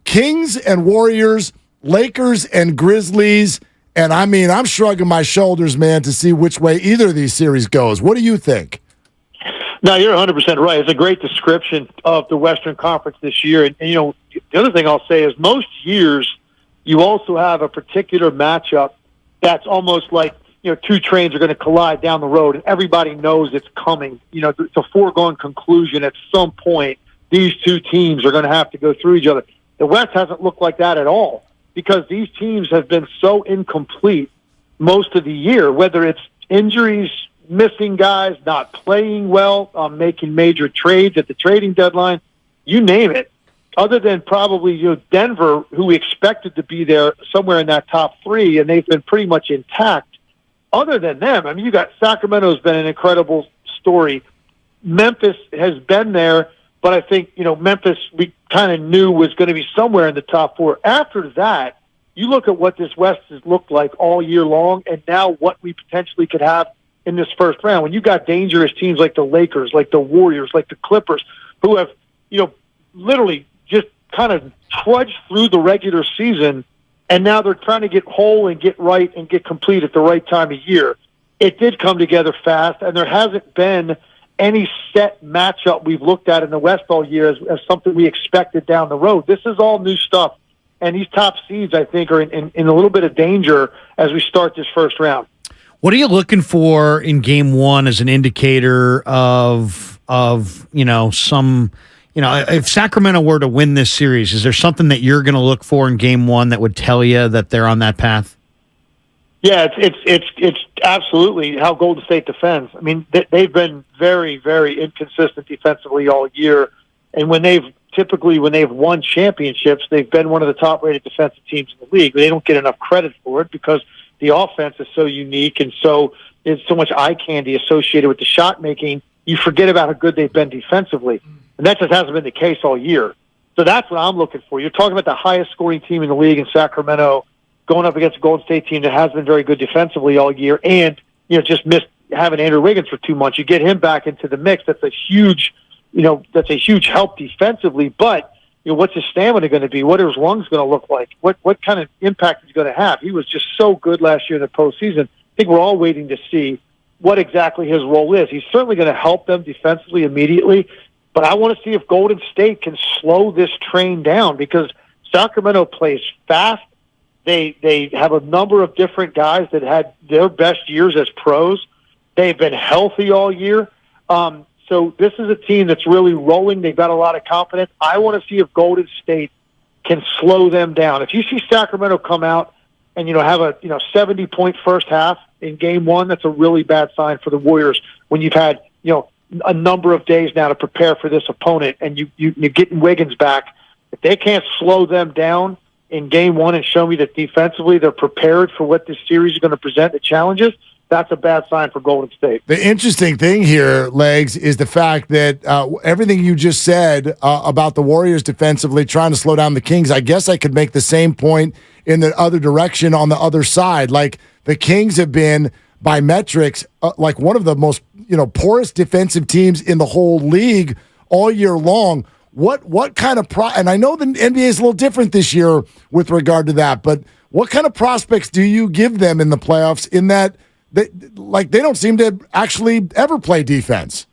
Kings and Warriors, Lakers and Grizzlies, and I mean, I'm shrugging my shoulders, man, to see which way either of these series goes. What do you think? No, you're 100% right. It's a great description of the Western Conference this year. And the other thing I'll say is most years you also have a particular matchup that's almost like, two trains are going to collide down the road, and everybody knows it's coming. It's a foregone conclusion at some point these two teams are going to have to go through each other. The West hasn't looked like that at all, because these teams have been so incomplete most of the year, whether it's injuries, missing guys, not playing well, making major trades at the trading deadline, you name it. Other than probably Denver, who we expected to be there somewhere in that top 3, and they've been pretty much intact. Other than them, I mean, you got Sacramento's been an incredible story. Memphis has been there, but I think, Memphis we kind of knew was going to be somewhere in the top 4. After that, you look at what this West has looked like all year long, and now what we potentially could have in this first round. When you got dangerous teams like the Lakers, like the Warriors, like the Clippers, who have, literally just kind of trudged through the regular season, and now they're trying to get whole and get right and get complete at the right time of year. It did come together fast, and there hasn't been any set matchup we've looked at in the West all year as something we expected down the road. This is all new stuff, and these top seeds, I think, are in a little bit of danger as we start this first round. What are you looking for in game 1 as an indicator of some... if Sacramento were to win this series, is there something that you're going to look for in game 1 that would tell you that they're on that path? Yeah, it's absolutely how Golden State defends. I mean, they've been very, very inconsistent defensively all year, and when they've won championships, they've been one of the top-rated defensive teams in the league. They don't get enough credit for it because the offense is so unique, and so there's so much eye candy associated with the shot making. You forget about how good they've been defensively. And that just hasn't been the case all year. So that's what I'm looking for. You're talking about the highest scoring team in the league in Sacramento going up against a Golden State team that has been very good defensively all year and, just missed having Andrew Wiggins for 2 months. You get him back into the mix. That's a huge help defensively. But, what's his stamina going to be? What are his lungs going to look like? What kind of impact is he going to have? He was just so good last year in the postseason. I think we're all waiting to see what exactly his role is. He's certainly going to help them defensively immediately. But I want to see if Golden State can slow this train down, because Sacramento plays fast. They have a number of different guys that had their best years as pros. They've been healthy all year. So this is a team that's really rolling. They've got a lot of confidence. I want to see if Golden State can slow them down. If you see Sacramento come out and, have a 70-point first half in game 1, that's a really bad sign for the Warriors when you've had, a number of days now to prepare for this opponent, and you're getting Wiggins back. If they can't slow them down in game 1 and show me that defensively they're prepared for what this series is going to present, the challenges, that's a bad sign for Golden State. The interesting thing here, Legs, is the fact that everything you just said about the Warriors defensively trying to slow down the Kings, I guess I could make the same point in the other direction on the other side. Like, the Kings have been, by metrics, like one of the most poorest defensive teams in the whole league all year long. What kind of and I know the NBA is a little different this year with regard to that, but what kind of prospects do you give them in the playoffs in that they don't seem to actually ever play defense?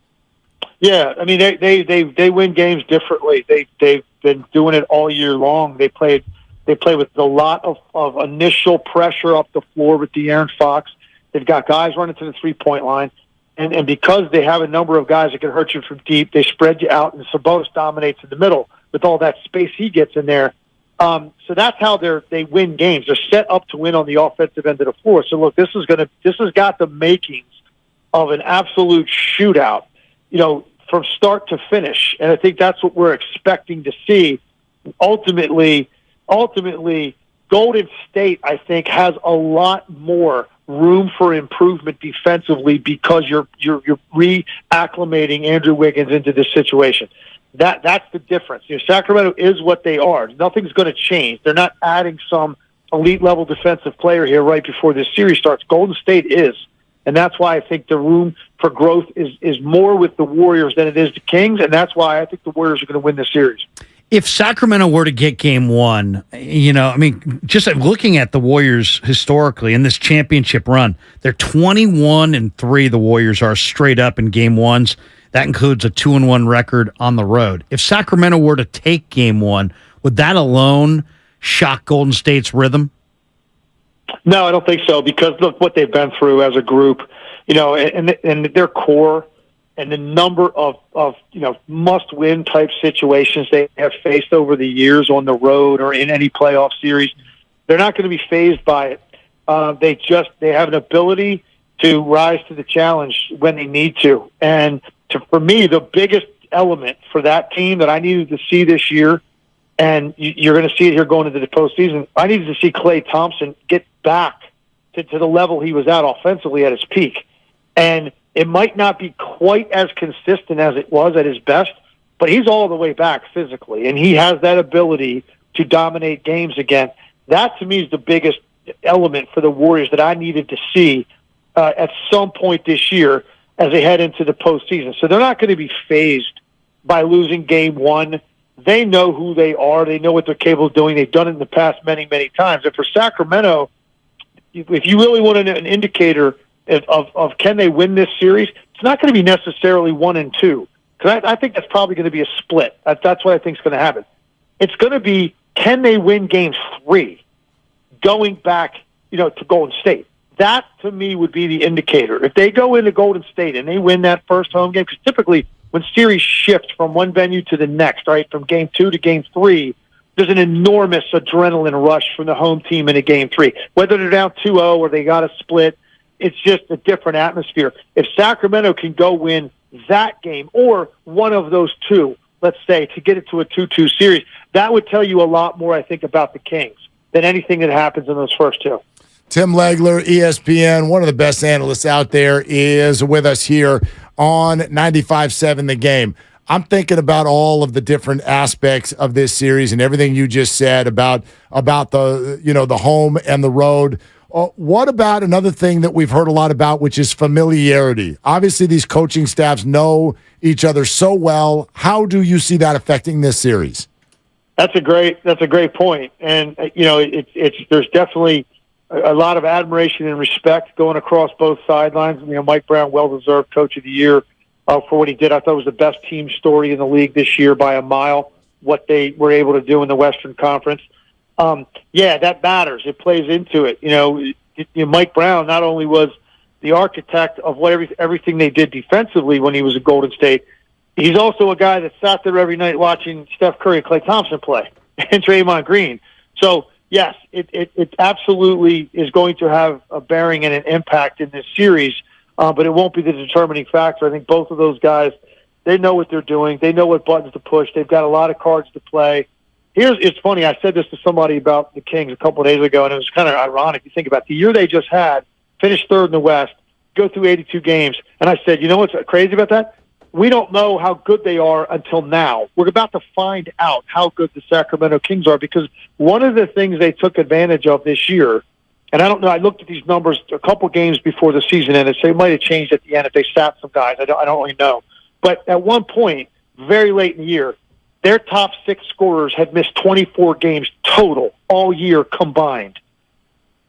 Yeah, I mean they win games differently. They've been doing it all year long. They've They play with a lot of initial pressure up the floor with De'Aaron Fox. They've got guys running to the three-point line. And because they have a number of guys that can hurt you from deep, they spread you out, and Sabonis dominates in the middle with all that space he gets in there. So that's how they win games. They're set up to win on the offensive end of the floor. So look, this has got the makings of an absolute shootout, from start to finish. And I think that's what we're expecting to see. Ultimately, Golden State, I think, has a lot more room for improvement defensively because you're reacclimating Andrew Wiggins into this situation. That's the difference. Sacramento is what they are. Nothing's going to change. They're not adding some elite level defensive player here right before this series starts. Golden State is, and that's why I think the room for growth is more with the Warriors than it is the Kings, and that's why I think the Warriors are going to win this series. If Sacramento were to get game one, just looking at the Warriors historically in this championship run, they're 21-3. The Warriors are straight up in game ones. That includes a 2-1 record on the road. If Sacramento were to take game one, would that alone shock Golden State's rhythm? No, I don't think so, because look what they've been through as a group, and their core and the number of must-win type situations they have faced over the years on the road or in any playoff series. They're not going to be fazed by it. They have an ability to rise to the challenge when they need to. And for me, the biggest element for that team that I needed to see this year, and you're going to see it here going into the postseason, I needed to see Klay Thompson get back to the level he was at offensively at his peak. And it might not be quite as consistent as it was at his best, but he's all the way back physically, and he has that ability to dominate games again. That, to me, is the biggest element for the Warriors that I needed to see at some point this year as they head into the postseason. So they're not going to be fazed by losing game one. They know who they are. They know what they're capable of doing. They've done it in the past many, many times. And for Sacramento, if you really want an indicator of can they win this series, it's not going to be necessarily 1 and 2, because I think that's probably going to be a split. That's what I think is going to happen. It's going to be, can they win game 3 going back to Golden State? That, to me, would be the indicator. If they go into Golden State and they win that first home game, because typically when series shift from one venue to the next, right, from game 2 to game 3, there's an enormous adrenaline rush from the home team into game 3. Whether they're down 2-0 or they got a split, it's just a different atmosphere. If Sacramento can go win that game or one of those two, let's say, to get it to a 2-2 series, that would tell you a lot more, I think, about the Kings than anything that happens in those first two. Tim Legler, ESPN, one of the best analysts out there, is with us here on 95.7 The Game. I'm thinking about all of the different aspects of this series and everything you just said about the the home and the road. What about another thing that we've heard a lot about, which is familiarity? Obviously, these coaching staffs know each other so well. How do you see that affecting this series? That's a great point, and there's definitely a lot of admiration and respect going across both sidelines. Mike Brown, well-deserved Coach of the Year for what he did. I thought it was the best team story in the league this year by a mile, what they were able to do in the Western Conference. That matters. It plays into it. Mike Brown not only was the architect of everything they did defensively when he was at Golden State, he's also a guy that sat there every night watching Steph Curry and Klay Thompson play and Draymond Green. So, yes, it absolutely is going to have a bearing and an impact in this series, but it won't be the determining factor. I think both of those guys, they know what they're doing. They know what buttons to push. They've got a lot of cards to play. It's funny, I said this to somebody about the Kings a couple of days ago, and it was kind of ironic. You think about the year they just had, finished third in the West, go through 82 games, and I said, you know what's crazy about that? We don't know how good they are until now. We're about to find out how good the Sacramento Kings are, because one of the things they took advantage of this year, and I don't know, I looked at these numbers a couple games before the season ended, so it might have changed at the end if they sat some guys. I don't really know. But at one point, very late in the year, their top 6 scorers had missed 24 games total all year combined.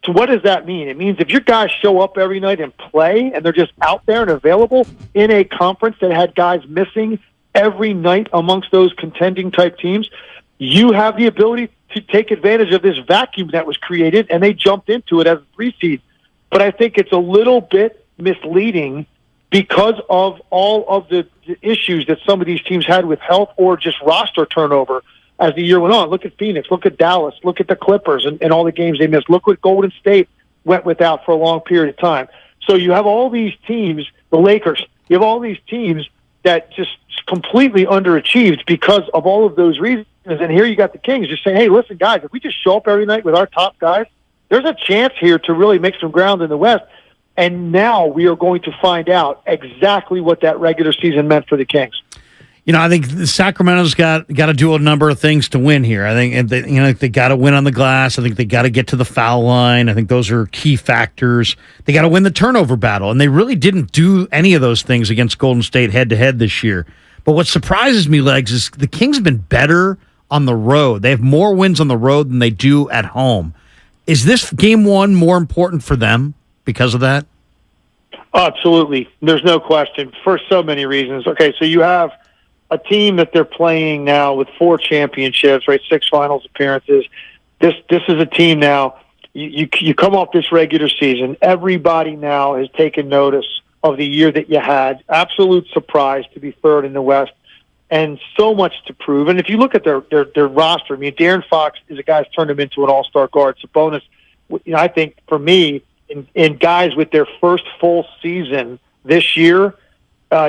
So what does that mean? It means if your guys show up every night and play, and they're just out there and available in a conference that had guys missing every night amongst those contending type teams, you have the ability to take advantage of this vacuum that was created, and they jumped into it as a 3 seed. But I think it's a little bit misleading because of all of the issues that some of these teams had with health or just roster turnover as the year went on. Look at Phoenix, look at Dallas, look at the Clippers and all the games they missed. Look what Golden State went without for a long period of time. So you have all these teams, the Lakers, you have all these teams that just completely underachieved because of all of those reasons. And here you got the Kings just saying, hey, listen, guys, if we just show up every night with our top guys, there's a chance here to really make some ground in the West. And now we are going to find out exactly what that regular season meant for the Kings. You know, I think Sacramento's got to do a number of things to win here. I think they got to win on the glass. I think they got to get to the foul line. I think those are key factors. They got to win the turnover battle, and they really didn't do any of those things against Golden State head-to-head this year. But what surprises me, Legs, is the Kings have been better on the road. They have more wins on the road than they do at home. Is this game one more important for them because of that? Absolutely. There's no question for so many reasons. Okay, so you have a team that they're playing now with 4 championships, right? 6 finals appearances. This is a team now. You come off this regular season. Everybody now has taken notice of the year that you had. Absolute surprise to be third in the West, and so much to prove. And if you look at their roster, I mean, De'Aaron Fox is a guy who's turned him into an all-star guard. Sabonis, I think for me, in guys with their first full season this year,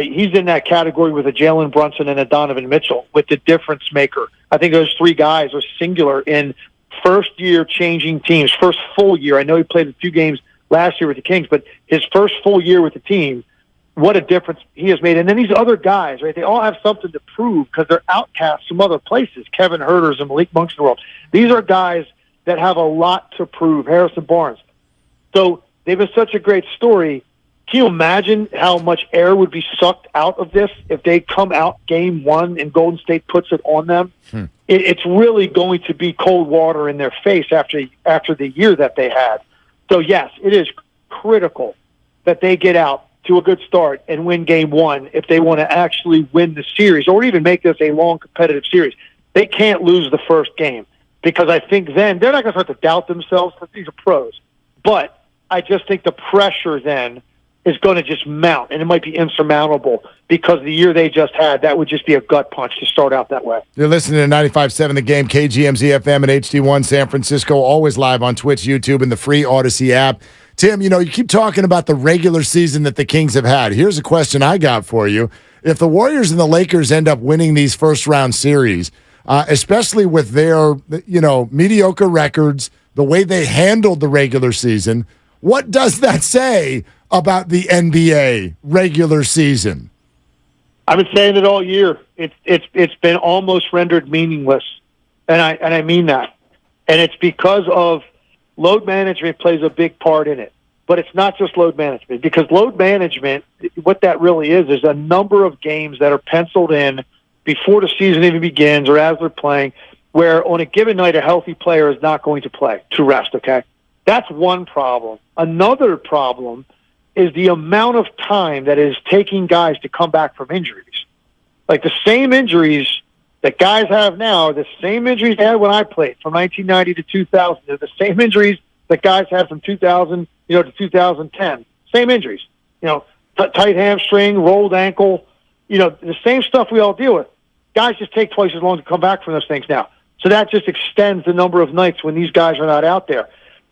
he's in that category with a Jalen Brunson and a Donovan Mitchell with the difference maker. I think those 3 guys are singular in first year changing teams, first full year. I know he played a few games last year with the Kings, but his first full year with the team, what a difference he has made. And then these other guys, right, they all have something to prove because they're outcasts from other places, Kevin Huerter's and Malik Monk's of the world. These are guys that have a lot to prove, Harrison Barnes. So they've been such a great story. Can you imagine how much air would be sucked out of this if they come out game one and Golden State puts it on them? It's really going to be cold water in their face after the year that they had. So, yes, it is critical that they get out to a good start and win game one if they want to actually win the series or even make this a long competitive series. They can't lose the first game because I think then they're not going to start to doubt themselves because these are pros. But I just think the pressure then is going to just mount, and it might be insurmountable because the year they just had, that would just be a gut punch to start out that way. You're listening to 95.7 The Game, KGMZ FM and HD1 San Francisco, always live on Twitch, YouTube, and the free Odyssey app. Tim, you keep talking about the regular season that the Kings have had. Here's a question I got for you. If the Warriors and the Lakers end up winning these first-round series, especially with their, mediocre records, the way they handled the regular season, what does that say about the NBA regular season? I've been saying it all year. It's been almost rendered meaningless, and I mean that. And it's because of load management plays a big part in it. But it's not just load management, because load management, what that really is a number of games that are penciled in before the season even begins or as they're playing, where on a given night a healthy player is not going to play to rest, okay? That's one problem. Another problem is the amount of time that is taking guys to come back from injuries. Like the same injuries that guys have now are the same injuries they had when I played from 1990 to 2000. They're the same injuries that guys had from 2000, to 2010. Same injuries. Tight hamstring, rolled ankle, the same stuff we all deal with. Guys just take twice as long to come back from those things now. So that just extends the number of nights when these guys are not out there.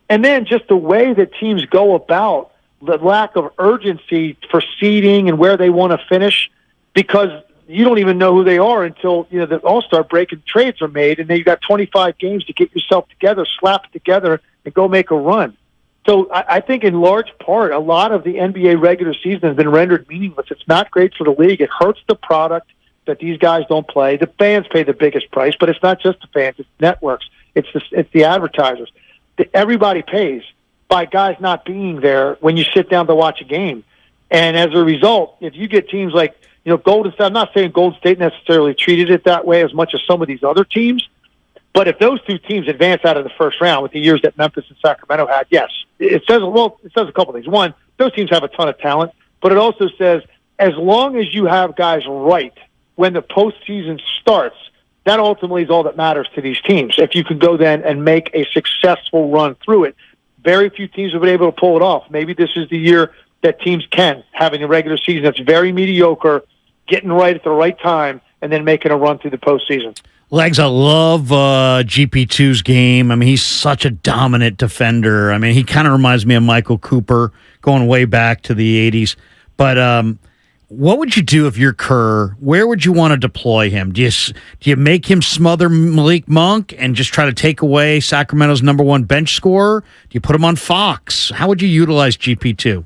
And then just the way that teams go about the lack of urgency for seeding and where they want to finish, because you don't even know who they are until the All-Star break and trades are made, and then you've got 25 games to get yourself together, slap it together, and go make a run. So I think in large part, a lot of the NBA regular season has been rendered meaningless. It's not great for the league. It hurts the product that these guys don't play. The fans pay the biggest price, but it's not just the fans. It's networks. It's the advertisers. Everybody pays by guys not being there when you sit down to watch a game. And as a result, if you get teams like, Golden State, I'm not saying Golden State necessarily treated it that way as much as some of these other teams, but if those two teams advance out of the first round with the years that Memphis and Sacramento had, yes, it says a couple things. One, those teams have a ton of talent, but it also says as long as you have guys right when the postseason starts, that ultimately is all that matters to these teams. If you can go then and make a successful run through it, very few teams have been able to pull it off. Maybe this is the year that teams can, having a regular season that's very mediocre, getting right at the right time, and then making a run through the postseason. Legs, I love GP2's game. I mean, he's such a dominant defender. I mean, he kind of reminds me of Michael Cooper going way back to the 80s. But what would you do if you're Kerr? Where would you want to deploy him? Do you make him smother Malik Monk and just try to take away Sacramento's number one bench scorer? Do you put him on Fox? How would you utilize GP2?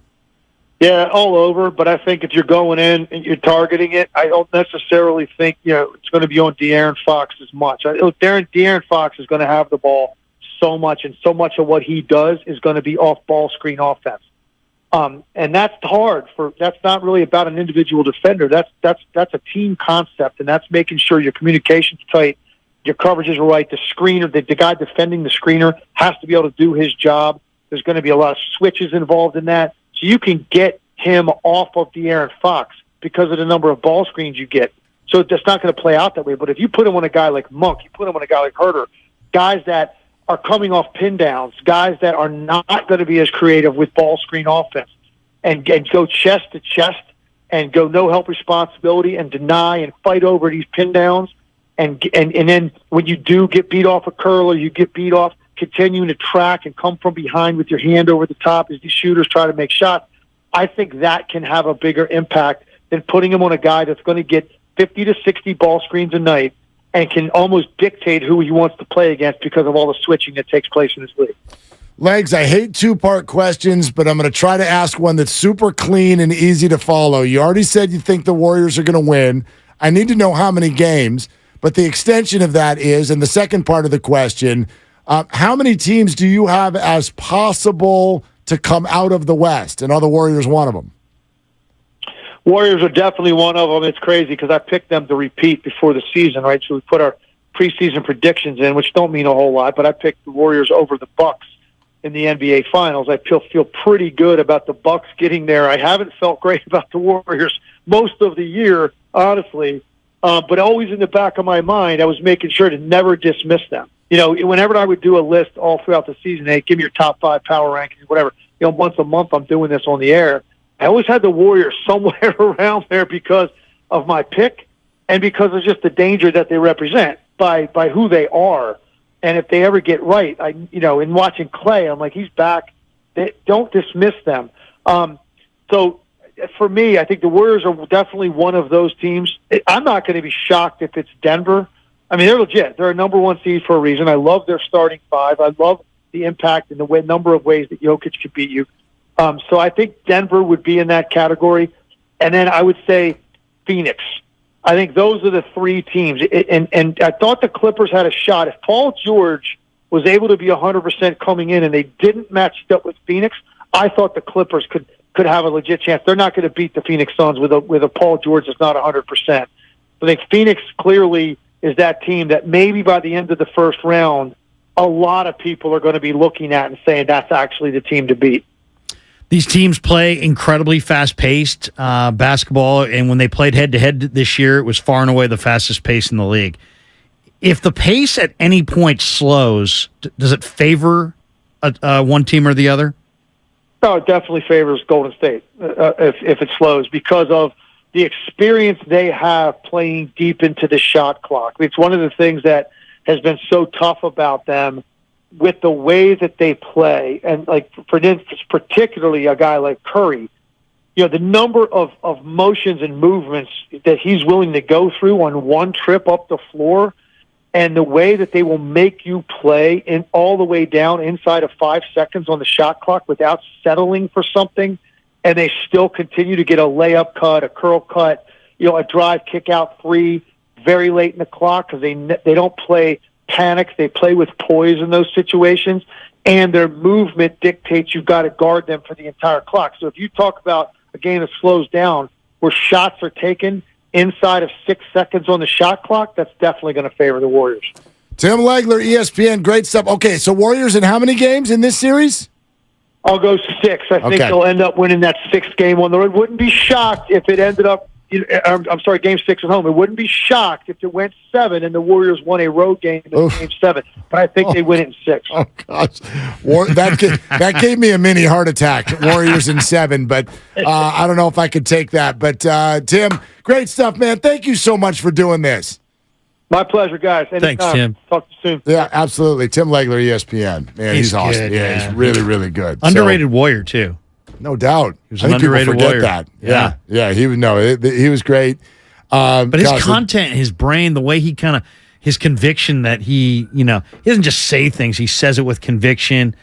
Yeah, all over. But I think if you're going in and you're targeting it, I don't necessarily think it's going to be on De'Aaron Fox as much. De'Aaron Fox is going to have the ball so much, and so much of what he does is going to be off-ball screen offense. And that's hard. That's not really about an individual defender. That's a team concept, and that's making sure your communication's tight, your coverage is right. The screener, the guy defending the screener, has to be able to do his job. There's going to be a lot of switches involved in that. So you can get him off of De'Aaron Fox because of the number of ball screens you get. So that's not going to play out that way. But if you put him on a guy like Monk, you put him on a guy like Herter, guys that are coming off pin downs, guys that are not going to be as creative with ball screen offense, and go chest to chest and go no help responsibility and deny and fight over these pin downs. And then when you do get beat off a curl or you get beat off, continuing to track and come from behind with your hand over the top as these shooters try to make shots, I think that can have a bigger impact than putting him on a guy that's going to get 50 to 60 ball screens a night and can almost dictate who he wants to play against because of all the switching that takes place in this league. Legs, I hate two-part questions, but I'm going to try to ask one that's super clean and easy to follow. You already said you think the Warriors are going to win. I need to know how many games, but the extension of that is, and the second part of the question, how many teams do you have as possible to come out of the West? And are the Warriors one of them? Warriors are definitely one of them. It's crazy because I picked them to repeat before the season, right? So we put our preseason predictions in, which don't mean a whole lot, but I picked the Warriors over the Bucks in the NBA Finals. I feel pretty good about the Bucks getting there. I haven't felt great about the Warriors most of the year, honestly, but always in the back of my mind, I was making sure to never dismiss them. Whenever I would do a list all throughout the season, hey, give me your top 5 power rankings, whatever. Once a month I'm doing this on the air. I always had the Warriors somewhere around there because of my pick and because of just the danger that they represent by who they are. And if they ever get right, in watching Klay, I'm like, he's back. Don't dismiss them. So for me, I think the Warriors are definitely one of those teams. I'm not going to be shocked if it's Denver. I mean, they're legit. They're a number one seed for a reason. I love their starting 5. I love the impact and the number of ways that Jokic could beat you. So I think Denver would be in that category. And then I would say Phoenix. I think those are the 3 teams. And I thought the Clippers had a shot. If Paul George was able to be 100% coming in and they didn't match up with Phoenix, I thought the Clippers could have a legit chance. They're not going to beat the Phoenix Suns with a Paul George that's not 100%. I think Phoenix clearly is that team that maybe by the end of the first round, a lot of people are going to be looking at and saying that's actually the team to beat. These teams play incredibly fast-paced basketball, and when they played head-to-head this year, it was far and away the fastest pace in the league. If the pace at any point slows, does it favor one team or the other? No, it definitely favors Golden State if it slows because of the experience they have playing deep into the shot clock. It's one of the things that has been so tough about them with the way that they play. And, like, for instance, particularly a guy like Curry, the number of motions and movements that he's willing to go through on one trip up the floor and the way that they will make you play in all the way down inside of 5 seconds on the shot clock without settling for something, and they still continue to get a layup cut, a curl cut, a drive, kick out 3 very late in the clock because they don't play panics. They play with poise in those situations, and their movement dictates you've got to guard them for the entire clock. So if you talk about a game that slows down where shots are taken inside of 6 seconds on the shot clock, that's definitely going to favor the Warriors. Tim Legler, ESPN, great stuff. Okay, so Warriors in how many games in this series? I'll go 6. I think they'll end up winning that 6th game on the road. Wouldn't be shocked if it ended up I'm sorry, Game 6 at home. It wouldn't be shocked if it went 7 and the Warriors won a road game in Game 7. But I think they win it in 6. Oh, gosh. That gave me a mini heart attack, Warriors in 7. But I don't know if I could take that. But, Tim, great stuff, man. Thank you so much for doing this. My pleasure, guys. Anytime. Thanks, Tim. Talk to you soon. Yeah, absolutely. Tim Legler, ESPN. Man, he's awesome. Good, yeah, he's really, really good. Underrated Warrior, too. No doubt. He was I an think people underrated forget Warrior. that. Yeah. He was great. But his content, his brain, the way he kind of, his conviction that he doesn't just say things, he says it with conviction.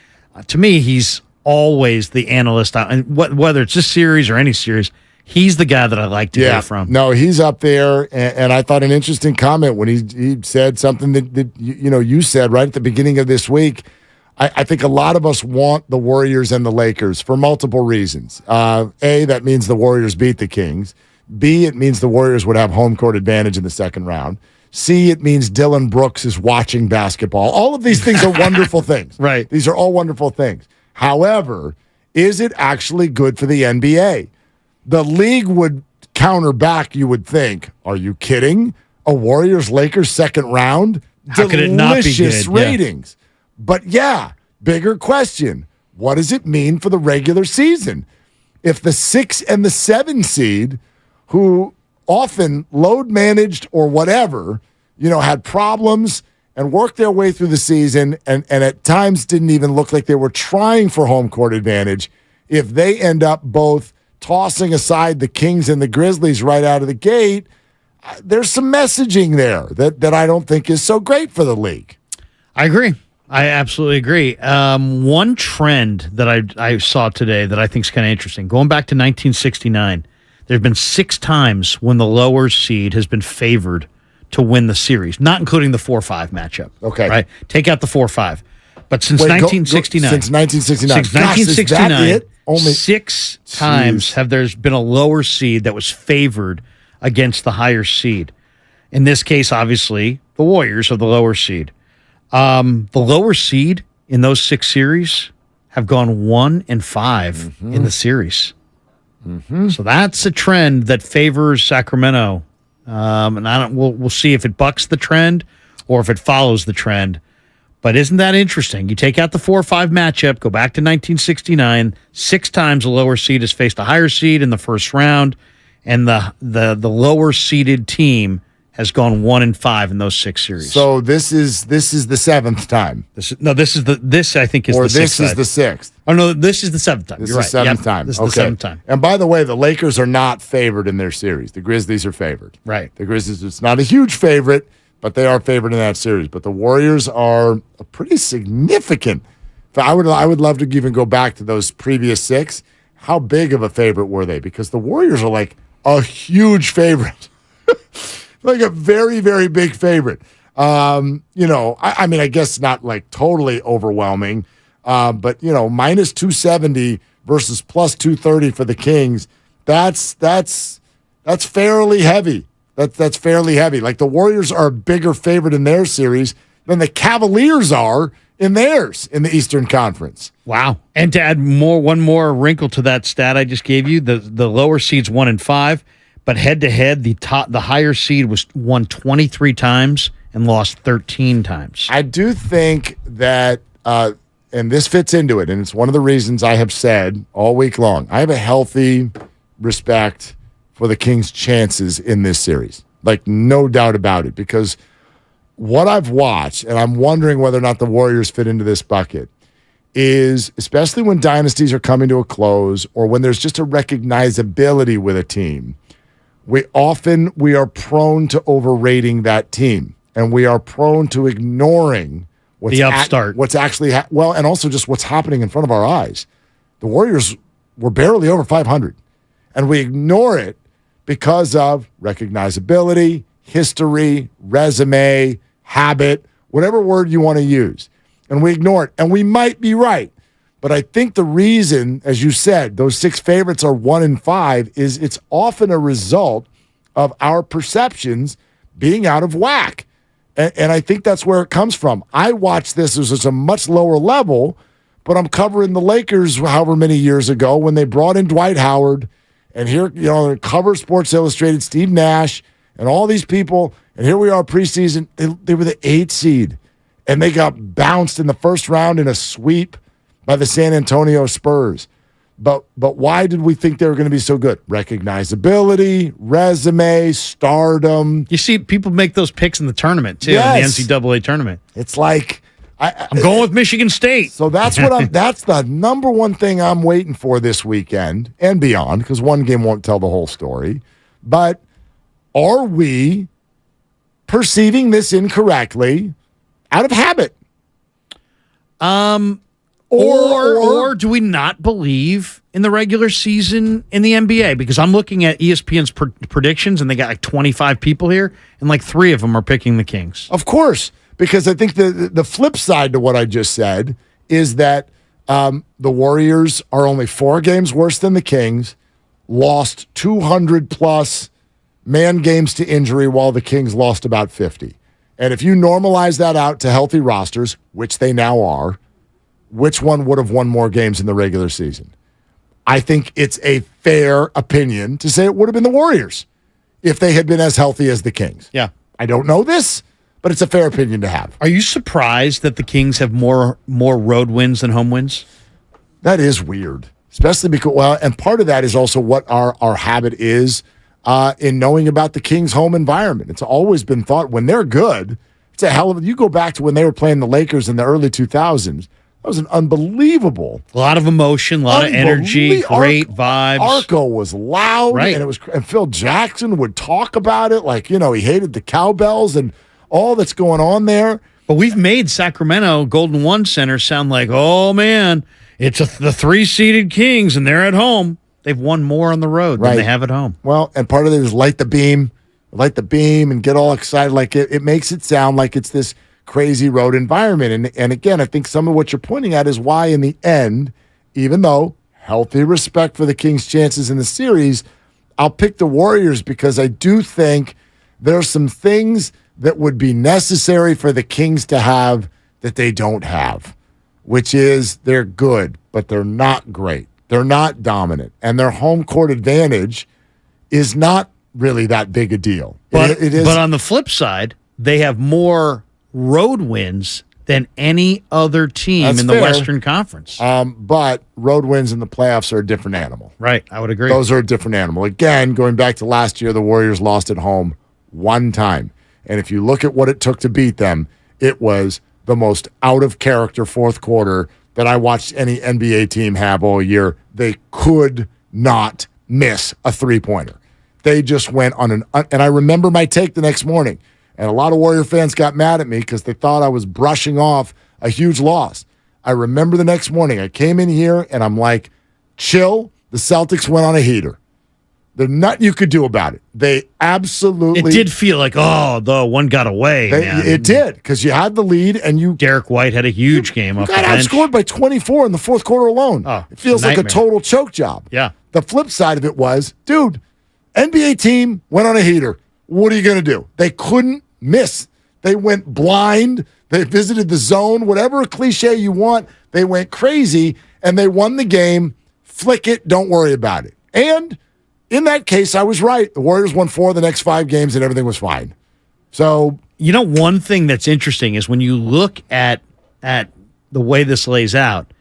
To me, he's always the analyst. And whether it's this series or any series, he's the guy that I like to hear from. No, he's up there. And I thought an interesting comment when he said something that you said right at the beginning of this week. I think a lot of us want the Warriors and the Lakers for multiple reasons. A, that means the Warriors beat the Kings. B, it means the Warriors would have home court advantage in the second round. C, it means Dylan Brooks is watching basketball. All of these things are wonderful things. Right. These are all wonderful things. However, is it actually good for the NBA? The league would counter back, you would think. Are you kidding? A Warriors-Lakers second round? How could it not be Delicious good? Yeah. ratings. But bigger question. What does it mean for the regular season? If the 6 and the 7 seed, who often load managed or whatever, had problems and worked their way through the season and at times didn't even look like they were trying for home court advantage, if they end up both tossing aside the Kings and the Grizzlies right out of the gate, there's some messaging there that I don't think is so great for the league. I agree. I absolutely agree. One trend that I saw today that I think is kind of interesting, going back to 1969, there have been 6 times when the lower seed has been favored to win the series, not including the 4-5 matchup. Okay. Right? Take out the 4-5. But since 1969. Since 1969. Since 1969, Gosh, is that it? Only 6 times have there's been a lower seed that was favored against the higher seed. In this case, obviously, the Warriors are the lower seed. The lower seed in those 6 series have gone 1-5 in the series. So that's a trend that favors Sacramento. And we'll see if it bucks the trend or if it follows the trend. But isn't that interesting? You take out the 4-5 matchup, go back to 1969, 6 times a lower seed has faced a higher seed in the first round, and the lower seeded team has gone 1-5 in those 6 series. So this is the 7th time. This I think is or the 6th. This is the 6th. Oh no, this is the 7th time. This You're is right. the 7th time. This is the 7th time. And by the way, the Lakers are not favored in their series. The Grizzlies are favored. Right. The Grizzlies, it's not a huge favorite, but they are favored in that series. But the Warriors are a pretty significant. I would love to even go back to those previous 6. How big of a favorite were they? Because the Warriors are like a huge favorite. Like a very, very big favorite. I mean, I guess not like totally overwhelming, but minus 270 versus plus 230 for the Kings. That's fairly heavy. That's fairly heavy. Like the Warriors are a bigger favorite in their series than the Cavaliers are in theirs in the Eastern Conference. Wow. And to add one more wrinkle to that stat I just gave you, the lower seed's 1-5. But head-to-head, the higher seed won 23 times and lost 13 times. I do think that, and this fits into it, and it's one of the reasons I have said all week long, I have a healthy respect for the Kings' chances in this series. Like, no doubt about it. Because what I've watched, and I'm wondering whether or not the Warriors fit into this bucket, is especially when dynasties are coming to a close or when there's just a recognizability with a team, we are prone to overrating that team, and we are prone to ignoring the upstart. What's actually and also just what's happening in front of our eyes. The Warriors were barely over 500, and we ignore it because of recognizability, history, resume, habit, whatever word you want to use, and we ignore it. And we might be right. But I think the reason, as you said, those 6 favorites are 1-5 is it's often a result of our perceptions being out of whack. And I think that's where it comes from. I watched this as a much lower level, but I'm covering the Lakers however many years ago when they brought in Dwight Howard And here, cover Sports Illustrated, Steve Nash, and all these people, and here we are preseason. They were the 8th seed, and they got bounced in the first round in a sweep by the San Antonio Spurs. But why did we think they were going to be so good? Recognizability, resume, stardom. You see, people make those picks in the tournament, too, in the NCAA tournament. It's like... I'm going with Michigan State. So that's that's the number one thing I'm waiting for this weekend and beyond, because one game won't tell the whole story. But are we perceiving this incorrectly out of habit? Or do we not believe in the regular season in the NBA? Because I'm looking at ESPN's predictions, and they got like 25 people here, and like 3 of them are picking the Kings. Of course. Because I think the flip side to what I just said is that the Warriors are only 4 games worse than the Kings, lost 200-plus man games to injury while the Kings lost about 50. And if you normalize that out to healthy rosters, which they now are, which one would have won more games in the regular season? I think it's a fair opinion to say it would have been the Warriors if they had been as healthy as the Kings. Yeah. I don't know this, but it's a fair opinion to have. Are you surprised that the Kings have more road wins than home wins? That is weird, especially because, and part of that is also what our habit is in knowing about the Kings' home environment. It's always been thought when they're good, it's a hell of a, you go back to when they were playing the Lakers in the early 2000s, that was an unbelievable. A lot of emotion, a lot of energy, great vibes. Arco was loud, right. And Phil Jackson would talk about it like, he hated the cowbells and all that's going on there. But we've made Sacramento Golden One Center sound like, oh, man, it's the 3-seeded Kings, and they're at home. They've won more on the road than they have at home. Well, and part of it is light the beam and get all excited. Like it makes it sound like it's this crazy road environment. And again, I think some of what you're pointing at is why in the end, even though healthy respect for the Kings' chances in the series, I'll pick the Warriors because I do think there's some things that would be necessary for the Kings to have that they don't have, which is they're good, but they're not great. They're not dominant. And their home court advantage is not really that big a deal. But, it is, but on the flip side, they have more road wins than any other team in the Western Conference. But road wins in the playoffs are a different animal. Right, I would agree. Those are a different animal. Again, going back to last year, the Warriors lost at home one time. And if you look at what it took to beat them, it was the most out-of-character fourth quarter that I watched any NBA team have all year. They could not miss a three-pointer. They just went on and I remember my take the next morning, and a lot of Warrior fans got mad at me because they thought I was brushing off a huge loss. I remember the next morning, I came in here, and I'm like, chill, the Celtics went on a heater. There's nothing you could do about it. They absolutely... It did feel like, the one got away, man. It did, because you had the lead, and you... Derek White had a huge game off the bench. Got outscored by 24 in the fourth quarter alone. Oh, it feels like a total choke job. Yeah. The flip side of it was, dude, NBA team went on a heater. What are you going to do? They couldn't miss. They went blind. They visited the zone. Whatever cliche you want, they went crazy, and they won the game. Flick it. Don't worry about it. And... in that case, I was right. The Warriors won 4 of the next 5 games, and everything was fine. So, one thing that's interesting is when you look at the way this lays out,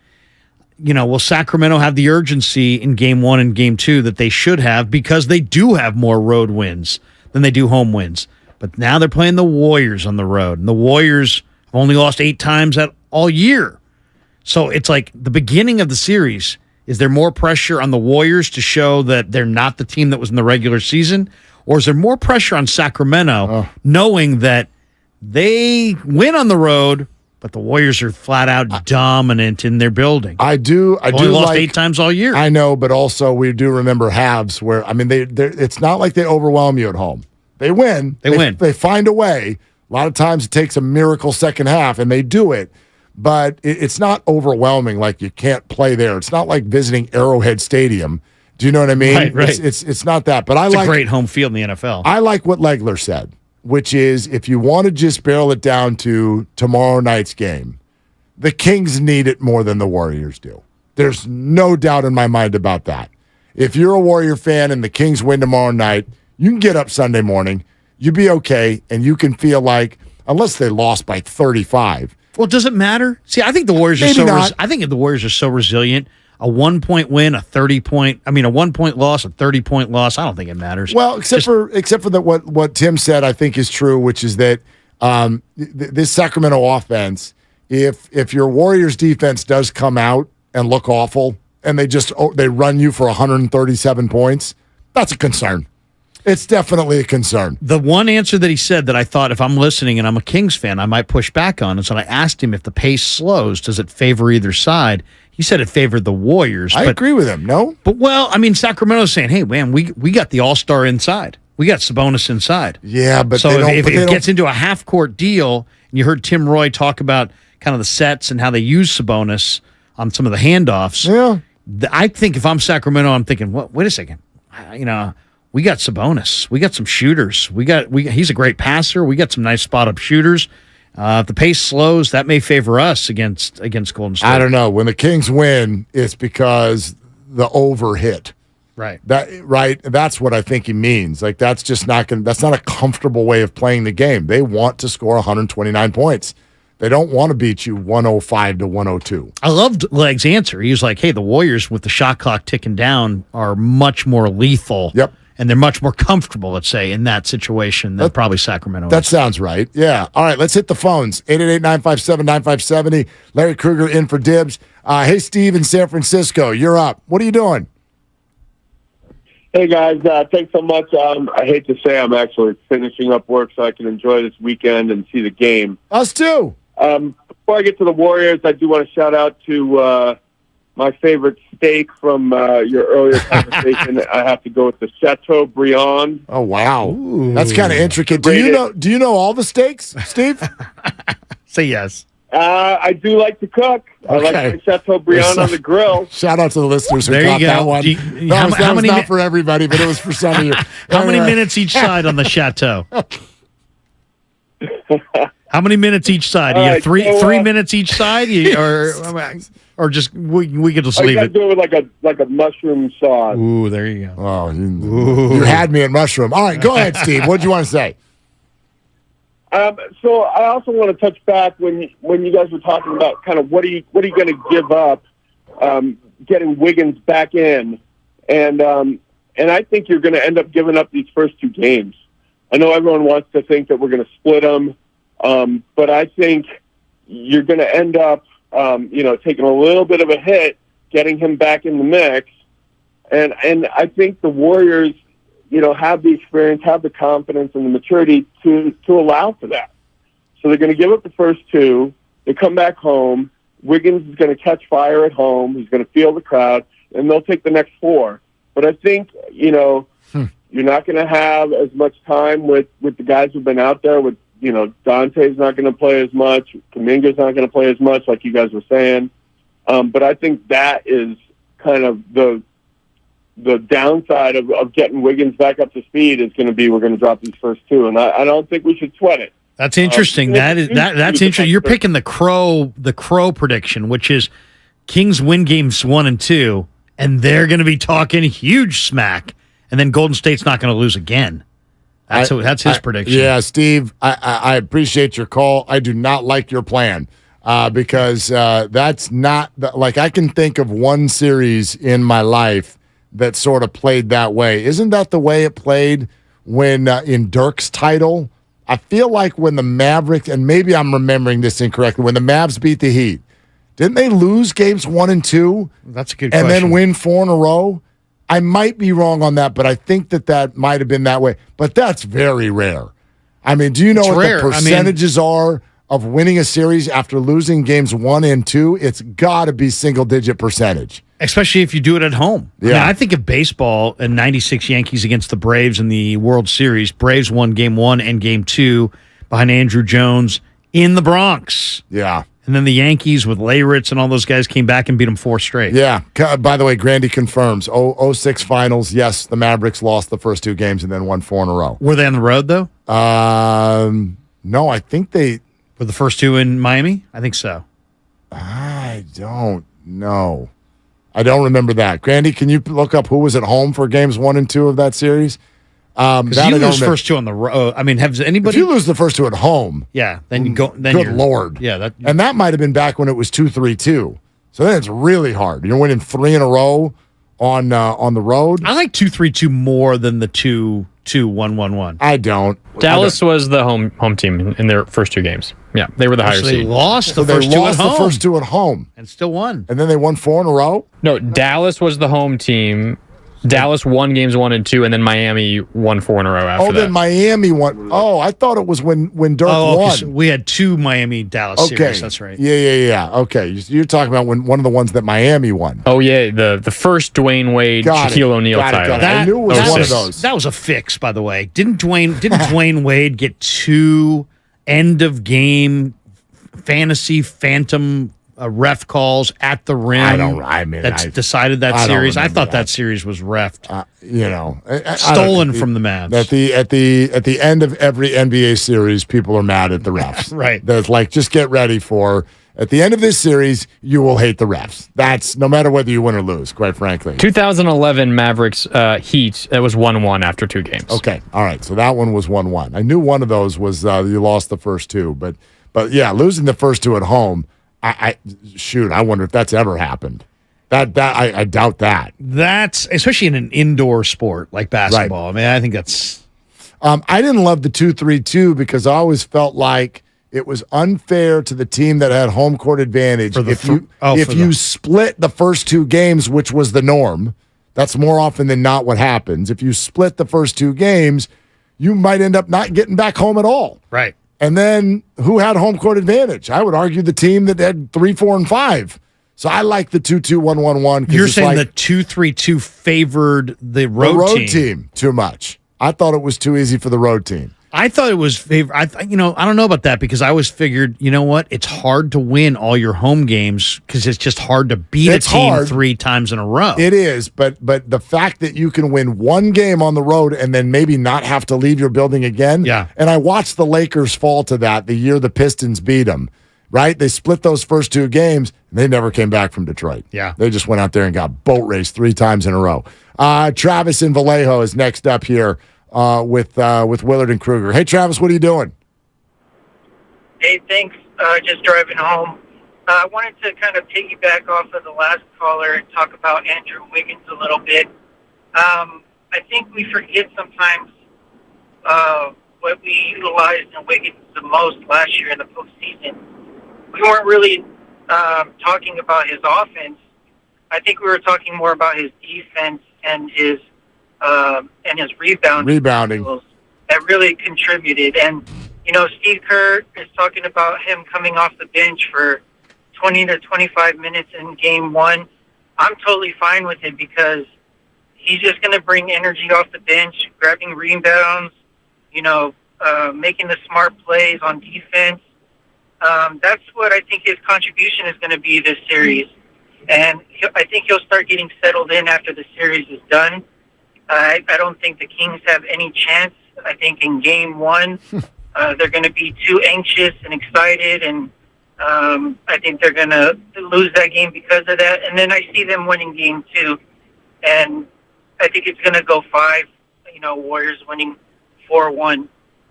will Sacramento have the urgency in Game 1 and Game 2 that they should have because they do have more road wins than they do home wins. But now they're playing the Warriors on the road, and the Warriors have only lost 8 times all year. So it's like the beginning of the series. Is there more pressure on the Warriors to show that they're not the team that was in the regular season? Or is there more pressure on Sacramento knowing that they win on the road, but the Warriors are flat out dominant in their building? I do lost 8 times all year. I know, but also we do remember halves where, it's not like they overwhelm you at home. They win. They win. They find a way. A lot of times it takes a miracle second half, and they do it. But it's not overwhelming like you can't play there. It's not like visiting Arrowhead Stadium. Do you know what I mean? Right. It's not that. But it's a great home field in the NFL. I like what Legler said, which is if you want to just barrel it down to tomorrow night's game, the Kings need it more than the Warriors do. There's no doubt in my mind about that. If you're a Warrior fan and the Kings win tomorrow night, you can get up Sunday morning, you be okay, and you can feel like, unless they lost by 35. Well, does it matter? See, I think the Warriors I think the Warriors are so resilient. A 1-point win, a 1-point loss, a 30-point loss. I don't think it matters. Well, except for what Tim said, I think is true, which is that this Sacramento offense, if your Warriors defense does come out and look awful, and they run you for 137 points, that's a concern. It's definitely a concern. The one answer that he said that I thought, if I'm listening and I'm a Kings fan, I might push back on is when I asked him if the pace slows, does it favor either side? He said it favored the Warriors. I agree with him, no? But, Sacramento's saying, hey, man, we got the all-star inside. We got Sabonis inside. Yeah, but so if it gets into a half-court deal, and you heard Tim Roy talk about kind of the sets and how they use Sabonis on some of the handoffs. Yeah. I think if I'm Sacramento, I'm thinking, wait a second. We got Sabonis. We got some shooters. He's a great passer. We got some nice spot-up shooters. If the pace slows, that may favor us against Golden State. I don't know. When the Kings win, it's because the over hit. Right. That's what I think he means. Like that's not a comfortable way of playing the game. They want to score 129 points. They don't want to beat you 105 to 102. I loved Leg's answer. He was like, hey, the Warriors with the shot clock ticking down are much more lethal. Yep. And they're much more comfortable, let's say, in that situation than probably Sacramento That is. sounds right. Yeah. All right, let's hit the phones. 888-957-9570. Larry Krueger in for Dibs. Hey, Steve in San Francisco, you're up. What are you doing? Hey, guys. Thanks so much. I hate to say I'm actually finishing up work so I can enjoy this weekend and see the game. Us too. Before I get to the Warriors, I do want to shout out to my favorite steak from your earlier conversation. I have to go with the Chateaubriand. Oh wow, that's kind of intricate. Do you know all the steaks, Steve? Say yes. I do like to cook. I like my Chateaubriand on the grill. Shout out to the listeners who got that one. That was not for everybody, but it was for some of you. How many minutes each side on the Chateau? How many minutes each side? You have three minutes each side, or just we could just leave it. Do it with like a mushroom sauce. Ooh, there you go. Oh, you had me at mushroom. All right, go ahead, Steve. What do you want to say? So I also want to touch back when you guys were talking about kind of what are you going to give up, getting Wiggins back in, and I think you're going to end up giving up these first two games. I know everyone wants to think that we're going to split them, but I think you're going to end up, taking a little bit of a hit, getting him back in the mix, and I think the Warriors, have the experience, have the confidence, and the maturity to allow for that. So they're going to give up the first two. They come back home. Wiggins is going to catch fire at home. He's going to feel the crowd, and they'll take the next four. But I think, you're not going to have as much time with the guys who've been out there. With Dante's not going to play as much. Kuminga's not going to play as much, like you guys were saying. But I think that is kind of the downside of getting Wiggins back up to speed is going to be we're going to drop these first two, and I don't think we should sweat it. That's interesting. That's interesting. You're picking the crow prediction, which is Kings win games 1 and 2, and they're going to be talking huge smack. And then Golden State's not going to lose again. That's his prediction. Yeah, Steve, I appreciate your call. I do not like your plan because that's not like I can think of one series in my life that sort of played that way. Isn't that the way it played when in Dirk's title? I feel like when the Mavericks, and maybe I'm remembering this incorrectly, when the Mavs beat the Heat, didn't they lose games 1 and 2? That's a good question. And then win 4 in a row? I might be wrong on that, but I think that might have been that way. But that's very rare. I mean, do you know what the percentages are of winning a series after losing games 1 and 2? It's got to be single-digit percentage. Especially if you do it at home. Yeah. I think of baseball and 96 Yankees against the Braves in the World Series. Braves won Game 1 and Game 2 behind Andrew Jones in the Bronx. Yeah. And then the Yankees with Leyritz and all those guys came back and beat them 4 straight. Yeah. By the way, Grandy confirms. 06 finals, yes, the Mavericks lost the first 2 games and then won 4 in a row. Were they on the road, though? No, I think they... Were the first 2 in Miami? I think so. I don't know. I don't remember that. Grandy, can you look up who was at home for games 1 and 2 of that series? Because you lose first 2 on the road. I mean, has anybody? If you lose the first 2 at home, then you go. Then good Lord, yeah. That might have been back when it was 2-3-2. So then it's really hard. You're winning 3 in a row on the road. I like 2-3-2 more than the 2-2-1-1-1. I don't. Dallas was the home team in their first 2 games. Yeah, they were the higher They seed. lost the So first they 2 lost at home. the first 2 at home. And still won. And then they won 4 in a row? No, Dallas was the home team. Dallas won games 1 and 2, and then Miami won 4 in a row after that. Then Miami won. Oh, I thought it was when Dirk won. So we had 2 Miami-Dallas series. That's right. Yeah. Okay. You're talking about one of the ones that Miami won. Oh, yeah, the first Dwayne Wade, Shaquille O'Neal title. I knew it was one of those. That was a fix, by the way. Didn't Dwayne Wade get 2 end-of-game fantasy phantom ref calls at the rim? Decided that series. I thought that series was reffed. Stolen from the Mavs. At the end of every NBA series, people are mad at the refs. Right. That's like, just get ready for. At the end of this series, you will hate the refs. That's no matter whether you win or lose, quite frankly. 2011 Mavericks Heat, it was 1-1 after 2 games. Okay. All right. So that one was 1-1. I knew one of those was you lost the first 2, but yeah, losing the first 2 at home, I wonder if that's ever happened. I doubt that. That's especially in an indoor sport like basketball. Right. I mean, I think that's. I didn't love the 2-3-2 because I always felt like it was unfair to the team that had home court advantage. If you split the first 2 games, which was the norm, that's more often than not what happens. If you split the first 2 games, you might end up not getting back home at all. Right. And then who had home court advantage? I would argue the team that had 3, 4, and 5. So I like the 2-2-1-1-1. You're saying the 2-3-2 favored the road team too much. I thought it was too easy for the road team. I thought it was I don't know about that because I always figured, you know what? It's hard to win all your home games because it's just hard to beat a team 3 times in a row. It is, but the fact that you can win 1 game on the road and then maybe not have to leave your building again. Yeah. And I watched the Lakers fall to that the year the Pistons beat them, right? They split those first 2 games, and they never came back from Detroit. Yeah. They just went out there and got boat raced 3 times in a row. Travis in Vallejo is next up here. With Willard and Kruger. Hey, Travis, what are you doing? Hey, thanks. Just driving home. I wanted to kind of piggyback off of the last caller and talk about Andrew Wiggins a little bit. I think we forget sometimes what we utilized in Wiggins the most last year in the postseason. We weren't really talking about his offense. I think we were talking more about his defense and his rebounding skills that really contributed. And, Steve Kerr is talking about him coming off the bench for 20 to 25 minutes in game 1. I'm totally fine with it because he's just going to bring energy off the bench, grabbing rebounds, making the smart plays on defense. That's what I think his contribution is going to be this series. And I think he'll start getting settled in after the series is done. I don't think the Kings have any chance. I think in game 1, they're going to be too anxious and excited, and I think they're going to lose that game because of that. And then I see them winning game 2, and I think it's going to go 5, Warriors winning 4-1.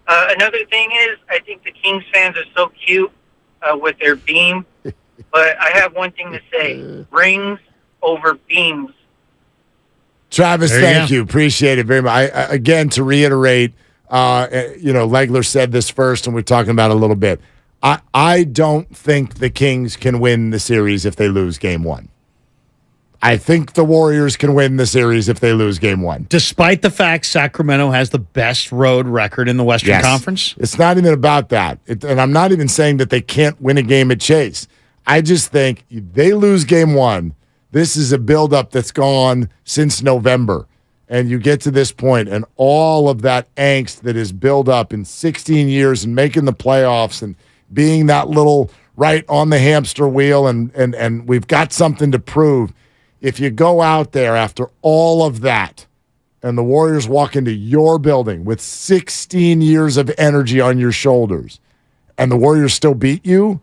Another thing is I think the Kings fans are so cute with their beam, but I have one thing to say, rings over beams. Travis, thank you. Appreciate it very much. Again, to reiterate, Legler said this first, and we're talking about it a little bit. I don't think the Kings can win the series if they lose game 1. I think the Warriors can win the series if they lose game 1. Despite the fact Sacramento has the best road record in the Western Conference? It's not even about that. And I'm not even saying that they can't win a game at Chase. I just think if they lose game 1, this is a buildup that's gone since November. And you get to this point, and all of that angst that is built up in 16 years and making the playoffs and being that little right on the hamster wheel, and we've got something to prove. If you go out there after all of that and the Warriors walk into your building with 16 years of energy on your shoulders and the Warriors still beat you,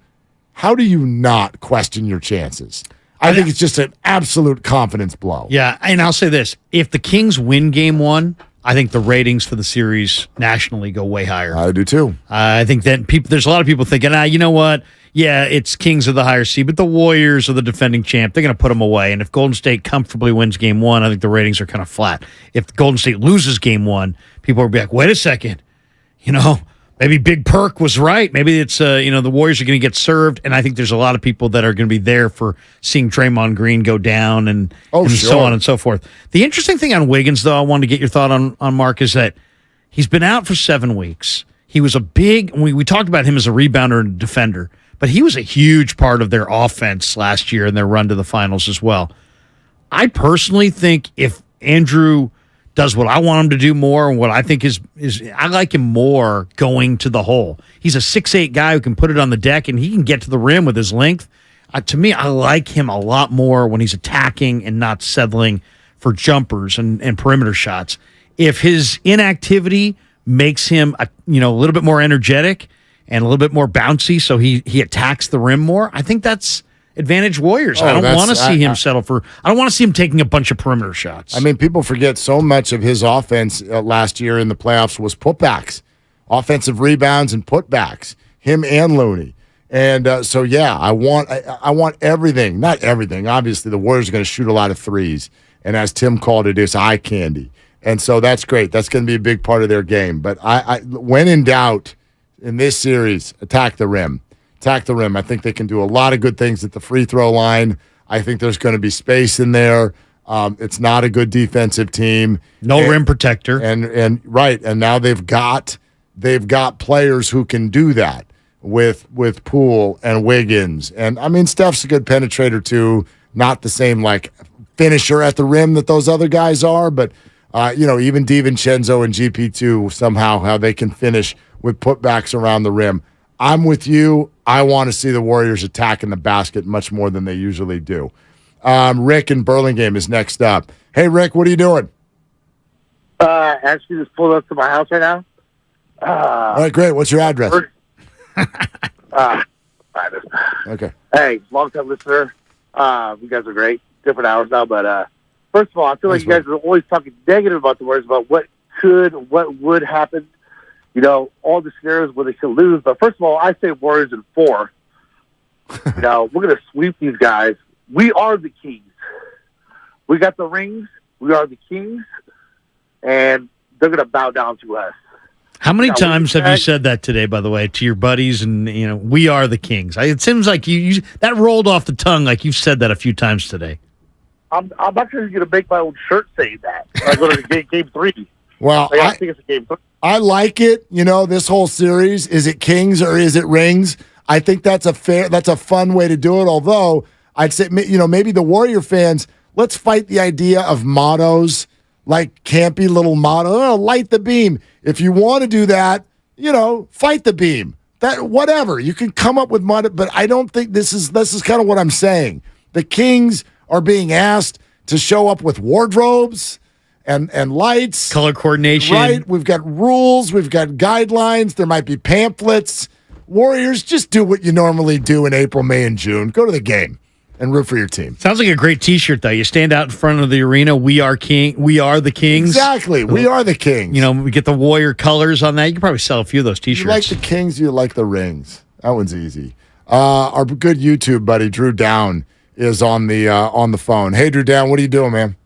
how do you not question your chances? I think it's just an absolute confidence blow. Yeah, and I'll say this. If the Kings win game one, I think the ratings for the series nationally go way higher. I do too. I think that there's a lot of people thinking, you know what? Yeah, it's Kings of the higher seed, but the Warriors are the defending champ. They're going to put them away. And if Golden State comfortably wins game one, I think the ratings are kind of flat. If Golden State loses game one, people will be like, wait a second. Maybe Big Perk was right. Maybe it's, the Warriors are going to get served. And I think there's a lot of people that are going to be there for seeing Draymond Green go down and so on and so forth. The interesting thing on Wiggins, though, I wanted to get your thought on Mark, is that he's been out for 7 weeks. He was we talked about him as a rebounder and defender, but he was a huge part of their offense last year and their run to the finals as well. I personally think if Andrew does what I want him to do more, and what I think is I like him more going to the hole. He's a 6'8" guy who can put it on the deck, and he can get to the rim with his length. To me, I like him a lot more when he's attacking and not settling for jumpers and perimeter shots. If his inactivity makes him a little bit more energetic and a little bit more bouncy, so he attacks the rim more, I think that's advantage Warriors. I don't want to see him settle for. I don't want to see him taking a bunch of perimeter shots. I mean, people forget so much of his offense last year in the playoffs was putbacks, offensive rebounds and putbacks. Him and Looney, and I want everything. Not everything. Obviously, the Warriors are going to shoot a lot of threes, and as Tim called it, it's eye candy, and so that's great. That's going to be a big part of their game. But I when in doubt in this series, attack the rim. Attack the rim. I think they can do a lot of good things at the free throw line. I think there's going to be space in there. It's not a good defensive team. No rim protector. And right. And now they've got players who can do that with Poole and Wiggins. And I mean, Steph's a good penetrator too. Not the same like finisher at the rim that those other guys are, but even DiVincenzo and GP2 somehow how they can finish with putbacks around the rim. I'm with you. I want to see the Warriors attacking the basket much more than they usually do. Rick in Burlingame is next up. Hey, Rick, what are you doing? Actually, just pulled up to my house right now. All right, great. What's your address? Okay. Hey, long-time listener. You guys are great. Different hours now, but first of all, I feel like you guys are always talking negative about the Warriors, about what would happen. All the scenarios where they could lose. But first of all, I say Warriors in 4. We're going to sweep these guys. We are the Kings. We got the rings. We are the Kings. And they're going to bow down to us. How many times have you said that today, by the way, to your buddies? And, we are the Kings. It seems like you that rolled off the tongue like you've said that a few times today. I'm actually going to make my own shirt saying that when I go to game 3. Well, I think it's a game 3. I like it. This whole series. Is it Kings or is it rings? I think that's a fun way to do it. Although I'd say, maybe the Warrior fans, let's fight the idea of mottos, like campy little motto. Light the beam. If you want to do that, fight the beam. That whatever you can come up with motto, but I don't think this is kind of what I'm saying. The Kings are being asked to show up with wardrobes and lights. Color coordination. Right. We've got rules. We've got guidelines. There might be pamphlets. Warriors, just do what you normally do in April, May, and June. Go to the game and root for your team. Sounds like a great T-shirt, though. You stand out in front of the arena. We are king. We are the Kings. Exactly. We are the Kings. We get the Warrior colors on that. You can probably sell a few of those T-shirts. You like the Kings, you like the rings. That one's easy. Our good YouTube buddy, Drew Down, is on the phone. Hey, Drew Down, what are you doing, man?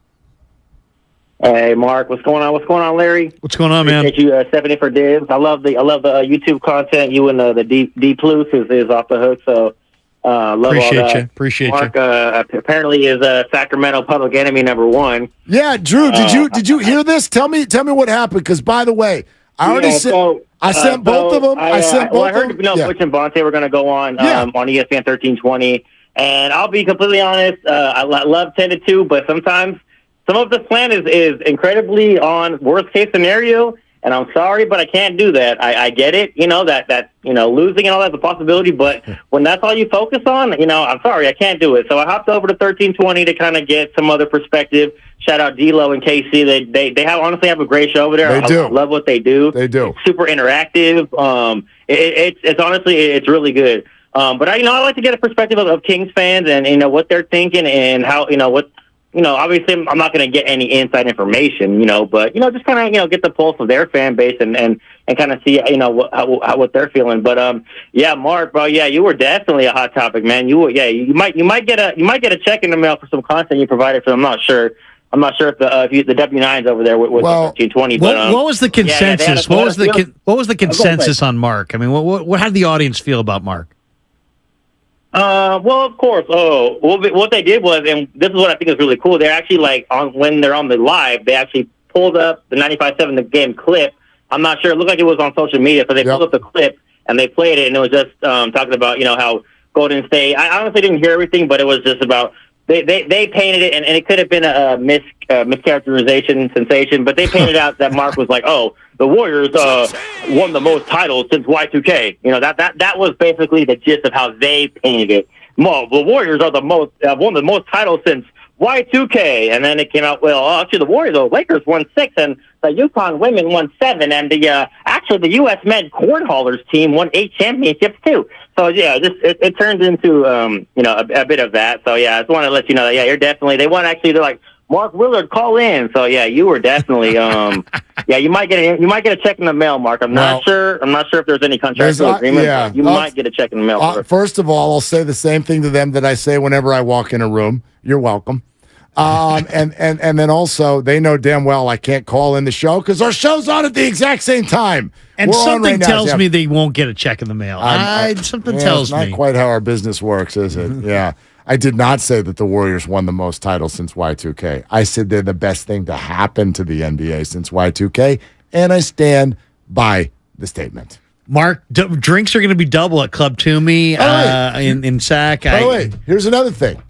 Hey, Mark, what's going on? What's going on, Larry? What's going on, man? Appreciate you stepping in for Dibs. I love the YouTube content. You and the D Plus is off the hook. So love appreciate all that. You. Appreciate Mark, you. Apparently is Sacramento public enemy #1. Yeah, Drew, did you hear this? Tell me what happened. Because by the way, I already sent. I sent both of them. I sent both of them. Butch and Bonte were going to go on ESPN 1320, and I'll be completely honest. I love 10-2, but sometimes some of the plan is incredibly on worst case scenario, and I'm sorry, but I can't do that. I get it, that losing and all that's a possibility, but when that's all you focus on, I'm sorry, I can't do it. So I hopped over to 1320 to kind of get some other perspective. Shout out D-Lo and KC. They honestly have a great show over there. They do. I love what they do. They do. It's super interactive. It's honestly, it's really good. But I like to get a perspective of Kings fans and what they're thinking and how obviously I'm not going to get any inside information, but just kind of get the pulse of their fan base and kind of see what they're feeling. But yeah, Mark, bro, yeah, you were definitely a hot topic, man. You might get a check in the mail for some content you provided for them. I'm not sure if the W9's over there with 1320. But what was the consensus? What was the consensus on Mark? I mean, how did the audience feel about Mark? Well, of course. What they did was, and this is what I think is really cool. They're actually when they're on the live, they actually pulled up the 95.7 the game clip. I'm not sure. It looked like it was on social media, so they pulled up the clip and they played it, and it was just talking about how Golden State. I honestly didn't hear everything, but it was just about they painted it, and it could have been a mischaracterization sensation, but they painted out that Mark was like, oh, the Warriors won the most titles since Y2K. That was basically the gist of how they painted it. Well, the Warriors are won the most titles since Y2K, and then it came out, actually the Lakers won 6, and the UConn women won 7, and the U.S. men cornholers team won 8 championships too. So yeah, it turned into a bit of that. So yeah, I just want to let you know that you're definitely they're like, Mark Willard, call in. So yeah, you were definitely you might get a check in the mail, Mark. I'm not sure if there's any contractual agreement. But you might get a check in the mail. First of all, I'll say the same thing to them that I say whenever I walk in a room. You're welcome. And then also they know damn well I can't call in the show because our show's on at the exact same time. And something tells me they won't get a check in the mail. Something tells me. Not quite how our business works, is it? Yeah. I did not say that the Warriors won the most titles since Y2K. I said they're the best thing to happen to the NBA since Y2K, and I stand by the statement. Mark, drinks are going to be double at Club Toomey in Sac. By the way, here's another thing.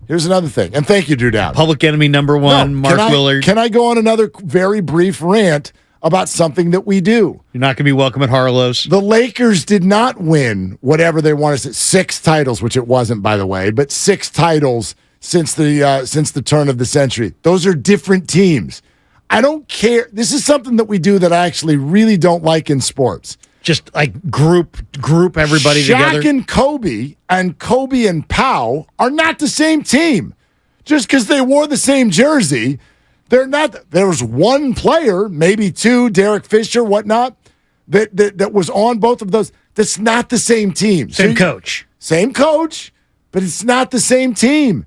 And thank you, Drew Dowd. Public enemy number one, Mark Willard. Can I go on another very brief rant about something that we do? You're not going to be welcome at Harlow's. The Lakers did not win whatever they wanted to say, 6 titles, which it wasn't, by the way, but 6 titles since the turn of the century. Those are different teams. I don't care. This is something that we do that I actually really don't like in sports. Just like group everybody together. Shaq and Kobe and Pau are not the same team. Just because they wore the same jersey, they're not. There was one player, maybe 2, Derek Fisher, whatnot, that was on both of those. That's not the same team. Same coach, but it's not the same team.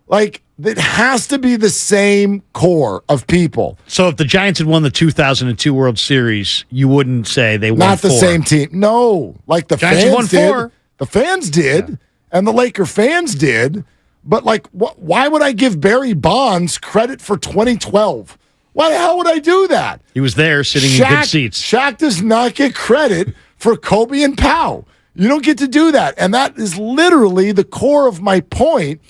Like, it has to be the same core of people. So if the Giants had won the 2002 World Series, you wouldn't say they won not 4. The same team. No, like the Giants fans won 4. did. The fans did, and the Laker fans did. But like, why would I give Barry Bonds credit for 2012? Why the hell would I do that? He was there sitting in good seats. Shaq does not get credit for Kobe and Pau. You don't get to do that. And that is literally the core of my point.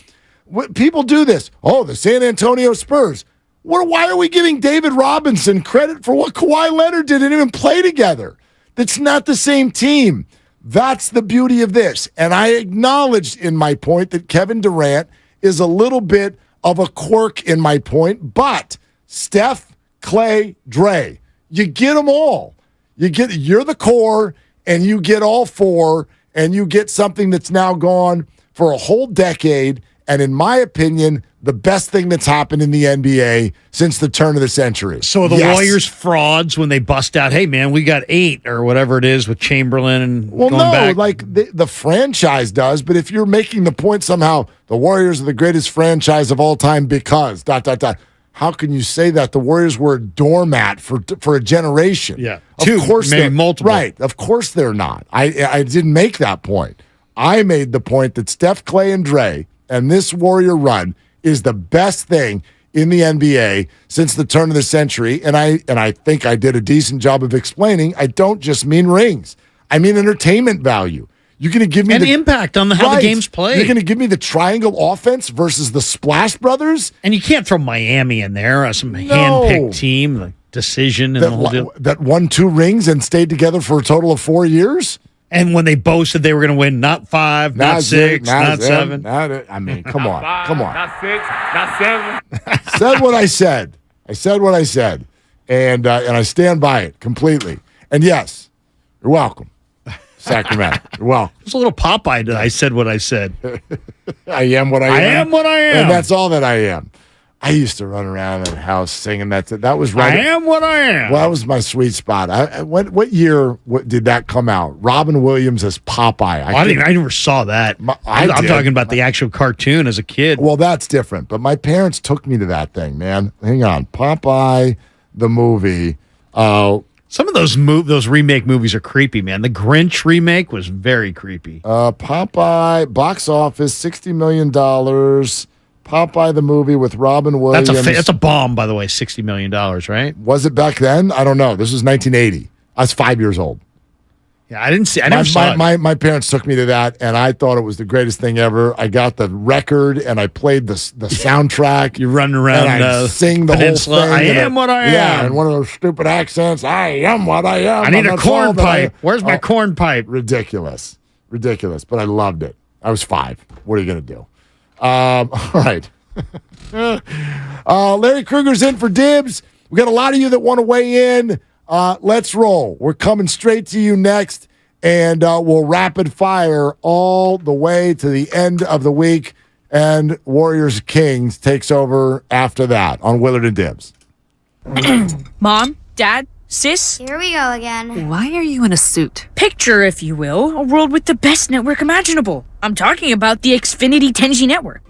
People do this. Oh, the San Antonio Spurs. Why are we giving David Robinson credit for what Kawhi Leonard didn't even play together? That's not the same team. That's the beauty of this. And I acknowledged in my point that Kevin Durant is a little bit of a quirk in my point, but Steph, Klay, Dre, you get them all. You're the core, and you get all 4, and you get something that's now gone for a whole decade. And in my opinion, the best thing that's happened in the NBA since the turn of the century. So the Warriors frauds when they bust out, hey, man, we got 8 or whatever it is with Chamberlain and going back. Like the franchise does. But if you're making the point somehow the Warriors are the greatest franchise of all time because ... How can you say that? The Warriors were a doormat for a generation. Yeah, of course, maybe multiple. Right, of course they're not. I didn't make that point. I made the point that Steph, Klay, and Dre and this Warrior run is the best thing in the NBA since the turn of the century. And I think I did a decent job of explaining. I don't just mean rings. I mean entertainment value. You're going to give me the impact on how the game's played. You're going to give me the triangle offense versus the Splash Brothers? And you can't throw Miami in there, some hand-picked team, like decision and the whole deal. That won 2 rings and stayed together for a total of 4 years? And when they boasted they were going to win not 5, not 6, not 7. I mean, come on. Come on. Not 6, not 7. Said what I said. I said what I said. And I stand by it completely. And yes, you're welcome. Sacramento. Well, it's a little Popeye that I said what I said. I am what I am. I am what I am. And that's all that I am. I used to run around the house singing that. That was right. I am what I am. Well, that was my sweet spot. What year did that come out? Robin Williams as Popeye. I never saw that. I'm talking about the actual cartoon as a kid. Well, that's different. But my parents took me to that thing, man. Hang on. Popeye, the movie. Some of those remake movies are creepy, man. The Grinch remake was very creepy. Popeye, box office, $60 million. Popeye the movie with Robin Williams. That's a bomb, by the way, $60 million, right? Was it back then? I don't know. This was 1980. I was 5 years old. Yeah, I never saw it. My parents took me to that, and I thought it was the greatest thing ever. I got the record, and I played the soundtrack. You're running around and I sing the peninsula. whole thing. I am what I am. Yeah, and one of those stupid accents. I am what I am. I need a corn pipe. Where's my corn pipe? Ridiculous. But I loved it. I was 5. What are you going to do? All right. Larry Kruger's in for Dibs. We got a lot of you that want to weigh in. Let's roll. We're coming straight to you next, and we'll rapid fire all the way to the end of the week, and Warriors Kings takes over after that on Willard and Dibs. Mom, Dad, Sis? Here we go again. Why are you in a suit? Picture, if you will, a world with the best network imaginable. I'm talking about the Xfinity 10G network.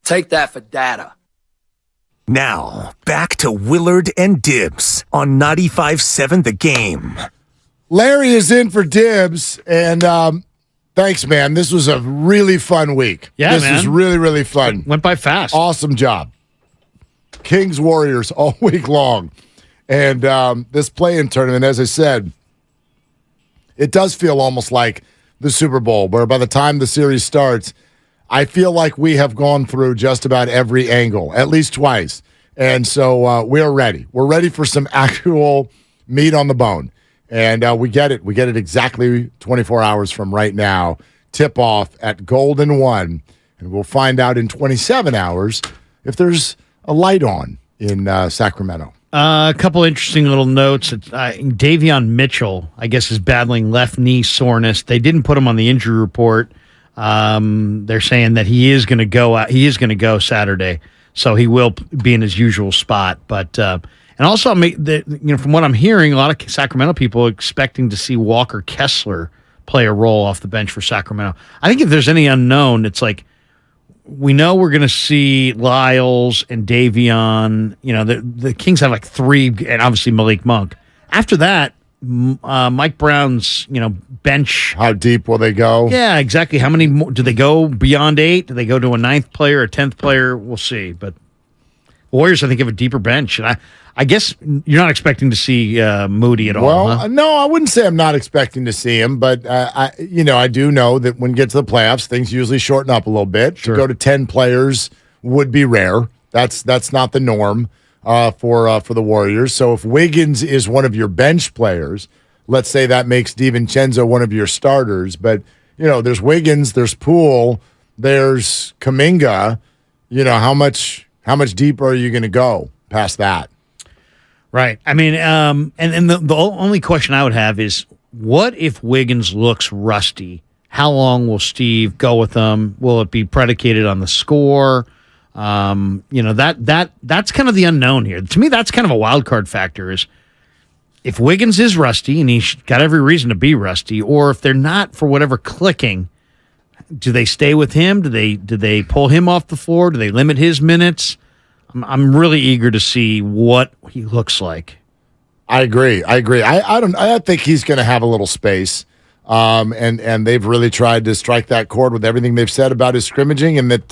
Take that for data. Now, back to Willard and Dibs on 95.7 The Game. Larry is in for Dibs, and thanks, man. This was a really fun week. Yeah, this was really, really fun. Went by fast. Awesome job. Kings Warriors all week long. And this play-in tournament, as I said, it does feel almost like the Super Bowl, where by the time the series starts, I feel like we have gone through just about every angle, at least twice. And so we're ready. We're ready for some actual meat on the bone. And we get it. We get it exactly 24 hours from right now. Tip-off at Golden 1. And we'll find out in 27 hours if there's a light on in Sacramento. A couple interesting little notes. Davion Mitchell, I guess, is battling left knee soreness. They didn't put him on the injury report. They're saying that he is going to go out. He is going to go Saturday, so he will be in his usual spot. But and also, from what I'm hearing, a lot of Sacramento people are expecting to see Walker Kessler play a role off the bench for Sacramento. I think if there's any unknown, it's like we know we're going to see Lyles and Davion. The Kings have like three, and obviously Malik Monk. After that, Mike Brown's, bench. How deep will they go? Yeah, exactly. How many more? Do they go beyond 8? Do they go to a 9th player, a 10th player? We'll see. But Warriors, I think, have a deeper bench. And I guess you're not expecting to see Moody at all. Well, huh? No, I wouldn't say I'm not expecting to see him, but I do know that when you get to the playoffs, things usually shorten up a little bit. Sure. To go to 10 players would be rare. That's not the norm for the Warriors. So if Wiggins is one of your bench players, let's say that makes DiVincenzo one of your starters. But there's Wiggins, there's Poole, there's Kuminga. How much deeper are you going to go past that? Right. I mean, and the only question I would have is, what if Wiggins looks rusty? How long will Steve go with him? Will it be predicated on the score? That's kind of the unknown here. To me, that's kind of a wild card factor. Is if Wiggins is rusty, and he's got every reason to be rusty, or if they're not for whatever clicking, do they stay with him? Do they pull him off the floor? Do they limit his minutes? I'm really eager to see what he looks like. I agree. I think he's going to have a little space. And they've really tried to strike that chord with everything they've said about his scrimmaging, and that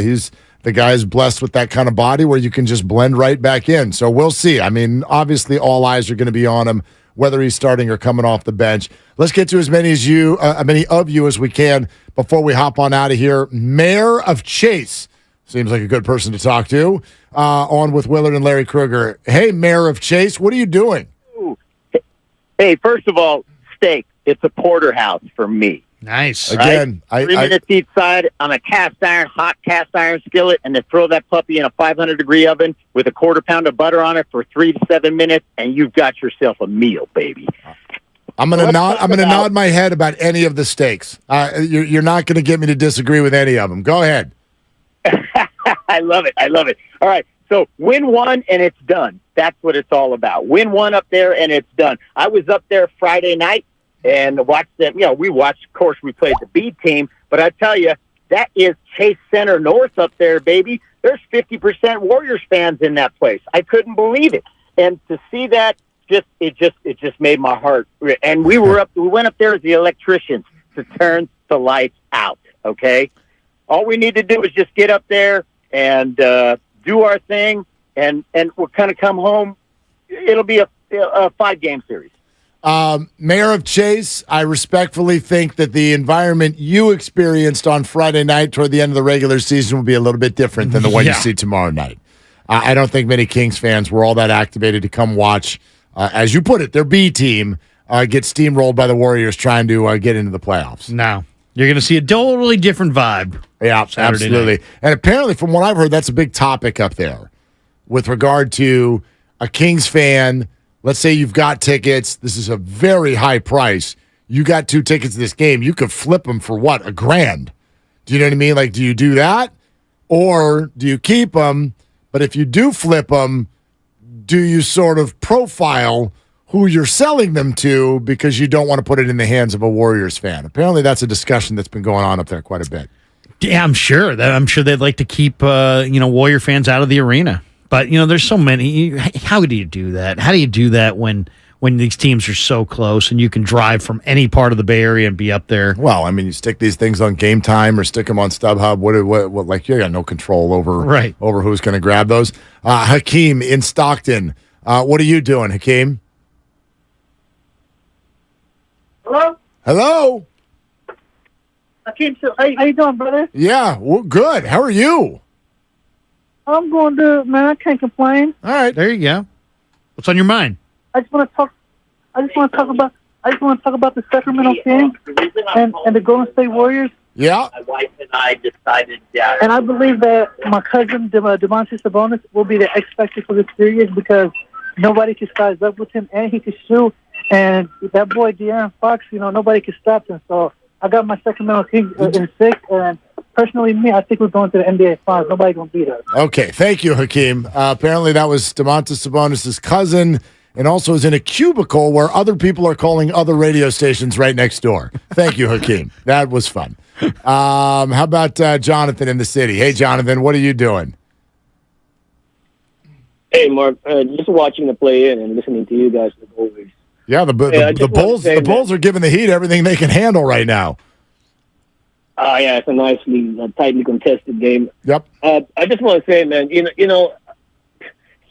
he's the guy's blessed with that kind of body where you can just blend right back in. So we'll see. I mean, obviously all eyes are going to be on him, whether he's starting or coming off the bench. Let's get to as many of you as we can before we hop on out of here. Mayor of Chase seems like a good person to talk to. On with Willard and Larry Krueger. Hey, Mayor of Chase, what are you doing? Hey, first of all, steak. It's a porterhouse for me. Nice. Again, right? 3 minutes each side on a hot cast iron skillet, and then throw that puppy in a 500-degree oven with a quarter pound of butter on it for 3 to 7 minutes, and you've got yourself a meal, baby. I'm gonna nod my head about any of the steaks. You're not gonna get me to disagree with any of them. Go ahead. I love it. All right, so win one and it's done. That's what it's all about. Win one up there and it's done. I was up there Friday night and watched them. We watched, of course, we played the B team, but I tell you, that is Chase Center North up there, baby. There's 50% Warriors fans in that place. I couldn't believe it. And to see that, it just made my heart. And we went up there as the electricians to turn the lights out, okay? All we need to do is just get up there and do our thing, and we'll kind of come home. It'll be a 5-game series. Mayor of Chase, I respectfully think that the environment you experienced on Friday night toward the end of the regular season will be a little bit different than the one you see tomorrow night. I don't think many Kings fans were all that activated to come watch, as you put it, their B team get steamrolled by the Warriors trying to get into the playoffs. No. You're going to see a totally different vibe. Yeah, Saturday absolutely. night. And apparently, from what I've heard, that's a big topic up there with regard to a Kings fan. Let's say you've got tickets. This is a very high price. You got 2 tickets to this game. You could flip them for what? $1,000. Do you know what I mean? Like, do you do that? Or do you keep them? But if you do flip them, do you sort of profile who you're selling them to because you don't want to put it in the hands of a Warriors fan? Apparently, that's a discussion that's been going on up there quite a bit. Yeah, I'm sure they'd like to keep Warrior fans out of the arena. But there's so many. How do you do that? How do you do that when these teams are so close and you can drive from any part of the Bay Area and be up there? Well, I mean, you stick these things on Game Time or stick them on StubHub. What like you got no control over who's going to grab those. Hakeem in Stockton. What are you doing, Hakeem? Hello? Hello? Hakeem, how you doing, brother? Yeah, well, good. How are you? I'm going to, man, I can't complain. All right. There you go. What's on your mind? I just want to talk about the Sacramento Kings and the Golden State Warriors. Yeah. My wife and I decided that. And I believe that my cousin, Domantas Sabonis, will be the X factor for this series because nobody can size up with him, and he can shoot. And that boy, De'Aaron Fox, nobody can stop him. So I got my Sacramento Kings in 6, and personally, I think we're going to the NBA Finals. Nobody's going to beat us. Okay, thank you, Hakeem. Apparently, that was Domantas Sabonis' cousin, and also is in a cubicle where other people are calling other radio stations right next door. Thank you, Hakeem. That was fun. How about Jonathan in the city? Hey, Jonathan, what are you doing? Hey, Mark. Just watching the play in and listening to you guys as always. Yeah, the Bulls are giving the Heat everything they can handle right now. Yeah, it's a nicely, tightly contested game. Yep. I just want to say, man,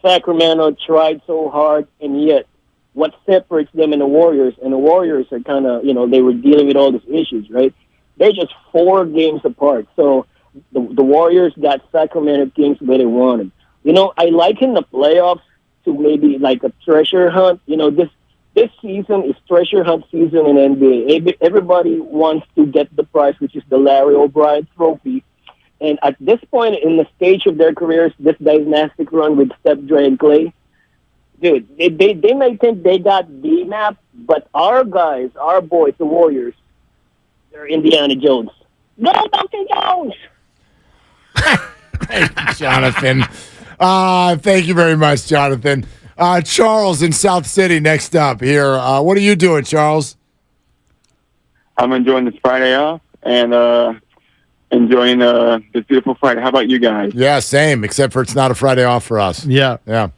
Sacramento tried so hard, and yet what separates them and the Warriors are kind of, they were dealing with all these issues, right? They're just 4 games apart. So the Warriors got Sacramento Kings where they wanted. I liken the playoffs to maybe like a treasure hunt. This season is treasure hunt season in NBA. Everybody wants to get the prize, which is the Larry O'Brien Trophy. And at this point in the stage of their careers, this dynastic run with Steph, Dre, and Klay, dude, they may think they got D-Map, but our guys, our boys, the Warriors, they're Indiana Jones. Go, Dr. Jones! Thank you, Jonathan. Thank you very much, Jonathan. Charles in South City next up here. What are you doing, Charles? I'm enjoying this Friday off and enjoying this beautiful Friday. How about you guys? Yeah, same, except for it's not a Friday off for us. Yeah. Yeah.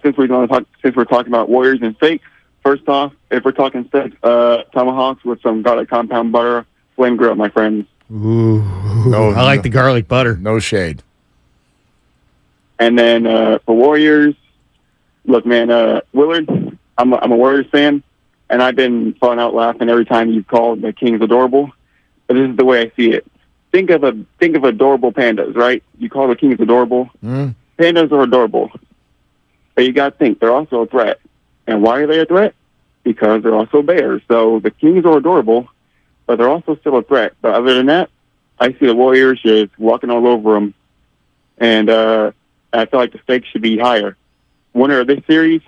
Since we're talking about Warriors and steaks, first off, if we're talking steaks, tomahawks with some garlic compound butter, flame grill, my friends. Ooh, I like the garlic butter. No shade. And then for Warriors, look, man, Willard, I'm a Warriors fan, and I've been falling out laughing every time you call the Kings adorable. But this is the way I see it. Think of adorable pandas, right? You call the Kings adorable. Pandas are adorable, but you got to think they're also a threat. And why are they a threat? Because they're also bears. So the Kings are adorable, but they're also still a threat. But other than that, I see the Warriors just walking all over them, and I feel like the stakes should be higher. Winner of this series,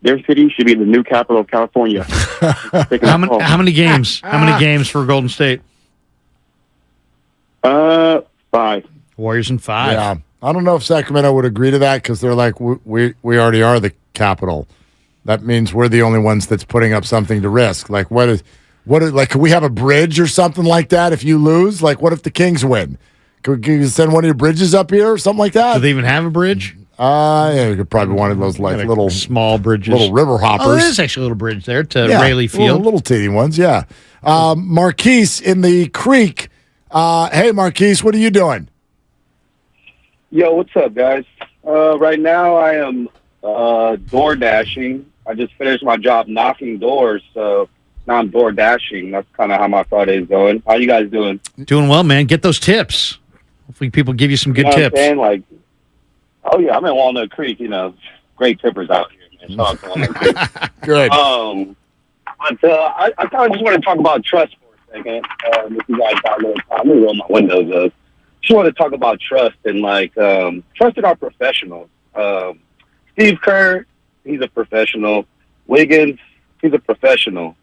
their city should be the new capital of California. How many games? How many games for Golden State? 5. Warriors in 5. Yeah. I don't know if Sacramento would agree to that because they're like, we already are the capital. That means we're the only ones that's putting up something to risk. Like, like, could we have a bridge or something like that if you lose? Like, what if the Kings win? Could you send one of your bridges up here or something like that? Do they even have a bridge? Yeah, you could probably one of those like little small bridges, little river hoppers. Oh, there's actually a little bridge there to Rayleigh Field. Little teeny ones, yeah. Marquise in the creek. Hey, Marquise, what are you doing? Yo, what's up, guys? Right now, I am door dashing. I just finished my job knocking doors, so now I'm door dashing. That's kind of how my Friday is going. How you guys doing? Doing well, man. Get those tips. Hopefully, people give you some good tips. What I'm saying? Like, oh yeah, I'm in Walnut Creek. Great tippers out here, man. So good. But I kind of just want to talk about trust for a second. If you guys got a little time, I'm gonna roll my windows up. Just want to talk about trust and trust in our professionals. Steve Kerr, he's a professional. Wiggins, he's a professional.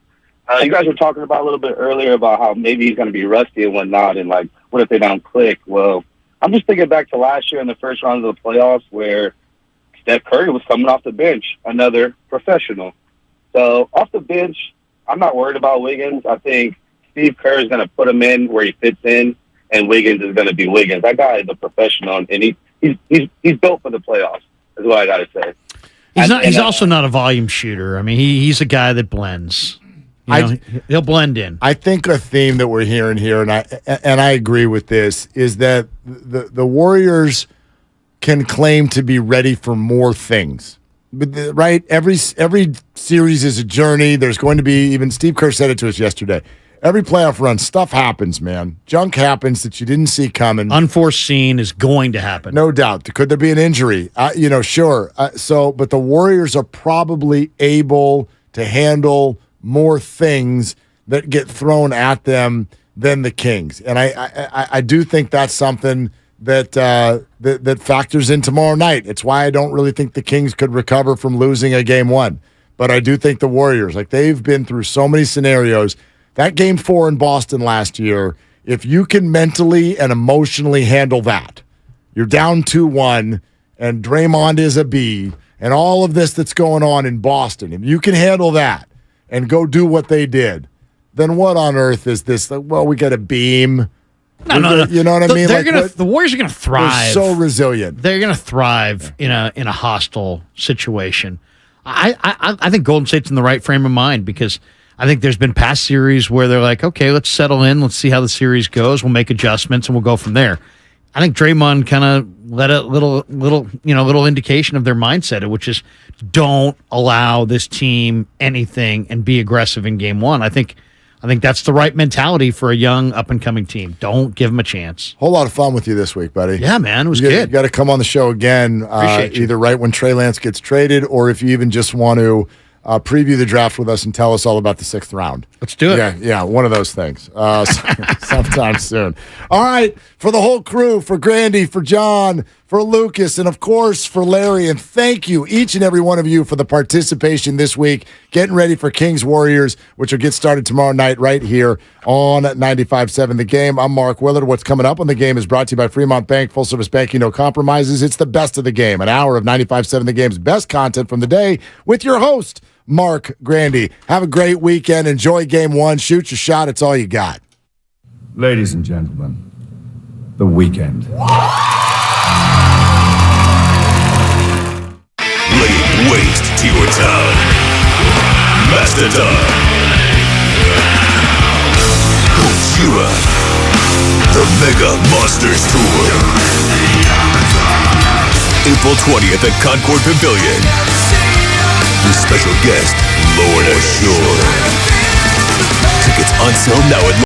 You guys were talking about a little bit earlier about how maybe he's going to be rusty and whatnot, and what if they don't click? Well, I'm just thinking back to last year in the first round of the playoffs where Steph Curry was coming off the bench, another professional. So off the bench, I'm not worried about Wiggins. I think Steve Kerr is going to put him in where he fits in, and Wiggins is going to be Wiggins. That guy is a professional, and he's built for the playoffs. Is what I got to say. He's also not a volume shooter. I mean, he's a guy that blends. He'll blend in. I think a theme that we're hearing here, and I agree with this, is that the Warriors can claim to be ready for more things. But right, every series is a journey. There's going to be, even Steve Kerr said it to us yesterday, every playoff run, stuff happens, man. Junk happens that you didn't see coming. Unforeseen is going to happen. No doubt. Could there be an injury? Sure. But the Warriors are probably able to handle more things that get thrown at them than the Kings. And I do think that's something that factors in tomorrow night. It's why I don't really think the Kings could recover from losing a game one. But I do think the Warriors, they've been through so many scenarios. That game 4 in Boston last year, if you can mentally and emotionally handle that, you're down 2-1, and Draymond is a B, and all of this that's going on in Boston, if you can handle that and go do what they did, then what on earth is this? We got a beam. No. You know what I mean? The Warriors are going to thrive. They're so resilient. They're going to thrive in a hostile situation. I think Golden State's in the right frame of mind because I think there's been past series where they're like, okay, let's settle in. Let's see how the series goes. We'll make adjustments and we'll go from there. I think Draymond kind of let a little indication of their mindset, which is don't allow this team anything and be aggressive in game one. I think that's the right mentality for a young up-and-coming team. Don't give them a chance. Whole lot of fun with you this week, buddy. Yeah, man. It was good. You got to come on the show again, either right when Trey Lance gets traded or if you even just want to preview the draft with us and tell us all about the 6th round. Let's do it. Yeah, one of those things. Sometime soon. All right, for the whole crew, for Grandy, for John, for Lucas, and of course for Larry, and thank you, each and every one of you, for the participation this week, getting ready for Kings Warriors, which will get started tomorrow night right here on 95.7 The Game. I'm Mark Willard. What's coming up on The Game is brought to you by Fremont Bank, full-service banking, no compromises. It's the best of the game, an hour of 95.7 The Game's best content from the day with your host, Mark Grandy. Have a great weekend. Enjoy game one. Shoot your shot. It's all you got. Ladies and gentlemen, the weekend. Laying waste to your town. Mastodon. Gojira. The Mega Monsters Tour. April 20th at Concord Pavilion. With special guest, Lorna Shore. Tickets on sale now at